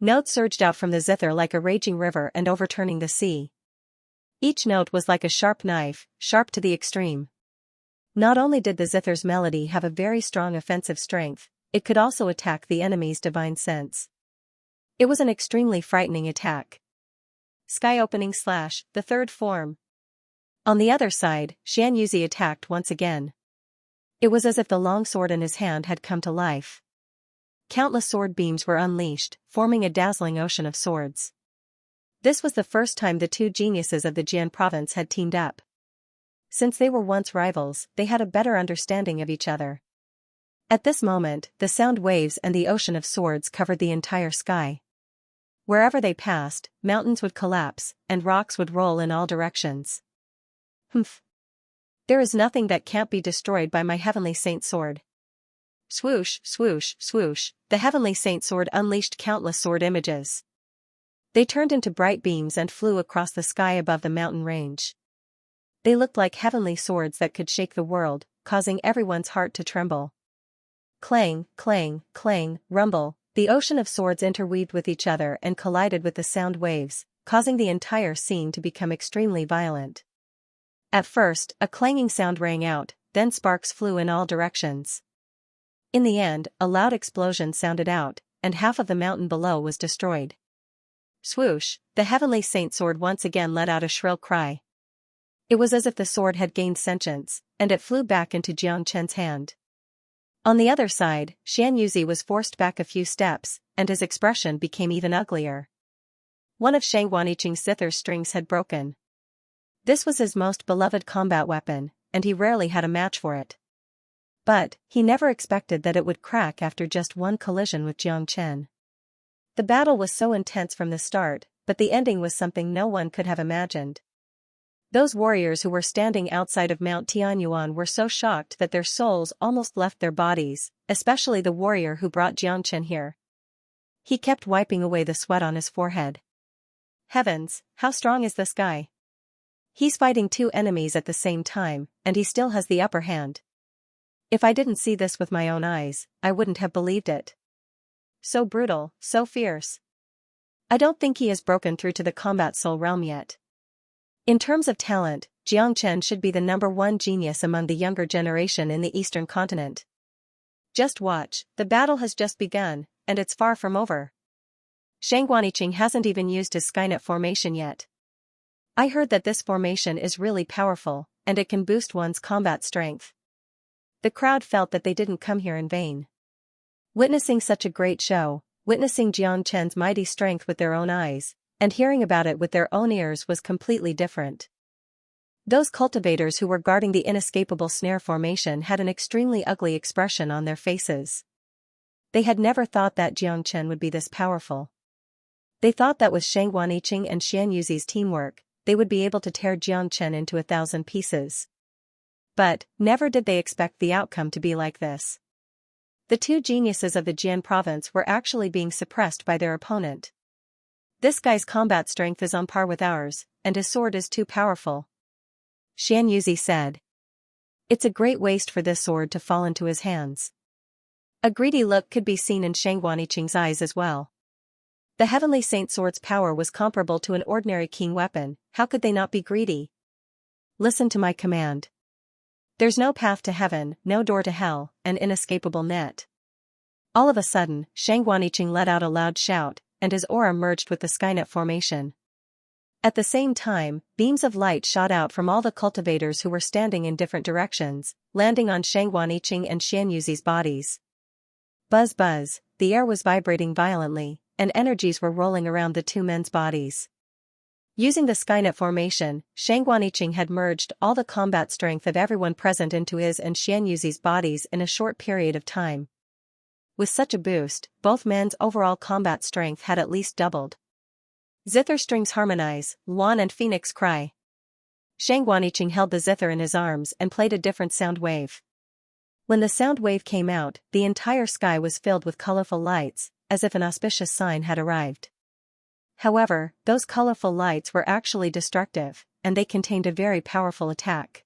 Notes surged out from the zither like a raging river and overturning the sea. Each note was like a sharp knife, sharp to the extreme. Not only did the zither's melody have a very strong offensive strength, it could also attack the enemy's divine sense. It was an extremely frightening attack. Sky opening slash, the third form. On the other side, Xianxia attacked once again. It was as if the long sword in his hand had come to life. Countless sword beams were unleashed, forming a dazzling ocean of swords. This was the first time the two geniuses of the Jian province had teamed up. Since they were once rivals, they had a better understanding of each other. At this moment, the sound waves and the ocean of swords covered the entire sky. Wherever they passed, mountains would collapse, and rocks would roll in all directions. Humph! There is nothing that can't be destroyed by my heavenly saint sword. Swoosh, swoosh, swoosh, the heavenly saint sword unleashed countless sword images. They turned into bright beams and flew across the sky above the mountain range. They looked like heavenly swords that could shake the world, causing everyone's heart to tremble. Clang, clang, clang, rumble, the ocean of swords interweaved with each other and collided with the sound waves, causing the entire scene to become extremely violent. At first, a clanging sound rang out, then sparks flew in all directions. In the end, a loud explosion sounded out, and half of the mountain below was destroyed. Swoosh, the heavenly saint sword once again let out a shrill cry. It was as if the sword had gained sentience, and it flew back into Jiang Chen's hand. On the other side, Xianxia was forced back a few steps, and his expression became even uglier. One of Shang Guaniqing's zither strings had broken. This was his most beloved combat weapon, and he rarely had a match for it. But, he never expected that it would crack after just one collision with Jiang Chen. The battle was so intense from the start, but the ending was something no one could have imagined. Those warriors who were standing outside of Mount Tianyuan were so shocked that their souls almost left their bodies, especially the warrior who brought Jiang Chen here. He kept wiping away the sweat on his forehead. Heavens, how strong is this guy? He's fighting two enemies at the same time, and he still has the upper hand. If I didn't see this with my own eyes, I wouldn't have believed it. So brutal, so fierce. I don't think he has broken through to the combat soul realm yet. In terms of talent, Jiang Chen should be the #1 genius among the younger generation in the eastern continent. Just watch, the battle has just begun, and it's far from over. Shang Guaniqing hasn't even used his Skynet formation yet. I heard that this formation is really powerful, and it can boost one's combat strength. The crowd felt that they didn't come here in vain. Witnessing such a great show, witnessing Jiang Chen's mighty strength with their own eyes, and hearing about it with their own ears was completely different. Those cultivators who were guarding the inescapable snare formation had an extremely ugly expression on their faces. They had never thought that Jiang Chen would be this powerful. They thought that with Shang Guaniqing and Xianxuzi's teamwork, they would be able to tear Jiang Chen into 1,000 pieces. But, never did they expect the outcome to be like this. The two geniuses of the Jian province were actually being suppressed by their opponent. This guy's combat strength is on par with ours, and his sword is too powerful. Xianxia said. It's a great waste for this sword to fall into his hands. A greedy look could be seen in Shang Guaniqing's eyes as well. The heavenly saint sword's power was comparable to an ordinary king weapon, how could they not be greedy? Listen to my command. There's no path to heaven, no door to hell, an inescapable net. All of a sudden, Shang Guaniqing let out a loud shout, and his aura merged with the Skynet formation. At the same time, beams of light shot out from all the cultivators who were standing in different directions, landing on Shang Guaniqing and Xianxuzi's bodies. Buzz buzz, the air was vibrating violently, and energies were rolling around the two men's bodies. Using the Skynet formation, Shang Guaniqing had merged all the combat strength of everyone present into his and Xianxuzi's bodies in a short period of time. With such a boost, both men's overall combat strength had at least doubled. Zither strings harmonize, Luan and Phoenix cry. Shang Guaniqing held the zither in his arms and played a different sound wave. When the sound wave came out, the entire sky was filled with colorful lights, as if an auspicious sign had arrived. However, those colorful lights were actually destructive, and they contained a very powerful attack.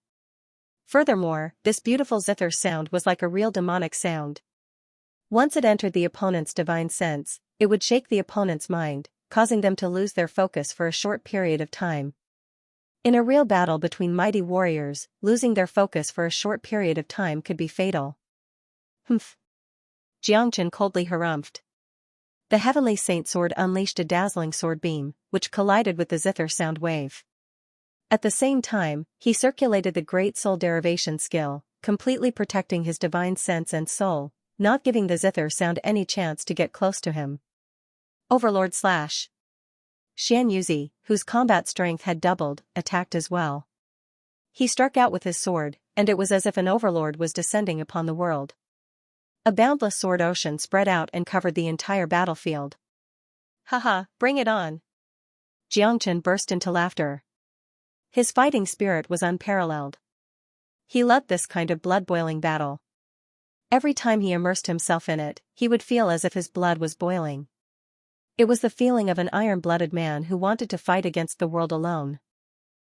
Furthermore, this beautiful zither sound was like a real demonic sound. Once it entered the opponent's divine sense, it would shake the opponent's mind, causing them to lose their focus for a short period of time. In a real battle between mighty warriors, losing their focus for a short period of time could be fatal. Humph. Xianxia coldly harumphed. The heavenly saint sword unleashed a dazzling sword beam, which collided with the zither sound wave. At the same time, he circulated the great soul derivation skill, completely protecting his divine sense and soul, not giving the zither sound any chance to get close to him. Overlord / Xianxia, whose combat strength had doubled, attacked as well. He struck out with his sword, and it was as if an overlord was descending upon the world. A boundless sword ocean spread out and covered the entire battlefield. Haha, bring it on! Xianxia burst into laughter. His fighting spirit was unparalleled. He loved this kind of blood-boiling battle. Every time he immersed himself in it, he would feel as if his blood was boiling. It was the feeling of an iron-blooded man who wanted to fight against the world alone.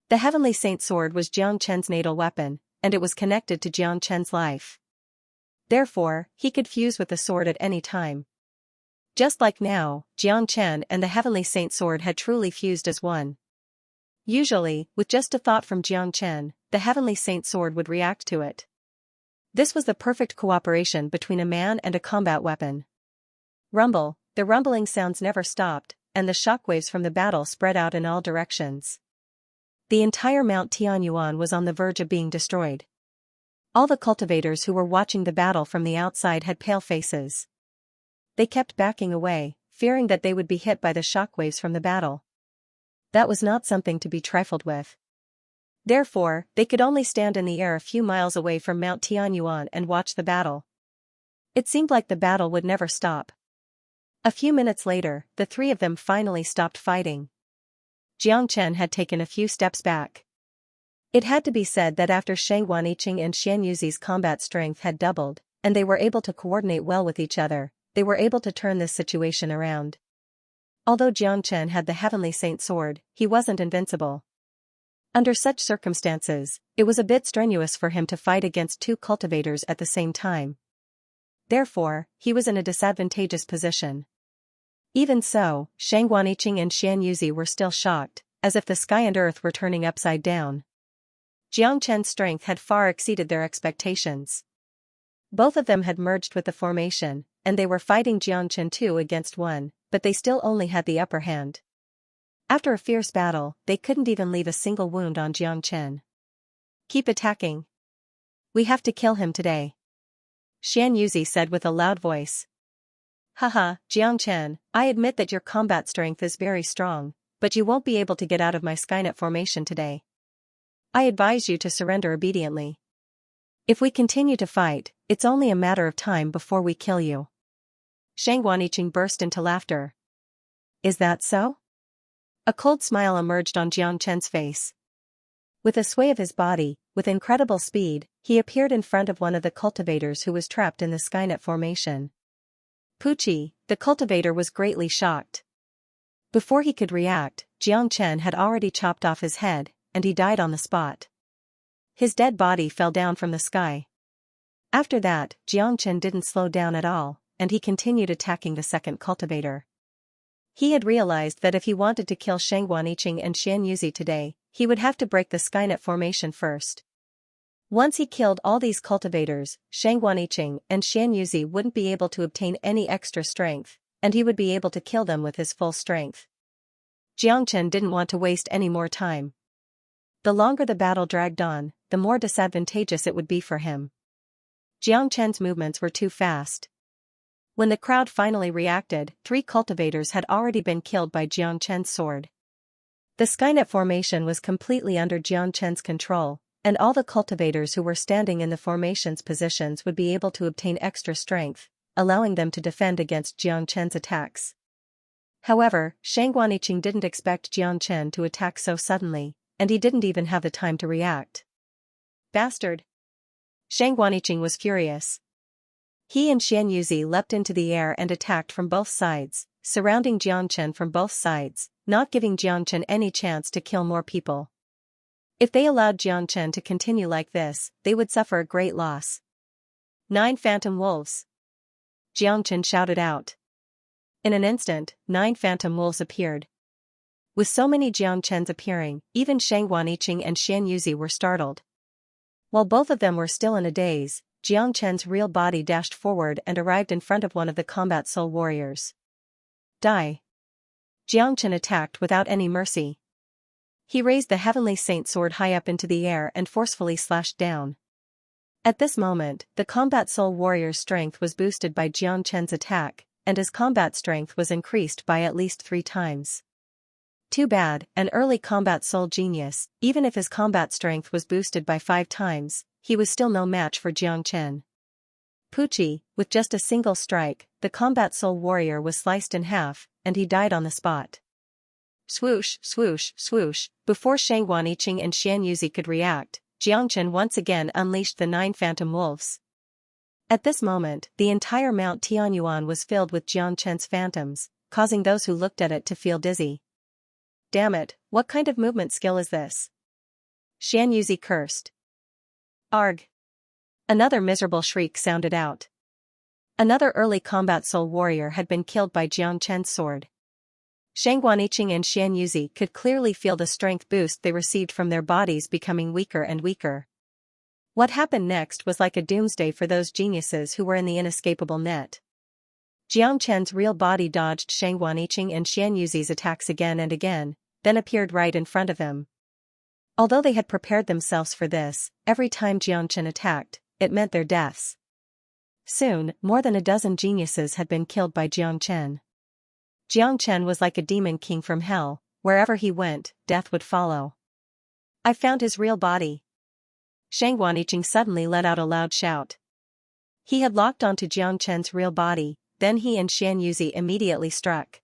The heavenly saint sword was Xianxia's natal weapon, and it was connected to Xianxia's life. Therefore, he could fuse with the sword at any time. Just like now, Xianxia and the heavenly saint sword had truly fused as one. Usually, with just a thought from Xianxia, the heavenly saint sword would react to it. This was the perfect cooperation between a man and a combat weapon. Rumble, the rumbling sounds never stopped, and the shockwaves from the battle spread out in all directions. The entire Mount Tianyuan was on the verge of being destroyed. All the cultivators who were watching the battle from the outside had pale faces. They kept backing away, fearing that they would be hit by the shockwaves from the battle. That was not something to be trifled with. Therefore, they could only stand in the air a few miles away from Mount Tianyuan and watch the battle. It seemed like the battle would never stop. A few minutes later, the three of them finally stopped fighting. Xianxia had taken a few steps back. It had to be said that after Xianxia and Xianxuzi's combat strength had doubled, and they were able to coordinate well with each other, they were able to turn this situation around. Although Xianxia had the heavenly saint sword, he wasn't invincible. Under such circumstances, it was a bit strenuous for him to fight against two cultivators at the same time. Therefore, he was in a disadvantageous position. Even so, Xianxia and Xianxia were still shocked, as if the sky and earth were turning upside down. Xianxia's strength had far exceeded their expectations. Both of them had merged with the formation, and they were fighting Xianxia 2 against 1, but they still only had the upper hand. After a fierce battle, they couldn't even leave a single wound on Xianxia. Keep attacking. We have to kill him today. Xianxia said with a loud voice. Haha, Xianxia, I admit that your combat strength is very strong, but you won't be able to get out of my Skynet formation today. I advise you to surrender obediently. If we continue to fight, it's only a matter of time before we kill you. Xianxia burst into laughter. Is that so? A cold smile emerged on Xianxia's face. With a sway of his body, with incredible speed, he appeared in front of one of the cultivators who was trapped in the Skynet formation. Pucci, the cultivator, was greatly shocked. Before he could react, Xianxia had already chopped off his head, and he died on the spot. His dead body fell down from the sky. After that, Xianxia didn't slow down at all, and he continued attacking the second cultivator. He had realized that if he wanted to kill Xianxia and Xianxia today, he would have to break the Skynet formation first. Once he killed all these cultivators, Xianxia and Xianxia wouldn't be able to obtain any extra strength, and he would be able to kill them with his full strength. Xianxia didn't want to waste any more time. The longer the battle dragged on, the more disadvantageous it would be for him. Xianxia's movements were too fast. When the crowd finally reacted, 3 cultivators had already been killed by Xianxia's sword. The Skynet formation was completely under Xianxia's control, and all the cultivators who were standing in the formation's positions would be able to obtain extra strength, allowing them to defend against Xianxia's attacks. However, Xianxia didn't expect Xianxia to attack so suddenly, and he didn't even have the time to react. Bastard! Xianxia was furious. He and Xianxia leapt into the air and attacked from both sides, surrounding Xianxia from both sides, not giving Xianxia any chance to kill more people. If they allowed Xianxia to continue like this, they would suffer a great loss. 9 phantom wolves! Xianxia shouted out. In an instant, 9 phantom wolves appeared. With so many Jiangchens appearing, even Shang Guaniqing and Xianxia were startled. While both of them were still in a daze, Jiangchen's real body dashed forward and arrived in front of one of the combat soul warriors. Die! Jiangchen attacked without any mercy. He raised the heavenly saint sword high up into the air and forcefully slashed down. At this moment, the combat soul warrior's strength was boosted by Jiangchen's attack, and his combat strength was increased by at least 3 times. Too bad, an early combat soul genius, even if his combat strength was boosted by 5 times, he was still no match for Jiangchen. Pucci, with just a single strike, the combat soul warrior was sliced in half, and he died on the spot. Swoosh, swoosh, swoosh, before Shang Guaniqing and Xianxia could react, Jiangchen once again unleashed the 9 phantom wolves. At this moment, the entire Mount Tianyuan was filled with Jiangchen's phantoms, causing those who looked at it to feel dizzy. Damn it, what kind of movement skill is this? Xianxia cursed. Arg! Another miserable shriek sounded out. Another early combat soul warrior had been killed by Jiangchen's sword. Shang Guaniqing and Xianxia could clearly feel the strength boost they received from their bodies becoming weaker and weaker. What happened next was like a doomsday for those geniuses who were in the inescapable net. Jiangchen's real body dodged Shang Guaniqing and Xianxia's attacks again and again, then appeared right in front of him. Although they had prepared themselves for this, every time Jiangchen attacked, it meant their deaths. Soon, more than a dozen geniuses had been killed by Jiangchen. Jiangchen was like a demon king from hell, wherever he went, death would follow. I found his real body. Shang Guaniqing suddenly let out a loud shout. He had locked onto Jiangchen's real body, then he and Xianxia immediately struck.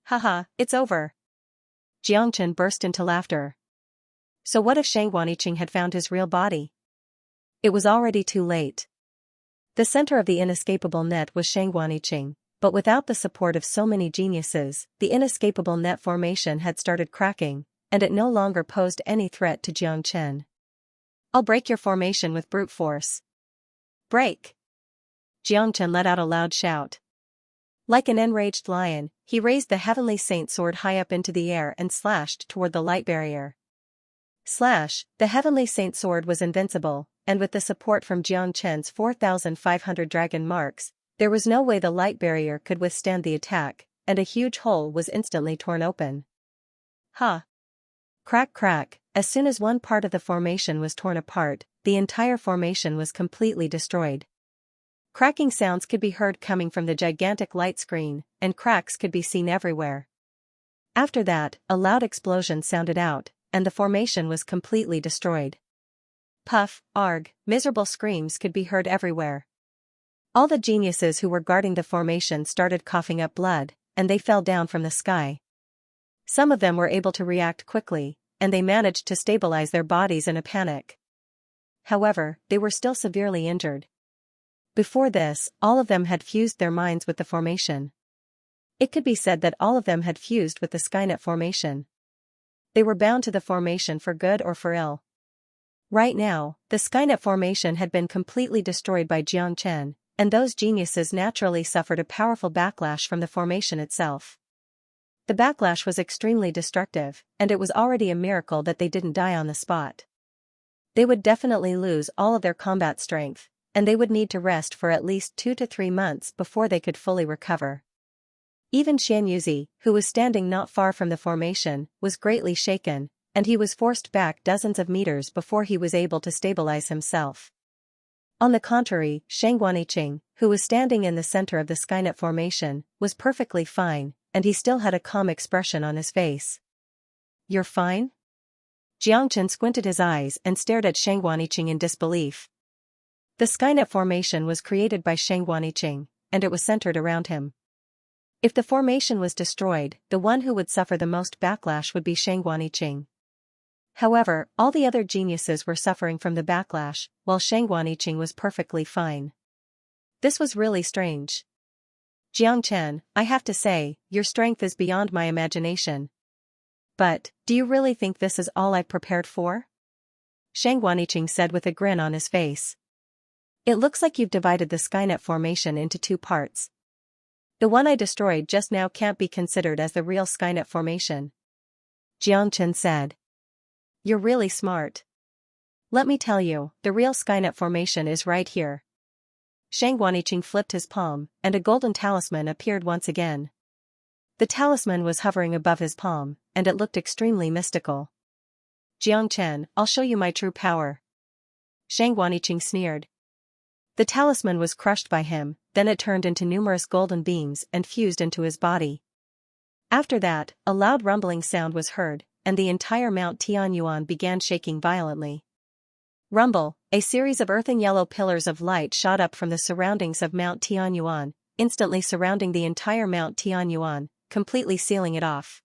Haha, it's over. Jiangchen burst into laughter. So what if Shang Guaniqing had found his real body? It was already too late. The center of the inescapable net was Shang Guaniqing, but without the support of so many geniuses, the inescapable net formation had started cracking, and it no longer posed any threat to Jiangchen. I'll break your formation with brute force. Break! Jiangchen let out a loud shout. Like an enraged lion, he raised the heavenly saint sword high up into the air and slashed toward the light barrier. Slash, the heavenly saint sword was invincible, and with the support from Jiangchen's 4,500 dragon marks, there was no way the light barrier could withstand the attack, and a huge hole was instantly torn open. Ha! Crack crack, as soon as one part of the formation was torn apart, the entire formation was completely destroyed. Cracking sounds could be heard coming from the gigantic light screen, and cracks could be seen everywhere. After that, a loud explosion sounded out, and the formation was completely destroyed. Puff, arg, miserable screams could be heard everywhere. All the geniuses who were guarding the formation started coughing up blood, and they fell down from the sky. Some of them were able to react quickly, and they managed to stabilize their bodies in a panic. However, they were still severely injured. Before this, all of them had fused their minds with the formation. It could be said that all of them had fused with the Skynet formation. They were bound to the formation for good or for ill. Right now, the Skynet formation had been completely destroyed by Jiangchen, and those geniuses naturally suffered a powerful backlash from the formation itself. The backlash was extremely destructive, and it was already a miracle that they didn't die on the spot. They would definitely lose all of their combat strength, and they would need to rest for at least 2 to 3 months before they could fully recover. Even Xianxia, who was standing not far from the formation, was greatly shaken, and he was forced back dozens of meters before he was able to stabilize himself. On the contrary, Shang Guaniqing, who was standing in the center of the Skynet formation, was perfectly fine, and he still had a calm expression on his face. You're fine? Jiangchen squinted his eyes and stared at Shang Guaniqing in disbelief. The Skynet formation was created by Shang Guaniqing, and it was centered around him. If the formation was destroyed, the one who would suffer the most backlash would be Shang Guaniqing. However, all the other geniuses were suffering from the backlash, while Shang Guaniqing was perfectly fine. This was really strange. Jiangchen, I have to say, your strength is beyond my imagination. But, do you really think this is all I've prepared for? Shang Guaniqing said with a grin on his face. It looks like you've divided the Skynet formation into 2 parts. The one I destroyed just now can't be considered as the real Skynet formation. Xianxia said. You're really smart. Let me tell you, the real Skynet formation is right here. Shang Guaniqing flipped his palm, and a golden talisman appeared once again. The talisman was hovering above his palm, and it looked extremely mystical. Jiangchen, I'll show you my true power. Shang Guaniqing sneered. The talisman was crushed by him, then it turned into numerous golden beams and fused into his body. After that, a loud rumbling sound was heard, and the entire Mount Tianyuan began shaking violently. Rumble, a series of earthen yellow pillars of light shot up from the surroundings of Mount Tianyuan, instantly surrounding the entire Mount Tianyuan, completely sealing it off.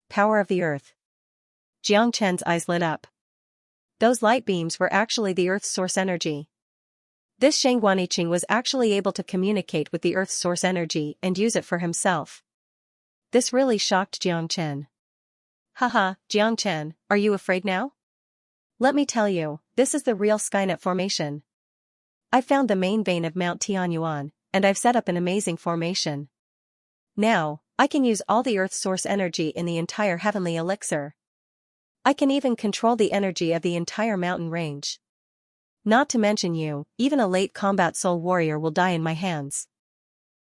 Power of the Earth. Jiangchen's eyes lit up. Those light beams were actually the Earth's source energy. This Shang Guaniqing was actually able to communicate with the Earth's source energy and use it for himself. This really shocked Jiangchen. Haha, Jiangchen, are you afraid now? Let me tell you, this is the real Skynet formation. I found the main vein of Mount Tianyuan, and I've set up an amazing formation. Now, I can use all the Earth's source energy in the entire heavenly elixir. I can even control the energy of the entire mountain range. Not to mention you, even a late combat soul warrior will die in my hands.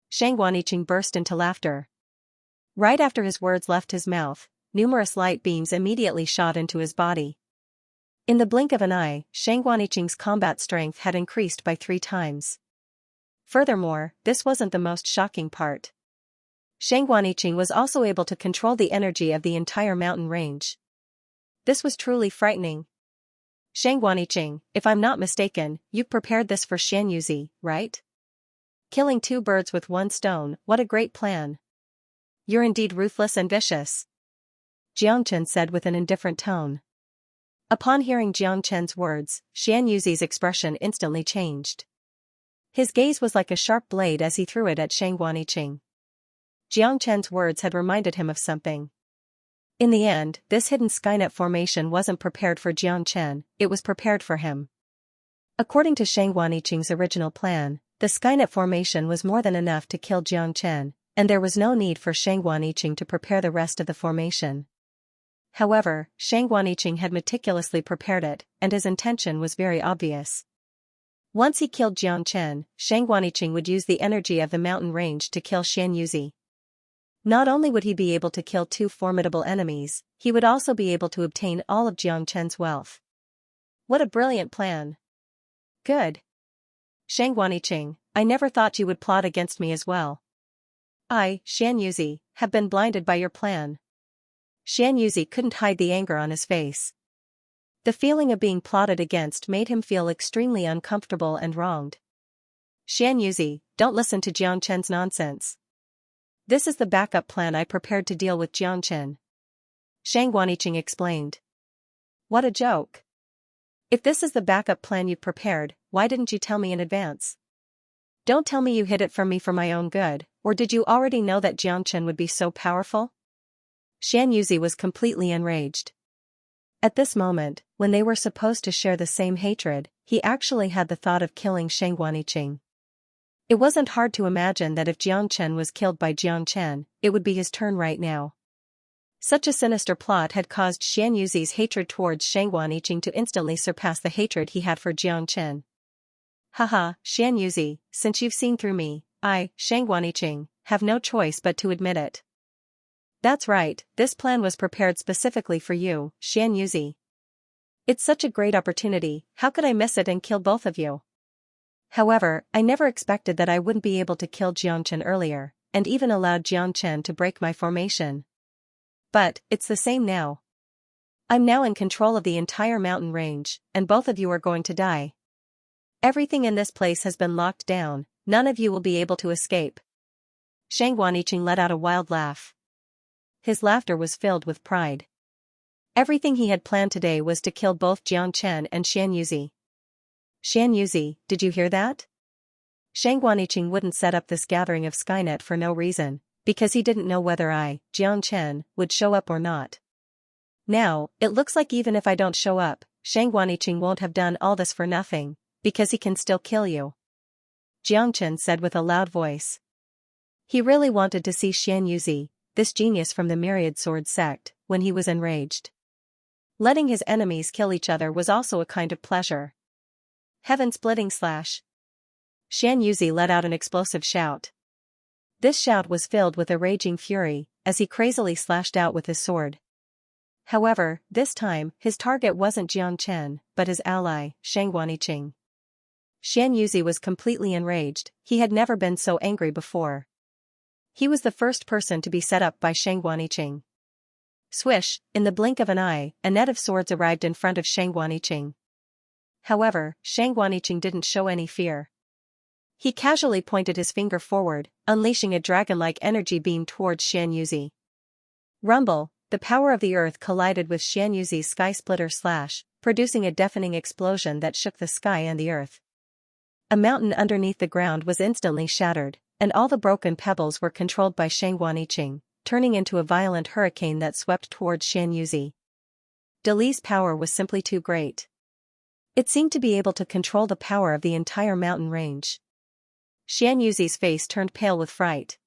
Shang Guaniqing burst into laughter. Right after his words left his mouth, numerous light beams immediately shot into his body. In the blink of an eye, Shang Guaniqing's combat strength had increased by 3 times. Furthermore, this wasn't the most shocking part. Shang Guaniqing was also able to control the energy of the entire mountain range. This was truly frightening. Shang Guaniqing, if I'm not mistaken, you prepared this for Xianxia, right? Killing 2 birds with 1 stone, what a great plan. You're indeed ruthless and vicious. Jiangchen said with an indifferent tone. Upon hearing Jiangchen's words, Xianxia's expression instantly changed. His gaze was like a sharp blade as he threw it at Shang Guaniqing. Jiangchen's words had reminded him of something. In the end, this hidden Skynet formation wasn't prepared for Jiangchen, it was prepared for him. According to Shang Guaniqing's original plan, the Skynet formation was more than enough to kill Jiangchen, and there was no need for Shang Guaniqing to prepare the rest of the formation. However, Shang Guaniqing had meticulously prepared it, and his intention was very obvious. Once he killed Jiangchen, Shang Guaniqing would use the energy of the mountain range to kill Xianxia. Not only would he be able to kill 2 formidable enemies, he would also be able to obtain all of Jiangchen's wealth. What a brilliant plan. Good. Shang Guaniqing, I never thought you would plot against me as well. I, Xianxia, have been blinded by your plan. Xianxia couldn't hide the anger on his face. The feeling of being plotted against made him feel extremely uncomfortable and wronged. Xianxia, don't listen to Jiangchen's nonsense. This is the backup plan I prepared to deal with Jiangchen. Shang Guaniqing explained. What a joke. If this is the backup plan you've prepared, why didn't you tell me in advance? Don't tell me you hid it from me for my own good, or did you already know that Jiangchen would be so powerful? Xianxia was completely enraged. At this moment, when they were supposed to share the same hatred, he actually had the thought of killing Shang Guaniqing. It wasn't hard to imagine that if Jiangchen was killed by Jiangchen, it would be his turn right now. Such a sinister plot had caused Xianxia's hatred towards Shang Guaniqing to instantly surpass the hatred he had for Jiangchen. Haha, Xianxia, since you've seen through me, I, Shang Guaniqing, have no choice but to admit it. That's right, this plan was prepared specifically for you, Xianxia. It's such a great opportunity, how could I miss it and kill both of you? However, I never expected that I wouldn't be able to kill Jiangchen earlier, and even allowed Jiangchen to break my formation. But, it's the same now. I'm now in control of the entire mountain range, and both of you are going to die. Everything in this place has been locked down, none of you will be able to escape. Shang Guaniqing let out a wild laugh. His laughter was filled with pride. Everything he had planned today was to kill both Jiangchen and Xianxia. Xianxia, did you hear that? Shang Guaniqing wouldn't set up this gathering of Skynet for no reason, because he didn't know whether I, Jiangchen, would show up or not. Now, it looks like even if I don't show up, Shang Guaniqing won't have done all this for nothing, because he can still kill you. Jiangchen said with a loud voice. He really wanted to see Xianxia, this genius from the Myriad Sword sect, when he was enraged. Letting his enemies kill each other was also a kind of pleasure. Heaven-splitting slash. Xianxia let out an explosive shout. This shout was filled with a raging fury, as he crazily slashed out with his sword. However, this time, his target wasn't Jiang Chen, but his ally, Xianxia. Xianxia was completely enraged. He had never been so angry before. He was the first person to be set up by Xianxia. Swish, in the blink of an eye, a net of swords arrived in front of Xianxia. However, Xianxia didn't show any fear. He casually pointed his finger forward, unleashing a dragon-like energy beam towards Xianxia. Rumble, the power of the earth collided with Xianxia's sky splitter slash, producing a deafening explosion that shook the sky and the earth. A mountain underneath the ground was instantly shattered, and all the broken pebbles were controlled by Xianxia, turning into a violent hurricane that swept towards Xianxia. Dali's power was simply too great. It seemed to be able to control the power of the entire mountain range. Xianxia's face turned pale with fright.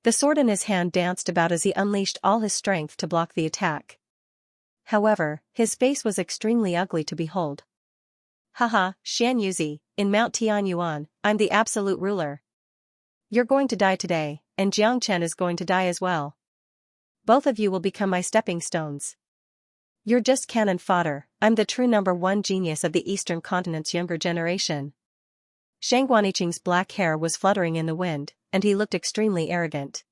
The sword in his hand danced about as he unleashed all his strength to block the attack. However, his face was extremely ugly to behold. Haha, Xianxia, in Mount Tianyuan, I'm the absolute ruler. You're going to die today, and Jiang Chen is going to die as well. Both of you will become my stepping stones. You're just cannon fodder. I'm the true #1 genius of the Eastern continent's younger generation. Xianxuaniqing's black hair was fluttering in the wind, and he looked extremely arrogant.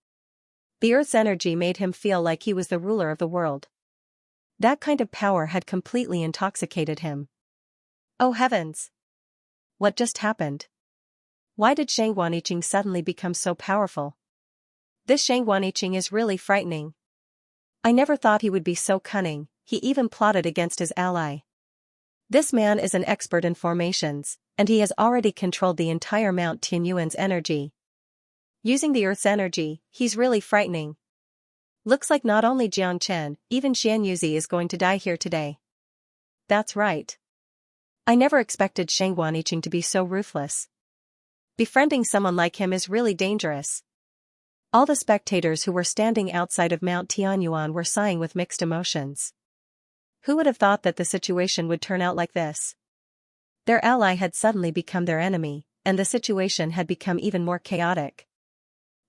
The earth's energy made him feel like he was the ruler of the world. That kind of power had completely intoxicated him. Oh heavens! What just happened? Why did Xianxuaniqing suddenly become so powerful? This Xianxuaniqing is really frightening. I never thought he would be so cunning. He even plotted against his ally. This man is an expert in formations, and he has already controlled the entire Mount Tianyuan's energy. Using the Earth's energy, he's really frightening. Looks like not only Jiang Chen, even Xianxia is going to die here today. That's right. I never expected Xianxuaniqing to be so ruthless. Befriending someone like him is really dangerous. All the spectators who were standing outside of Mount Tianyuan were sighing with mixed emotions. Who would have thought that the situation would turn out like this? Their ally had suddenly become their enemy, and the situation had become even more chaotic.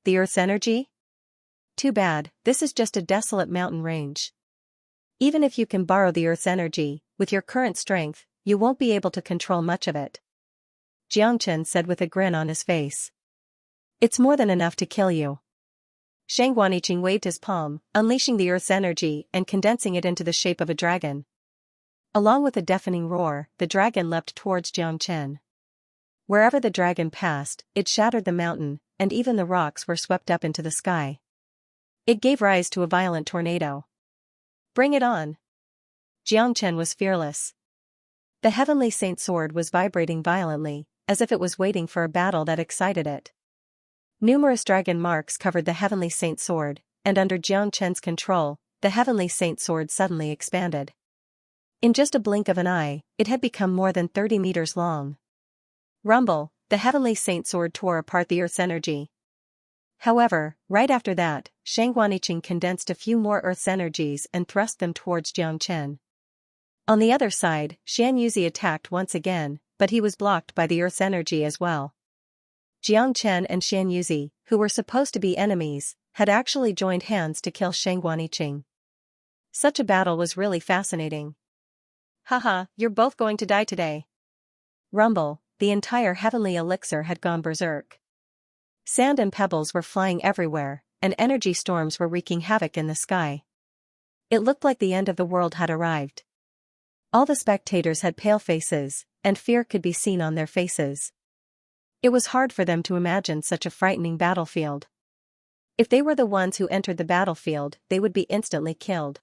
The Earth's energy? Too bad, this is just a desolate mountain range. Even if you can borrow the Earth's energy, with your current strength, you won't be able to control much of it. Jiang Chen said with a grin on his face. It's more than enough to kill you. Xianxuaniqing waved his palm, unleashing the Earth's energy and condensing it into the shape of a dragon. Along with a deafening roar, the dragon leapt towards Jiang Chen. Wherever the dragon passed, it shattered the mountain, and even the rocks were swept up into the sky. It gave rise to a violent tornado. Bring it on! Jiang Chen was fearless. The heavenly saint sword was vibrating violently, as if it was waiting for a battle that excited it. Numerous dragon marks covered the heavenly saint sword, and under Jiang Chen's control, the heavenly saint sword suddenly expanded. In just a blink of an eye, it had become more than 30 meters long. Rumble, the heavenly saint sword tore apart the Earth's energy. However, right after that, Xianxuaniqing condensed a few more Earth's energies and thrust them towards Jiang Chen. On the other side, Xianxia attacked once again, but he was blocked by the Earth's energy as well. Jiang Chen and Xianxia, who were supposed to be enemies, had actually joined hands to kill Xianxuaniqing. Such a battle was really fascinating. Haha, you're both going to die today. Rumble, the entire heavenly elixir had gone berserk. Sand and pebbles were flying everywhere, and energy storms were wreaking havoc in the sky. It looked like the end of the world had arrived. All the spectators had pale faces, and fear could be seen on their faces. It was hard for them to imagine such a frightening battlefield. If they were the ones who entered the battlefield, they would be instantly killed.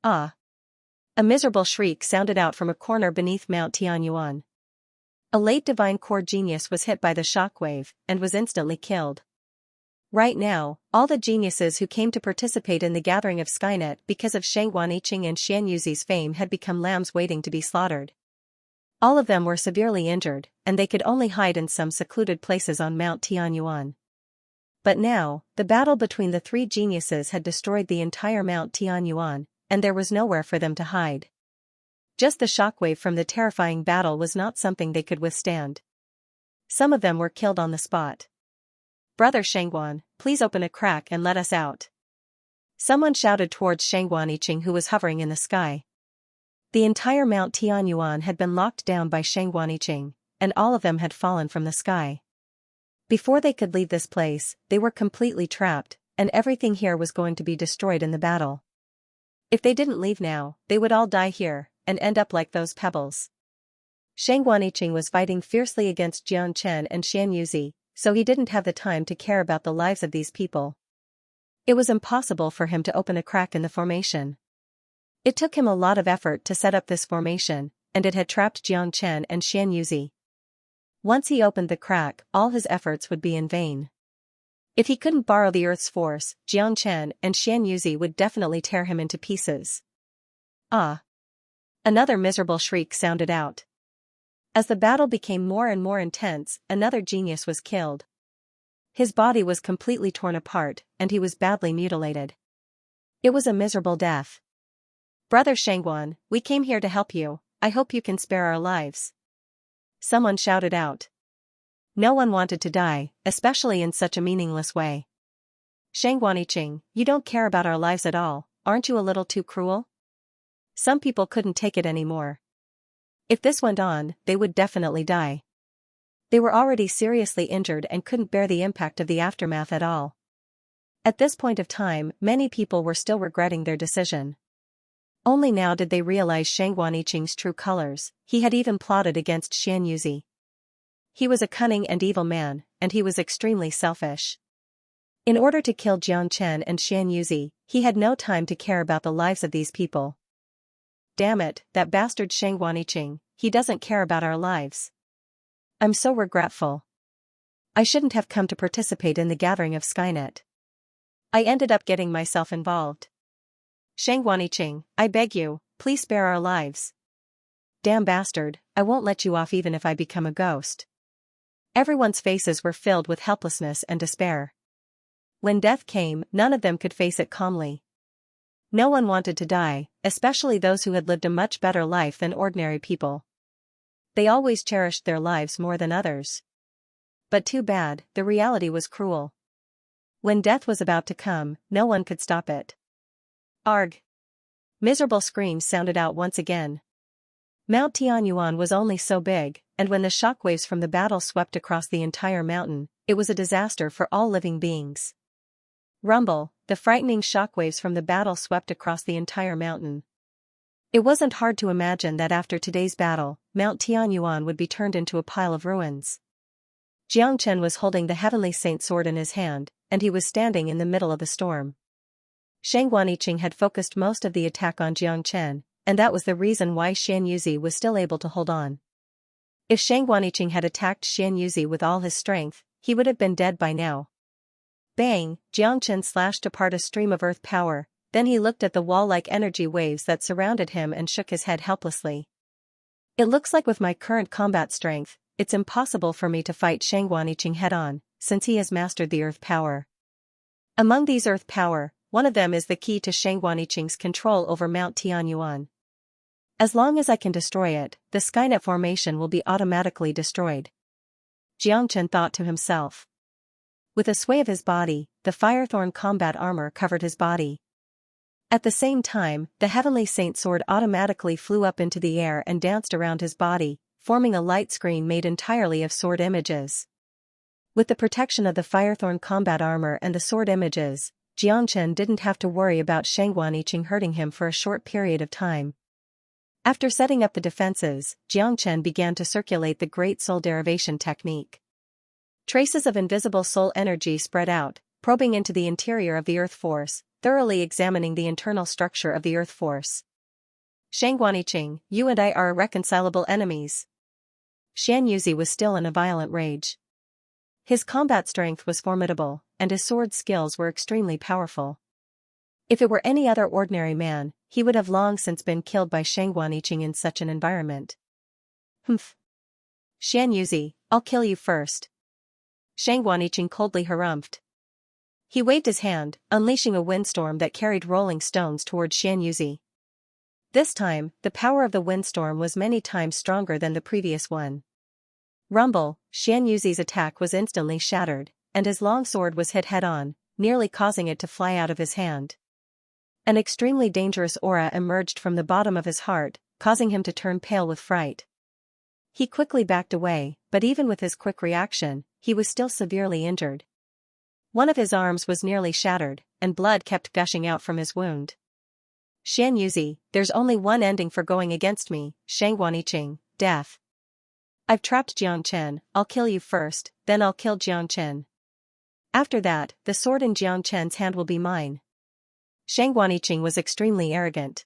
Ah! A miserable shriek sounded out from a corner beneath Mount Tianyuan. A late divine core genius was hit by the shockwave, and was instantly killed. Right now, all the geniuses who came to participate in the gathering of Skynet because of Xianxuaniqing and Xianxua's fame had become lambs waiting to be slaughtered. All of them were severely injured, and they could only hide in some secluded places on Mount Tianyuan. But now, the battle between the three geniuses had destroyed the entire Mount Tianyuan, and there was nowhere for them to hide. Just the shockwave from the terrifying battle was not something they could withstand. Some of them were killed on the spot. "Brother Shangguan, please open a crack and let us out." Someone shouted towards Shangguan Yiqing, who was hovering in the sky. The entire Mount Tianyuan had been locked down by Shangguan Yiqing, and all of them had fallen from the sky. Before they could leave this place, they were completely trapped, and everything here was going to be destroyed in the battle. If they didn't leave now, they would all die here, and end up like those pebbles. Shangguan Yiqing was fighting fiercely against Jiang Chen and Xianxia, so he didn't have the time to care about the lives of these people. It was impossible for him to open a crack in the formation. It took him a lot of effort to set up this formation, and it had trapped Jiang Chen and Xianxia. Once he opened the crack, all his efforts would be in vain. If he couldn't borrow the Earth's force, Jiang Chen and Xianxia would definitely tear him into pieces. Ah! Another miserable shriek sounded out. As the battle became more and more intense, another genius was killed. His body was completely torn apart, and he was badly mutilated. It was a miserable death. "Brother Shangguan, we came here to help you, I hope you can spare our lives." Someone shouted out. No one wanted to die, especially in such a meaningless way. "Shangguan Yiqing, you don't care about our lives at all, aren't you a little too cruel?" Some people couldn't take it anymore. If this went on, they would definitely die. They were already seriously injured and couldn't bear the impact of the aftermath at all. At this point of time, many people were still regretting their decision. Only now did they realize Shangguan Yiqing's true colors. He had even plotted against Xianxia. He was a cunning and evil man, and he was extremely selfish. In order to kill Jiang Chen and Xianxia, he had no time to care about the lives of these people. "Damn it, that bastard Shangguan Yiqing, he doesn't care about our lives. I'm so regretful. I shouldn't have come to participate in the gathering of Skynet. I ended up getting myself involved. Shangguan Yiqing, I beg you, please spare our lives. Damn bastard, I won't let you off even if I become a ghost." Everyone's faces were filled with helplessness and despair. When death came, none of them could face it calmly. No one wanted to die, especially those who had lived a much better life than ordinary people. They always cherished their lives more than others. But too bad, the reality was cruel. When death was about to come, no one could stop it. Arg! Miserable screams sounded out once again. Mount Tianyuan was only so big, and when the shockwaves from the battle swept across the entire mountain, it was a disaster for all living beings. Rumble, the frightening shockwaves from the battle swept across the entire mountain. It wasn't hard to imagine that after today's battle, Mount Tianyuan would be turned into a pile of ruins. Jiang Chen was holding the Heavenly Saint sword in his hand, and he was standing in the middle of the storm. Shangguan Yiqing had focused most of the attack on Jiang Chen, and that was the reason why Xianxia was still able to hold on. If Shangguan Yiqing had attacked Xianxia with all his strength, he would have been dead by now. Bang! Jiang Chen slashed apart a stream of earth power, then he looked at the wall-like energy waves that surrounded him and shook his head helplessly. "It looks like with my current combat strength, it's impossible for me to fight Shangguan Yiqing head-on, since he has mastered the earth power. Among these earth power, one of them is the key to Shangguan Yiqing's control over Mount Tianyuan. As long as I can destroy it, the Skynet formation will be automatically destroyed." Jiang Chen thought to himself. With a sway of his body, the Firethorn combat armor covered his body. At the same time, the Heavenly Saint sword automatically flew up into the air and danced around his body, forming a light screen made entirely of sword images. With the protection of the Firethorn combat armor and the sword images, Jiang Chen didn't have to worry about Shangguan Yiqing hurting him for a short period of time. After setting up the defenses, Jiang Chen began to circulate the Great Soul Derivation technique. Traces of invisible soul energy spread out, probing into the interior of the Earth Force, thoroughly examining the internal structure of the Earth Force. "Shangguan Yiqing, you and I are irreconcilable enemies." Xianxia was still in a violent rage. His combat strength was formidable, and his sword skills were extremely powerful. If it were any other ordinary man, he would have long since been killed by Shangguan Yiqing in such an environment. "Humph. Xianxia, I'll kill you first." Shangguan Yiqing coldly harumphed. He waved his hand, unleashing a windstorm that carried rolling stones toward Xianxia. This time, the power of the windstorm was many times stronger than the previous one. Rumble, Xianxia's attack was instantly shattered, and his long sword was hit head-on, nearly causing it to fly out of his hand. An extremely dangerous aura emerged from the bottom of his heart, causing him to turn pale with fright. He quickly backed away, but even with his quick reaction, he was still severely injured. One of his arms was nearly shattered, and blood kept gushing out from his wound. Xianxia, there's only one ending for going against me, Xianxia, death. I've trapped Jiangchen, I'll kill you first, then I'll kill Jiangchen. After that, the sword in Jiangchen's hand will be mine. Xianxia was extremely arrogant.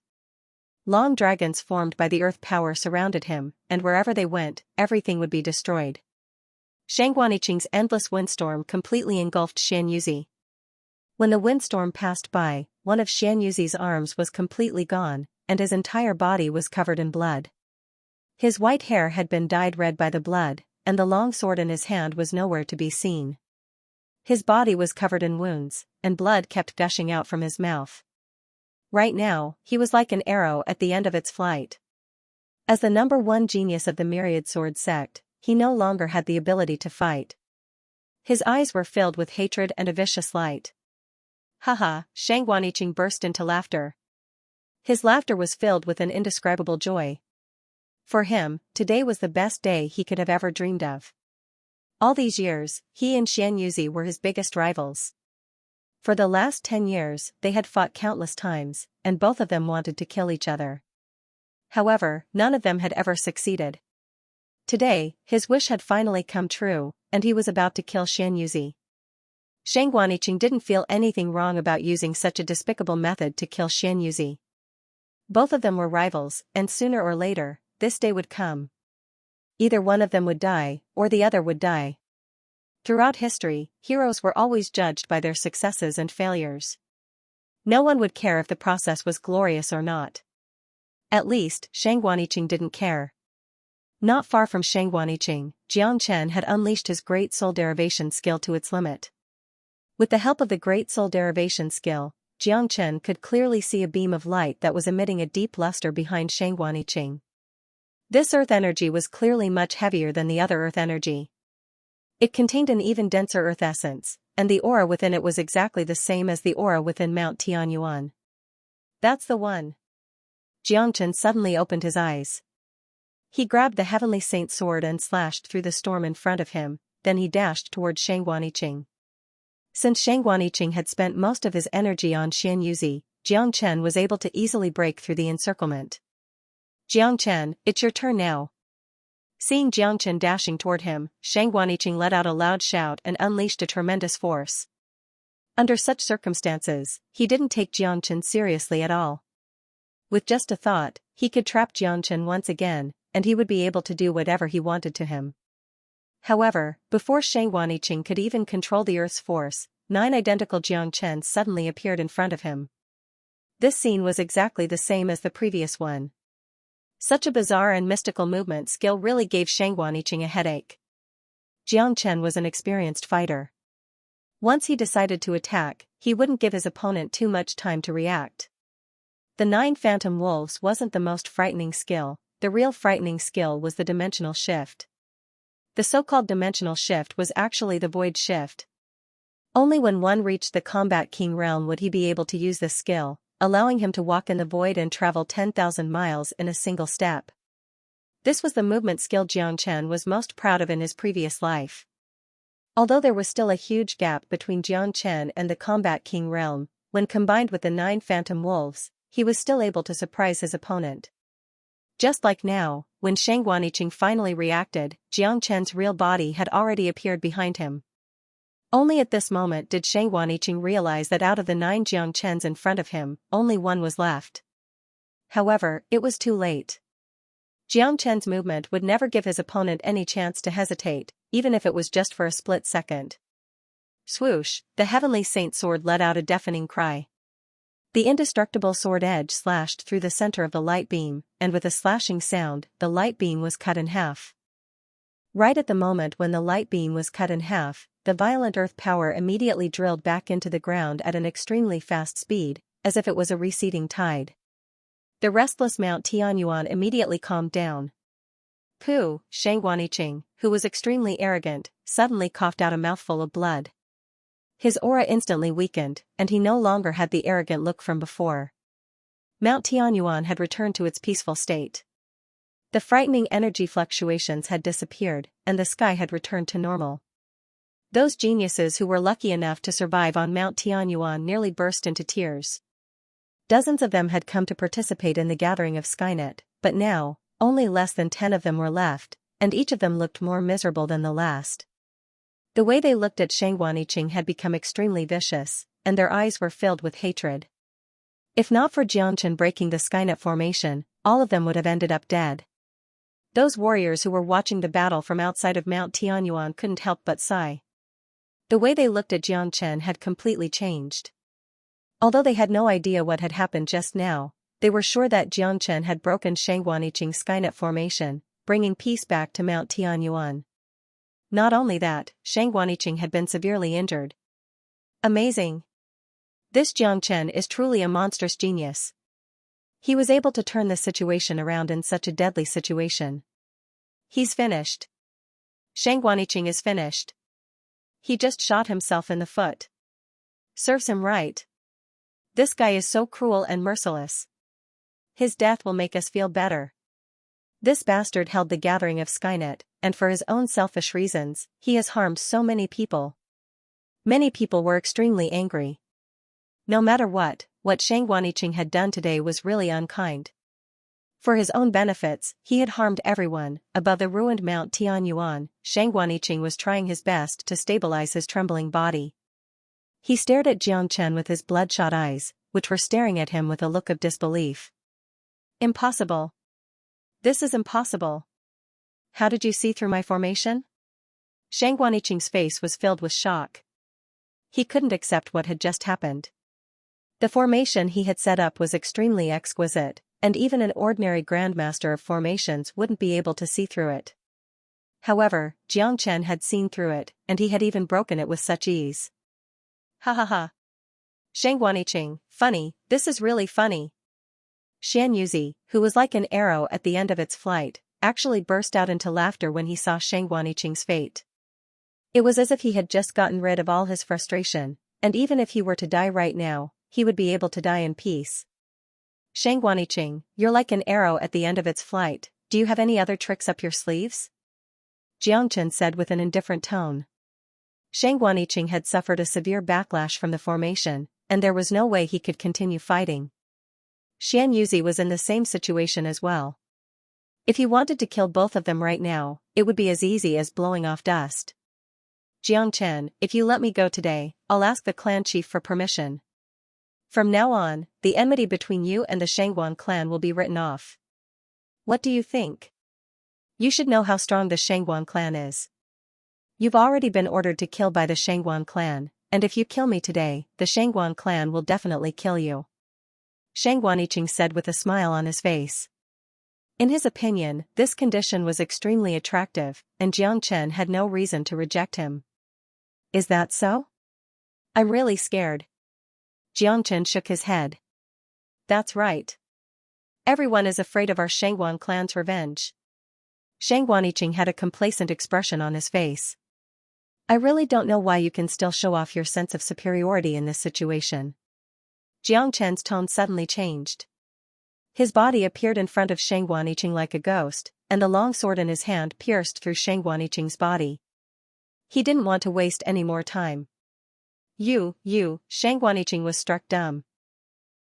Long dragons formed by the earth power surrounded him, and wherever they went, everything would be destroyed. Xianxia's endless windstorm completely engulfed Xianxia. When the windstorm passed by, one of Xianxia's arms was completely gone, and his entire body was covered in blood. His white hair had been dyed red by the blood, and the long sword in his hand was nowhere to be seen. His body was covered in wounds, and blood kept gushing out from his mouth. Right now, he was like an arrow at the end of its flight. As the number one genius of the Myriad Sword sect, he no longer had the ability to fight. His eyes were filled with hatred and a vicious light. Haha, Xianxia burst into laughter. His laughter was filled with an indescribable joy. For him, today was the best day he could have ever dreamed of. All these years, he and Xianxia were his biggest rivals. For the last 10 years, they had fought countless times, and both of them wanted to kill each other. However, none of them had ever succeeded. Today, his wish had finally come true, and he was about to kill Xianxia. Xianxia didn't feel anything wrong about using such a despicable method to kill Xianxia. Both of them were rivals, and sooner or later, this day would come. Either one of them would die, or the other would die. Throughout history, heroes were always judged by their successes and failures. No one would care if the process was glorious or not. At least, Xianxia didn't care. Not far from Xianxia, Jiangchen had unleashed his Great Soul Derivation skill to its limit. With the help of the Great Soul Derivation skill, Jiangchen could clearly see a beam of light that was emitting a deep luster behind Xianxia. This earth energy was clearly much heavier than the other earth energy. It contained an even denser earth essence, and the aura within it was exactly the same as the aura within Mount Tianyuan. That's the one. Jiangchen suddenly opened his eyes. He grabbed the Heavenly Saint sword and slashed through the storm in front of him, then he dashed toward Xianxia. Since Xianxia had spent most of his energy on Xianxia, Jiangchen was able to easily break through the encirclement. Jiangchen, it's your turn now. Seeing Jiangchen dashing toward him, Xianxia let out a loud shout and unleashed a tremendous force. Under such circumstances, he didn't take Jiangchen seriously at all. With just a thought, he could trap Jiangchen once again, and he would be able to do whatever he wanted to him. However, before Xianxia could even control the Earth's force, 9 identical Jiangchens suddenly appeared in front of him. This scene was exactly the same as the previous one. Such a bizarre and mystical movement skill really gave Xianxia a headache. Jiangchen was an experienced fighter. Once he decided to attack, he wouldn't give his opponent too much time to react. The 9 phantom wolves wasn't the most frightening skill, the real frightening skill was the dimensional shift. The so-called dimensional shift was actually the void shift. Only when one reached the Combat King realm would he be able to use this skill, allowing him to walk in the void and travel 10,000 miles in a single step. This was the movement skill Jiangchen was most proud of in his previous life. Although there was still a huge gap between Jiangchen and the Combat King realm, when combined with the 9 phantom wolves, he was still able to surprise his opponent. Just like now, when Xianxia finally reacted, Jiangchen's real body had already appeared behind him. Only at this moment did Xianxia realize that out of the 9 Jiangchens in front of him, only one was left. However, it was too late. Jiangchen's movement would never give his opponent any chance to hesitate, even if it was just for a split second. Swoosh, the Heavenly Saint sword let out a deafening cry. The indestructible sword edge slashed through the center of the light beam, and with a slashing sound, the light beam was cut in half. Right at the moment when the light beam was cut in half, the violent earth power immediately drilled back into the ground at an extremely fast speed, as if it was a receding tide. The restless Mount Tianyuan immediately calmed down. Pooh, Shang Guaniqing, who was extremely arrogant, suddenly coughed out a mouthful of blood. His aura instantly weakened, and he no longer had the arrogant look from before. Mount Tianyuan had returned to its peaceful state. The frightening energy fluctuations had disappeared, and the sky had returned to normal. Those geniuses who were lucky enough to survive on Mount Tianyuan nearly burst into tears. Dozens of them had come to participate in the gathering of Skynet, but now, only less than 10 of them were left, and each of them looked more miserable than the last. The way they looked at Shang Guaniqing had become extremely vicious, and their eyes were filled with hatred. If not for Xianxia breaking the Skynet formation, all of them would have ended up dead. Those warriors who were watching the battle from outside of Mount Tianyuan couldn't help but sigh. The way they looked at Xianxia had completely changed. Although they had no idea what had happened just now, they were sure that Xianxia had broken Shang Guaniqing's Skynet formation, bringing peace back to Mount Tianyuan. Not only that, Shang Guaniqing had been severely injured. Amazing! This Xianxia is truly a monstrous genius. He was able to turn the situation around in such a deadly situation. He's finished. Shang Guaniqing is finished. He just shot himself in the foot. Serves him right. This guy is so cruel and merciless. His death will make us feel better. This bastard held the gathering of Skynet, and for his own selfish reasons, he has harmed so many people. Many people were extremely angry. No matter what Shang Guaniqing had done today was really unkind. For his own benefits, he had harmed everyone. Above the ruined Mount Tianyuan, Shang Guaniqing was trying his best to stabilize his trembling body. He stared at Xianxia with his bloodshot eyes, which were staring at him with a look of disbelief. Impossible. This is impossible. How did you see through my formation? Shang Guaniqing's face was filled with shock. He couldn't accept what had just happened. The formation he had set up was extremely exquisite, and even an ordinary grandmaster of formations wouldn't be able to see through it. However, Xianxia had seen through it, and he had even broken it with such ease. Ha ha ha. Shang Guaniqing, funny, this is really funny. Xianxia, who was like an arrow at the end of its flight, actually burst out into laughter when he saw Shang Guaniqing's fate. It was as if he had just gotten rid of all his frustration, and even if he were to die right now, he would be able to die in peace. Shang Guaniqing, you're like an arrow at the end of its flight. Do you have any other tricks up your sleeves? Xianxia said with an indifferent tone. Shang Guaniqing had suffered a severe backlash from the formation, and there was no way he could continue fighting. Xianxia was in the same situation as well. If he wanted to kill both of them right now, it would be as easy as blowing off dust. Xianxia, if you let me go today, I'll ask the clan chief for permission. From now on, the enmity between you and the Shangguan clan will be written off. What do you think? You should know how strong the Shangguan clan is. You've already been ordered to kill by the Shangguan clan, and if you kill me today, the Shangguan clan will definitely kill you. Shang Guaniqing said with a smile on his face. In his opinion, this condition was extremely attractive, and Xianxia had no reason to reject him. Is that so? I'm really scared. Xianxia shook his head. That's right. Everyone is afraid of our Shangguan clan's revenge. Shang Guaniqing had a complacent expression on his face. I really don't know why you can still show off your sense of superiority in this situation. Xianxia's tone suddenly changed. His body appeared in front of Shang Guaniqing like a ghost, and the long sword in his hand pierced through Shang Guaniqing's body. He didn't want to waste any more time. You, Shang Guaniqing was struck dumb.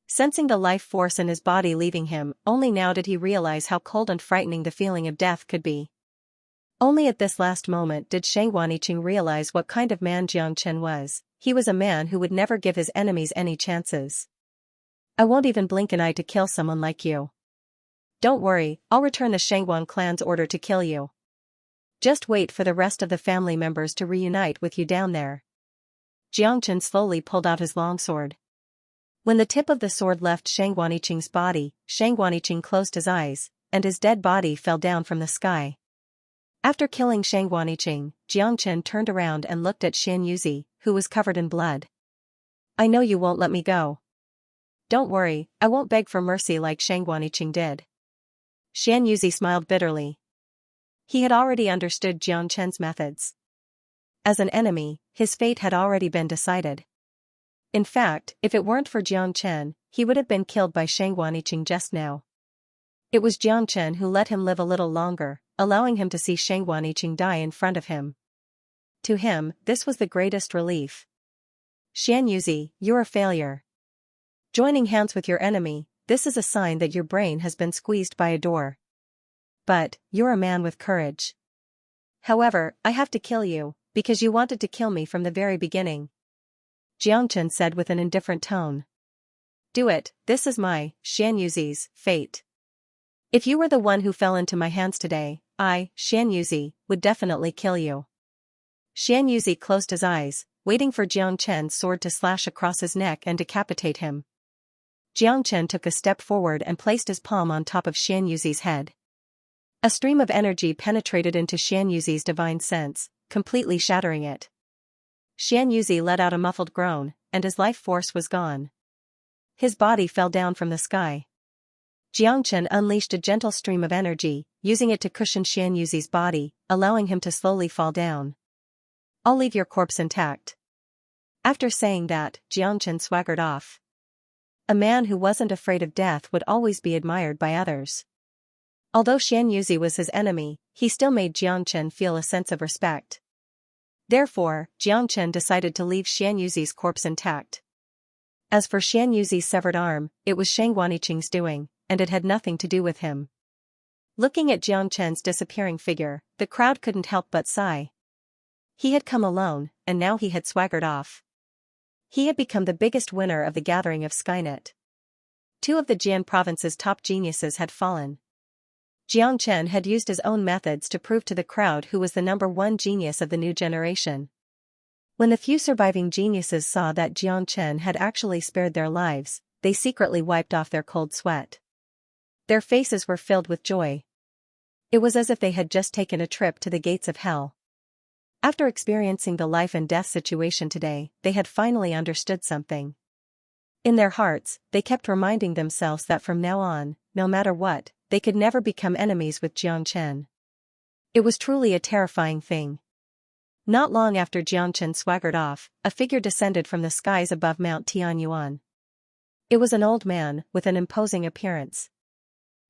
Sensing the life force in his body leaving him, only now did he realize how cold and frightening the feeling of death could be. Only at this last moment did Shang Guaniqing realize what kind of man Xianxia was. He was a man who would never give his enemies any chances. I won't even blink an eye to kill someone like you. Don't worry, I'll return the Shangguan clan's order to kill you. Just wait for the rest of the family members to reunite with you down there. Xianxia slowly pulled out his longsword. When the tip of the sword left Shang Guaniqing's body, Shang Guaniqing closed his eyes, and his dead body fell down from the sky. After killing Shang Guaniqing, Jiangchen turned around and looked at Xianxia, who was covered in blood. I know you won't let me go. Don't worry, I won't beg for mercy like Shang Guaniqing did. Xianxia smiled bitterly. He had already understood Jiangchen's methods. As an enemy, his fate had already been decided. In fact, if it weren't for Jiangchen, he would have been killed by Shang Guaniqing just now. It was Jiangchen who let him live a little longer, allowing him to see Shang Guaniqing die in front of him. To him, this was the greatest relief. Xianxia, you're a failure. Joining hands with your enemy, this is a sign that your brain has been squeezed by a door. But, you're a man with courage. However, I have to kill you, because you wanted to kill me from the very beginning. Jiangchen said with an indifferent tone. Do it, this is my, Xianxia's, fate. If you were the one who fell into my hands today, I, Xianxia, would definitely kill you. Xianxia closed his eyes, waiting for Jiangchen's sword to slash across his neck and decapitate him. Jiangchen took a step forward and placed his palm on top of Xianxia's head. A stream of energy penetrated into Xianxia's divine sense, completely shattering it. Xianxia let out a muffled groan, and his life force was gone. His body fell down from the sky. Jiangchen unleashed a gentle stream of energy, using it to cushion Xianxia's body, allowing him to slowly fall down. I'll leave your corpse intact. After saying that, Jiangchen swaggered off. A man who wasn't afraid of death would always be admired by others. Although Xianxia was his enemy, he still made Jiangchen feel a sense of respect. Therefore, Jiangchen decided to leave Xianxia's corpse intact. As for Xianxia's severed arm, it was Shang Guaniqing's doing, and it had nothing to do with him. Looking at Jiangchen's disappearing figure, the crowd couldn't help but sigh. He had come alone, and now he had swaggered off. He had become the biggest winner of the gathering of Skynet. 2 of the Jian province's top geniuses had fallen. Jiangchen had used his own methods to prove to the crowd who was the #1 genius of the new generation. When the few surviving geniuses saw that Jiangchen had actually spared their lives, they secretly wiped off their cold sweat. Their faces were filled with joy. It was as if they had just taken a trip to the gates of hell. After experiencing the life and death situation today, they had finally understood something. In their hearts, they kept reminding themselves that from now on, no matter what, they could never become enemies with Jiangchen. It was truly a terrifying thing. Not long after Jiangchen swaggered off, a figure descended from the skies above Mount Tianyuan. It was an old man, with an imposing appearance.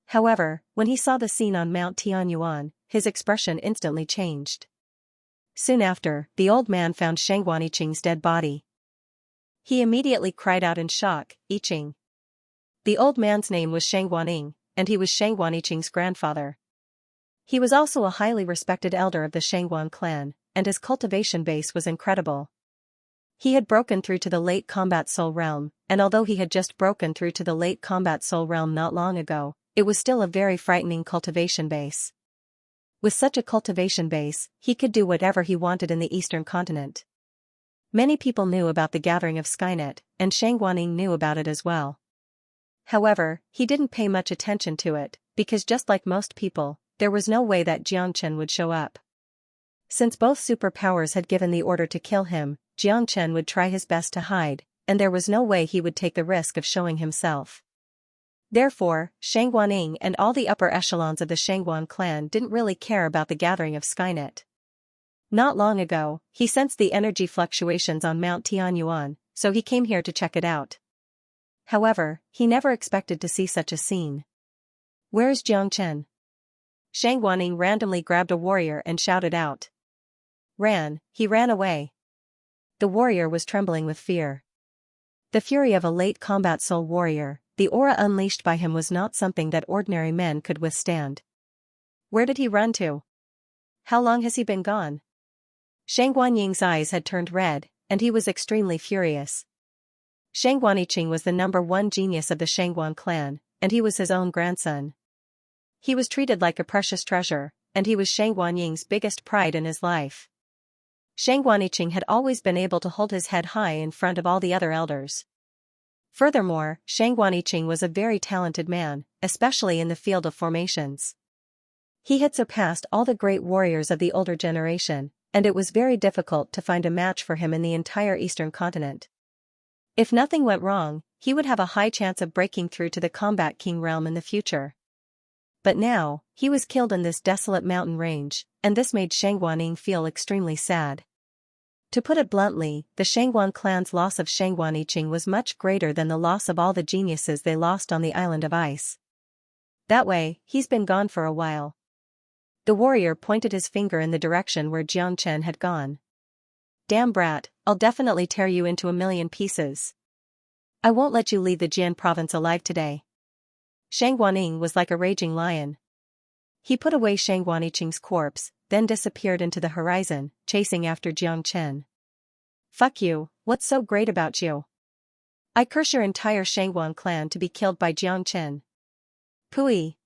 However, when he saw the scene on Mount Tianyuan, his expression instantly changed. Soon after, the old man found Shang Guaniqing's dead body. He immediately cried out in shock, "Iching." The old man's name was Shang Guaning, and he was Shang Guaniqing's grandfather. He was also a highly respected elder of the Shangguan clan, and his cultivation base was incredible. He had broken through to the late combat soul realm, and although he had just broken through to the late combat soul realm not long ago, it was still a very frightening cultivation base. With such a cultivation base, he could do whatever he wanted in the eastern continent. Many people knew about the gathering of Skynet, and Shang Guaning knew about it as well. However, he didn't pay much attention to it, because just like most people, there was no way that Jiangchen would show up. Since both superpowers had given the order to kill him, Jiangchen would try his best to hide, and there was no way he would take the risk of showing himself. Therefore, Shang Guaning and all the upper echelons of the Shangguan clan didn't really care about the gathering of Skynet. Not long ago, he sensed the energy fluctuations on Mount Tianyuan, so he came here to check it out. However, he never expected to see such a scene. "Where's Jiangchen?" Shang Guaning randomly grabbed a warrior and shouted out. He ran away. The warrior was trembling with fear. The fury of a late combat soul warrior, the aura unleashed by him was not something that ordinary men could withstand. Where did he run to? How long has he been gone? Shang Guanying's eyes had turned red, and he was extremely furious. Shang Guaniqing was the #1 genius of the Shangguan clan, and he was his own grandson. He was treated like a precious treasure, and he was Shang Guanying's biggest pride in his life. Shang Guaniqing had always been able to hold his head high in front of all the other elders. Furthermore, Shang Guaniqing was a very talented man, especially in the field of formations. He had surpassed all the great warriors of the older generation, and it was very difficult to find a match for him in the entire eastern continent. If nothing went wrong, he would have a high chance of breaking through to the Combat King realm in the future. But now, he was killed in this desolate mountain range, and this made Shangguaning feel extremely sad. To put it bluntly, the Shangguan clan's loss of Shangguaniqing was much greater than the loss of all the geniuses they lost on the Island of Ice. That way, he's been gone for a while. The warrior pointed his finger in the direction where Jiangchen had gone. Damn brat, I'll definitely tear you into a million pieces. I won't let you leave the Jian province alive today. Shangguaning was like a raging lion. He put away Shangguaniqing's corpse, then disappeared into the horizon, chasing after Jiangchen. Fuck you, what's so great about you? I curse your entire Shangguan clan to be killed by Jiangchen. Pooey.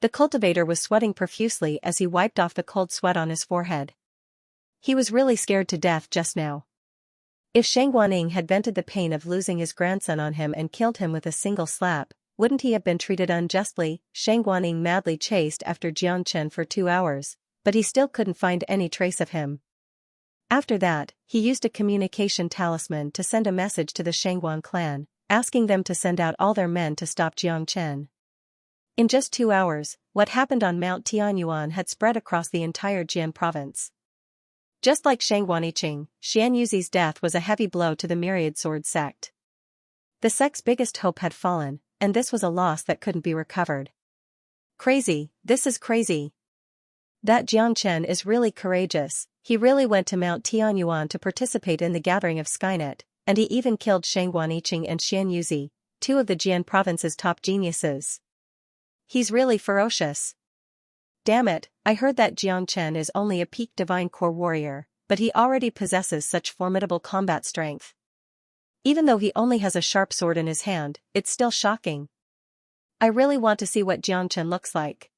The cultivator was sweating profusely as he wiped off the cold sweat on his forehead. He was really scared to death just now. If Shangguaning had vented the pain of losing his grandson on him and killed him with a single slap, wouldn't he have been treated unjustly? Shangguaning madly chased after Jiangchen for 2 hours, but he still couldn't find any trace of him. After that, he used a communication talisman to send a message to the Shangguan clan, asking them to send out all their men to stop Jiangchen. In just 2 hours, what happened on Mount Tianyuan had spread across the entire Jian province. Just like Shangguaniqing, Xianxua's death was a heavy blow to the Myriad Sword sect. The sect's biggest hope had fallen, and this was a loss that couldn't be recovered. Crazy, this is crazy. That Jiangchen is really courageous. He really went to Mount Tianyuan to participate in the gathering of Skynet, and he even killed Shangguaniqing and Xianxia, 2 of the Jian province's top geniuses. He's really ferocious. Damn it, I heard that Jiangchen is only a peak divine core warrior, but he already possesses such formidable combat strength. Even though he only has a sharp sword in his hand, it's still shocking. I really want to see what Jiangchen looks like.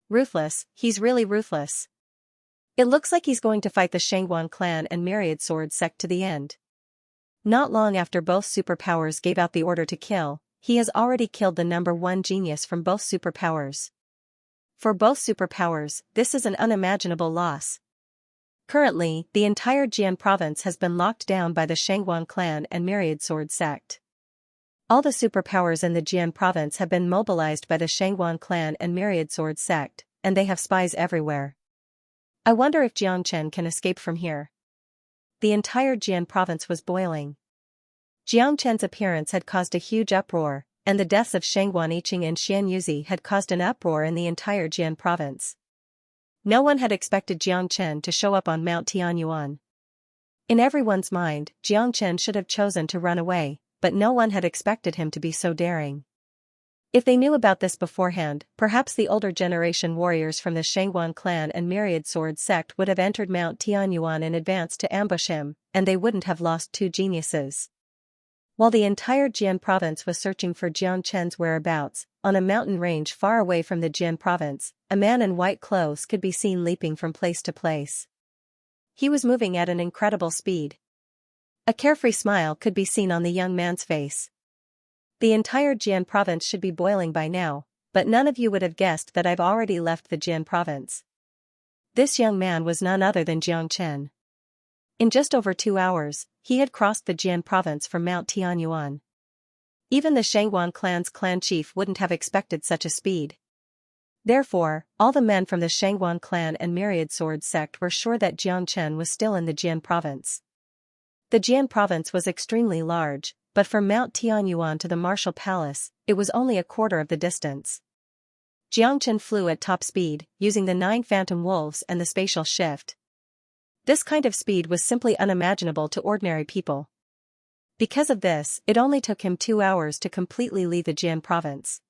Ruthless, he's really ruthless. It looks like he's going to fight the Shangguan clan and Myriad Sword sect to the end. Not long after both superpowers gave out the order to kill, he has already killed the #1 genius from both superpowers. For both superpowers, this is an unimaginable loss. Currently, the entire Jian province has been locked down by the Shangguan clan and Myriad Sword sect. All the superpowers in the Jian province have been mobilized by the Shangguan clan and Myriad Sword sect, and they have spies everywhere. I wonder if Jiangchen can escape from here. The entire Jian province was boiling. Jiangchen's appearance had caused a huge uproar, and the deaths of Shangguaniqing and Xianxia had caused an uproar in the entire Jian province. No one had expected Jiangchen to show up on Mount Tianyuan. In everyone's mind, Jiangchen should have chosen to run away, but no one had expected him to be so daring. If they knew about this beforehand, perhaps the older generation warriors from the Shangguan clan and Myriad Sword sect would have entered Mount Tianyuan in advance to ambush him, and they wouldn't have lost 2 geniuses. While the entire Jian province was searching for Jiangchen's whereabouts, on a mountain range far away from the Jian province, a man in white clothes could be seen leaping from place to place. He was moving at an incredible speed. A carefree smile could be seen on the young man's face. The entire Jian province should be boiling by now, but none of you would have guessed that I've already left the Jian province. This young man was none other than Jiangchen. In just over 2 hours, he had crossed the Jian province from Mount Tianyuan. Even the Shangguan clan's clan chief wouldn't have expected such a speed. Therefore, all the men from the Shangguan clan and Myriad Sword sect were sure that Jiangchen was still in the Jian province. The Jian province was extremely large, but from Mount Tianyuan to the Martial Palace, it was only a quarter of the distance. Jiangchen flew at top speed, using the 9 phantom wolves and the spatial shift. This kind of speed was simply unimaginable to ordinary people. Because of this, it only took him 2 hours to completely leave the Jian province.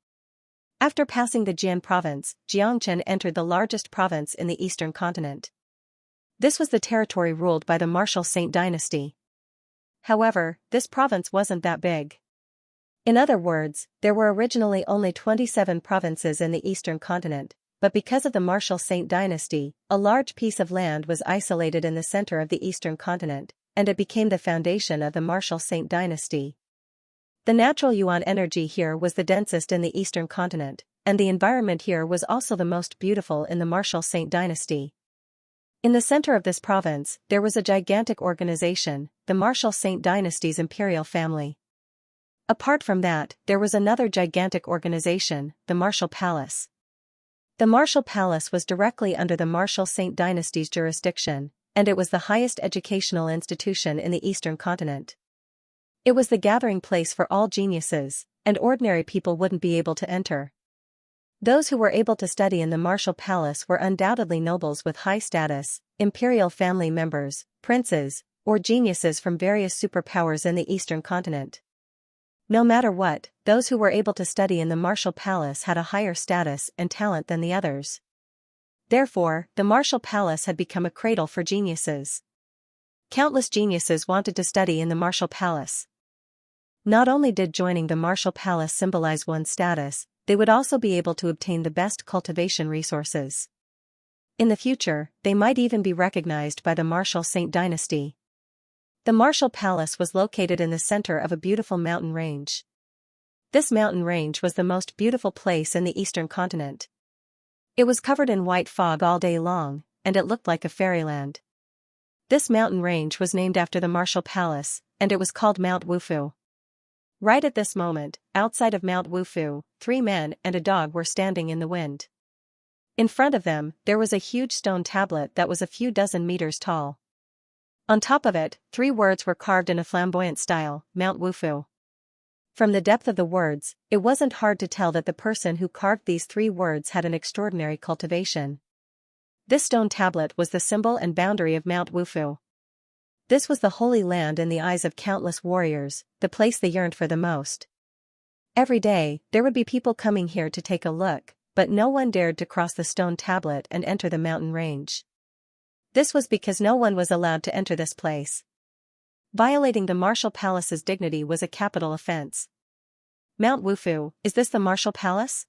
After passing the Jian province, Jiangchen entered the largest province in the eastern continent. This was the territory ruled by the Martial Saint dynasty. However, this province wasn't that big. In other words, there were originally only 27 provinces in the eastern continent, but because of the Martial Saint dynasty, a large piece of land was isolated in the center of the eastern continent, and it became the foundation of the Martial Saint dynasty. The natural yuan energy here was the densest in the eastern continent, and the environment here was also the most beautiful in the Martial Saint dynasty. In the center of this province, there was a gigantic organization, the Martial Saint dynasty's imperial family. Apart from that, there was another gigantic organization, the Martial Palace. The Martial Palace was directly under the Martial Saint dynasty's jurisdiction, and it was the highest educational institution in the Eastern continent. It was the gathering place for all geniuses, and ordinary people wouldn't be able to enter. Those who were able to study in the Martial Palace were undoubtedly nobles with high status, imperial family members, princes, or geniuses from various superpowers in the Eastern continent. No matter what, those who were able to study in the Martial Palace had a higher status and talent than the others. Therefore, the Martial Palace had become a cradle for geniuses. Countless geniuses wanted to study in the Martial Palace. Not only did joining the Martial Palace symbolize one's status, they would also be able to obtain the best cultivation resources. In the future, they might even be recognized by the Martial Saint dynasty. The Martial Palace was located in the center of a beautiful mountain range. This mountain range was the most beautiful place in the Eastern continent. It was covered in white fog all day long, and it looked like a fairyland. This mountain range was named after the Martial Palace, and it was called Mount Wufu. Right at this moment, outside of Mount Wufu, 3 men and a dog were standing in the wind. In front of them, there was a huge stone tablet that was a few dozen meters tall. On top of it, 3 words were carved in a flamboyant style, Mount Wufu. From the depth of the words, it wasn't hard to tell that the person who carved these 3 words had an extraordinary cultivation. This stone tablet was the symbol and boundary of Mount Wufu. This was the holy land in the eyes of countless warriors, the place they yearned for the most. Every day, there would be people coming here to take a look, but no one dared to cross the stone tablet and enter the mountain range. This was because no one was allowed to enter this place. Violating the Martial Palace's dignity was a capital offense. Mount Wufu, is this the Martial Palace?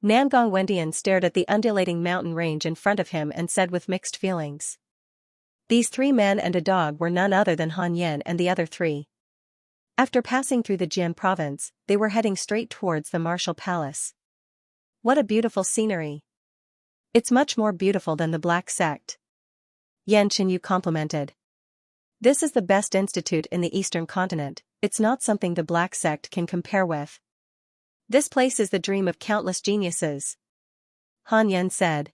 Nangong Wendian stared at the undulating mountain range in front of him and said with mixed feelings. These 3 men and a dog were none other than Han Yan and the other 3. After passing through the Jian province, they were heading straight towards the Martial Palace. What a beautiful scenery! It's much more beautiful than the Black Sect. Yan Qinyu complimented. This is the best institute in the Eastern continent, it's not something the Black Sect can compare with. This place is the dream of countless geniuses. Han Yan said.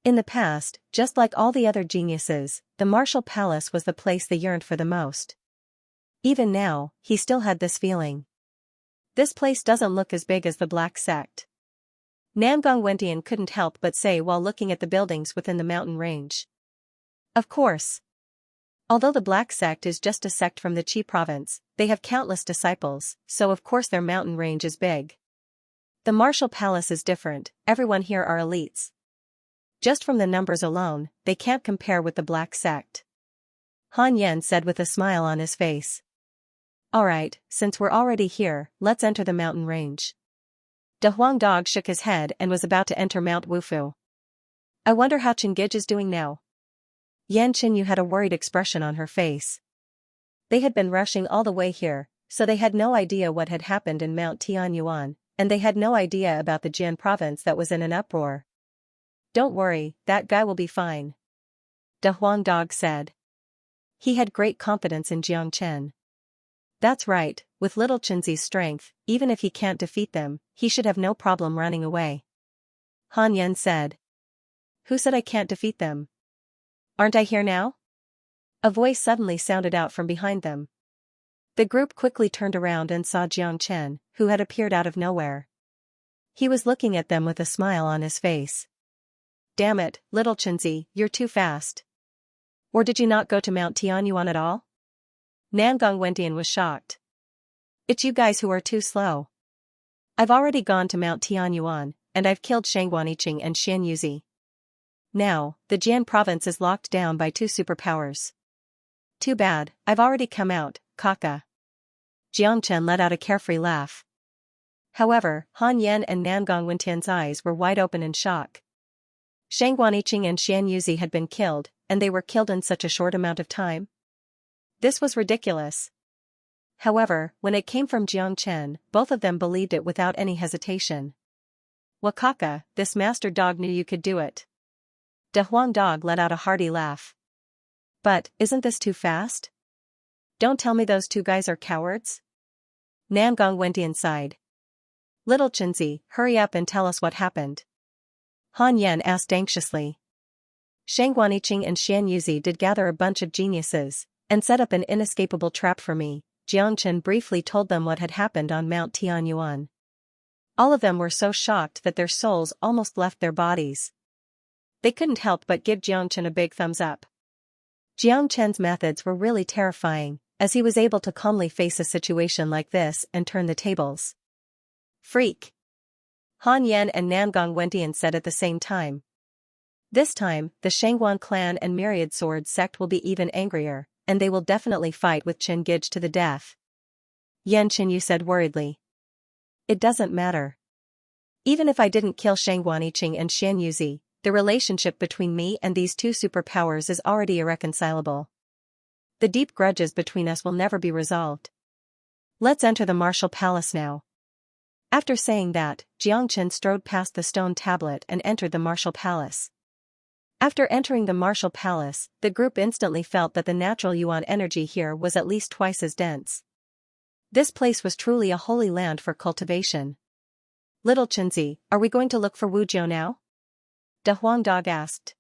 In the past, just like all the other geniuses, the Martial Palace was the place they yearned for the most. Even now, he still had this feeling. This place doesn't look as big as the Black Sect. Nangong Wendian couldn't help but say while looking at the buildings within the mountain range. Of course. Although the Black Sect is just a sect from the Qi province, they have countless disciples, so of course their mountain range is big. The Martial Palace is different, everyone here are elites. Just from the numbers alone, they can't compare with the Black Sect. Han Yan said with a smile on his face. Alright, since we're already here, let's enter the mountain range. De Huang Dog shook his head and was about to enter Mount Wufu. I wonder how Chingij is doing now. Yan Qinyu had a worried expression on her face. They had been rushing all the way here, so they had no idea what had happened in Mount Tianyuan, and they had no idea about the Jian province that was in an uproar. Don't worry, that guy will be fine. De Huang Dog said. He had great confidence in Jiang Chen. That's right, with little Chenzi's strength, even if he can't defeat them, he should have no problem running away. Han Yan said. Who said I can't defeat them? Aren't I here now? A voice suddenly sounded out from behind them. The group quickly turned around and saw Jiang Chen, who had appeared out of nowhere. He was looking at them with a smile on his face. Damn it, little Chenzi, you're too fast. Or did you not go to Mount Tianyuan at all? Nangong Wendian was shocked. It's you guys who are too slow. I've already gone to Mount Tianyuan, and I've killed Shangguaniqing and Xianxia. Now, the Jian province is locked down by 2 superpowers. Too bad, I've already come out, Kaka. Jiang Chen let out a carefree laugh. However, Han Yan and Nangong Wendian's eyes were wide open in shock. Shangguaniqing and Xianxia had been killed, and they were killed in such a short amount of time? This was ridiculous. However, when it came from Jiang Chen, both of them believed it without any hesitation. Wakaka, this master dog knew you could do it. De Huang dog let out a hearty laugh. But, isn't this too fast? Don't tell me those two guys are cowards? Nangong went inside. Little Chenzi, hurry up and tell us what happened. Han Yan asked anxiously. Shang Guaniqing and Xianxia did gather a bunch of geniuses, and set up an inescapable trap for me. Jiang Chen briefly told them what had happened on Mount Tianyuan. All of them were so shocked that their souls almost left their bodies. They couldn't help but give Jiang Chen a big thumbs up. Jiang Chen's methods were really terrifying, as he was able to calmly face a situation like this and turn the tables. Freak! Han Yan and Nangong Wentian said at the same time. This time, the Shangguan clan and Myriad Sword sect will be even angrier, and they will definitely fight with Chen Gij to the death. Yan Chenyu said worriedly. It doesn't matter. Even if I didn't kill Shangguaniqing and Xianxia, the relationship between me and these two superpowers is already irreconcilable. The deep grudges between us will never be resolved. Let's enter the martial palace now. After saying that, Jiang Chen strode past the stone tablet and entered the martial palace. After entering the martial palace, the group instantly felt that the natural yuan energy here was at least twice as dense. This place was truly a holy land for cultivation. Little Chenzi, are we going to look for Wu Jiu now? De Huang dog asked.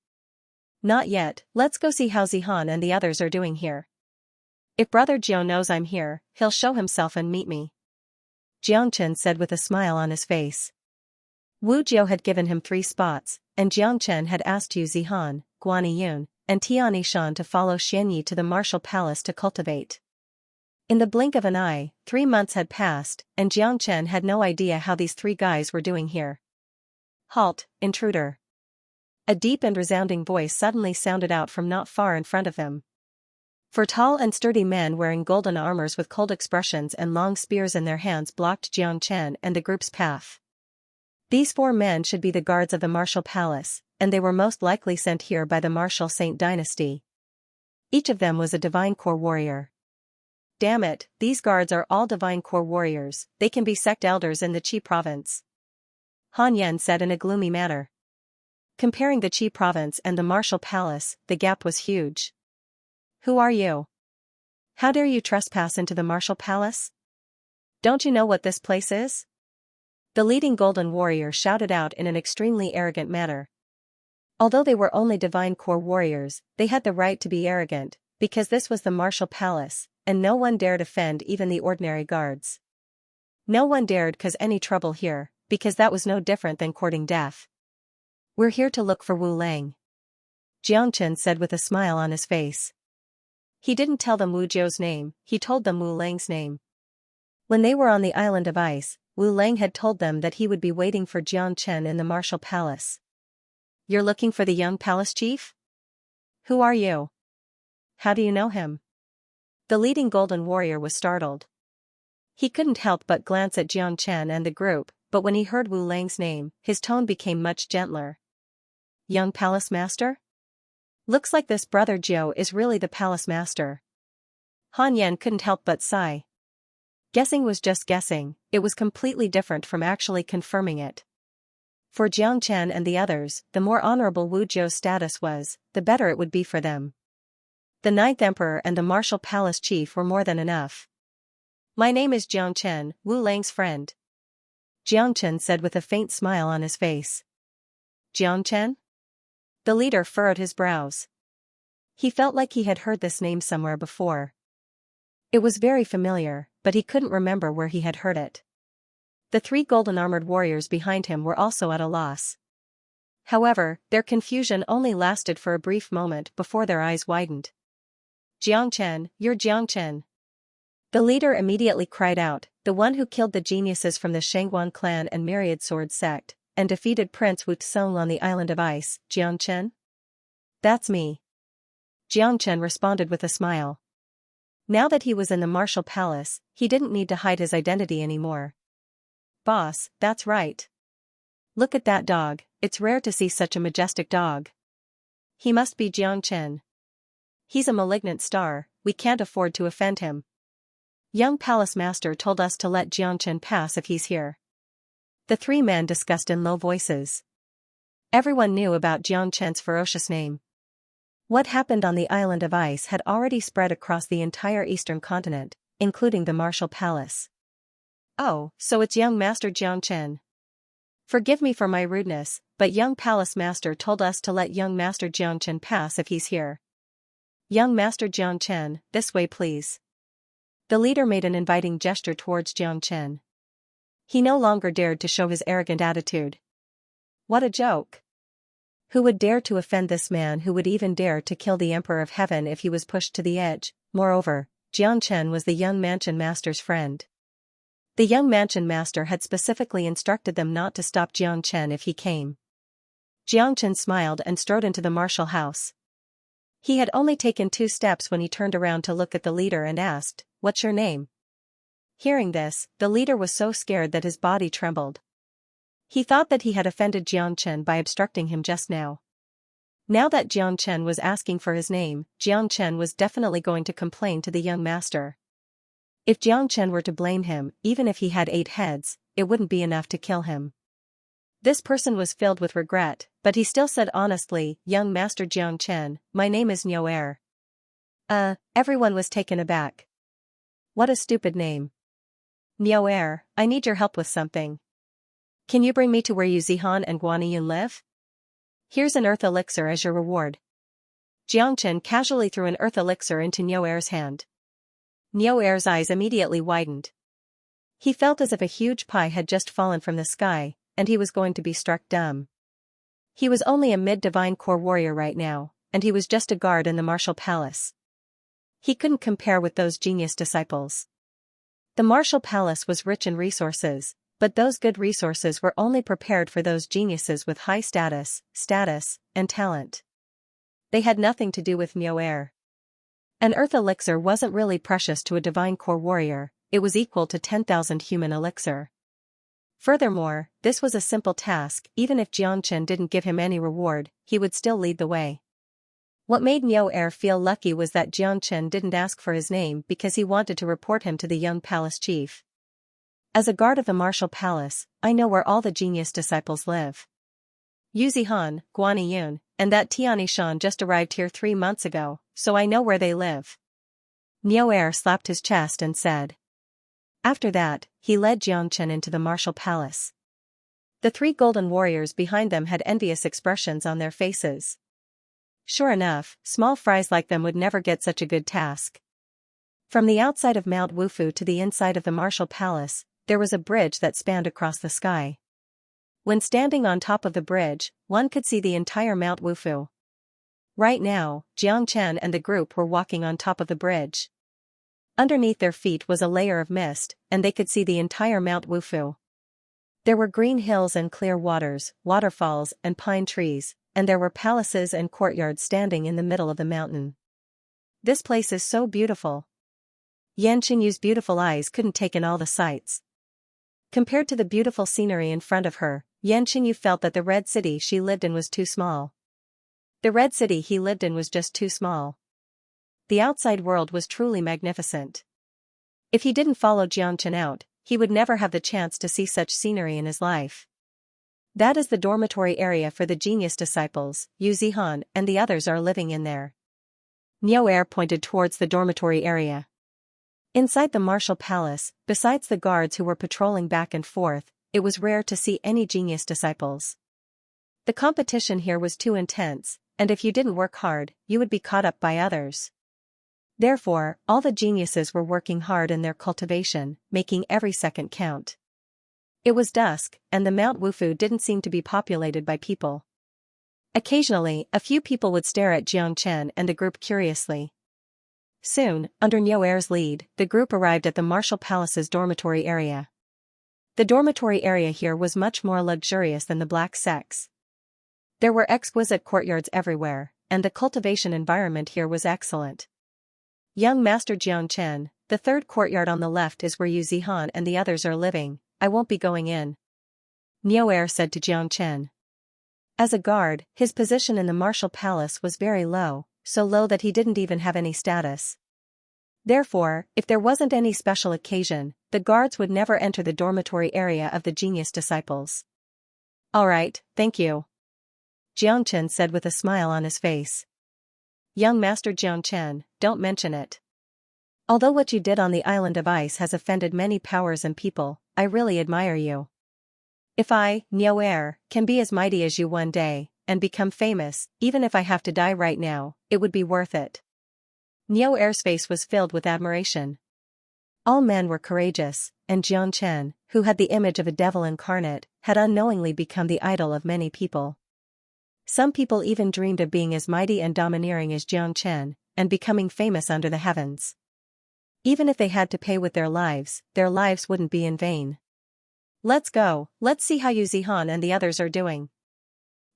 Not yet, let's go see how Zihan and the others are doing here. If Brother Jiu knows I'm here, he'll show himself and meet me. Jiang Chen said with a smile on his face. Wu Jiu had given him 3 spots, and Jiang Chen had asked Yu Zihan, Guani Yun, and Tiani Shan to follow Xianyi to the martial palace to cultivate. In the blink of an eye, 3 months had passed, and Jiang Chen had no idea how these 3 guys were doing here. Halt, intruder. A deep and resounding voice suddenly sounded out from not far in front of him. 4 tall and sturdy men wearing golden armors with cold expressions and long spears in their hands blocked Jiang Chen and the group's path. These 4 men should be the guards of the martial palace, and they were most likely sent here by the martial Saint dynasty. Each of them was a divine core warrior. Damn it, these guards are all divine core warriors, they can be sect elders in the Qi province. Han Yan said in a gloomy manner. Comparing the Qi province and the martial palace, the gap was huge. Who are you? How dare you trespass into the martial palace? Don't you know what this place is? The leading golden warrior shouted out in an extremely arrogant manner. Although they were only divine core warriors, they had the right to be arrogant, because this was the martial palace, and no one dared offend even the ordinary guards. No one dared cause any trouble here, because that was no different than courting death. We're here to look for Wu Lang. Jiang Chen said with a smile on his face. He didn't tell them Wu Jiu's name, he told them Wu Lang's name. When they were on the island of ice, Wu Lang had told them that he would be waiting for Jiang Chen in the martial palace. You're looking for the young palace chief? Who are you? How do you know him? The leading golden warrior was startled. He couldn't help but glance at Jiang Chen and the group, but when he heard Wu Lang's name, his tone became much gentler. Young palace master? Looks like this Brother Jiu is really the palace master. Han Yan couldn't help but sigh. Guessing was just guessing, it was completely different from actually confirming it. For Jiang Chen and the others, the more honorable Wu Jiu's status was, the better it would be for them. The 9th Emperor and the martial palace chief were more than enough. My name is Jiang Chen, Wu Lang's friend. Jiang Chen said with a faint smile on his face. Jiang Chen? The leader furrowed his brows. He felt like he had heard this name somewhere before. It was very familiar, but he couldn't remember where he had heard it. The 3 golden-armored warriors behind him were also at a loss. However, their confusion only lasted for a brief moment before their eyes widened. Jiang Chen, you're Jiang Chen. The leader immediately cried out, the one who killed the geniuses from the Shangguan clan and Myriad Sword sect, and defeated Prince Wu Tsong on the island of ice, Jiang Chen? That's me. Jiang Chen responded with a smile. Now that he was in the martial palace, he didn't need to hide his identity anymore. Boss, that's right. Look at that dog, it's rare to see such a majestic dog. He must be Jiang Chen. He's a malignant star, we can't afford to offend him. Young palace master told us to let Jiang Chen pass if he's here. The three men discussed in low voices. Everyone knew about Jiang Chen's ferocious name. What happened on the island of ice had already spread across the entire eastern continent, including the Martial Palace. Oh, so it's young Master Jiang Chen. Forgive me for my rudeness, but young Palace Master told us to let young Master Jiang Chen pass if he's here. Young Master Jiang Chen, this way please. The leader made an inviting gesture towards Jiang Chen. He no longer dared to show his arrogant attitude. What a joke! Who would dare to offend this man, who would even dare to kill the Emperor of Heaven if he was pushed to the edge? Moreover, Jiang Chen was the young Mansion Master's friend. The young Mansion Master had specifically instructed them not to stop Jiang Chen if he came. Jiang Chen smiled and strode into the martial house. He had only taken 2 steps when he turned around to look at the leader and asked, "What's your name?" Hearing this, the leader was so scared that his body trembled. He thought that he had offended Jiang Chen by obstructing him just now. Now that Jiang Chen was asking for his name, Jiang Chen was definitely going to complain to the young master. If Jiang Chen were to blame him, even if he had 8 heads, it wouldn't be enough to kill him. This person was filled with regret, but he still said honestly, "Young Master Jiang Chen, my name is Niu Er." Everyone was taken aback. What a stupid name. Niu Er, I need your help with something. Can you bring me to where Yu Zihan and Guaniyun live? Here's an earth elixir as your reward. Jiang Chen casually threw an earth elixir into Niu Er's hand. Niu Er's eyes immediately widened. He felt as if a huge pie had just fallen from the sky, and he was going to be struck dumb. He was only a mid-divine core warrior right now, and he was just a guard in the Martial Palace. He couldn't compare with those genius disciples. The Martial Palace was rich in resources, but those good resources were only prepared for those geniuses with high status, and talent. They had nothing to do with Niu Er. An earth elixir wasn't really precious to a divine core warrior, it was equal to 10,000 human elixir. Furthermore, this was a simple task. Even if Jiang Chen didn't give him any reward, he would still lead the way. What made Niu Er feel lucky was that Jiang Chen didn't ask for his name because he wanted to report him to the young palace chief. As a guard of the Martial Palace, I know where all the genius disciples live. Yu Zihan, Guaniyun, and that Tiani Shan just arrived here 3 months ago, so I know where they live. Niu Er slapped his chest and said. After that, he led Jiang Chen into the Martial Palace. The 3 golden warriors behind them had envious expressions on their faces. Sure enough, small fries like them would never get such a good task. From the outside of Mount Wufu to the inside of the Martial Palace, there was a bridge that spanned across the sky. When standing on top of the bridge, one could see the entire Mount Wufu. Right now, Jiang Chen and the group were walking on top of the bridge. Underneath their feet was a layer of mist, and they could see the entire Mount Wufu. There were green hills and clear waters, waterfalls and pine trees, and there were palaces and courtyards standing in the middle of the mountain. This place is so beautiful. Yan Qinyu's beautiful eyes couldn't take in all the sights. Compared to the beautiful scenery in front of her, Yan Qinyu felt that the red city she lived in was too small. The red city he lived in was just too small. The outside world was truly magnificent. If he didn't follow Jiang Chen out, he would never have the chance to see such scenery in his life. That is the dormitory area for the genius disciples. Yu Zihan and the others are living in there. Niu Er pointed towards the dormitory area. Inside the Martial Palace, besides the guards who were patrolling back and forth, it was rare to see any genius disciples. The competition here was too intense, and if you didn't work hard, you would be caught up by others. Therefore, all the geniuses were working hard in their cultivation, making every second count. It was dusk, and the Mount Wufu didn't seem to be populated by people. Occasionally, a few people would stare at Jiang Chen and the group curiously. Soon, under Niu Er's lead, the group arrived at the Martial Palace's dormitory area. The dormitory area here was much more luxurious than the Black Sects. There were exquisite courtyards everywhere, and the cultivation environment here was excellent. Young Master Jiang Chen, the third courtyard on the left is where Yu Zihan and the others are living. I won't be going in. Niu Er said to Jiang Chen. As a guard, his position in the Martial Palace was very low, so low that he didn't even have any status. Therefore, if there wasn't any special occasion, the guards would never enter the dormitory area of the genius disciples. "Alright, thank you," Jiangchen said with a smile on his face. "Young Master Jiangchen, don't mention it. Although what you did on the island of ice has offended many powers and people, I really admire you. If I, Niu Er, can be as mighty as you one day, and become famous, even if I have to die right now, it would be worth it." Niu Er's face was filled with admiration. All men were courageous, and Jiangchen, who had the image of a devil incarnate, had unknowingly become the idol of many people. Some people even dreamed of being as mighty and domineering as Jiangchen, and becoming famous under the heavens. Even if they had to pay with their lives wouldn't be in vain. "Let's go, let's see how Yu Zihan and the others are doing,"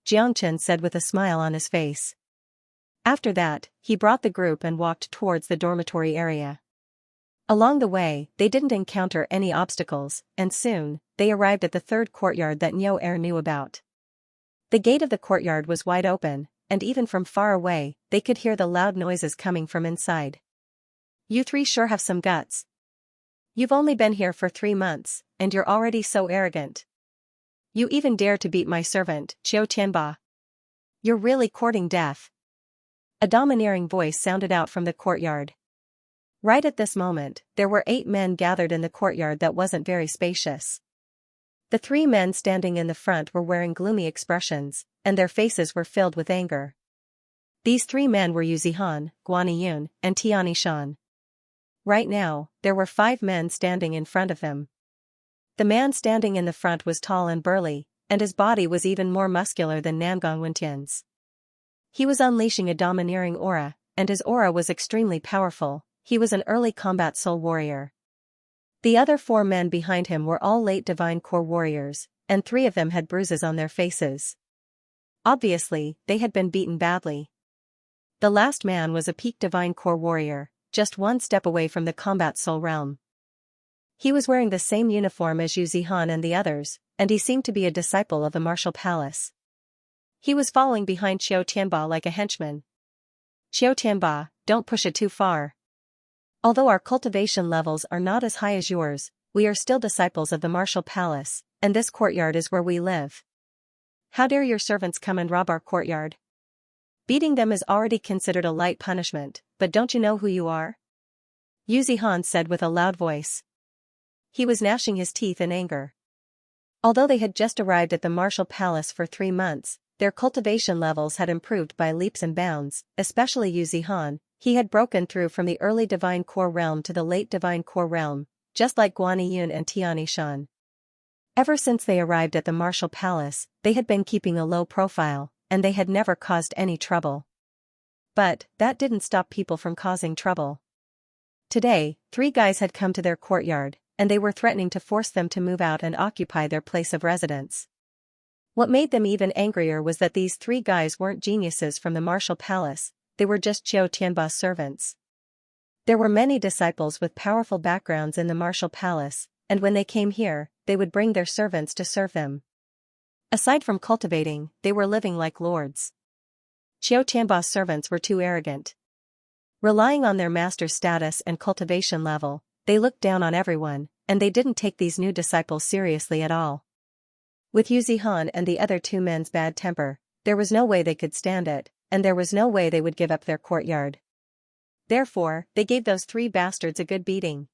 Jiangchen said with a smile on his face. After that, he brought the group and walked towards the dormitory area. Along the way, they didn't encounter any obstacles, and soon, they arrived at the third courtyard that Niu Er knew about. The gate of the courtyard was wide open, and even from far away, they could hear the loud noises coming from inside. "You three sure have some guts. You've only been here for 3 months, and you're already so arrogant. You even dare to beat my servant, Qiu Tianba. You're really courting death." A domineering voice sounded out from the courtyard. Right at this moment, there were 8 men gathered in the courtyard that wasn't very spacious. The 3 men standing in the front were wearing gloomy expressions, and their faces were filled with anger. These 3 men were Yu Zihan, Guaniyun, and Tianishan. Right now, there were 5 men standing in front of them. The man standing in the front was tall and burly, and his body was even more muscular than Nangang Wentian's. He was unleashing a domineering aura, and his aura was extremely powerful. He was an early combat soul warrior. The other 4 men behind him were all late divine core warriors, and 3 of them had bruises on their faces. Obviously, they had been beaten badly. The last man was a peak divine core warrior, just 1 step away from the combat soul realm. He was wearing the same uniform as Yu Zihan and the others, and he seemed to be a disciple of the martial palace. He was following behind Qiu Tianba like a henchman. "Qiu Tianba, don't push it too far. Although our cultivation levels are not as high as yours, we are still disciples of the martial palace, and this courtyard is where we live. How dare your servants come and rob our courtyard? Beating them is already considered a light punishment, but don't you know who you are?" Yu Zihan said with a loud voice. He was gnashing his teeth in anger. Although they had just arrived at the martial palace for 3 months, their cultivation levels had improved by leaps and bounds, especially Yu Zihan. He had broken through from the early divine core realm to the late divine core realm, just like Guaniyun and Tianishan. Ever since they arrived at the martial palace, they had been keeping a low profile, and they had never caused any trouble. But that didn't stop people from causing trouble. Today, 3 guys had come to their courtyard, and they were threatening to force them to move out and occupy their place of residence. What made them even angrier was that these 3 guys weren't geniuses from the martial palace. They were just Qiu Tianba's servants. There were many disciples with powerful backgrounds in the martial palace, and when they came here, they would bring their servants to serve them. Aside from cultivating, they were living like lords. Qiu Tianba's servants were too arrogant. Relying on their master's status and cultivation level, they looked down on everyone, and they didn't take these new disciples seriously at all. With Yu Zihan and the other 2 men's bad temper, there was no way they could stand it, and there was no way they would give up their courtyard. Therefore, they gave those 3 bastards a good beating.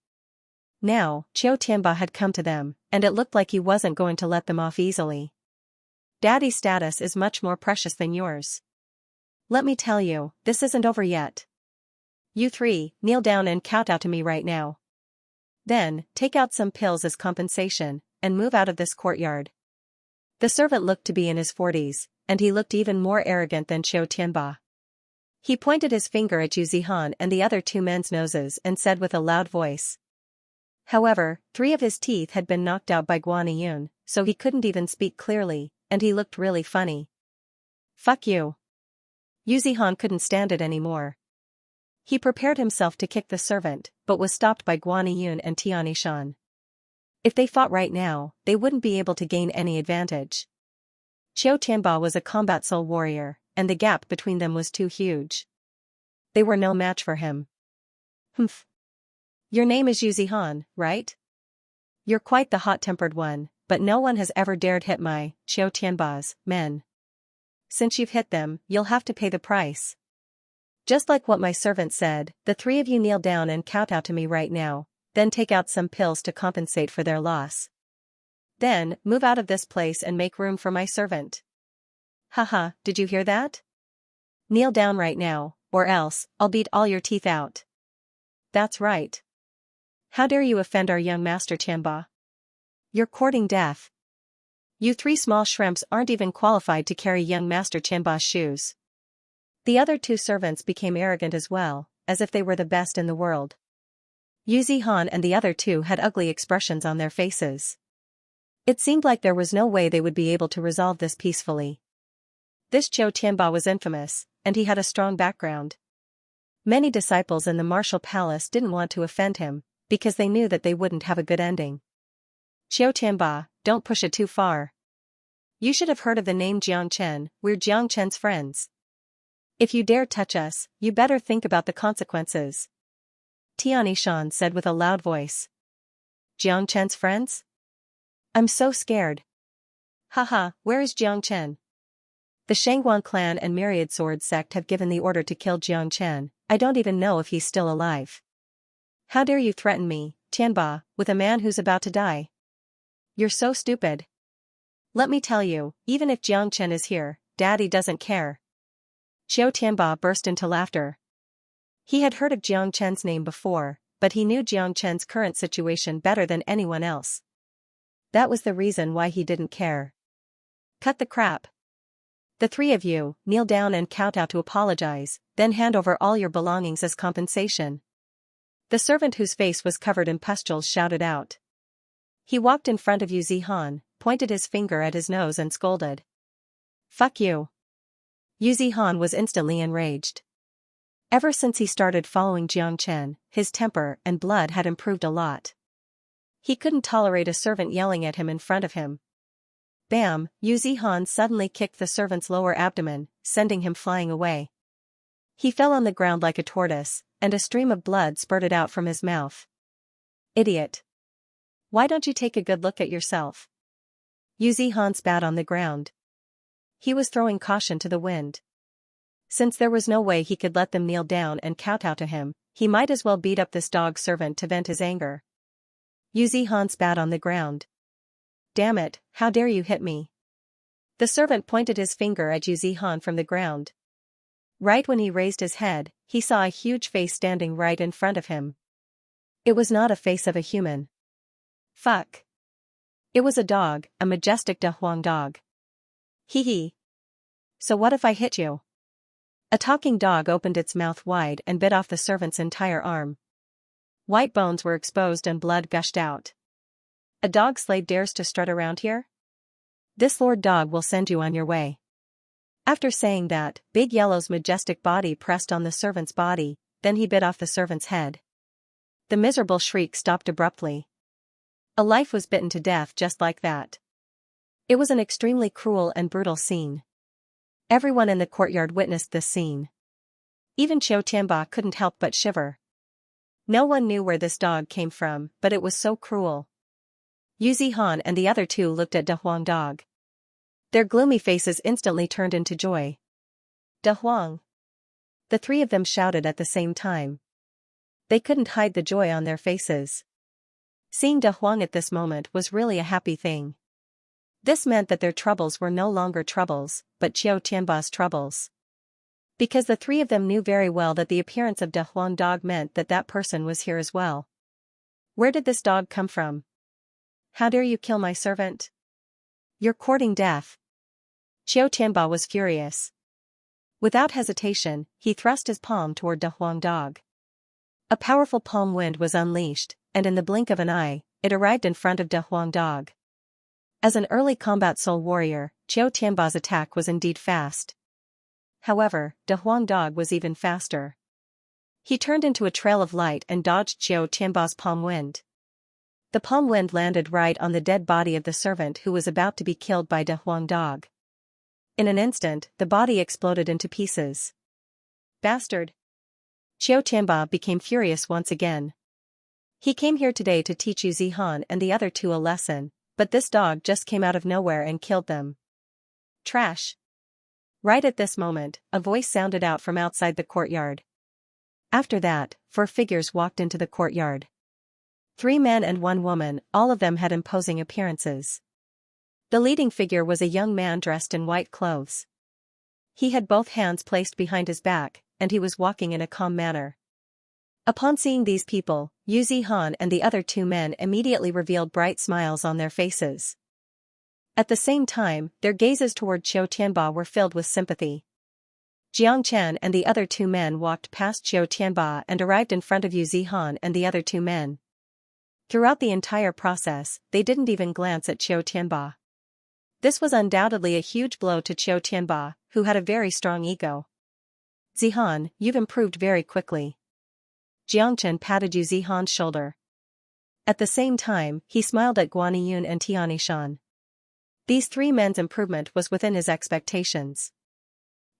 Now, Qiu Tianba had come to them, and it looked like he wasn't going to let them off easily. "Daddy's status is much more precious than yours. Let me tell you, this isn't over yet. You 3, kneel down and kowtow to me right now. Then, take out some pills as compensation, and move out of this courtyard." The servant looked to be in his 40s, and he looked even more arrogant than Qiu Tianba. He pointed his finger at Yu Zihan and the other 2 men's noses and said with a loud voice. However, 3 of his teeth had been knocked out by Guaniyun, so he couldn't even speak clearly, and he looked really funny. "Fuck you." Yu Zihan couldn't stand it anymore. He prepared himself to kick the servant, but was stopped by Guaniyun and Tianishan. If they fought right now, they wouldn't be able to gain any advantage. Qiu Tianba was a combat soul warrior, and the gap between them was too huge. They were no match for him. "Humph. Your name is Yu Zihan, right? You're quite the hot-tempered one, but no one has ever dared hit my Xiao Tianba's men. Since you've hit them, you'll have to pay the price. Just like what my servant said, the three of you kneel down and kowtow to me right now, then take out some pills to compensate for their loss. Then, move out of this place and make room for my servant. Haha, did you hear that? Kneel down right now, or else, I'll beat all your teeth out. That's right. How dare you offend our young master Tianba? You're courting death. You three small shrimps aren't even qualified to carry young master Tianba's shoes. The other two servants became arrogant as well, as if they were the best in the world. Yu Zihan and the other two had ugly expressions on their faces. It seemed like there was no way they would be able to resolve this peacefully. This Xiao Tianba was infamous, and he had a strong background. Many disciples in the martial palace didn't want to offend him, because they knew that they wouldn't have a good ending. Xiao Tianba, don't push it too far. You should have heard of the name Jiang Chen, we're Jiang Chen's friends. If you dare touch us, you better think about the consequences. Tian Shan said with a loud voice. Jiang Chen's friends? I'm so scared. Haha, where is Jiang Chen? The Shangguan clan and Myriad Sword sect have given the order to kill Jiang Chen. I don't even know if he's still alive. How dare you threaten me, Tianba, with a man who's about to die? You're so stupid. Let me tell you, even if Jiang Chen is here, Daddy doesn't care. Xiao Tianba burst into laughter. He had heard of Jiang Chen's name before, but he knew Jiang Chen's current situation better than anyone else. That was the reason why he didn't care. Cut the crap. The three of you, kneel down and kowtow to apologize, then hand over all your belongings as compensation. The servant whose face was covered in pustules shouted out. He walked in front of Yu Zihan, pointed his finger at his nose and scolded. Fuck you. Yu Zihan was instantly enraged. Ever since he started following Jiang Chen, his temper and blood had improved a lot. He couldn't tolerate a servant yelling at him in front of him. Bam! Yu Zihan suddenly kicked the servant's lower abdomen, sending him flying away. He fell on the ground like a tortoise, and a stream of blood spurted out from his mouth. Idiot! Why don't you take a good look at yourself? Yu Zihan spat on the ground. He was throwing caution to the wind. Since there was no way he could let them kneel down and kowtow to him, he might as well beat up this dog servant to vent his anger. Yu Zihan spat on the ground. Damn it, how dare you hit me? The servant pointed his finger at Yu Zihan from the ground. Right when he raised his head, he saw a huge face standing right in front of him. It was not a face of a human. Fuck. It was a dog, a majestic Dahuang dog. Hee hee. So what if I hit you? A talking dog opened its mouth wide and bit off the servant's entire arm. White bones were exposed and blood gushed out. A dog slave dares to strut around here? This lord dog will send you on your way. After saying that, Big Yellow's majestic body pressed on the servant's body, then he bit off the servant's head. The miserable shriek stopped abruptly. A life was bitten to death just like that. It was an extremely cruel and brutal scene. Everyone in the courtyard witnessed this scene. Even Xiao Tianba couldn't help but shiver. No one knew where this dog came from, but it was so cruel. Yu Zihan and the other two looked at Dahuang dog. Their gloomy faces instantly turned into joy. Dahuang! The three of them shouted at the same time. They couldn't hide the joy on their faces. Seeing Dahuang at this moment was really a happy thing. This meant that their troubles were no longer troubles, but Xiao Tianba's troubles. Because the three of them knew very well that the appearance of Dahuang dog meant that that person was here as well. Where did this dog come from? How dare you kill my servant? You're courting death. Xiao Tianba was furious. Without hesitation, he thrust his palm toward Dahuang dog. A powerful palm wind was unleashed, and in the blink of an eye, it arrived in front of Dahuang dog. As an early combat soul warrior, Xiao Tianba's attack was indeed fast. However, Dahuang dog was even faster. He turned into a trail of light and dodged Xiao Tianba's palm wind. The palm wind landed right on the dead body of the servant who was about to be killed by Dahuang dog. In an instant, the body exploded into pieces. Bastard! Xiao Tianba became furious once again. He came here today to teach you Zihan and the other two a lesson, but this dog just came out of nowhere and killed them. Trash. Right at this moment, a voice sounded out from outside the courtyard. After that, 4 figures walked into the courtyard. 3 men and 1 woman, all of them had imposing appearances. The leading figure was a young man dressed in white clothes. He had both hands placed behind his back, and he was walking in a calm manner. Upon seeing these people, Yu Zihan and the other 2 men immediately revealed bright smiles on their faces. At the same time, their gazes toward Qiu Tianba were filled with sympathy. Jiang Chen and the other 2 men walked past Qiu Tianba and arrived in front of Yu Zihan and the other 2 men. Throughout the entire process, they didn't even glance at Qiu Tianba. This was undoubtedly a huge blow to Qiu Tianba, who had a very strong ego. Zihan, you've improved very quickly. Jiang Chen patted Yu Zihan's shoulder. At the same time, he smiled at Guaniyun and Tianishan. These 3 men's improvement was within his expectations.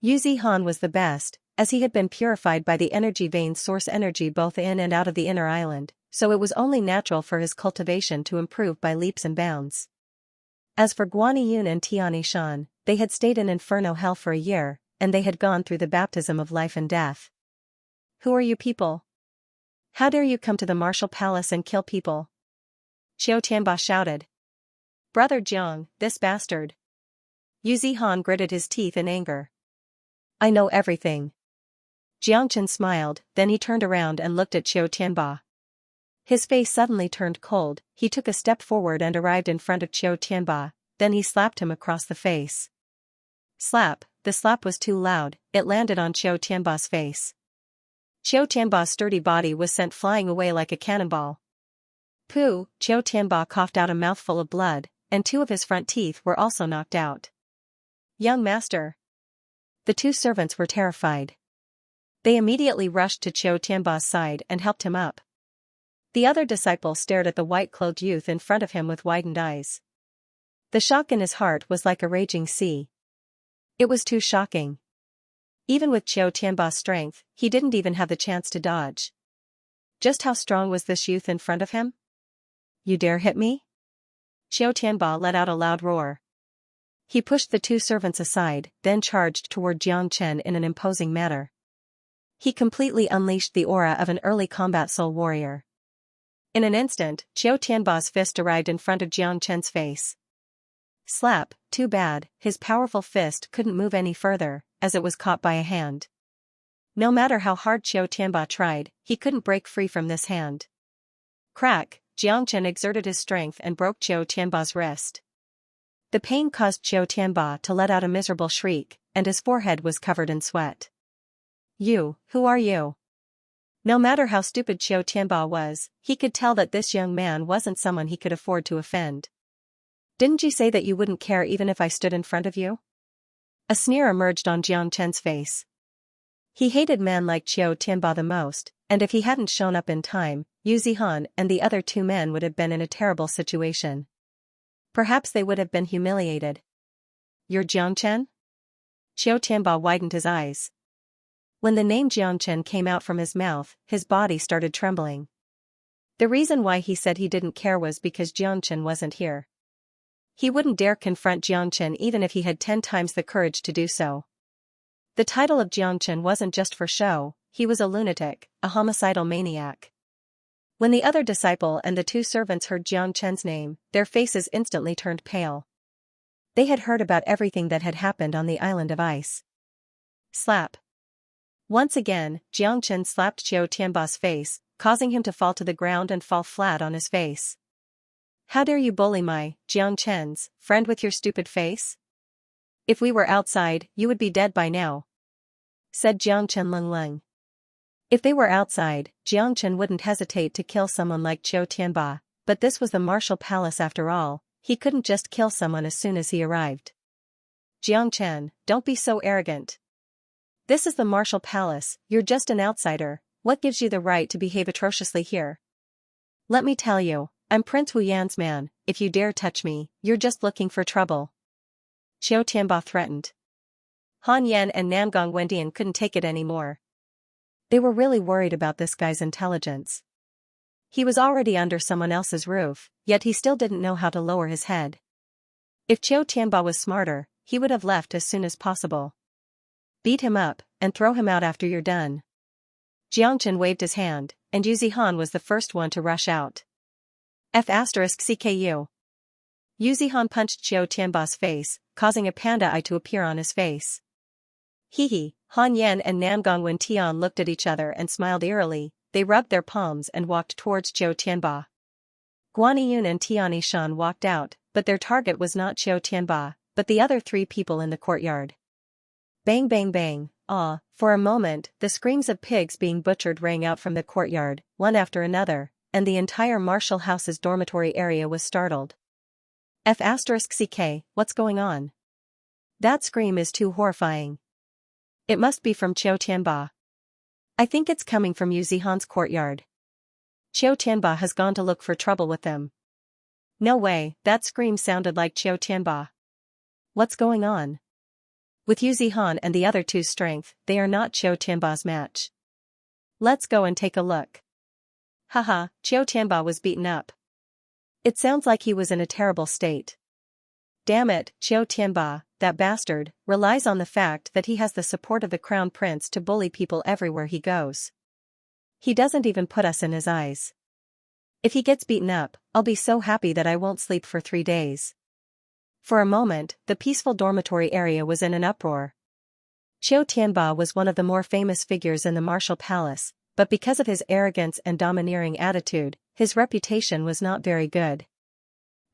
Yu Zihan was the best, as he had been purified by the energy vein source energy both in and out of the inner island, so it was only natural for his cultivation to improve by leaps and bounds. As for Guaniyun and Tianishan, they had stayed in Inferno Hell for a year, and they had gone through the baptism of life and death. Who are you people? How dare you come to the martial palace and kill people? Qiu Tianba shouted. Brother Jiang, this bastard. Yu Zihan gritted his teeth in anger. I know everything. Jiang Chen smiled, then he turned around and looked at Qiu Tianba. His face suddenly turned cold, he took a step forward and arrived in front of Qiu Tianba, then he slapped him across the face. Slap, the slap was too loud, it landed on Qiu Tianba's face. Qiu Tianba's sturdy body was sent flying away like a cannonball. Pooh, Qiu Tianba coughed out a mouthful of blood, and 2 of his front teeth were also knocked out. Young master. The 2 servants were terrified. They immediately rushed to Qiu Tianba's side and helped him up. The other disciple stared at the white-clothed youth in front of him with widened eyes. The shock in his heart was like a raging sea. It was too shocking. Even with Qiu Tianba's strength, he didn't even have the chance to dodge. Just how strong was this youth in front of him? You dare hit me? Qiu Tianba let out a loud roar. He pushed the 2 servants aside, then charged toward Jiang Chen in an imposing manner. He completely unleashed the aura of an early combat soul warrior. In an instant, Qiu Tianba's fist arrived in front of Jiang Chen's face. Slap, too bad, his powerful fist couldn't move any further, as it was caught by a hand. No matter how hard Qiu Tianba tried, he couldn't break free from this hand. Crack, Jiang Chen exerted his strength and broke Qiu Tianba's wrist. The pain caused Qiu Tianba to let out a miserable shriek, and his forehead was covered in sweat. You, who are you? No matter how stupid Qiu Tianba was, he could tell that this young man wasn't someone he could afford to offend. Didn't you say that you wouldn't care even if I stood in front of you? A sneer emerged on Jiang Chen's face. He hated men like Qiu Tianba the most, and if he hadn't shown up in time, Yu Zihan and the other 2 men would have been in a terrible situation. Perhaps they would have been humiliated. You're Jiang Chen? Qiu Tianba widened his eyes. When the name Jiang Chen came out from his mouth, his body started trembling. The reason why he said he didn't care was because Jiang Chen wasn't here. He wouldn't dare confront Jiang Chen even if he had 10 times the courage to do so. The title of Jiang Chen wasn't just for show, he was a lunatic, a homicidal maniac. When the other disciple and the 2 servants heard Jiang Chen's name, their faces instantly turned pale. They had heard about everything that had happened on the island of ice. Slap. Once again, Jiang Chen slapped Qiu Tianba's face, causing him to fall to the ground and fall flat on his face. How dare you bully my, Jiang Chen's, friend with your stupid face? If we were outside, you would be dead by now, said Jiang Chen Leng. If they were outside, Jiang Chen wouldn't hesitate to kill someone like Qiu Tianba, but this was the martial palace after all, he couldn't just kill someone as soon as he arrived. Jiang Chen, don't be so arrogant. This is the martial palace, you're just an outsider, what gives you the right to behave atrociously here? Let me tell you, I'm Prince Wu Yan's man, if you dare touch me, you're just looking for trouble. Qiu Tianba threatened. Han Yan and Namgong Wendian couldn't take it anymore. They were really worried about this guy's intelligence. He was already under someone else's roof, yet he still didn't know how to lower his head. If Qiu Tianba was smarter, he would have left as soon as possible. Beat him up, and throw him out after you're done. Jiangchen waved his hand, and Yu Zihan was the first one to rush out. F*CKU. Yu Zihan punched Qiu Tianba's face, causing a panda eye to appear on his face. Hee. Han Yan and Namgong Wentian looked at each other and smiled eerily. They rubbed their palms and walked towards Qiu Tianba. Guaniyun and Tian Shan walked out, but their target was not Qiu Tianba, but the other 3 people in the courtyard. Bang bang bang, ah, for a moment, the screams of pigs being butchered rang out from the courtyard, one after another, and the entire Marshall House's dormitory area was startled. F*CK, what's going on? That scream is too horrifying. It must be from Qiu Tianba. I think it's coming from Yu Zihan's courtyard. Qiu Tianba has gone to look for trouble with them. No way, that scream sounded like Qiu Tianba. What's going on? With Yu Zihan and the other 2's strength, they are not Qiu Tianba's match. Let's go and take a look. Haha, Qiu Tianba was beaten up. It sounds like he was in a terrible state. Damn it, Qiu Tianba, that bastard, relies on the fact that he has the support of the crown prince to bully people everywhere he goes. He doesn't even put us in his eyes. If he gets beaten up, I'll be so happy that I won't sleep for 3 days. For a moment, the peaceful dormitory area was in an uproar. Qiu Tianba was one of the more famous figures in the Marshall Palace, but because of his arrogance and domineering attitude, his reputation was not very good.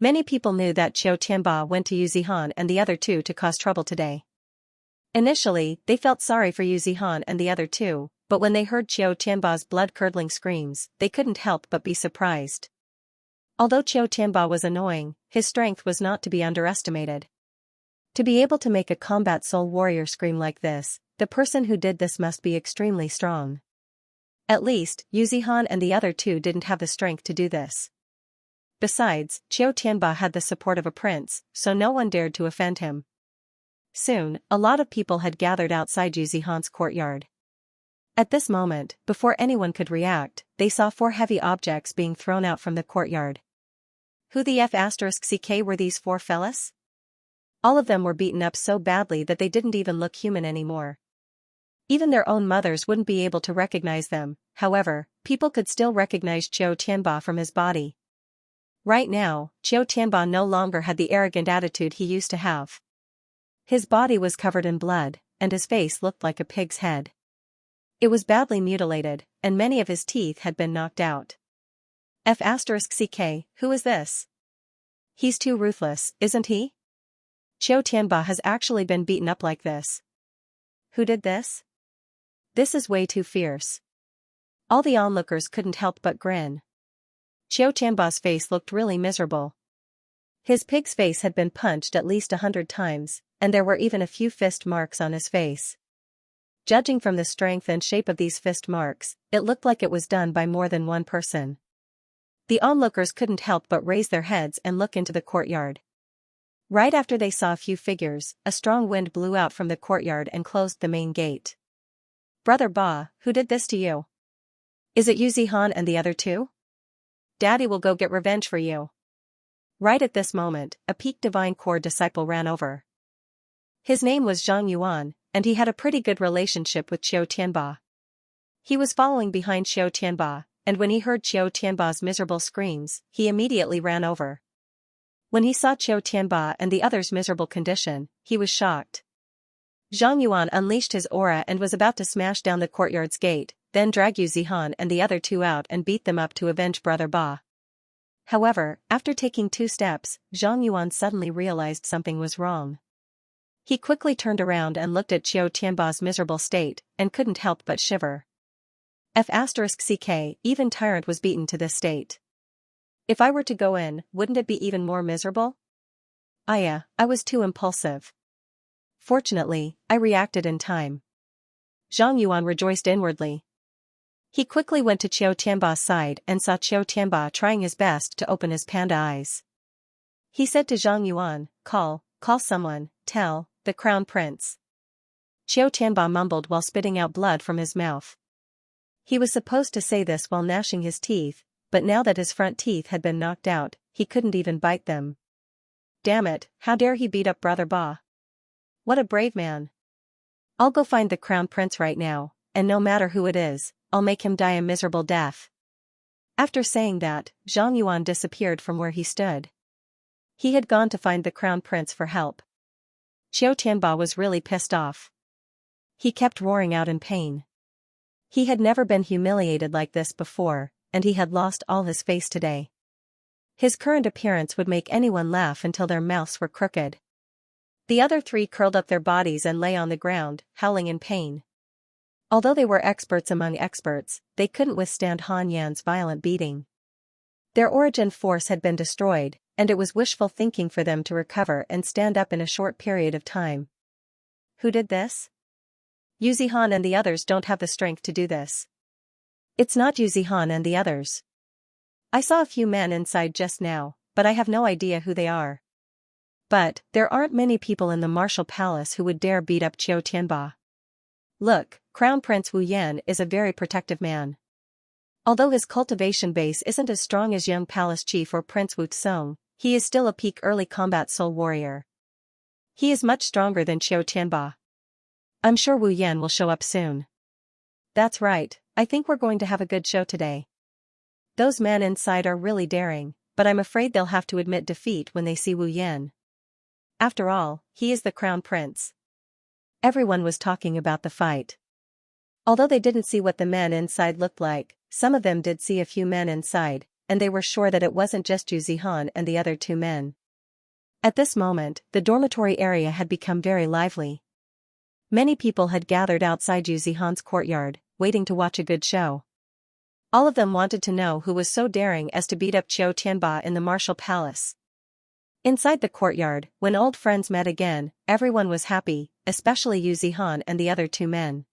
Many people knew that Qiu Tianba went to Yu Zihan and the other 2 to cause trouble today. Initially, they felt sorry for Yu Zihan and the other 2, but when they heard Qiu Tianba's blood-curdling screams, they couldn't help but be surprised. Although Qiu Tianba was annoying, his strength was not to be underestimated. To be able to make a combat soul warrior scream like this, the person who did this must be extremely strong. At least, Yu Zihan and the other 2 didn't have the strength to do this. Besides, Qiu Tianba had the support of a prince, so no one dared to offend him. Soon, a lot of people had gathered outside Yu Zihan's courtyard. At this moment, before anyone could react, they saw 4 heavy objects being thrown out from the courtyard. Who the F*CK were these 4 fellas? All of them were beaten up so badly that they didn't even look human anymore. Even their own mothers wouldn't be able to recognize them. However, people could still recognize Qiu Tianba from his body. Right now, Qiu Tianba no longer had the arrogant attitude he used to have. His body was covered in blood, and his face looked like a pig's head. It was badly mutilated, and many of his teeth had been knocked out. F*CK, who is this? He's too ruthless, isn't he? Qiu Tianba has actually been beaten up like this. Who did this? This is way too fierce. All the onlookers couldn't help but grin. Qiu Tianba's face looked really miserable. His pig's face had been punched at least 100 times, and there were even a few fist marks on his face. Judging from the strength and shape of these fist marks, it looked like it was done by more than one person. The onlookers couldn't help but raise their heads and look into the courtyard. Right after they saw a few figures, a strong wind blew out from the courtyard and closed the main gate. Brother Ba, who did this to you? Is it Yu Zihan and the other 2? Daddy will go get revenge for you. Right at this moment, a peaked divine core disciple ran over. His name was Zhang Yuan, and he had a pretty good relationship with Qiu Tianba. He was following behind Qiu Tianba, and when he heard Qiu Tianba's miserable screams, he immediately ran over. When he saw Qiu Tianba and the others' miserable condition, he was shocked. Zhang Yuan unleashed his aura and was about to smash down the courtyard's gate, then drag Yu Zihan and the other 2 out and beat them up to avenge Brother Ba. However, after taking 2 steps, Zhang Yuan suddenly realized something was wrong. He quickly turned around and looked at Qiu Tianba's miserable state, and couldn't help but shiver. F*CK, even Tyrant was beaten to this state. If I were to go in, wouldn't it be even more miserable? I was too impulsive. Fortunately, I reacted in time. Zhang Yuan rejoiced inwardly. He quickly went to Qiu Tianba's side and saw Qiu Tianba trying his best to open his panda eyes. He said to Zhang Yuan, call someone, tell the crown prince. Qiu Tianba mumbled while spitting out blood from his mouth. He was supposed to say this while gnashing his teeth, but now that his front teeth had been knocked out, he couldn't even bite them. Damn it, how dare he beat up Brother Ba? What a brave man. I'll go find the crown prince right now, and no matter who it is, I'll make him die a miserable death. After saying that, Zhang Yuan disappeared from where he stood. He had gone to find the crown prince for help. Qiu Tianba was really pissed off. He kept roaring out in pain. He had never been humiliated like this before, and he had lost all his face today. His current appearance would make anyone laugh until their mouths were crooked. The other three curled up their bodies and lay on the ground, howling in pain. Although they were experts among experts, they couldn't withstand Han Yan's violent beating. Their origin force had been destroyed, and it was wishful thinking for them to recover and stand up in a short period of time. Who did this? Yu Zihan and the others don't have the strength to do this. It's not Yu Zihan and the others. I saw a few men inside just now, but I have no idea who they are. But, there aren't many people in the martial palace who would dare beat up Qiu Tianba. Look, Crown Prince Wu Yan is a very protective man. Although his cultivation base isn't as strong as young palace chief or Prince Wu Tsong, he is still a peak early combat soul warrior. He is much stronger than Qiu Tianba. I'm sure Wu Yan will show up soon. That's right, I think we're going to have a good show today. Those men inside are really daring, but I'm afraid they'll have to admit defeat when they see Wu Yan. After all, he is the crown prince. Everyone was talking about the fight. Although they didn't see what the men inside looked like, some of them did see a few men inside, and they were sure that it wasn't just Yu Zihan and the other two men. At this moment, the dormitory area had become very lively. Many people had gathered outside Yu Zihan's courtyard, waiting to watch a good show. All of them wanted to know who was so daring as to beat up Qiu Tianba in the martial palace. Inside the courtyard, when old friends met again, everyone was happy, especially Yu Zihan and the other two men.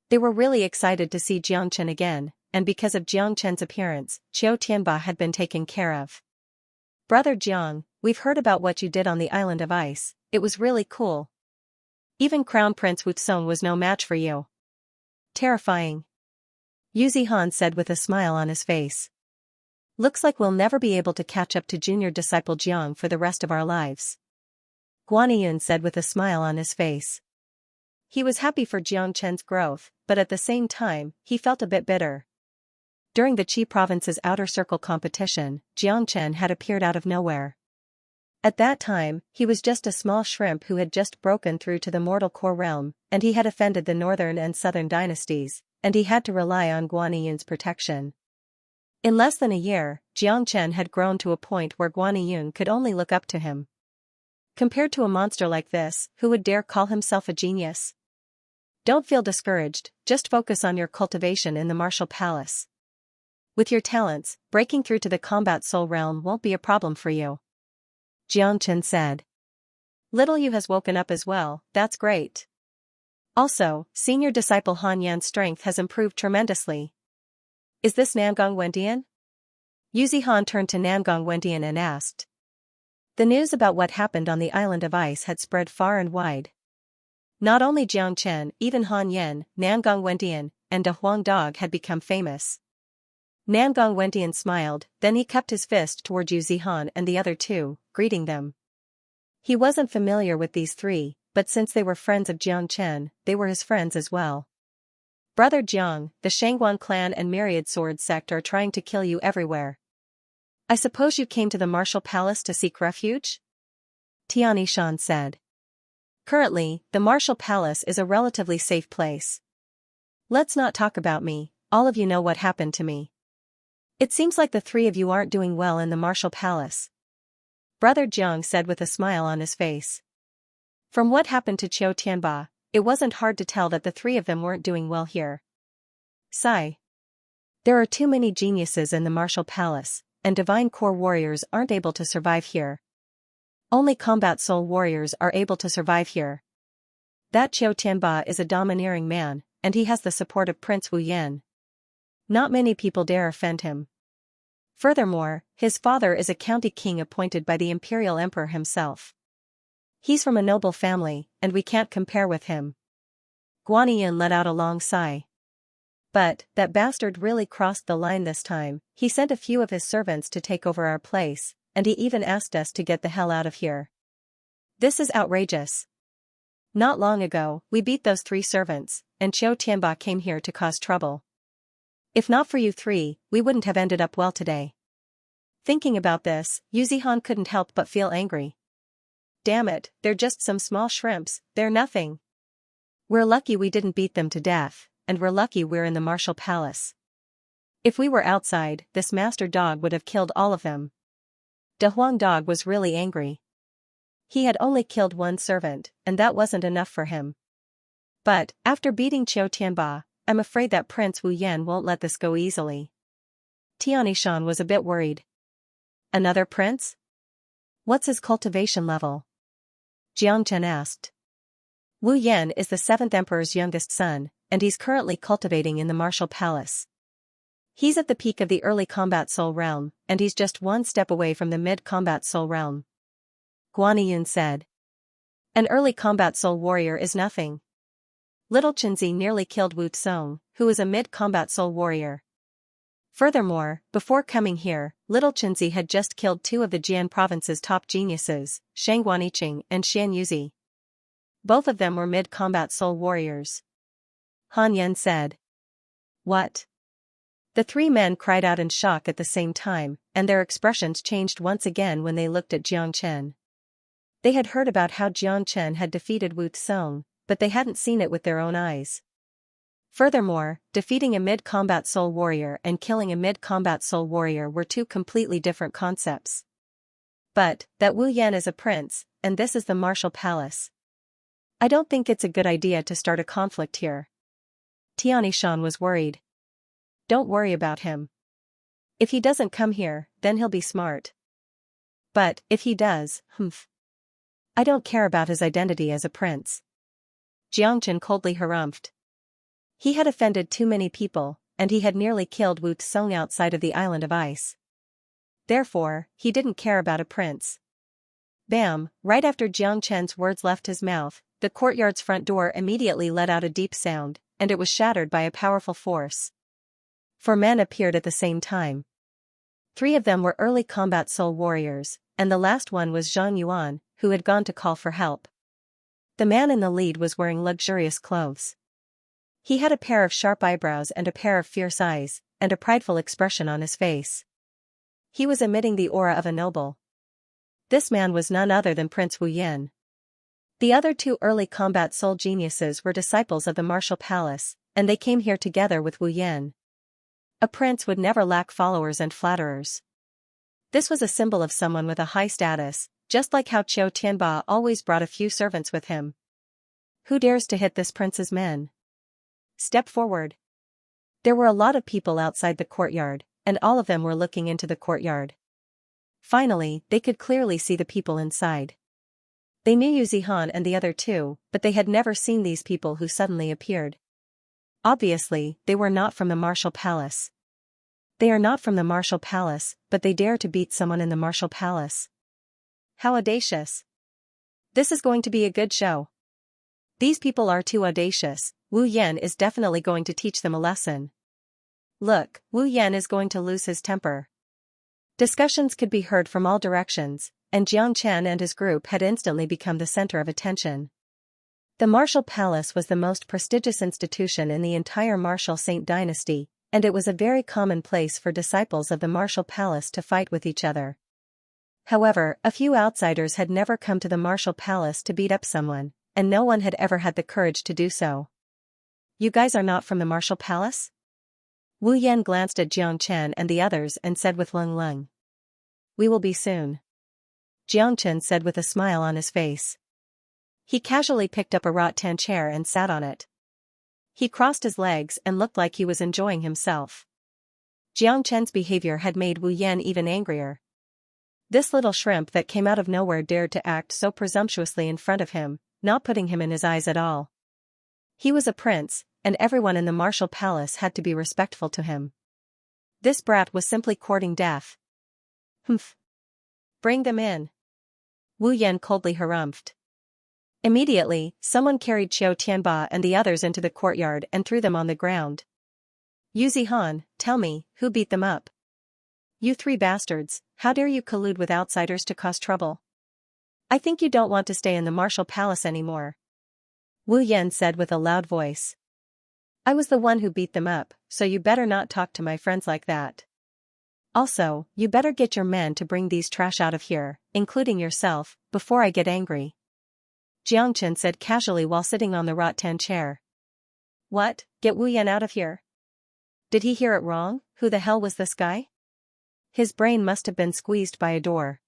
They were really excited to see Jiang Chen again, and because of Jiang Chen's appearance, Qiu Tianba had been taken care of. Brother Jiang, we've heard about what you did on the island of ice, it was really cool. Even Crown Prince Wu Tsong was no match for you. Terrifying. Yu Zihan said with a smile on his face. Looks like we'll never be able to catch up to junior disciple Jiang for the rest of our lives. Guaniyun said with a smile on his face. He was happy for Jiang Chen's growth, but at the same time, he felt a bit bitter. During the Qi province's outer circle competition, Jiang Chen had appeared out of nowhere. At that time, he was just a small shrimp who had just broken through to the mortal core realm, and he had offended the northern and southern dynasties, and he had to rely on Guaniyun's protection. In less than a year, Jiang Chen had grown to a point where Guaniyun could only look up to him. Compared to a monster like this, who would dare call himself a genius? Don't feel discouraged, just focus on your cultivation in the martial palace. With your talents, breaking through to the combat soul realm won't be a problem for you. Jiang Chen said. Little Yu has woken up as well, that's great. Also, senior disciple Han Yan's strength has improved tremendously. Is this Nangong Wendian? Yu Zihan turned to Nangong Wendian and asked. The news about what happened on the island of ice had spread far and wide. Not only Jiang Chen, even Han Yan, Nangong Wendian, and a Huang Dog had become famous. Nangong Wendian smiled, then he cupped his fist toward Yu Zihan and the other two, greeting them. He wasn't familiar with these three, but since they were friends of Jiang Chen, they were his friends as well. Brother Jiang, the Shangguan clan and Myriad Sword sect are trying to kill you everywhere. I suppose you came to the martial palace to seek refuge? Tian Shan said. Currently, the martial palace is a relatively safe place. Let's not talk about me, all of you know what happened to me. It seems like the three of you aren't doing well in the martial palace. Brother Jiang said with a smile on his face. From what happened to Qiu Tianba, it wasn't hard to tell that the three of them weren't doing well here. Sigh. There are too many geniuses in the martial palace, and divine core warriors aren't able to survive here. Only combat soul warriors are able to survive here. That Qiu Tianba is a domineering man, and he has the support of Prince Wu Yan. Not many people dare offend him. Furthermore, his father is a county king appointed by the imperial emperor himself. He's from a noble family, and we can't compare with him. Guaniyun let out a long sigh. But, that bastard really crossed the line this time. He sent a few of his servants to take over our place, and he even asked us to get the hell out of here. This is outrageous. Not long ago, we beat those 3 servants, and Qiu Tianba came here to cause trouble. If not for you 3, we wouldn't have ended up well today. Thinking about this, Yu Zihan couldn't help but feel angry. Damn it, they're just some small shrimps, they're nothing. We're lucky we didn't beat them to death, and we're lucky we're in the martial palace. If we were outside, this master dog would have killed all of them. De Huang Dog was really angry. He had only killed 1 servant, and that wasn't enough for him. But, after beating Qiu Tianba, I'm afraid that Prince Wu Yan won't let this go easily. Tianishan was a bit worried. Another prince? What's his cultivation level? Jiangchen asked. Wu Yan is the 7th emperor's youngest son, and he's currently cultivating in the martial palace. He's at the peak of the early combat soul realm, and he's just 1 step away from the mid-combat soul realm. Guaniyun said. An early combat soul warrior is nothing. Little Chenzi nearly killed Wu Tsong, who is a mid-combat soul warrior. Furthermore, before coming here, Little Chenzi had just killed 2 of the Jian province's top geniuses, Shang Guaniqing and Xian Yuzi. Both of them were mid-combat soul warriors. Han Yan said. What? The 3 men cried out in shock at the same time, and their expressions changed once again when they looked at Jiang Chen. They had heard about how Jiang Chen had defeated Wu Tsong, but they hadn't seen it with their own eyes. Furthermore, defeating a mid-combat soul warrior and killing a mid-combat soul warrior were 2 completely different concepts. But, that Wu Yan is a prince, and this is the martial palace. I don't think it's a good idea to start a conflict here. Tianishan was worried. Don't worry about him. If he doesn't come here, then he'll be smart. But, if he does, I don't care about his identity as a prince. Jiangchen coldly harumphed. He had offended too many people, and he had nearly killed Wu Tsong outside of the island of ice. Therefore, he didn't care about a prince. Bam! Right after Jiang Chen's words left his mouth, the courtyard's front door immediately let out a deep sound, and it was shattered by a powerful force. 4 men appeared at the same time. 3 of them were early combat soul warriors, and the last one was Zhang Yuan, who had gone to call for help. The man in the lead was wearing luxurious clothes. He had a pair of sharp eyebrows and a pair of fierce eyes, and a prideful expression on his face. He was emitting the aura of a noble. This man was none other than Prince Wu Yan. The other 2 early combat soul geniuses were disciples of the martial palace, and they came here together with Wu Yan. A prince would never lack followers and flatterers. This was a symbol of someone with a high status, just like how Qiu Tianba always brought a few servants with him. Who dares to hit this prince's men? Step forward. There were a lot of people outside the courtyard, and all of them were looking into the courtyard. Finally, they could clearly see the people inside. They knew Yu Zihan and the other 2, but they had never seen these people who suddenly appeared. Obviously, they were not from the martial palace. They are not from the martial palace, but they dare to beat someone in the martial palace. How audacious. This is going to be a good show. These people are too audacious. Wu Yan is definitely going to teach them a lesson. Look, Wu Yan is going to lose his temper. Discussions could be heard from all directions, and Jiang Chen and his group had instantly become the center of attention. The martial palace was the most prestigious institution in the entire martial Saint dynasty, and it was a very common place for disciples of the martial palace to fight with each other. However, a few outsiders had never come to the martial palace to beat up someone, and no one had ever had the courage to do so. You guys are not from the martial palace? Wu Yan glanced at Jiang Chen and the others and said with Leng Leng. We will be soon. Jiang Chen said with a smile on his face. He casually picked up a rattan chair and sat on it. He crossed his legs and looked like he was enjoying himself. Jiang Chen's behavior had made Wu Yan even angrier. This little shrimp that came out of nowhere dared to act so presumptuously in front of him, not putting him in his eyes at all. He was a prince, and everyone in the martial palace had to be respectful to him. This brat was simply courting death. Humph. Bring them in. Wu Yan coldly harumphed. Immediately, someone carried Qiu Tianba and the others into the courtyard and threw them on the ground. Yu Zihan, tell me, who beat them up? You three bastards, how dare you collude with outsiders to cause trouble? I think you don't want to stay in the martial palace anymore. Wu Yan said with a loud voice. I was the one who beat them up, so you better not talk to my friends like that. Also, you better get your men to bring these trash out of here, including yourself, before I get angry. Xianxia said casually while sitting on the rattan chair. What, get Wu Yan out of here? Did he hear it wrong? Who the hell was this guy? His brain must have been squeezed by a door.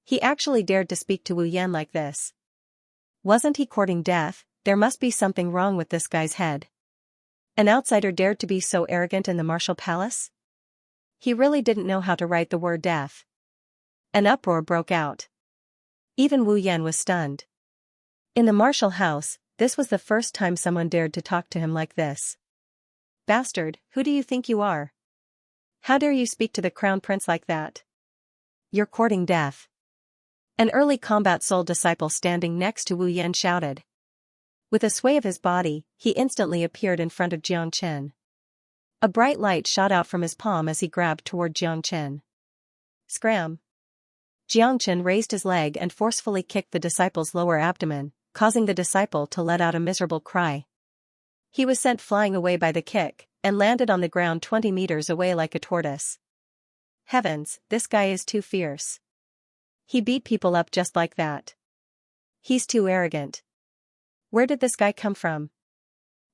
He actually dared to speak to Wu Yan like this. Wasn't he courting death? There must be something wrong with this guy's head. An outsider dared to be so arrogant in the martial palace? He really didn't know how to write the word death. An uproar broke out. Even Wu Yan was stunned. In the martial house, this was the first time someone dared to talk to him like this. Bastard, who do you think you are? How dare you speak to the crown prince like that? You're courting death. An early combat soul disciple standing next to Wu Yan shouted. With a sway of his body, he instantly appeared in front of Xianxia. A bright light shot out from his palm as he grabbed toward Xianxia. Scram! Xianxia raised his leg and forcefully kicked the disciple's lower abdomen, causing the disciple to let out a miserable cry. He was sent flying away by the kick, and landed on the ground 20 meters away like a tortoise. Heavens, this guy is too fierce. He beat people up just like that. He's too arrogant. Where did this guy come from?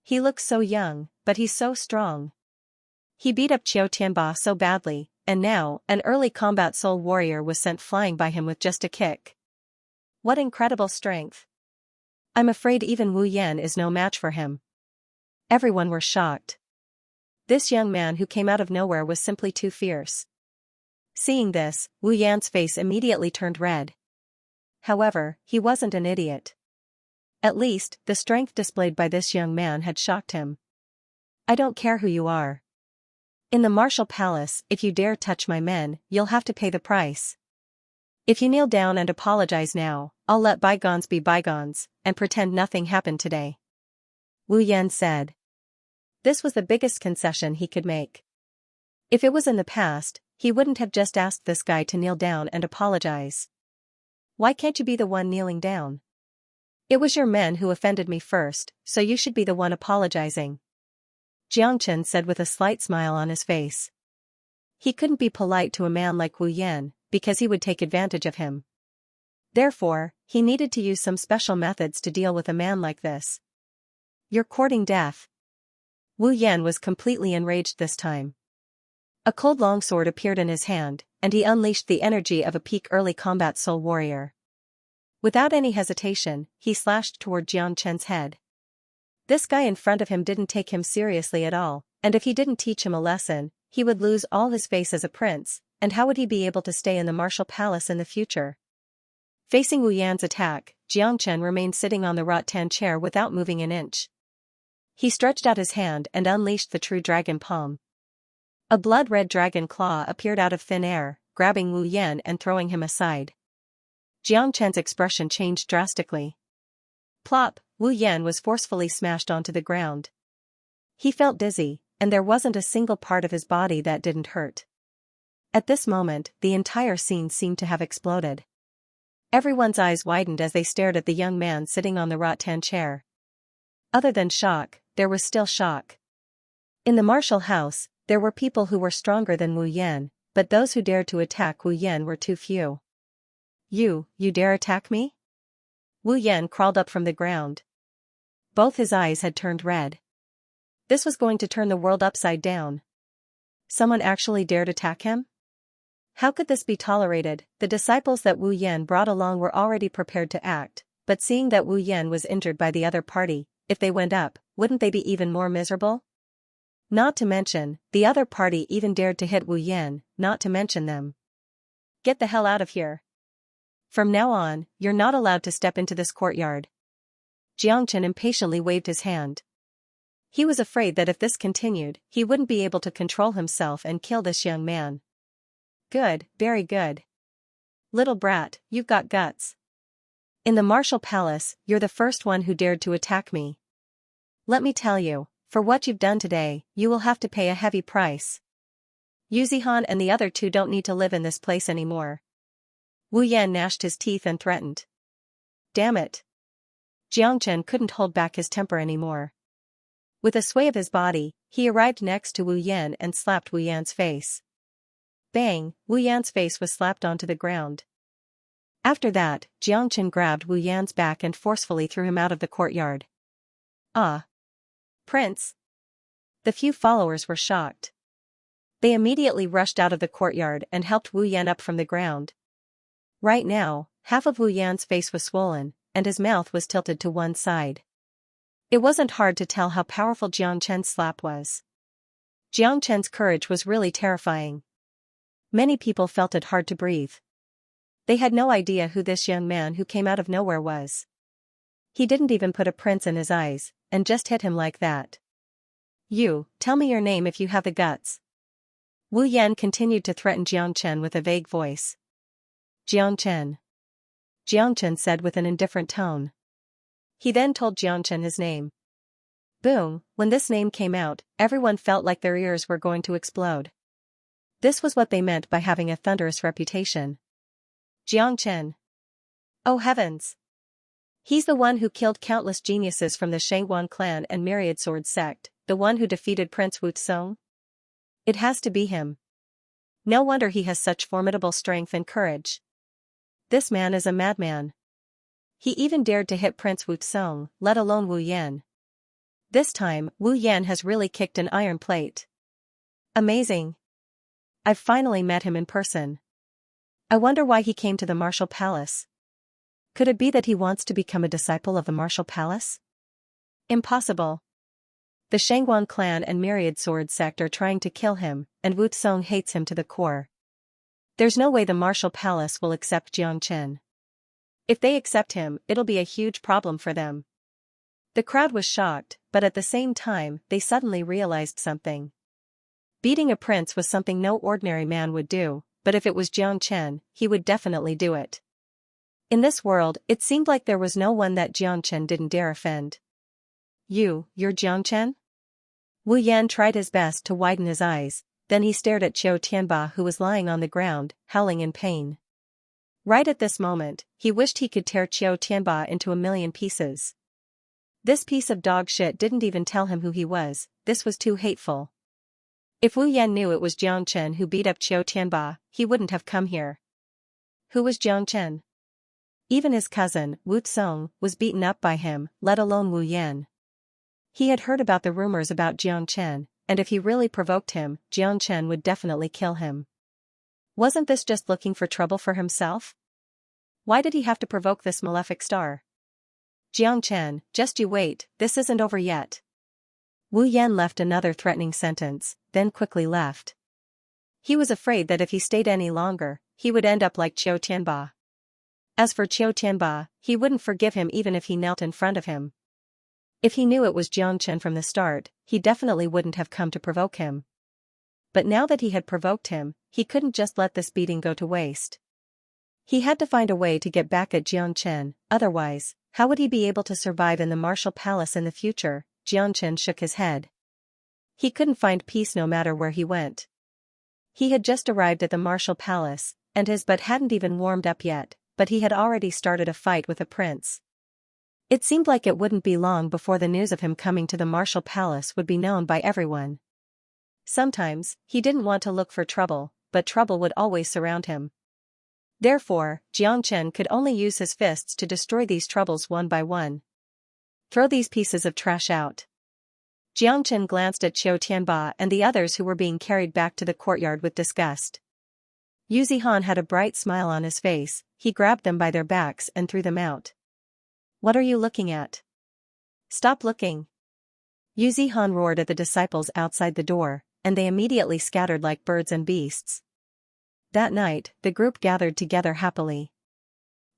He looks so young, but he's so strong. He beat up Qiu Tianba so badly, and now, an early combat soul warrior was sent flying by him with just a kick. What incredible strength. I'm afraid even Wu Yan is no match for him. Everyone were shocked. This young man who came out of nowhere was simply too fierce. Seeing this, Wu Yan's face immediately turned red. However, he wasn't an idiot. At least, the strength displayed by this young man had shocked him. I don't care who you are. In the martial palace, if you dare touch my men, you'll have to pay the price. If you kneel down and apologize now, I'll let bygones be bygones, and pretend nothing happened today. Wu Yan said. This was the biggest concession he could make. If it was in the past, he wouldn't have just asked this guy to kneel down and apologize. Why can't you be the one kneeling down? It was your men who offended me first, so you should be the one apologizing. Xianxia said with a slight smile on his face. He couldn't be polite to a man like Wu Yan, because he would take advantage of him. Therefore, he needed to use some special methods to deal with a man like this. You're courting death. Wu Yan was completely enraged this time. A cold longsword appeared in his hand, and he unleashed the energy of a peak early combat soul warrior. Without any hesitation, he slashed toward Xianxia's head. This guy in front of him didn't take him seriously at all, and if he didn't teach him a lesson, he would lose all his face as a prince, and how would he be able to stay in the martial palace in the future? Facing Wu Yan's attack, Xianxia remained sitting on the rattan chair without moving an inch. He stretched out his hand and unleashed the true dragon palm. A blood-red dragon claw appeared out of thin air, grabbing Wu Yan and throwing him aside. Xianxia's expression changed drastically. Plop, Wu Yan was forcefully smashed onto the ground. He felt dizzy, and there wasn't a single part of his body that didn't hurt. At this moment, the entire scene seemed to have exploded. Everyone's eyes widened as they stared at the young man sitting on the rattan chair. Other than shock, there was still shock. In the martial house, there were people who were stronger than Wu Yan, but those who dared to attack Wu Yan were too few. You dare attack me? Wu Yan crawled up from the ground. Both his eyes had turned red. This was going to turn the world upside down. Someone actually dared attack him? How could this be tolerated? The disciples that Wu Yan brought along were already prepared to act, but seeing that Wu Yan was injured by the other party, if they went up, wouldn't they be even more miserable? Not to mention, the other party even dared to hit Wu Yan, not to mention them. Get the hell out of here. From now on, you're not allowed to step into this courtyard. Xianxia impatiently waved his hand. He was afraid that if this continued, he wouldn't be able to control himself and kill this young man. Good, very good. Little brat, you've got guts. In the martial palace, you're the first one who dared to attack me. Let me tell you, for what you've done today, you will have to pay a heavy price. Yu Zihan and the other two don't need to live in this place anymore. Wu Yan gnashed his teeth and threatened. Damn it. Xianxia couldn't hold back his temper anymore. With a sway of his body, he arrived next to Wu Yan and slapped Wu Yan's face. Bang, Wu Yan's face was slapped onto the ground. After that, Xianxia grabbed Wu Yan's back and forcefully threw him out of the courtyard. Ah! Prince! The few followers were shocked. They immediately rushed out of the courtyard and helped Wu Yan up from the ground. Right now, half of Wu Yan's face was swollen, and his mouth was tilted to one side. It wasn't hard to tell how powerful Xianxia's slap was. Xianxia's courage was really terrifying. Many people felt it hard to breathe. They had no idea who this young man who came out of nowhere was. He didn't even put a prince in his eyes, and just hit him like that. You, tell me your name if you have the guts. Wu Yan continued to threaten Xianxia with a vague voice. Xianxia. Xianxia said with an indifferent tone. He then told Xianxia his name. Boom, when this name came out, everyone felt like their ears were going to explode. This was what they meant by having a thunderous reputation. Xianxia. Oh heavens! He's the one who killed countless geniuses from the Shangguan clan and Myriad Sword sect, the one who defeated Prince Wutsong? It has to be him. No wonder he has such formidable strength and courage. This man is a madman. He even dared to hit Prince Wutsong, let alone Wu Yan. This time, Wu Yan has really kicked an iron plate. Amazing. I've finally met him in person. I wonder why he came to the Martial Palace. Could it be that he wants to become a disciple of the Martial Palace? Impossible. The Shangguan clan and Myriad Sword sect are trying to kill him, and Wutsong hates him to the core. There's no way the Martial Palace will accept Xianxia. If they accept him, it'll be a huge problem for them. The crowd was shocked, but at the same time, they suddenly realized something. Beating a prince was something no ordinary man would do, but if it was Xianxia, he would definitely do it. In this world, it seemed like there was no one that Xianxia didn't dare offend. You're Xianxia? Wu Yan tried his best to widen his eyes, then he stared at Qiu Tianba who was lying on the ground, howling in pain. Right at this moment, he wished he could tear Qiu Tianba into a million pieces. This piece of dog shit didn't even tell him who he was, this was too hateful. If Wu Yan knew it was Xianxia who beat up Qiu Tianba, he wouldn't have come here. Who was Xianxia? Even his cousin, Wutsong, was beaten up by him, let alone Wu Yan. He had heard about the rumors about Xianxia, and if he really provoked him, Xianxia would definitely kill him. Wasn't this just looking for trouble for himself? Why did he have to provoke this malefic star? Xianxia, just you wait, this isn't over yet. Wu Yan left another threatening sentence, then quickly left. He was afraid that if he stayed any longer, he would end up like Qiu Tianba. As for Qiu Tianba, he wouldn't forgive him even if he knelt in front of him. If he knew it was Xianxia from the start, he definitely wouldn't have come to provoke him. But now that he had provoked him, he couldn't just let this beating go to waste. He had to find a way to get back at Xianxia, otherwise, how would he be able to survive in the Martial Palace in the future? Xianxia shook his head. He couldn't find peace no matter where he went. He had just arrived at the Martial Palace, and his butt hadn't even warmed up yet, but he had already started a fight with a prince. It seemed like it wouldn't be long before the news of him coming to the Martial Palace would be known by everyone. Sometimes, he didn't want to look for trouble, but trouble would always surround him. Therefore, Xianxia could only use his fists to destroy these troubles one by one. Throw these pieces of trash out. Xianxia glanced at Qiu Tianba and the others who were being carried back to the courtyard with disgust. Yu Zihan had a bright smile on his face, he grabbed them by their backs and threw them out. What are you looking at? Stop looking. Yu Zihan roared at the disciples outside the door, and they immediately scattered like birds and beasts. That night, the group gathered together happily.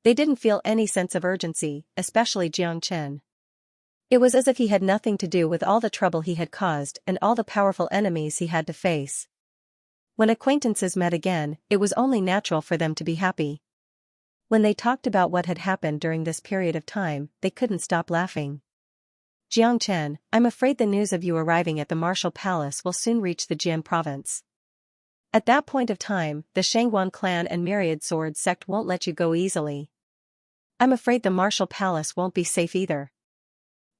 They didn't feel any sense of urgency, especially Xianxia. It was as if he had nothing to do with all the trouble he had caused and all the powerful enemies he had to face. When acquaintances met again, it was only natural for them to be happy. When they talked about what had happened during this period of time, they couldn't stop laughing. Xianxia, I'm afraid the news of you arriving at the martial palace will soon reach the Jian province. At that point of time, the Shangguan clan and Myriad Sword sect won't let you go easily. I'm afraid the martial palace won't be safe either.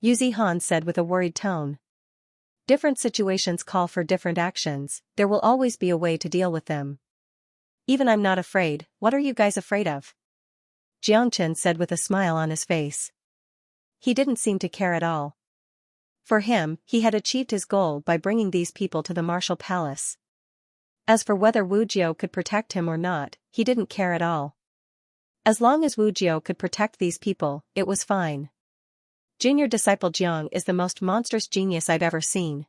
Yu Zihan said with a worried tone. Different situations call for different actions, there will always be a way to deal with them. Even I'm not afraid, what are you guys afraid of? Jiangchen said with a smile on his face. He didn't seem to care at all. For him, he had achieved his goal by bringing these people to the martial palace. As for whether Wu Jiao could protect him or not, he didn't care at all. As long as Wu Jiao could protect these people, it was fine. Junior disciple Jiang is the most monstrous genius I've ever seen.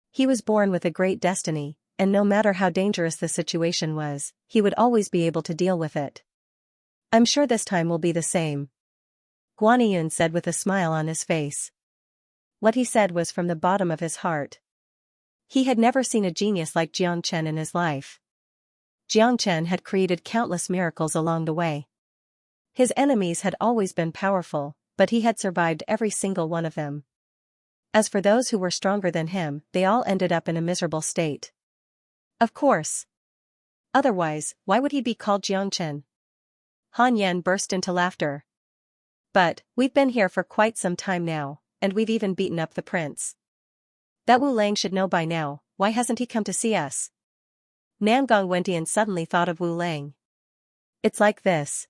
He was born with a great destiny, and no matter how dangerous the situation was, he would always be able to deal with it. I'm sure this time will be the same. Guaniyun said with a smile on his face. What he said was from the bottom of his heart. He had never seen a genius like Jiangchen in his life. Jiangchen had created countless miracles along the way. His enemies had always been powerful, but he had survived every single one of them. As for those who were stronger than him, they all ended up in a miserable state. Of course. Otherwise, why would he be called Jiangchen? Han Yan burst into laughter. But, we've been here for quite some time now, and we've even beaten up the prince. That Wu Lang should know by now, why hasn't he come to see us? Namgong Wentian suddenly thought of Wu Lang. It's like this.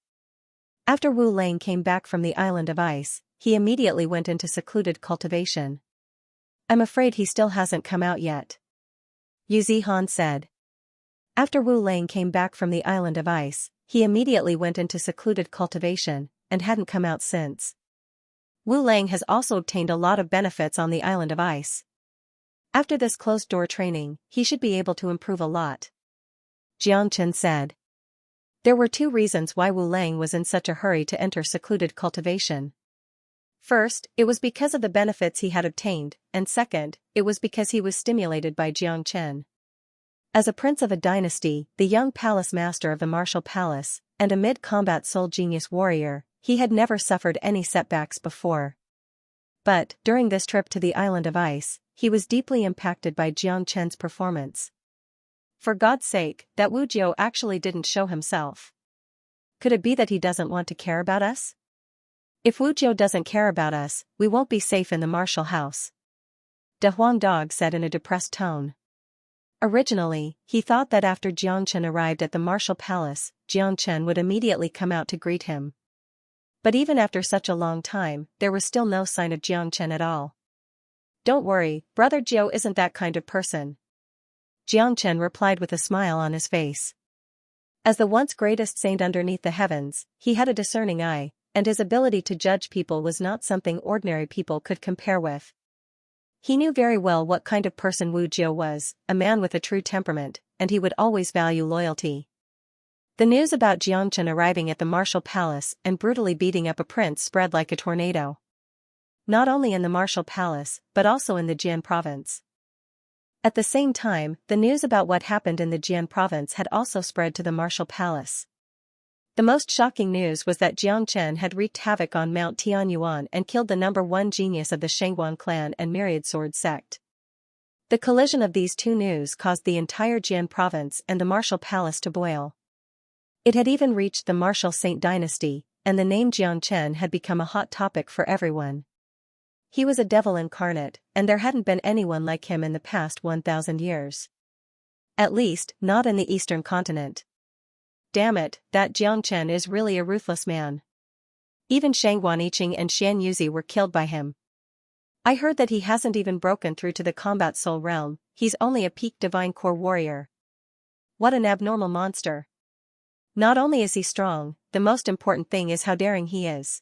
After Wu Lang came back from the island of ice, he immediately went into secluded cultivation. I'm afraid he still hasn't come out yet. Yu Zihan said. After Wu Lang came back from the island of ice, he immediately went into secluded cultivation, and hadn't come out since. Wu Lang has also obtained a lot of benefits on the island of ice. After this closed-door training, he should be able to improve a lot. Jiangchen said. There were two reasons why Wu Lang was in such a hurry to enter secluded cultivation. First, it was because of the benefits he had obtained, and second, it was because he was stimulated by Jiangchen. As a prince of a dynasty, the young palace master of the martial palace, and a mid-combat soul genius warrior, he had never suffered any setbacks before. But, during this trip to the island of ice, he was deeply impacted by Jiangchen's performance. For God's sake, that Wu Jiao actually didn't show himself. Could it be that he doesn't want to care about us? If Wu Jiao doesn't care about us, we won't be safe in the martial house. De Huang Dog said in a depressed tone. Originally, he thought that after Jiangchen arrived at the martial palace, Jiangchen would immediately come out to greet him. But even after such a long time, there was still no sign of Jiangchen at all. Don't worry, Brother Jiao isn't that kind of person. Jiangchen replied with a smile on his face. As the once greatest saint underneath the heavens, he had a discerning eye, and his ability to judge people was not something ordinary people could compare with. He knew very well what kind of person Wu Jiao was, a man with a true temperament, and he would always value loyalty. The news about Jiangchen arriving at the martial palace and brutally beating up a prince spread like a tornado. Not only in the martial palace, but also in the Jian province. At the same time, the news about what happened in the Jian province had also spread to the martial palace. The most shocking news was that Jiangchen had wreaked havoc on Mount Tianyuan and killed the #1 genius of the Shangguan clan and Myriad Sword sect. The collision of these two news caused the entire Jian province and the martial palace to boil. It had even reached the martial saint dynasty, and the name Jiangchen had become a hot topic for everyone. He was a devil incarnate, and there hadn't been anyone like him in the past 1,000 years. At least, not in the eastern continent. Damn it, that Jiangchen is really a ruthless man. Even Shangguan Yiqing and Xian Yuzi were killed by him. I heard that he hasn't even broken through to the combat soul realm, he's only a peak divine core warrior. What an abnormal monster. Not only is he strong, the most important thing is how daring he is.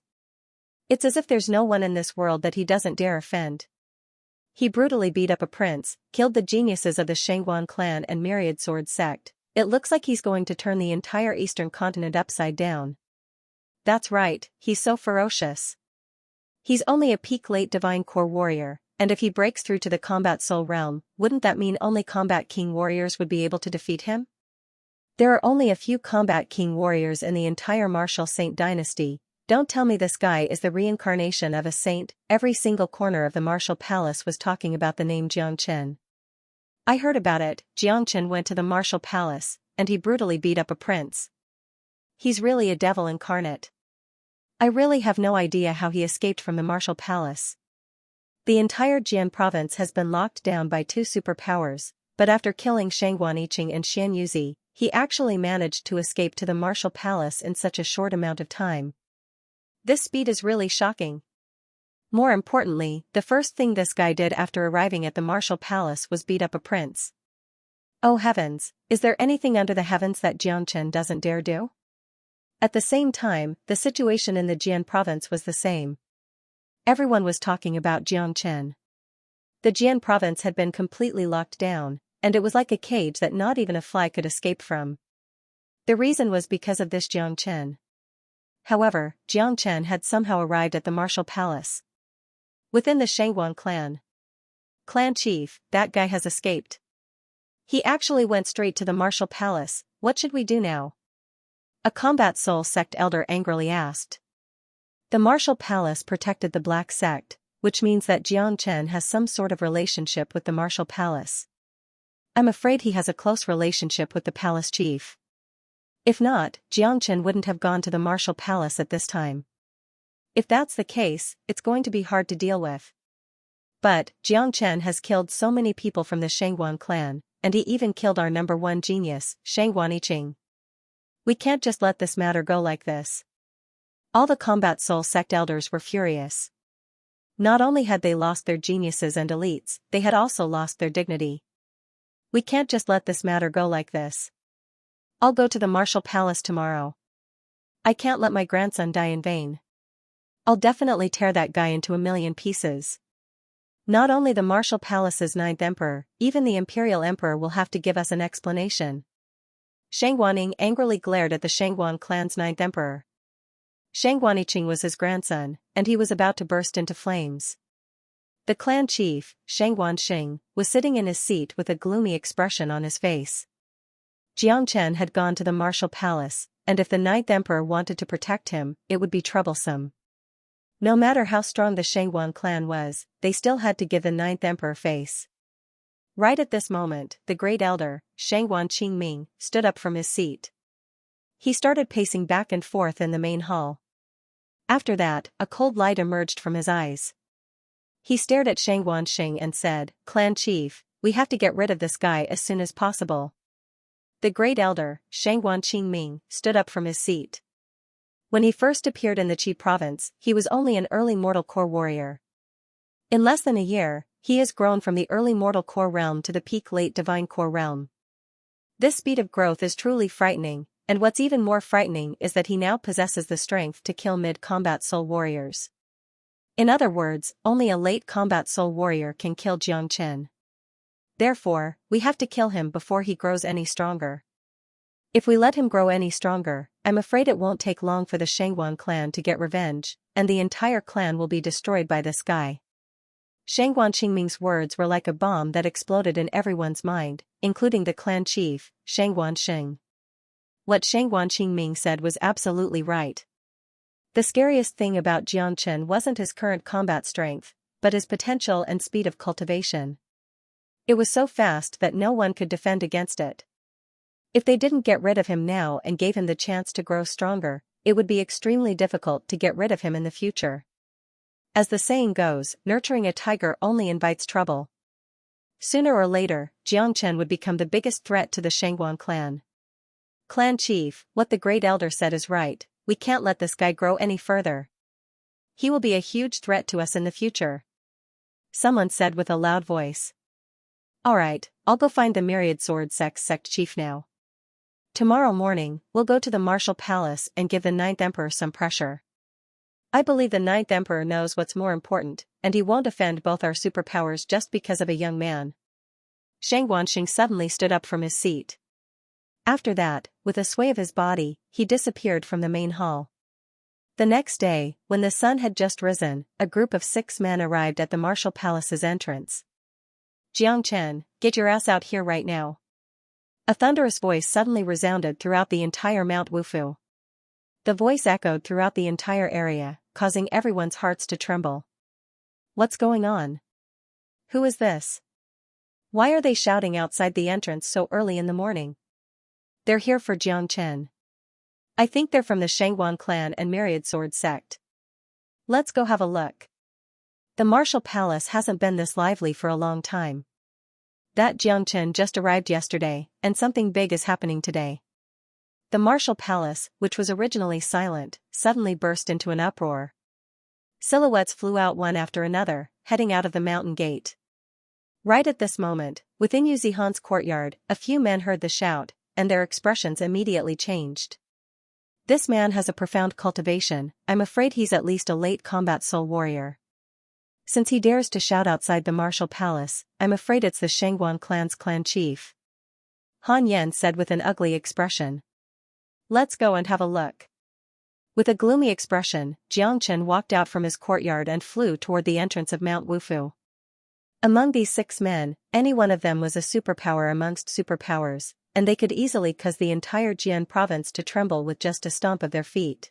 It's as if there's no one in this world that he doesn't dare offend. He brutally beat up a prince, killed the geniuses of the Shangguan clan and Myriad Sword sect. It looks like he's going to turn the entire eastern continent upside down. That's right, he's so ferocious. He's only a peak late divine core warrior, and if he breaks through to the combat soul realm, wouldn't that mean only combat king warriors would be able to defeat him? There are only a few combat king warriors in the entire martial saint dynasty, Don't tell me this guy is the reincarnation of a saint. Every single corner of the martial palace was talking about the name Xianxia. I heard about it. Xianxia went to the martial palace, and he brutally beat up a prince. He's really a devil incarnate. I really have no idea how he escaped from the martial palace. The entire Jian province has been locked down by two superpowers, but after killing Shangguaniqing and Xianxia, he actually managed to escape to the martial palace in such a short amount of time. This speed is really shocking. More importantly, the first thing this guy did after arriving at the martial palace was beat up a prince. Oh heavens, is there anything under the heavens that Xianxia doesn't dare do? At the same time, the situation in the Jian province was the same. Everyone was talking about Xianxia. The Jian province had been completely locked down, and it was like a cage that not even a fly could escape from. The reason was because of this Xianxia. However, Xianxia had somehow arrived at the martial palace. Within the Shangguan clan chief, that guy has escaped. He actually went straight to the martial palace. What should we do now? A combat soul sect elder angrily asked. The martial palace protected the black sect, which means that Xianxia has some sort of relationship with the martial palace. I'm afraid he has a close relationship with the palace chief. If not, Xianxia wouldn't have gone to the martial palace at this time. If that's the case, it's going to be hard to deal with. But, Xianxia has killed so many people from the Shangguan clan, and he even killed our number one genius, Shangguaniqing. We can't just let this matter go like this. All the combat soul sect elders were furious. Not only had they lost their geniuses and elites, they had also lost their dignity. We can't just let this matter go like this. I'll go to the martial palace tomorrow. I can't let my grandson die in vain. I'll definitely tear that guy into a million pieces. Not only the martial palace's ninth emperor, even the imperial emperor will have to give us an explanation. Shangguaning angrily glared at the Shangguan clan's ninth emperor. Shangguaniqing was his grandson, and he was about to burst into flames. The clan chief, Shangguanxing, was sitting in his seat with a gloomy expression on his face. Xianxia had gone to the martial palace, and if the ninth emperor wanted to protect him, it would be troublesome. No matter how strong the Shangguan clan was, they still had to give the ninth emperor face. Right at this moment, the great elder, Shangguan Qingming, stood up from his seat. He started pacing back and forth in the main hall. After that, a cold light emerged from his eyes. He stared at Shangguanxing and said, "Clan chief, we have to get rid of this guy as soon as possible." The great elder, Shangguan Qingming, stood up from his seat. When he first appeared in the Qi province, he was only an early mortal core warrior. In less than a year, he has grown from the early mortal core realm to the peak late divine core realm. This speed of growth is truly frightening, and what's even more frightening is that he now possesses the strength to kill mid-combat soul warriors. In other words, only a late combat soul warrior can kill Xianxia. Therefore, we have to kill him before he grows any stronger. If we let him grow any stronger, I'm afraid it won't take long for the Shangguan clan to get revenge, and the entire clan will be destroyed by this guy. Shangguan Qingming's words were like a bomb that exploded in everyone's mind, including the clan chief, Shangguanxing. What Shangguan Qingming said was absolutely right. The scariest thing about Xianxia wasn't his current combat strength, but his potential and speed of cultivation. It was so fast that no one could defend against it. If they didn't get rid of him now and gave him the chance to grow stronger, it would be extremely difficult to get rid of him in the future. As the saying goes, nurturing a tiger only invites trouble. Sooner or later, Xianxia would become the biggest threat to the Shangguan clan. Clan chief, what the great elder said is right, we can't let this guy grow any further. He will be a huge threat to us in the future. Someone said with a loud voice. Alright, I'll go find the Myriad Sword sect chief now. Tomorrow morning, we'll go to the martial palace and give the ninth emperor some pressure. I believe the ninth emperor knows what's more important, and he won't offend both our superpowers just because of a young man. Shangguanxing suddenly stood up from his seat. After that, with a sway of his body, he disappeared from the main hall. The next day, when the sun had just risen, a group of 6 men arrived at the martial palace's entrance. Xianxia, get your ass out here right now. A thunderous voice suddenly resounded throughout the entire Mount Wufu. The voice echoed throughout the entire area, causing everyone's hearts to tremble. What's going on? Who is this? Why are they shouting outside the entrance so early in the morning? They're here for Xianxia. I think they're from the Shangguan clan and Myriad Sword sect. Let's go have a look. The martial palace hasn't been this lively for a long time. That Xianxia just arrived yesterday, and something big is happening today. The martial palace, which was originally silent, suddenly burst into an uproar. Silhouettes flew out one after another, heading out of the mountain gate. Right at this moment, within Yuzihan's courtyard, a few men heard the shout, and their expressions immediately changed. This man has a profound cultivation. I'm afraid he's at least a late combat soul warrior. Since he dares to shout outside the martial palace, I'm afraid it's the Shangguan clan's clan chief. Han Yan said with an ugly expression. Let's go and have a look. With a gloomy expression, Xianxia walked out from his courtyard and flew toward the entrance of Mount Wufu. Among these 6 men, any one of them was a superpower amongst superpowers, and they could easily cause the entire Jian province to tremble with just a stomp of their feet.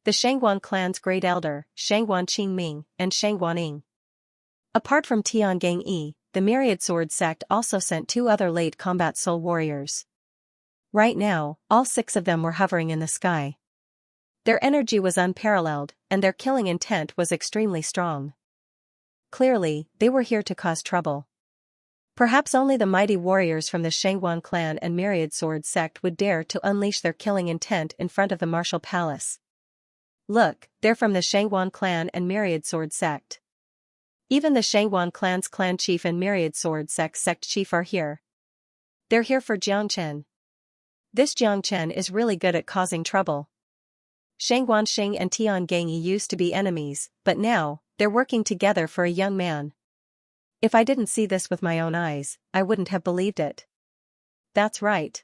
The Shangguan clan's great elder, Shangguan Qingming, and Shangguan Ying. Apart from Tiangang Yi, the Myriad Sword sect also sent 2 other late combat soul warriors. Right now, all 6 of them were hovering in the sky. Their energy was unparalleled, and their killing intent was extremely strong. Clearly, they were here to cause trouble. Perhaps only the mighty warriors from the Shangguan clan and Myriad Sword sect would dare to unleash their killing intent in front of the martial palace. Look, they're from the Shangguan clan and Myriad Sword sect. Even the Shangguan clan's clan chief and Myriad Sword sect chief are here. They're here for Xianxia. This Xianxia is really good at causing trouble. Shangguan Xing and Tiangang Yi used to be enemies, but now, they're working together for a young man. If I didn't see this with my own eyes, I wouldn't have believed it. That's right.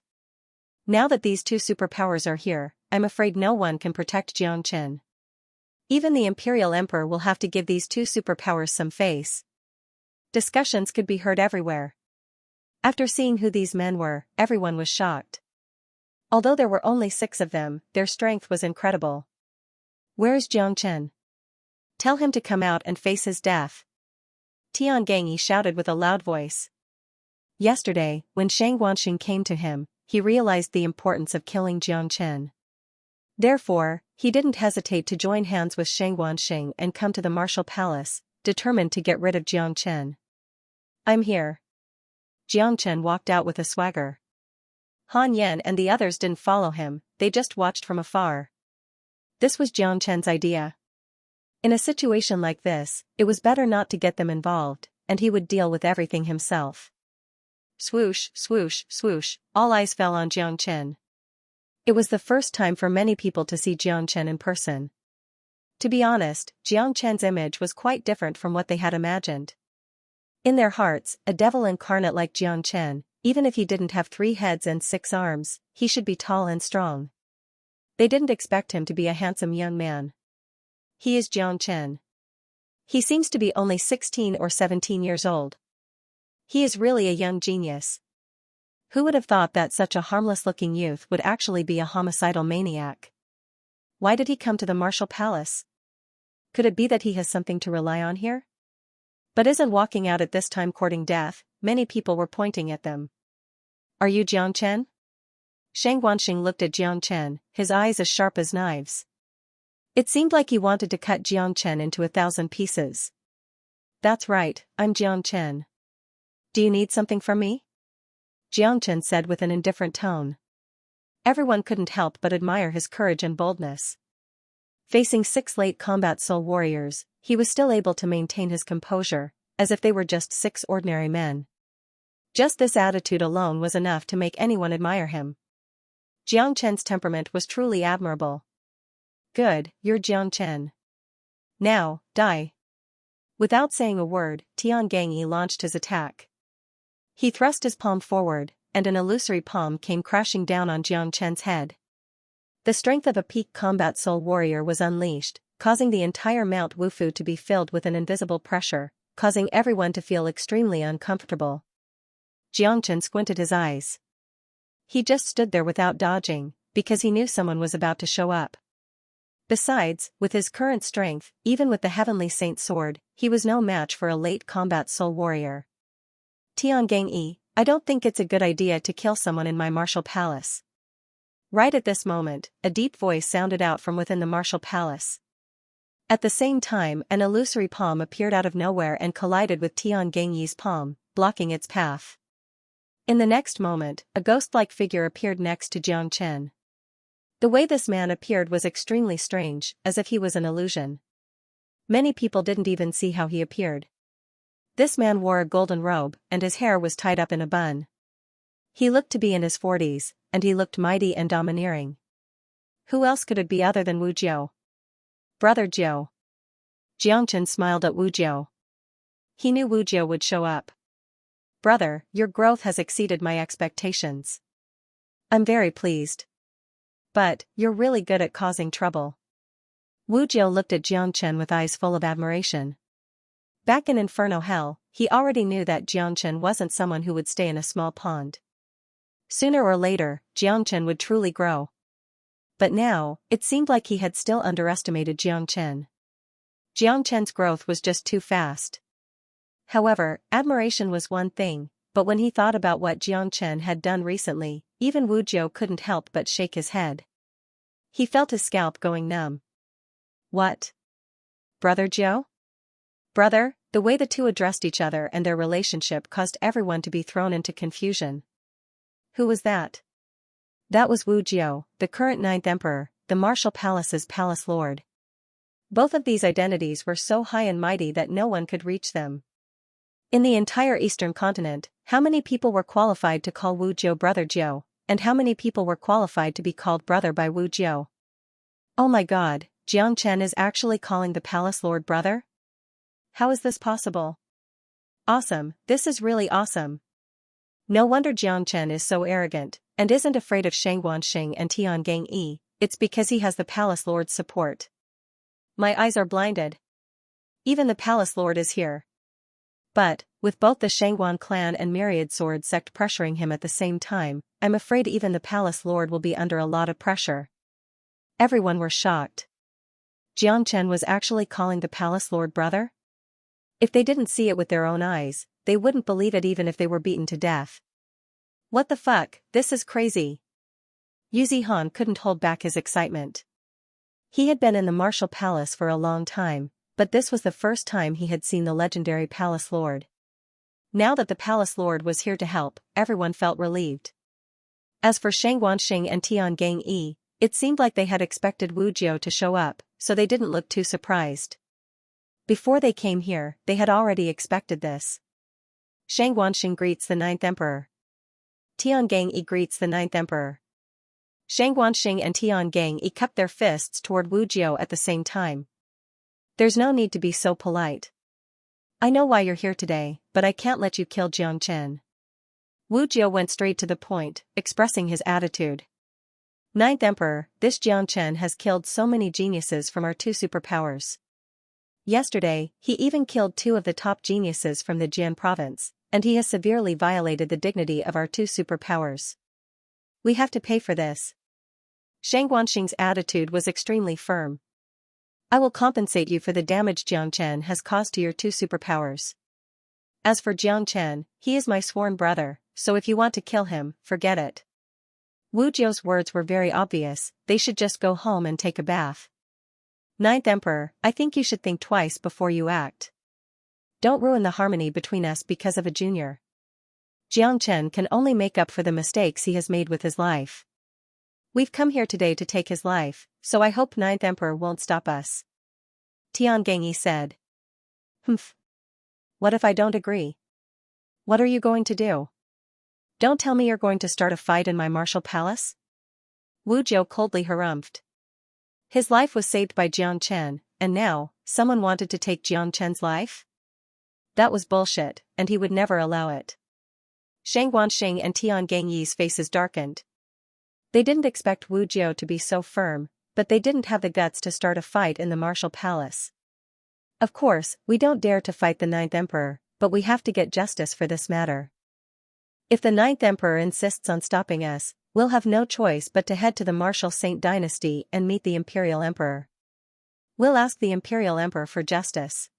Now that these 2 superpowers are here, I'm afraid no one can protect Xianxia. Even the Imperial Emperor will have to give these 2 superpowers some face. Discussions could be heard everywhere. After seeing who these men were, everyone was shocked. Although there were only 6 of them, their strength was incredible. Where's Xianxia? Tell him to come out and face his death. Tiangang Yi shouted with a loud voice. Yesterday, when Shangguan came to him, he realized the importance of killing Xianxia. Therefore, he didn't hesitate to join hands with Shangguan and come to the martial palace, determined to get rid of Xianxia. I'm here. Xianxia walked out with a swagger. Han Yan and the others didn't follow him, they just watched from afar. This was Xianxia's idea. In a situation like this, it was better not to get them involved, and he would deal with everything himself. Swoosh, swoosh, swoosh, all eyes fell on Xianxia. It was the first time for many people to see Xianxia in person. To be honest, Xianxia's image was quite different from what they had imagined. In their hearts, a devil incarnate like Xianxia, even if he didn't have 3 heads and 6 arms, he should be tall and strong. They didn't expect him to be a handsome young man. He is Xianxia. He seems to be only 16 or 17 years old. He is really a young genius. Who would have thought that such a harmless-looking youth would actually be a homicidal maniac? Why did he come to the martial palace? Could it be that he has something to rely on here? But isn't walking out at this time courting death? Many people were pointing at them. Are you Xianxia? Shangguan looked at Xianxia, his eyes as sharp as knives. It seemed like he wanted to cut Xianxia into 1,000 pieces. That's right, I'm Xianxia. Do you need something from me? Xianxia said with an indifferent tone. Everyone couldn't help but admire his courage and boldness. Facing 6 late combat soul warriors, he was still able to maintain his composure, as if they were just 6 ordinary men. Just this attitude alone was enough to make anyone admire him. Xianxia's temperament was truly admirable. Good, you're Xianxia. Now, die. Without saying a word, Tiangang Yi launched his attack. He thrust his palm forward, and an illusory palm came crashing down on Xianxia's head. The strength of a peak combat soul warrior was unleashed, causing the entire Mount Wufu to be filled with an invisible pressure, causing everyone to feel extremely uncomfortable. Xianxia squinted his eyes. He just stood there without dodging, because he knew someone was about to show up. Besides, with his current strength, even with the Heavenly Saint's sword, he was no match for a late combat soul warrior. Tiangang-yi, I don't think it's a good idea to kill someone in my martial palace. Right at this moment, a deep voice sounded out from within the martial palace. At the same time, an illusory palm appeared out of nowhere and collided with Tiangang-yi's palm, blocking its path. In the next moment, a ghost-like figure appeared next to Jiang Chen. The way this man appeared was extremely strange, as if he was an illusion. Many people didn't even see how he appeared. This man wore a golden robe, and his hair was tied up in a bun. He looked to be in his 40s, and he looked mighty and domineering. Who else could it be other than Wu Jiao? Brother Jiao. Jiang Chen smiled at Wu Jiao. He knew Wu Jiao would show up. Brother, your growth has exceeded my expectations. I'm very pleased. But, you're really good at causing trouble. Wu Jiao looked at Jiang Chen with eyes full of admiration. Back in Inferno Hell, he already knew that Jiang Chen wasn't someone who would stay in a small pond. Sooner or later, Jiang Chen would truly grow. But now, it seemed like he had still underestimated Jiang Chen. Jiang Chen's growth was just too fast. However, admiration was one thing, but when he thought about what Jiang Chen had done recently, even Wu Jiao couldn't help but shake his head. He felt his scalp going numb. What? Brother Jiao? Brother, the way the two addressed each other and their relationship caused everyone to be thrown into confusion. Who was that? That was Wu Jiao, the current 9th Emperor, the Martial Palace's Palace Lord. Both of these identities were so high and mighty that no one could reach them. In the entire Eastern continent, how many people were qualified to call Wu Jiao Brother Jiao, and how many people were qualified to be called brother by Wu Jiao? Oh my god, Jiang Chen is actually calling the Palace Lord brother? How is this possible? Awesome, this is really awesome. No wonder Jiang Chen is so arrogant, and isn't afraid of Xianxia and Tiangang-yi, it's because he has the Palace Lord's support. My eyes are blinded. Even the Palace Lord is here. But, with both the Shangguan clan and Myriad Sword sect pressuring him at the same time, I'm afraid even the Palace Lord will be under a lot of pressure. Everyone were shocked. Jiang Chen was actually calling the Palace Lord brother? If they didn't see it with their own eyes, they wouldn't believe it even if they were beaten to death. What the fuck, this is crazy. Yu Zihan couldn't hold back his excitement. He had been in the Martial Palace for a long time, but this was the first time he had seen the legendary Palace Lord. Now that the Palace Lord was here to help, everyone felt relieved. As for Shangguanxing and Tiangang-yi, it seemed like they had expected Wu Jiao to show up, so they didn't look too surprised. Before they came here, they had already expected this. Shangguanxing greets the 9th Emperor. Tiangang-yi greets the 9th Emperor. Shangguanxing and Tiangang-yi cupped their fists toward Wu Jiao at the same time. There's no need to be so polite. I know why you're here today, but I can't let you kill Jiang Chen. Wu Jiao went straight to the point, expressing his attitude. 9th Emperor, this Jiang Chen has killed so many geniuses from our two superpowers. Yesterday, he even killed 2 of the top geniuses from the Jian province, and he has severely violated the dignity of our 2 superpowers. We have to pay for this. Shangguanxing's attitude was extremely firm. I will compensate you for the damage Jiang Chen has caused to your 2 superpowers. As for Jiang Chen, he is my sworn brother, so if you want to kill him, forget it. Wu Jiao's words were very obvious, they should just go home and take a bath. 9th Emperor, I think you should think twice before you act. Don't ruin the harmony between us because of a junior. Jiang Chen can only make up for the mistakes he has made with his life. We've come here today to take his life, so I hope 9th Emperor won't stop us. Tiangang-yi said. Humph. What if I don't agree? What are you going to do? Don't tell me you're going to start a fight in my martial palace? Wu Jiao coldly harumphed. His life was saved by Jiang Chen, and now, someone wanted to take Jiang Chen's life? That was bullshit, and he would never allow it. Shangguanxing and Tiangang-yi's faces darkened. They didn't expect Wu Jiao to be so firm, but they didn't have the guts to start a fight in the martial palace. Of course, we don't dare to fight the 9th Emperor, but we have to get justice for this matter. If the 9th Emperor insists on stopping us, We'll have no choice but to head to the Martial Saint Dynasty and meet the Imperial Emperor. We'll ask the Imperial Emperor for justice.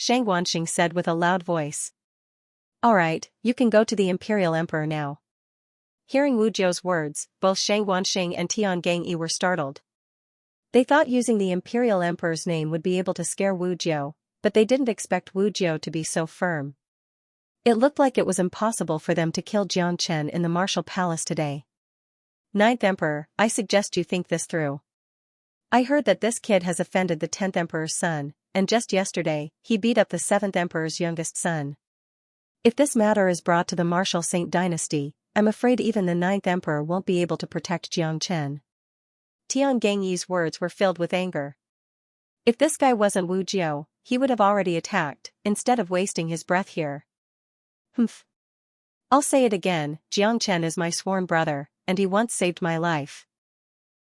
Xianxia said with a loud voice. Alright, you can go to the Imperial Emperor now. Hearing Wu Jiu's words, both Xianxia and Tian Gangyi were startled. They thought using the Imperial Emperor's name would be able to scare Wu Jiu, but they didn't expect Wu Jiu to be so firm. It looked like it was impossible for them to kill Jiang Chen in the Martial Palace today. Ninth Emperor, I suggest you think this through. I heard that this kid has offended the 10th Emperor's son, and just yesterday, he beat up the 7th Emperor's youngest son. If this matter is brought to the Martial Saint Dynasty, I'm afraid even the 9th Emperor won't be able to protect Jiang Chen. Tian Gangyi's words were filled with anger. If this guy wasn't Wu Jiu, he would have already attacked, instead of wasting his breath here. Humph. I'll say it again, Jiang Chen is my sworn brother, and he once saved my life.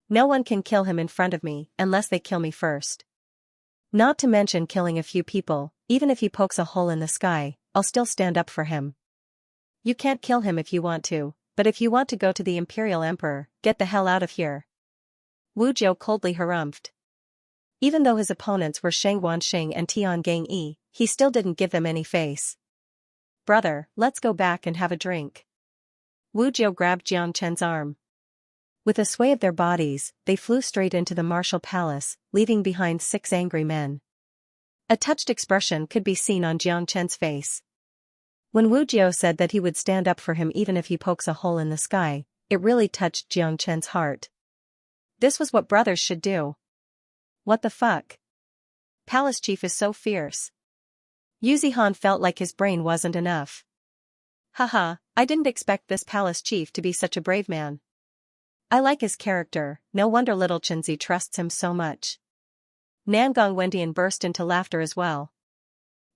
No one can kill him in front of me unless they kill me first. Not to mention killing a few people, even if he pokes a hole in the sky, I'll still stand up for him. You can't kill him if you want to, but if you want to go to the Imperial Emperor, get the hell out of here. Wu Jiu coldly harumphed. Even though his opponents were Xianxia and Tian Gangyi, he still didn't give them any face. Brother, let's go back and have a drink. Wu Jiu grabbed Jiang Chen's arm. With a sway of their bodies, they flew straight into the Martial Palace, leaving behind 6 angry men. A touched expression could be seen on Jiang Chen's face. When Wu Jiu said that he would stand up for him even if he pokes a hole in the sky, it really touched Jiang Chen's heart. This was what brothers should do. What the fuck? Palace Chief is so fierce. Yu Zihan felt like his brain wasn't enough. Haha, I didn't expect this Palace Chief to be such a brave man. I like his character, no wonder little Chenzi trusts him so much. Nangong Wendian burst into laughter as well.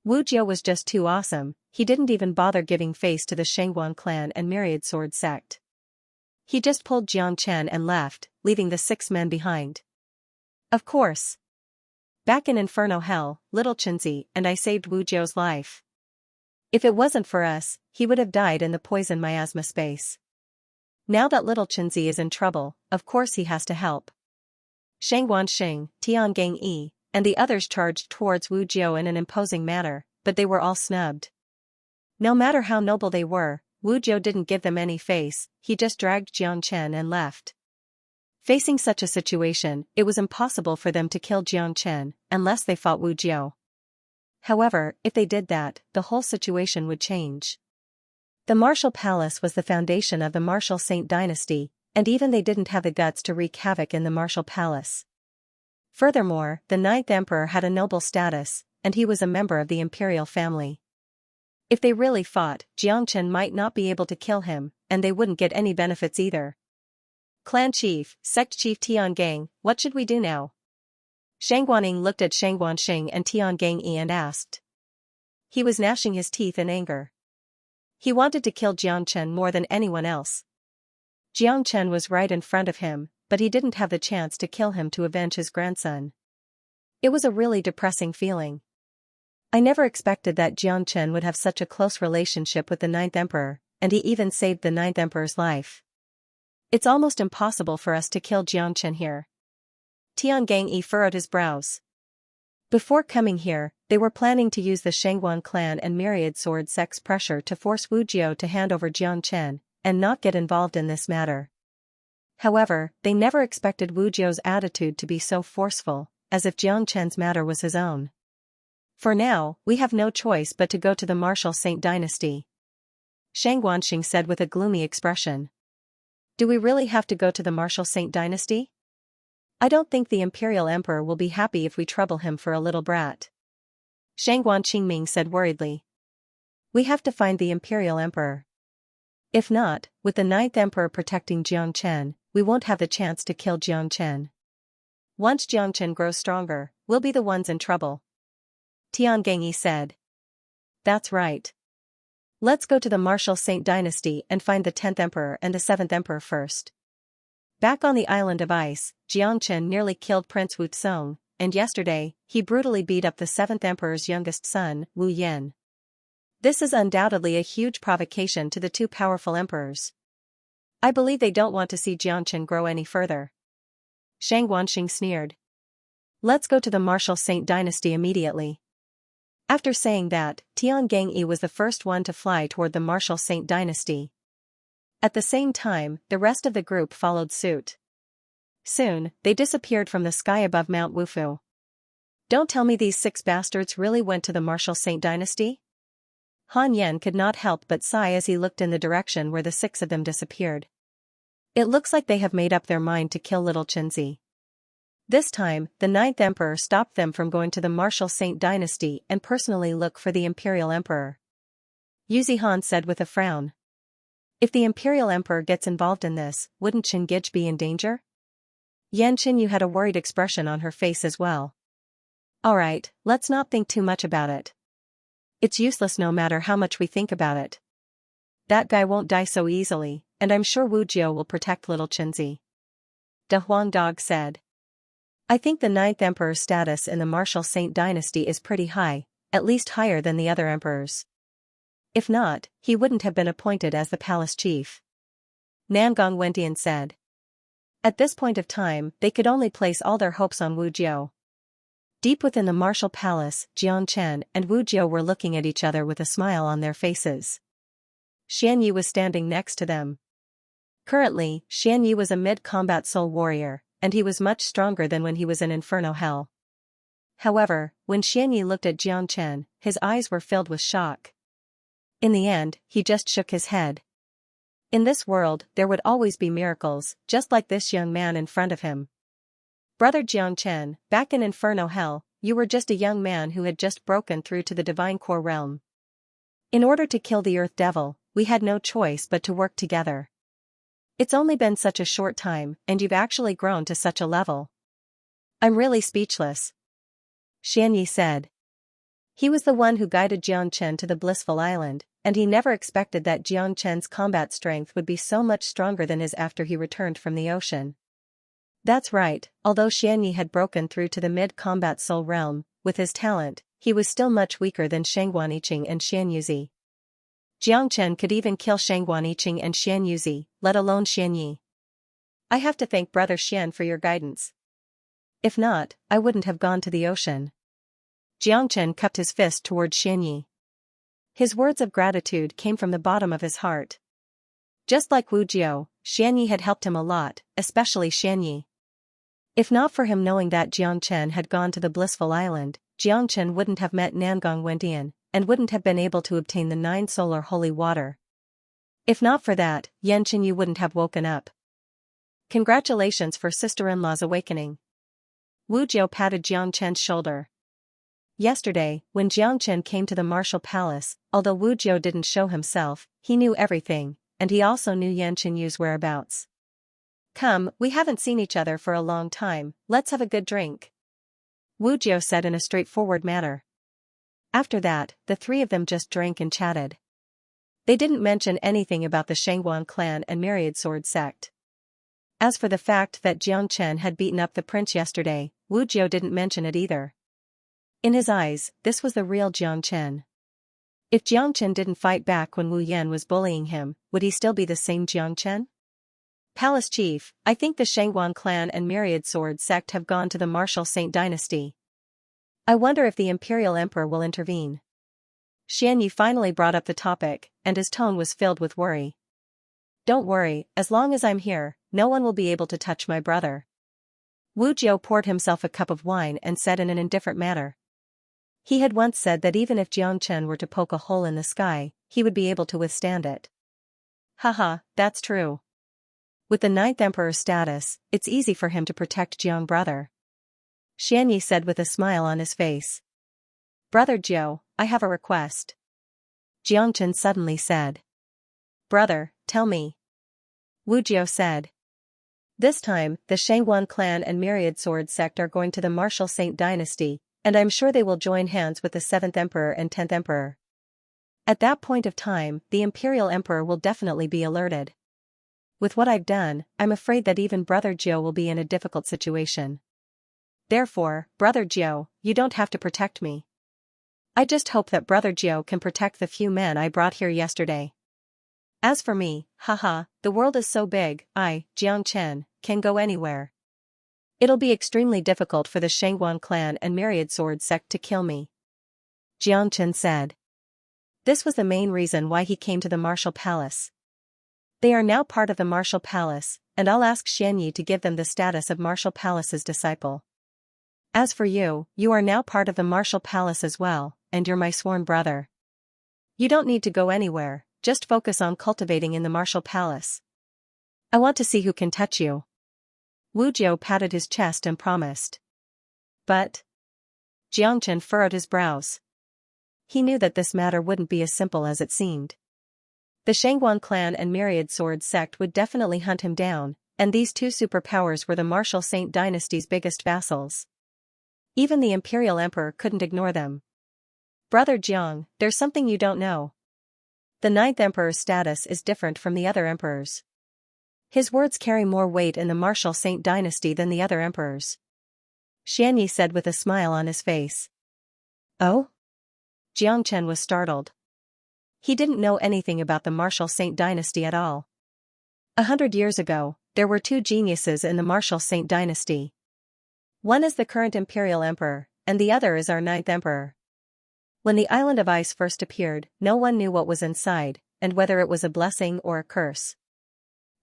Wu Jiu was just too awesome, he didn't even bother giving face to the Shengguan clan and Myriad Sword sect. He just pulled Jiang Chen and left, leaving the 6 men behind. Of course. Back in Inferno Hell, little Chenzi and I saved Wu Jiu's life. If it wasn't for us, he would have died in the poison miasma space. Now that little Chenzi is in trouble, of course he has to help. Xianxia, Tian Gangyi, and the others charged towards Wu Jiu in an imposing manner, but they were all snubbed. No matter how noble they were, Wu Jiu didn't give them any face, he just dragged Jiang Chen and left. Facing such a situation, it was impossible for them to kill Jiang Chen, unless they fought Wu Jiu. However, if they did that, the whole situation would change. The Martial Palace was the foundation of the Martial Saint Dynasty, and even they didn't have the guts to wreak havoc in the Martial Palace. Furthermore, the 9th Emperor had a noble status, and he was a member of the imperial family. If they really fought, Jiang Chen might not be able to kill him, and they wouldn't get any benefits either. Clan Chief, Sect Chief Tian Gang, what should we do now? Shangguaning looked at Xianxia and Tian Gangyi and asked. He was gnashing his teeth in anger. He wanted to kill Jiang Chen more than anyone else. Jiang Chen was right in front of him, but he didn't have the chance to kill him to avenge his grandson. It was a really depressing feeling. I never expected that Jiang Chen would have such a close relationship with the 9th Emperor, and he even saved the 9th Emperor's life. It's almost impossible for us to kill Jiang Chen here. Tian Gangyi furrowed his brows. Before coming here, they were planning to use the Shengguan clan and Myriad Sword sect's pressure to force Wu Jiu to hand over Jiang Chen, and not get involved in this matter. However, they never expected Wu Jiu's attitude to be so forceful, as if Jiang Chen's matter was his own. For now, we have no choice but to go to the Martial Saint Dynasty. Shangguanxing said with a gloomy expression. Do we really have to go to the Martial Saint Dynasty? I don't think the Imperial Emperor will be happy if we trouble him for a little brat. Shangguan Qingming said worriedly. We have to find the Imperial Emperor. If not, with the 9th Emperor protecting Jiang Chen, we won't have the chance to kill Jiang Chen. Once Jiang Chen grows stronger, we'll be the ones in trouble. Tian Gangyi said. That's right. Let's go to the Martial Saint Dynasty and find the 10th Emperor and the 7th Emperor first. Back on the island of ice, Jiang Chen nearly killed Prince Wu Tsong, and yesterday, he brutally beat up the 7th Emperor's youngest son, Wu Yan. This is undoubtedly a huge provocation to the 2 powerful emperors. I believe they don't want to see Jiangchen grow any further. Shang Wanxing sneered. Let's go to the Martial Saint dynasty immediately. After saying that, Tian Gangyi was the first one to fly toward the Martial Saint dynasty. At the same time, the rest of the group followed suit. Soon, they disappeared from the sky above Mount Wufu. Don't tell me these 6 bastards really went to the Martial Saint dynasty? Han Yen could not help but sigh as he looked in the direction where the 6 of them disappeared. It looks like they have made up their mind to kill little Qinzi. This time, the 9th emperor stopped them from going to the Martial Saint dynasty and personally look for the imperial emperor. Yu Zihan said with a frown. If the imperial emperor gets involved in this, wouldn't Qingij be in danger? Yan Qinyu had a worried expression on her face as well. Alright, let's not think too much about it. It's useless no matter how much we think about it. That guy won't die so easily, and I'm sure Wu Jiao will protect little Qinzi. De Huang Dog said. I think the 9th emperor's status in the Martial Saint dynasty is pretty high, at least higher than the other emperors. If not, he wouldn't have been appointed as the palace chief. Namgong Wendian said. At this point of time, they could only place all their hopes on Wu Jiao. Deep within the martial palace, Jiang Chen and Wu Jiao were looking at each other with a smile on their faces. Xianyi was standing next to them. Currently, Xianyi was a mid-combat soul warrior, and he was much stronger than when he was in Inferno Hell. However, when Xianyi looked at Jiang Chen, his eyes were filled with shock. In the end, he just shook his head. In this world, there would always be miracles, just like this young man in front of him. Brother Jiang Chen, back in Inferno Hell, you were just a young man who had just broken through to the Divine Core realm. In order to kill the Earth Devil, we had no choice but to work together. It's only been such a short time, and you've actually grown to such a level. I'm really speechless. Xianyi said. He was the one who guided Jiang Chen to the Blissful Island, and he never expected that Jiang Chen's combat strength would be so much stronger than his after he returned from the ocean. That's right, although Xianyi had broken through to the mid-combat soul realm, with his talent, he was still much weaker than Shangguan Yiqing and Xian Yuzi. Jiang Chen could even kill Shangguan Yiqing and Xian Yuzi, let alone Xianyi. I have to thank Brother Xian for your guidance. If not, I wouldn't have gone to the ocean. Jiang Chen cupped his fist toward Xianyi. His words of gratitude came from the bottom of his heart. Just like Wu Jiao, Xianyi had helped him a lot, especially Xianyi. If not for him knowing that Jiang Chen had gone to the Blissful Island, Jiang Chen wouldn't have met Namgong Wendian, and wouldn't have been able to obtain the 9 solar holy water. If not for that, Yan Qinyu wouldn't have woken up. Congratulations for sister-in-law's awakening. Wu Jiao patted Jiang Chen's shoulder. Yesterday, when Jiang Chen came to the martial palace, although Wu Jiao didn't show himself, he knew everything, and he also knew Yan Qinyu's whereabouts. Come, we haven't seen each other for a long time, let's have a good drink. Wu Jiao said in a straightforward manner. After that, the 3 of them just drank and chatted. They didn't mention anything about the Shangguan clan and Myriad Sword sect. As for the fact that Jiang Chen had beaten up the prince yesterday, Wu Jiao didn't mention it either. In his eyes, this was the real Jiang Chen. If Jiang Chen didn't fight back when Wu Yan was bullying him, would he still be the same Jiang Chen? Palace Chief, I think the Shangguan clan and Myriad Sword sect have gone to the Martial Saint dynasty. I wonder if the Imperial Emperor will intervene. Xianyi finally brought up the topic, and his tone was filled with worry. Don't worry, as long as I'm here, no one will be able to touch my brother. Wu Jiao poured himself a cup of wine and said in an indifferent manner. He had once said that even if Jiang Chen were to poke a hole in the sky, he would be able to withstand it. Haha, that's true. With the 9th emperor's status, it's easy for him to protect Jiang brother. Xianyi said with a smile on his face. Brother Jiao, I have a request. Jiang Chen suddenly said. Brother, tell me. Wu Jiao said. This time, the Shangguan clan and Myriad Sword sect are going to the Martial Saint dynasty, and I'm sure they will join hands with the 7th emperor and 10th emperor. At that point of time, the Imperial Emperor will definitely be alerted. With what I've done, I'm afraid that even Brother Jiao will be in a difficult situation. Therefore, Brother Jiao, you don't have to protect me. I just hope that Brother Jiao can protect the few men I brought here yesterday. As for me, haha, the world is so big, Jiang can go anywhere. It'll be extremely difficult for the Shangguan clan and Myriad Sword sect to kill me. Jiang Chen said. This was the main reason why he came to the Martial Palace. They are now part of the Martial Palace, and I'll ask Xianyi to give them the status of Martial Palace's disciple. As for you, you are now part of the Martial Palace as well, and you're my sworn brother. You don't need to go anywhere, just focus on cultivating in the Martial Palace. I want to see who can touch you. Wu Jiu patted his chest and promised. But Jiang Chen furrowed his brows. He knew that this matter wouldn't be as simple as it seemed. The Shangguan clan and Myriad Sword sect would definitely hunt him down, and these two superpowers were the Martial Saint dynasty's biggest vassals. Even the Imperial Emperor couldn't ignore them. Brother Jiang, there's something you don't know. The Ninth Emperor's status is different from the other emperors. His words carry more weight in the Martial Saint dynasty than the other emperors. Xianyi said with a smile on his face. Oh? Jiang Chen was startled. He didn't know anything about the Martial Saint dynasty at all. 100 years ago, there were two geniuses in the Martial Saint dynasty. One is the current Imperial Emperor, and the other is our Ninth Emperor. When the Island of Ice first appeared, no one knew what was inside, and whether it was a blessing or a curse.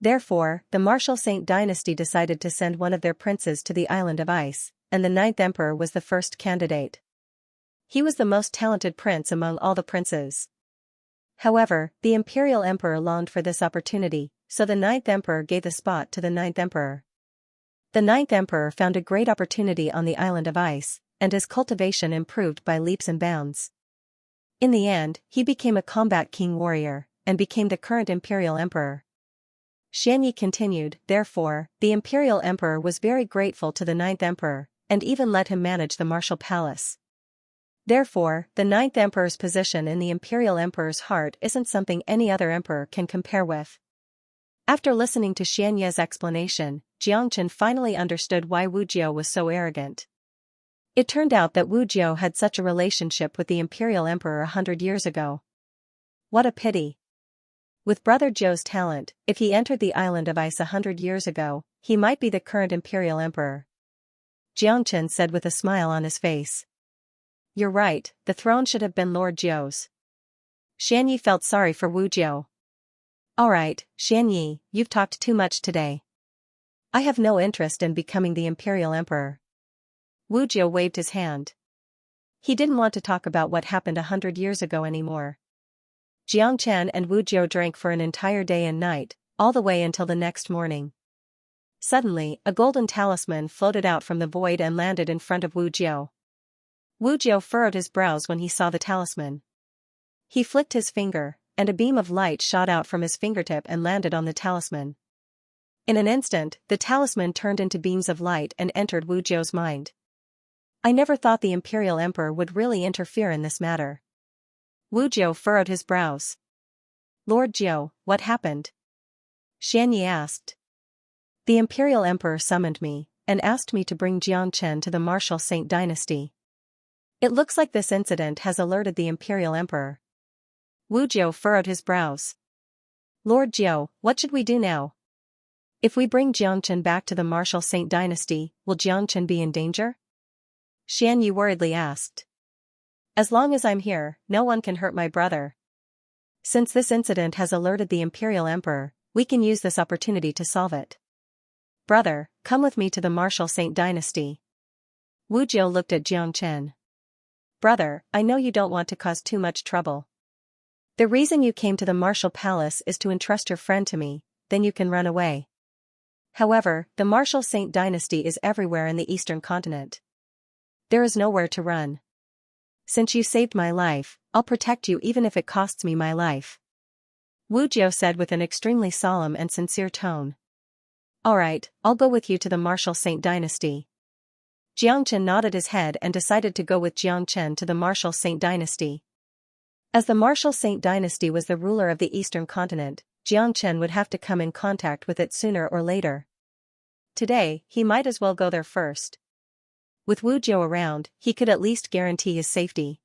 Therefore, the Martial Saint dynasty decided to send one of their princes to the Island of Ice, and the Ninth Emperor was the first candidate. He was the most talented prince among all the princes. However, the Imperial Emperor longed for this opportunity, so the Ninth Emperor gave the spot to the Ninth Emperor. The Ninth Emperor found a great opportunity on the Island of Ice, and his cultivation improved by leaps and bounds. In the end, he became a combat king warrior, and became the current Imperial Emperor. Xianyi continued, therefore, the Imperial Emperor was very grateful to the Ninth Emperor, and even let him manage the Martial Palace. Therefore, the Ninth Emperor's position in the Imperial Emperor's heart isn't something any other emperor can compare with. After listening to Xianyi's explanation, Jiang Chen finally understood why Wu Jiu was so arrogant. It turned out that Wu Jiu had such a relationship with the Imperial Emperor 100 years ago. What a pity. With Brother Zhou's talent, if he entered the Island of Ice 100 years ago, he might be the current Imperial Emperor. Jiang Chen said with a smile on his face. You're right, the throne should have been Lord Zhou's. Xianyi felt sorry for Wu Jiu. Alright, Xianyi, you've talked too much today. I have no interest in becoming the Imperial Emperor. Wu Jiu waved his hand. He didn't want to talk about what happened 100 years ago anymore. Jiang Chen and Wu Jiu drank for an entire day and night, all the way until the next morning. Suddenly, a golden talisman floated out from the void and landed in front of Wu Jiu. Wu Jiu furrowed his brows when he saw the talisman. He flicked his finger, and a beam of light shot out from his fingertip and landed on the talisman. In an instant, the talisman turned into beams of light and entered Wu Jiu's mind. I never thought the Imperial Emperor would really interfere in this matter. Wu Jiu furrowed his brows. Lord Jiu, what happened? Xianyi asked. The Imperial Emperor summoned me, and asked me to bring Jiang Chen to the Martial Saint dynasty. It looks like this incident has alerted the Imperial Emperor. Wu Jiu furrowed his brows. Lord Jiu, what should we do now? If we bring Jiang Chen back to the Martial Saint dynasty, will Jiang Chen be in danger? Xianyi worriedly asked. As long as I'm here, no one can hurt my brother. Since this incident has alerted the Imperial Emperor, we can use this opportunity to solve it. Brother, come with me to the Martial Saint dynasty. Wu Jiu looked at Jiang Chen. Brother, I know you don't want to cause too much trouble. The reason you came to the Martial Palace is to entrust your friend to me, then you can run away. However, the Martial Saint dynasty is everywhere in the Eastern continent. There is nowhere to run. Since you saved my life, I'll protect you even if it costs me my life. Wu Jiu said with an extremely solemn and sincere tone. Alright, I'll go with you to the Martial Saint dynasty. Jiang Chen nodded his head and decided to go with Jiang Chen to the Martial Saint dynasty. As the Martial Saint dynasty was the ruler of the Eastern continent, Jiang Chen would have to come in contact with it sooner or later. Today, he might as well go there first. With Wu Jiu around, he could at least guarantee his safety.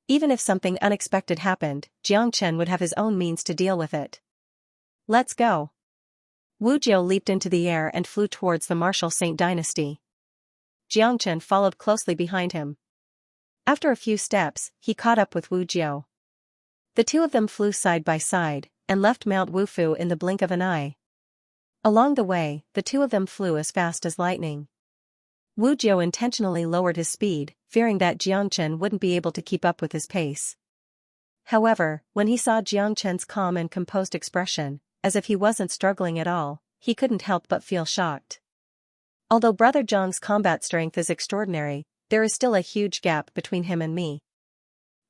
Even if something unexpected happened, Jiang Chen would have his own means to deal with it. Let's go. Wu Jiu leaped into the air and flew towards the martial Saint dynasty. Xianxia followed closely behind him. After a few steps, he caught up with Wu Jiu. The two of them flew side by side, and left Mount Wufu in the blink of an eye. Along the way, the two of them flew as fast as lightning. Wu Jiu intentionally lowered his speed, fearing that Xianxia wouldn't be able to keep up with his pace. However, when he saw Xianxia's calm and composed expression, as if he wasn't struggling at all, he couldn't help but feel shocked. Although Brother Zhang's combat strength is extraordinary, there is still a huge gap between him and me.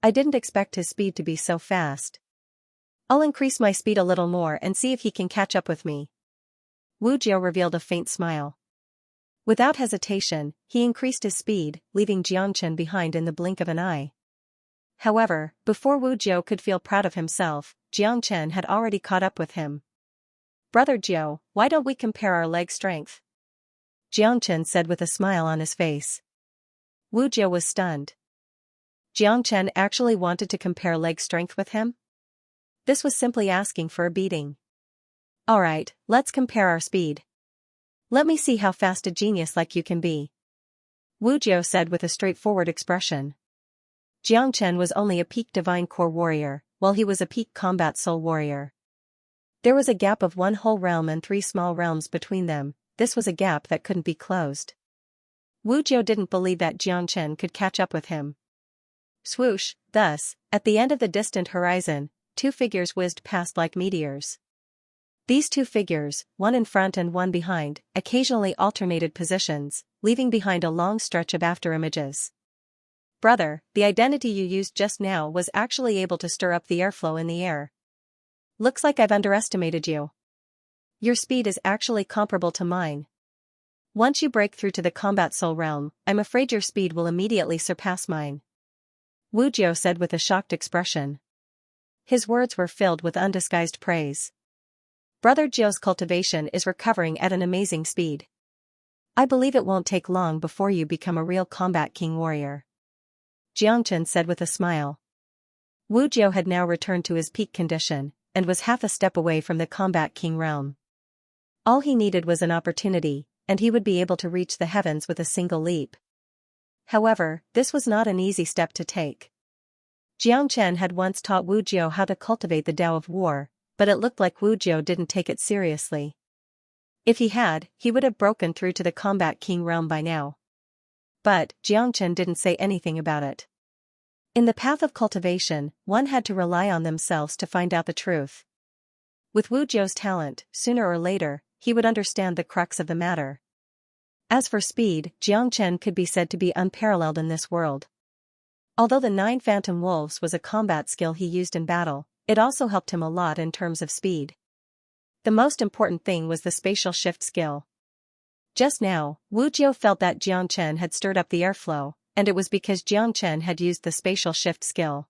I didn't expect his speed to be so fast. I'll increase my speed a little more and see if he can catch up with me. Wu Jiu revealed a faint smile. Without hesitation, he increased his speed, leaving Xianxia behind in the blink of an eye. However, before Wu Jiu could feel proud of himself, Xianxia had already caught up with him. Brother Jiu, why don't we compare our leg strength? Xianxia said with a smile on his face. Wu Jiu was stunned. Xianxia actually wanted to compare leg strength with him? This was simply asking for a beating. Alright, let's compare our speed. Let me see how fast a genius like you can be. Wu Jiu said with a straightforward expression. Xianxia was only a peak divine core warrior, while he was a peak combat soul warrior. There was a gap of one whole realm and 3 small realms between them. This was a gap that couldn't be closed. Wu Jiu didn't believe that Xianxia could catch up with him. Swoosh, thus, at the end of the distant horizon, 2 figures whizzed past like meteors. These 2 figures, one in front and one behind, occasionally alternated positions, leaving behind a long stretch of afterimages. Brother, the identity you used just now was actually able to stir up the airflow in the air. Looks like I've underestimated you. Your speed is actually comparable to mine. Once you break through to the combat soul realm, I'm afraid your speed will immediately surpass mine. Wu Jiu said with a shocked expression. His words were filled with undisguised praise. Brother Jiu's cultivation is recovering at an amazing speed. I believe it won't take long before you become a real combat king warrior. Xianxia said with a smile. Wu Jiu had now returned to his peak condition, and was half a step away from the combat king realm. All he needed was an opportunity, and he would be able to reach the heavens with a single leap. However, this was not an easy step to take. Xianxia had once taught Wu Jiu how to cultivate the Tao of war, but it looked like Wu Jiu didn't take it seriously. If he had, he would have broken through to the combat king realm by now. But Xianxia didn't say anything about it. In the path of cultivation, one had to rely on themselves to find out the truth. With Wu Jiu's talent, sooner or later, he would understand the crux of the matter. As for speed, Xianxia could be said to be unparalleled in this world. Although the 9 Phantom Wolves was a combat skill he used in battle, it also helped him a lot in terms of speed. The most important thing was the spatial shift skill. Just now, Wu Jiu felt that Xianxia had stirred up the airflow, and it was because Xianxia had used the spatial shift skill.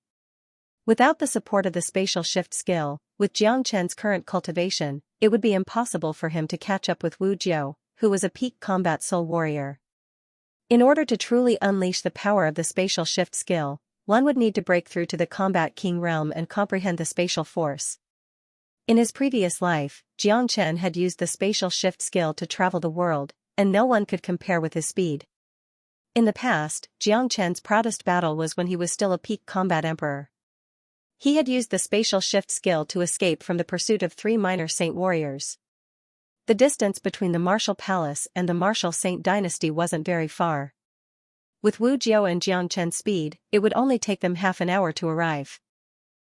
Without the support of the spatial shift skill, with Xianxia's current cultivation, it would be impossible for him to catch up with Wu Jiu, who was a peak combat soul warrior. In order to truly unleash the power of the spatial shift skill, one would need to break through to the combat king realm and comprehend the spatial force. In his previous life, Xianxia had used the spatial shift skill to travel the world, and no one could compare with his speed. In the past, Xianxia's proudest battle was when he was still a peak combat emperor. He had used the spatial shift skill to escape from the pursuit of 3 minor saint warriors. The distance between the martial palace and the martial saint dynasty wasn't very far. With Wu Jiu and Xianxia's speed, it would only take them half an hour to arrive.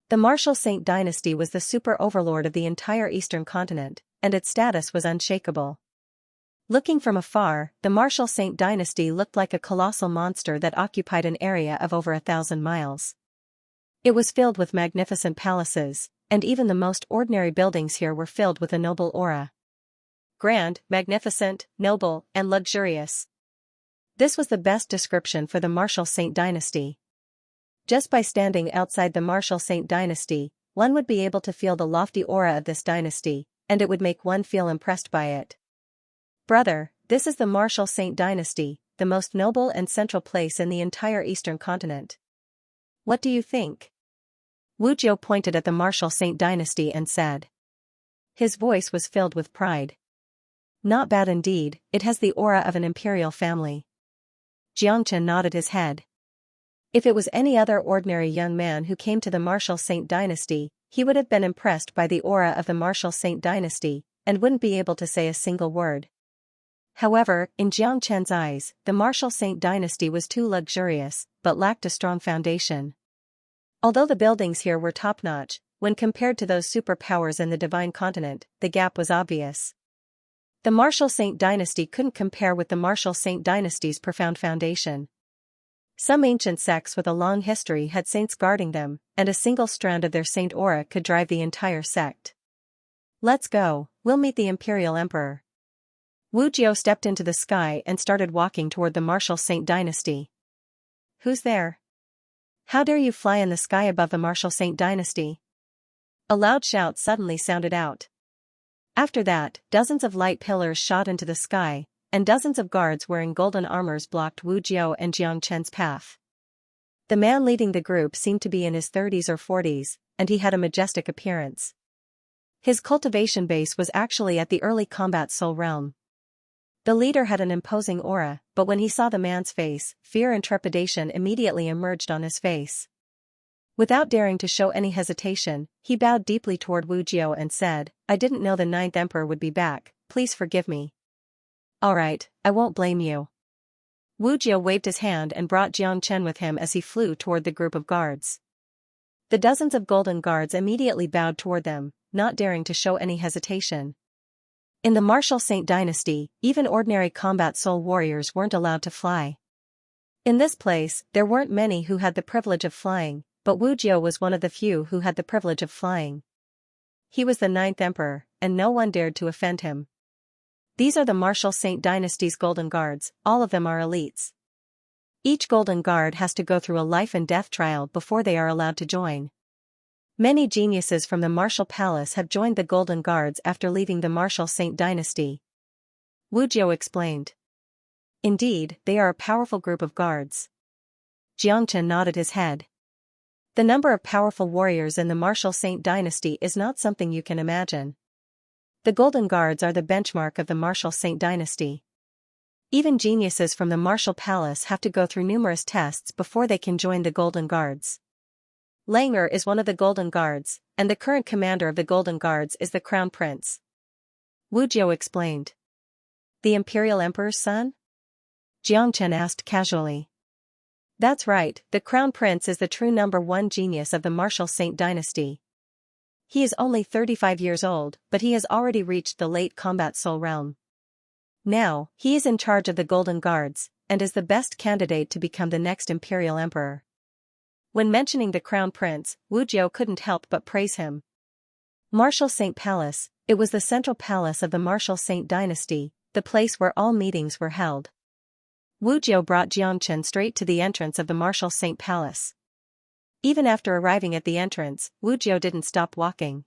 The martial saint dynasty was the super overlord of the entire eastern continent, and its status was unshakable. Looking from afar, the martial saint dynasty looked like a colossal monster that occupied an area of over 1,000 miles. It was filled with magnificent palaces, and even the most ordinary buildings here were filled with a noble aura. Grand, magnificent, noble, and luxurious. This was the best description for the martial saint dynasty. Just by standing outside the martial saint dynasty, one would be able to feel the lofty aura of this dynasty, and it would make one feel impressed by it. Brother, this is the martial saint dynasty, the most noble and central place in the entire eastern continent. What do you think? Wu Jiu pointed at the martial saint dynasty and said. His voice was filled with pride. Not bad indeed, it has the aura of an imperial family. Xianxia nodded his head. If it was any other ordinary young man who came to the Martial Saint dynasty, he would have been impressed by the aura of the Martial Saint dynasty, and wouldn't be able to say a single word. However, in Xianxia's eyes, the Martial Saint dynasty was too luxurious, but lacked a strong foundation. Although the buildings here were top-notch, when compared to those superpowers in the Divine Continent, the gap was obvious. The Martial Saint dynasty couldn't compare with the Martial Saint dynasty's profound foundation. Some ancient sects with a long history had saints guarding them, and a single strand of their saint aura could drive the entire sect. Let's go, we'll meet the Imperial Emperor. Wu Jiao stepped into the sky and started walking toward the Martial Saint dynasty. Who's there? How dare you fly in the sky above the Martial Saint dynasty? A loud shout suddenly sounded out. After that, dozens of light pillars shot into the sky, and dozens of guards wearing golden armors blocked Wu Jiao and Xianxia path. The man leading the group seemed to be in his 30s or 40s, and he had a majestic appearance. His cultivation base was actually at the early combat soul realm. The leader had an imposing aura, but when he saw the man's face, fear and trepidation immediately emerged on his face. Without daring to show any hesitation, he bowed deeply toward Wu Jiao and said, "I didn't know the 9th Emperor would be back, please forgive me." "Alright, I won't blame you." Wu Jiao waved his hand and brought Xianxia with him as he flew toward the group of guards. The dozens of golden guards immediately bowed toward them, not daring to show any hesitation. In the Martial Saint dynasty, even ordinary combat soul warriors weren't allowed to fly. In this place, there weren't many who had the privilege of flying, but Wu Jiao was one of the few who had the privilege of flying. He was the 9th Emperor, and no one dared to offend him. These are the Martial Saint dynasty's golden guards, all of them are elites. Each golden guard has to go through a life and death trial before they are allowed to join. Many geniuses from the Martial Palace have joined the golden guards after leaving the Martial Saint dynasty. Wu Jiao explained. Indeed, they are a powerful group of guards. Xianxia nodded his head. The number of powerful warriors in the Martial Saint dynasty is not something you can imagine. The Golden Guards are the benchmark of the Martial Saint dynasty. Even geniuses from the Martial Palace have to go through numerous tests before they can join the Golden Guards. Langer is one of the Golden Guards, and the current commander of the Golden Guards is the Crown Prince. Wu Jiao explained. The Imperial Emperor's son? Xianxia asked casually. That's right, the Crown Prince is the true number one genius of the Martial Saint dynasty. He is only 35 years old, but he has already reached the late combat soul realm. Now, he is in charge of the Golden Guards, and is the best candidate to become the next Imperial Emperor. When mentioning the Crown Prince, Wu Jiao couldn't help but praise him. Martial Saint Palace, it was the central palace of the Martial Saint dynasty, the place where all meetings were held. Wu Jiao brought Xianxia straight to the entrance of the Martial Saint Palace. Even after arriving at the entrance, Wu Jiao didn't stop walking.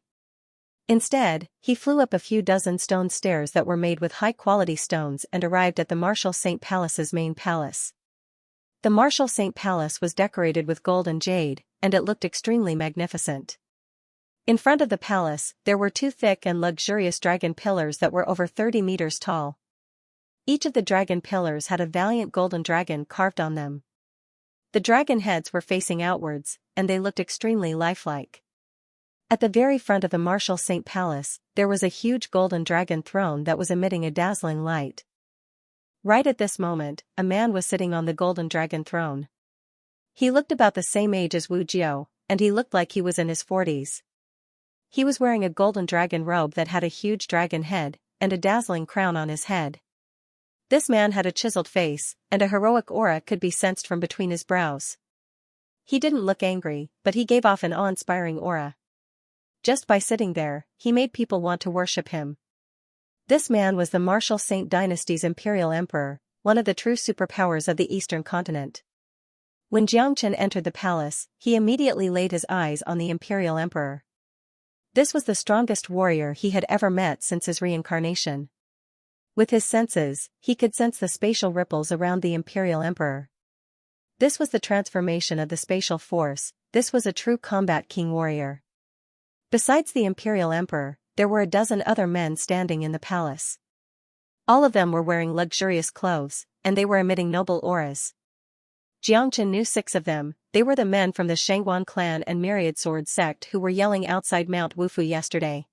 Instead, he flew up a few dozen stone stairs that were made with high-quality stones and arrived at the Martial Saint Palace's main palace. The Martial Saint Palace was decorated with gold and jade, and it looked extremely magnificent. In front of the palace, there were two thick and luxurious dragon pillars that were over 30 meters tall. Each of the dragon pillars had a valiant golden dragon carved on them. The dragon heads were facing outwards, and they looked extremely lifelike. At the very front of the Martial Saint Palace, there was a huge golden dragon throne that was emitting a dazzling light. Right at this moment, a man was sitting on the golden dragon throne. He looked about the same age as Wu Jiao, and he looked like he was in his 40s. He was wearing a golden dragon robe that had a huge dragon head, and a dazzling crown on his head. This man had a chiseled face, and a heroic aura could be sensed from between his brows. He didn't look angry, but he gave off an awe-inspiring aura. Just by sitting there, he made people want to worship him. This man was the Martial Saint dynasty's Imperial Emperor, one of the true superpowers of the Eastern continent. When Xianxia entered the palace, he immediately laid his eyes on the Imperial Emperor. This was the strongest warrior he had ever met since his reincarnation. With his senses, he could sense the spatial ripples around the Imperial Emperor. This was the transformation of the spatial force, this was a true combat king warrior. Besides the Imperial Emperor, there were a dozen other men standing in the palace. All of them were wearing luxurious clothes, and they were emitting noble auras. Xianxia knew 6 of them. They were the men from the Shangguan clan and Myriad Sword sect who were yelling outside Mount Wufu yesterday.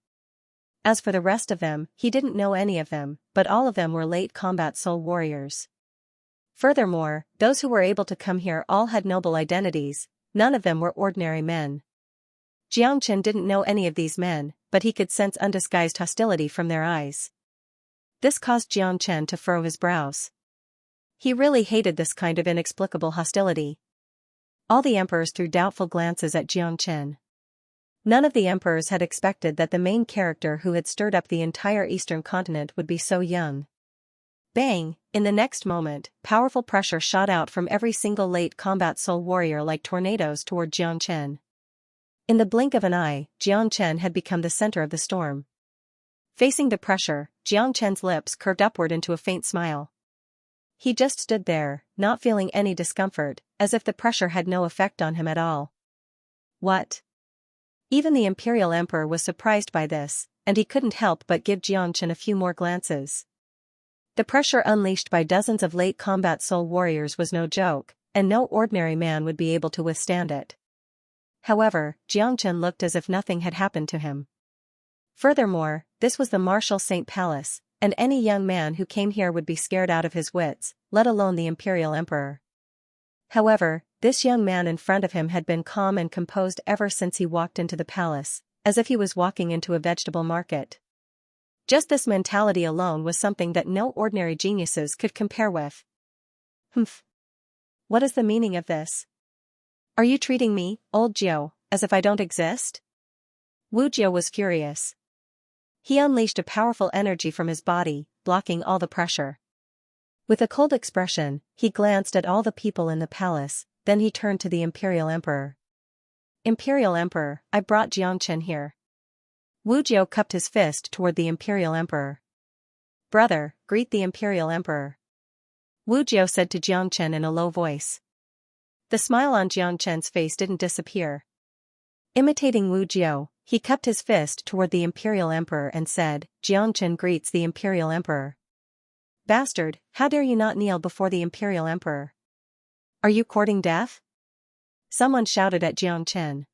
As for the rest of them, he didn't know any of them, but all of them were late combat soul warriors. Furthermore, those who were able to come here all had noble identities, none of them were ordinary men. Jiangchen didn't know any of these men, but he could sense undisguised hostility from their eyes. This caused Jiangchen to furrow his brows. He really hated this kind of inexplicable hostility. All the emperors threw doubtful glances at Jiangchen. None of the emperors had expected that the main character who had stirred up the entire eastern continent would be so young. Bang! In the next moment, powerful pressure shot out from every single late combat soul warrior like tornadoes toward Jiangchen. In the blink of an eye, Jiangchen had become the center of the storm. Facing the pressure, Jiangchen's lips curved upward into a faint smile. He just stood there, not feeling any discomfort, as if the pressure had no effect on him at all. What? Even the Imperial Emperor was surprised by this, and he couldn't help but give Jiangchen a few more glances. The pressure unleashed by dozens of late combat soul warriors was no joke, and no ordinary man would be able to withstand it. However, Jiangchen looked as if nothing had happened to him. Furthermore, this was the Martial Saint Palace, and any young man who came here would be scared out of his wits, let alone the Imperial Emperor. However, this young man in front of him had been calm and composed ever since he walked into the palace, as if he was walking into a vegetable market. Just this mentality alone was something that no ordinary geniuses could compare with. Humph. What is the meaning of this? Are you treating me, old Jiu, as if I don't exist? Wu Jiu was furious. He unleashed a powerful energy from his body, blocking all the pressure. With a cold expression, he glanced at all the people in the palace, then he turned to the Imperial Emperor. Imperial Emperor, I brought Jiangchen here. Wu Jiu cupped his fist toward the Imperial Emperor. Brother, greet the Imperial Emperor. Wu Jiu said to Jiangchen in a low voice. The smile on Jiangchen's face didn't disappear. Imitating Wu Jiu, he cupped his fist toward the Imperial Emperor and said, Jiangchen greets the Imperial Emperor. Bastard, how dare you not kneel before the Imperial Emperor? Are you courting death? Someone shouted at Jiangchen.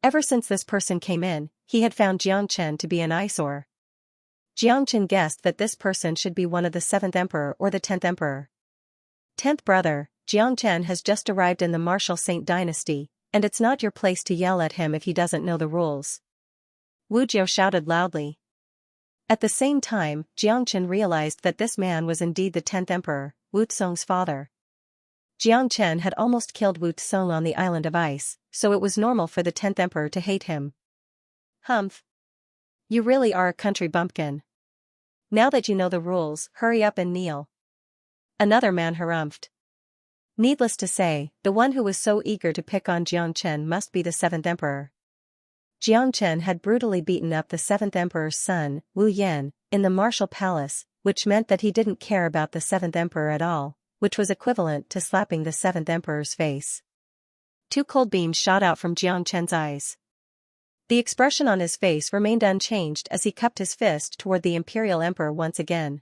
Ever since this person came in, he had found Jiangchen to be an eyesore. Jiangchen guessed that this person should be one of the 7th Emperor or the 10th Emperor. 10th brother, Jiangchen has just arrived in the Martial Saint dynasty, and it's not your place to yell at him if he doesn't know the rules. Wu Jiu shouted loudly. At the same time, Jiangchen realized that this man was indeed the 10th Emperor, Wu Tsong's father. Jiangchen had almost killed Wu Tsong on the island of ice, so it was normal for the 10th Emperor to hate him. Humph. You really are a country bumpkin. Now that you know the rules, hurry up and kneel. Another man harumphed. Needless to say, the one who was so eager to pick on Jiangchen must be the 7th Emperor. Jiangchen had brutally beaten up the 7th Emperor's son, Wu Yan, in the Martial Palace, which meant that he didn't care about the 7th Emperor at all, which was equivalent to slapping the 7th Emperor's face. 2 cold beams shot out from Jiangchen's eyes. The expression on his face remained unchanged as he cupped his fist toward the Imperial Emperor once again.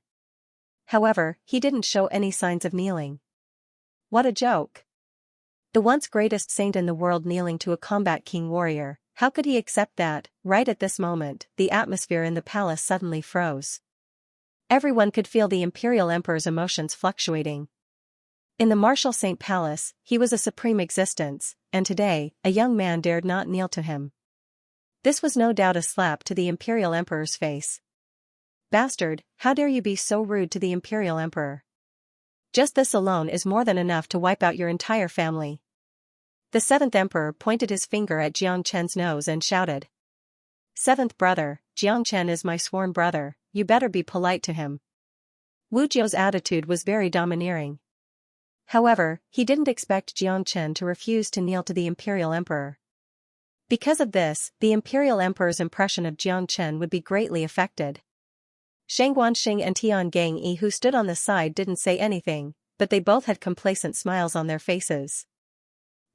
However, he didn't show any signs of kneeling. What a joke. The once greatest saint in the world kneeling to a combat king warrior, how could he accept that? Right at this moment, the atmosphere in the palace suddenly froze. Everyone could feel the Imperial Emperor's emotions fluctuating. In the Martial Saint Palace, he was a supreme existence, and today, a young man dared not kneel to him. This was no doubt a slap to the Imperial Emperor's face. Bastard, how dare you be so rude to the Imperial Emperor? Just this alone is more than enough to wipe out your entire family. The 7th Emperor pointed his finger at Jiangchen's nose and shouted. 7th brother, Jiangchen is my sworn brother, you better be polite to him. Wu Jiu's attitude was very domineering. However, he didn't expect Jiangchen to refuse to kneel to the Imperial Emperor. Because of this, the Imperial Emperor's impression of Jiangchen would be greatly affected. Shang Guanxing and Tian Gangyi who stood on the side didn't say anything, but they both had complacent smiles on their faces.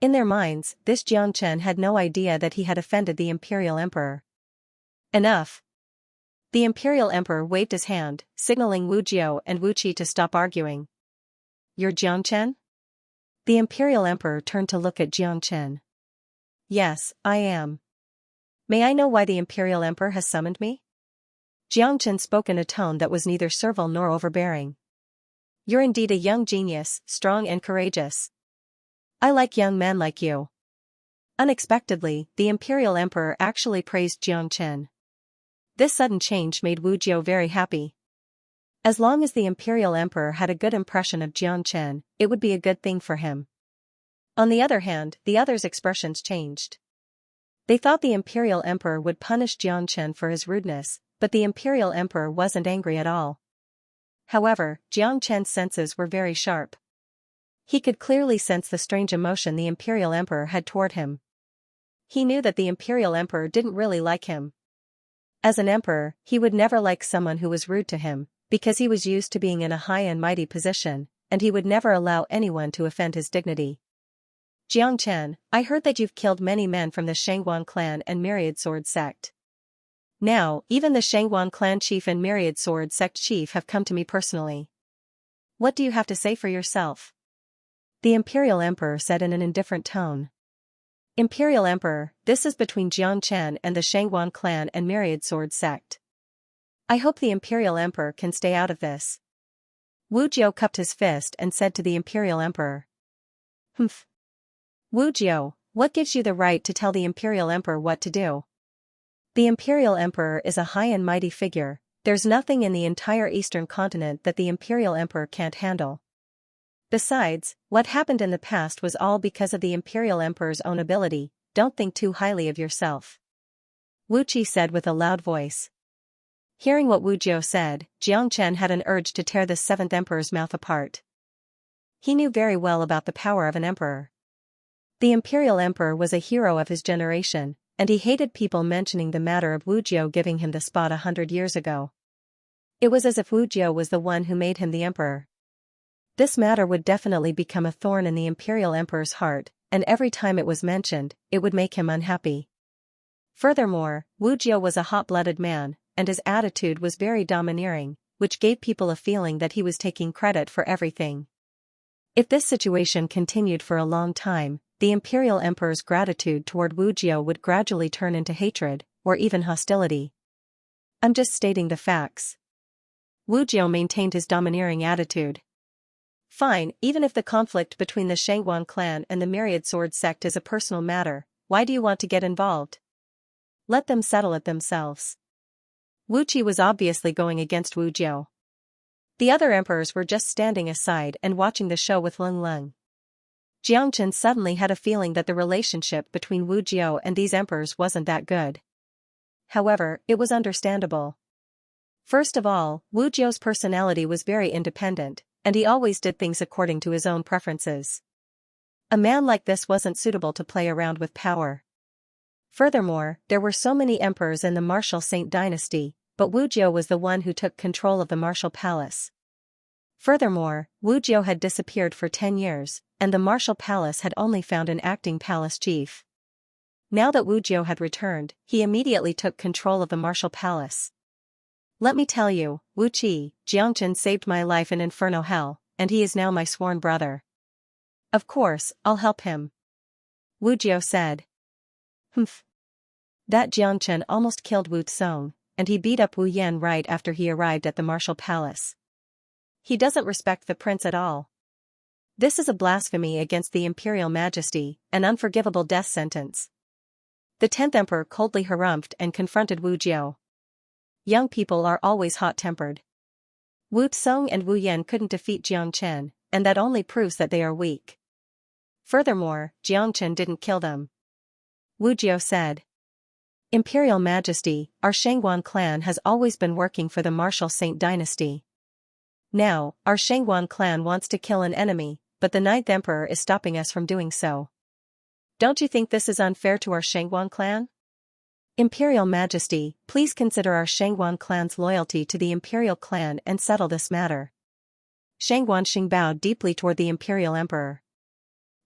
In their minds, this Jiangchen had no idea that he had offended the Imperial Emperor. Enough. The Imperial Emperor waved his hand, signaling Wu Jiao and Wu Qi to stop arguing. You're Jiangchen? The Imperial Emperor turned to look at Jiangchen. Yes, I am. May I know why the Imperial Emperor has summoned me? Jiangchen spoke in a tone that was neither servile nor overbearing. You're indeed a young genius, strong and courageous. I like young men like you. Unexpectedly, the Imperial Emperor actually praised Jiangchen. This sudden change made Wu Jiao very happy. As long as the Imperial Emperor had a good impression of Jiangchen, it would be a good thing for him. On the other hand, the others' expressions changed. They thought the Imperial Emperor would punish Jiangchen for his rudeness, but the Imperial Emperor wasn't angry at all. However, Jiangchen's senses were very sharp. He could clearly sense the strange emotion the Imperial Emperor had toward him. He knew that the Imperial Emperor didn't really like him. As an emperor, he would never like someone who was rude to him, because he was used to being in a high and mighty position, and he would never allow anyone to offend his dignity. Jiangchen, I heard that you've killed many men from the Shangguan clan and Myriad Sword sect. Now, even the Shangguan clan chief and Myriad Sword sect chief have come to me personally. What do you have to say for yourself? The Imperial Emperor said in an indifferent tone. Imperial Emperor, this is between Jiangchen and the Shangguan clan and Myriad Sword sect. I hope the Imperial Emperor can stay out of this. Wu Jiao cupped his fist and said to the Imperial Emperor. Humph. Wu Jiao, what gives you the right to tell the Imperial Emperor what to do? The Imperial Emperor is a high and mighty figure. There's nothing in the entire Eastern continent that the Imperial Emperor can't handle. Besides, what happened in the past was all because of the Imperial Emperor's own ability. Don't think too highly of yourself. Wu Qi said with a loud voice. Hearing what Wu Jiao said, Jiangchen had an urge to tear the seventh emperor's mouth apart. He knew very well about the power of an emperor. The Imperial Emperor was a hero of his generation, and he hated people mentioning the matter of Wu Jiao giving him the spot 100 years ago. It was as if Wu Jiao was the one who made him the emperor. This matter would definitely become a thorn in the Imperial Emperor's heart, and every time it was mentioned, it would make him unhappy. Furthermore, Wu Jiao was a hot-blooded man, and his attitude was very domineering, which gave people a feeling that he was taking credit for everything. If this situation continued for a long time, the Imperial Emperor's gratitude toward Wu Jiao would gradually turn into hatred, or even hostility. I'm just stating the facts. Wu Jiao maintained his domineering attitude. Fine, even if the conflict between the Shangguan clan and the Myriad Sword sect is a personal matter, why do you want to get involved? Let them settle it themselves. Wu Qi was obviously going against Wu Jiao. The other emperors were just standing aside and watching the show with Leng Leng. Jiangchen suddenly had a feeling that the relationship between Wu Jiao and these emperors wasn't that good. However, it was understandable. First of all, Wu Jiao's personality was very independent, and he always did things according to his own preferences. A man like this wasn't suitable to play around with power. Furthermore, there were so many emperors in the Martial Saint dynasty, but Wu Jiao was the one who took control of the Martial Palace. Furthermore, Wu Jiao had disappeared for 10 years, and the Martial Palace had only found an acting palace chief. Now that Wu Jiao had returned, he immediately took control of the Martial Palace. Let me tell you, Wu Qi, Jiangchen saved my life in Inferno Hell, and he is now my sworn brother. Of course, I'll help him. Wu Jiao said. Humph. That Jiangchen almost killed Wu Tsong, and he beat up Wu Yan right after he arrived at the Martial Palace. He doesn't respect the prince at all. This is a blasphemy against the Imperial Majesty, an unforgivable death sentence. The 10th Emperor coldly harumphed and confronted Wu Jiao. Young people are always hot-tempered. Wu Tsong and Wu Yan couldn't defeat Jiangchen, and that only proves that they are weak. Furthermore, Jiangchen didn't kill them. Wu Jiao said. Imperial Majesty, our Shangguan clan has always been working for the Martial Saint dynasty. Now, our Shangguan clan wants to kill an enemy, but the 9th Emperor is stopping us from doing so. Don't you think this is unfair to our Shangguan clan? Imperial Majesty, please consider our Shangguan clan's loyalty to the Imperial clan and settle this matter. Shangguan Xing bowed deeply toward the Imperial Emperor.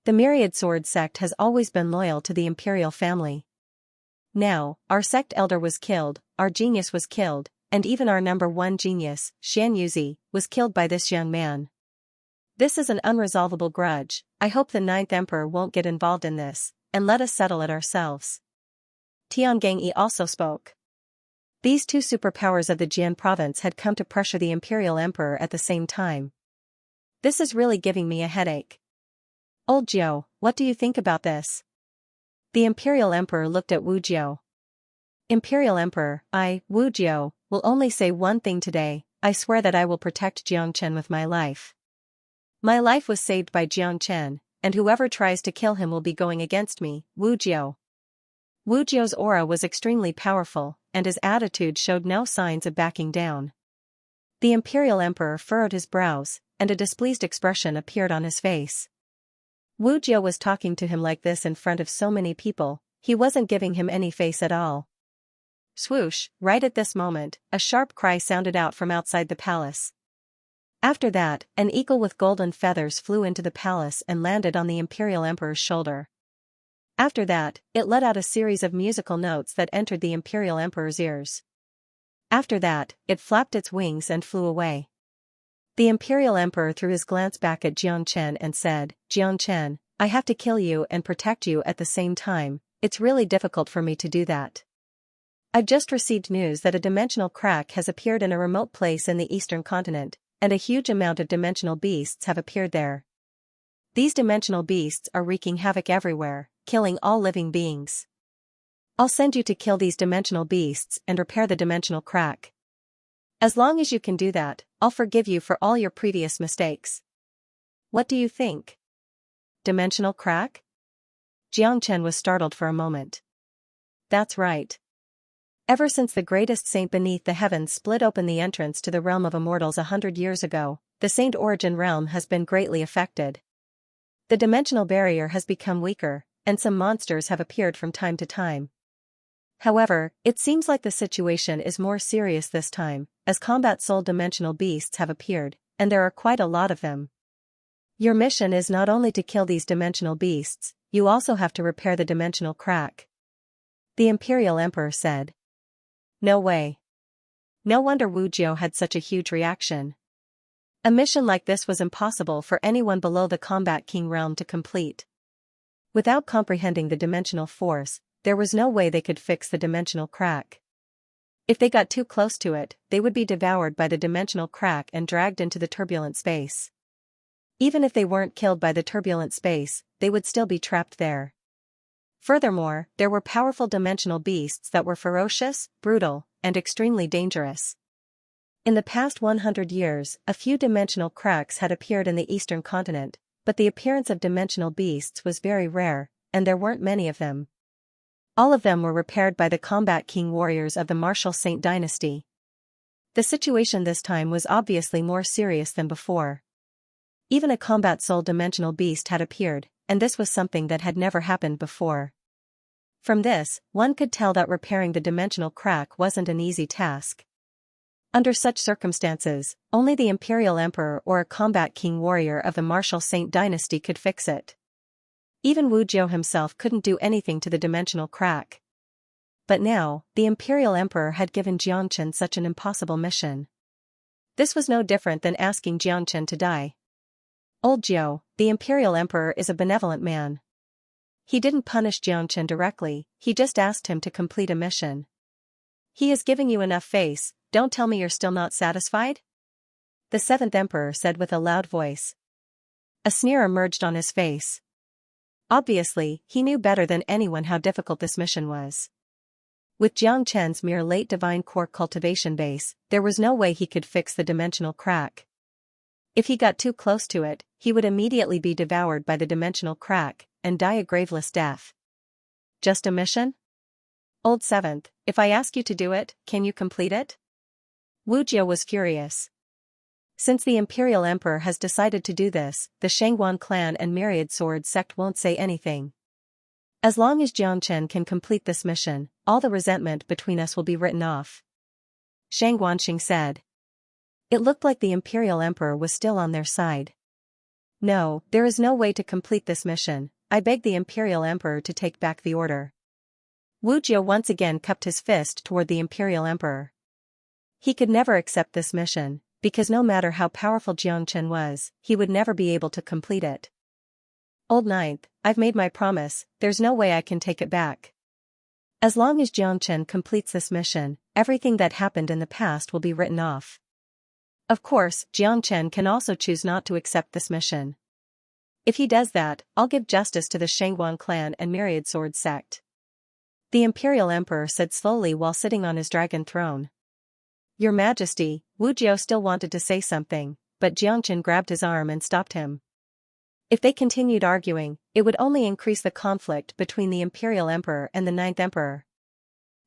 The Myriad Sword sect has always been loyal to the Imperial family. Now, our sect elder was killed, our genius was killed, and even our number one genius, Xianxia, was killed by this young man. This is an unresolvable grudge. I hope the ninth emperor won't get involved in this, and let us settle it ourselves. Tiangenyi also spoke. These two superpowers of the Jian province had come to pressure the imperial emperor at the same time. This is really giving me a headache. Old Jiao, what do you think about this? The imperial emperor looked at Wu Jiao. Imperial emperor, Wu Jiao, will only say one thing today. I swear that I will protect Jiangchen with my life. My life was saved by Jiangchen, and whoever tries to kill him will be going against me, Wu Jiao. Wu Jiao's aura was extremely powerful, and his attitude showed no signs of backing down. The imperial emperor furrowed his brows, and a displeased expression appeared on his face. Wu Jiao was talking to him like this in front of so many people, he wasn't giving him any face at all. Swoosh, right at this moment, a sharp cry sounded out from outside the palace. After that, an eagle with golden feathers flew into the palace and landed on the imperial emperor's shoulder. After that, it let out a series of musical notes that entered the imperial emperor's ears. After that, it flapped its wings and flew away. The imperial emperor threw his glance back at Jiangchen and said, Jiangchen, I have to kill you and protect you at the same time. It's really difficult for me to do that. I've just received news that a dimensional crack has appeared in a remote place in the eastern continent, and a huge amount of dimensional beasts have appeared there. These dimensional beasts are wreaking havoc everywhere, killing all living beings. I'll send you to kill these dimensional beasts and repair the dimensional crack. As long as you can do that, I'll forgive you for all your previous mistakes. What do you think? Dimensional crack? Jiangchen was startled for a moment. That's right. Ever since the greatest saint beneath the heavens split open the entrance to the realm of immortals 100 years ago, the Saint Origin realm has been greatly affected. The dimensional barrier has become weaker, and some monsters have appeared from time to time. However, it seems like the situation is more serious this time, as combat soul dimensional beasts have appeared, and there are quite a lot of them. Your mission is not only to kill these dimensional beasts, you also have to repair the dimensional crack. The Imperial Emperor said. No way. No wonder Wu Jiao had such a huge reaction. A mission like this was impossible for anyone below the Combat King realm to complete. Without comprehending the dimensional force, there was no way they could fix the dimensional crack. If they got too close to it, they would be devoured by the dimensional crack and dragged into the turbulent space. Even if they weren't killed by the turbulent space, they would still be trapped there. Furthermore, there were powerful dimensional beasts that were ferocious, brutal, and extremely dangerous. In the past 100 years, a few dimensional cracks had appeared in the eastern continent, but the appearance of dimensional beasts was very rare, and there weren't many of them. All of them were repaired by the Combat King warriors of the Martial Saint dynasty. The situation this time was obviously more serious than before. Even a combat soul dimensional beast had appeared, and this was something that had never happened before. From this, one could tell that repairing the dimensional crack wasn't an easy task. Under such circumstances, only the Imperial Emperor or a Combat King warrior of the Martial Saint dynasty could fix it. Even Wu Jiao himself couldn't do anything to the dimensional crack. But now, the Imperial Emperor had given Jiangchen such an impossible mission. This was no different than asking Jiangchen to die. Old Jiao, the Imperial Emperor is a benevolent man. He didn't punish Jiangchen directly, he just asked him to complete a mission. He is giving you enough face, don't tell me you're still not satisfied? The seventh emperor said with a loud voice. A sneer emerged on his face. Obviously, he knew better than anyone how difficult this mission was. With Jiangchen's mere late divine core cultivation base, there was no way he could fix the dimensional crack. If he got too close to it, he would immediately be devoured by the dimensional crack, and die a graveless death. Just a mission? Old Seventh, if I ask you to do it, can you complete it? Wu Jiao was furious. Since the Imperial Emperor has decided to do this, the Shangguan clan and Myriad Sword sect won't say anything. As long as Jiangchen can complete this mission, all the resentment between us will be written off. Shangguan Xing said. It looked like the Imperial Emperor was still on their side. No, there is no way to complete this mission, I beg the Imperial Emperor to take back the order. Wu Jiao once again cupped his fist toward the Imperial Emperor. He could never accept this mission, because no matter how powerful Xianxia was, he would never be able to complete it. Old Ninth, I've made my promise, there's no way I can take it back. As long as Xianxia completes this mission, everything that happened in the past will be written off. Of course, Xianxia can also choose not to accept this mission. If he does that, I'll give justice to the Shangguan clan and Myriad Sword sect. The Imperial Emperor said slowly while sitting on his dragon throne. Your Majesty, Wu Jiao still wanted to say something, but Xianxia grabbed his arm and stopped him. If they continued arguing, it would only increase the conflict between the Imperial Emperor and the Ninth Emperor.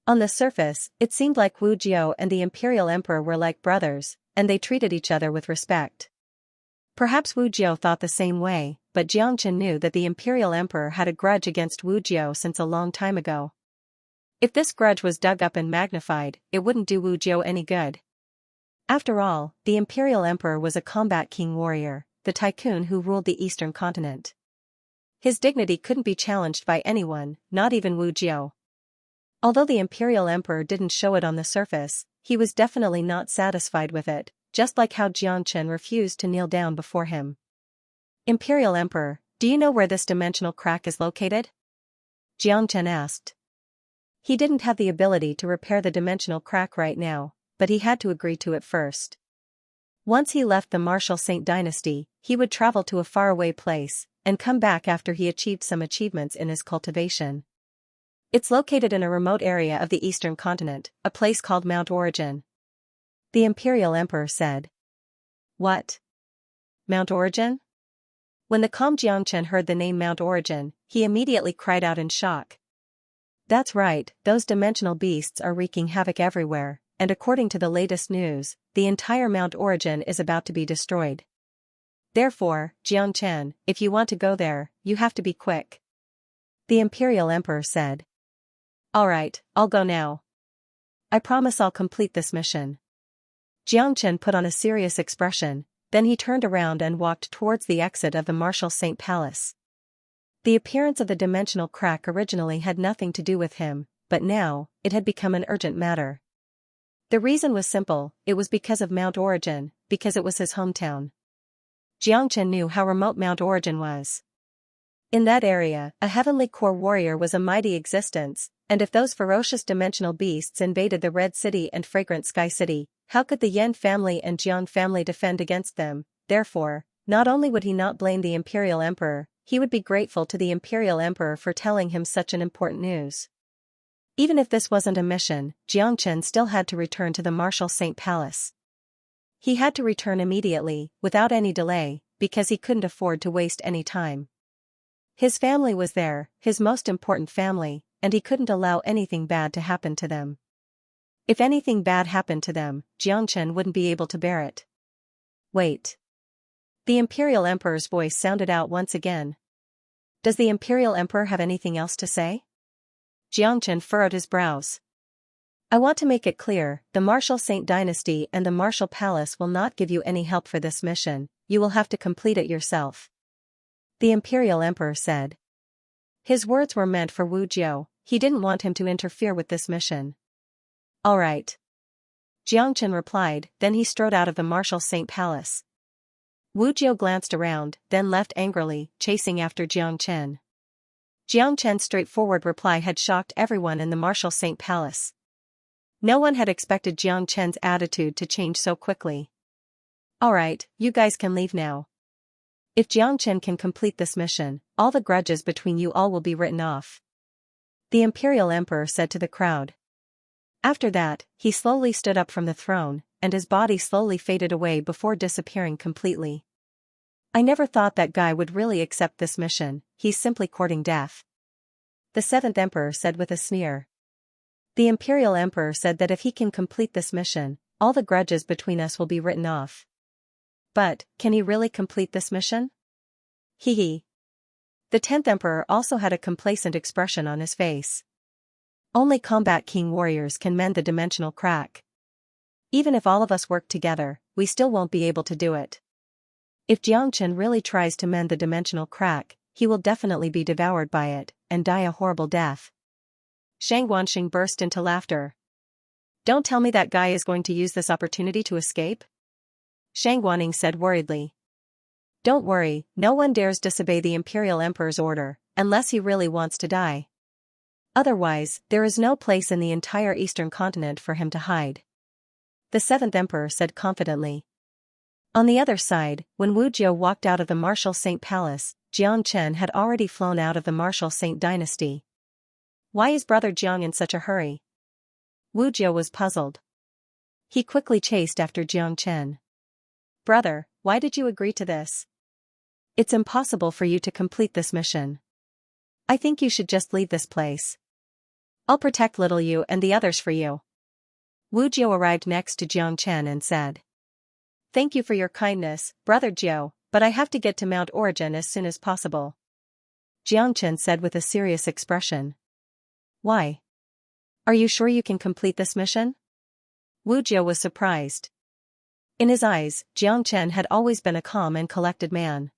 On the surface, it seemed like Wu Jiao and the Imperial Emperor were like brothers, and they treated each other with respect. Perhaps Wu Jiao thought the same way, but Xianxia knew that the Imperial Emperor had a grudge against Wu Jiao since a long time ago. If this grudge was dug up and magnified, it wouldn't do Wu Jiao any good. After all, the Imperial Emperor was a combat king warrior, the tycoon who ruled the eastern continent. His dignity couldn't be challenged by anyone, not even Wu Jiao. Although the Imperial Emperor didn't show it on the surface, he was definitely not satisfied with it, just like how Xianxia refused to kneel down before him. Imperial Emperor, do you know where this dimensional crack is located? Xianxia asked. He didn't have the ability to repair the dimensional crack right now, but he had to agree to it first. Once he left the Martial Saint dynasty, he would travel to a faraway place, and come back after he achieved some achievements in his cultivation. It's located in a remote area of the eastern continent, a place called Mount Origin. The Imperial Emperor said. What? Mount Origin? When the calm Xianxia heard the name Mount Origin, he immediately cried out in shock. That's right, those dimensional beasts are wreaking havoc everywhere, and according to the latest news, the entire Mount Origin is about to be destroyed. Therefore, Xianxia, if you want to go there, you have to be quick. The Imperial Emperor said. Alright, I'll go now. I promise I'll complete this mission. Xianxia put on a serious expression, then he turned around and walked towards the exit of the Martial Saint Palace. The appearance of the dimensional crack originally had nothing to do with him, but now, it had become an urgent matter. The reason was simple, it was because of Mount Origin, because it was his hometown. Xianxia knew how remote Mount Origin was. In that area, a heavenly core warrior was a mighty existence, and if those ferocious dimensional beasts invaded the Red City and Fragrant Sky City, how could the Yan family and Jiang family defend against them? Therefore, not only would he not blame the Imperial Emperor, he would be grateful to the Imperial Emperor for telling him such an important news. Even if this wasn't a mission, Xianxia still had to return to the Martial Saint Palace. He had to return immediately, without any delay, because he couldn't afford to waste any time. His family was there, his most important family, and he couldn't allow anything bad to happen to them. If anything bad happened to them, Xianxia wouldn't be able to bear it. Wait. The Imperial Emperor's voice sounded out once again. Does the Imperial Emperor have anything else to say? Xianxia furrowed his brows. I want to make it clear, the Martial Saint dynasty and the Martial Palace will not give you any help for this mission, you will have to complete it yourself. The Imperial Emperor said. His words were meant for Wu Jiao, he didn't want him to interfere with this mission. Alright. Xianxia replied, then he strode out of the Martial Saint Palace. Wu Jiao glanced around, then left angrily, chasing after Xianxia. Xianxia's straightforward reply had shocked everyone in the Martial Saint Palace. No one had expected Xianxia's attitude to change so quickly. Alright, you guys can leave now. If Xianxia can complete this mission, all the grudges between you all will be written off. The Imperial Emperor said to the crowd. After that, he slowly stood up from the throne, and his body slowly faded away before disappearing completely. I never thought that guy would really accept this mission, he's simply courting death. The Seventh Emperor said with a sneer. The Imperial Emperor said that if he can complete this mission, all the grudges between us will be written off. But, can he really complete this mission? Hee. The 10th Emperor also had a complacent expression on his face. Only combat king warriors can mend the dimensional crack. Even if all of us work together, we still won't be able to do it. If Xianxia really tries to mend the dimensional crack, he will definitely be devoured by it, and die a horrible death. Shang Wanxing burst into laughter. Don't tell me that guy is going to use this opportunity to escape? Shang Guaning said worriedly. Don't worry, no one dares disobey the Imperial Emperor's order, unless he really wants to die. Otherwise, there is no place in the entire Eastern continent for him to hide. The seventh Emperor said confidently. On the other side, when Wu Jiu walked out of the Martial Saint Palace, Jiang Chen had already flown out of the Martial Saint dynasty. Why is Brother Jiang in such a hurry? Wu Jiu was puzzled. He quickly chased after Jiang Chen. Brother, why did you agree to this? It's impossible for you to complete this mission. I think you should just leave this place. I'll protect little you and the others for you. Wu Jiu arrived next to Jiang Chen and said. Thank you for your kindness, Brother Jiu, but I have to get to Mount Origin as soon as possible. Jiang Chen said with a serious expression. Why? Are you sure you can complete this mission? Wu Jiu was surprised. In his eyes, Jiang Chen had always been a calm and collected man.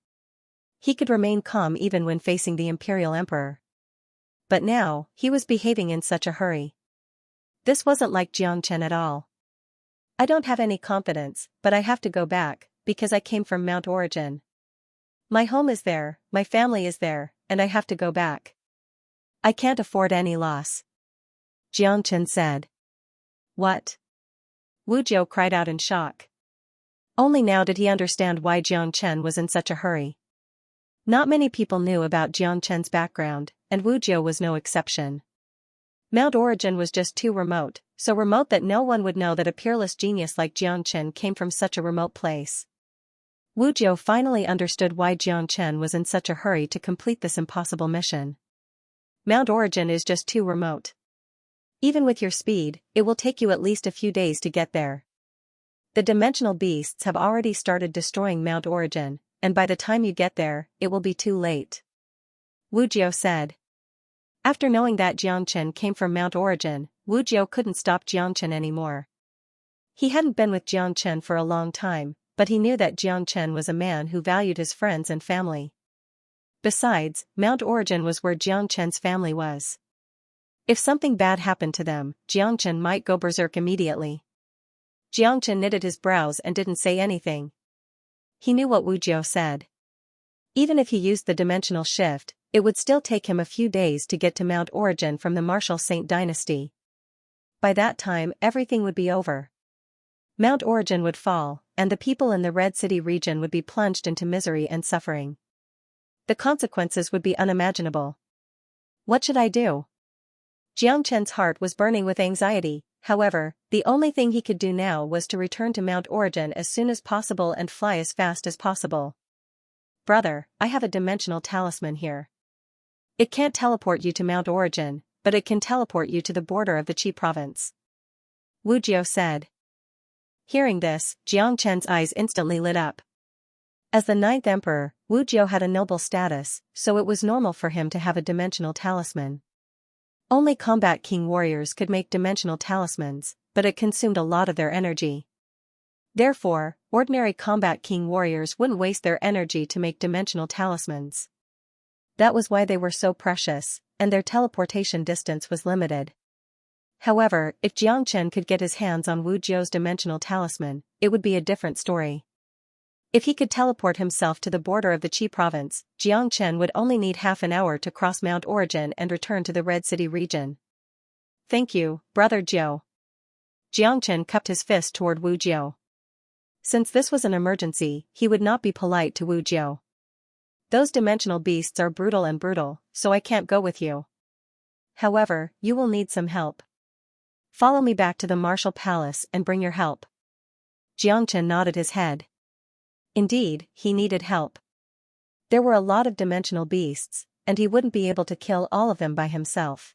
He could remain calm even when facing the Imperial Emperor. But now, he was behaving in such a hurry. This wasn't like Jiang Chen at all. I don't have any confidence, but I have to go back, because I came from Mount Origin. My home is there, my family is there, and I have to go back. I can't afford any loss. Jiang Chen said. What? Wu Jiu cried out in shock. Only now did he understand why Jiang Chen was in such a hurry. Not many people knew about Jiang Chen's background, and Wu Jiu was no exception. Mount Origin was just too remote, so remote that no one would know that a peerless genius like Jiang Chen came from such a remote place. Wu Jiu finally understood why Jiang Chen was in such a hurry to complete this impossible mission. Mount Origin is just too remote. Even with your speed, it will take you at least a few days to get there. The dimensional beasts have already started destroying Mount Origin, and by the time you get there, it will be too late. Wu Jiu said. After knowing that Jiang Chen came from Mount Origin, Wu Jiu couldn't stop Jiang Chen anymore. He hadn't been with Jiang Chen for a long time, but he knew that Jiang Chen was a man who valued his friends and family. Besides, Mount Origin was where Jiang Chen's family was. If something bad happened to them, Jiang Chen might go berserk immediately. Jiang Chen knitted his brows and didn't say anything. He knew what Wu Jiu said. Even if he used the dimensional shift, it would still take him a few days to get to Mount Origin from the Martial Saint dynasty. By that time, everything would be over. Mount Origin would fall, and the people in the Red City region would be plunged into misery and suffering. The consequences would be unimaginable. What should I do? Jiang Chen's heart was burning with anxiety. However, the only thing he could do now was to return to Mount Origin as soon as possible and fly as fast as possible. Brother, I have a dimensional talisman here. It can't teleport you to Mount Origin, but it can teleport you to the border of the Qi province. Wu Jiu said. Hearing this, Jiang Chen's eyes instantly lit up. As the ninth emperor, Wu Jiu had a noble status, so it was normal for him to have a dimensional talisman. Only combat king warriors could make dimensional talismans, but it consumed a lot of their energy. Therefore, ordinary combat king warriors wouldn't waste their energy to make dimensional talismans. That was why they were so precious, and their teleportation distance was limited. However, if Jiang Chen could get his hands on Wu Jiu's dimensional talisman, it would be a different story. If he could teleport himself to the border of the Qi province, Jiang Chen would only need half an hour to cross Mount Origin and return to the Red City region. Thank you, Brother Jiu. Jiang Chen cupped his fist toward Wu Jiu. Since this was an emergency, he would not be polite to Wu Jiu. Those dimensional beasts are brutal, so I can't go with you. However, you will need some help. Follow me back to the Martial Palace and bring your help. Jiang Chen nodded his head. Indeed, he needed help. There were a lot of dimensional beasts, and he wouldn't be able to kill all of them by himself.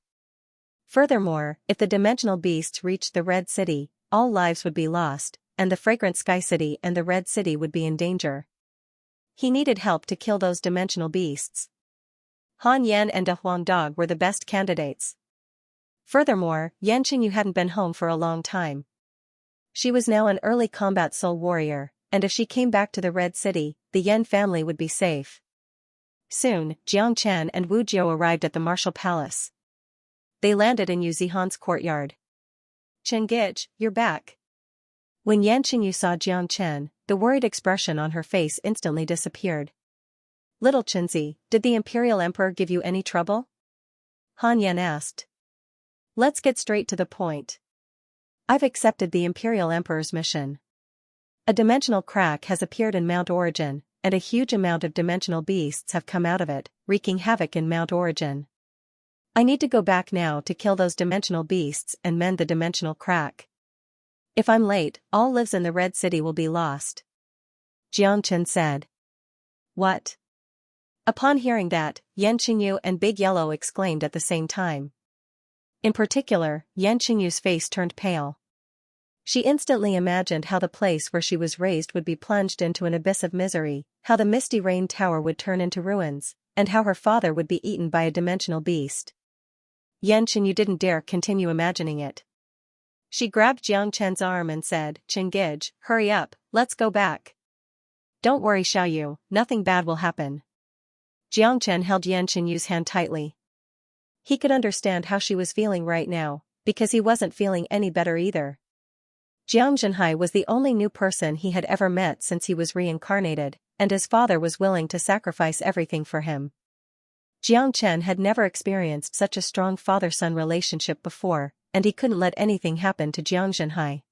Furthermore, if the dimensional beasts reached the Red City, all lives would be lost, and the fragrant Sky City and the Red City would be in danger. He needed help to kill those dimensional beasts. Han Yan and De Huang Dog were the best candidates. Furthermore, Yan Qingyu hadn't been home for a long time. She was now an early combat soul warrior, and if she came back to the Red City, the Yan family would be safe. Soon, Jiang Chen and Wu Jiu arrived at the Martial Palace. They landed in Yu Zihan's courtyard. Qianxia, you're back. When Yan Qingyu saw Jiang Chen, the worried expression on her face instantly disappeared. Little Qianxia, did the Imperial Emperor give you any trouble? Han Yan asked. Let's get straight to the point. I've accepted the Imperial Emperor's mission. A dimensional crack has appeared in Mount Origin, and a huge amount of dimensional beasts have come out of it, wreaking havoc in Mount Origin. I need to go back now to kill those dimensional beasts and mend the dimensional crack. If I'm late, all lives in the Red City will be lost. Jiang Chen said. What? Upon hearing that, Yan Qingyu and Big Yellow exclaimed at the same time. In particular, Yan Qingyu's face turned pale. She instantly imagined how the place where she was raised would be plunged into an abyss of misery, how the Misty Rain Tower would turn into ruins, and how her father would be eaten by a dimensional beast. Yan Qingyu didn't dare continue imagining it. She grabbed Jiang Chen's arm and said, Qianxia, hurry up, let's go back. Don't worry Xiaoyu, nothing bad will happen. Jiang Chen held Yan Qingyu's hand tightly. He could understand how she was feeling right now, because he wasn't feeling any better either. Jiang Zhenhai was the only new person he had ever met since he was reincarnated, and his father was willing to sacrifice everything for him. Jiang Chen had never experienced such a strong father-son relationship before, and he couldn't let anything happen to Jiang Zhenhai.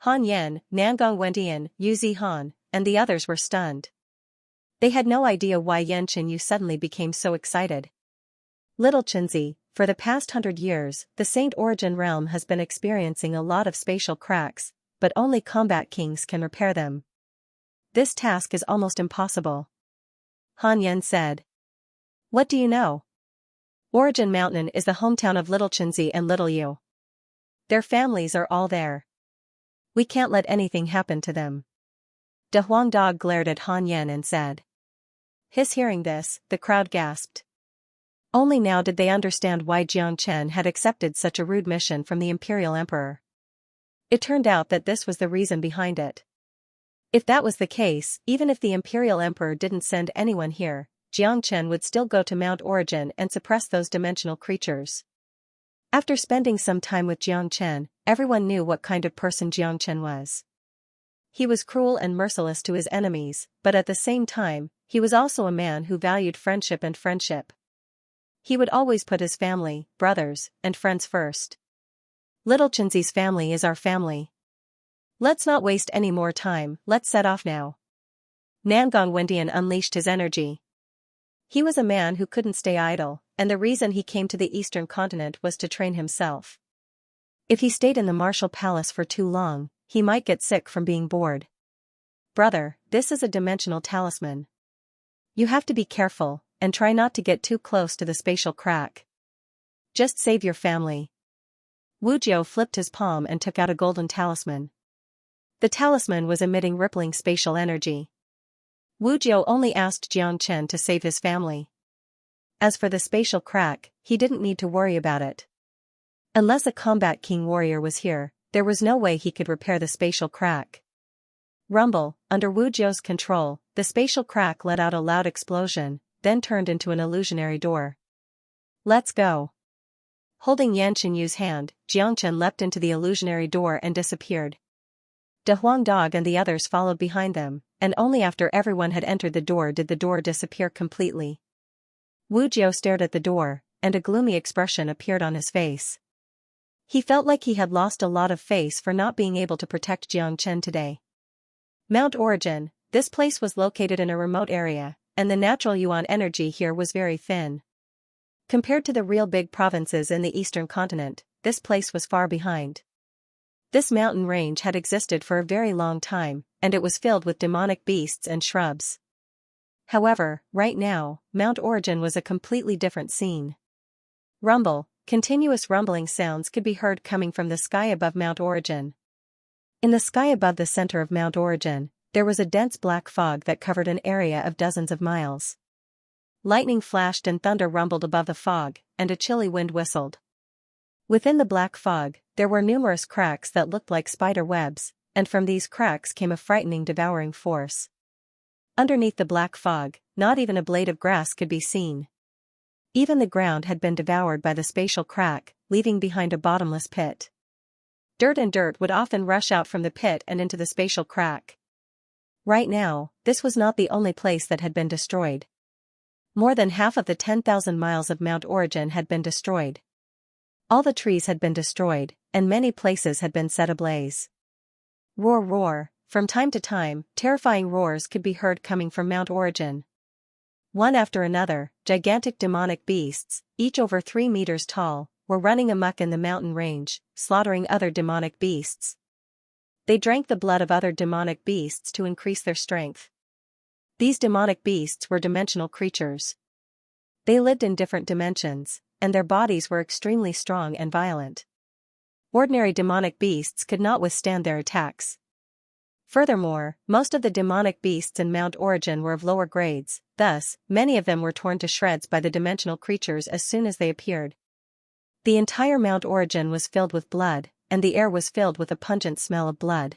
Han Yan, Nangong Wendian, Yu Zihan, and the others were stunned. They had no idea why Yan Qingyu suddenly became so excited. Little Qianxia, for the past 100 years, the Saint Origin realm has been experiencing a lot of spatial cracks, but only combat kings can repair them. This task is almost impossible. Han Yan said. What do you know? Origin Mountain is the hometown of Little Qianxia and Little Yu. Their families are all there. We can't let anything happen to them. De Huang Dog glared at Han Yan and said. Hearing this, the crowd gasped. Only now did they understand why Jiang Chen had accepted such a rude mission from the Imperial Emperor. It turned out that this was the reason behind it. If that was the case, even if the Imperial Emperor didn't send anyone here, Jiang Chen would still go to Mount Origin and suppress those dimensional creatures. After spending some time with Jiang Chen, everyone knew what kind of person Jiang Chen was. He was cruel and merciless to his enemies, but at the same time, he was also a man who valued friendship and friendship. He would always put his family, brothers, and friends first. Little Qianxia's family is our family. Let's not waste any more time, let's set off now. Nangong Wendian unleashed his energy. He was a man who couldn't stay idle, and the reason he came to the Eastern continent was to train himself. If he stayed in the martial palace for too long, he might get sick from being bored. Brother, this is a dimensional talisman. You have to be careful, and try not to get too close to the spatial crack. Just save your family. Wu Jiu flipped his palm and took out a golden talisman. The talisman was emitting rippling spatial energy. Wu Jiu only asked Jiang Chen to save his family. As for the spatial crack, he didn't need to worry about it. Unless a combat king warrior was here, there was no way he could repair the spatial crack. Rumble, under Wu Jiu's control, the spatial crack let out a loud explosion, then turned into an illusionary door. Let's go. Holding Yan Qinyu's hand, Jiang Chen leapt into the illusionary door and disappeared. De Huang Dog and the others followed behind them, and only after everyone had entered the door did the door disappear completely. Wu Jiu stared at the door, and a gloomy expression appeared on his face. He felt like he had lost a lot of face for not being able to protect Jiang Chen today. Mount Origin, this place was located in a remote area, and the natural yuan energy here was very thin. Compared to the real big provinces in the eastern continent, this place was far behind. This mountain range had existed for a very long time, and it was filled with demonic beasts and shrubs. However, right now, Mount Origin was a completely different scene. Rumble, continuous rumbling sounds could be heard coming from the sky above Mount Origin. In the sky above the center of Mount Origin, there was a dense black fog that covered an area of dozens of miles. Lightning flashed and thunder rumbled above the fog, and a chilly wind whistled. Within the black fog, there were numerous cracks that looked like spider webs, and from these cracks came a frightening devouring force. Underneath the black fog, not even a blade of grass could be seen. Even the ground had been devoured by the spatial crack, leaving behind a bottomless pit. Dirt would often rush out from the pit and into the spatial crack. Right now, this was not the only place that had been destroyed. More than half of the 10,000 miles of Mount Origin had been destroyed. All the trees had been destroyed, and many places had been set ablaze. Roar, roar. From time to time, terrifying roars could be heard coming from Mount Origin. One after another, gigantic demonic beasts, each over 3 meters tall, were running amok in the mountain range, slaughtering other demonic beasts. They drank the blood of other demonic beasts to increase their strength. These demonic beasts were dimensional creatures. They lived in different dimensions, and their bodies were extremely strong and violent. Ordinary demonic beasts could not withstand their attacks. Furthermore, most of the demonic beasts in Mount Origin were of lower grades, thus, many of them were torn to shreds by the dimensional creatures as soon as they appeared. The entire Mount Origin was filled with blood, and the air was filled with a pungent smell of blood.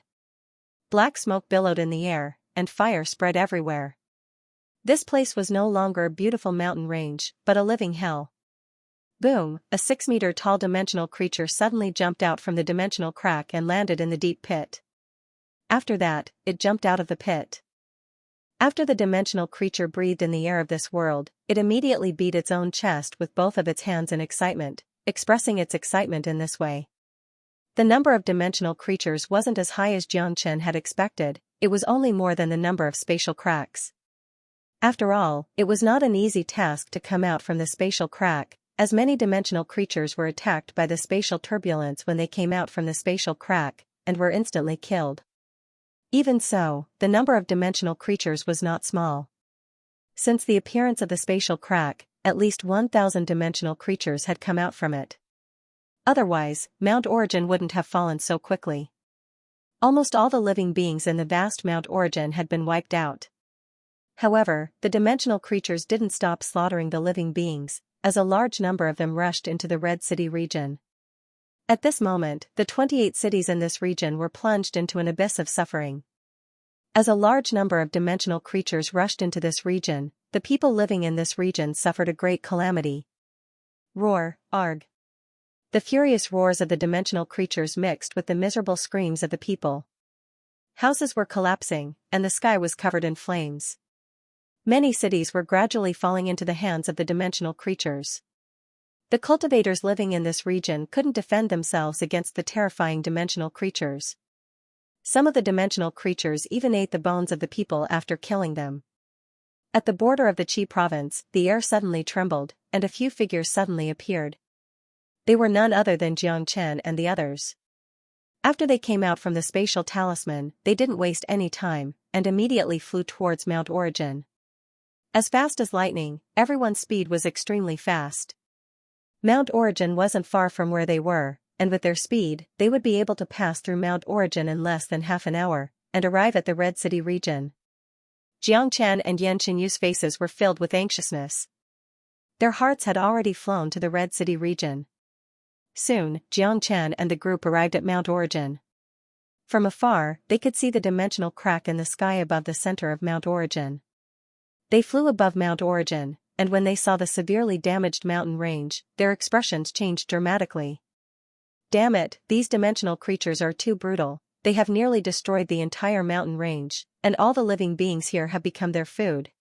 Black smoke billowed in the air, and fire spread everywhere. This place was no longer a beautiful mountain range, but a living hell. Boom! A 6-meter-tall dimensional creature suddenly jumped out from the dimensional crack and landed in the deep pit. After that, it jumped out of the pit. After the dimensional creature breathed in the air of this world, it immediately beat its own chest with both of its hands in excitement, expressing its excitement in this way. The number of dimensional creatures wasn't as high as Xianxia had expected, it was only more than the number of spatial cracks. After all, it was not an easy task to come out from the spatial crack, as many dimensional creatures were attacked by the spatial turbulence when they came out from the spatial crack, and were instantly killed. Even so, the number of dimensional creatures was not small. Since the appearance of the spatial crack, at least 1,000 dimensional creatures had come out from it. Otherwise, Mount Origin wouldn't have fallen so quickly. Almost all the living beings in the vast Mount Origin had been wiped out. However, the dimensional creatures didn't stop slaughtering the living beings, as a large number of them rushed into the Red City region. At this moment, the 28 cities in this region were plunged into an abyss of suffering. As a large number of dimensional creatures rushed into this region, the people living in this region suffered a great calamity. Roar, arg. The furious roars of the dimensional creatures mixed with the miserable screams of the people. Houses were collapsing, and the sky was covered in flames. Many cities were gradually falling into the hands of the dimensional creatures. The cultivators living in this region couldn't defend themselves against the terrifying dimensional creatures. Some of the dimensional creatures even ate the bones of the people after killing them. At the border of the Qi province, the air suddenly trembled, and a few figures suddenly appeared. They were none other than Xianxia and the others. After they came out from the spatial talisman, they didn't waste any time, and immediately flew towards Mount Origin. As fast as lightning, everyone's speed was extremely fast. Mount Origin wasn't far from where they were, and with their speed, they would be able to pass through Mount Origin in less than half an hour, and arrive at the Red City region. Xianxia and Yanqinyu's faces were filled with anxiousness. Their hearts had already flown to the Red City region. Soon, Xianxia and the group arrived at Mount Origin. From afar, they could see the dimensional crack in the sky above the center of Mount Origin. They flew above Mount Origin, and when they saw the severely damaged mountain range, their expressions changed dramatically. Damn it, these dimensional creatures are too brutal, they have nearly destroyed the entire mountain range, and all the living beings here have become their food.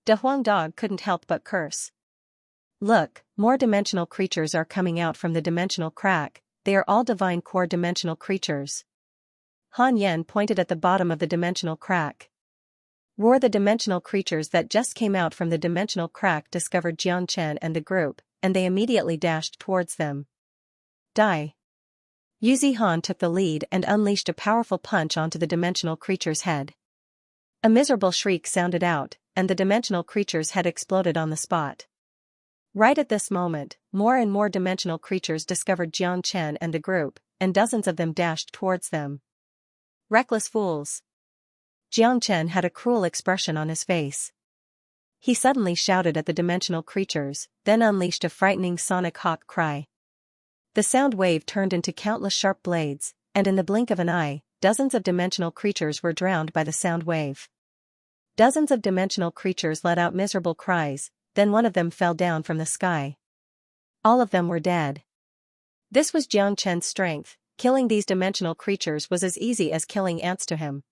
De Huang Dog couldn't help but curse. Look, more dimensional creatures are coming out from the dimensional crack, they are all divine core dimensional creatures. Han Yen pointed at the bottom of the dimensional crack. Roar the dimensional creatures that just came out from the dimensional crack discovered Xianxia and the group, and they immediately dashed towards them. Die. Yu Zihan took the lead and unleashed a powerful punch onto the dimensional creature's head. A miserable shriek sounded out, and the dimensional creature's head exploded on the spot. Right at this moment, more and more dimensional creatures discovered Xianxia and the group, and dozens of them dashed towards them. Reckless fools. Xianxia had a cruel expression on his face. He suddenly shouted at the dimensional creatures, then unleashed a frightening sonic hawk cry. The sound wave turned into countless sharp blades, and in the blink of an eye, dozens of dimensional creatures were drowned by the sound wave. Dozens of dimensional creatures let out miserable cries, then one of them fell down from the sky. All of them were dead. This was Xianxia's strength, killing these dimensional creatures was as easy as killing ants to him.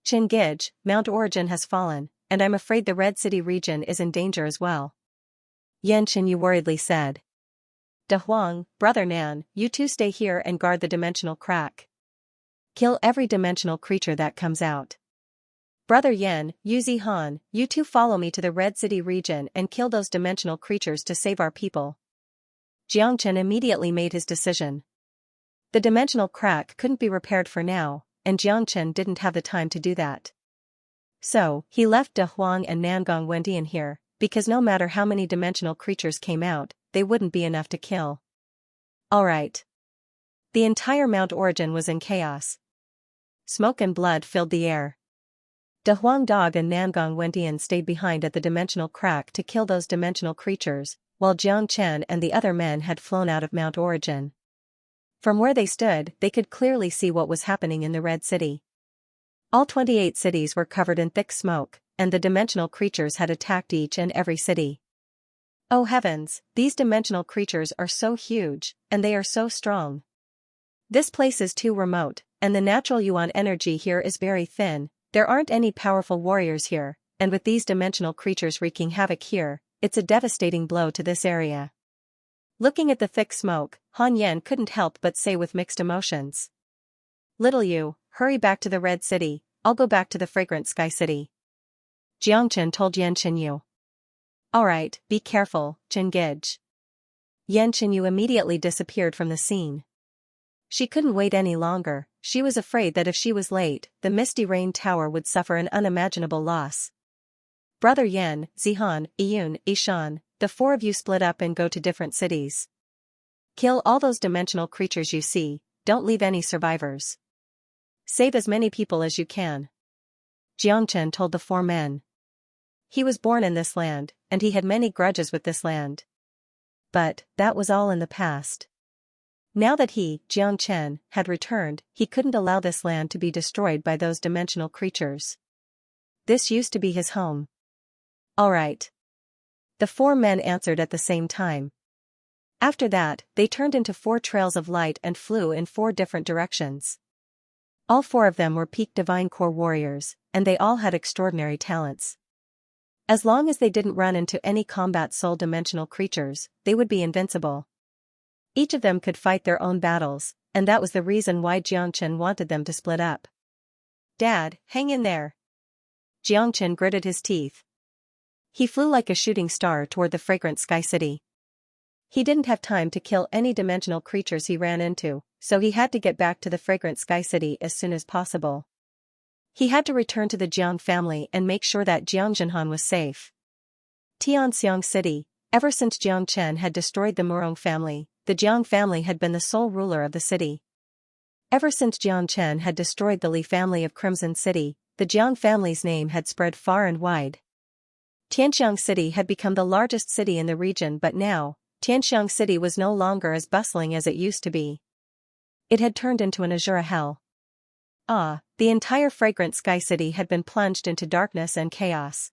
Qingij, Mount Origin has fallen, and I'm afraid the Red City region is in danger as well. Yan Qinyu worriedly said. De Huang, Brother Nan, you two stay here and guard the dimensional crack. Kill every dimensional creature that comes out. Brother Yan, Yu Zihan, you two follow me to the Red City region and kill those dimensional creatures to save our people. Jiangchen immediately made his decision. The dimensional crack couldn't be repaired for now, and Jiangchen didn't have the time to do that. So, he left De Huang and Nangong Wendian here, because no matter how many dimensional creatures came out, they wouldn't be enough to kill. Alright. The entire Mount Origin was in chaos. Smoke and blood filled the air. De Huang Dog and Nangong Wendian stayed behind at the dimensional crack to kill those dimensional creatures, while Jiang Chen and the other men had flown out of Mount Origin. From where they stood, they could clearly see what was happening in the Red City. All 28 cities were covered in thick smoke, and the dimensional creatures had attacked each and every city. Oh heavens, these dimensional creatures are so huge, and they are so strong. This place is too remote, and the natural yuan energy here is very thin. There aren't any powerful warriors here, and with these dimensional creatures wreaking havoc here, it's a devastating blow to this area. Looking at the thick smoke, Han Yan couldn't help but say with mixed emotions. Little you, hurry back to the Red City, I'll go back to the Fragrant Sky City. Jiangchen told Yan Qinyu. Alright, be careful, Qingij. Yan Qinyu immediately disappeared from the scene. She couldn't wait any longer. She was afraid that if she was late, the Misty Rain Tower would suffer an unimaginable loss. Brother Yan, Zihan, Iyun, Ishan, the four of you split up and go to different cities. Kill all those dimensional creatures you see, don't leave any survivors. Save as many people as you can. Jiangchen told the four men. He was born in this land, and he had many grudges with this land. But, that was all in the past. Now that he, Jiangchen, had returned, he couldn't allow this land to be destroyed by those dimensional creatures. This used to be his home. Alright. The four men answered at the same time. After that, they turned into 4 trails of light and flew in 4 different directions. All 4 of them were peak divine core warriors, and they all had extraordinary talents. As long as they didn't run into any combat soul dimensional creatures, they would be invincible. Each of them could fight their own battles, and that was the reason why Jiangchen wanted them to split up. Dad, hang in there. Jiangchen gritted his teeth. He flew like a shooting star toward the Fragrant Sky City. He didn't have time to kill any dimensional creatures he ran into, so he had to get back to the Fragrant Sky City as soon as possible. He had to return to the Jiang family and make sure that Jiang Zhenhan was safe. Tianxiang City. Ever since Jiang Chen had destroyed the Murong family, the Jiang family had been the sole ruler of the city. Ever since Jiang Chen had destroyed the Li family of Crimson City, the Jiang family's name had spread far and wide. Tianxiang City had become the largest city in the region, but now, Tianxiang City was no longer as bustling as it used to be. It had turned into an azure hell. The entire Fragrant Sky City had been plunged into darkness and chaos.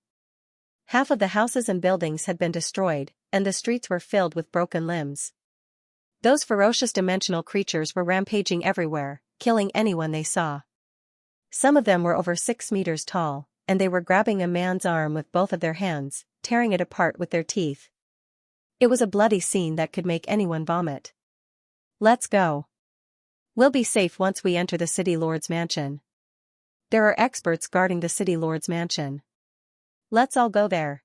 Half of the houses and buildings had been destroyed, and the streets were filled with broken limbs. Those ferocious dimensional creatures were rampaging everywhere, killing anyone they saw. Some of them were over 6 meters tall, and they were grabbing a man's arm with both of their hands, tearing it apart with their teeth. It was a bloody scene that could make anyone vomit. Let's go. We'll be safe once we enter the City Lord's mansion. There are experts guarding the City Lord's mansion. Let's all go there.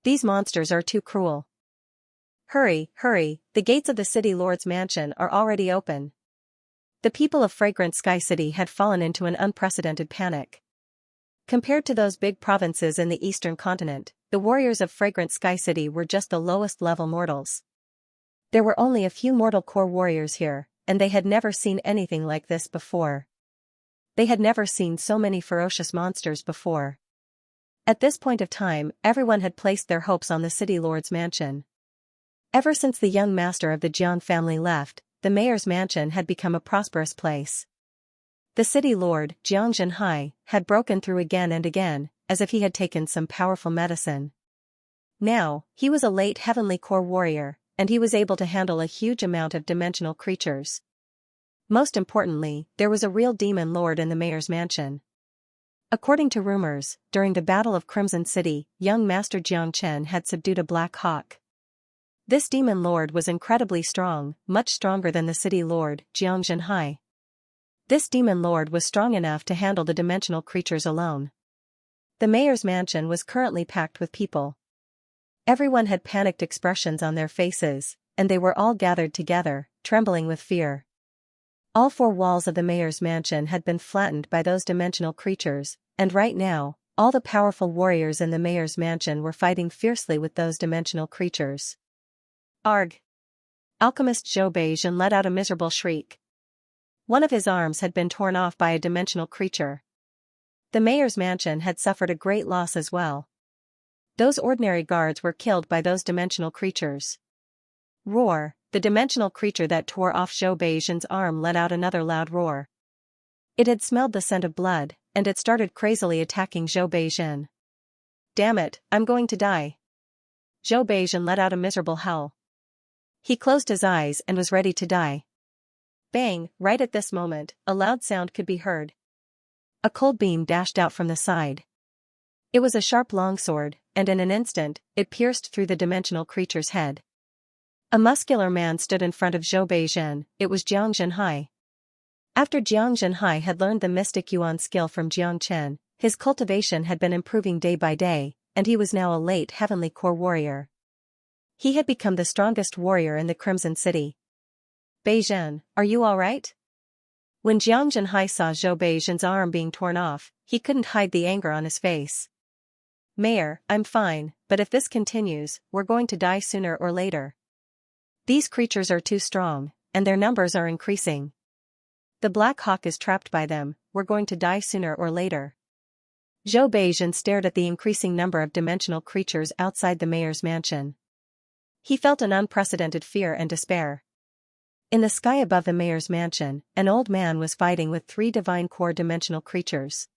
These monsters are too cruel. Hurry, hurry, the gates of the City Lord's mansion are already open. The people of Fragrant Sky City had fallen into an unprecedented panic. Compared to those big provinces in the eastern continent, the warriors of Fragrant Sky City were just the lowest level mortals. There were only a few mortal core warriors here, and they had never seen anything like this before. They had never seen so many ferocious monsters before. At this point of time, everyone had placed their hopes on the City Lord's mansion. Ever since the young master of the Jiang family left, the mayor's mansion had become a prosperous place. The city lord, Jiang Zhenhai, had broken through again and again, as if he had taken some powerful medicine. Now, he was a late heavenly core warrior, and he was able to handle a huge amount of dimensional creatures. Most importantly, there was a real demon lord in the mayor's mansion. According to rumors, during the Battle of Crimson City, young Master Xianxia had subdued a black hawk. This demon lord was incredibly strong, much stronger than the city lord, Xianxia. This demon lord was strong enough to handle the dimensional creatures alone. The mayor's mansion was currently packed with people. Everyone had panicked expressions on their faces, and they were all gathered together, trembling with fear. All four walls of the mayor's mansion had been flattened by those dimensional creatures, and right now, all the powerful warriors in the mayor's mansion were fighting fiercely with those dimensional creatures. Arg! Alchemist Zhou Beijing let out a miserable shriek. One of his arms had been torn off by a dimensional creature. The mayor's mansion had suffered a great loss as well. Those ordinary guards were killed by those dimensional creatures. Roar! The dimensional creature that tore off Zhou Beijing's arm let out another loud roar. It had smelled the scent of blood, and it started crazily attacking Zhou Beijing. Damn it, I'm going to die. Zhou Beijing let out a miserable howl. He closed his eyes and was ready to die. Bang! Right at this moment, a loud sound could be heard. A cold beam dashed out from the side. It was a sharp longsword, and in an instant, it pierced through the dimensional creature's head. A muscular man stood in front of Zhou Beijing. It was Xianxia. After Xianxia had learned the mystic yuan skill from Xianxia, his cultivation had been improving day by day, and he was now a late heavenly core warrior. He had become the strongest warrior in the Crimson City. Beijing, are you alright? When Xianxia saw Zhou Beijing's arm being torn off, he couldn't hide the anger on his face. Mayor, I'm fine, but if this continues, we're going to die sooner or later. These creatures are too strong, and their numbers are increasing. The Black Hawk is trapped by them, we're going to die sooner or later. Zhou Beijing stared at the increasing number of dimensional creatures outside the mayor's mansion. He felt an unprecedented fear and despair. In the sky above the mayor's mansion, an old man was fighting with 3 divine core dimensional creatures.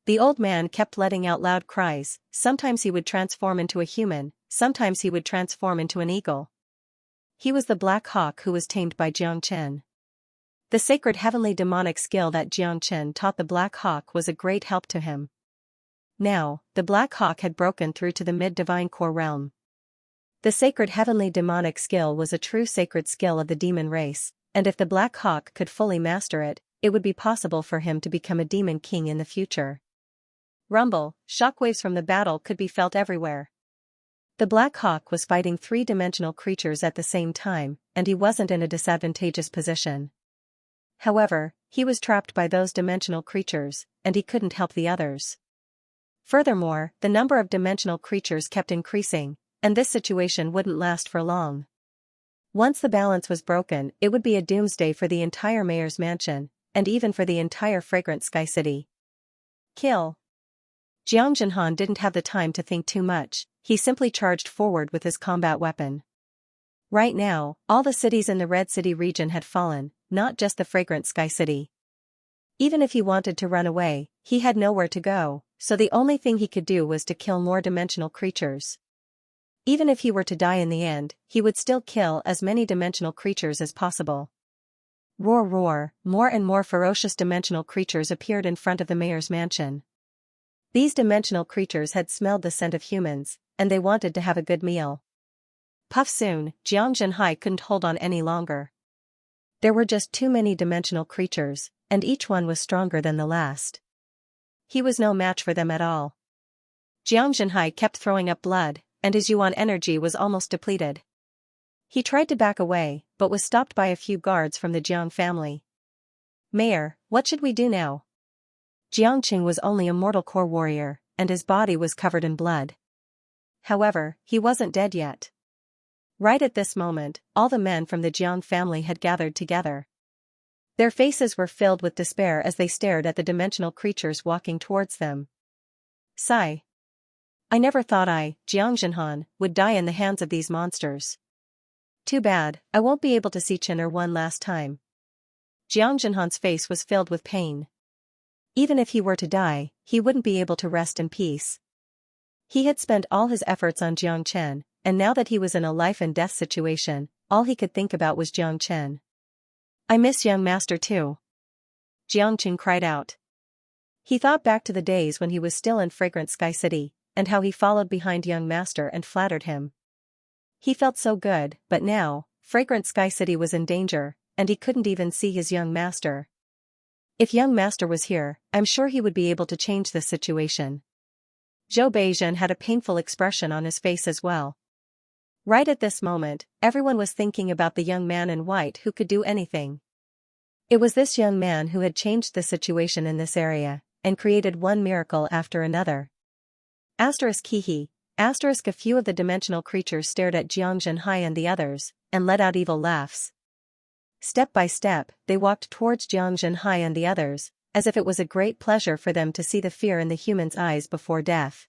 The old man kept letting out loud cries. Sometimes he would transform into a human, sometimes he would transform into an eagle. He was the Black Hawk who was tamed by Xianxia. The sacred heavenly demonic skill that Xianxia taught the Black Hawk was a great help to him. Now, the Black Hawk had broken through to the mid-divine core realm. The sacred heavenly demonic skill was a true sacred skill of the demon race, and if the Black Hawk could fully master it, it would be possible for him to become a demon king in the future. Rumble, shockwaves from the battle could be felt everywhere. The Black Hawk was fighting 3-dimensional creatures at the same time, and he wasn't in a disadvantageous position. However, he was trapped by those dimensional creatures, and he couldn't help the others. Furthermore, the number of dimensional creatures kept increasing, and this situation wouldn't last for long. Once the balance was broken, it would be a doomsday for the entire mayor's mansion, and even for the entire fragrant Sky City. Kill. Xianxia didn't have the time to think too much, he simply charged forward with his combat weapon. Right now, all the cities in the Red City region had fallen, not just the fragrant Sky City. Even if he wanted to run away, he had nowhere to go, so the only thing he could do was to kill more dimensional creatures. Even if he were to die in the end, he would still kill as many dimensional creatures as possible. Roar roar, more and more ferocious dimensional creatures appeared in front of the mayor's mansion. These dimensional creatures had smelled the scent of humans, and they wanted to have a good meal. Puff soon, Xianxia couldn't hold on any longer. There were just too many dimensional creatures, and each one was stronger than the last. He was no match for them at all. Xianxia kept throwing up blood, and his yuan energy was almost depleted. He tried to back away, but was stopped by a few guards from the Jiang family. Mayor, what should we do now? Jiangqing was only a mortal core warrior, and his body was covered in blood. However, he wasn't dead yet. Right at this moment, all the men from the Jiang family had gathered together. Their faces were filled with despair as they stared at the dimensional creatures walking towards them. Sigh. I never thought Jiangxinhan, would die in the hands of these monsters. Too bad, I won't be able to see Qin'er one last time. Jiangxinhan's face was filled with pain. Even if he were to die, he wouldn't be able to rest in peace. He had spent all his efforts on Jiangchen, and now that he was in a life-and-death situation, all he could think about was Jiangchen. I miss young master too. Xianxia cried out. He thought back to the days when he was still in Fragrant Sky City, and how he followed behind young master and flattered him. He felt so good, but now, Fragrant Sky City was in danger, and he couldn't even see his young master. If young master was here, I'm sure he would be able to change this situation. Zhou Beizhen had a painful expression on his face as well. Right at this moment, everyone was thinking about the young man in white who could do anything. It was this young man who had changed the situation in this area, and created one miracle after another. Hehe. A few of the dimensional creatures stared at Xianxia and the others, and let out evil laughs. Step by step, they walked towards Xianxia and the others, as if it was a great pleasure for them to see the fear in the humans' eyes before death.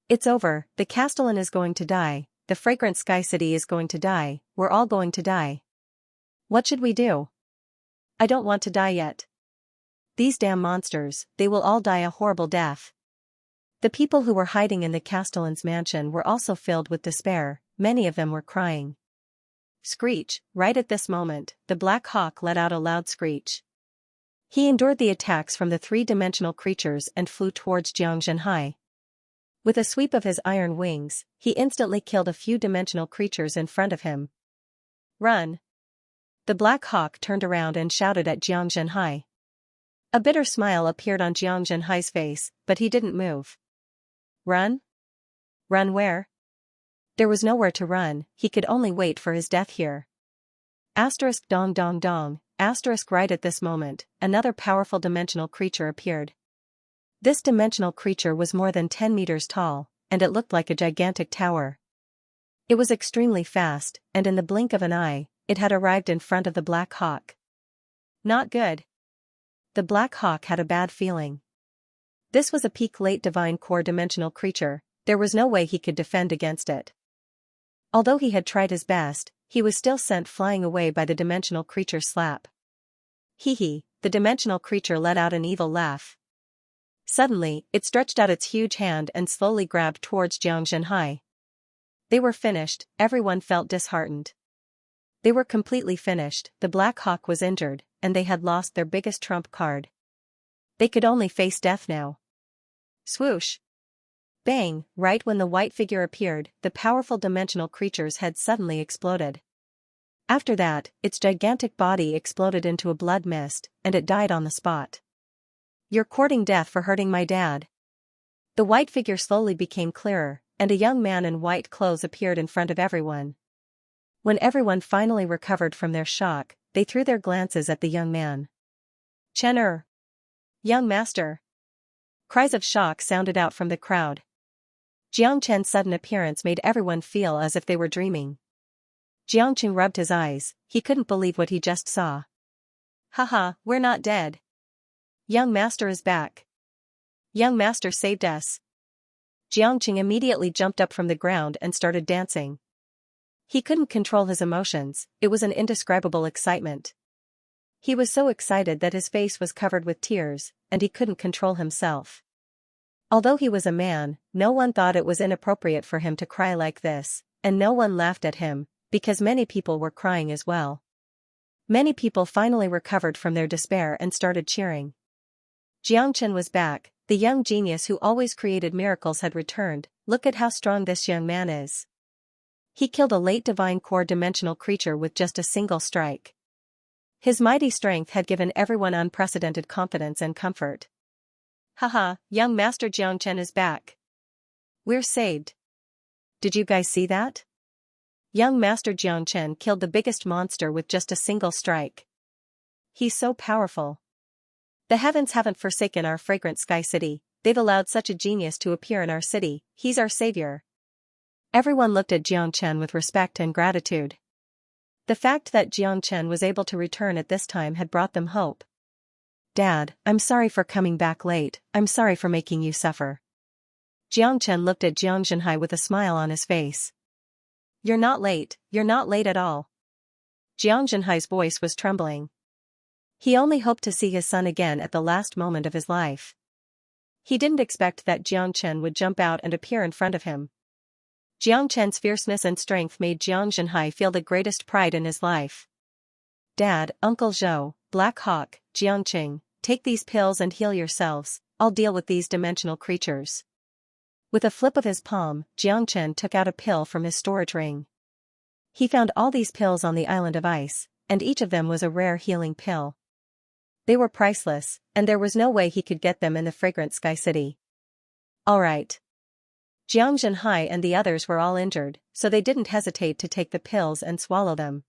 It's over, the Castellan is going to die, the Fragrant Sky City is going to die, we're all going to die. What should we do? I don't want to die yet. These damn monsters, they will all die a horrible death. The people who were hiding in the Castellan's mansion were also filled with despair, many of them were crying. Screech, right at this moment, the Black Hawk let out a loud screech. He endured the attacks from the three-dimensional creatures and flew towards Xianxia. With a sweep of his iron wings, he instantly killed a few dimensional creatures in front of him. Run! The Black Hawk turned around and shouted at Xianxia. A bitter smile appeared on Xianxia's face, but he didn't move. Run? Run where? There was nowhere to run, he could only wait for his death here. Dong dong dong, right at this moment, another powerful dimensional creature appeared. This dimensional creature was more than 10 meters tall, and it looked like a gigantic tower. It was extremely fast, and in the blink of an eye, it had arrived in front of the Black Hawk. Not good. The Black Hawk had a bad feeling. This was a peak late divine core dimensional creature, there was no way he could defend against it. Although he had tried his best, he was still sent flying away by the dimensional creature's slap. Hehe, the dimensional creature let out an evil laugh. Suddenly, it stretched out its huge hand and slowly grabbed towards Xianxia. They were finished, everyone felt disheartened. They were completely finished, the Black Hawk was injured, and they had lost their biggest trump card. They could only face death now. Swoosh! Bang! Right when the white figure appeared, the powerful dimensional creature's head suddenly exploded. After that, its gigantic body exploded into a blood mist, and it died on the spot. You're courting death for hurting my dad. The white figure slowly became clearer, and a young man in white clothes appeared in front of everyone. When everyone finally recovered from their shock, they threw their glances at the young man. Chen. Young master. Cries of shock sounded out from the crowd. Xianxia's sudden appearance made everyone feel as if they were dreaming. Xianxia rubbed his eyes, he couldn't believe what he just saw. Haha, we're not dead. Young master is back. Young master saved us. Xianxia immediately jumped up from the ground and started dancing. He couldn't control his emotions, it was an indescribable excitement. He was so excited that his face was covered with tears, and he couldn't control himself. Although he was a man, no one thought it was inappropriate for him to cry like this, and no one laughed at him, because many people were crying as well. Many people finally recovered from their despair and started cheering. Xianxia was back, the young genius who always created miracles had returned. Look at how strong this young man is. He killed a late divine core dimensional creature with just a single strike. His mighty strength had given everyone unprecedented confidence and comfort. Haha, young master Xianxia is back. We're saved. Did you guys see that? Young master Xianxia killed the biggest monster with just a single strike. He's so powerful. The heavens haven't forsaken our Fragrant Sky City, they've allowed such a genius to appear in our city, he's our savior. Everyone looked at Xianxia with respect and gratitude. The fact that Xianxia was able to return at this time had brought them hope. Dad, I'm sorry for coming back late, I'm sorry for making you suffer. Xianxia looked at Xianxia with a smile on his face. You're not late at all. Xianxia's voice was trembling. He only hoped to see his son again at the last moment of his life. He didn't expect that Xianxia would jump out and appear in front of him. Xianxia's fierceness and strength made Xianxia feel the greatest pride in his life. Dad, Uncle Zhou, Black Hawk, Jiangqing, take these pills and heal yourselves, I'll deal with these dimensional creatures. With a flip of his palm, Jiangchen took out a pill from his storage ring. He found all these pills on the island of ice, and each of them was a rare healing pill. They were priceless, and there was no way he could get them in the fragrant Sky City. Alright. Jiang Zhenhai and the others were all injured, so they didn't hesitate to take the pills and swallow them.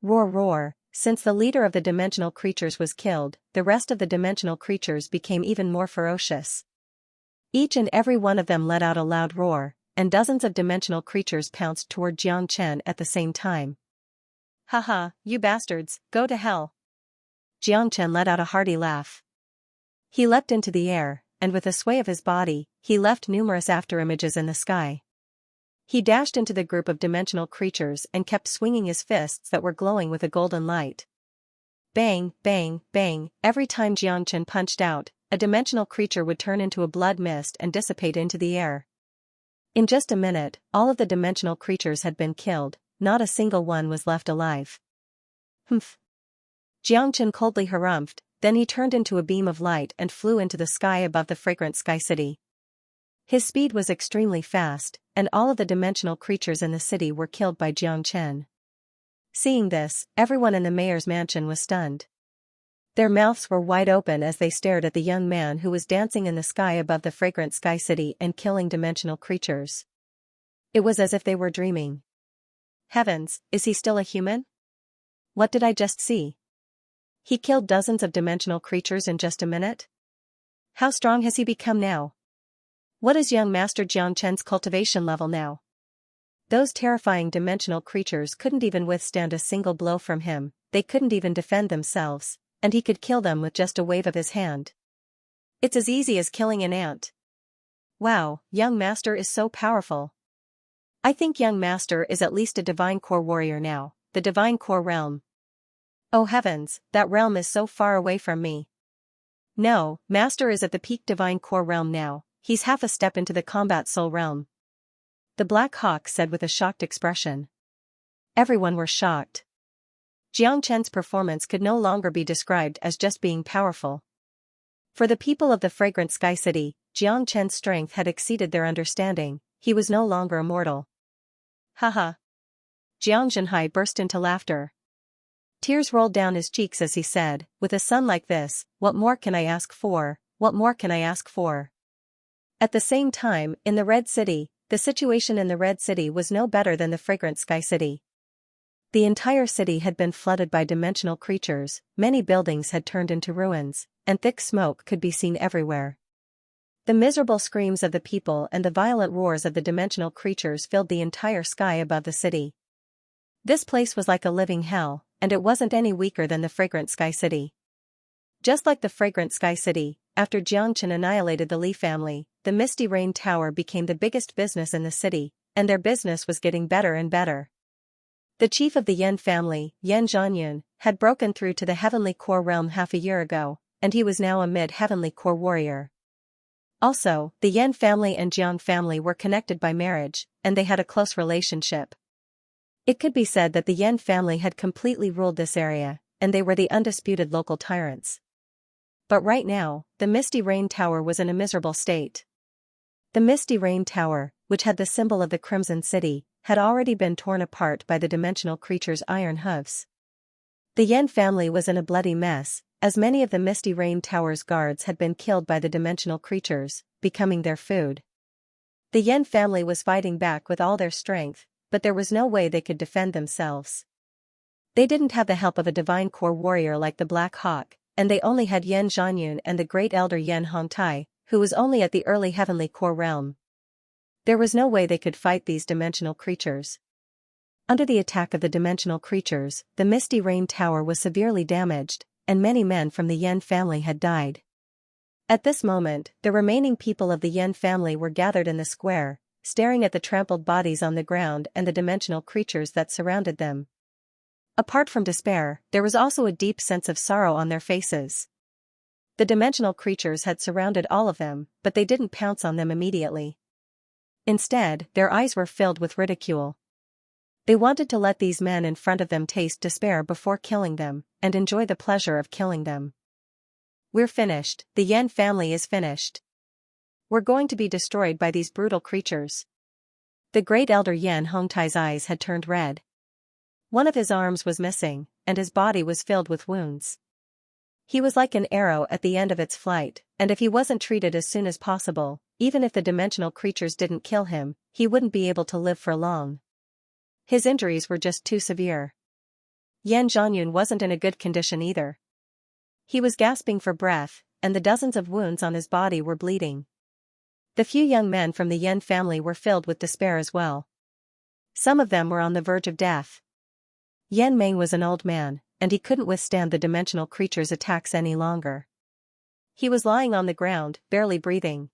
Roar roar, since the leader of the dimensional creatures was killed, the rest of the dimensional creatures became even more ferocious. Each and every one of them let out a loud roar, and dozens of dimensional creatures pounced toward Jiang Chen at the same time. Haha, you bastards, go to hell. Jiang Chen let out a hearty laugh. He leapt into the air, and with a sway of his body, he left numerous afterimages in the sky. He dashed into the group of dimensional creatures and kept swinging his fists that were glowing with a golden light. Bang, bang, bang, every time Jiang Chen punched out, a dimensional creature would turn into a blood mist and dissipate into the air. In just a minute, all of the dimensional creatures had been killed, not a single one was left alive. Humph. Jiang Chen coldly harumphed, then he turned into a beam of light and flew into the sky above the fragrant Sky City. His speed was extremely fast, and all of the dimensional creatures in the city were killed by Jiang Chen. Seeing this, everyone in the mayor's mansion was stunned. Their mouths were wide open as they stared at the young man who was dancing in the sky above the fragrant Sky City and killing dimensional creatures. It was as if they were dreaming. Heavens, is he still a human? What did I just see? He killed dozens of dimensional creatures in just a minute? How strong has he become now? What is young Master Jiang Chen's cultivation level now? Those terrifying dimensional creatures couldn't even withstand a single blow from him, they couldn't even defend themselves, and he could kill them with just a wave of his hand. It's as easy as killing an ant. Wow, young Master is so powerful. I think young Master is at least a divine core warrior now, the divine core realm. Oh heavens, that realm is so far away from me. No, Master is at the peak divine core realm now, he's half a step into the combat soul realm. The Black Hawk said with a shocked expression. Everyone were shocked. Jiang Chen's performance could no longer be described as just being powerful. For the people of the fragrant Sky City, Jiang Chen's strength had exceeded their understanding, he was no longer immortal. Haha. Jiang Zhenhai burst into laughter. Tears rolled down his cheeks as he said, with a son like this, what more can I ask for, what more can I ask for? At the same time, in the Red City, the situation in the Red City was no better than the fragrant Sky City. The entire city had been flooded by dimensional creatures, many buildings had turned into ruins, and thick smoke could be seen everywhere. The miserable screams of the people and the violent roars of the dimensional creatures filled the entire sky above the city. This place was like a living hell, and it wasn't any weaker than the fragrant Sky City. Just like the fragrant Sky City, after Jiang Chen annihilated the Li family, the Misty Rain Tower became the biggest business in the city, and their business was getting better and better. The chief of the Yan family, Yan Zhanyun, had broken through to the Heavenly Core realm half a year ago, and he was now a mid-Heavenly Core warrior. Also, the Yan family and Jiang family were connected by marriage, and they had a close relationship. It could be said that the Yan family had completely ruled this area, and they were the undisputed local tyrants. But right now, the Misty Rain Tower was in a miserable state. The Misty Rain Tower, which had the symbol of the Crimson City, had already been torn apart by the dimensional creature's iron hooves. The Yan family was in a bloody mess, as many of the Misty Rain Tower's guards had been killed by the dimensional creatures, becoming their food. The Yan family was fighting back with all their strength, but there was no way they could defend themselves. They didn't have the help of a divine core warrior like the Black Hawk, and they only had Yan Zhanyun and the great elder Yan Hongtai, who was only at the early Heavenly Core realm. There was no way they could fight these dimensional creatures. Under the attack of the dimensional creatures, the Misty Rain Tower was severely damaged, and many men from the Yan family had died. At this moment, the remaining people of the Yan family were gathered in the square, staring at the trampled bodies on the ground and the dimensional creatures that surrounded them. Apart from despair, there was also a deep sense of sorrow on their faces. The dimensional creatures had surrounded all of them, but they didn't pounce on them immediately. Instead, their eyes were filled with ridicule. They wanted to let these men in front of them taste despair before killing them, and enjoy the pleasure of killing them. We're finished, the Yan family is finished. We're going to be destroyed by these brutal creatures. The great elder Yan Hongtai's eyes had turned red. One of his arms was missing, and his body was filled with wounds. He was like an arrow at the end of its flight, and if he wasn't treated as soon as possible, even if the dimensional creatures didn't kill him, he wouldn't be able to live for long. His injuries were just too severe. Yan Zhanyun wasn't in a good condition either. He was gasping for breath, and the dozens of wounds on his body were bleeding. The few young men from the Yan family were filled with despair as well. Some of them were on the verge of death. Yan Meng was an old man, and he couldn't withstand the dimensional creature's attacks any longer. He was lying on the ground, barely breathing.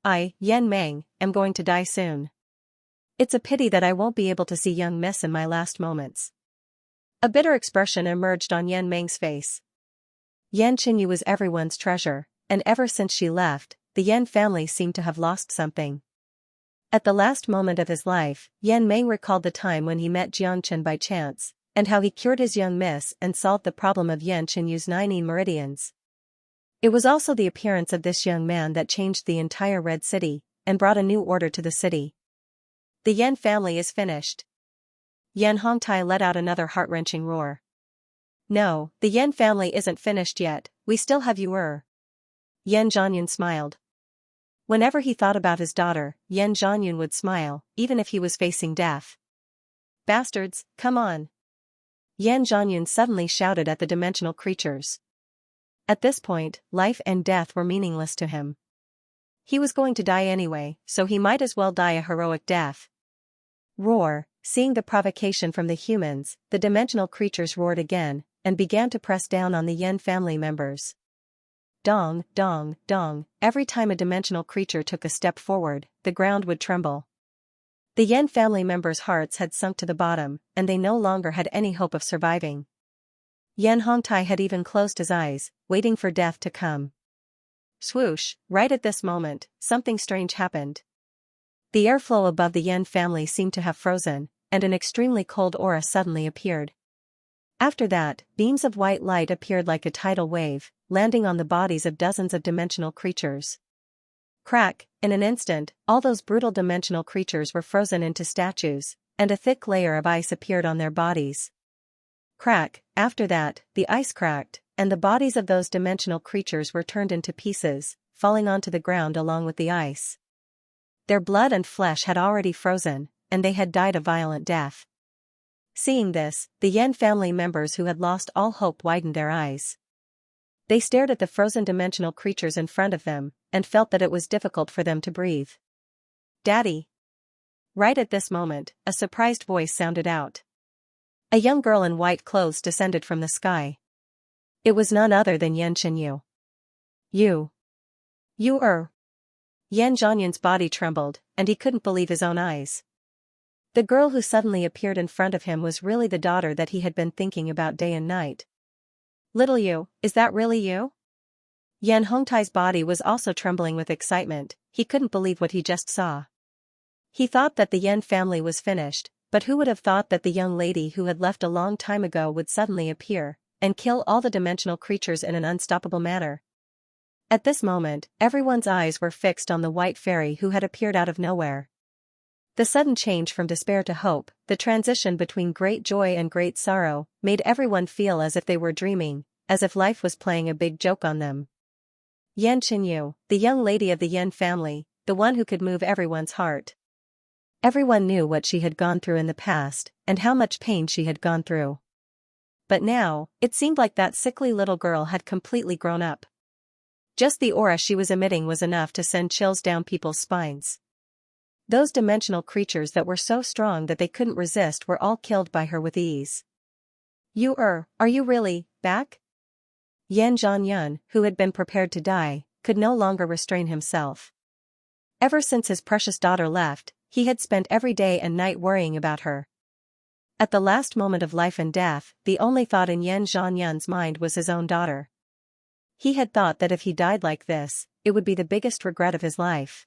I, Yan Meng, am going to die soon. It's a pity that I won't be able to see young Miss in my last moments. A bitter expression emerged on Yan Meng's face. Yan Qinyu was everyone's treasure, and ever since she left, the Yan family seemed to have lost something. At the last moment of his life, Yan Meng recalled the time when he met Jiangchen by chance, and how he cured his young miss and solved the problem of Yan Qinyu's 9 meridians. It was also the appearance of this young man that changed the entire Red City, and brought a new order to the city. The Yan family is finished. Yan Hongtai let out another heart-wrenching roar. No, the Yan family isn't finished yet, we still have you. Yan Zhanyun smiled. Whenever he thought about his daughter, Yan Zhanyun would smile, even if he was facing death. Bastards, come on! Yan Zhanyun suddenly shouted at the dimensional creatures. At this point, life and death were meaningless to him. He was going to die anyway, so he might as well die a heroic death. Roar! Seeing the provocation from the humans, the dimensional creatures roared again, and began to press down on the Yan family members. Dong, dong, dong, every time a dimensional creature took a step forward, the ground would tremble. The Yan family members' hearts had sunk to the bottom, and they no longer had any hope of surviving. Yan Hongtai had even closed his eyes, waiting for death to come. Swoosh, right at this moment, something strange happened. The airflow above the Yan family seemed to have frozen, and an extremely cold aura suddenly appeared. After that, beams of white light appeared like a tidal wave, landing on the bodies of dozens of dimensional creatures. Crack, in an instant, all those brutal dimensional creatures were frozen into statues, and a thick layer of ice appeared on their bodies. Crack, after that, the ice cracked, and the bodies of those dimensional creatures were turned into pieces, falling onto the ground along with the ice. Their blood and flesh had already frozen, and they had died a violent death. Seeing this, the Yan family members who had lost all hope widened their eyes. They stared at the frozen dimensional creatures in front of them, and felt that it was difficult for them to breathe. Daddy! Right at this moment, a surprised voice sounded out. A young girl in white clothes descended from the sky. It was none other than Yan Qinyu. You. Yan Zhanyun's body trembled, and he couldn't believe his own eyes. The girl who suddenly appeared in front of him was really the daughter that he had been thinking about day and night. Little you, is that really you? Yan Hongtai's body was also trembling with excitement, he couldn't believe what he just saw. He thought that the Yan family was finished, but who would have thought that the young lady who had left a long time ago would suddenly appear, and kill all the dimensional creatures in an unstoppable manner? At this moment, everyone's eyes were fixed on the white fairy who had appeared out of nowhere. The sudden change from despair to hope, the transition between great joy and great sorrow, made everyone feel as if they were dreaming, as if life was playing a big joke on them. Yan Qinyu, the young lady of the Yan family, the one who could move everyone's heart. Everyone knew what she had gone through in the past, and how much pain she had gone through. But now, it seemed like that sickly little girl had completely grown up. Just the aura she was emitting was enough to send chills down people's spines. Those dimensional creatures that were so strong that they couldn't resist were all killed by her with ease. Are you really back? Yan Zhanyun, who had been prepared to die, could no longer restrain himself. Ever since his precious daughter left, he had spent every day and night worrying about her. At the last moment of life and death, the only thought in Yan Zhanyun's mind was his own daughter. He had thought that if he died like this, it would be the biggest regret of his life.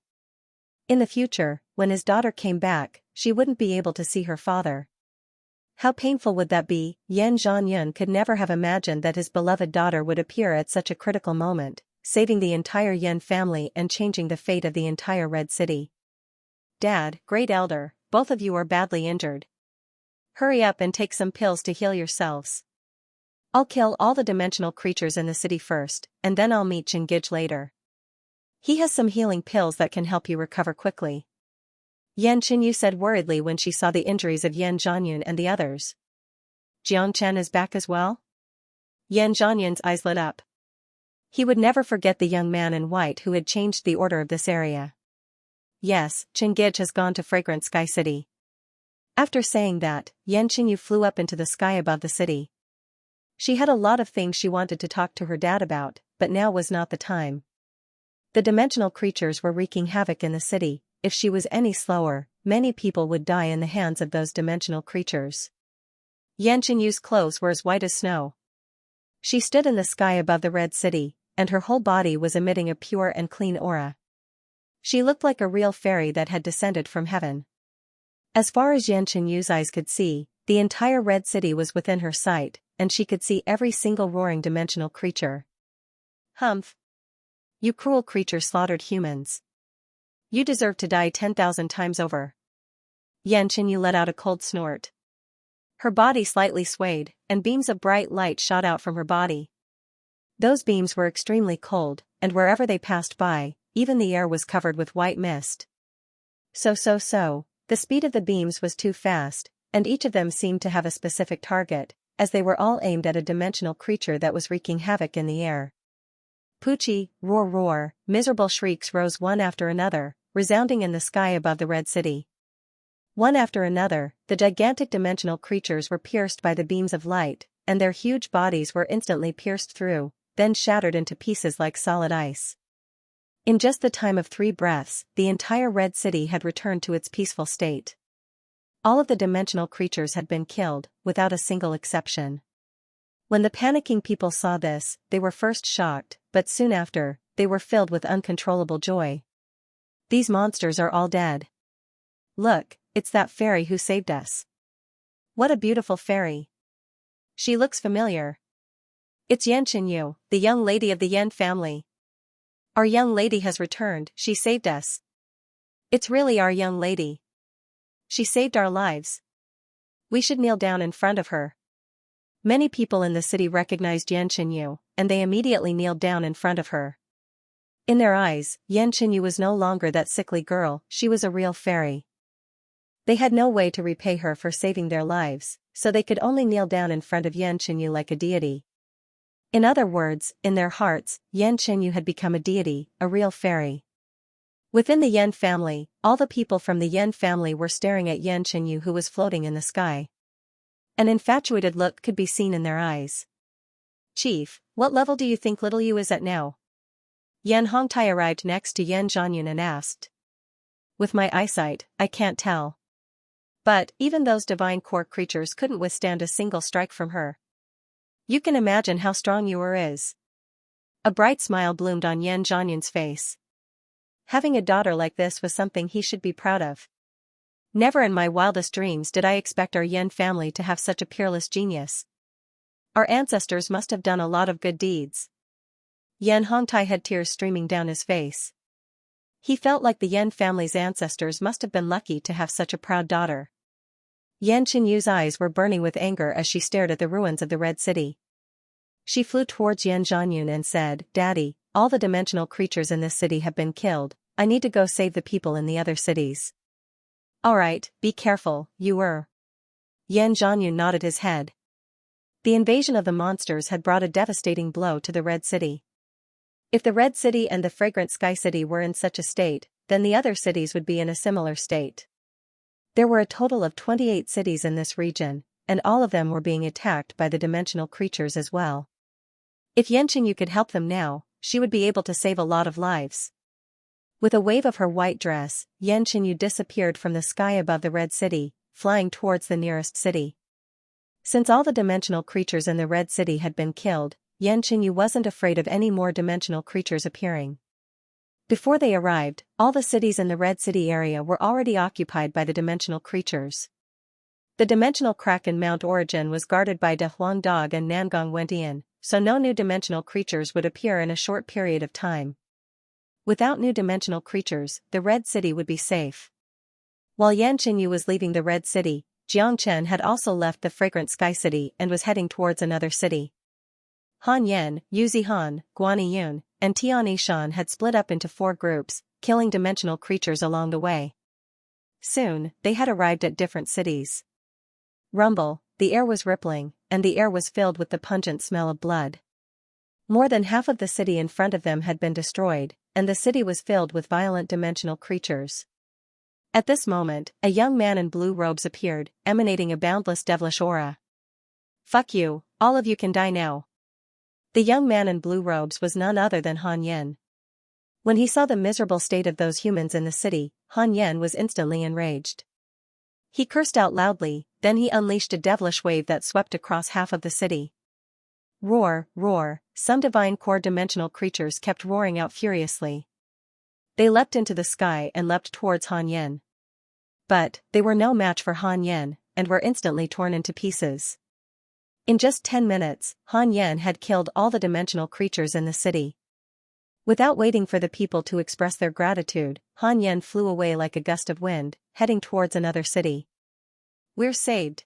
In the future, when his daughter came back, she wouldn't be able to see her father, How painful would that be? Yan Zhanyun could never have imagined that his beloved daughter would appear at such a critical moment, saving the entire Yan family and changing the fate of the entire Red City. Dad, Great Elder, both of you are badly injured. Hurry up and take some pills to heal yourselves. I'll kill all the dimensional creatures in the city first, and then I'll meet Xianxia later. He has some healing pills that can help you recover quickly. Yan Qinyu said worriedly when she saw the injuries of Yan Zhanyun and the others. Jiang Chen is back as well? Yan Zhanyun's eyes lit up. He would never forget the young man in white who had changed the order of this area. Yes, Xianxia has gone to Fragrant Sky City. After saying that, Yan Qinyu flew up into the sky above the city. She had a lot of things she wanted to talk to her dad about, but now was not the time. The dimensional creatures were wreaking havoc in the city. If she was any slower, many people would die in the hands of those dimensional creatures. Yan Qinyu's clothes were as white as snow. She stood in the sky above the Red City, and her whole body was emitting a pure and clean aura. She looked like a real fairy that had descended from heaven. As far as Yan Qinyu's eyes could see, the entire Red City was within her sight, and she could see every single roaring dimensional creature. Humph! You cruel creature slaughtered humans. You deserve to die 10,000 times over. Yan Qinyu let out a cold snort. Her body slightly swayed, and beams of bright light shot out from her body. Those beams were extremely cold, and wherever they passed by, even the air was covered with white mist. The speed of the beams was too fast, and each of them seemed to have a specific target, as they were all aimed at a dimensional creature that was wreaking havoc in the air. Poochie, roar roar, miserable shrieks rose one after another, resounding in the sky above the Red City. One after another, the gigantic dimensional creatures were pierced by the beams of light, and their huge bodies were instantly pierced through, then shattered into pieces like solid ice. In just the time of 3 breaths, the entire Red City had returned to its peaceful state. All of the dimensional creatures had been killed, without a single exception. When the panicking people saw this, they were first shocked, but soon after, they were filled with uncontrollable joy. These monsters are all dead. Look, it's that fairy who saved us. What a beautiful fairy. She looks familiar. It's Yan Qinyu, the young lady of the Yan family. Our young lady has returned, she saved us. It's really our young lady. She saved our lives. We should kneel down in front of her. Many people in the city recognized Yan Qinyu, and they immediately kneeled down in front of her. In their eyes, Yan Qinyu was no longer that sickly girl, she was a real fairy. They had no way to repay her for saving their lives, so they could only kneel down in front of Yan Qinyu like a deity. In other words, in their hearts, Yan Qinyu had become a deity, a real fairy. Within the Yan family, all the people from the Yan family were staring at Yan Qinyu who was floating in the sky. An infatuated look could be seen in their eyes. Chief, what level do you think little you is at now? Yan Hongtai arrived next to Yan Zhanyun and asked. With my eyesight, I can't tell. But, even those divine core creatures couldn't withstand a single strike from her. You can imagine how strong Yuer is. A bright smile bloomed on Yan Zhanyun's face. Having a daughter like this was something he should be proud of. Never in my wildest dreams did I expect our Yan family to have such a peerless genius. Our ancestors must have done a lot of good deeds. Yan Hongtai had tears streaming down his face. He felt like the Yan family's ancestors must have been lucky to have such a proud daughter. Yan Qinyu's eyes were burning with anger as she stared at the ruins of the Red City. She flew towards Yan Zhanyun and said, Daddy, all the dimensional creatures in this city have been killed, I need to go save the people in the other cities. Alright, be careful, Yuer. Yan Zhanyun nodded his head. The invasion of the monsters had brought a devastating blow to the Red City. If the Red City and the Fragrant Sky City were in such a state, then the other cities would be in a similar state. There were a total of 28 cities in this region, and all of them were being attacked by the dimensional creatures as well. If Yan Qinyu could help them now, she would be able to save a lot of lives. With a wave of her white dress, Yan Qinyu disappeared from the sky above the Red City, flying towards the nearest city. Since all the dimensional creatures in the Red City had been killed, Yan Qinyu wasn't afraid of any more dimensional creatures appearing. Before they arrived, all the cities in the Red City area were already occupied by the dimensional creatures. The dimensional crack in Mount Origin was guarded by De Huang Dog and Nangong Wendian, so no new dimensional creatures would appear in a short period of time. Without new dimensional creatures, the Red City would be safe. While Yan Qinyu was leaving the Red City, Jiang Chen had also left the fragrant Sky City and was heading towards another city. Han Yan, Yu Zihan, Guani Yun, and Tian Shan had split up into 4 groups, killing dimensional creatures along the way. Soon, they had arrived at different cities. Rumble, the air was rippling, and the air was filled with the pungent smell of blood. More than half of the city in front of them had been destroyed, and the city was filled with violent dimensional creatures. At this moment, a young man in blue robes appeared, emanating a boundless devilish aura. "Fuck you, all of you can die now." The young man in blue robes was none other than Han Yan. When he saw the miserable state of those humans in the city, Han Yan was instantly enraged. He cursed out loudly, then he unleashed a devilish wave that swept across half of the city. Roar, roar, some divine core dimensional creatures kept roaring out furiously. They leapt into the sky and leapt towards Han Yan. But, they were no match for Han Yan, and were instantly torn into pieces. In just 10 minutes, Han Yan had killed all the dimensional creatures in the city. Without waiting for the people to express their gratitude, Han Yan flew away like a gust of wind, heading towards another city. "We're saved.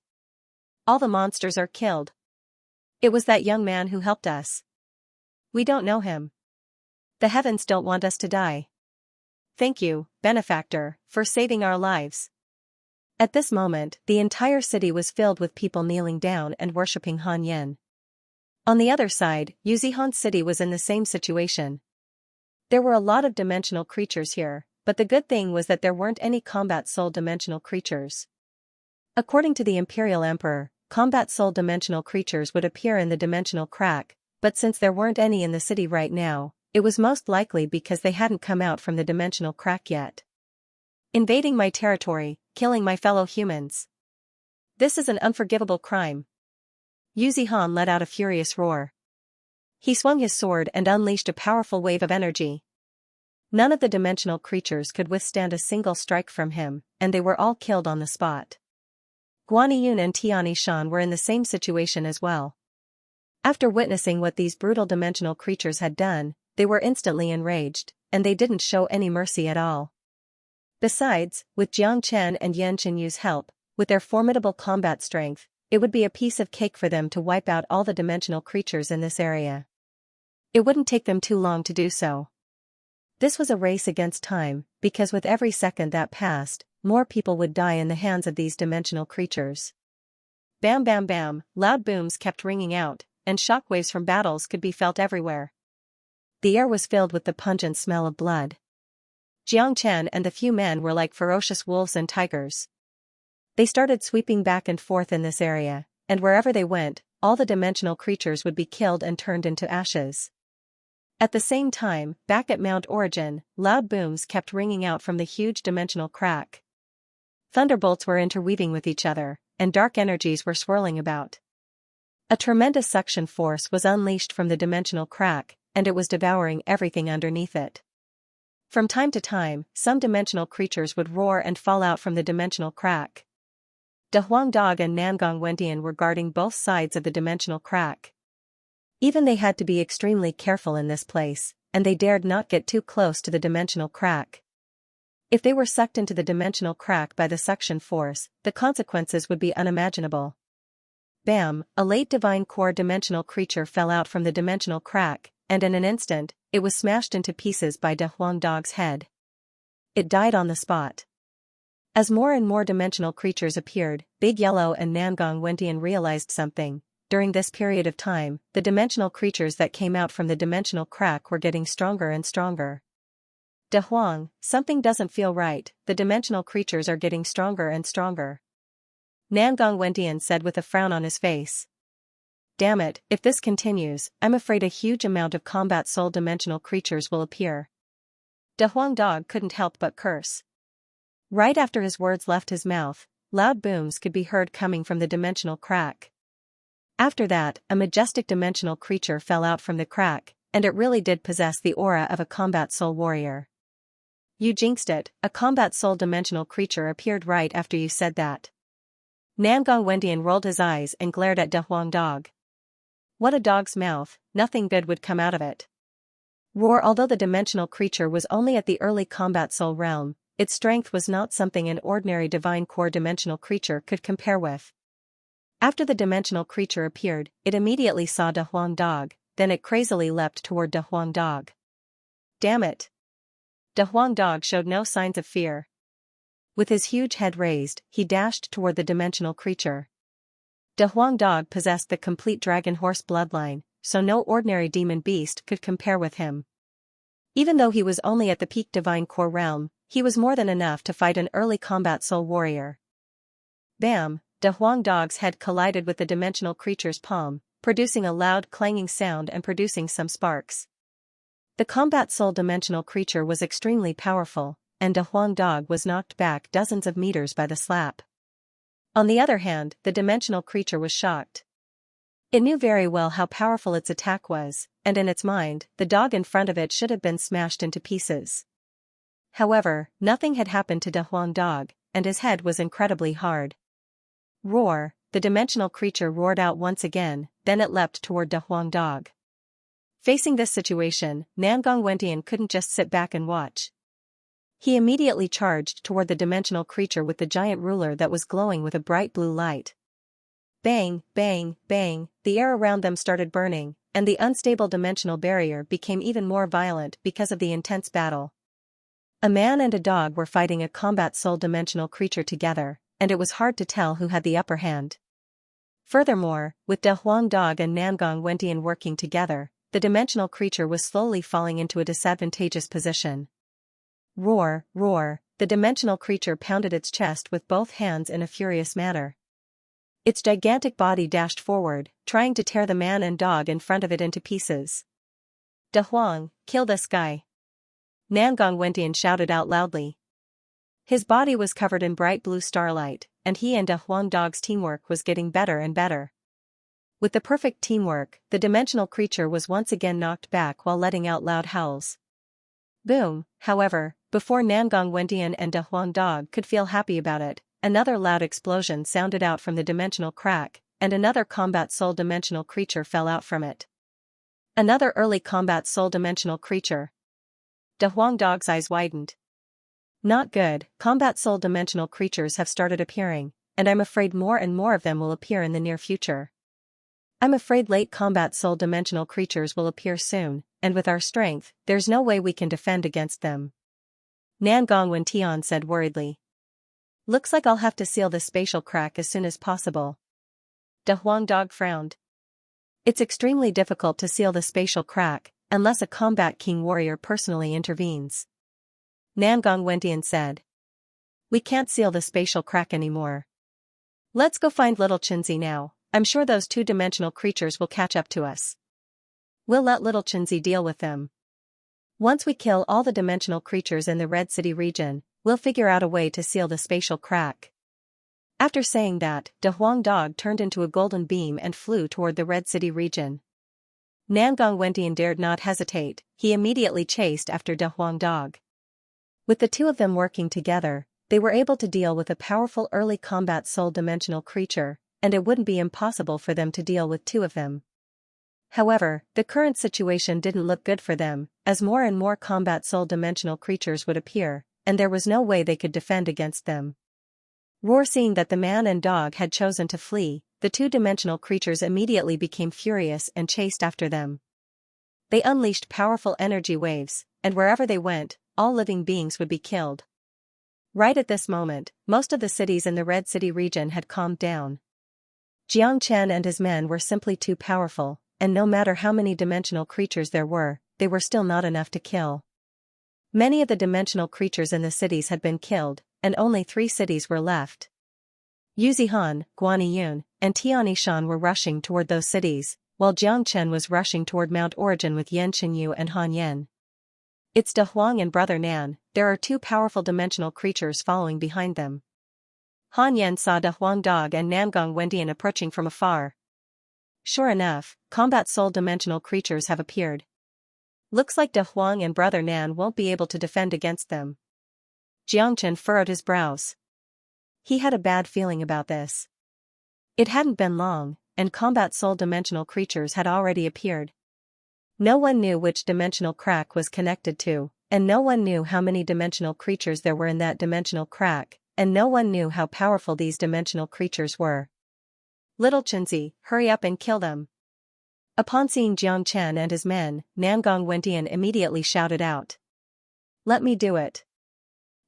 All the monsters are killed. It was that young man who helped us. We don't know him. The heavens don't want us to die. Thank you, benefactor, for saving our lives." At this moment, the entire city was filled with people kneeling down and worshipping Han Yan. On the other side, Yuzihan City was in the same situation. There were a lot of dimensional creatures here, but the good thing was that there weren't any combat soul dimensional creatures. According to the Imperial Emperor, combat soul dimensional creatures would appear in the dimensional crack, but since there weren't any in the city right now, it was most likely because they hadn't come out from the dimensional crack yet. "Invading my territory, killing my fellow humans. This is an unforgivable crime." Yu Zihan let out a furious roar. He swung his sword and unleashed a powerful wave of energy. None of the dimensional creatures could withstand a single strike from him, and they were all killed on the spot. Guani Yun and Tian Shan were in the same situation as well. After witnessing what these brutal dimensional creatures had done, they were instantly enraged, and they didn't show any mercy at all. Besides, with Jiang Chen and Yan Qinyu's help, with their formidable combat strength, it would be a piece of cake for them to wipe out all the dimensional creatures in this area. It wouldn't take them too long to do so. This was a race against time, because with every second that passed, more people would die in the hands of these dimensional creatures. Bam bam bam, loud booms kept ringing out, and shockwaves from battles could be felt everywhere. The air was filled with the pungent smell of blood. Jiang Chen and the few men were like ferocious wolves and tigers. They started sweeping back and forth in this area, and wherever they went, all the dimensional creatures would be killed and turned into ashes. At the same time, back at Mount Origin, loud booms kept ringing out from the huge dimensional crack. Thunderbolts were interweaving with each other, and dark energies were swirling about. A tremendous suction force was unleashed from the dimensional crack, and it was devouring everything underneath it. From time to time, some dimensional creatures would roar and fall out from the dimensional crack. De Huang Dog and Nangong Wendian were guarding both sides of the dimensional crack. Even they had to be extremely careful in this place, and they dared not get too close to the dimensional crack. If they were sucked into the dimensional crack by the suction force, the consequences would be unimaginable. Bam, a late divine core dimensional creature fell out from the dimensional crack, and in an instant, it was smashed into pieces by De Huang Dog's head. It died on the spot. As more and more dimensional creatures appeared, Big Yellow and Nangong Wendian realized something. During this period of time, the dimensional creatures that came out from the dimensional crack were getting stronger and stronger. De Huang, something doesn't feel right, the dimensional creatures are getting stronger and stronger. Nangong Wendian said with a frown on his face. Damn it, if this continues, I'm afraid a huge amount of combat soul dimensional creatures will appear. De Huang Dog couldn't help but curse. Right after his words left his mouth, loud booms could be heard coming from the dimensional crack. After that, a majestic dimensional creature fell out from the crack, and it really did possess the aura of a combat soul warrior. You jinxed it, a combat soul dimensional creature appeared right after you said that. Nangong Wendian rolled his eyes and glared at De Huang Dog. What a dog's mouth, nothing good would come out of it. Roar. Although the dimensional creature was only at the early combat soul realm, its strength was not something an ordinary divine core dimensional creature could compare with. After the dimensional creature appeared, it immediately saw De Huang Dog, then it crazily leapt toward De Huang Dog. Damn it! De Huang Dog showed no signs of fear. With his huge head raised, he dashed toward the dimensional creature. De Huang Dog possessed the complete dragon horse bloodline, so no ordinary demon beast could compare with him. Even though he was only at the peak divine core realm, he was more than enough to fight an early combat soul warrior. Bam! De Huang Dog's head collided with the dimensional creature's palm, producing a loud clanging sound and producing some sparks. The combat soul dimensional creature was extremely powerful, and De Huang Dog was knocked back dozens of meters by the slap. On the other hand, the dimensional creature was shocked. It knew very well how powerful its attack was, and in its mind, the dog in front of it should have been smashed into pieces. However, nothing had happened to De Huang Dog, and his head was incredibly hard. Roar! The dimensional creature roared out once again, then it leapt toward De Huang Dog. Facing this situation, Nangong Wendian couldn't just sit back and watch. He immediately charged toward the dimensional creature with the giant ruler that was glowing with a bright blue light. Bang, bang, bang, the air around them started burning, and the unstable dimensional barrier became even more violent because of the intense battle. A man and a dog were fighting a combat soul dimensional creature together, and it was hard to tell who had the upper hand. Furthermore, with De Huang Dog and Nangong Wendian working together, the dimensional creature was slowly falling into a disadvantageous position. Roar, roar, the dimensional creature pounded its chest with both hands in a furious manner. Its gigantic body dashed forward, trying to tear the man and dog in front of it into pieces. De Huang, kill this guy! Nangong Wendian shouted out loudly. His body was covered in bright blue starlight, and he and De Huang Dog's teamwork was getting better and better. With the perfect teamwork, the dimensional creature was once again knocked back while letting out loud howls. Boom! However, before Nangong Wendian and De Huang Dog could feel happy about it, another loud explosion sounded out from the dimensional crack, and another combat soul dimensional creature fell out from it. Another early combat soul dimensional creature. De Huang Dog's eyes widened. Not good, combat soul dimensional creatures have started appearing, and I'm afraid more and more of them will appear in the near future. I'm afraid late combat soul dimensional creatures will appear soon, and with our strength, there's no way we can defend against them. Nangong Wendian said worriedly. Looks like I'll have to seal the spatial crack as soon as possible. De Huang Dog frowned. It's extremely difficult to seal the spatial crack, unless a combat king warrior personally intervenes. Nangong Wendian said. We can't seal the spatial crack anymore. Let's go find little Xianxia now, I'm sure those two-dimensional creatures will catch up to us. We'll let little Xianxia deal with them. Once we kill all the dimensional creatures in the Red City region, we'll figure out a way to seal the spatial crack. After saying that, De Huang Dog turned into a golden beam and flew toward the Red City region. Nangong Wendian dared not hesitate, he immediately chased after De Huang Dog. With the two of them working together, they were able to deal with a powerful early combat soul dimensional creature, and it wouldn't be impossible for them to deal with two of them. However, the current situation didn't look good for them, as more and more combat soul dimensional creatures would appear, and there was no way they could defend against them. Roar. Seeing that the man and dog had chosen to flee, the two-dimensional creatures immediately became furious and chased after them. They unleashed powerful energy waves, and wherever they went, all living beings would be killed. Right at this moment, most of the cities in the Red City region had calmed down. Xianxia and his men were simply too powerful, and no matter how many dimensional creatures there were, they were still not enough to kill. Many of the dimensional creatures in the cities had been killed, and only 3 cities were left. Yuzihan, Guaniyun, and Tianishan were rushing toward those cities, while Jiangchen was rushing toward Mount Origin with Yan Qinyu and Han Yan. It's De Huang and Brother Nan, there are 2 powerful dimensional creatures following behind them. Han Yan saw De Huang Dog and Nangong Wendian approaching from afar. Sure enough, combat soul dimensional creatures have appeared. Looks like De Huang and Brother Nan won't be able to defend against them. Jiangchen furrowed his brows. He had a bad feeling about this. It hadn't been long, and combat soul dimensional creatures had already appeared. No one knew which dimensional crack was connected to, and no one knew how many dimensional creatures there were in that dimensional crack, and no one knew how powerful these dimensional creatures were. Little Xianxia, hurry up and kill them. Upon seeing Xianxia and his men, Namgong Wendian immediately shouted out. Let me do it.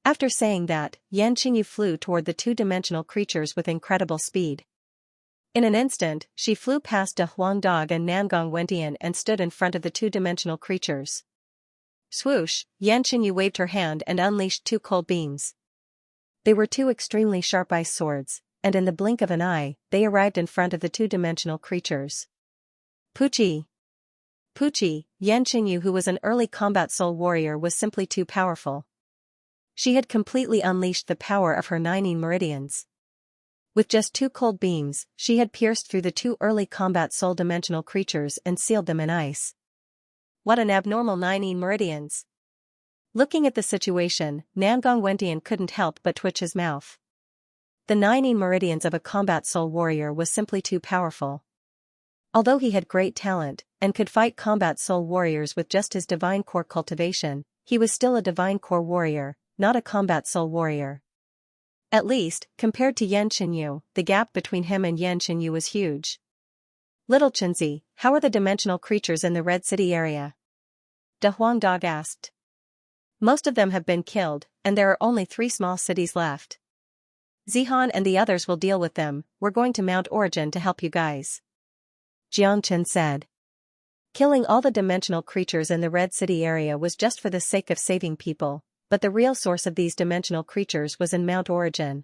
After saying that, Xianxia flew toward the two-dimensional creatures with incredible speed. In an instant, she flew past De Huang Dog and Namgong Wendian and stood in front of the two-dimensional creatures. Swoosh, Xianxia waved her hand and unleashed two cold beams. They were two extremely sharp ice swords, and in the blink of an eye, they arrived in front of the two-dimensional creatures. Puchi! Puchi, Xianxia, who was an early combat soul warrior, was simply too powerful. She had completely unleashed the power of her 9 meridians. With just two cold beams, she had pierced through the two early combat soul dimensional creatures and sealed them in ice. What an abnormal 9 meridians! Looking at the situation, Namgong Wendian couldn't help but twitch his mouth. The 9 meridians of a combat soul warrior was simply too powerful. Although he had great talent, and could fight combat soul warriors with just his divine core cultivation, he was still a divine core warrior, not a combat soul warrior. At least, compared to Xianxia, the gap between him and Xianxia was huge. Little Xianxia, how are the dimensional creatures in the Red City area? De Huang Dog asked. Most of them have been killed, and there are only 3 small cities left. Zihan and the others will deal with them. We're going to Mount Origin to help you guys. Xianxia said. Killing all the dimensional creatures in the Red City area was just for the sake of saving people, but the real source of these dimensional creatures was in Mount Origin.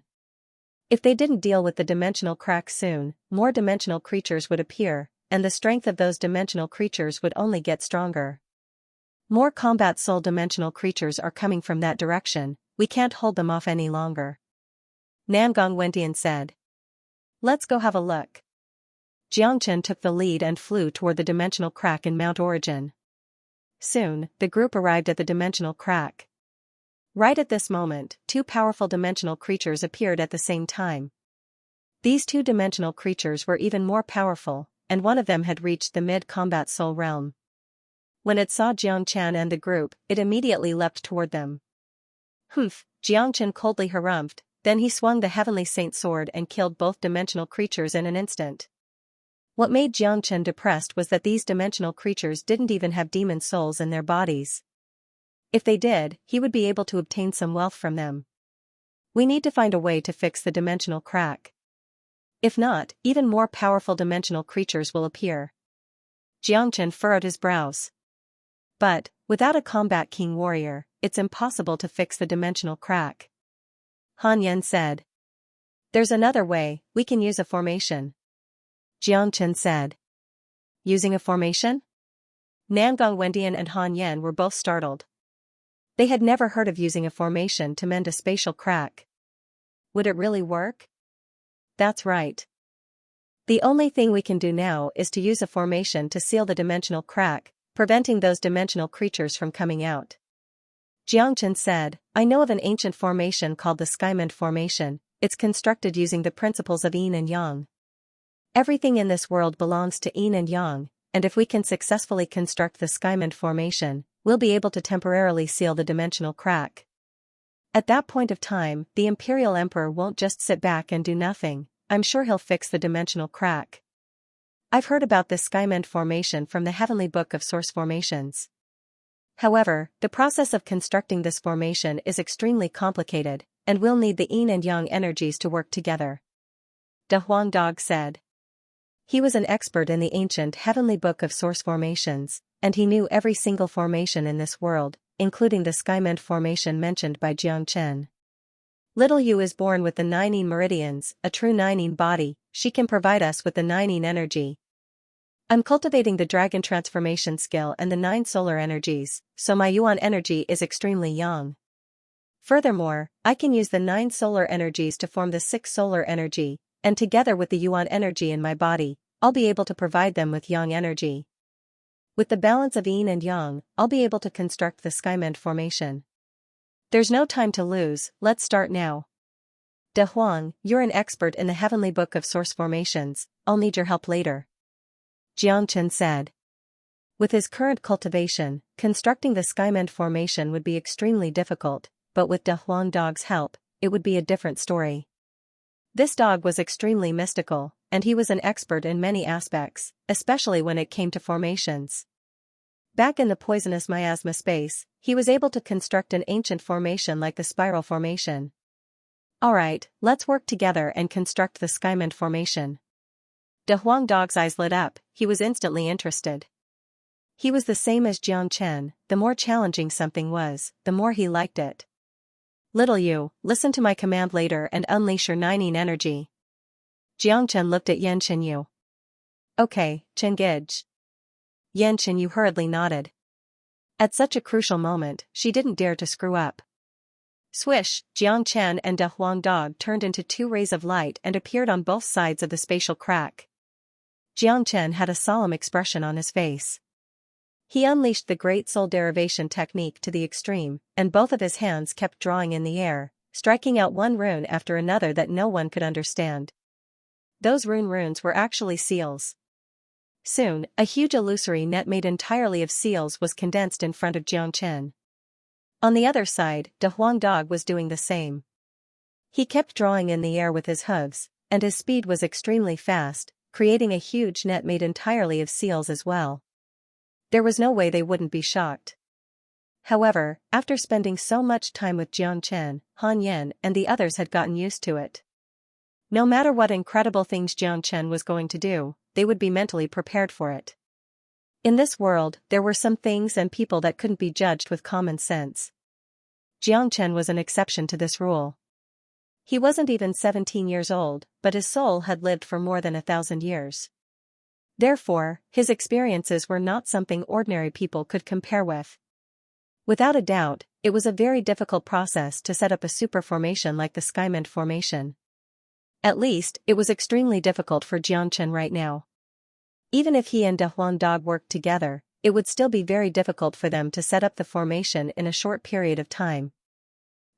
If they didn't deal with the dimensional crack soon, more dimensional creatures would appear, and the strength of those dimensional creatures would only get stronger. More combat soul dimensional creatures are coming from that direction, we can't hold them off any longer. Namgong Wendian said. Let's go have a look. Xianxia took the lead and flew toward the dimensional crack in Mount Origin. Soon, the group arrived at the dimensional crack. Right at this moment, 2 powerful dimensional creatures appeared at the same time. These 2 dimensional creatures were even more powerful, and one of them had reached the mid-combat soul realm. When it saw Xianxia and the group, it immediately leapt toward them. Humph, Xianxia coldly harumphed, then he swung the Heavenly Saint sword and killed both dimensional creatures in an instant. What made Xianxia depressed was that these dimensional creatures didn't even have demon souls in their bodies. If they did, he would be able to obtain some wealth from them. We need to find a way to fix the dimensional crack. If not, even more powerful dimensional creatures will appear. Xianxia furrowed his brows. But, without a combat king warrior, it's impossible to fix the dimensional crack. Han Yan said. There's another way, we can use a formation. Xianxia said. Using a formation? Namgong Wendian and Han Yan were both startled. They had never heard of using a formation to mend a spatial crack. Would it really work? That's right. The only thing we can do now is to use a formation to seal the dimensional crack, preventing those dimensional creatures from coming out. Xianxia said, I know of an ancient formation called the Skymend formation. It's constructed using the principles of yin and yang. Everything in this world belongs to yin and yang, and if we can successfully construct the Skymend formation, we'll be able to temporarily seal the dimensional crack. At that point of time, the Imperial Emperor won't just sit back and do nothing. I'm sure he'll fix the dimensional crack. I've heard about this Skymend formation from the Heavenly Book of Source Formations. However, the process of constructing this formation is extremely complicated, and we'll need the yin and yang energies to work together. De Huang Dog said. He was an expert in the ancient Heavenly Book of Source Formations, and he knew every single formation in this world, including the Skymend formation mentioned by Xianxia. Little Yu is born with the 9 meridians, a true 9 body. She can provide us with the 9 energy. I'm cultivating the dragon transformation skill and the 9 solar energies, so my yuan energy is extremely young. Furthermore, I can use the 9 solar energies to form the 6 solar energy, and together with the yuan energy in my body, I'll be able to provide them with yang energy. With the balance of yin and yang, I'll be able to construct the Skymend formation. There's no time to lose, let's start now. De Huang, you're an expert in the heavenly book of source formations, I'll need your help later. Xianxia said. With his current cultivation, constructing the Skymend formation would be extremely difficult, but with De Huang Dog's help, it would be a different story. This dog was extremely mystical, and he was an expert in many aspects, especially when it came to formations. Back in the poisonous miasma space, he was able to construct an ancient formation like the spiral formation. Alright, let's work together and construct the Skymend formation. De Huang Dog's eyes lit up, he was instantly interested. He was the same as Xianxia, the more challenging something was, the more he liked it. Little you, listen to my command later and unleash your Nining energy. Xianxia looked at Yu. Okay, Chengij. Yu hurriedly nodded. At such a crucial moment, she didn't dare to screw up. Swish, Xianxia and De Huang Dog turned into two rays of light and appeared on both sides of the spatial crack. Xianxia had a solemn expression on his face. He unleashed the Great Soul Derivation technique to the extreme, and both of his hands kept drawing in the air, striking out one rune after another that no one could understand. Those runes were actually seals. Soon, a huge illusory net made entirely of seals was condensed in front of Xianxia. On the other side, De Huang Dog was doing the same. He kept drawing in the air with his hooves, and his speed was extremely fast, creating a huge net made entirely of seals as well. There was no way they wouldn't be shocked. However, after spending so much time with Xianxia, Han Yan and the others had gotten used to it. No matter what incredible things Xianxia was going to do, they would be mentally prepared for it. In this world, there were some things and people that couldn't be judged with common sense. Xianxia was an exception to this rule. He wasn't even 17 years old, but his soul had lived for more than 1,000 years. Therefore, his experiences were not something ordinary people could compare with. Without a doubt, it was a very difficult process to set up a super formation like the Skymend formation. At least, it was extremely difficult for Xianxia right now. Even if he and De Huang Dog worked together, it would still be very difficult for them to set up the formation in a short period of time.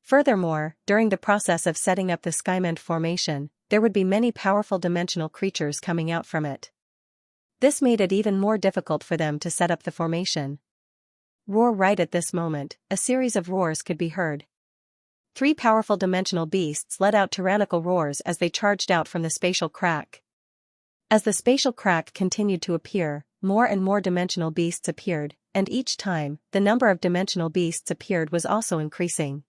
Furthermore, during the process of setting up the Skymend formation, there would be many powerful dimensional creatures coming out from it. This made it even more difficult for them to set up the formation. Roar! Right at this moment, a series of roars could be heard. 3 powerful dimensional beasts let out tyrannical roars as they charged out from the spatial crack. As the spatial crack continued to appear, more and more dimensional beasts appeared, and each time, the number of dimensional beasts appeared was also increasing.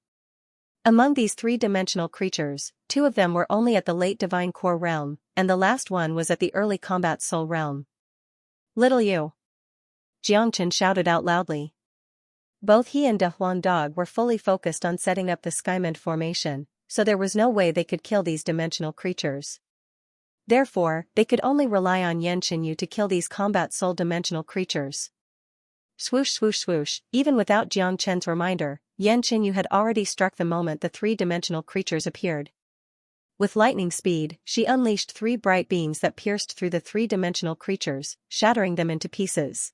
Among these 3-dimensional creatures, 2 of them were only at the late Divine Core realm, and the last one was at the early Combat Soul realm. Little you! Xianxia shouted out loudly. Both he and De Huang Dog were fully focused on setting up the Skymend formation, so there was no way they could kill these dimensional creatures. Therefore, they could only rely on Yu to kill these Combat Soul dimensional creatures. Swoosh swoosh swoosh, even without Xianxia's reminder, Yu had already struck the moment the 3-dimensional creatures appeared. With lightning speed, she unleashed 3 bright beams that pierced through the 3-dimensional creatures, shattering them into pieces.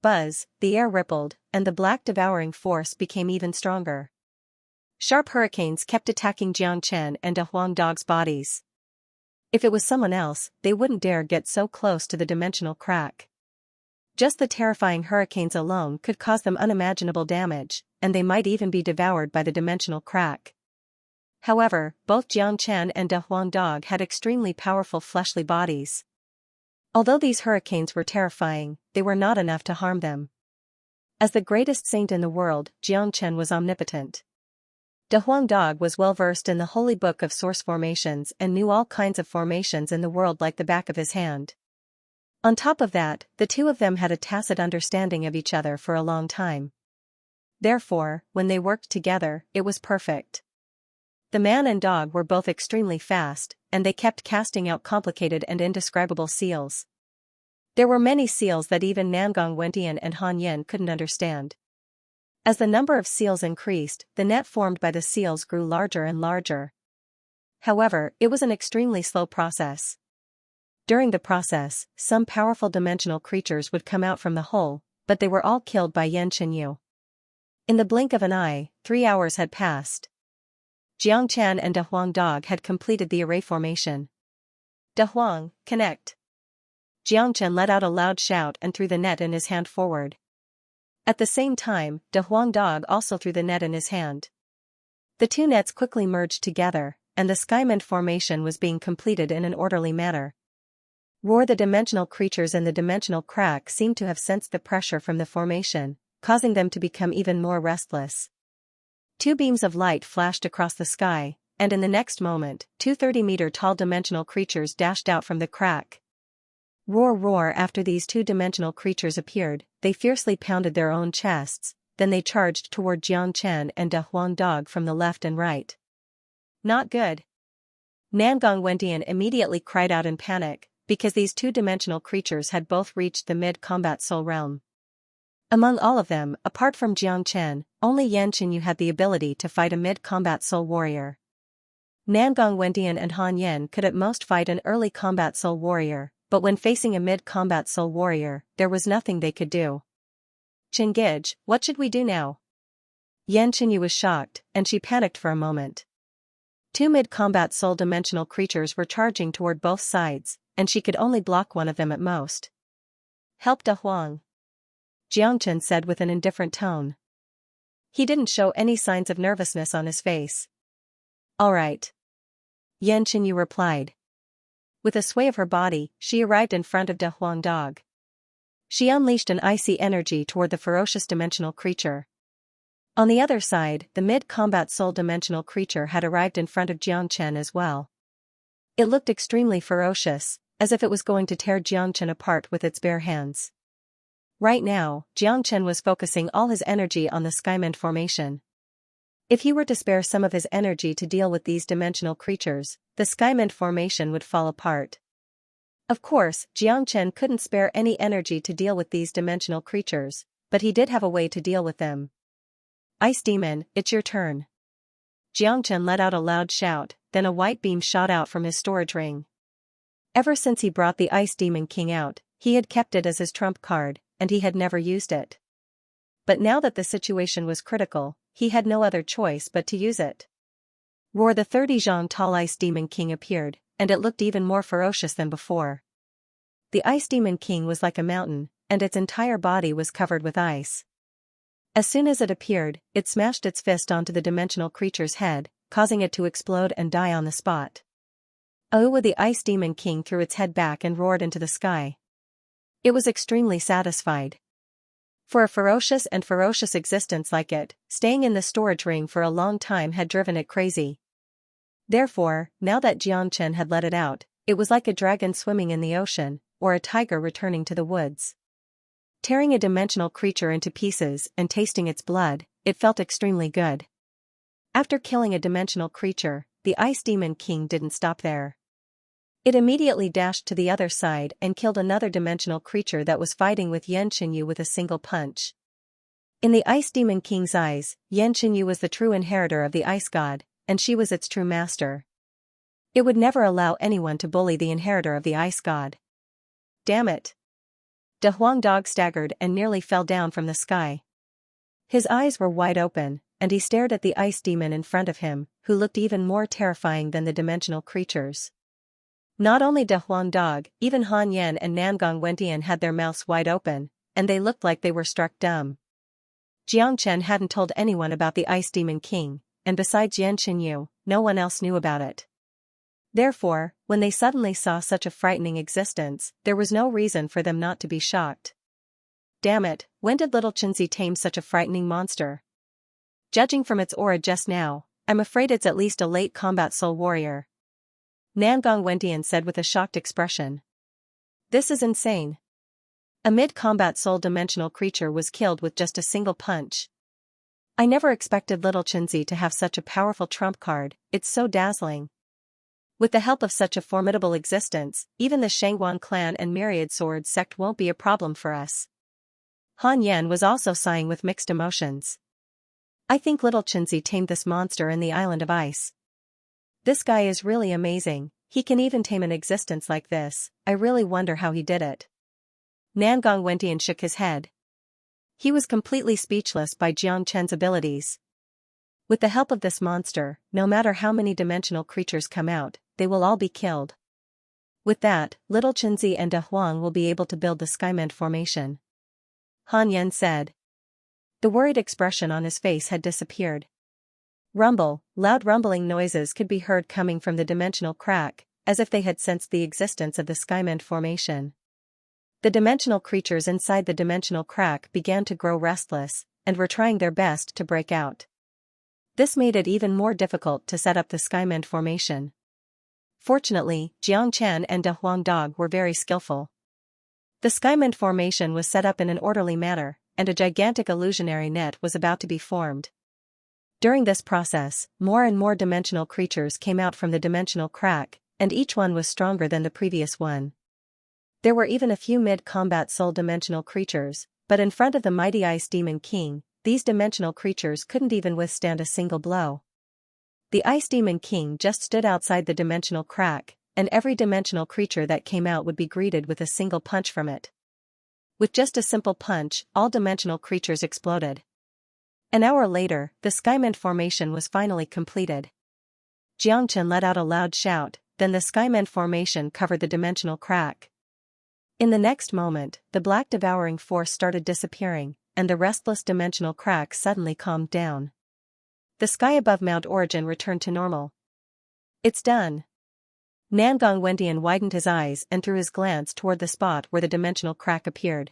Buzz, the air rippled, and the black devouring force became even stronger. Sharp hurricanes kept attacking Xianxia and De Huang Dog's bodies. If it was someone else, they wouldn't dare get so close to the dimensional crack. Just the terrifying hurricanes alone could cause them unimaginable damage, and they might even be devoured by the dimensional crack. However, both Xianxia and De Huang Dog had extremely powerful fleshly bodies. Although these hurricanes were terrifying, they were not enough to harm them. As the greatest saint in the world, Xianxia was omnipotent. De Huang Dog was well versed in the holy book of source formations and knew all kinds of formations in the world like the back of his hand. On top of that, the 2 of them had a tacit understanding of each other for a long time. Therefore, when they worked together, it was perfect. The man and dog were both extremely fast, and they kept casting out complicated and indescribable seals. There were many seals that even Nangong Wentian and Han Yan couldn't understand. As the number of seals increased, the net formed by the seals grew larger and larger. However, it was an extremely slow process. During the process, some powerful dimensional creatures would come out from the hole, but they were all killed by Yu. In the blink of an eye, 3 hours had passed. Xianxia and De Huang Dog had completed the array formation. De Huang, connect. Xianxia let out a loud shout and threw the net in his hand forward. At the same time, De Huang Dog also threw the net in his hand. The two nets quickly merged together, and the Skymend formation was being completed in an orderly manner. Roar! The dimensional creatures in the dimensional crack seemed to have sensed the pressure from the formation, causing them to become even more restless. Two beams of light flashed across the sky, and in the next moment, two 30-meter-tall dimensional creatures dashed out from the crack. Roar! Roar! After these two-dimensional creatures appeared, they fiercely pounded their own chests, then they charged toward Xianxia and De Huang Dog from the left and right. Not good. Nangong Wendian immediately cried out in panic, because these two-dimensional creatures had both reached the mid-combat soul realm. Among all of them, apart from Xianxia, only Yan Qinyu had the ability to fight a mid-combat soul warrior. Nangong Wendian and Han Yen could at most fight an early combat soul warrior, but when facing a mid-combat soul warrior, there was nothing they could do. Chingij, what should we do now? Yan Qinyu was shocked, and she panicked for a moment. Two mid-combat soul dimensional creatures were charging toward both sides, and she could only block one of them at most. Help De Huang, Jiangchen said with an indifferent tone. He didn't show any signs of nervousness on his face. All right, Yan Qinyu replied. With a sway of her body, she arrived in front of De Huang Dog. She unleashed an icy energy toward the ferocious dimensional creature. On the other side, the mid-combat soul dimensional creature had arrived in front of Jiangchen as well. It looked extremely ferocious, as if it was going to tear Jiangchen apart with its bare hands. Right now, Jiangchen was focusing all his energy on the Skymend formation. If he were to spare some of his energy to deal with these dimensional creatures, the Skymend formation would fall apart. Of course, Jiangchen couldn't spare any energy to deal with these dimensional creatures, but he did have a way to deal with them. Ice Demon, it's your turn. Jiangchen let out a loud shout, then a white beam shot out from his storage ring. Ever since he brought the Ice Demon King out, he had kept it as his trump card, and he had never used it. But now that the situation was critical, he had no other choice but to use it. Roar! The 30-zhang tall Ice Demon King appeared, and it looked even more ferocious than before. The Ice Demon King was like a mountain, and its entire body was covered with ice. As soon as it appeared, it smashed its fist onto the dimensional creature's head, causing it to explode and die on the spot. Oh! The Ice Demon King threw its head back and roared into the sky. It was extremely satisfied. For a ferocious existence like it, staying in the storage ring for a long time had driven it crazy. Therefore, now that Jiangchen had let it out, it was like a dragon swimming in the ocean, or a tiger returning to the woods. Tearing a dimensional creature into pieces and tasting its blood, it felt extremely good. After killing a dimensional creature, the Ice Demon King didn't stop there. It immediately dashed to the other side and killed another dimensional creature that was fighting with Yan Qinyu with a single punch. In the Ice Demon King's eyes, Yan Qinyu was the true inheritor of the Ice God, and she was its true master. It would never allow anyone to bully the inheritor of the Ice God. Damn it! De Huang Dog staggered and nearly fell down from the sky. His eyes were wide open, and he stared at the Ice Demon in front of him, who looked even more terrifying than the dimensional creatures. Not only De Huang Dog, even Han Yen and Nangong Wendian had their mouths wide open, and they looked like they were struck dumb. Jiangchen hadn't told anyone about the Ice Demon King, and besides Yan Qinyu, no one else knew about it. Therefore, when they suddenly saw such a frightening existence, there was no reason for them not to be shocked. Damn it, when did little Xianxia tame such a frightening monster? Judging from its aura just now, I'm afraid it's at least a late combat soul warrior. Nangong Wendian said with a shocked expression. This is insane. A mid-combat soul dimensional creature was killed with just a single punch. I never expected little Xianxia to have such a powerful trump card, it's so dazzling. With the help of such a formidable existence, even the Shangguan clan and Myriad Sword sect won't be a problem for us. Han Yen was also sighing with mixed emotions. I think little Xianxia tamed this monster in the Island of Ice. This guy is really amazing, he can even tame an existence like this, I really wonder how he did it. Nangong Wendian shook his head. He was completely speechless by Jiangchen's abilities. With the help of this monster, no matter how many dimensional creatures come out, they will all be killed. With that, little Xianxia and De Huang will be able to build the Skymend formation. Han Yan said. The worried expression on his face had disappeared. Rumble, loud rumbling noises could be heard coming from the dimensional crack, as if they had sensed the existence of the Skymend formation. The dimensional creatures inside the dimensional crack began to grow restless, and were trying their best to break out. This made it even more difficult to set up the Skymend formation. Fortunately, Xianxia and De Huang Dog were very skillful. The Skymend formation was set up in an orderly manner, and a gigantic illusionary net was about to be formed. During this process, more and more dimensional creatures came out from the dimensional crack, and each one was stronger than the previous one. There were even a few mid-combat soul-dimensional creatures, but in front of the mighty Ice Demon King, these dimensional creatures couldn't even withstand a single blow. The Ice Demon King just stood outside the dimensional crack, and every dimensional creature that came out would be greeted with a single punch from it. With just a simple punch, all dimensional creatures exploded. An hour later, the Skymend formation was finally completed. Xianxia let out a loud shout, then the Skymend formation covered the dimensional crack. In the next moment, the black devouring force started disappearing, and the restless dimensional crack suddenly calmed down. The sky above Mount Origin returned to normal. It's done. Nangong Wendian widened his eyes and threw his glance toward the spot where the dimensional crack appeared.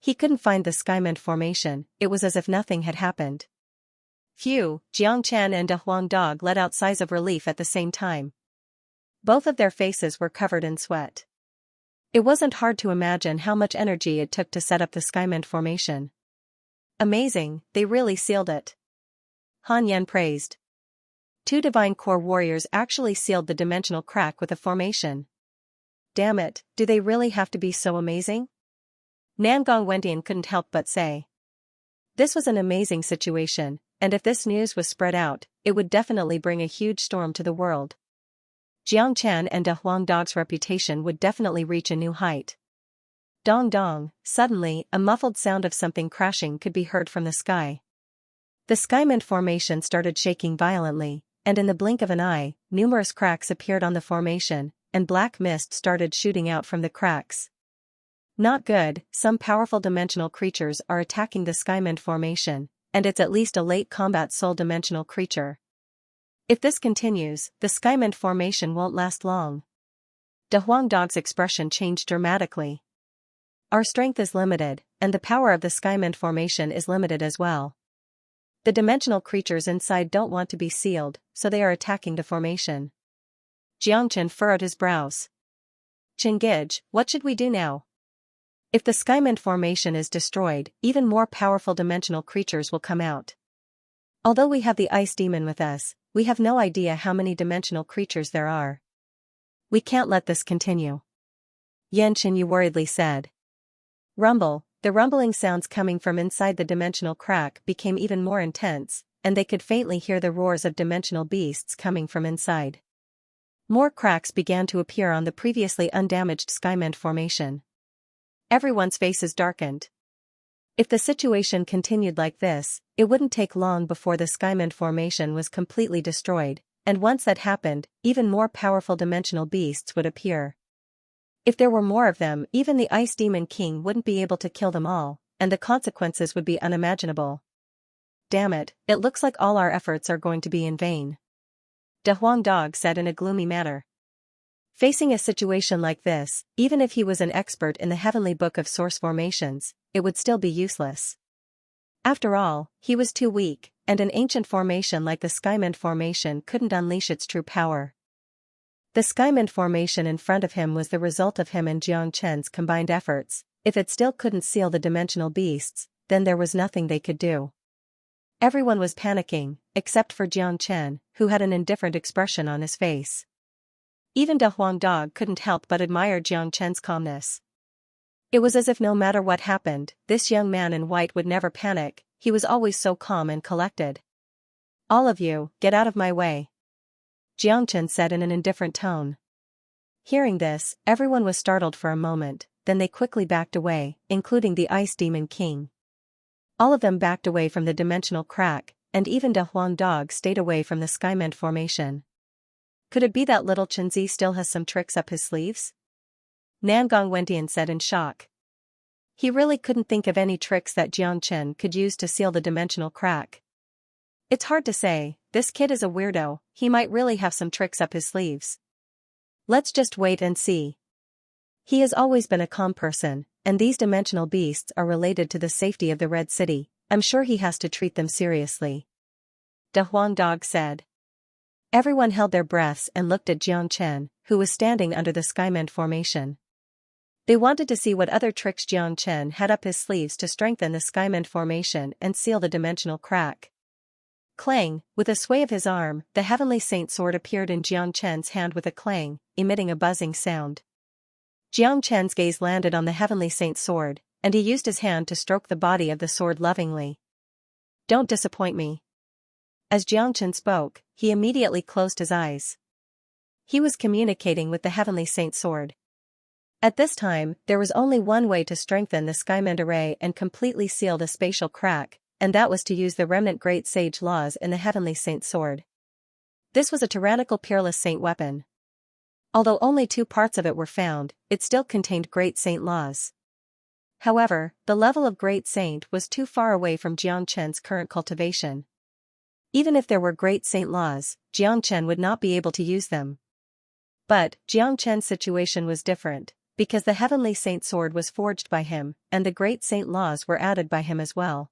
He couldn't find the Skymend formation, it was as if nothing had happened. Phew, Xianxia and De Huang Dog let out sighs of relief at the same time. Both of their faces were covered in sweat. It wasn't hard to imagine how much energy it took to set up the Skymend formation. Amazing, they really sealed it. Han Yan praised. 2 Divine Core warriors actually sealed the dimensional crack with a formation. Damn it, do they really have to be so amazing? Nangong Wendian couldn't help but say. This was an amazing situation, and if this news was spread out, it would definitely bring a huge storm to the world. Xianxia and De Huang Dog's reputation would definitely reach a new height. Dong dong, suddenly, a muffled sound of something crashing could be heard from the sky. The Skymend formation started shaking violently, and in the blink of an eye, numerous cracks appeared on the formation, and black mist started shooting out from the cracks. Not good, some powerful dimensional creatures are attacking the Skymend formation, and it's at least a late combat soul dimensional creature. If this continues, the Skymend formation won't last long. De Huang Dog's expression changed dramatically. Our strength is limited, and the power of the Skymend formation is limited as well. The dimensional creatures inside don't want to be sealed, so they are attacking the formation. Xianxia furrowed his brows. Chingij, what should we do now? If the Skymend formation is destroyed, even more powerful dimensional creatures will come out. Although we have the Ice Demon with us, we have no idea how many dimensional creatures there are. We can't let this continue. Xianxia worriedly said. Rumble, the rumbling sounds coming from inside the dimensional crack became even more intense, and they could faintly hear the roars of dimensional beasts coming from inside. More cracks began to appear on the previously undamaged Skymend formation. Everyone's faces darkened. If the situation continued like this, it wouldn't take long before the Skymend formation was completely destroyed, and once that happened, even more powerful dimensional beasts would appear. If there were more of them, even the Ice Demon King wouldn't be able to kill them all, and the consequences would be unimaginable. Damn it, it looks like all our efforts are going to be in vain. De Huang Dog said in a gloomy manner. Facing a situation like this, even if he was an expert in the Heavenly Book of Source Formations, it would still be useless. After all, he was too weak, and an ancient formation like the Skymend formation couldn't unleash its true power. The Skymend formation in front of him was the result of him and Xianxia's combined efforts. If it still couldn't seal the dimensional beasts, then there was nothing they could do. Everyone was panicking, except for Xianxia, who had an indifferent expression on his face. Even De Huang Dog couldn't help but admire Xianxia's calmness. It was as if no matter what happened, this young man in white would never panic, he was always so calm and collected. All of you, get out of my way. Xianxia said in an indifferent tone. Hearing this, everyone was startled for a moment, then they quickly backed away, including the Ice Demon King. All of them backed away from the dimensional crack, and even De Huang Dog stayed away from the Skymend formation. Could it be that little Xianxia still has some tricks up his sleeves? Nangong Wendian said in shock. He really couldn't think of any tricks that Jiang Chen could use to seal the dimensional crack. It's hard to say, this kid is a weirdo, he might really have some tricks up his sleeves. Let's just wait and see. He has always been a calm person, and these dimensional beasts are related to the safety of the Red City. I'm sure he has to treat them seriously. De Huang Dog said. Everyone held their breaths and looked at Jiang Chen, who was standing under the Skymend formation. They wanted to see what other tricks Jiang Chen had up his sleeves to strengthen the Skymend formation and seal the dimensional crack. Clang, with a sway of his arm, the Heavenly Saint sword appeared in Jiang Chen's hand with a clang, emitting a buzzing sound. Jiang Chen's gaze landed on the Heavenly Saint's sword, and he used his hand to stroke the body of the sword lovingly. Don't disappoint me. As Jiang Chen spoke, he immediately closed his eyes. He was communicating with the Heavenly Saint's sword. At this time, there was only one way to strengthen the Skymend array and completely seal the spatial crack, and that was to use the remnant Great Sage laws in the Heavenly Saint's sword. This was a tyrannical peerless saint weapon. Although only 2 parts of it were found, it still contained Great Saint laws. However, the level of Great Saint was too far away from Jiang Chen's current cultivation. Even if there were Great Saint laws, Jiang Chen would not be able to use them. But, Jiang Chen's situation was different, because the Heavenly Saint sword was forged by him, and the Great Saint laws were added by him as well.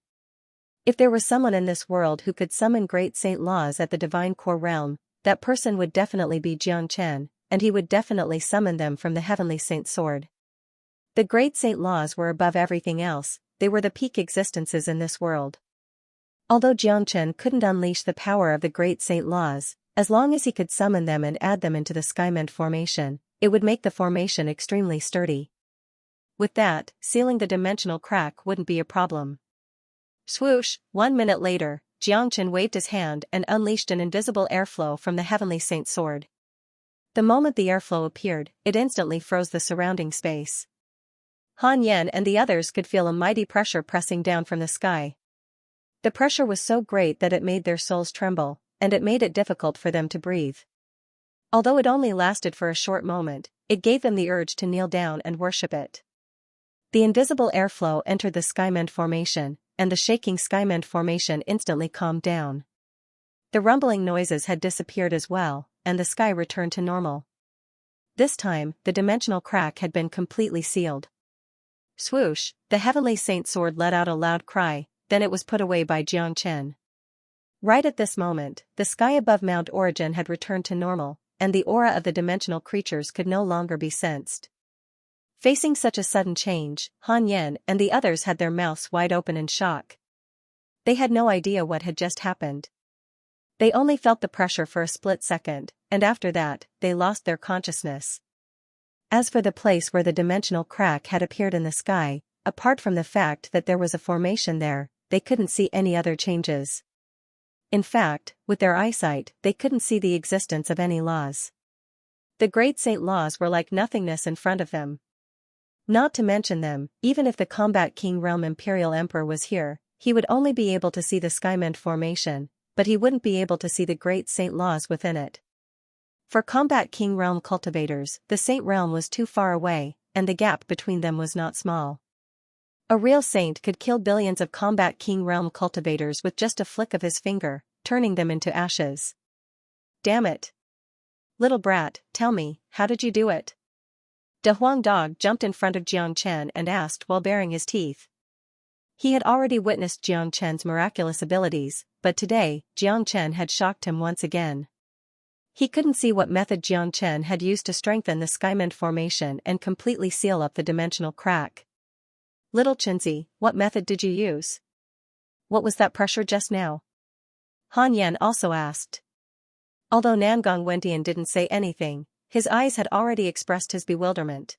If there was someone in this world who could summon Great Saint laws at the Divine Core realm, that person would definitely be Jiang Chen, and he would definitely summon them from the Heavenly Saint sword. The Great Saint laws were above everything else, they were the peak existences in this world. Although Jiang Chen couldn't unleash the power of the Great Saint laws, as long as he could summon them and add them into the Skymend formation, it would make the formation extremely sturdy. With that, sealing the dimensional crack wouldn't be a problem. Swoosh, 1 minute later, Jiang Chen waved his hand and unleashed an invisible airflow from the Heavenly Saint sword. The moment the airflow appeared, it instantly froze the surrounding space. Han Yan and the others could feel a mighty pressure pressing down from the sky. The pressure was so great that it made their souls tremble, and it made it difficult for them to breathe. Although it only lasted for a short moment, it gave them the urge to kneel down and worship it. The invisible airflow entered the Skymend formation, and the shaking Skymend formation instantly calmed down. The rumbling noises had disappeared as well, and the sky returned to normal. This time, the dimensional crack had been completely sealed. Swoosh, the Heavenly Saint sword let out a loud cry, then it was put away by Jiang Chen. Right at this moment, the sky above Mount Origin had returned to normal, and the aura of the dimensional creatures could no longer be sensed. Facing such a sudden change, Han Yan and the others had their mouths wide open in shock. They had no idea what had just happened. They only felt the pressure for a split second, and after that, they lost their consciousness. As for the place where the dimensional crack had appeared in the sky, apart from the fact that there was a formation there, they couldn't see any other changes. In fact, with their eyesight, they couldn't see the existence of any laws. The Great Saint laws were like nothingness in front of them. Not to mention them, even if the Combat King Realm Imperial Emperor was here, he would only be able to see the Skymend formation, but he wouldn't be able to see the Great Saint laws within it. For Combat King Realm cultivators, the Saint Realm was too far away, and the gap between them was not small. A real saint could kill billions of Combat King Realm cultivators with just a flick of his finger, turning them into ashes. Damn it! Little brat, tell me, how did you do it? De Huang Dog jumped in front of Jiang Chen and asked while baring his teeth. He had already witnessed Jiang Chen's miraculous abilities, but today, Jiang Chen had shocked him once again. He couldn't see what method Jiang Chen had used to strengthen the Skymend formation and completely seal up the dimensional crack. Little Xianxia, what method did you use? What was that pressure just now? Han Yan also asked. Although Nangong Wendian didn't say anything, his eyes had already expressed his bewilderment.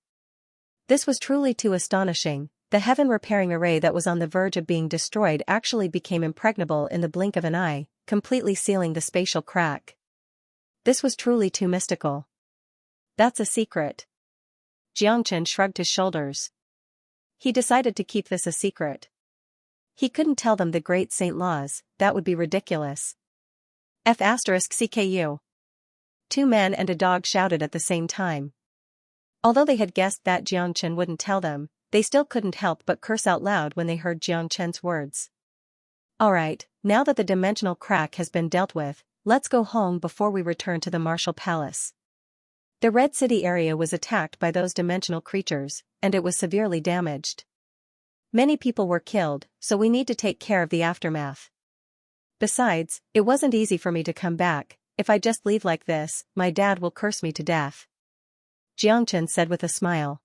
This was truly too astonishing. The heaven-repairing array that was on the verge of being destroyed actually became impregnable in the blink of an eye, completely sealing the spatial crack. This was truly too mystical. That's a secret. Jiang Chen shrugged his shoulders. He decided to keep this a secret. He couldn't tell them the great saint laws, that would be ridiculous. F***CKU. Two men and a dog shouted at the same time. Although they had guessed that Xianxia wouldn't tell them, they still couldn't help but curse out loud when they heard Xianxia's words. Alright, now that the dimensional crack has been dealt with, let's go home before we return to the Martial Palace. The Red City area was attacked by those dimensional creatures, and it was severely damaged. Many people were killed, so we need to take care of the aftermath. Besides, it wasn't easy for me to come back. If I just leave like this, my dad will curse me to death. Xianxia said with a smile.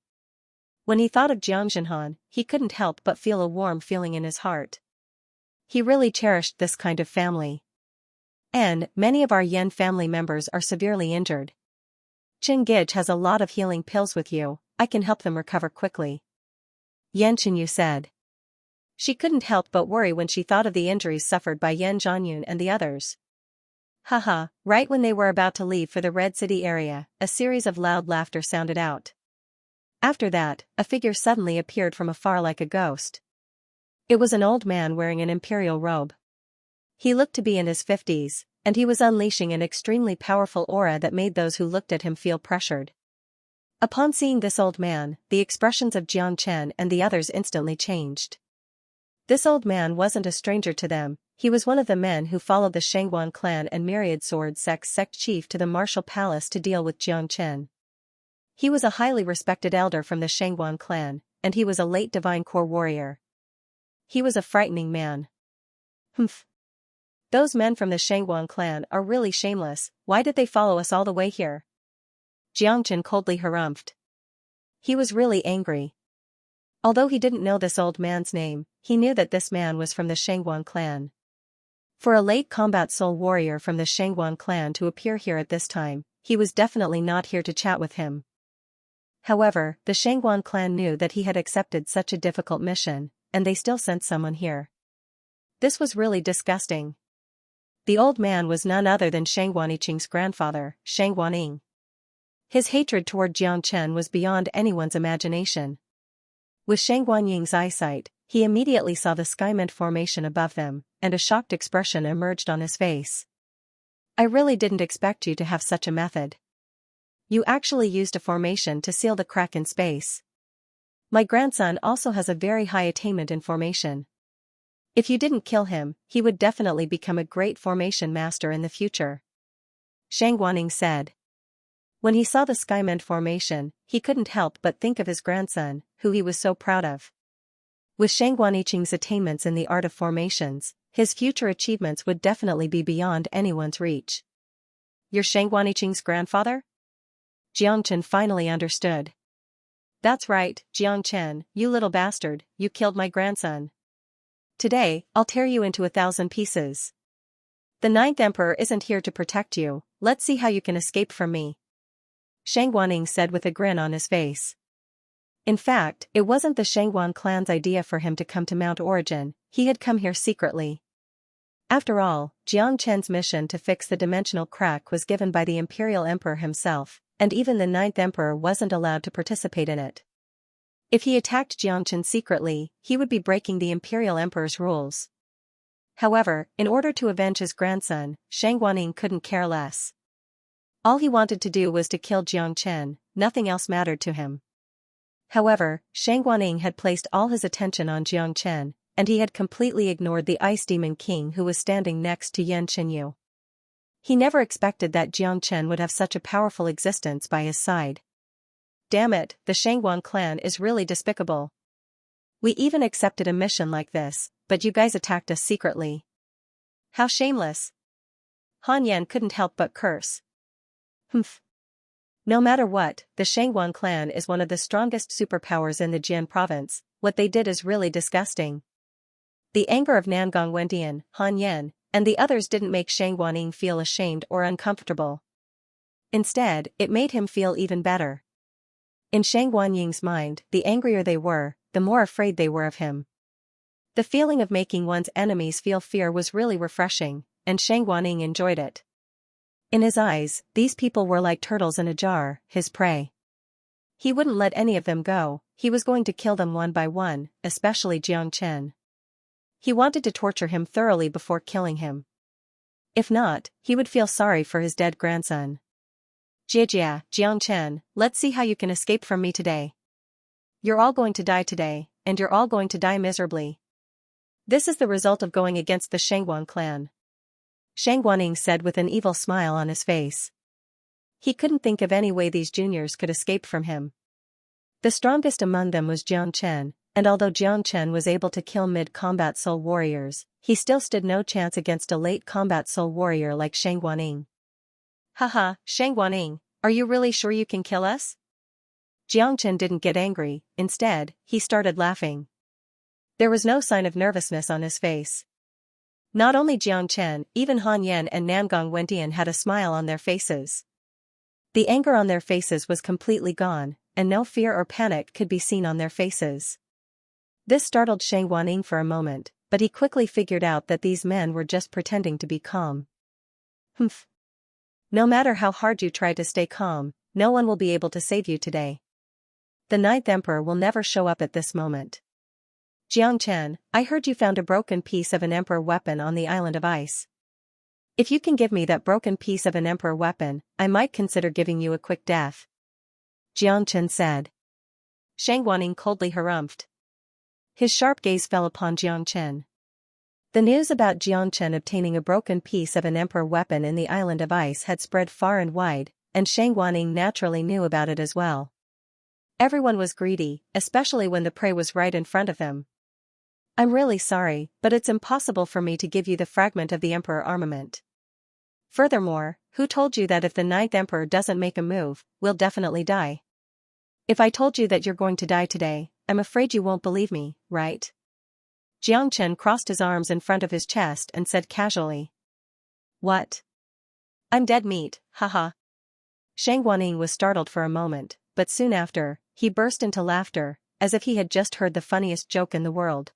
When he thought of Xianxia, he couldn't help but feel a warm feeling in his heart. He really cherished this kind of family. And many of our Yen family members are severely injured. Qingge has a lot of healing pills with you, I can help them recover quickly. Yan Qingyu said. She couldn't help but worry when she thought of the injuries suffered by Yan Zhanyun and the others. Haha, right when they were about to leave for the Red City area, a series of loud laughter sounded out. After that, a figure suddenly appeared from afar like a ghost. It was an old man wearing an imperial robe. He looked to be in his 50s, and he was unleashing an extremely powerful aura that made those who looked at him feel pressured. Upon seeing this old man, the expressions of Xianxia and the others instantly changed. This old man wasn't a stranger to them, he was one of the men who followed the Shangguan clan and Myriad Sword sect chief to the Martial Palace to deal with Xianxia. He was a highly respected elder from the Shangguan clan, and he was a late divine core warrior. He was a frightening man. Humph. Those men from the Shangguan clan are really shameless, why did they follow us all the way here? Xianxia coldly harumphed. He was really angry. Although he didn't know this old man's name, he knew that this man was from the Shangguan clan. For a late combat soul warrior from the Shangguan clan to appear here at this time, he was definitely not here to chat with him. However, the Shangguan clan knew that he had accepted such a difficult mission, and they still sent someone here. This was really disgusting. The old man was none other than Shangguan Yiqing's grandfather, Shangguan Ying. His hatred toward Xianxia was beyond anyone's imagination. With Shangguan Ying's eyesight, he immediately saw the Skymint formation above them, and a shocked expression emerged on his face. I really didn't expect you to have such a method. You actually used a formation to seal the crack in space. My grandson also has a very high attainment in formation. If you didn't kill him, he would definitely become a great formation master in the future. Shangguan Ying said. When he saw the Skymint formation, he couldn't help but think of his grandson, who he was so proud of. With Shangguan Yiqing's attainments in the art of formations, his future achievements would definitely be beyond anyone's reach. You're Shangguan Yiqing's grandfather? Xianxia finally understood. That's right, Xianxia, you little bastard, you killed my grandson. Today, I'll tear you into 1,000 pieces. The 9th Emperor isn't here to protect you, let's see how you can escape from me. Shangguan Ying said with a grin on his face. In fact, it wasn't the Shangguan clan's idea for him to come to Mount Origin, he had come here secretly. After all, Xianxia's mission to fix the dimensional crack was given by the Imperial Emperor himself, and even the 9th Emperor wasn't allowed to participate in it. If he attacked Xianxia secretly, he would be breaking the Imperial Emperor's rules. However, in order to avenge his grandson, Shangguan Ying couldn't care less. All he wanted to do was to kill Xianxia, nothing else mattered to him. However, Shangguan Ying had placed all his attention on Xianxia, and he had completely ignored the Ice Demon King who was standing next to Yan Qingyu. He never expected that Xianxia would have such a powerful existence by his side. Damn it, the Shangguan clan is really despicable. We even accepted a mission like this, but you guys attacked us secretly. How shameless. Han Yan couldn't help but curse. Humph. No matter what, the Shangguan clan is one of the strongest superpowers in the Jian province, what they did is really disgusting. The anger of Nangong Wendian, Han Yan, and the others didn't make Shangguan Ying feel ashamed or uncomfortable. Instead, it made him feel even better. In Shangguan Ying's mind, the angrier they were, the more afraid they were of him. The feeling of making one's enemies feel fear was really refreshing, and Shangguan Ying enjoyed it. In his eyes, these people were like turtles in a jar, his prey. He wouldn't let any of them go, he was going to kill them one by one, especially Xianxia. He wanted to torture him thoroughly before killing him. If not, he would feel sorry for his dead grandson. Xianxia, Jiangchen, let's see how you can escape from me today. You're all going to die today, and you're all going to die miserably. This is the result of going against the Shangguan clan. Shang Guaning said with an evil smile on his face. He couldn't think of any way these juniors could escape from him. The strongest among them was Jiang Chen, and although Jiang Chen was able to kill mid-combat soul warriors, he still stood no chance against a late-combat soul warrior like Shang Guaning. Haha, Shang Guaning, are you really sure you can kill us? Jiang Chen didn't get angry, instead, he started laughing. There was no sign of nervousness on his face. Not only Jiang Chen, even Han Yan and Namgong Wendian had a smile on their faces. The anger on their faces was completely gone, and no fear or panic could be seen on their faces. This startled Shang Guaning for a moment, but he quickly figured out that these men were just pretending to be calm. Humph. No matter how hard you try to stay calm, no one will be able to save you today. The Ninth Emperor will never show up at this moment. Jiang Chen, I heard you found a broken piece of an emperor weapon on the island of ice. If you can give me that broken piece of an emperor weapon, I might consider giving you a quick death. Jiang Chen said. Shang Guaning coldly harumphed. His sharp gaze fell upon Jiang Chen. The news about Jiang Chen obtaining a broken piece of an emperor weapon in the island of ice had spread far and wide, and Shang Guaning naturally knew about it as well. Everyone was greedy, especially when the prey was right in front of him. I'm really sorry, but it's impossible for me to give you the fragment of the Emperor armament. Furthermore, who told you that if the Ninth Emperor doesn't make a move, we'll definitely die? If I told you that you're going to die today, I'm afraid you won't believe me, right? Jiang Chen crossed his arms in front of his chest and said casually. What? I'm dead meat, haha. Shang Guaning was startled for a moment, but soon after, he burst into laughter, as if he had just heard the funniest joke in the world.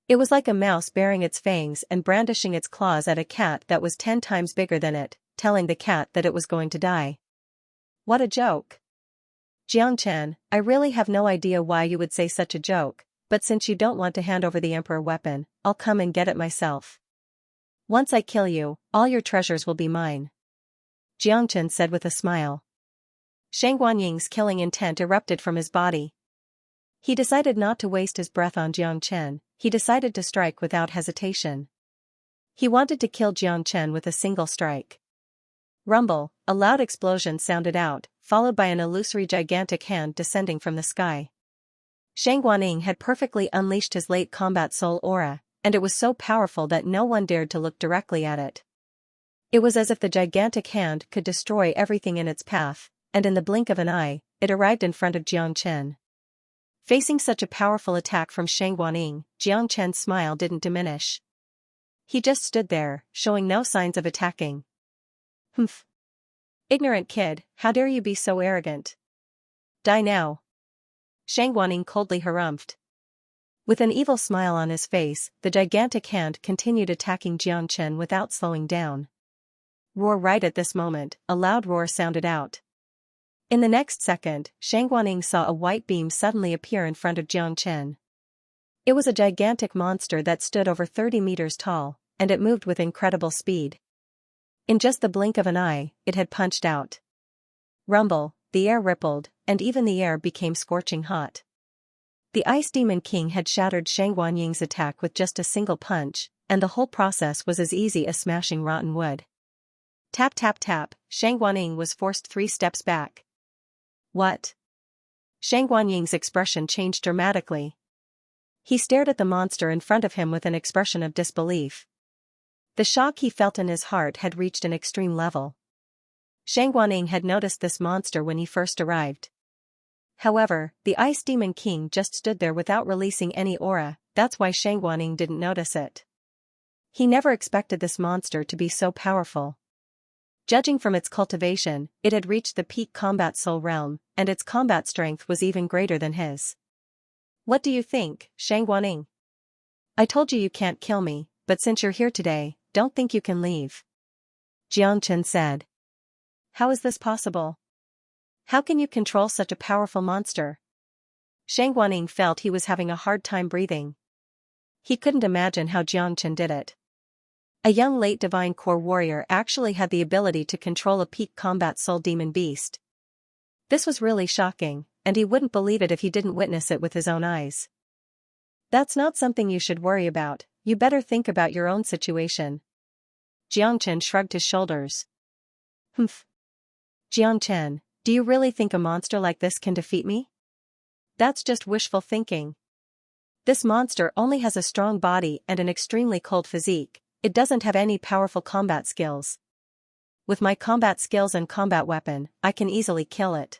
It was like a mouse baring its fangs and brandishing its claws at a cat that was 10 times bigger than it, telling the cat that it was going to die. What a joke! Jiang Chen, I really have no idea why you would say such a joke, but since you don't want to hand over the Emperor weapon, I'll come and get it myself. Once I kill you, all your treasures will be mine. Jiang Chen said with a smile. Shang Guaning's killing intent erupted from his body. He decided not to waste his breath on Jiang Chen, he decided to strike without hesitation. He wanted to kill Jiang Chen with a single strike. Rumble, a loud explosion sounded out, followed by an illusory gigantic hand descending from the sky. Shang Guaning had perfectly unleashed his late combat soul aura, and it was so powerful that no one dared to look directly at it. It was as if the gigantic hand could destroy everything in its path, and in the blink of an eye, it arrived in front of Jiang Chen. Facing such a powerful attack from Shang Guaning, Jiang Chen's smile didn't diminish. He just stood there, showing no signs of attacking. Humph. Ignorant kid, how dare you be so arrogant? Die now. Shang Guaning coldly harumphed. With an evil smile on his face, the gigantic hand continued attacking Jiang Chen without slowing down. Roar! Right at this moment, a loud roar sounded out. In the next second, Shang Guaning saw a white beam suddenly appear in front of Jiang Chen. It was a gigantic monster that stood over 30 meters tall, and it moved with incredible speed. In just the blink of an eye, it had punched out. Rumble, the air rippled, and even the air became scorching hot. The Ice Demon King had shattered Shang Guaning's attack with just a single punch, and the whole process was as easy as smashing rotten wood. Tap tap tap, Shang Guaning was forced 3 steps back. What? Shang Guaning's expression changed dramatically. He stared at the monster in front of him with an expression of disbelief. The shock he felt in his heart had reached an extreme level. Shang Guaning had noticed this monster when he first arrived. However, the Ice Demon King just stood there without releasing any aura, that's why Shang Guaning didn't notice it. He never expected this monster to be so powerful. Judging from its cultivation, it had reached the peak combat soul realm, and its combat strength was even greater than his. What do you think, Shang Guaning? I told you can't kill me, but since you're here today, don't think you can leave. Jiang Chen said. How is this possible? How can you control such a powerful monster? Shang Guaning felt he was having a hard time breathing. He couldn't imagine how Xianxia did it. A young late divine core warrior actually had the ability to control a peak combat soul demon beast. This was really shocking, and he wouldn't believe it if he didn't witness it with his own eyes. That's not something you should worry about, you better think about your own situation. Xianxia shrugged his shoulders. Humph. Xianxia, do you really think a monster like this can defeat me? That's just wishful thinking. This monster only has a strong body and an extremely cold physique, it doesn't have any powerful combat skills. With my combat skills and combat weapon, I can easily kill it.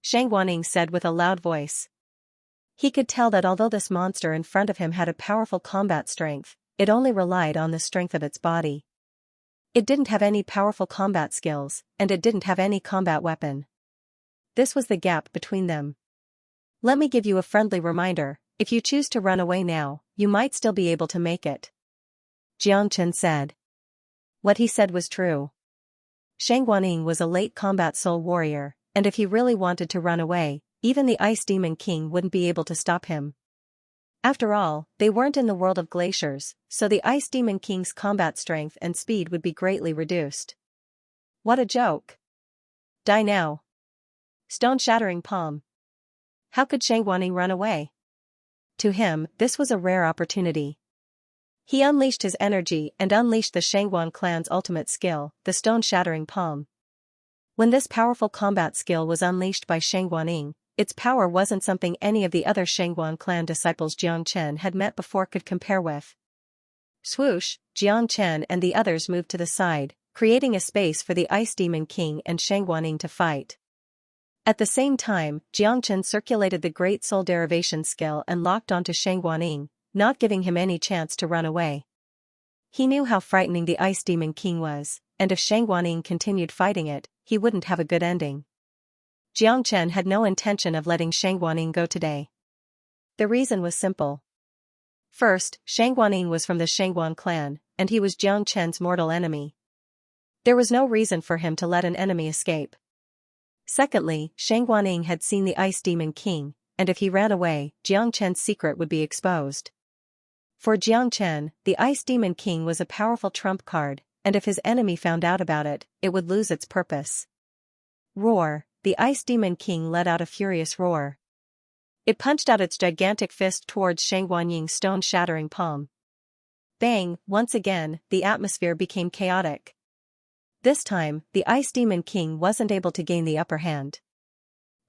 Xianxia said with a loud voice. He could tell that although this monster in front of him had a powerful combat strength, it only relied on the strength of its body. It didn't have any powerful combat skills, and it didn't have any combat weapon. This was the gap between them. Let me give you a friendly reminder, if you choose to run away now, you might still be able to make it. Xianxia said. What he said was true. Xianxia was a late combat soul warrior, and if he really wanted to run away, even the Ice Demon King wouldn't be able to stop him. After all, they weren't in the world of glaciers, so the Ice Demon King's combat strength and speed would be greatly reduced. What a joke. Die now. Stone-shattering palm. How could Xianxia run away? To him, this was a rare opportunity. He unleashed his energy and unleashed the Xianxia clan's ultimate skill, the stone-shattering palm. When this powerful combat skill was unleashed by Xianxia, its power wasn't something any of the other Xianxia clan disciples Xianxia had met before could compare with. Swoosh, Xianxia and the others moved to the side, creating a space for the Ice Demon King and Xianxia to fight. At the same time, Xianxia circulated the Great Soul Derivation skill and locked onto Xianxia, not giving him any chance to run away. He knew how frightening the Ice Demon King was, and if Xianxia continued fighting it, he wouldn't have a good ending. Xianxia had no intention of letting Xianxia go today. The reason was simple. First, Xianxia was from the Xianxia clan, and he was Xianxia's mortal enemy. There was no reason for him to let an enemy escape. Secondly, Xianxia had seen the Ice Demon King, and if he ran away, Xianxia's secret would be exposed. For Xianxia, the Ice Demon King was a powerful trump card, and if his enemy found out about it, it would lose its purpose. Roar, the Ice Demon King let out a furious roar. It punched out its gigantic fist towards Xianxia's stone-shattering palm. Bang, once again, the atmosphere became chaotic. This time, the Ice Demon King wasn't able to gain the upper hand.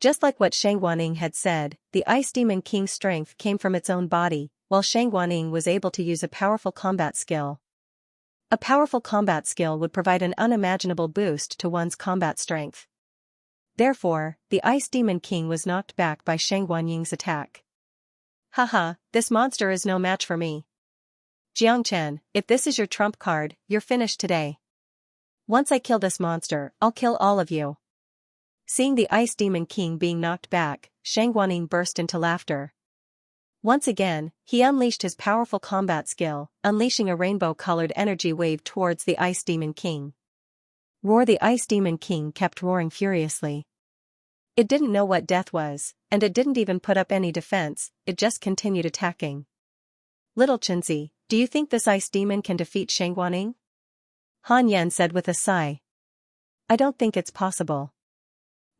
Just like what Xianxia had said, the Ice Demon King's strength came from its own body, while Xianxia was able to use a powerful combat skill. A powerful combat skill would provide an unimaginable boost to one's combat strength. Therefore, the Ice Demon King was knocked back by Xianxia's attack. Haha, this monster is no match for me. Xianxia, if this is your trump card, you're finished today. Once I kill this monster, I'll kill all of you. Seeing the Ice Demon King being knocked back, Xianxia burst into laughter. Once again, he unleashed his powerful combat skill, unleashing a rainbow-colored energy wave towards the Ice Demon King. Roar, the Ice Demon King kept roaring furiously. It didn't know what death was, and it didn't even put up any defense, it just continued attacking. Little Xianxia, do you think this Ice Demon can defeat Xianxia? Han Yan said with a sigh. I don't think it's possible.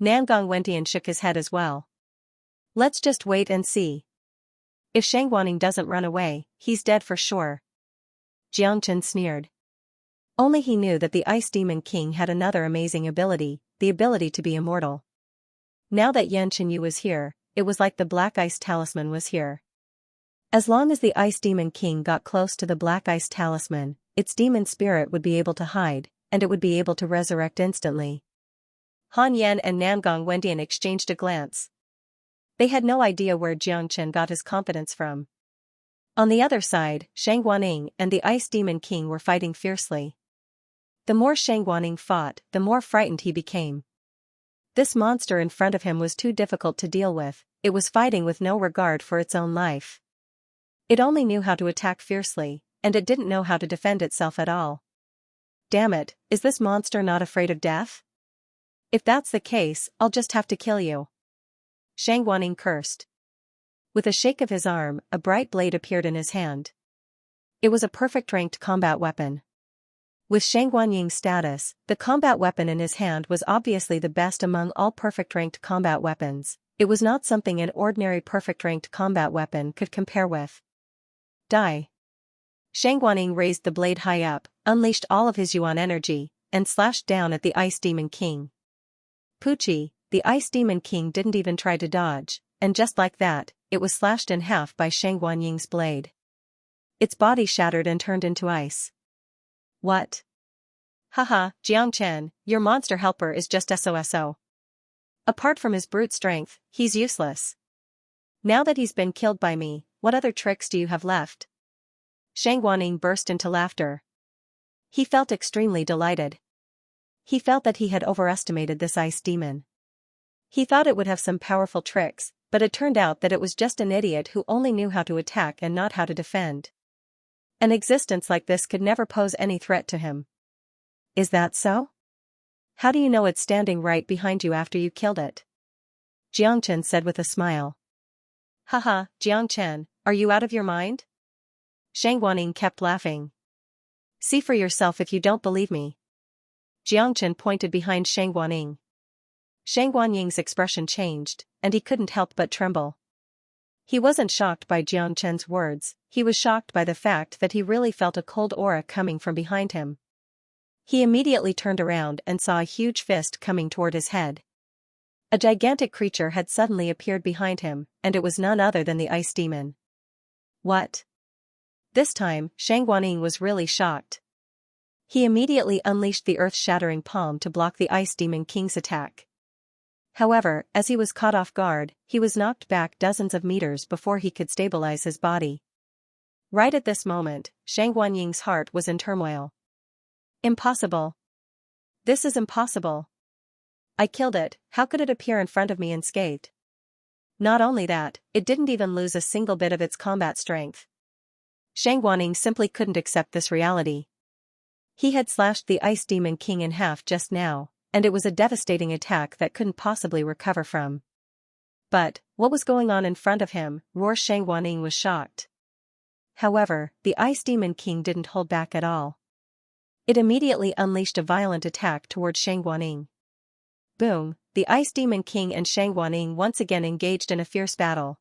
Nangong Wentian shook his head as well. Let's just wait and see. If Xianxia doesn't run away, he's dead for sure. Xianxia sneered. Only he knew that the Ice Demon King had another amazing ability, the ability to be immortal. Now that Xianxia was here, it was like the Black Ice Talisman was here. As long as the Ice Demon King got close to the Black Ice Talisman, its demon spirit would be able to hide, and it would be able to resurrect instantly. Han Yan and Nangong Wendian exchanged a glance. They had no idea where Xianxia got his confidence from. On the other side, Xianxia and the Ice Demon King were fighting fiercely. The more Xianxia fought, the more frightened he became. This monster in front of him was too difficult to deal with, it was fighting with no regard for its own life. It only knew how to attack fiercely, and it didn't know how to defend itself at all. Damn it, is this monster not afraid of death? If that's the case, I'll just have to kill you. Xianxia cursed. With a shake of his arm, a bright blade appeared in his hand. It was a perfect ranked combat weapon. With Shang Guanying's status, the combat weapon in his hand was obviously the best among all perfect ranked combat weapons. It was not something an ordinary perfect ranked combat weapon could compare with. Die. Shang Guanying raised the blade high up, unleashed all of his yuan energy, and slashed down at the Ice Demon King. Poochie, the Ice Demon King didn't even try to dodge, and just like that, it was slashed in half by Shang Guanying's blade. Its body shattered and turned into ice. What? Haha, Xianxia, your monster helper is just SOSO. Apart from his brute strength, he's useless. Now that he's been killed by me, what other tricks do you have left? Shang Guanying burst into laughter. He felt extremely delighted. He felt that he had overestimated this ice demon. He thought it would have some powerful tricks, but it turned out that it was just an idiot who only knew how to attack and not how to defend. An existence like this could never pose any threat to him. Is that so? How do you know it's standing right behind you after you killed it? Xianxia said with a smile. Haha, Xianxia, are you out of your mind? Shang Guanying kept laughing. See for yourself if you don't believe me. Xianxia pointed behind Shang Guanying. Shang Guanying's expression changed, and he couldn't help but tremble. He wasn't shocked by Xianxia's words, he was shocked by the fact that he really felt a cold aura coming from behind him. He immediately turned around and saw a huge fist coming toward his head. A gigantic creature had suddenly appeared behind him, and it was none other than the Ice Demon. What? This time, Shang Guanying was really shocked. He immediately unleashed the earth-shattering palm to block the Ice Demon King's attack. However, as he was caught off guard, he was knocked back dozens of meters before he could stabilize his body. Right at this moment, Shang Guanying's heart was in turmoil. Impossible. This is impossible. I killed it, how could it appear in front of me unscathed? Not only that, it didn't even lose a single bit of its combat strength. Shang Guanying simply couldn't accept this reality. He had slashed the Ice Demon King in half just now, and it was a devastating attack that couldn't possibly recover from. But, what was going on in front of him? Shang Guanying was shocked. However, the Ice Demon King didn't hold back at all. It immediately unleashed a violent attack toward Shang Guanying. Boom, the Ice Demon King and Shang Guanying once again engaged in a fierce battle.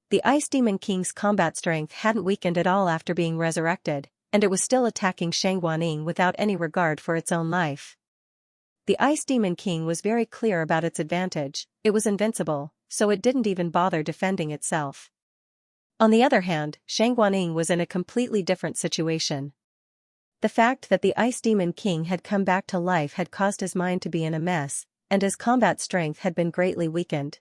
The Ice Demon King's combat strength hadn't weakened at all after being resurrected, and it was still attacking Shang Guanying without any regard for its own life. The Ice Demon King was very clear about its advantage, it was invincible, so it didn't even bother defending itself. On the other hand, Shang Guanying was in a completely different situation. The fact that the Ice Demon King had come back to life had caused his mind to be in a mess, and his combat strength had been greatly weakened.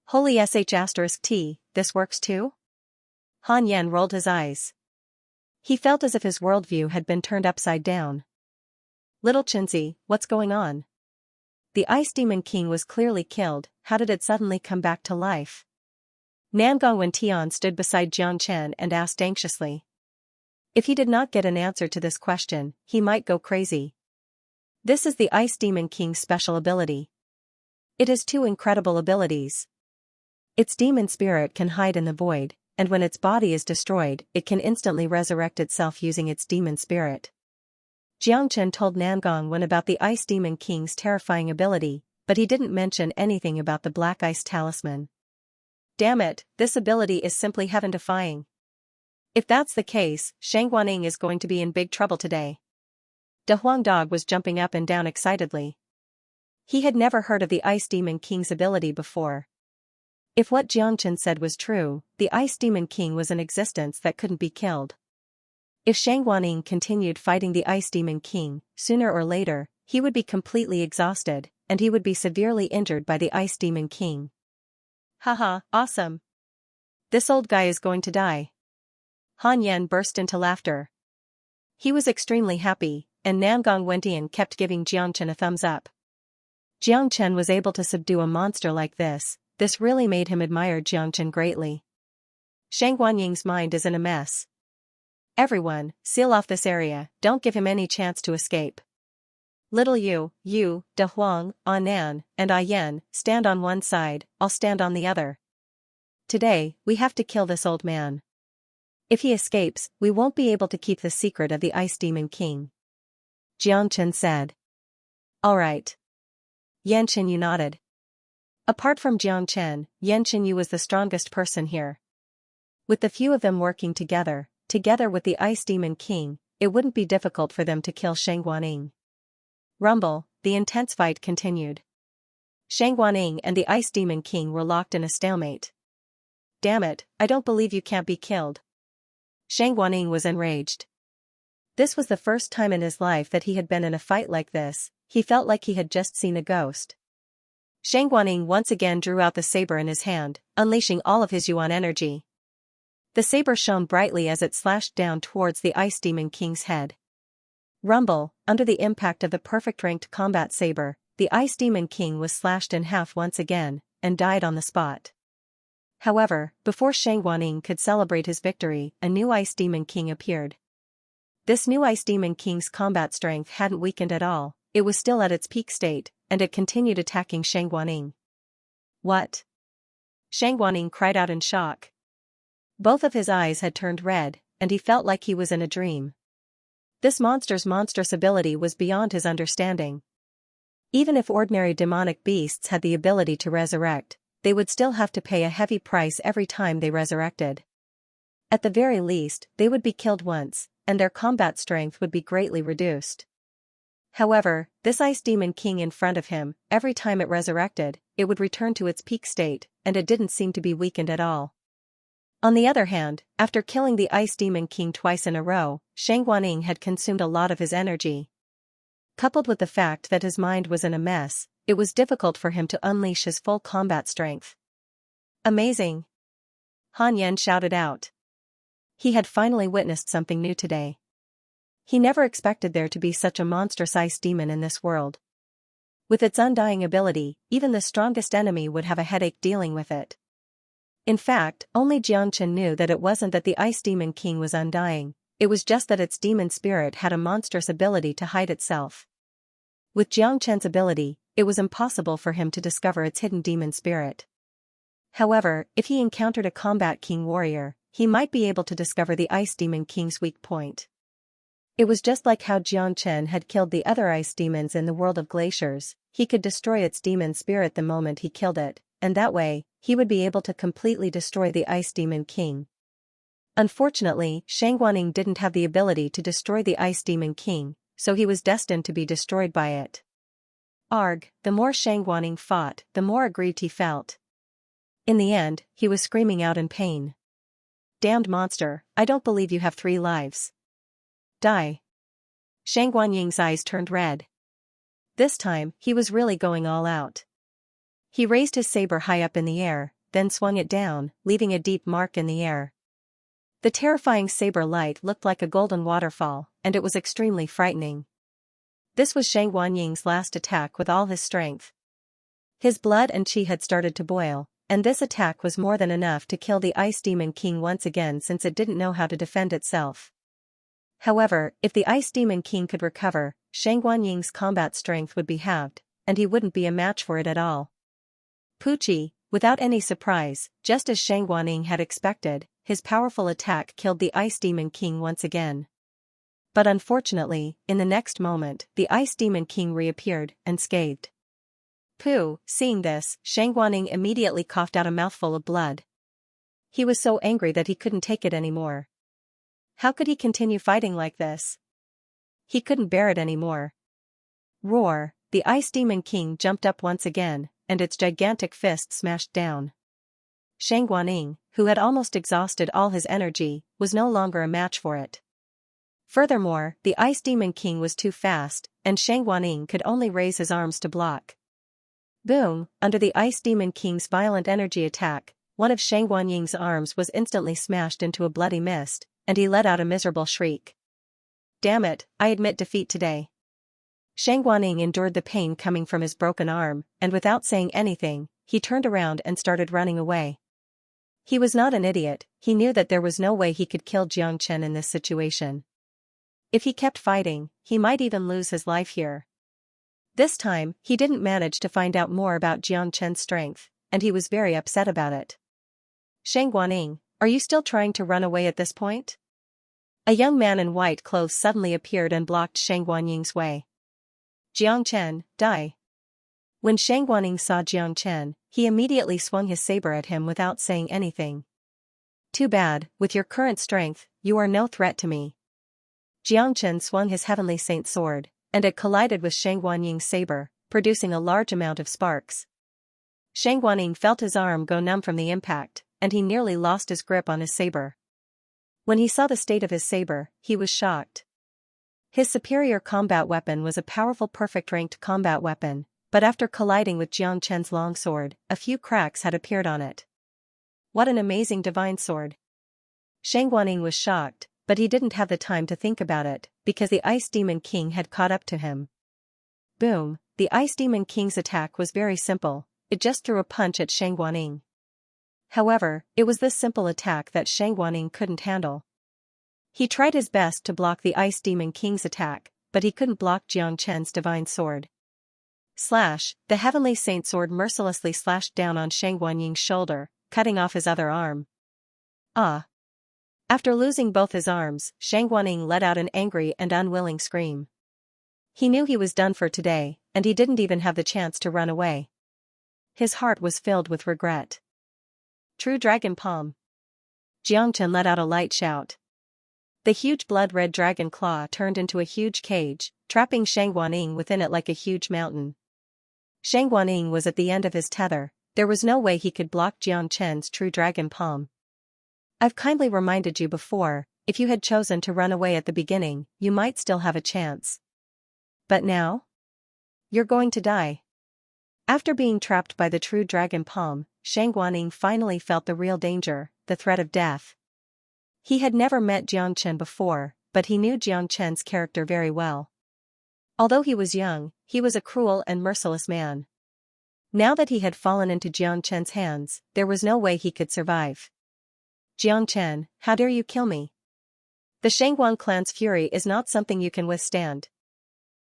Holy sh*t, this works too? Han Yan rolled his eyes. He felt as if his worldview had been turned upside down. Little Chinzi, what's going on? The Ice Demon King was clearly killed, how did it suddenly come back to life? Nangong Wentian stood beside Xianxia and asked anxiously. If he did not get an answer to this question, he might go crazy. This is the Ice Demon King's special ability. It has two incredible abilities. Its demon spirit can hide in the void, and when its body is destroyed, it can instantly resurrect itself using its demon spirit. Xianxia told Nangong Wen about the Ice Demon King's terrifying ability, but he didn't mention anything about the Black Ice Talisman. Damn it, this ability is simply heaven-defying. If that's the case, Shang Guanying is going to be in big trouble today. De Huang Dog was jumping up and down excitedly. He had never heard of the Ice Demon King's ability before. If what Xianxia said was true, the Ice Demon King was an existence that couldn't be killed. If Shang Guanying continued fighting the Ice Demon King, sooner or later, he would be completely exhausted, and he would be severely injured by the Ice Demon King. Haha, awesome. This old guy is going to die. Han Yan burst into laughter. He was extremely happy, and Nangong Wentian kept giving Xianxia a thumbs up. Xianxia was able to subdue a monster like this really made him admire Xianxia greatly. Shang Guanying's mind is in a mess. Everyone, seal off this area, don't give him any chance to escape. Little you, De Huang, Anan, and Yan, stand on one side, I'll stand on the other. Today, we have to kill this old man. If he escapes, we won't be able to keep the secret of the Ice Demon King. Xianxia said. All right. Yanqinyu nodded. Apart from Jiangchen, Yanqinyu was the strongest person here. With the few of them working together with the Ice Demon King, it wouldn't be difficult for them to kill Shangguaning. Rumble, the intense fight continued. Shangguaning and the Ice Demon King were locked in a stalemate. Damn it, I don't believe you can't be killed. Shangguaning was enraged. This was the first time in his life that he had been in a fight like this. He felt like he had just seen a ghost. Shangguaning once again drew out the saber in his hand, unleashing all of his yuan energy. The saber shone brightly as it slashed down towards the Ice Demon King's head. Rumble, under the impact of the perfect ranked combat saber, the Ice Demon King was slashed in half once again, and died on the spot. However, before Shangguaning could celebrate his victory, a new Ice Demon King appeared. This new Ice Demon King's combat strength hadn't weakened at all, it was still at its peak state, and it continued attacking Shangguaning. What? Shangguaning cried out in shock. Both of his eyes had turned red, and he felt like he was in a dream. This monster's monstrous ability was beyond his understanding. Even if ordinary demonic beasts had the ability to resurrect, they would still have to pay a heavy price every time they resurrected. At the very least, they would be killed once, and their combat strength would be greatly reduced. However, this Ice Demon King in front of him, every time it resurrected, it would return to its peak state, and it didn't seem to be weakened at all. On the other hand, after killing the Ice Demon King twice in a row, Shangguaning had consumed a lot of his energy. Coupled with the fact that his mind was in a mess, it was difficult for him to unleash his full combat strength. Amazing! Han Yan shouted out. He had finally witnessed something new today. He never expected there to be such a monstrous ice demon in this world. With its undying ability, even the strongest enemy would have a headache dealing with it. In fact, only Jiangchen knew that it wasn't that the Ice Demon King was undying, it was just that its demon spirit had a monstrous ability to hide itself. With Jiangchen's ability, it was impossible for him to discover its hidden demon spirit. However, if he encountered a combat king warrior, he might be able to discover the Ice Demon King's weak point. It was just like how Jiangchen had killed the other ice demons in the world of glaciers, he could destroy its demon spirit the moment he killed it, and that way, he would be able to completely destroy the Ice Demon King. Unfortunately, Shangguaning didn't have the ability to destroy the Ice Demon King, so he was destined to be destroyed by it. Arg, the more Shangguaning fought, the more aggrieved he felt. In the end, he was screaming out in pain. Damned monster, I don't believe you have 3 lives. Die. Shangguaning's eyes turned red. This time, he was really going all out. He raised his saber high up in the air, then swung it down, leaving a deep mark in the air. The terrifying saber light looked like a golden waterfall, and it was extremely frightening. This was Shangguaning's last attack with all his strength. His blood and qi had started to boil, and this attack was more than enough to kill the Ice Demon King once again since it didn't know how to defend itself. However, if the Ice Demon King could recover, Shangguaning's combat strength would be halved, and he wouldn't be a match for it at all. Pucci, without any surprise, just as Shangguaning had expected, his powerful attack killed the Ice Demon King once again. But unfortunately, in the next moment, the Ice Demon King reappeared, unscathed. Pooh, seeing this, Shangguaning immediately coughed out a mouthful of blood. He was so angry that he couldn't take it anymore. How could he continue fighting like this? He couldn't bear it anymore. Roar, the Ice Demon King jumped up once again, and its gigantic fist smashed down. Shangguaning, who had almost exhausted all his energy, was no longer a match for it. Furthermore, the Ice Demon King was too fast, and Shangguaning could only raise his arms to block. Boom, under the Ice Demon King's violent energy attack, one of Shangguaning's arms was instantly smashed into a bloody mist, and he let out a miserable shriek. Damn it, I admit defeat today. Shangguaning endured the pain coming from his broken arm, and without saying anything, he turned around and started running away. He was not an idiot, he knew that there was no way he could kill Jiangchen in this situation. If he kept fighting, he might even lose his life here. This time, he didn't manage to find out more about Jiangchen's strength, and he was very upset about it. Shang Guaning, are you still trying to run away at this point? A young man in white clothes suddenly appeared and blocked Shang Guanying's way. Jiang Chen, die. When Shang Guaning saw Jiang Chen, he immediately swung his saber at him without saying anything. Too bad, with your current strength, you are no threat to me. Jiang Chen swung his heavenly saint sword, and it collided with Shang Guanying's saber, producing a large amount of sparks. Shang Guaning felt his arm go numb from the impact, and he nearly lost his grip on his saber. When he saw the state of his saber, he was shocked. His superior combat weapon was a powerful perfect-ranked combat weapon, but after colliding with Jiang Chen's longsword, a few cracks had appeared on it. What an amazing divine sword! Shang Guaning was shocked, but he didn't have the time to think about it, because the Ice Demon King had caught up to him. Boom! The Ice Demon King's attack was very simple, it just threw a punch at Shang Guaning. However, it was this simple attack that Shang Guaning couldn't handle. He tried his best to block the Ice Demon King's attack, but he couldn't block Jiang Chen's divine sword. Slash! The heavenly saint sword mercilessly slashed down on Shang Guanying's shoulder, cutting off his other arm. Ah! After losing both his arms, Shang Guaning let out an angry and unwilling scream. He knew he was done for today, and he didn't even have the chance to run away. His heart was filled with regret. True Dragon Palm. Jiang Chen let out a light shout. The huge blood-red dragon claw turned into a huge cage, trapping Shang Guaning within it like a huge mountain. Shang Guaning was at the end of his tether, there was no way he could block Jiang Chen's true dragon palm. I've kindly reminded you before, if you had chosen to run away at the beginning, you might still have a chance. But now? You're going to die. After being trapped by the true dragon palm, Shang Guaning finally felt the real danger, the threat of death. He had never met Jiang Chen before, but he knew Jiang Chen's character very well. Although he was young, he was a cruel and merciless man. Now that he had fallen into Jiang Chen's hands, there was no way he could survive. Jiang Chen, how dare you kill me? The Shangguan clan's fury is not something you can withstand.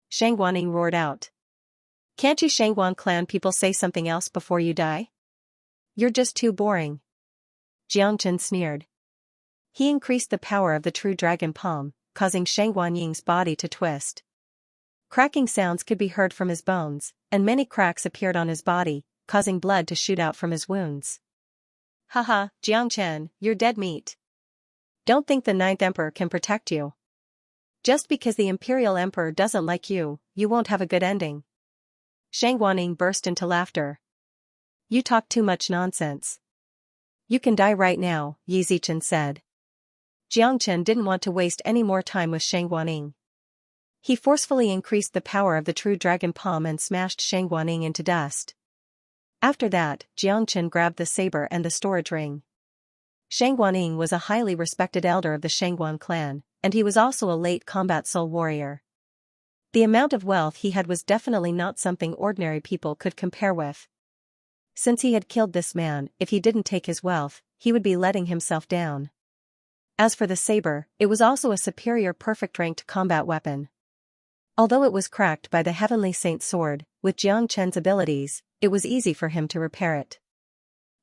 Shang Guaning roared out. Can't you Shangguan clan people say something else before you die? You're just too boring. Jiang Chen sneered. He increased the power of the true dragon palm, causing Shang Guanying's body to twist. Cracking sounds could be heard from his bones, and many cracks appeared on his body, causing blood to shoot out from his wounds. Haha, Jiang Chen, you're dead meat. Don't think the Ninth Emperor can protect you. Just because the Imperial Emperor doesn't like you, you won't have a good ending. Shang Guaning burst into laughter. You talk too much nonsense. You can die right now, Yi Zichen said. Jiang Chen didn't want to waste any more time with Shang Guaning. He forcefully increased the power of the true dragon palm and smashed Shang Guaning into dust. After that, Jiang Chen grabbed the saber and the storage ring. Shang Guaning was a highly respected elder of the Shangguan clan, and he was also a late combat soul warrior. The amount of wealth he had was definitely not something ordinary people could compare with. Since he had killed this man, if he didn't take his wealth, he would be letting himself down. As for the saber, it was also a superior perfect-ranked combat weapon. Although it was cracked by the heavenly saint sword, with Jiang Chen's abilities, it was easy for him to repair it.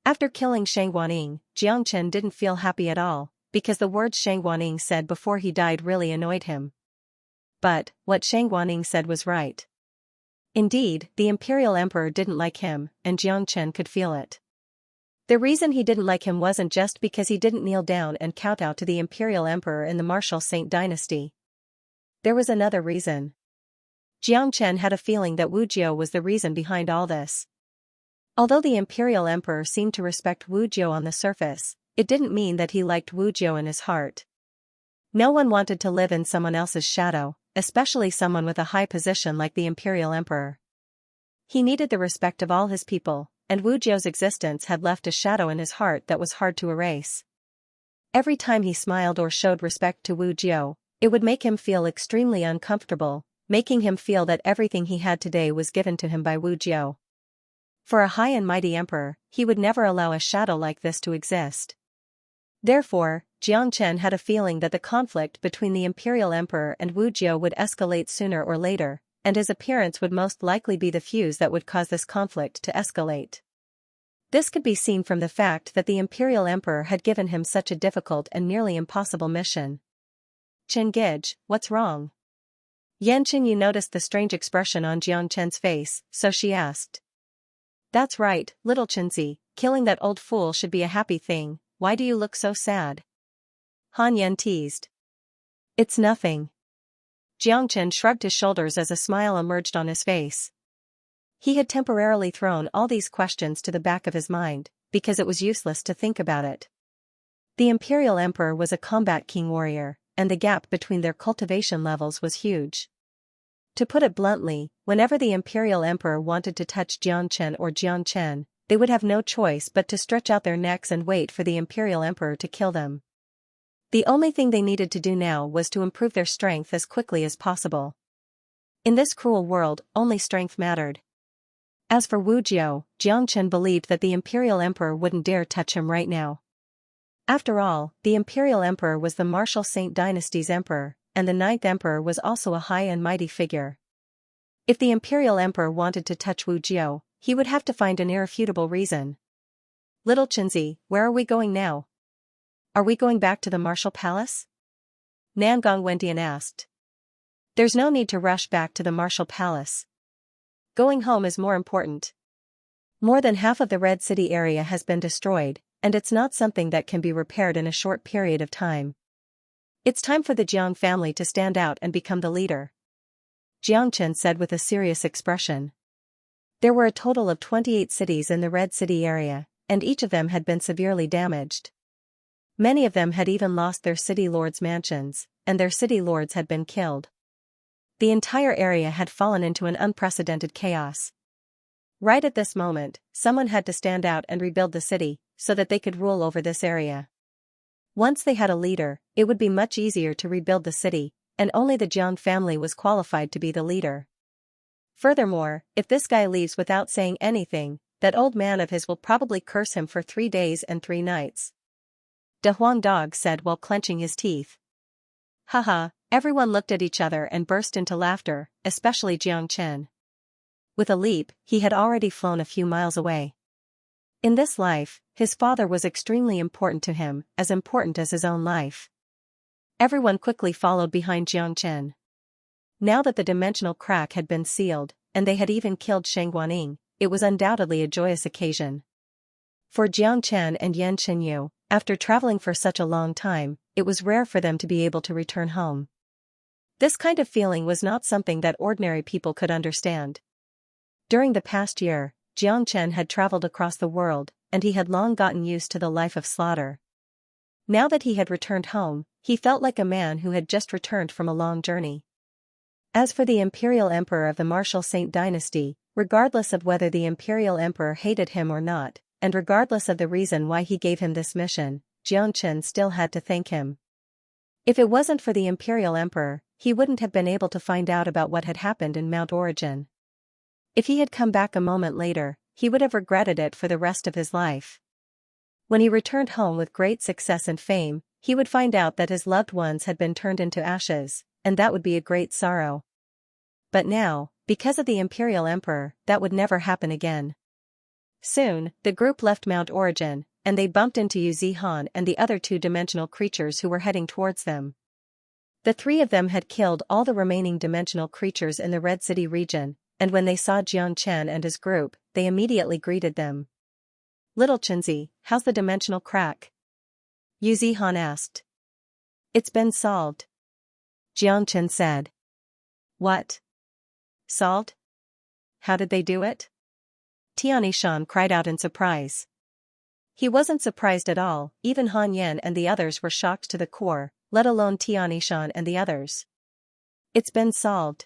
After killing Shang Guaning, Jiang Chen didn't feel happy at all, because the words Shang Guaning said before he died really annoyed him. But, what Shang Guaning said was right. Indeed, the Imperial Emperor didn't like him, and Jiang Chen could feel it. The reason he didn't like him wasn't just because he didn't kneel down and kowtow to the Imperial Emperor in the martial Saint dynasty. There was another reason. Jiang Chen had a feeling that Wu Jiao was the reason behind all this. Although the Imperial Emperor seemed to respect Wu Jiao on the surface, it didn't mean that he liked Wu Jiao in his heart. No one wanted to live in someone else's shadow, especially someone with a high position like the Imperial Emperor. He needed the respect of all his people, and Wu Jiao's existence had left a shadow in his heart that was hard to erase. Every time he smiled or showed respect to Wu Jiao, it would make him feel extremely uncomfortable, making him feel that everything he had today was given to him by Wu Jiao. For a high and mighty emperor, he would never allow a shadow like this to exist. Therefore, Jiang Chen had a feeling that the conflict between the Imperial Emperor and Wu Jiao would escalate sooner or later, and his appearance would most likely be the fuse that would cause this conflict to escalate. This could be seen from the fact that the Imperial Emperor had given him such a difficult and nearly impossible mission. Chingij, what's wrong? Yanqinyu noticed the strange expression on Jiang Chen's face, so she asked. That's right, little Qinzi, killing that old fool should be a happy thing, why do you look so sad? Han Yan teased. It's nothing. Jiang Chen shrugged his shoulders as a smile emerged on his face. He had temporarily thrown all these questions to the back of his mind, because it was useless to think about it. The Imperial Emperor was a combat king warrior, and the gap between their cultivation levels was huge. To put it bluntly, whenever the Imperial Emperor wanted to touch Jiang Chen or Jiang Chen, they would have no choice but to stretch out their necks and wait for the Imperial Emperor to kill them. The only thing they needed to do now was to improve their strength as quickly as possible. In this cruel world, only strength mattered. As for Wu Jiao, Jiang Chen believed that the Imperial Emperor wouldn't dare touch him right now. After all, the Imperial Emperor was the martial Saint Dynasty's emperor, and the ninth emperor was also a high and mighty figure. If the Imperial Emperor wanted to touch Wu Jiao, he would have to find an irrefutable reason. Little Qinzi, where are we going now? Are we going back to the martial palace? Nangong Wendian asked. There's no need to rush back to the martial palace. Going home is more important. More than half of the Red City area has been destroyed, and it's not something that can be repaired in a short period of time. It's time for the Jiang family to stand out and become the leader. Jiang Chen said with a serious expression. There were a total of 28 cities in the Red City area, and each of them had been severely damaged. Many of them had even lost their city lords' mansions, and their city lords had been killed. The entire area had fallen into an unprecedented chaos. Right at this moment, someone had to stand out and rebuild the city, so that they could rule over this area. Once they had a leader, it would be much easier to rebuild the city, and only the Jiang family was qualified to be the leader. Furthermore, if this guy leaves without saying anything, that old man of his will probably curse him for 3 days and 3 nights. De Huang Dog said while clenching his teeth. Haha, everyone looked at each other and burst into laughter, especially Jiang Chen. With a leap, he had already flown a few miles away. In this life, his father was extremely important to him, as important as his own life. Everyone quickly followed behind Jiang Chen. Now that the dimensional crack had been sealed, and they had even killed Sheng Guaning, it was undoubtedly a joyous occasion. For Jiang Chen and Yan Qinyu, after traveling for such a long time, it was rare for them to be able to return home. This kind of feeling was not something that ordinary people could understand. During the past year, Jiang Chen had traveled across the world, and he had long gotten used to the life of slaughter. Now that he had returned home, he felt like a man who had just returned from a long journey. As for the Imperial Emperor of the martial Saint Dynasty, regardless of whether the Imperial Emperor hated him or not, and regardless of the reason why he gave him this mission, Jiang Chen still had to thank him. If it wasn't for the Imperial Emperor, he wouldn't have been able to find out about what had happened in Mount Origin. If he had come back a moment later, he would have regretted it for the rest of his life. When he returned home with great success and fame, he would find out that his loved ones had been turned into ashes, and that would be a great sorrow. But now, because of the Imperial Emperor, that would never happen again. Soon, the group left Mount Origin, and they bumped into Yu Zihan and the other 2-dimensional creatures who were heading towards them. The 3 of them had killed all the remaining dimensional creatures in the Red City region, and when they saw Jiang Chen and his group, they immediately greeted them. Little Qinzi, how's the dimensional crack? Yu Zihan asked. It's been solved. Jiang Chen said. What? Solved? How did they do it? Tianishan cried out in surprise. He wasn't surprised at all, even Han Yan and the others were shocked to the core, let alone Tianishan and the others. It's been solved.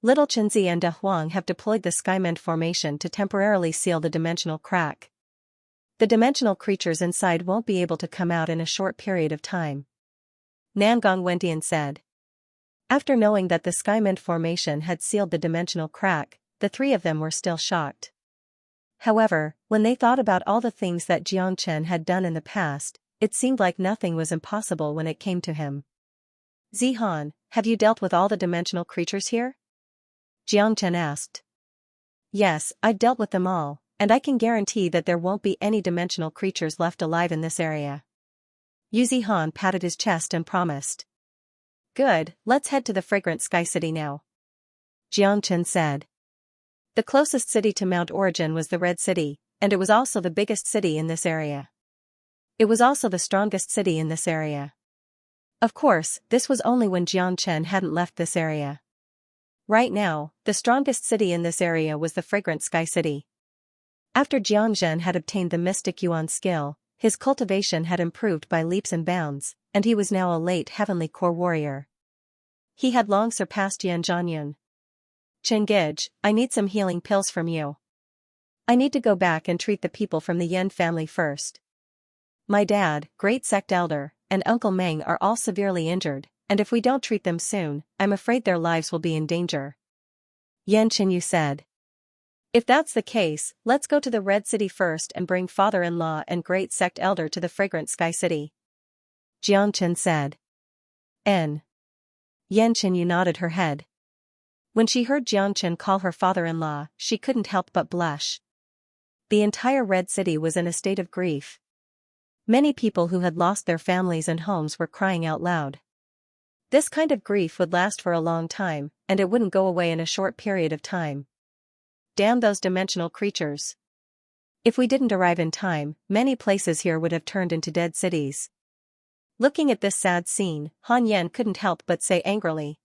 Little Qinzi and De Huang have deployed the Skymend formation to temporarily seal the dimensional crack. The dimensional creatures inside won't be able to come out in a short period of time. Nangong Wendian said. After knowing that the Skymend formation had sealed the dimensional crack, the 3 of them were still shocked. However, when they thought about all the things that Jiang Chen had done in the past, it seemed like nothing was impossible when it came to him. Zihan, have you dealt with all the dimensional creatures here? Jiang Chen asked. Yes, I've dealt with them all, and I can guarantee that there won't be any dimensional creatures left alive in this area. Yu Zihan patted his chest and promised. Good, let's head to the Fragrant Sky City now. Jiangchen said. The closest city to Mount Origin was the Red City, and it was also the biggest city in this area. It was also the strongest city in this area. Of course, this was only when Jiangchen hadn't left this area. Right now, the strongest city in this area was the Fragrant Sky City. After Jiangzhen had obtained the Mystic Yuan skill, his cultivation had improved by leaps and bounds, and he was now a late heavenly core warrior. He had long surpassed Yan Zhanyun. Chengij, I need some healing pills from you. I need to go back and treat the people from the Yan family first. My dad, great sect elder, and Uncle Meng are all severely injured, and if we don't treat them soon, I'm afraid their lives will be in danger. Yan Qinyu said. If that's the case, let's go to the Red City first and bring father-in-law and great sect elder to the Fragrant Sky City. Jiangchen said. Yan Qinyu nodded her head. When she heard Jiangchen call her father-in-law, she couldn't help but blush. The entire Red City was in a state of grief. Many people who had lost their families and homes were crying out loud. This kind of grief would last for a long time, and it wouldn't go away in a short period of time. Damn those dimensional creatures. If we didn't arrive in time, many places here would have turned into dead cities. Looking at this sad scene, Han Yan couldn't help but say angrily.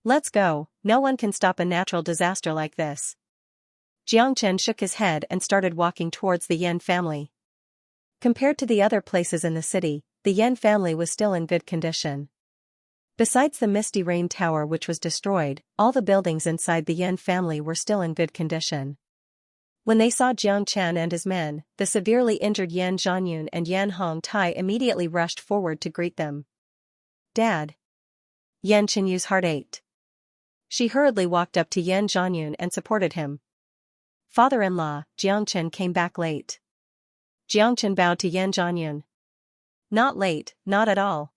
Let's go, no one can stop a natural disaster like this. Jiangchen shook his head and started walking towards the Yan family. Compared to the other places in the city, the Yan family was still in good condition. Besides the Misty Rain Tower which was destroyed, all the buildings inside the Yan family were still in good condition. When they saw Jiangchen and his men, the severely injured Yan Zhanyun and Yan Hongtai immediately rushed forward to greet them. Dad. Yan Qinyu's heart ached. She hurriedly walked up to Yan Zhanyun and supported him. Father-in-law, Jiangchen came back late. Jiangchen bowed to Yan Zhanyun. Not late, not at all.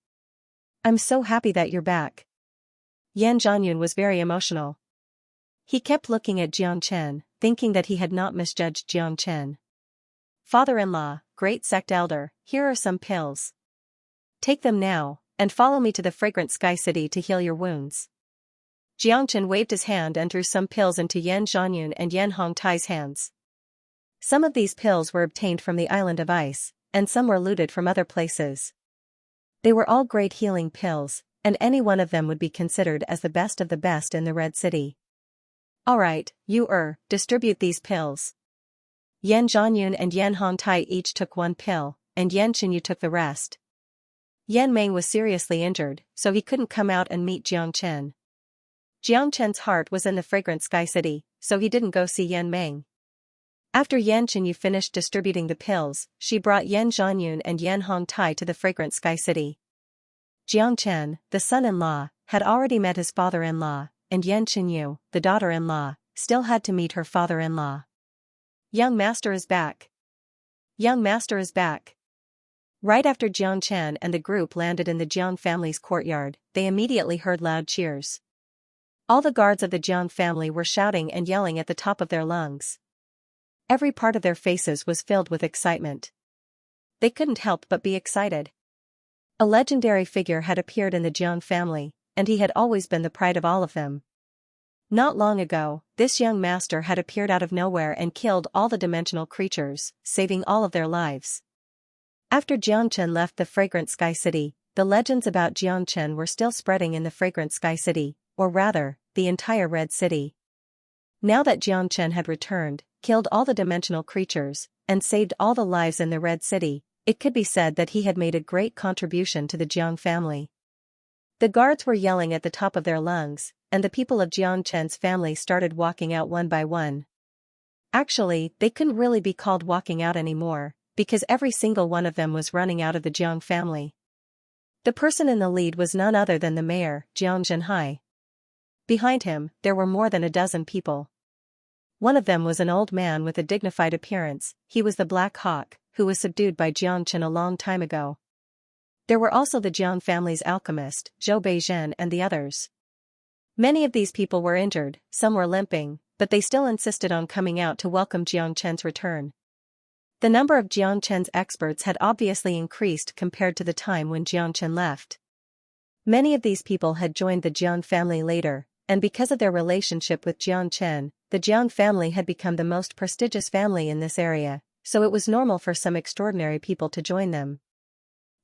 I'm so happy that you're back. Yan Zhanyun was very emotional. He kept looking at Jiangchen, thinking that he had not misjudged Jiangchen. Father-in-law, great sect elder, here are some pills. Take them now, and follow me to the Fragrant Sky City to heal your wounds. Jiangchen waved his hand and threw some pills into Yan Zhanyun and Yan Hongtai's hands. Some of these pills were obtained from the Island of Ice, and some were looted from other places. They were all great healing pills, and any one of them would be considered as the best of the best in the Red City. Alright, distribute these pills. Yan Zhanyun and Yan Hongtai each took one pill, and Yan Qinyu took the rest. Yan Meng was seriously injured, so he couldn't come out and meet Jiangchen. Jiangchen's heart was in the Fragrant Sky City, so he didn't go see Yan Meng. After Yan Qinyu finished distributing the pills, she brought Yan Zhanyun and Yan Hongtai to the Fragrant Sky City. Jiangchen, the son-in-law, had already met his father-in-law, and Yan Qinyu, the daughter-in-law, still had to meet her father-in-law. Young master is back. Young master is back. Right after Jiangchen and the group landed in the Jiang family's courtyard, they immediately heard loud cheers. All the guards of the Jiang family were shouting and yelling at the top of their lungs. Every part of their faces was filled with excitement. They couldn't help but be excited. A legendary figure had appeared in the Jiang family, and he had always been the pride of all of them. Not long ago, this young master had appeared out of nowhere and killed all the dimensional creatures, saving all of their lives. After Jiangchen left the Fragrant Sky City, the legends about Jiangchen were still spreading in the Fragrant Sky City, or rather, the entire Red City. Now that Jiangchen had returned, killed all the dimensional creatures, and saved all the lives in the Red City, it could be said that he had made a great contribution to the Jiang family. The guards were yelling at the top of their lungs, and the people of Jiangchen's family started walking out one by one. Actually, they couldn't really be called walking out anymore, because every single one of them was running out of the Jiang family. The person in the lead was none other than the mayor, Jiang Zhenhai. Behind him, there were more than a dozen people. One of them was an old man with a dignified appearance. He was the Black Hawk, who was subdued by Jiangchen a long time ago. There were also the Jiang family's alchemist, Zhou Beizhen, and the others. Many of these people were injured, some were limping, but they still insisted on coming out to welcome Jiang Chen's return. The number of Jiang Chen's experts had obviously increased compared to the time when Jiang Chen left. Many of these people had joined the Jiang family later, and because of their relationship with Jiang Chen, the Jiang family had become the most prestigious family in this area, so it was normal for some extraordinary people to join them.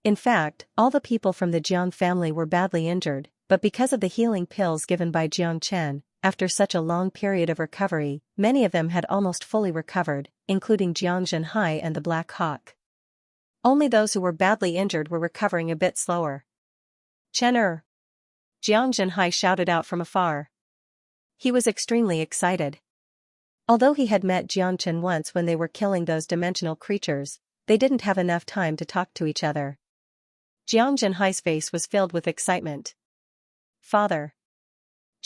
In fact, all the people from the Jiang family were badly injured, but because of the healing pills given by Jiang Chen, after such a long period of recovery, many of them had almost fully recovered, including Jiang Zhenhai and the Black Hawk. Only those who were badly injured were recovering a bit slower. Chen Jiang Zhenhai shouted out from afar. He was extremely excited. Although he had met Jiang Chen once when they were killing those dimensional creatures, they didn't have enough time to talk to each other. Jiang Zhenhai's face was filled with excitement. Father!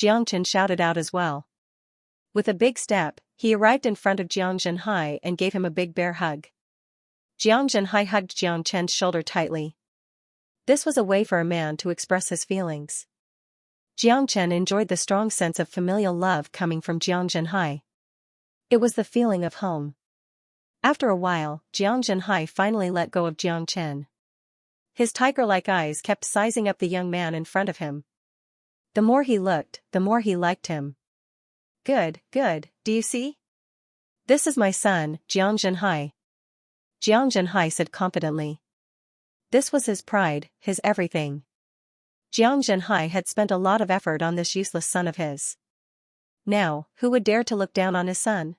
Jiang Chen shouted out as well. With a big step, he arrived in front of Jiang Zhenhai and gave him a big bear hug. Jiang Zhenhai hugged Jiang Chen's shoulder tightly. This was a way for a man to express his feelings. Jiang Chen enjoyed the strong sense of familial love coming from Jiang Zhenhai. It was the feeling of home. After a while, Jiang Zhenhai finally let go of Jiang Chen. His tiger-like eyes kept sizing up the young man in front of him. The more he looked, the more he liked him. Good, do you see? This is my son, Jiang Zhenhai. Jiang Zhenhai said confidently. This was his pride, his everything. Jiang Zhenhai had spent a lot of effort on this useless son of his. Now, who would dare to look down on his son?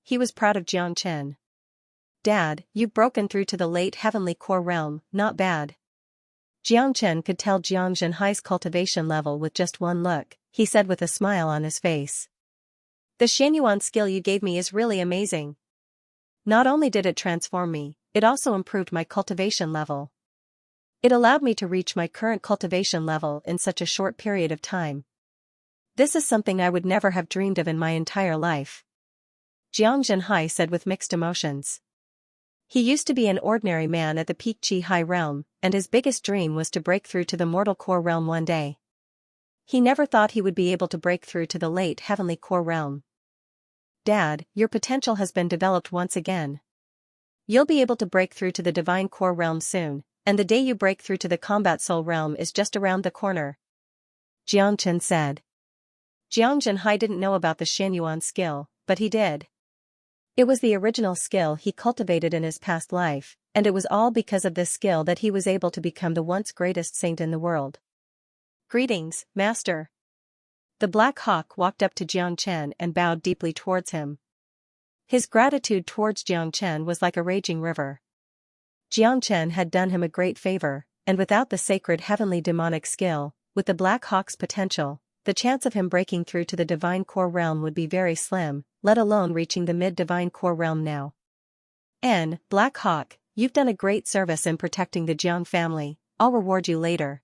He was proud of Jiang Chen. Dad, you've broken through to the late heavenly core realm, not bad. Jiang Chen could tell Jiang Zhenhai's cultivation level with just one look, he said with a smile on his face. The Xianyuan skill you gave me is really amazing. Not only did it transform me, it also improved my cultivation level. It allowed me to reach my current cultivation level in such a short period of time. This is something I would never have dreamed of in my entire life. Jiang Zhenhai said with mixed emotions. He used to be an ordinary man at the peak Qi High realm, and his biggest dream was to break through to the mortal core realm one day. He never thought he would be able to break through to the late heavenly core realm. Dad, your potential has been developed once again. You'll be able to break through to the divine core realm soon, and the day you break through to the combat soul realm is just around the corner. Jiang Chen said. Jiang Zhenhai didn't know about the Xianyuan skill, but he did. It was the original skill he cultivated in his past life, and it was all because of this skill that he was able to become the once greatest saint in the world. Greetings, Master. The Black Hawk walked up to Jiang Chen and bowed deeply towards him. His gratitude towards Jiang Chen was like a raging river. Jiang Chen had done him a great favor, and without the sacred heavenly demonic skill, with the Black Hawk's potential, the chance of him breaking through to the divine core realm would be very slim, let alone reaching the mid-divine core realm now. Black Hawk, you've done a great service in protecting the Jiang family, I'll reward you later.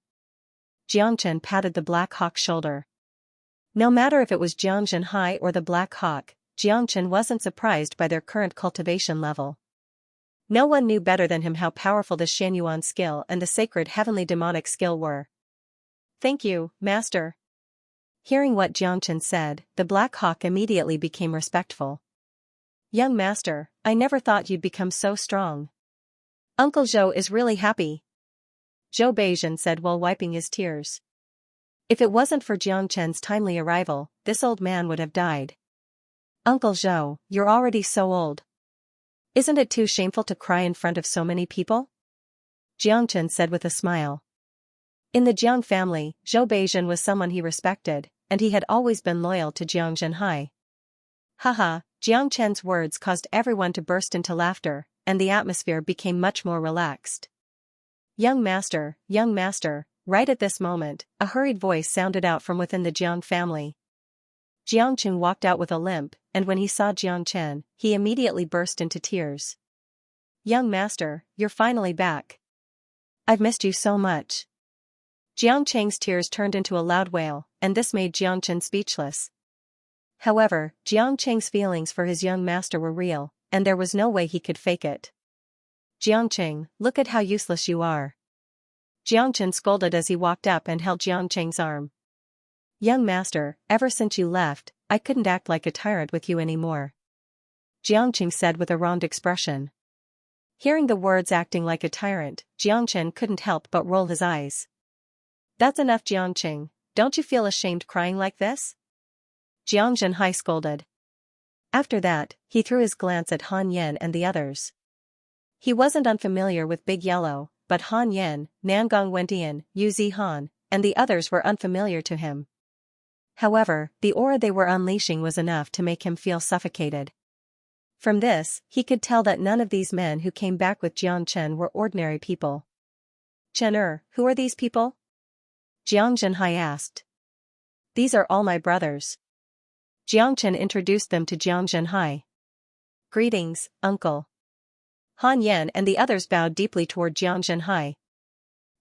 Jiang Chen patted the Black Hawk's shoulder. No matter if it was Jiang Zhenhai or the Black Hawk, Jiang Chen wasn't surprised by their current cultivation level. No one knew better than him how powerful the Xianyuan skill and the sacred heavenly demonic skill were. Thank you, Master. Hearing what Jiang Chen said, the Black Hawk immediately became respectful. Young Master, I never thought you'd become so strong. Uncle Zhou is really happy. Zhou Beijun said while wiping his tears. If it wasn't for Jiang Chen's timely arrival, this old man would have died. Uncle Zhou, you're already so old. Isn't it too shameful to cry in front of so many people? Jiang Chen said with a smile. In the Jiang family, Zhou Beijun was someone he respected, and he had always been loyal to Jiang Zhenhai. Haha, Jiang Chen's words caused everyone to burst into laughter, and the atmosphere became much more relaxed. Young Master, right at this moment, a hurried voice sounded out from within the Jiang family. Jiang Chen walked out with a limp, and when he saw Jiang Chen, he immediately burst into tears. Young Master, you're finally back. I've missed you so much. Jiang Cheng's tears turned into a loud wail, and this made Jiang Chen speechless. However, Jiang Cheng's feelings for his young master were real, and there was no way he could fake it. Jiang Cheng, look at how useless you are. Jiang Chen scolded as he walked up and held Jiang Cheng's arm. Young master, ever since you left, I couldn't act like a tyrant with you anymore," Jiangqing said with a wronged expression. Hearing the words acting like a tyrant, Jiangchen couldn't help but roll his eyes. "That's enough, Jiangqing. Don't you feel ashamed crying like this?" Jiang Zhenhai scolded. After that, he threw his glance at Han Yen and the others. He wasn't unfamiliar with Big Yellow, but Han Yen, Nangong Wendian, Yu Zihan, and the others were unfamiliar to him. However, the aura they were unleashing was enough to make him feel suffocated. From this, he could tell that none of these men who came back with Jiang Chen were ordinary people. "Chen who are these people?" Jiang Zhenhai asked. "These are all my brothers." Jiang Chen introduced them to Jiang Zhenhai. "Greetings, uncle." Han Yen and the others bowed deeply toward Jiang Zhenhai.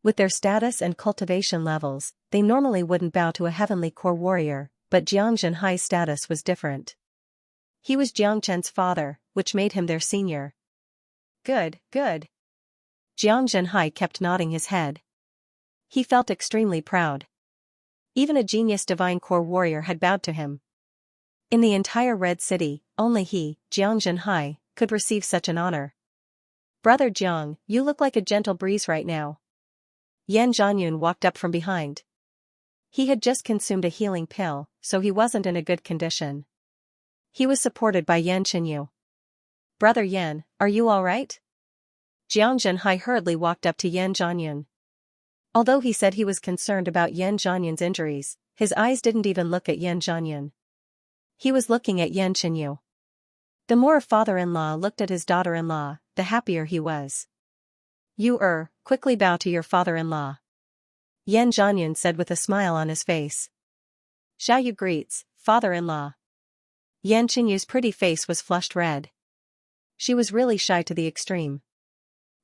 With their status and cultivation levels, they normally wouldn't bow to a heavenly core warrior, but Jiang Zhenhai's status was different. He was Jiang Chen's father, which made him their senior. Good, good. Jiang Zhenhai kept nodding his head. He felt extremely proud. Even a genius divine core warrior had bowed to him. In the entire Red City, only he, Jiang Zhenhai, could receive such an honor. "Brother Jiang, you look like a gentle breeze right now." Yan Zhanyun walked up from behind. He had just consumed a healing pill, so he wasn't in a good condition. He was supported by Yan Qinyu. "Brother Yan, are you all right?" Jiang Zhenhai hurriedly walked up to Yan Zhanyun. Although he said he was concerned about Yan Zhanyun's injuries, his eyes didn't even look at Yan Zhanyun. He was looking at Yan Qinyu. The more a father-in-law looked at his daughter-in-law, the happier he was. "You quickly bow to your father-in-law," Yan Zhanyun said with a smile on his face. "Xiaoyu greets, father-in-law." Yan Qinyu's pretty face was flushed red. She was really shy to the extreme.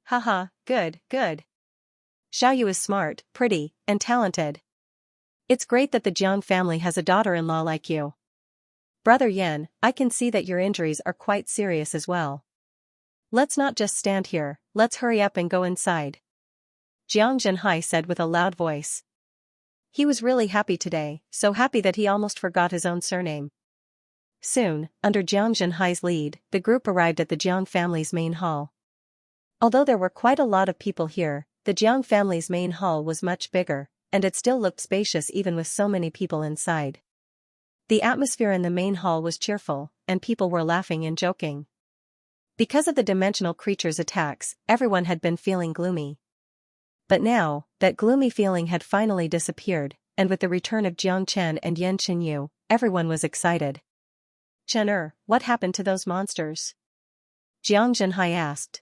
"Haha, good, good. Xiaoyu is smart, pretty, and talented. It's great that the Jiang family has a daughter-in-law like you. Brother Yan, I can see that your injuries are quite serious as well. Let's not just stand here, let's hurry up and go inside," Jiang Zhenhai said with a loud voice. He was really happy today, so happy that he almost forgot his own surname. Soon, under Jiang Zhenhai's lead, the group arrived at the Jiang family's main hall. Although there were quite a lot of people here, the Jiang family's main hall was much bigger, and it still looked spacious even with so many people inside. The atmosphere in the main hall was cheerful, and people were laughing and joking. Because of the dimensional creatures' attacks, everyone had been feeling gloomy. But now, that gloomy feeling had finally disappeared, and with the return of Jiang Chen and Yan Qinyu, everyone was excited. "Chen what happened to those monsters?" Jiang Zhenhai asked.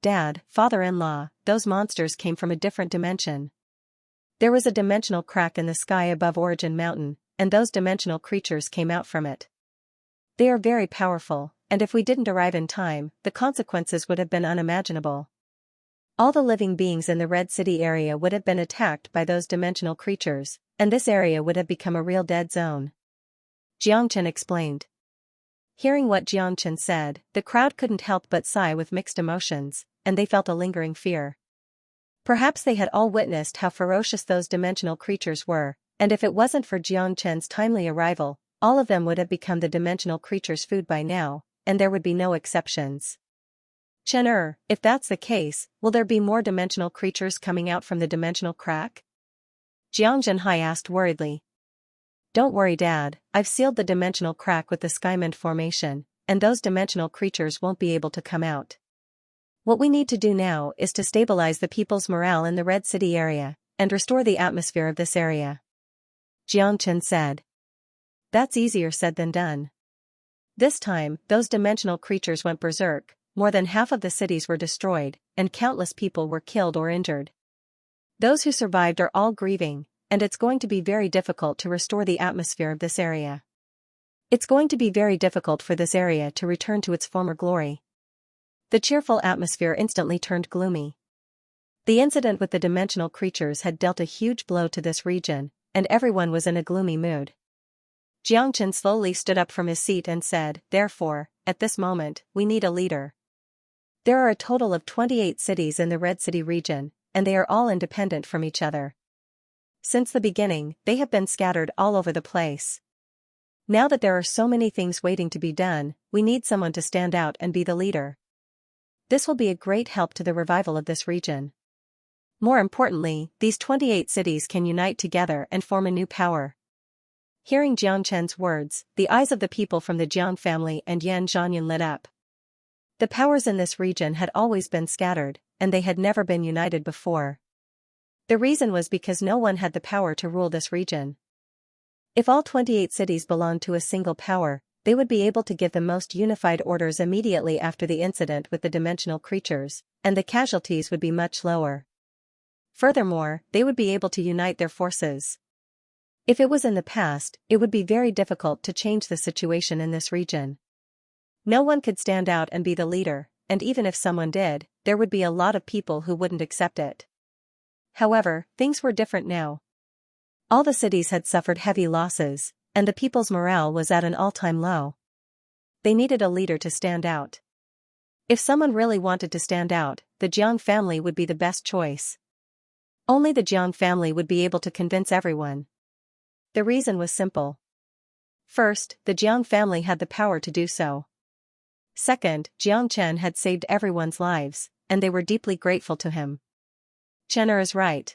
"Dad, father-in-law, those monsters came from a different dimension. There was a dimensional crack in the sky above Origin Mountain, and those dimensional creatures came out from it. They are very powerful, and if we didn't arrive in time, the consequences would have been unimaginable. All the living beings in the Red City area would have been attacked by those dimensional creatures, and this area would have become a real dead zone," Jiang Chen explained. Hearing what Jiang Chen said, the crowd couldn't help but sigh with mixed emotions, and they felt a lingering fear. Perhaps they had all witnessed how ferocious those dimensional creatures were, and if it wasn't for Jiang Chen's timely arrival, all of them would have become the dimensional creatures' food by now, and there would be no exceptions. "Chen if that's the case, will there be more dimensional creatures coming out from the dimensional crack?" Jiang Zhenhai asked worriedly. "Don't worry Dad, I've sealed the dimensional crack with the Skymond formation, and those dimensional creatures won't be able to come out. What we need to do now is to stabilize the people's morale in the Red City area, and restore the atmosphere of this area," Jiang Chen said. "That's easier said than done." This time, those dimensional creatures went berserk, more than half of the cities were destroyed, and countless people were killed or injured. Those who survived are all grieving, and it's going to be very difficult to restore the atmosphere of this area. It's going to be very difficult for this area to return to its former glory. The cheerful atmosphere instantly turned gloomy. The incident with the dimensional creatures had dealt a huge blow to this region, and everyone was in a gloomy mood. Jiang Chen slowly stood up from his seat and said, "Therefore, at this moment, we need a leader. There are a total of 28 cities in the Red City region, and they are all independent from each other. Since the beginning, they have been scattered all over the place. Now that there are so many things waiting to be done, we need someone to stand out and be the leader. This will be a great help to the revival of this region. More importantly, these 28 cities can unite together and form a new power. Hearing Jiang Chen's words, the eyes of the people from the Jiang family and Yan Zhanyan lit up. The powers in this region had always been scattered, and they had never been united before. The reason was because no one had the power to rule this region. If all 28 cities belonged to a single power, they would be able to give the most unified orders immediately after the incident with the dimensional creatures, and the casualties would be much lower. Furthermore, they would be able to unite their forces. If it was in the past, it would be very difficult to change the situation in this region. No one could stand out and be the leader, and even if someone did, there would be a lot of people who wouldn't accept it. However, things were different now. All the cities had suffered heavy losses, and the people's morale was at an all-time low. They needed a leader to stand out. If someone really wanted to stand out, the Jiang family would be the best choice. Only the Jiang family would be able to convince everyone. The reason was simple. First, the Jiang family had the power to do so. Second, Jiang Chen had saved everyone's lives, and they were deeply grateful to him. Chener is right.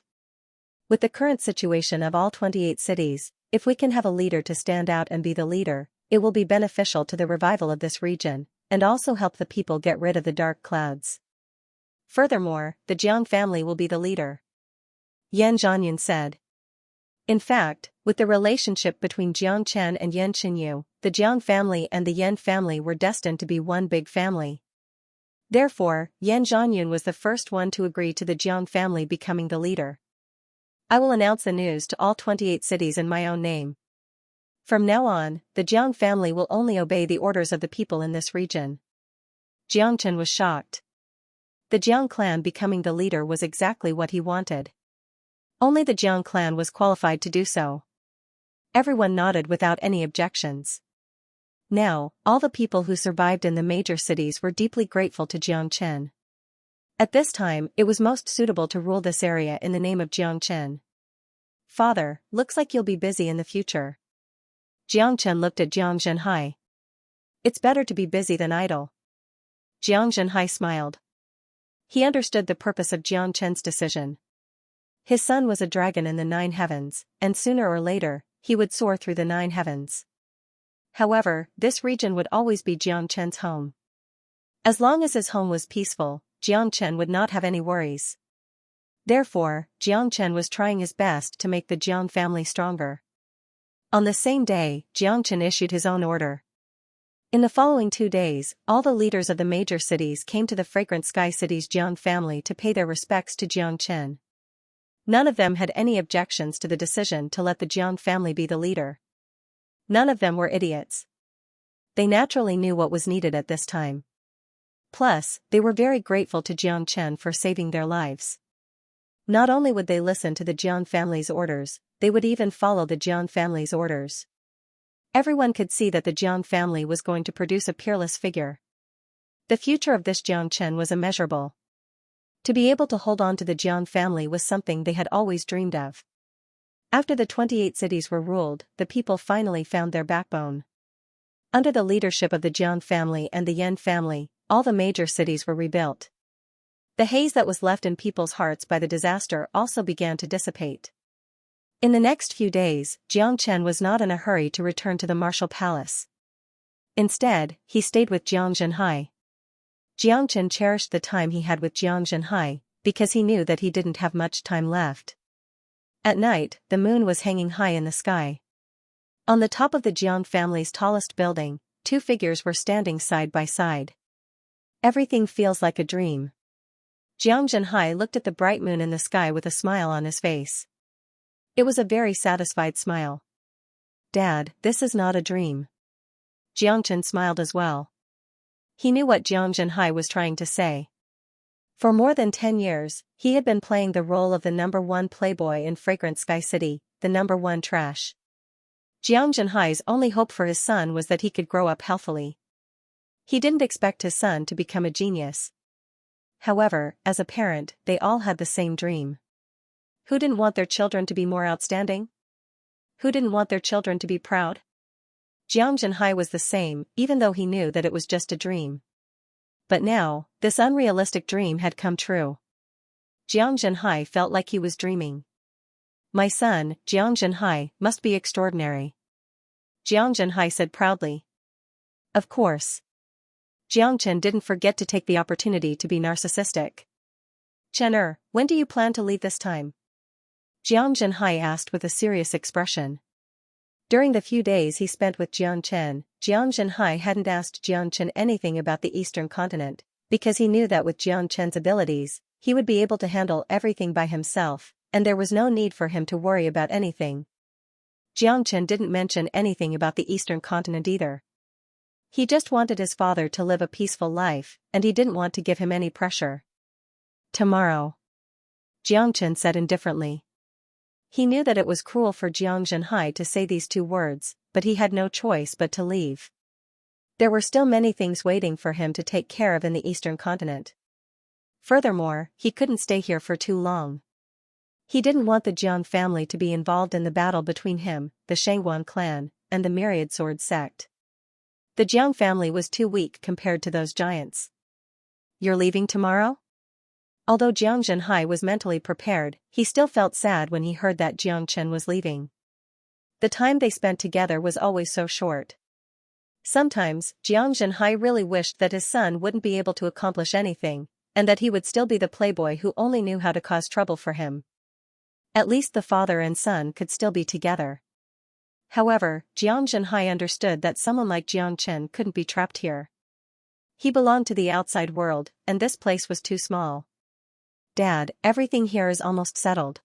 With the current situation of all 28 cities, if we can have a leader to stand out and be the leader, it will be beneficial to the revival of this region, and also help the people get rid of the dark clouds. Furthermore, the Jiang family will be the leader. Yan Zhanyan said. In fact, with the relationship between Jiang Chen and Yan Qinyu, the Jiang family and the Yan family were destined to be one big family. Therefore, Yan Zhanyan was the first one to agree to the Jiang family becoming the leader. I will announce the news to all 28 cities in my own name. From now on, the Jiang family will only obey the orders of the people in this region. Jiang Chen was shocked. The Jiang clan becoming the leader was exactly what he wanted. Only the Jiang clan was qualified to do so. Everyone nodded without any objections. Now, all the people who survived in the major cities were deeply grateful to Jiang Chen. At this time, it was most suitable to rule this area in the name of Jiang Chen. Father, looks like you'll be busy in the future. Jiang Chen looked at Jiang Zhenhai. It's better to be busy than idle. Jiang Zhenhai smiled. He understood the purpose of Jiang Chen's decision. His son was a dragon in the 9 heavens, and sooner or later, he would soar through the 9 heavens. However, this region would always be Jiang Chen's home. As long as his home was peaceful, Jiang Chen would not have any worries. Therefore, Jiang Chen was trying his best to make the Jiang family stronger. On the same day, Jiang Chen issued his own order. In the following 2 days, all the leaders of the major cities came to the Fragrant Sky City's Jiang family to pay their respects to Jiang Chen. None of them had any objections to the decision to let the Jiang family be the leader. None of them were idiots. They naturally knew what was needed at this time. Plus, they were very grateful to Jiang Chen for saving their lives. Not only would they listen to the Jiang family's orders, they would even follow the Jiang family's orders. Everyone could see that the Jiang family was going to produce a peerless figure. The future of this Jiang Chen was immeasurable. To be able to hold on to the Jiang family was something they had always dreamed of. After the 28 cities were ruled, the people finally found their backbone. Under the leadership of the Jiang family and the Yan family, all the major cities were rebuilt. The haze that was left in people's hearts by the disaster also began to dissipate. In the next few days, Jiang Chen was not in a hurry to return to the martial palace. Instead, he stayed with Jiang Zhenhai. Jiang Chen cherished the time he had with Jiang Zhenhai, because he knew that he didn't have much time left. At night, the moon was hanging high in the sky. On the top of the Jiang family's tallest building, 2 figures were standing side by side. Everything feels like a dream. Jiang Zhenhai looked at the bright moon in the sky with a smile on his face. It was a very satisfied smile. Dad, this is not a dream. Jiang Chen smiled as well. He knew what Jiang Zhenhai was trying to say. For more than 10 years, he had been playing the role of the #1 playboy in Fragrant Sky City, the #1 trash. Jiang Zhenhai's only hope for his son was that he could grow up healthily. He didn't expect his son to become a genius. However, as a parent, they all had the same dream. Who didn't want their children to be more outstanding? Who didn't want their children to be proud? Jiang Zhenhai was the same, even though he knew that it was just a dream. But now, this unrealistic dream had come true. Jiang Zhenhai felt like he was dreaming. My son, Jiang Zhenhai, must be extraordinary. Jiang Zhenhai said proudly. Of course. Jiang Chen didn't forget to take the opportunity to be narcissistic. Chen, when do you plan to leave this time? Jiang Zhenhai asked with a serious expression. During the few days he spent with Jiang Chen, Jiang Zhenhai hadn't asked Jiang Chen anything about the Eastern continent, because he knew that with Jiang Chen's abilities, he would be able to handle everything by himself, and there was no need for him to worry about anything. Jiang Chen didn't mention anything about the Eastern continent either. He just wanted his father to live a peaceful life, and he didn't want to give him any pressure. Tomorrow. Jiang Chen said indifferently. He knew that it was cruel for Jiang Zhenhai to say these two words, but he had no choice but to leave. There were still many things waiting for him to take care of in the Eastern continent. Furthermore, he couldn't stay here for too long. He didn't want the Jiang family to be involved in the battle between him, the Shangguan clan, and the Myriad Sword sect. The Jiang family was too weak compared to those giants. You're leaving tomorrow? Although Jiang Zhenhai was mentally prepared, he still felt sad when he heard that Jiang Chen was leaving. The time they spent together was always so short. Sometimes, Jiang Zhenhai really wished that his son wouldn't be able to accomplish anything, and that he would still be the playboy who only knew how to cause trouble for him. At least the father and son could still be together. However, Jiang Zhenhai understood that someone like Jiang Chen couldn't be trapped here. He belonged to the outside world, and this place was too small. Dad, everything here is almost settled.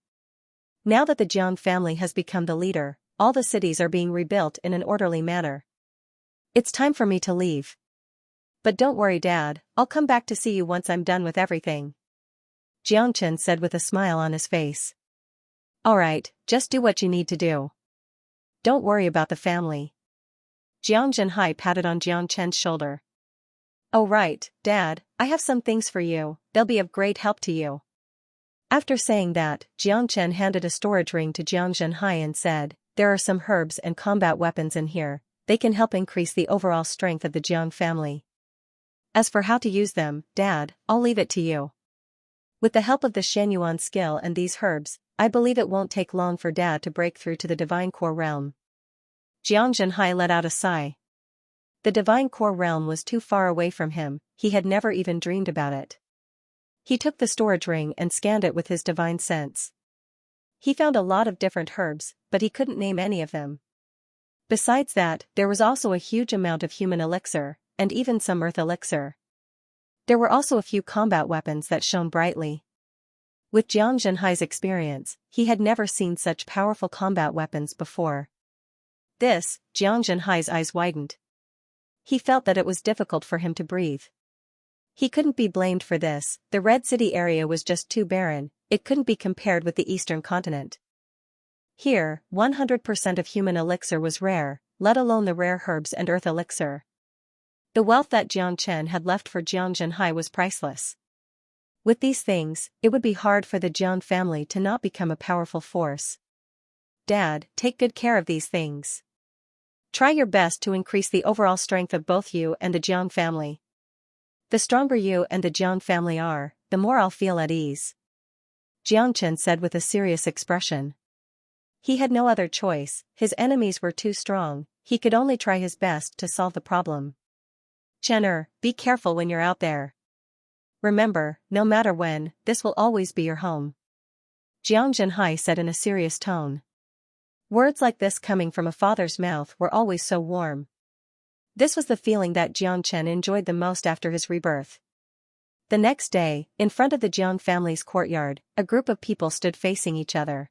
Now that the Jiang family has become the leader, all the cities are being rebuilt in an orderly manner. It's time for me to leave. But don't worry, Dad, I'll come back to see you once I'm done with everything. Jiang Chen said with a smile on his face. Alright, just do what you need to do. Don't worry about the family. Jiang Zhenhai patted on Jiang Chen's shoulder. Oh right, Dad, I have some things for you, they'll be of great help to you. After saying that, Jiang Chen handed a storage ring to Jiang Zhenhai and said, there are some herbs and combat weapons in here, they can help increase the overall strength of the Jiang family. As for how to use them, Dad, I'll leave it to you. With the help of the Shenyuan skill and these herbs, I believe it won't take long for Dad to break through to the Divine Core realm. Jiang Zhenhai let out a sigh. The Divine Core realm was too far away from him, he had never even dreamed about it. He took the storage ring and scanned it with his divine sense. He found a lot of different herbs, but he couldn't name any of them. Besides that, there was also a huge amount of human elixir, and even some earth elixir. There were also a few combat weapons that shone brightly. With Jiang Zhenhai's experience, he had never seen such powerful combat weapons before. This, Jiang Zhenhai's eyes widened. He felt that it was difficult for him to breathe. He couldn't be blamed for this, the Red City area was just too barren, it couldn't be compared with the Eastern continent. Here, 100% of human elixir was rare, let alone the rare herbs and earth elixir. The wealth that Jiang Chen had left for Jiang Zhenhai was priceless. With these things, it would be hard for the Jiang family to not become a powerful force. Dad, take good care of these things. Try your best to increase the overall strength of both you and the Jiang family. The stronger you and the Jiang family are, the more I'll feel at ease. Jiang Chen said with a serious expression. He had no other choice, his enemies were too strong, he could only try his best to solve the problem. Chen, be careful when you're out there. Remember, no matter when, this will always be your home. Jiang Zhenhai said in a serious tone. Words like this coming from a father's mouth were always so warm. This was the feeling that Jiang Chen enjoyed the most after his rebirth. The next day, in front of the Jiang family's courtyard, a group of people stood facing each other.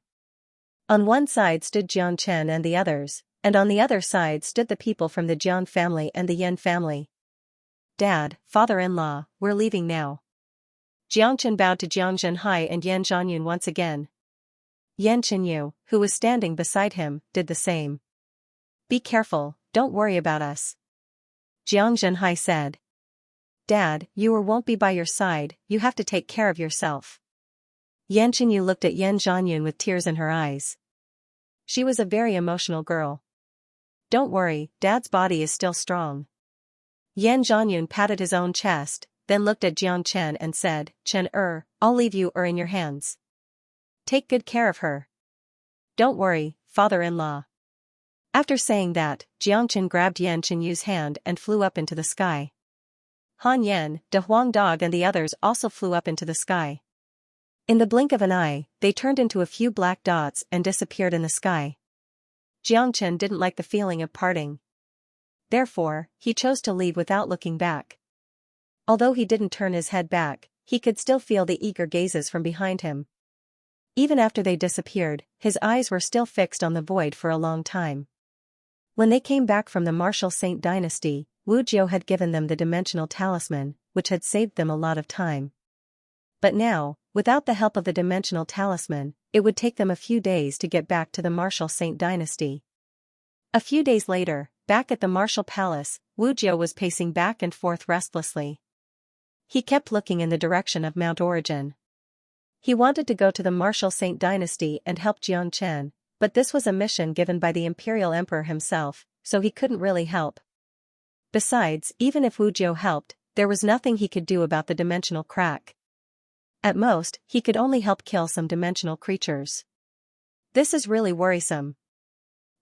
On one side stood Jiang Chen and the others, and on the other side stood the people from the Jiang family and the Yan family. Dad, father-in-law, we're leaving now. Jiang Chen bowed to Jiang Zhenhai and Yan Zhanyun once again. Yan Chenyu, who was standing beside him, did the same. Be careful, don't worry about us. Jiang Zhenhai said. Dad, you won't be by your side, you have to take care of yourself. Yan Chenyu looked at Yan Zhanyun with tears in her eyes. She was a very emotional girl. Don't worry, Dad's body is still strong. Yan Zhanyun patted his own chest, then looked at Jiang Chen and said, Chen I'll leave you in your hands. Take good care of her. Don't worry, father-in-law. After saying that, Jiang Chen grabbed Yan Chenyu's hand and flew up into the sky. Han Yan, De Huang Dog and the others also flew up into the sky. In the blink of an eye, they turned into a few black dots and disappeared in the sky. Jiang Chen didn't like the feeling of parting. Therefore, he chose to leave without looking back. Although he didn't turn his head back, he could still feel the eager gazes from behind him. Even after they disappeared, his eyes were still fixed on the void for a long time. When they came back from the Martial Saint dynasty, Wu Jiu had given them the dimensional talisman, which had saved them a lot of time. But now, without the help of the dimensional talisman, it would take them a few days to get back to the Martial Saint dynasty. A few days later, back at the Martial Palace, Wu Jiu was pacing back and forth restlessly. He kept looking in the direction of Mount Origin. He wanted to go to the Martial Saint dynasty and help Jiang Chen, but this was a mission given by the Imperial Emperor himself, so he couldn't really help. Besides, even if Wu Jiu helped, there was nothing he could do about the dimensional crack. At most, he could only help kill some dimensional creatures. This is really worrisome.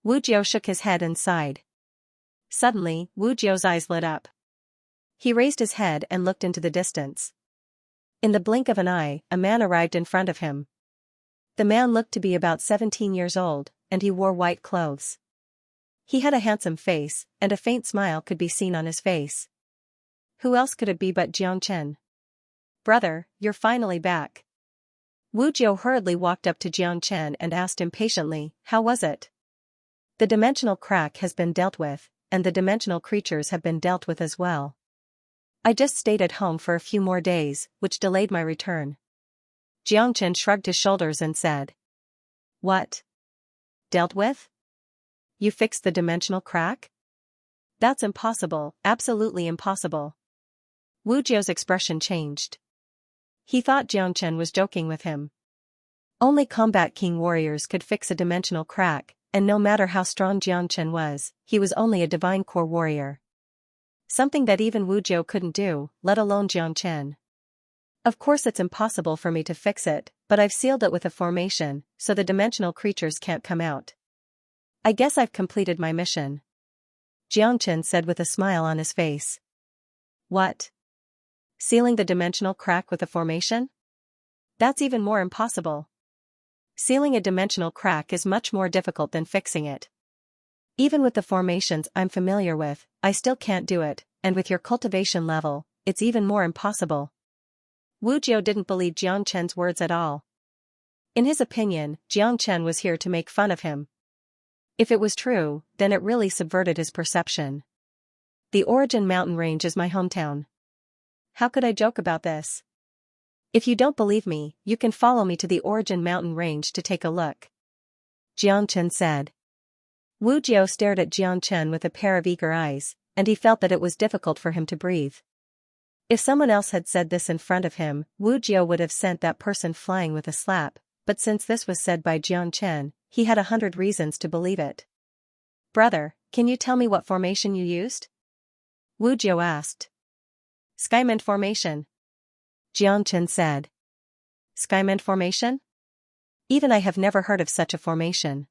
Wu Jiu shook his head and sighed. Suddenly, Wu Jiu's eyes lit up. He raised his head and looked into the distance. In the blink of an eye, a man arrived in front of him. The man looked to be about 17 years old, and he wore white clothes. He had a handsome face, and a faint smile could be seen on his face. Who else could it be but Jiang Chen? Brother, you're finally back. Wu Jiu hurriedly walked up to Jiang Chen and asked impatiently, how was it? The dimensional crack has been dealt with, and the dimensional creatures have been dealt with as well. I just stayed at home for a few more days, which delayed my return. Jiang Chen shrugged his shoulders and said. What? Dealt with? You fixed the dimensional crack? That's impossible, absolutely impossible. Wu Jiu's expression changed. He thought Jiang Chen was joking with him. Only combat king warriors could fix a dimensional crack, and no matter how strong Jiang Chen was, he was only a divine core warrior. Something that even Wu Jiu couldn't do, let alone Jiang Chen. Of course it's impossible for me to fix it, but I've sealed it with a formation, so the dimensional creatures can't come out. I guess I've completed my mission. Jiang Chen said with a smile on his face. What? Sealing the dimensional crack with a formation? That's even more impossible. Sealing a dimensional crack is much more difficult than fixing it. Even with the formations I'm familiar with, I still can't do it, and with your cultivation level, it's even more impossible. Wu Jiu didn't believe Jiang Chen's words at all. In his opinion, Jiang Chen was here to make fun of him. If it was true, then it really subverted his perception. The Origin mountain range is my hometown. How could I joke about this? If you don't believe me, you can follow me to the Origin mountain range to take a look. Jiang Chen said. Wu Jiu stared at Jiang Chen with a pair of eager eyes, and he felt that it was difficult for him to breathe. If someone else had said this in front of him, Wu Jiu would have sent that person flying with a slap, but since this was said by Jiang Chen, he had 100 reasons to believe it. Brother, can you tell me what formation you used? Wu Jiu asked. Skymend formation. Jiang Chen said. Skymend formation? Even I have never heard of such a formation.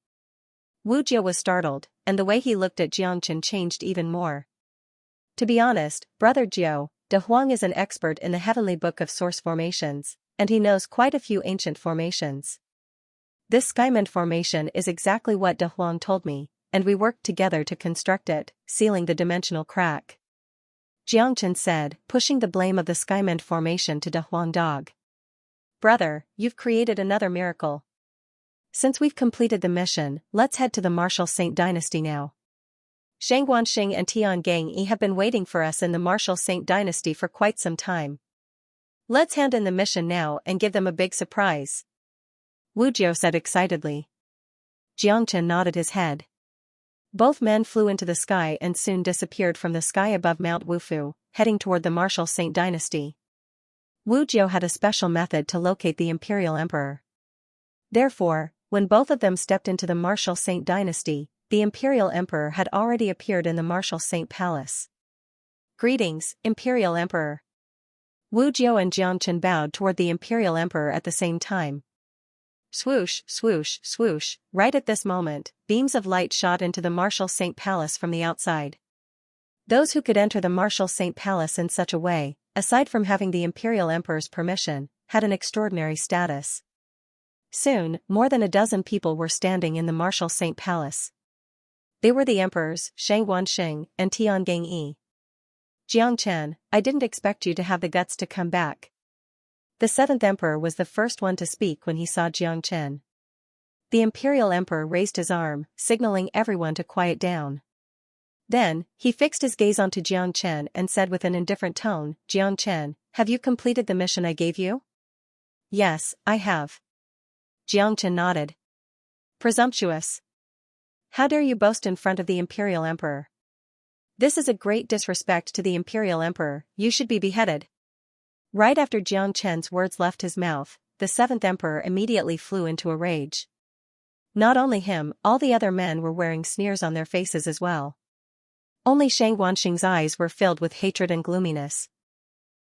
Wu Jiu was startled, and the way he looked at Jiang Chen changed even more. To be honest, Brother Jiu, De Huang is an expert in the heavenly book of source formations, and he knows quite a few ancient formations. This Skymend formation is exactly what De Huang told me, and we worked together to construct it, sealing the dimensional crack. Jiang Chen said, pushing the blame of the Skymend formation to De Huang Dog. Brother, you've created another miracle. Since we've completed the mission, let's head to the Martial Saint dynasty now. Zhang Guanxing and Tian Gangyi have been waiting for us in the Martial Saint dynasty for quite some time. Let's hand in the mission now and give them a big surprise. Wu Jiu said excitedly. Jiang Chen nodded his head. Both men flew into the sky and soon disappeared from the sky above Mount Wufu, heading toward the Martial Saint dynasty. Wu Jiu had a special method to locate the Imperial Emperor. Therefore, when both of them stepped into the Martial Saint dynasty, the Imperial Emperor had already appeared in the Martial Saint Palace. "Greetings, Imperial Emperor." Wu Jiao and Xianxia bowed toward the Imperial Emperor at the same time. Swoosh, swoosh, swoosh, right at this moment, beams of light shot into the Martial Saint Palace from the outside. Those who could enter the Martial Saint Palace in such a way, aside from having the Imperial Emperor's permission, had an extraordinary status. Soon, more than a dozen people were standing in the Martial Saint Palace. They were the emperors, Shang Wanxing and Tiangang Yi. "Jiangchen, I didn't expect you to have the guts to come back." The seventh emperor was the first one to speak when he saw Jiangchen. The Imperial Emperor raised his arm, signaling everyone to quiet down. Then, he fixed his gaze onto Jiangchen and said with an indifferent tone, "Jiangchen, have you completed the mission I gave you?" "Yes, I have." Jiangchen nodded. "Presumptuous. How dare you boast in front of the Imperial Emperor? This is a great disrespect to the Imperial Emperor, you should be beheaded." Right after Jiangchen's words left his mouth, the seventh emperor immediately flew into a rage. Not only him, all the other men were wearing sneers on their faces as well. Only Shang Wanxing's eyes were filled with hatred and gloominess.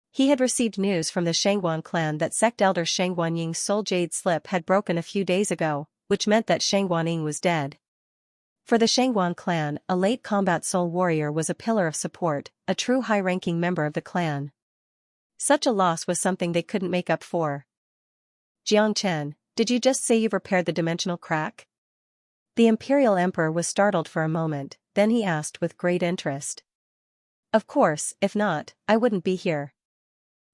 He had received news from the Shangguan clan that sect elder Shang Guanying's soul jade slip had broken a few days ago, which meant that Shang Guanying was dead. For the Shangguan clan, a late combat soul warrior was a pillar of support, a true high-ranking member of the clan. Such a loss was something they couldn't make up for. "Jiangchen, did you just say you've repaired the dimensional crack?" The Imperial Emperor was startled for a moment, then he asked with great interest. "Of course, if not, I wouldn't be here,"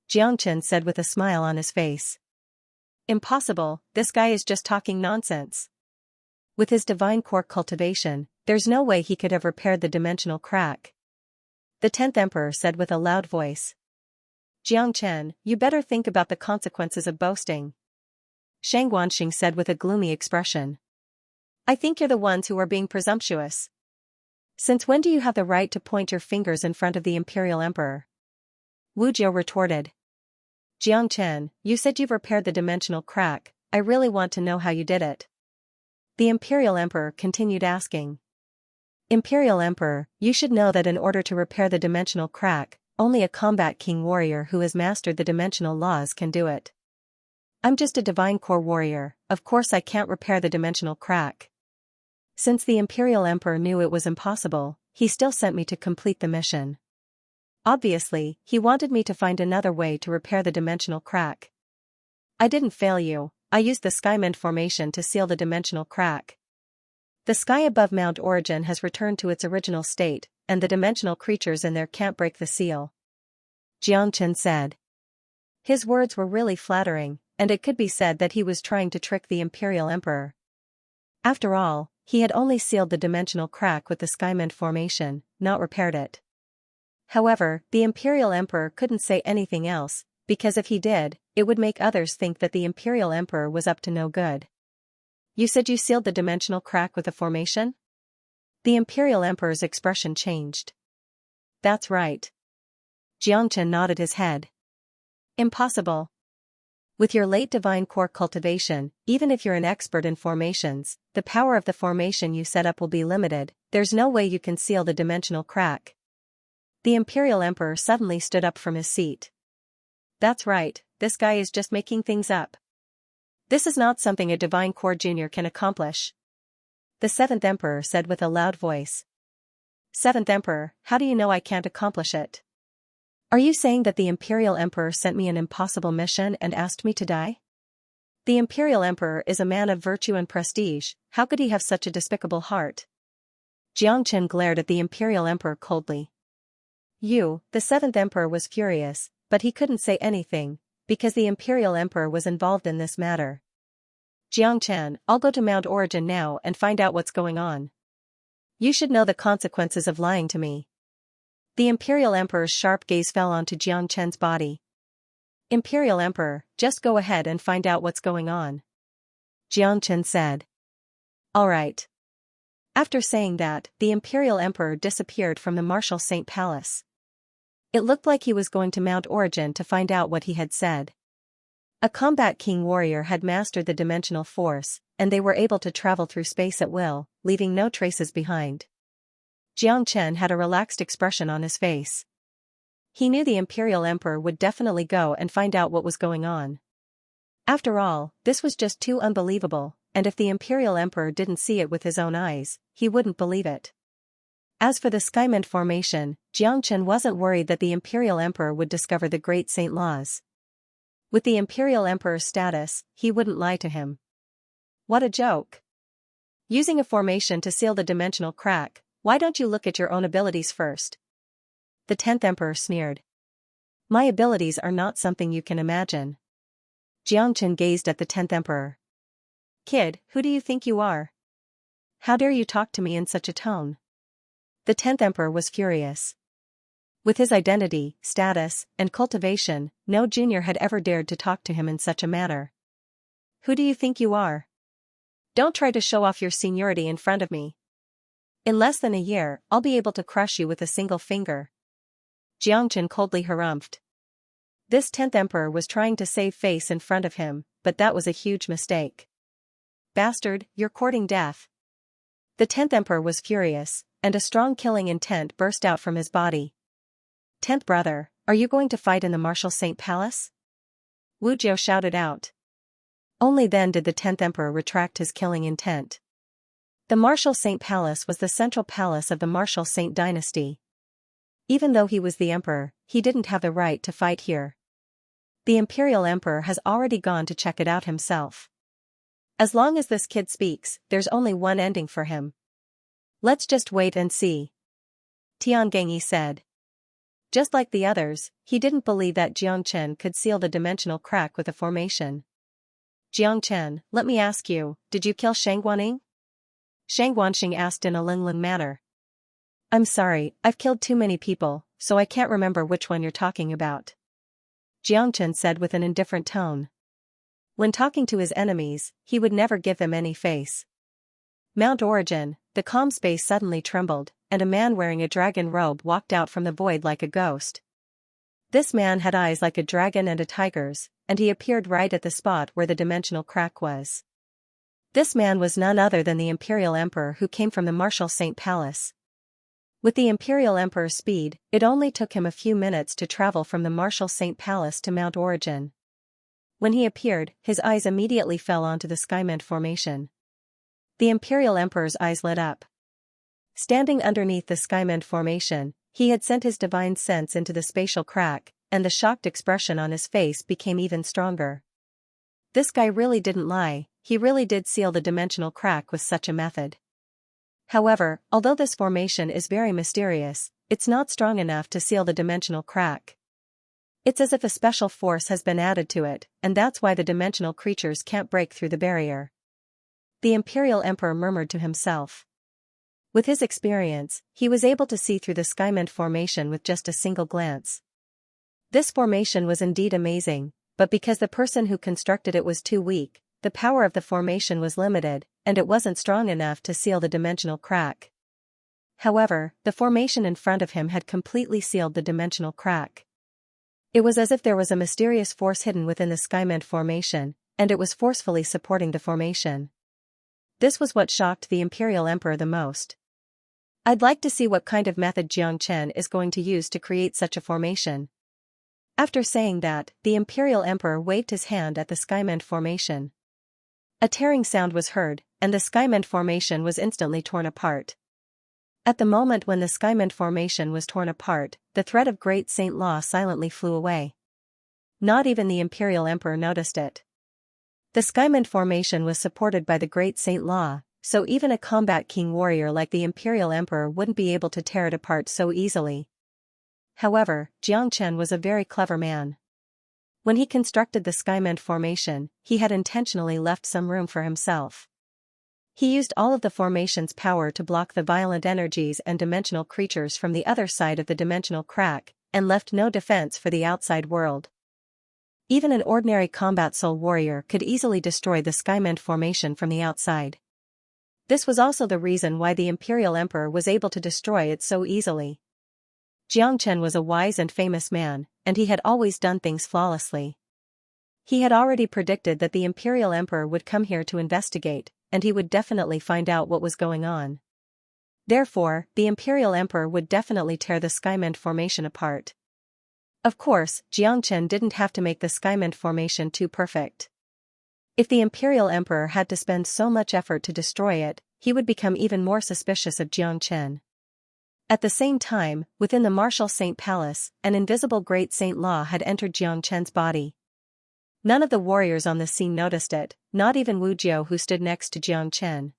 Jiangchen said with a smile on his face. "Impossible, this guy is just talking nonsense. With his divine core cultivation, there's no way he could have repaired the dimensional crack," the 10th emperor said with a loud voice. "Jiangchen, you better think about the consequences of boasting," Shang Wanxing said with a gloomy expression. "I think you're the ones who are being presumptuous. Since when do you have the right to point your fingers in front of the Imperial Emperor?" Wu Jiao retorted. "Jiangchen, you said you've repaired the dimensional crack, I really want to know how you did it." The Imperial Emperor continued asking. "Imperial Emperor, you should know that in order to repair the dimensional crack, only a combat king warrior who has mastered the dimensional laws can do it. I'm just a divine core warrior, of course I can't repair the dimensional crack." Since the Imperial Emperor knew it was impossible, he still sent me to complete the mission. Obviously, he wanted me to find another way to repair the dimensional crack. I didn't fail you, I used the Skymend formation to seal the dimensional crack. The sky above Mount Origin has returned to its original state, and the dimensional creatures in there can't break the seal," Jiangchen said. His words were really flattering, and it could be said that he was trying to trick the Imperial Emperor. After all, he had only sealed the dimensional crack with the Skymend formation, not repaired it. However, the Imperial Emperor couldn't say anything else, because if he did, it would make others think that the Imperial Emperor was up to no good. "You said you sealed the dimensional crack with a formation?" The Imperial Emperor's expression changed. "That's right." Jiangchen nodded his head. "Impossible. With your late divine core cultivation, even if you're an expert in formations, the power of the formation you set up will be limited, there's no way you can seal the dimensional crack." The Imperial Emperor suddenly stood up from his seat. "That's right, this guy is just making things up. This is not something a divine core junior can accomplish," the 7th emperor said with a loud voice. "7th emperor, how do you know I can't accomplish it? Are you saying that the Imperial Emperor sent me an impossible mission and asked me to die? The Imperial Emperor is a man of virtue and prestige, how could he have such a despicable heart?" Jiangchen glared at the Imperial Emperor coldly. The 7th emperor was furious, but he couldn't say anything, because the Imperial Emperor was involved in this matter. "Jiangchen, I'll go to Mount Origin now and find out what's going on. You should know the consequences of lying to me." The Imperial Emperor's sharp gaze fell onto Jiangchen's body. "Imperial Emperor, just go ahead and find out what's going on," Jiangchen said. "All right." After saying that, the Imperial Emperor disappeared from the Martial Saint Palace. It looked like he was going to Mount Origin to find out what he had said. A combat king warrior had mastered the dimensional force, and they were able to travel through space at will, leaving no traces behind. Jiang Chen had a relaxed expression on his face. He knew the Imperial Emperor would definitely go and find out what was going on. After all, this was just too unbelievable, and if the Imperial Emperor didn't see it with his own eyes, he wouldn't believe it. As for the Skymint formation, Jiang Chen wasn't worried that the Imperial Emperor would discover the Great Saint laws. With the Imperial Emperor's status, he wouldn't lie to him. What a joke. Using a formation to seal the dimensional crack, why don't you look at your own abilities first? The 10th Emperor sneered. My abilities are not something you can imagine. Jiang Chen gazed at the 10th Emperor. Kid, who do you think you are? How dare you talk to me in such a tone? The 10th Emperor was furious. With his identity, status, and cultivation, no junior had ever dared to talk to him in such a manner. Who do you think you are? Don't try to show off your seniority in front of me. In less than a year, I'll be able to crush you with a single finger. Jiang Chen coldly harumphed. This 10th Emperor was trying to save face in front of him, but that was a huge mistake. Bastard, you're courting death. The 10th Emperor was furious, and a strong killing intent burst out from his body. 10th brother, are you going to fight in the Martial Saint Palace? Wu Jiao shouted out. Only then did the 10th Emperor retract his killing intent. The Martial Saint Palace was the central palace of the Martial Saint dynasty. Even though he was the emperor, he didn't have the right to fight here. The Imperial Emperor has already gone to check it out himself. As long as this kid speaks, there's only one ending for him. Let's just wait and see. Tian Gengyi said. Just like the others, he didn't believe that Jiang Chen could seal the dimensional crack with a formation. Jiang Chen, let me ask you, did you kill Shang Guaning? Shang Guanxing asked in a Linglin manner. I'm sorry, I've killed too many people, so I can't remember which one you're talking about. Jiang Chen said with an indifferent tone. When talking to his enemies, he would never give them any face. Mount Origin, the calm space suddenly trembled, and a man wearing a dragon robe walked out from the void like a ghost. This man had eyes like a dragon and a tiger's, and he appeared right at the spot where the dimensional crack was. This man was none other than the Imperial Emperor who came from the Martial Saint Palace. With the Imperial Emperor's speed, it only took him a few minutes to travel from the Martial Saint Palace to Mount Origin. When he appeared, his eyes immediately fell onto the Skymint formation. The Imperial Emperor's eyes lit up. Standing underneath the Skymint formation, he had sent his divine sense into the spatial crack, and the shocked expression on his face became even stronger. This guy really didn't lie, he really did seal the dimensional crack with such a method. However, although this formation is very mysterious, it's not strong enough to seal the dimensional crack. It's as if a special force has been added to it, and that's why the dimensional creatures can't break through the barrier. The Imperial Emperor murmured to himself. With his experience, he was able to see through the Skymint formation with just a single glance. This formation was indeed amazing, but because the person who constructed it was too weak, the power of the formation was limited, and it wasn't strong enough to seal the dimensional crack. However, the formation in front of him had completely sealed the dimensional crack. It was as if there was a mysterious force hidden within the Skymint formation, and it was forcefully supporting the formation. This was what shocked the Imperial Emperor the most. I'd like to see what kind of method Jiang Chen is going to use to create such a formation. After saying that, the Imperial Emperor waved his hand at the Skymint formation. A tearing sound was heard, and the Skymint formation was instantly torn apart. At the moment when the Skymint formation was torn apart, the threat of Great Saint Law silently flew away. Not even the Imperial Emperor noticed it. The Skymint formation was supported by the Great Saint Law, so even a combat king warrior like the Imperial Emperor wouldn't be able to tear it apart so easily. However, Jiang Chen was a very clever man. When he constructed the Skymint formation, he had intentionally left some room for himself. He used all of the formation's power to block the violent energies and dimensional creatures from the other side of the dimensional crack, and left no defense for the outside world. Even an ordinary combat soul warrior could easily destroy the Skymint formation from the outside. This was also the reason why the Imperial Emperor was able to destroy it so easily. Jiang Chen was a wise and famous man, and he had always done things flawlessly. He had already predicted that the Imperial Emperor would come here to investigate, and he would definitely find out what was going on. Therefore, the Imperial Emperor would definitely tear the Skymend formation apart. Of course, Xianxia didn't have to make the Skymend formation too perfect. If the Imperial Emperor had to spend so much effort to destroy it, he would become even more suspicious of Xianxia. At the same time, within the Martial Saint Palace, an invisible Great Saint Law had entered Xianxia's body. None of the warriors on the scene noticed it, not even Wu Jiao who stood next to Xianxia.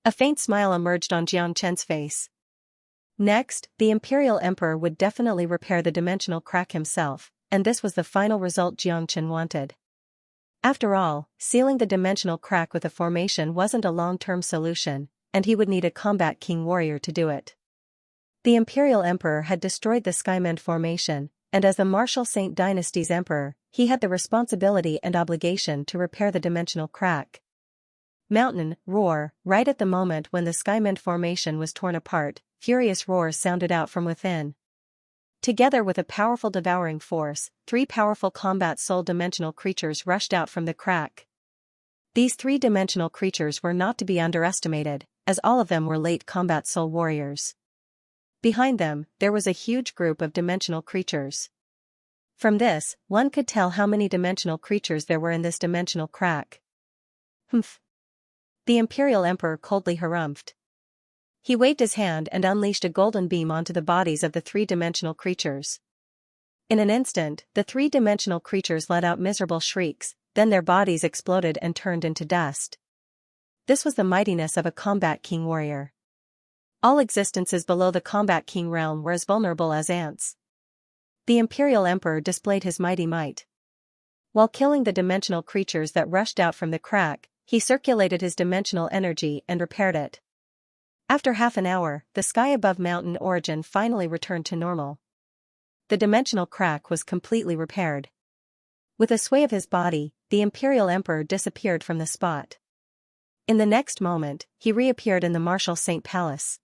A faint smile emerged on Xianxia's face. Next, the Imperial Emperor would definitely repair the dimensional crack himself, and this was the final result Xianxia wanted. After all, sealing the dimensional crack with a formation wasn't a long-term solution, and he would need a combat king warrior to do it. The Imperial Emperor had destroyed the Skymend formation, and as the Martial Saint Dynasty's emperor, he had the responsibility and obligation to repair the dimensional crack. Mountain, roar, right at the moment when the Skymend formation was torn apart, furious roars sounded out from within. Together with a powerful devouring force, 3 powerful combat soul dimensional creatures rushed out from the crack. These 3-dimensional creatures were not to be underestimated, as all of them were late combat soul warriors. Behind them, there was a huge group of dimensional creatures. From this, one could tell how many dimensional creatures there were in this dimensional crack. Humph. The Imperial Emperor coldly harumphed. He waved his hand and unleashed a golden beam onto the bodies of the 3-dimensional creatures. In an instant, the 3-dimensional creatures let out miserable shrieks, then their bodies exploded and turned into dust. This was the mightiness of a combat king warrior. All existences below the combat king realm were as vulnerable as ants. The Imperial Emperor displayed his mighty might. While killing the dimensional creatures that rushed out from the crack, he circulated his dimensional energy and repaired it. After half an hour, the sky above Mountain Origin finally returned to normal. The dimensional crack was completely repaired. With a sway of his body, the Imperial Emperor disappeared from the spot. In the next moment, he reappeared in the Martial Saint Palace.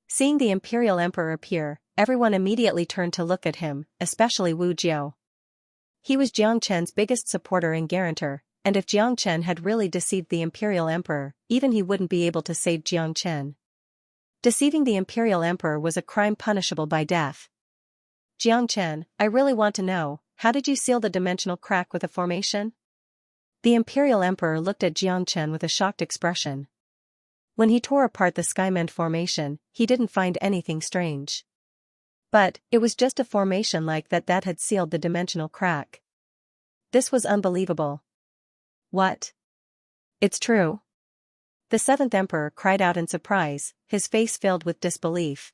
Seeing the Imperial Emperor appear, everyone immediately turned to look at him, especially Wu Jiao. He was Xianxia's biggest supporter and guarantor, and if Xianxia had really deceived the Imperial Emperor, even he wouldn't be able to save Xianxia. Deceiving the Imperial Emperor was a crime punishable by death. Xianxia, I really want to know, how did you seal the dimensional crack with a formation? The Imperial Emperor looked at Xianxia with a shocked expression. When he tore apart the Skymend formation, he didn't find anything strange. But, it was just a formation like that had sealed the dimensional crack. This was unbelievable. What? It's true. The 7th Emperor cried out in surprise, his face filled with disbelief.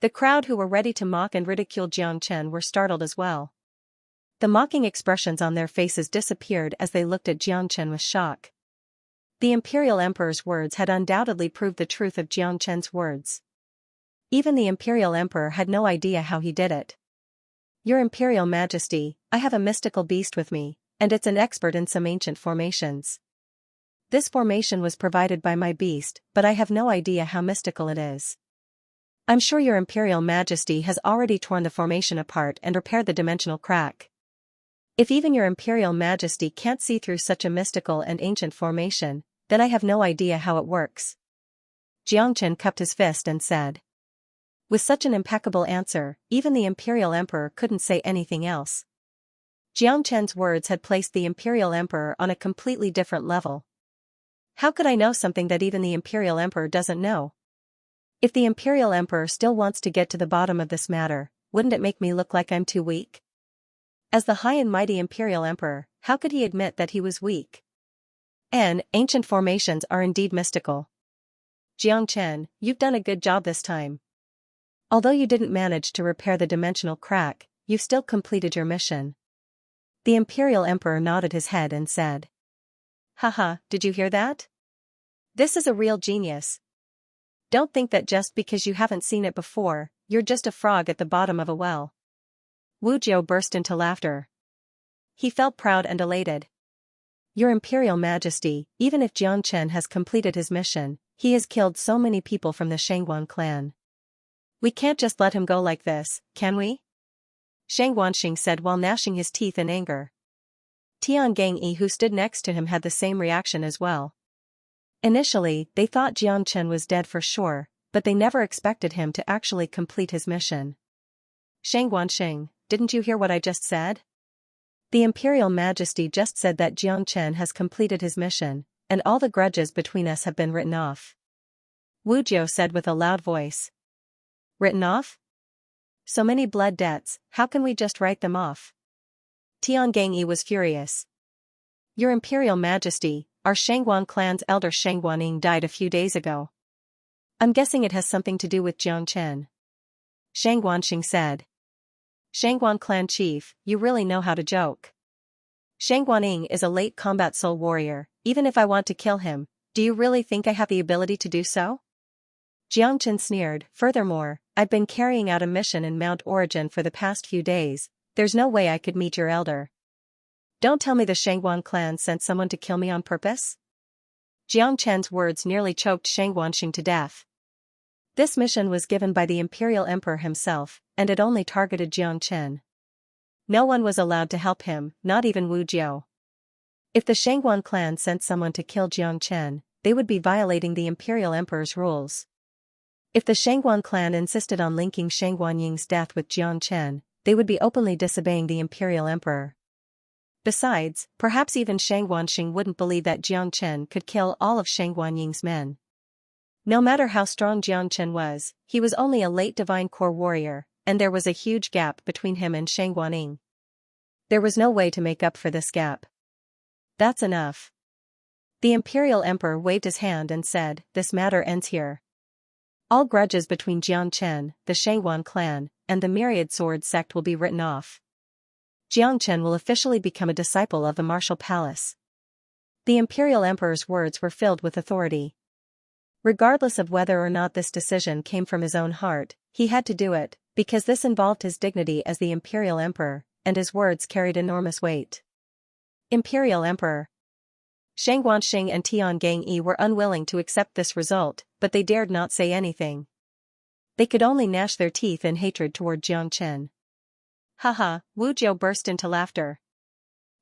The crowd who were ready to mock and ridicule Xianxia were startled as well. The mocking expressions on their faces disappeared as they looked at Xianxia with shock. The Imperial Emperor's words had undoubtedly proved the truth of Xianxia's words. Even the Imperial Emperor had no idea how he did it. Your Imperial Majesty, I have a mystical beast with me, and it's an expert in some ancient formations. This formation was provided by my beast, but I have no idea how mystical it is. I'm sure your Imperial Majesty has already torn the formation apart and repaired the dimensional crack. If even your Imperial Majesty can't see through such a mystical and ancient formation, then I have no idea how it works. Xianxia cupped his fist and said. With such an impeccable answer, even the Imperial Emperor couldn't say anything else. Xianxia's words had placed the Imperial Emperor on a completely different level. How could I know something that even the Imperial Emperor doesn't know? If the Imperial Emperor still wants to get to the bottom of this matter, wouldn't it make me look like I'm too weak? As the high and mighty Imperial Emperor, how could he admit that he was weak? And ancient formations are indeed mystical. Xianxia, you've done a good job this time. Although you didn't manage to repair the dimensional crack, you've still completed your mission. The Imperial Emperor nodded his head and said. Haha, did you hear that? This is a real genius. Don't think that just because you haven't seen it before, you're just a frog at the bottom of a well. Wu Jiao burst into laughter. He felt proud and elated. Your Imperial Majesty, even if Xianxia has completed his mission, he has killed so many people from the Shangguan clan. We can't just let him go like this, can we? Shang Wanxing said while gnashing his teeth in anger. Tian Gangyi who stood next to him had the same reaction as well. Initially, they thought Xianxia was dead for sure, but they never expected him to actually complete his mission. Shangguanxing, didn't you hear what I just said? The Imperial Majesty just said that Xianxia has completed his mission, and all the grudges between us have been written off. Wu Jiu said with a loud voice. Written off? So many blood debts, how can we just write them off? Tianganyi was furious. Your Imperial Majesty, our Shangguan clan's elder Shangguaning died a few days ago. I'm guessing it has something to do with Xianxia. Shangguanxing said. Shangguan clan chief, you really know how to joke. Shangguaning is a late combat soul warrior, even if I want to kill him, do you really think I have the ability to do so? Xianxia sneered, furthermore, I've been carrying out a mission in Mount Origin for the past few days, there's no way I could meet your elder. Don't tell me the Shangguan clan sent someone to kill me on purpose? Xianxia's words nearly choked Shangguanxing to death. This mission was given by the Imperial Emperor himself, and it only targeted Xianxia. No one was allowed to help him, not even Wu Jiu. If the Shangguan clan sent someone to kill Xianxia, they would be violating the Imperial Emperor's rules. If the Shangguan clan insisted on linking Shangguanying's death with Xianxia, they would be openly disobeying the Imperial Emperor. Besides, perhaps even Shangguanxing wouldn't believe that Xianxia could kill all of Shangguanying's men. No matter how strong Xianxia was, he was only a late divine core warrior, and there was a huge gap between him and Shangguaning. There was no way to make up for this gap. That's enough. The Imperial Emperor waved his hand and said, this matter ends here. All grudges between Xianxia, the Shangguan clan, and the Myriad Sword sect will be written off. Xianxia will officially become a disciple of the Martial Palace. The Imperial Emperor's words were filled with authority. Regardless of whether or not this decision came from his own heart, he had to do it, because this involved his dignity as the Imperial Emperor, and his words carried enormous weight. Imperial Emperor. Shangguanxing and Tianganyi were unwilling to accept this result, but they dared not say anything. They could only gnash their teeth in hatred toward Xianxia. Haha, Wu Jiu burst into laughter.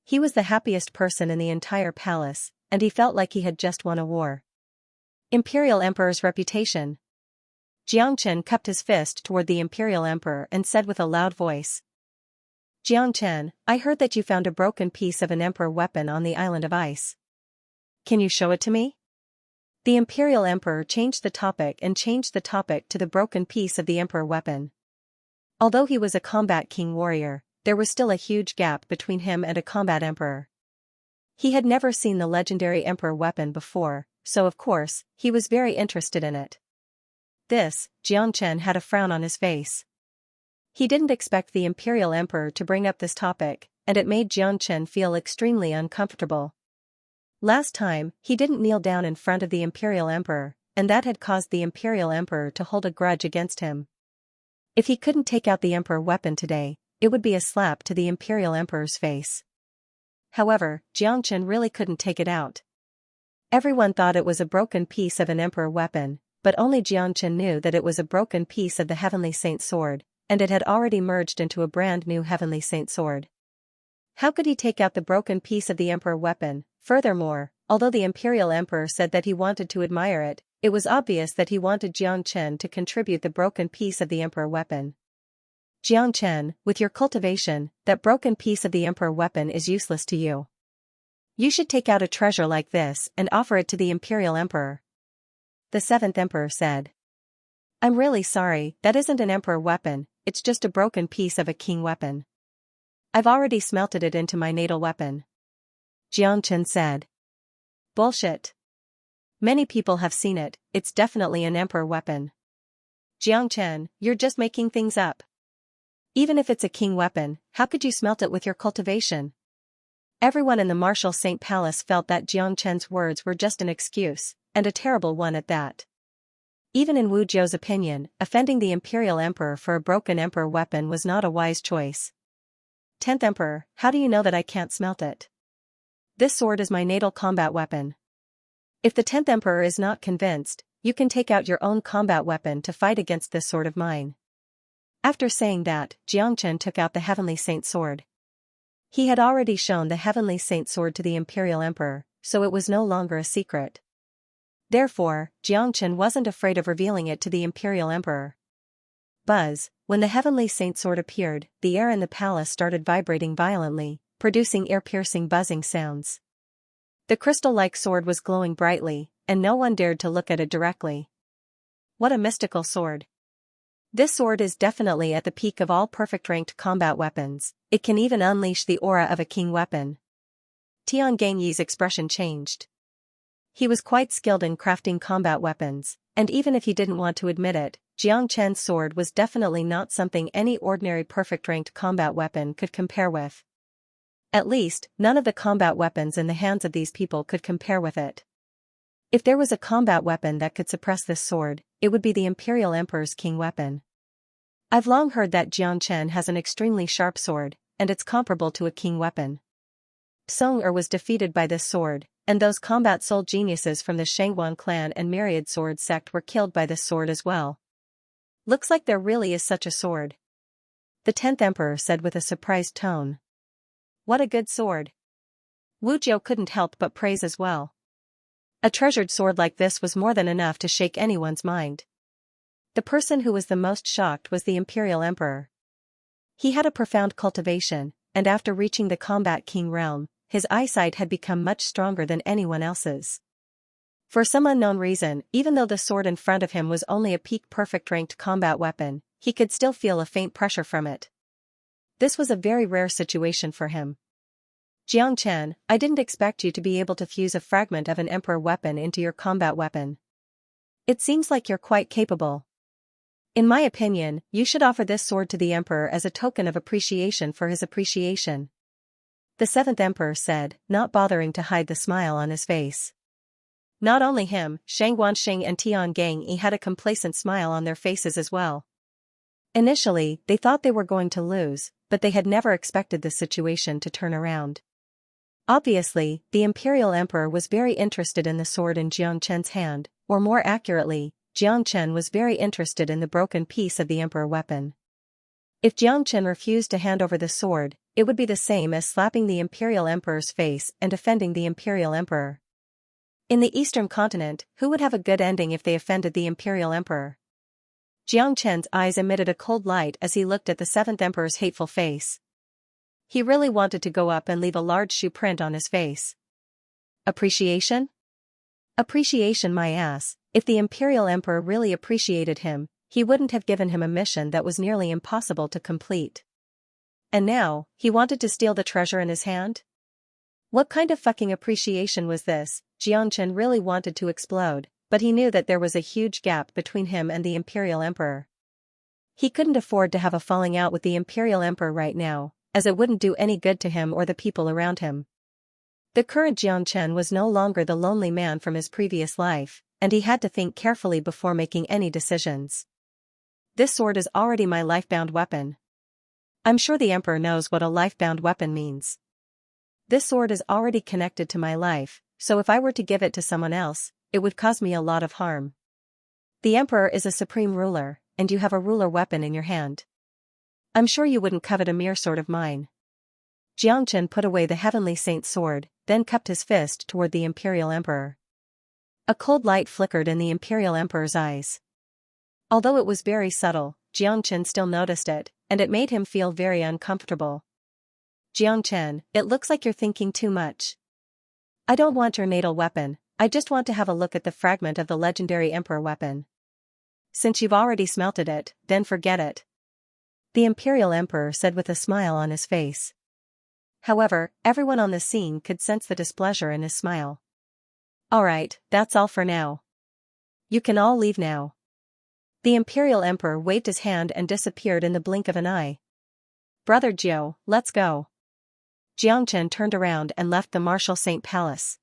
He was the happiest person in the entire palace, and he felt like he had just won a war. Imperial Emperor's reputation. Xianxia cupped his fist toward the Imperial Emperor and said with a loud voice. Xianxia, I heard that you found a broken piece of an Emperor weapon on the island of ice. Can you show it to me? The Imperial Emperor changed the topic to the broken piece of the Emperor weapon. Although he was a combat king warrior, there was still a huge gap between him and a combat emperor. He had never seen the legendary Emperor weapon before, so of course, he was very interested in it. Xianxia had a frown on his face. He didn't expect the Imperial Emperor to bring up this topic, and it made Xianxia feel extremely uncomfortable. Last time, he didn't kneel down in front of the Imperial Emperor, and that had caused the Imperial Emperor to hold a grudge against him. If he couldn't take out the Emperor weapon today, it would be a slap to the Imperial Emperor's face. However, Xianxia really couldn't take it out. Everyone thought it was a broken piece of an Emperor weapon, but only Xianxia knew that it was a broken piece of the Heavenly Saint Sword, and it had already merged into a brand new Heavenly Saint Sword. How could he take out the broken piece of the Emperor weapon? Furthermore, although the Imperial Emperor said that he wanted to admire it, it was obvious that he wanted Xianxia to contribute the broken piece of the Emperor weapon. Xianxia, with your cultivation, that broken piece of the Emperor weapon is useless to you. You should take out a treasure like this and offer it to the Imperial Emperor. The seventh Emperor said. I'm really sorry, that isn't an Emperor weapon, it's just a broken piece of a king weapon. I've already smelted it into my natal weapon. Xianxia said. Bullshit. Many people have seen it, it's definitely an Emperor weapon. Xianxia, you're just making things up. Even if it's a king weapon, how could you smelt it with your cultivation? Everyone in the Martial Saint Palace felt that Xianxia's words were just an excuse, and a terrible one at that. Even in Wu Jiu's opinion, offending the Imperial Emperor for a broken Emperor weapon was not a wise choice. 10th Emperor, how do you know that I can't smelt it? This sword is my natal combat weapon. If the 10th Emperor is not convinced, you can take out your own combat weapon to fight against this sword of mine. After saying that, Xianxia took out the Heavenly Saint Sword. He had already shown the Heavenly Saint Sword to the Imperial Emperor, so it was no longer a secret. Therefore, Xianxia wasn't afraid of revealing it to the Imperial Emperor. Buzz, when the Heavenly Saint sword appeared, the air in the palace started vibrating violently, producing ear-piercing buzzing sounds. The crystal-like sword was glowing brightly, and no one dared to look at it directly. What a mystical sword. This sword is definitely at the peak of all perfect ranked combat weapons. It can even unleash the aura of a king weapon. Tian Gangyi's expression changed. He was quite skilled in crafting combat weapons, and even if he didn't want to admit it, Xianxia's sword was definitely not something any ordinary perfect ranked combat weapon could compare with. At least, none of the combat weapons in the hands of these people could compare with it. If there was a combat weapon that could suppress this sword, it would be the Imperial Emperor's king weapon. I've long heard that Xianxia has an extremely sharp sword, and it's comparable to a king weapon. Song was defeated by this sword, and those combat soul geniuses from the Shangguan clan and Myriad Sword sect were killed by this sword as well. Looks like there really is such a sword. The 10th Emperor said with a surprised tone. What a good sword. Wu Jiu couldn't help but praise as well. A treasured sword like this was more than enough to shake anyone's mind. The person who was the most shocked was the Imperial Emperor. He had a profound cultivation, and after reaching the combat king realm, his eyesight had become much stronger than anyone else's. For some unknown reason, even though the sword in front of him was only a peak perfect ranked combat weapon, he could still feel a faint pressure from it. This was a very rare situation for him. Xianxia, I didn't expect you to be able to fuse a fragment of an emperor weapon into your combat weapon. It seems like you're quite capable. In my opinion, you should offer this sword to the emperor as a token of appreciation for his appreciation. The 7th Emperor said, not bothering to hide the smile on his face. Not only him, Shangguan Sheng and Tian Gangyi had a complacent smile on their faces as well. Initially, they thought they were going to lose, but they had never expected the situation to turn around. Obviously, the Imperial Emperor was very interested in the sword in Xianxia's hand, or more accurately, Xianxia was very interested in the broken piece of the emperor weapon. If Xianxia refused to hand over the sword, it would be the same as slapping the Imperial Emperor's face and offending the Imperial Emperor. In the Eastern continent, who would have a good ending if they offended the Imperial Emperor? Xianxia's eyes emitted a cold light as he looked at the 7th Emperor's hateful face. He really wanted to go up and leave a large shoe print on his face. Appreciation? Appreciation my ass. If the Imperial Emperor really appreciated him, he wouldn't have given him a mission that was nearly impossible to complete. And now, he wanted to steal the treasure in his hand? What kind of fucking appreciation was this? Xianxia really wanted to explode, but he knew that there was a huge gap between him and the Imperial Emperor. He couldn't afford to have a falling out with the Imperial Emperor right now, as it wouldn't do any good to him or the people around him. The current Xianxia was no longer the lonely man from his previous life, and he had to think carefully before making any decisions. This sword is already my life-bound weapon. I'm sure the Emperor knows what a life-bound weapon means. This sword is already connected to my life, so if I were to give it to someone else, it would cause me a lot of harm. The Emperor is a supreme ruler, and you have a ruler weapon in your hand. I'm sure you wouldn't covet a mere sword of mine. Xianxia put away the Heavenly Saint's sword, then cupped his fist toward the Imperial Emperor. A cold light flickered in the Imperial Emperor's eyes. Although it was very subtle, Xianxia still noticed it, and it made him feel very uncomfortable. Xianxia, it looks like you're thinking too much. I don't want your natal weapon, I just want to have a look at the fragment of the legendary Emperor weapon. Since you've already smelted it, then forget it. The Imperial Emperor said with a smile on his face. However, everyone on the scene could sense the displeasure in his smile. Alright, that's all for now. You can all leave now. The Imperial Emperor waved his hand and disappeared in the blink of an eye. Brother Jiu, let's go. Xianxia turned around and left the Martial Saint Palace.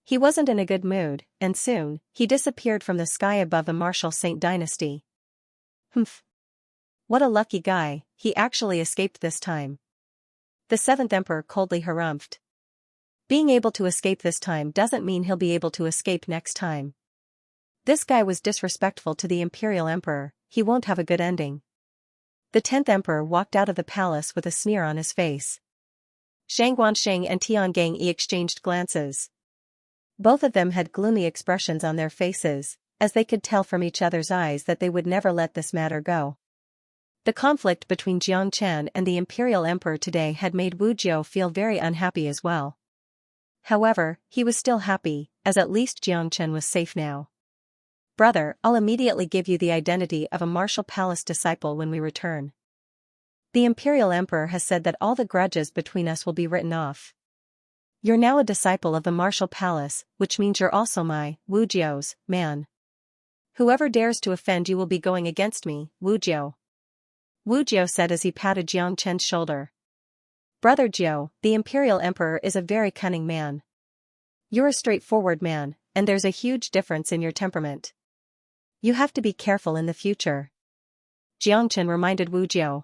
He wasn't in a good mood, and soon, he disappeared from the sky above the Martial Saint dynasty. Humph. What a lucky guy, he actually escaped this time. The 7th Emperor coldly harumphed. Being able to escape this time doesn't mean he'll be able to escape next time. This guy was disrespectful to the Imperial Emperor, he won't have a good ending. The 10th Emperor walked out of the palace with a sneer on his face. Shangguan Sheng and Tian Gangyi exchanged glances. Both of them had gloomy expressions on their faces, as they could tell from each other's eyes that they would never let this matter go. The conflict between Xianxia and the Imperial Emperor today had made Wu Jiao feel very unhappy as well. However, he was still happy, as at least Xianxia was safe now. "Brother, I'll immediately give you the identity of a Martial Palace disciple when we return. The Imperial Emperor has said that all the grudges between us will be written off. You're now a disciple of the Martial Palace, which means you're also my, Wu Jiao's, man. Whoever dares to offend you will be going against me, Wu Jiao," Wu Jiao said as he patted Xianxia's shoulder. "Brother Jiao, the Imperial Emperor is a very cunning man. You're a straightforward man, and there's a huge difference in your temperament. You have to be careful in the future," Xianxia reminded Wu Jiao.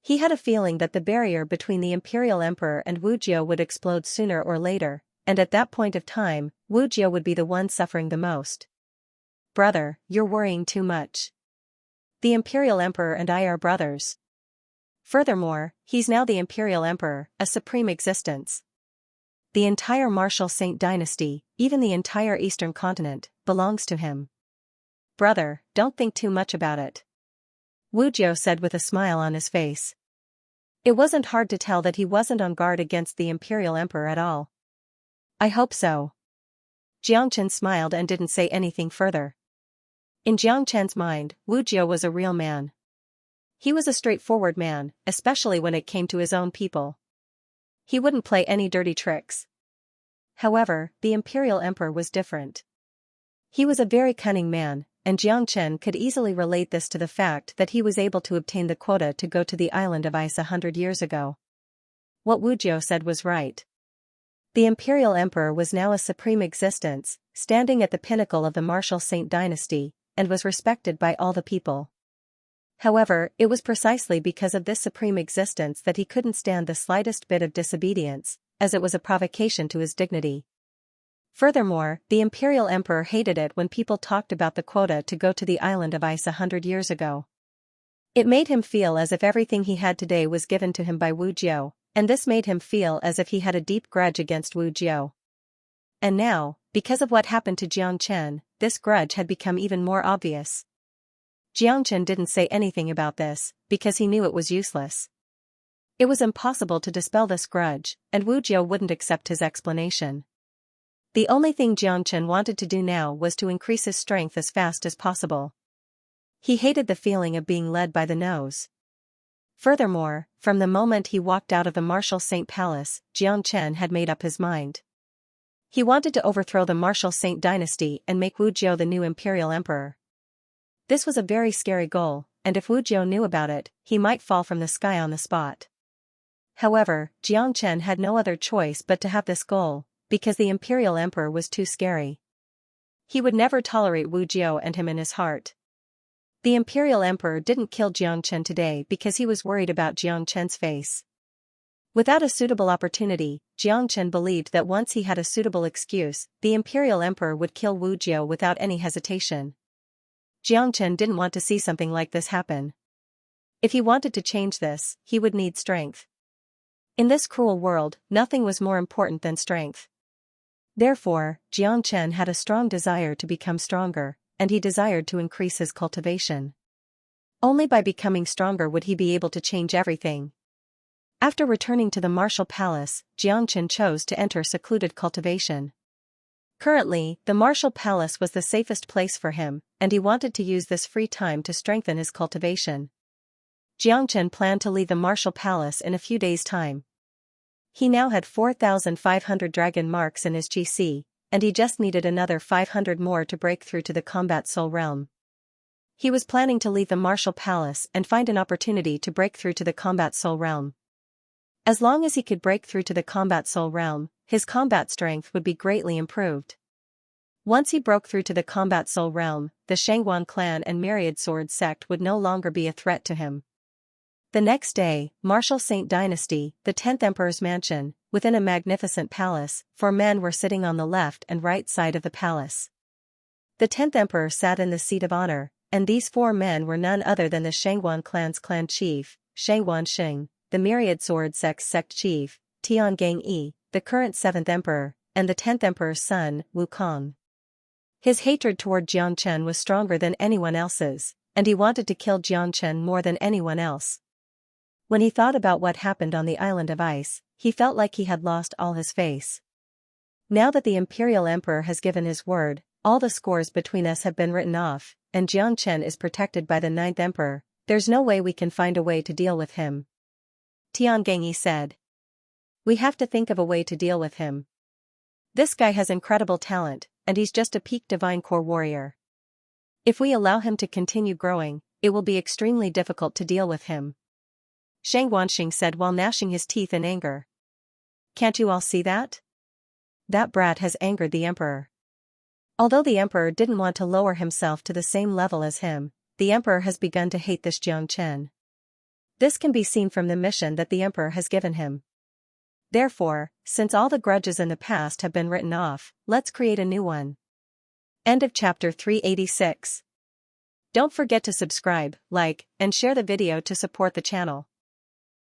He had a feeling that the barrier between the Imperial Emperor and Wu Jiao would explode sooner or later, and at that point of time, Wu Jiao would be the one suffering the most. "Brother, you're worrying too much. The Imperial Emperor and I are brothers. Furthermore, he's now the Imperial Emperor, a supreme existence. The entire Martial Saint dynasty, even the entire Eastern continent, belongs to him. Brother, don't think too much about it," Wu Jiao said with a smile on his face. It wasn't hard to tell that he wasn't on guard against the Imperial Emperor at all. "I hope so." Xianxia smiled and didn't say anything further. In Xianxia's mind, Wu Jiao was a real man. He was a straightforward man, especially when it came to his own people. He wouldn't play any dirty tricks. However, the Imperial Emperor was different. He was a very cunning man, and Xianxia could easily relate this to the fact that he was able to obtain the quota to go to the island of ice 100 years ago. What Wu Jiao said was right. The Imperial Emperor was now a supreme existence, standing at the pinnacle of the Martial Saint dynasty, and was respected by all the people. However, it was precisely because of this supreme existence that he couldn't stand the slightest bit of disobedience, as it was a provocation to his dignity. Furthermore, the Imperial Emperor hated it when people talked about the quota to go to the island of ice 100 years ago. It made him feel as if everything he had today was given to him by Wu Jiao, and this made him feel as if he had a deep grudge against Wu Jiao. And now, because of what happened to Xianxia, this grudge had become even more obvious. Xianxia didn't say anything about this, because he knew it was useless. It was impossible to dispel this grudge, and Wu Jiao wouldn't accept his explanation. The only thing Xianxia wanted to do now was to increase his strength as fast as possible. He hated the feeling of being led by the nose. Furthermore, from the moment he walked out of the Martial Saint Palace, Xianxia had made up his mind. He wanted to overthrow the Martial Saint dynasty and make Wu Jiao the new Imperial Emperor. This was a very scary goal, and if Wu Jiao knew about it, he might fall from the sky on the spot. However, Xianxia had no other choice but to have this goal, because the Imperial Emperor was too scary. He would never tolerate Wu Jiao and him in his heart. The Imperial Emperor didn't kill Xianxia today because he was worried about Xianxia's face. Without a suitable opportunity, Xianxia believed that once he had a suitable excuse, the Imperial Emperor would kill Wu Jiao without any hesitation. Xianxia didn't want to see something like this happen. If he wanted to change this, he would need strength. In this cruel world, nothing was more important than strength. Therefore, Xianxia had a strong desire to become stronger, and he desired to increase his cultivation. Only by becoming stronger would he be able to change everything. After returning to the Martial Palace, Xianxia chose to enter secluded cultivation. Currently, the Martial Palace was the safest place for him, and he wanted to use this free time to strengthen his cultivation. Xianxia planned to leave the Martial Palace in a few days' time. He now had 4,500 dragon marks in his GC, and he just needed another 500 more to break through to the Combat Soul Realm. He was planning to leave the Martial Palace and find an opportunity to break through to the Combat Soul Realm. As long as he could break through to the Combat Soul Realm, his combat strength would be greatly improved. Once he broke through to the Combat Soul Realm, the Shangguan clan and Myriad Sword sect would no longer be a threat to him. The next day, Martial Saint Dynasty, the 10th Emperor's mansion, within a magnificent palace, 4 men were sitting on the left and right side of the palace. The 10th Emperor sat in the seat of honor, and these 4 men were none other than the Shangguan clan's clan chief, Shangguan Sheng, the Myriad Sword sect's sect chief, Tiangang Yi, the current 7th Emperor, and the 10th emperor's son, Wukong. His hatred toward Jiangchen was stronger than anyone else's, and he wanted to kill Jiangchen more than anyone else. When he thought about what happened on the island of ice, he felt like he had lost all his face. Now that the imperial emperor has given his word, all the scores between us have been written off, and Jiangchen is protected by the 9th emperor, there's no way we can find a way to deal with him. Tiangenyi said. We have to think of a way to deal with him. This guy has incredible talent, and he's just a peak divine core warrior. If we allow him to continue growing, it will be extremely difficult to deal with him. Shang Wanxing said while gnashing his teeth in anger. Can't you all see that? That brat has angered the emperor. Although the emperor didn't want to lower himself to the same level as him, the emperor has begun to hate this Jiangchen. This can be seen from the mission that the emperor has given him. Therefore, since all the grudges in the past have been written off, let's create a new one. End of chapter 386. Don't forget to subscribe, like, and share the video to support the channel.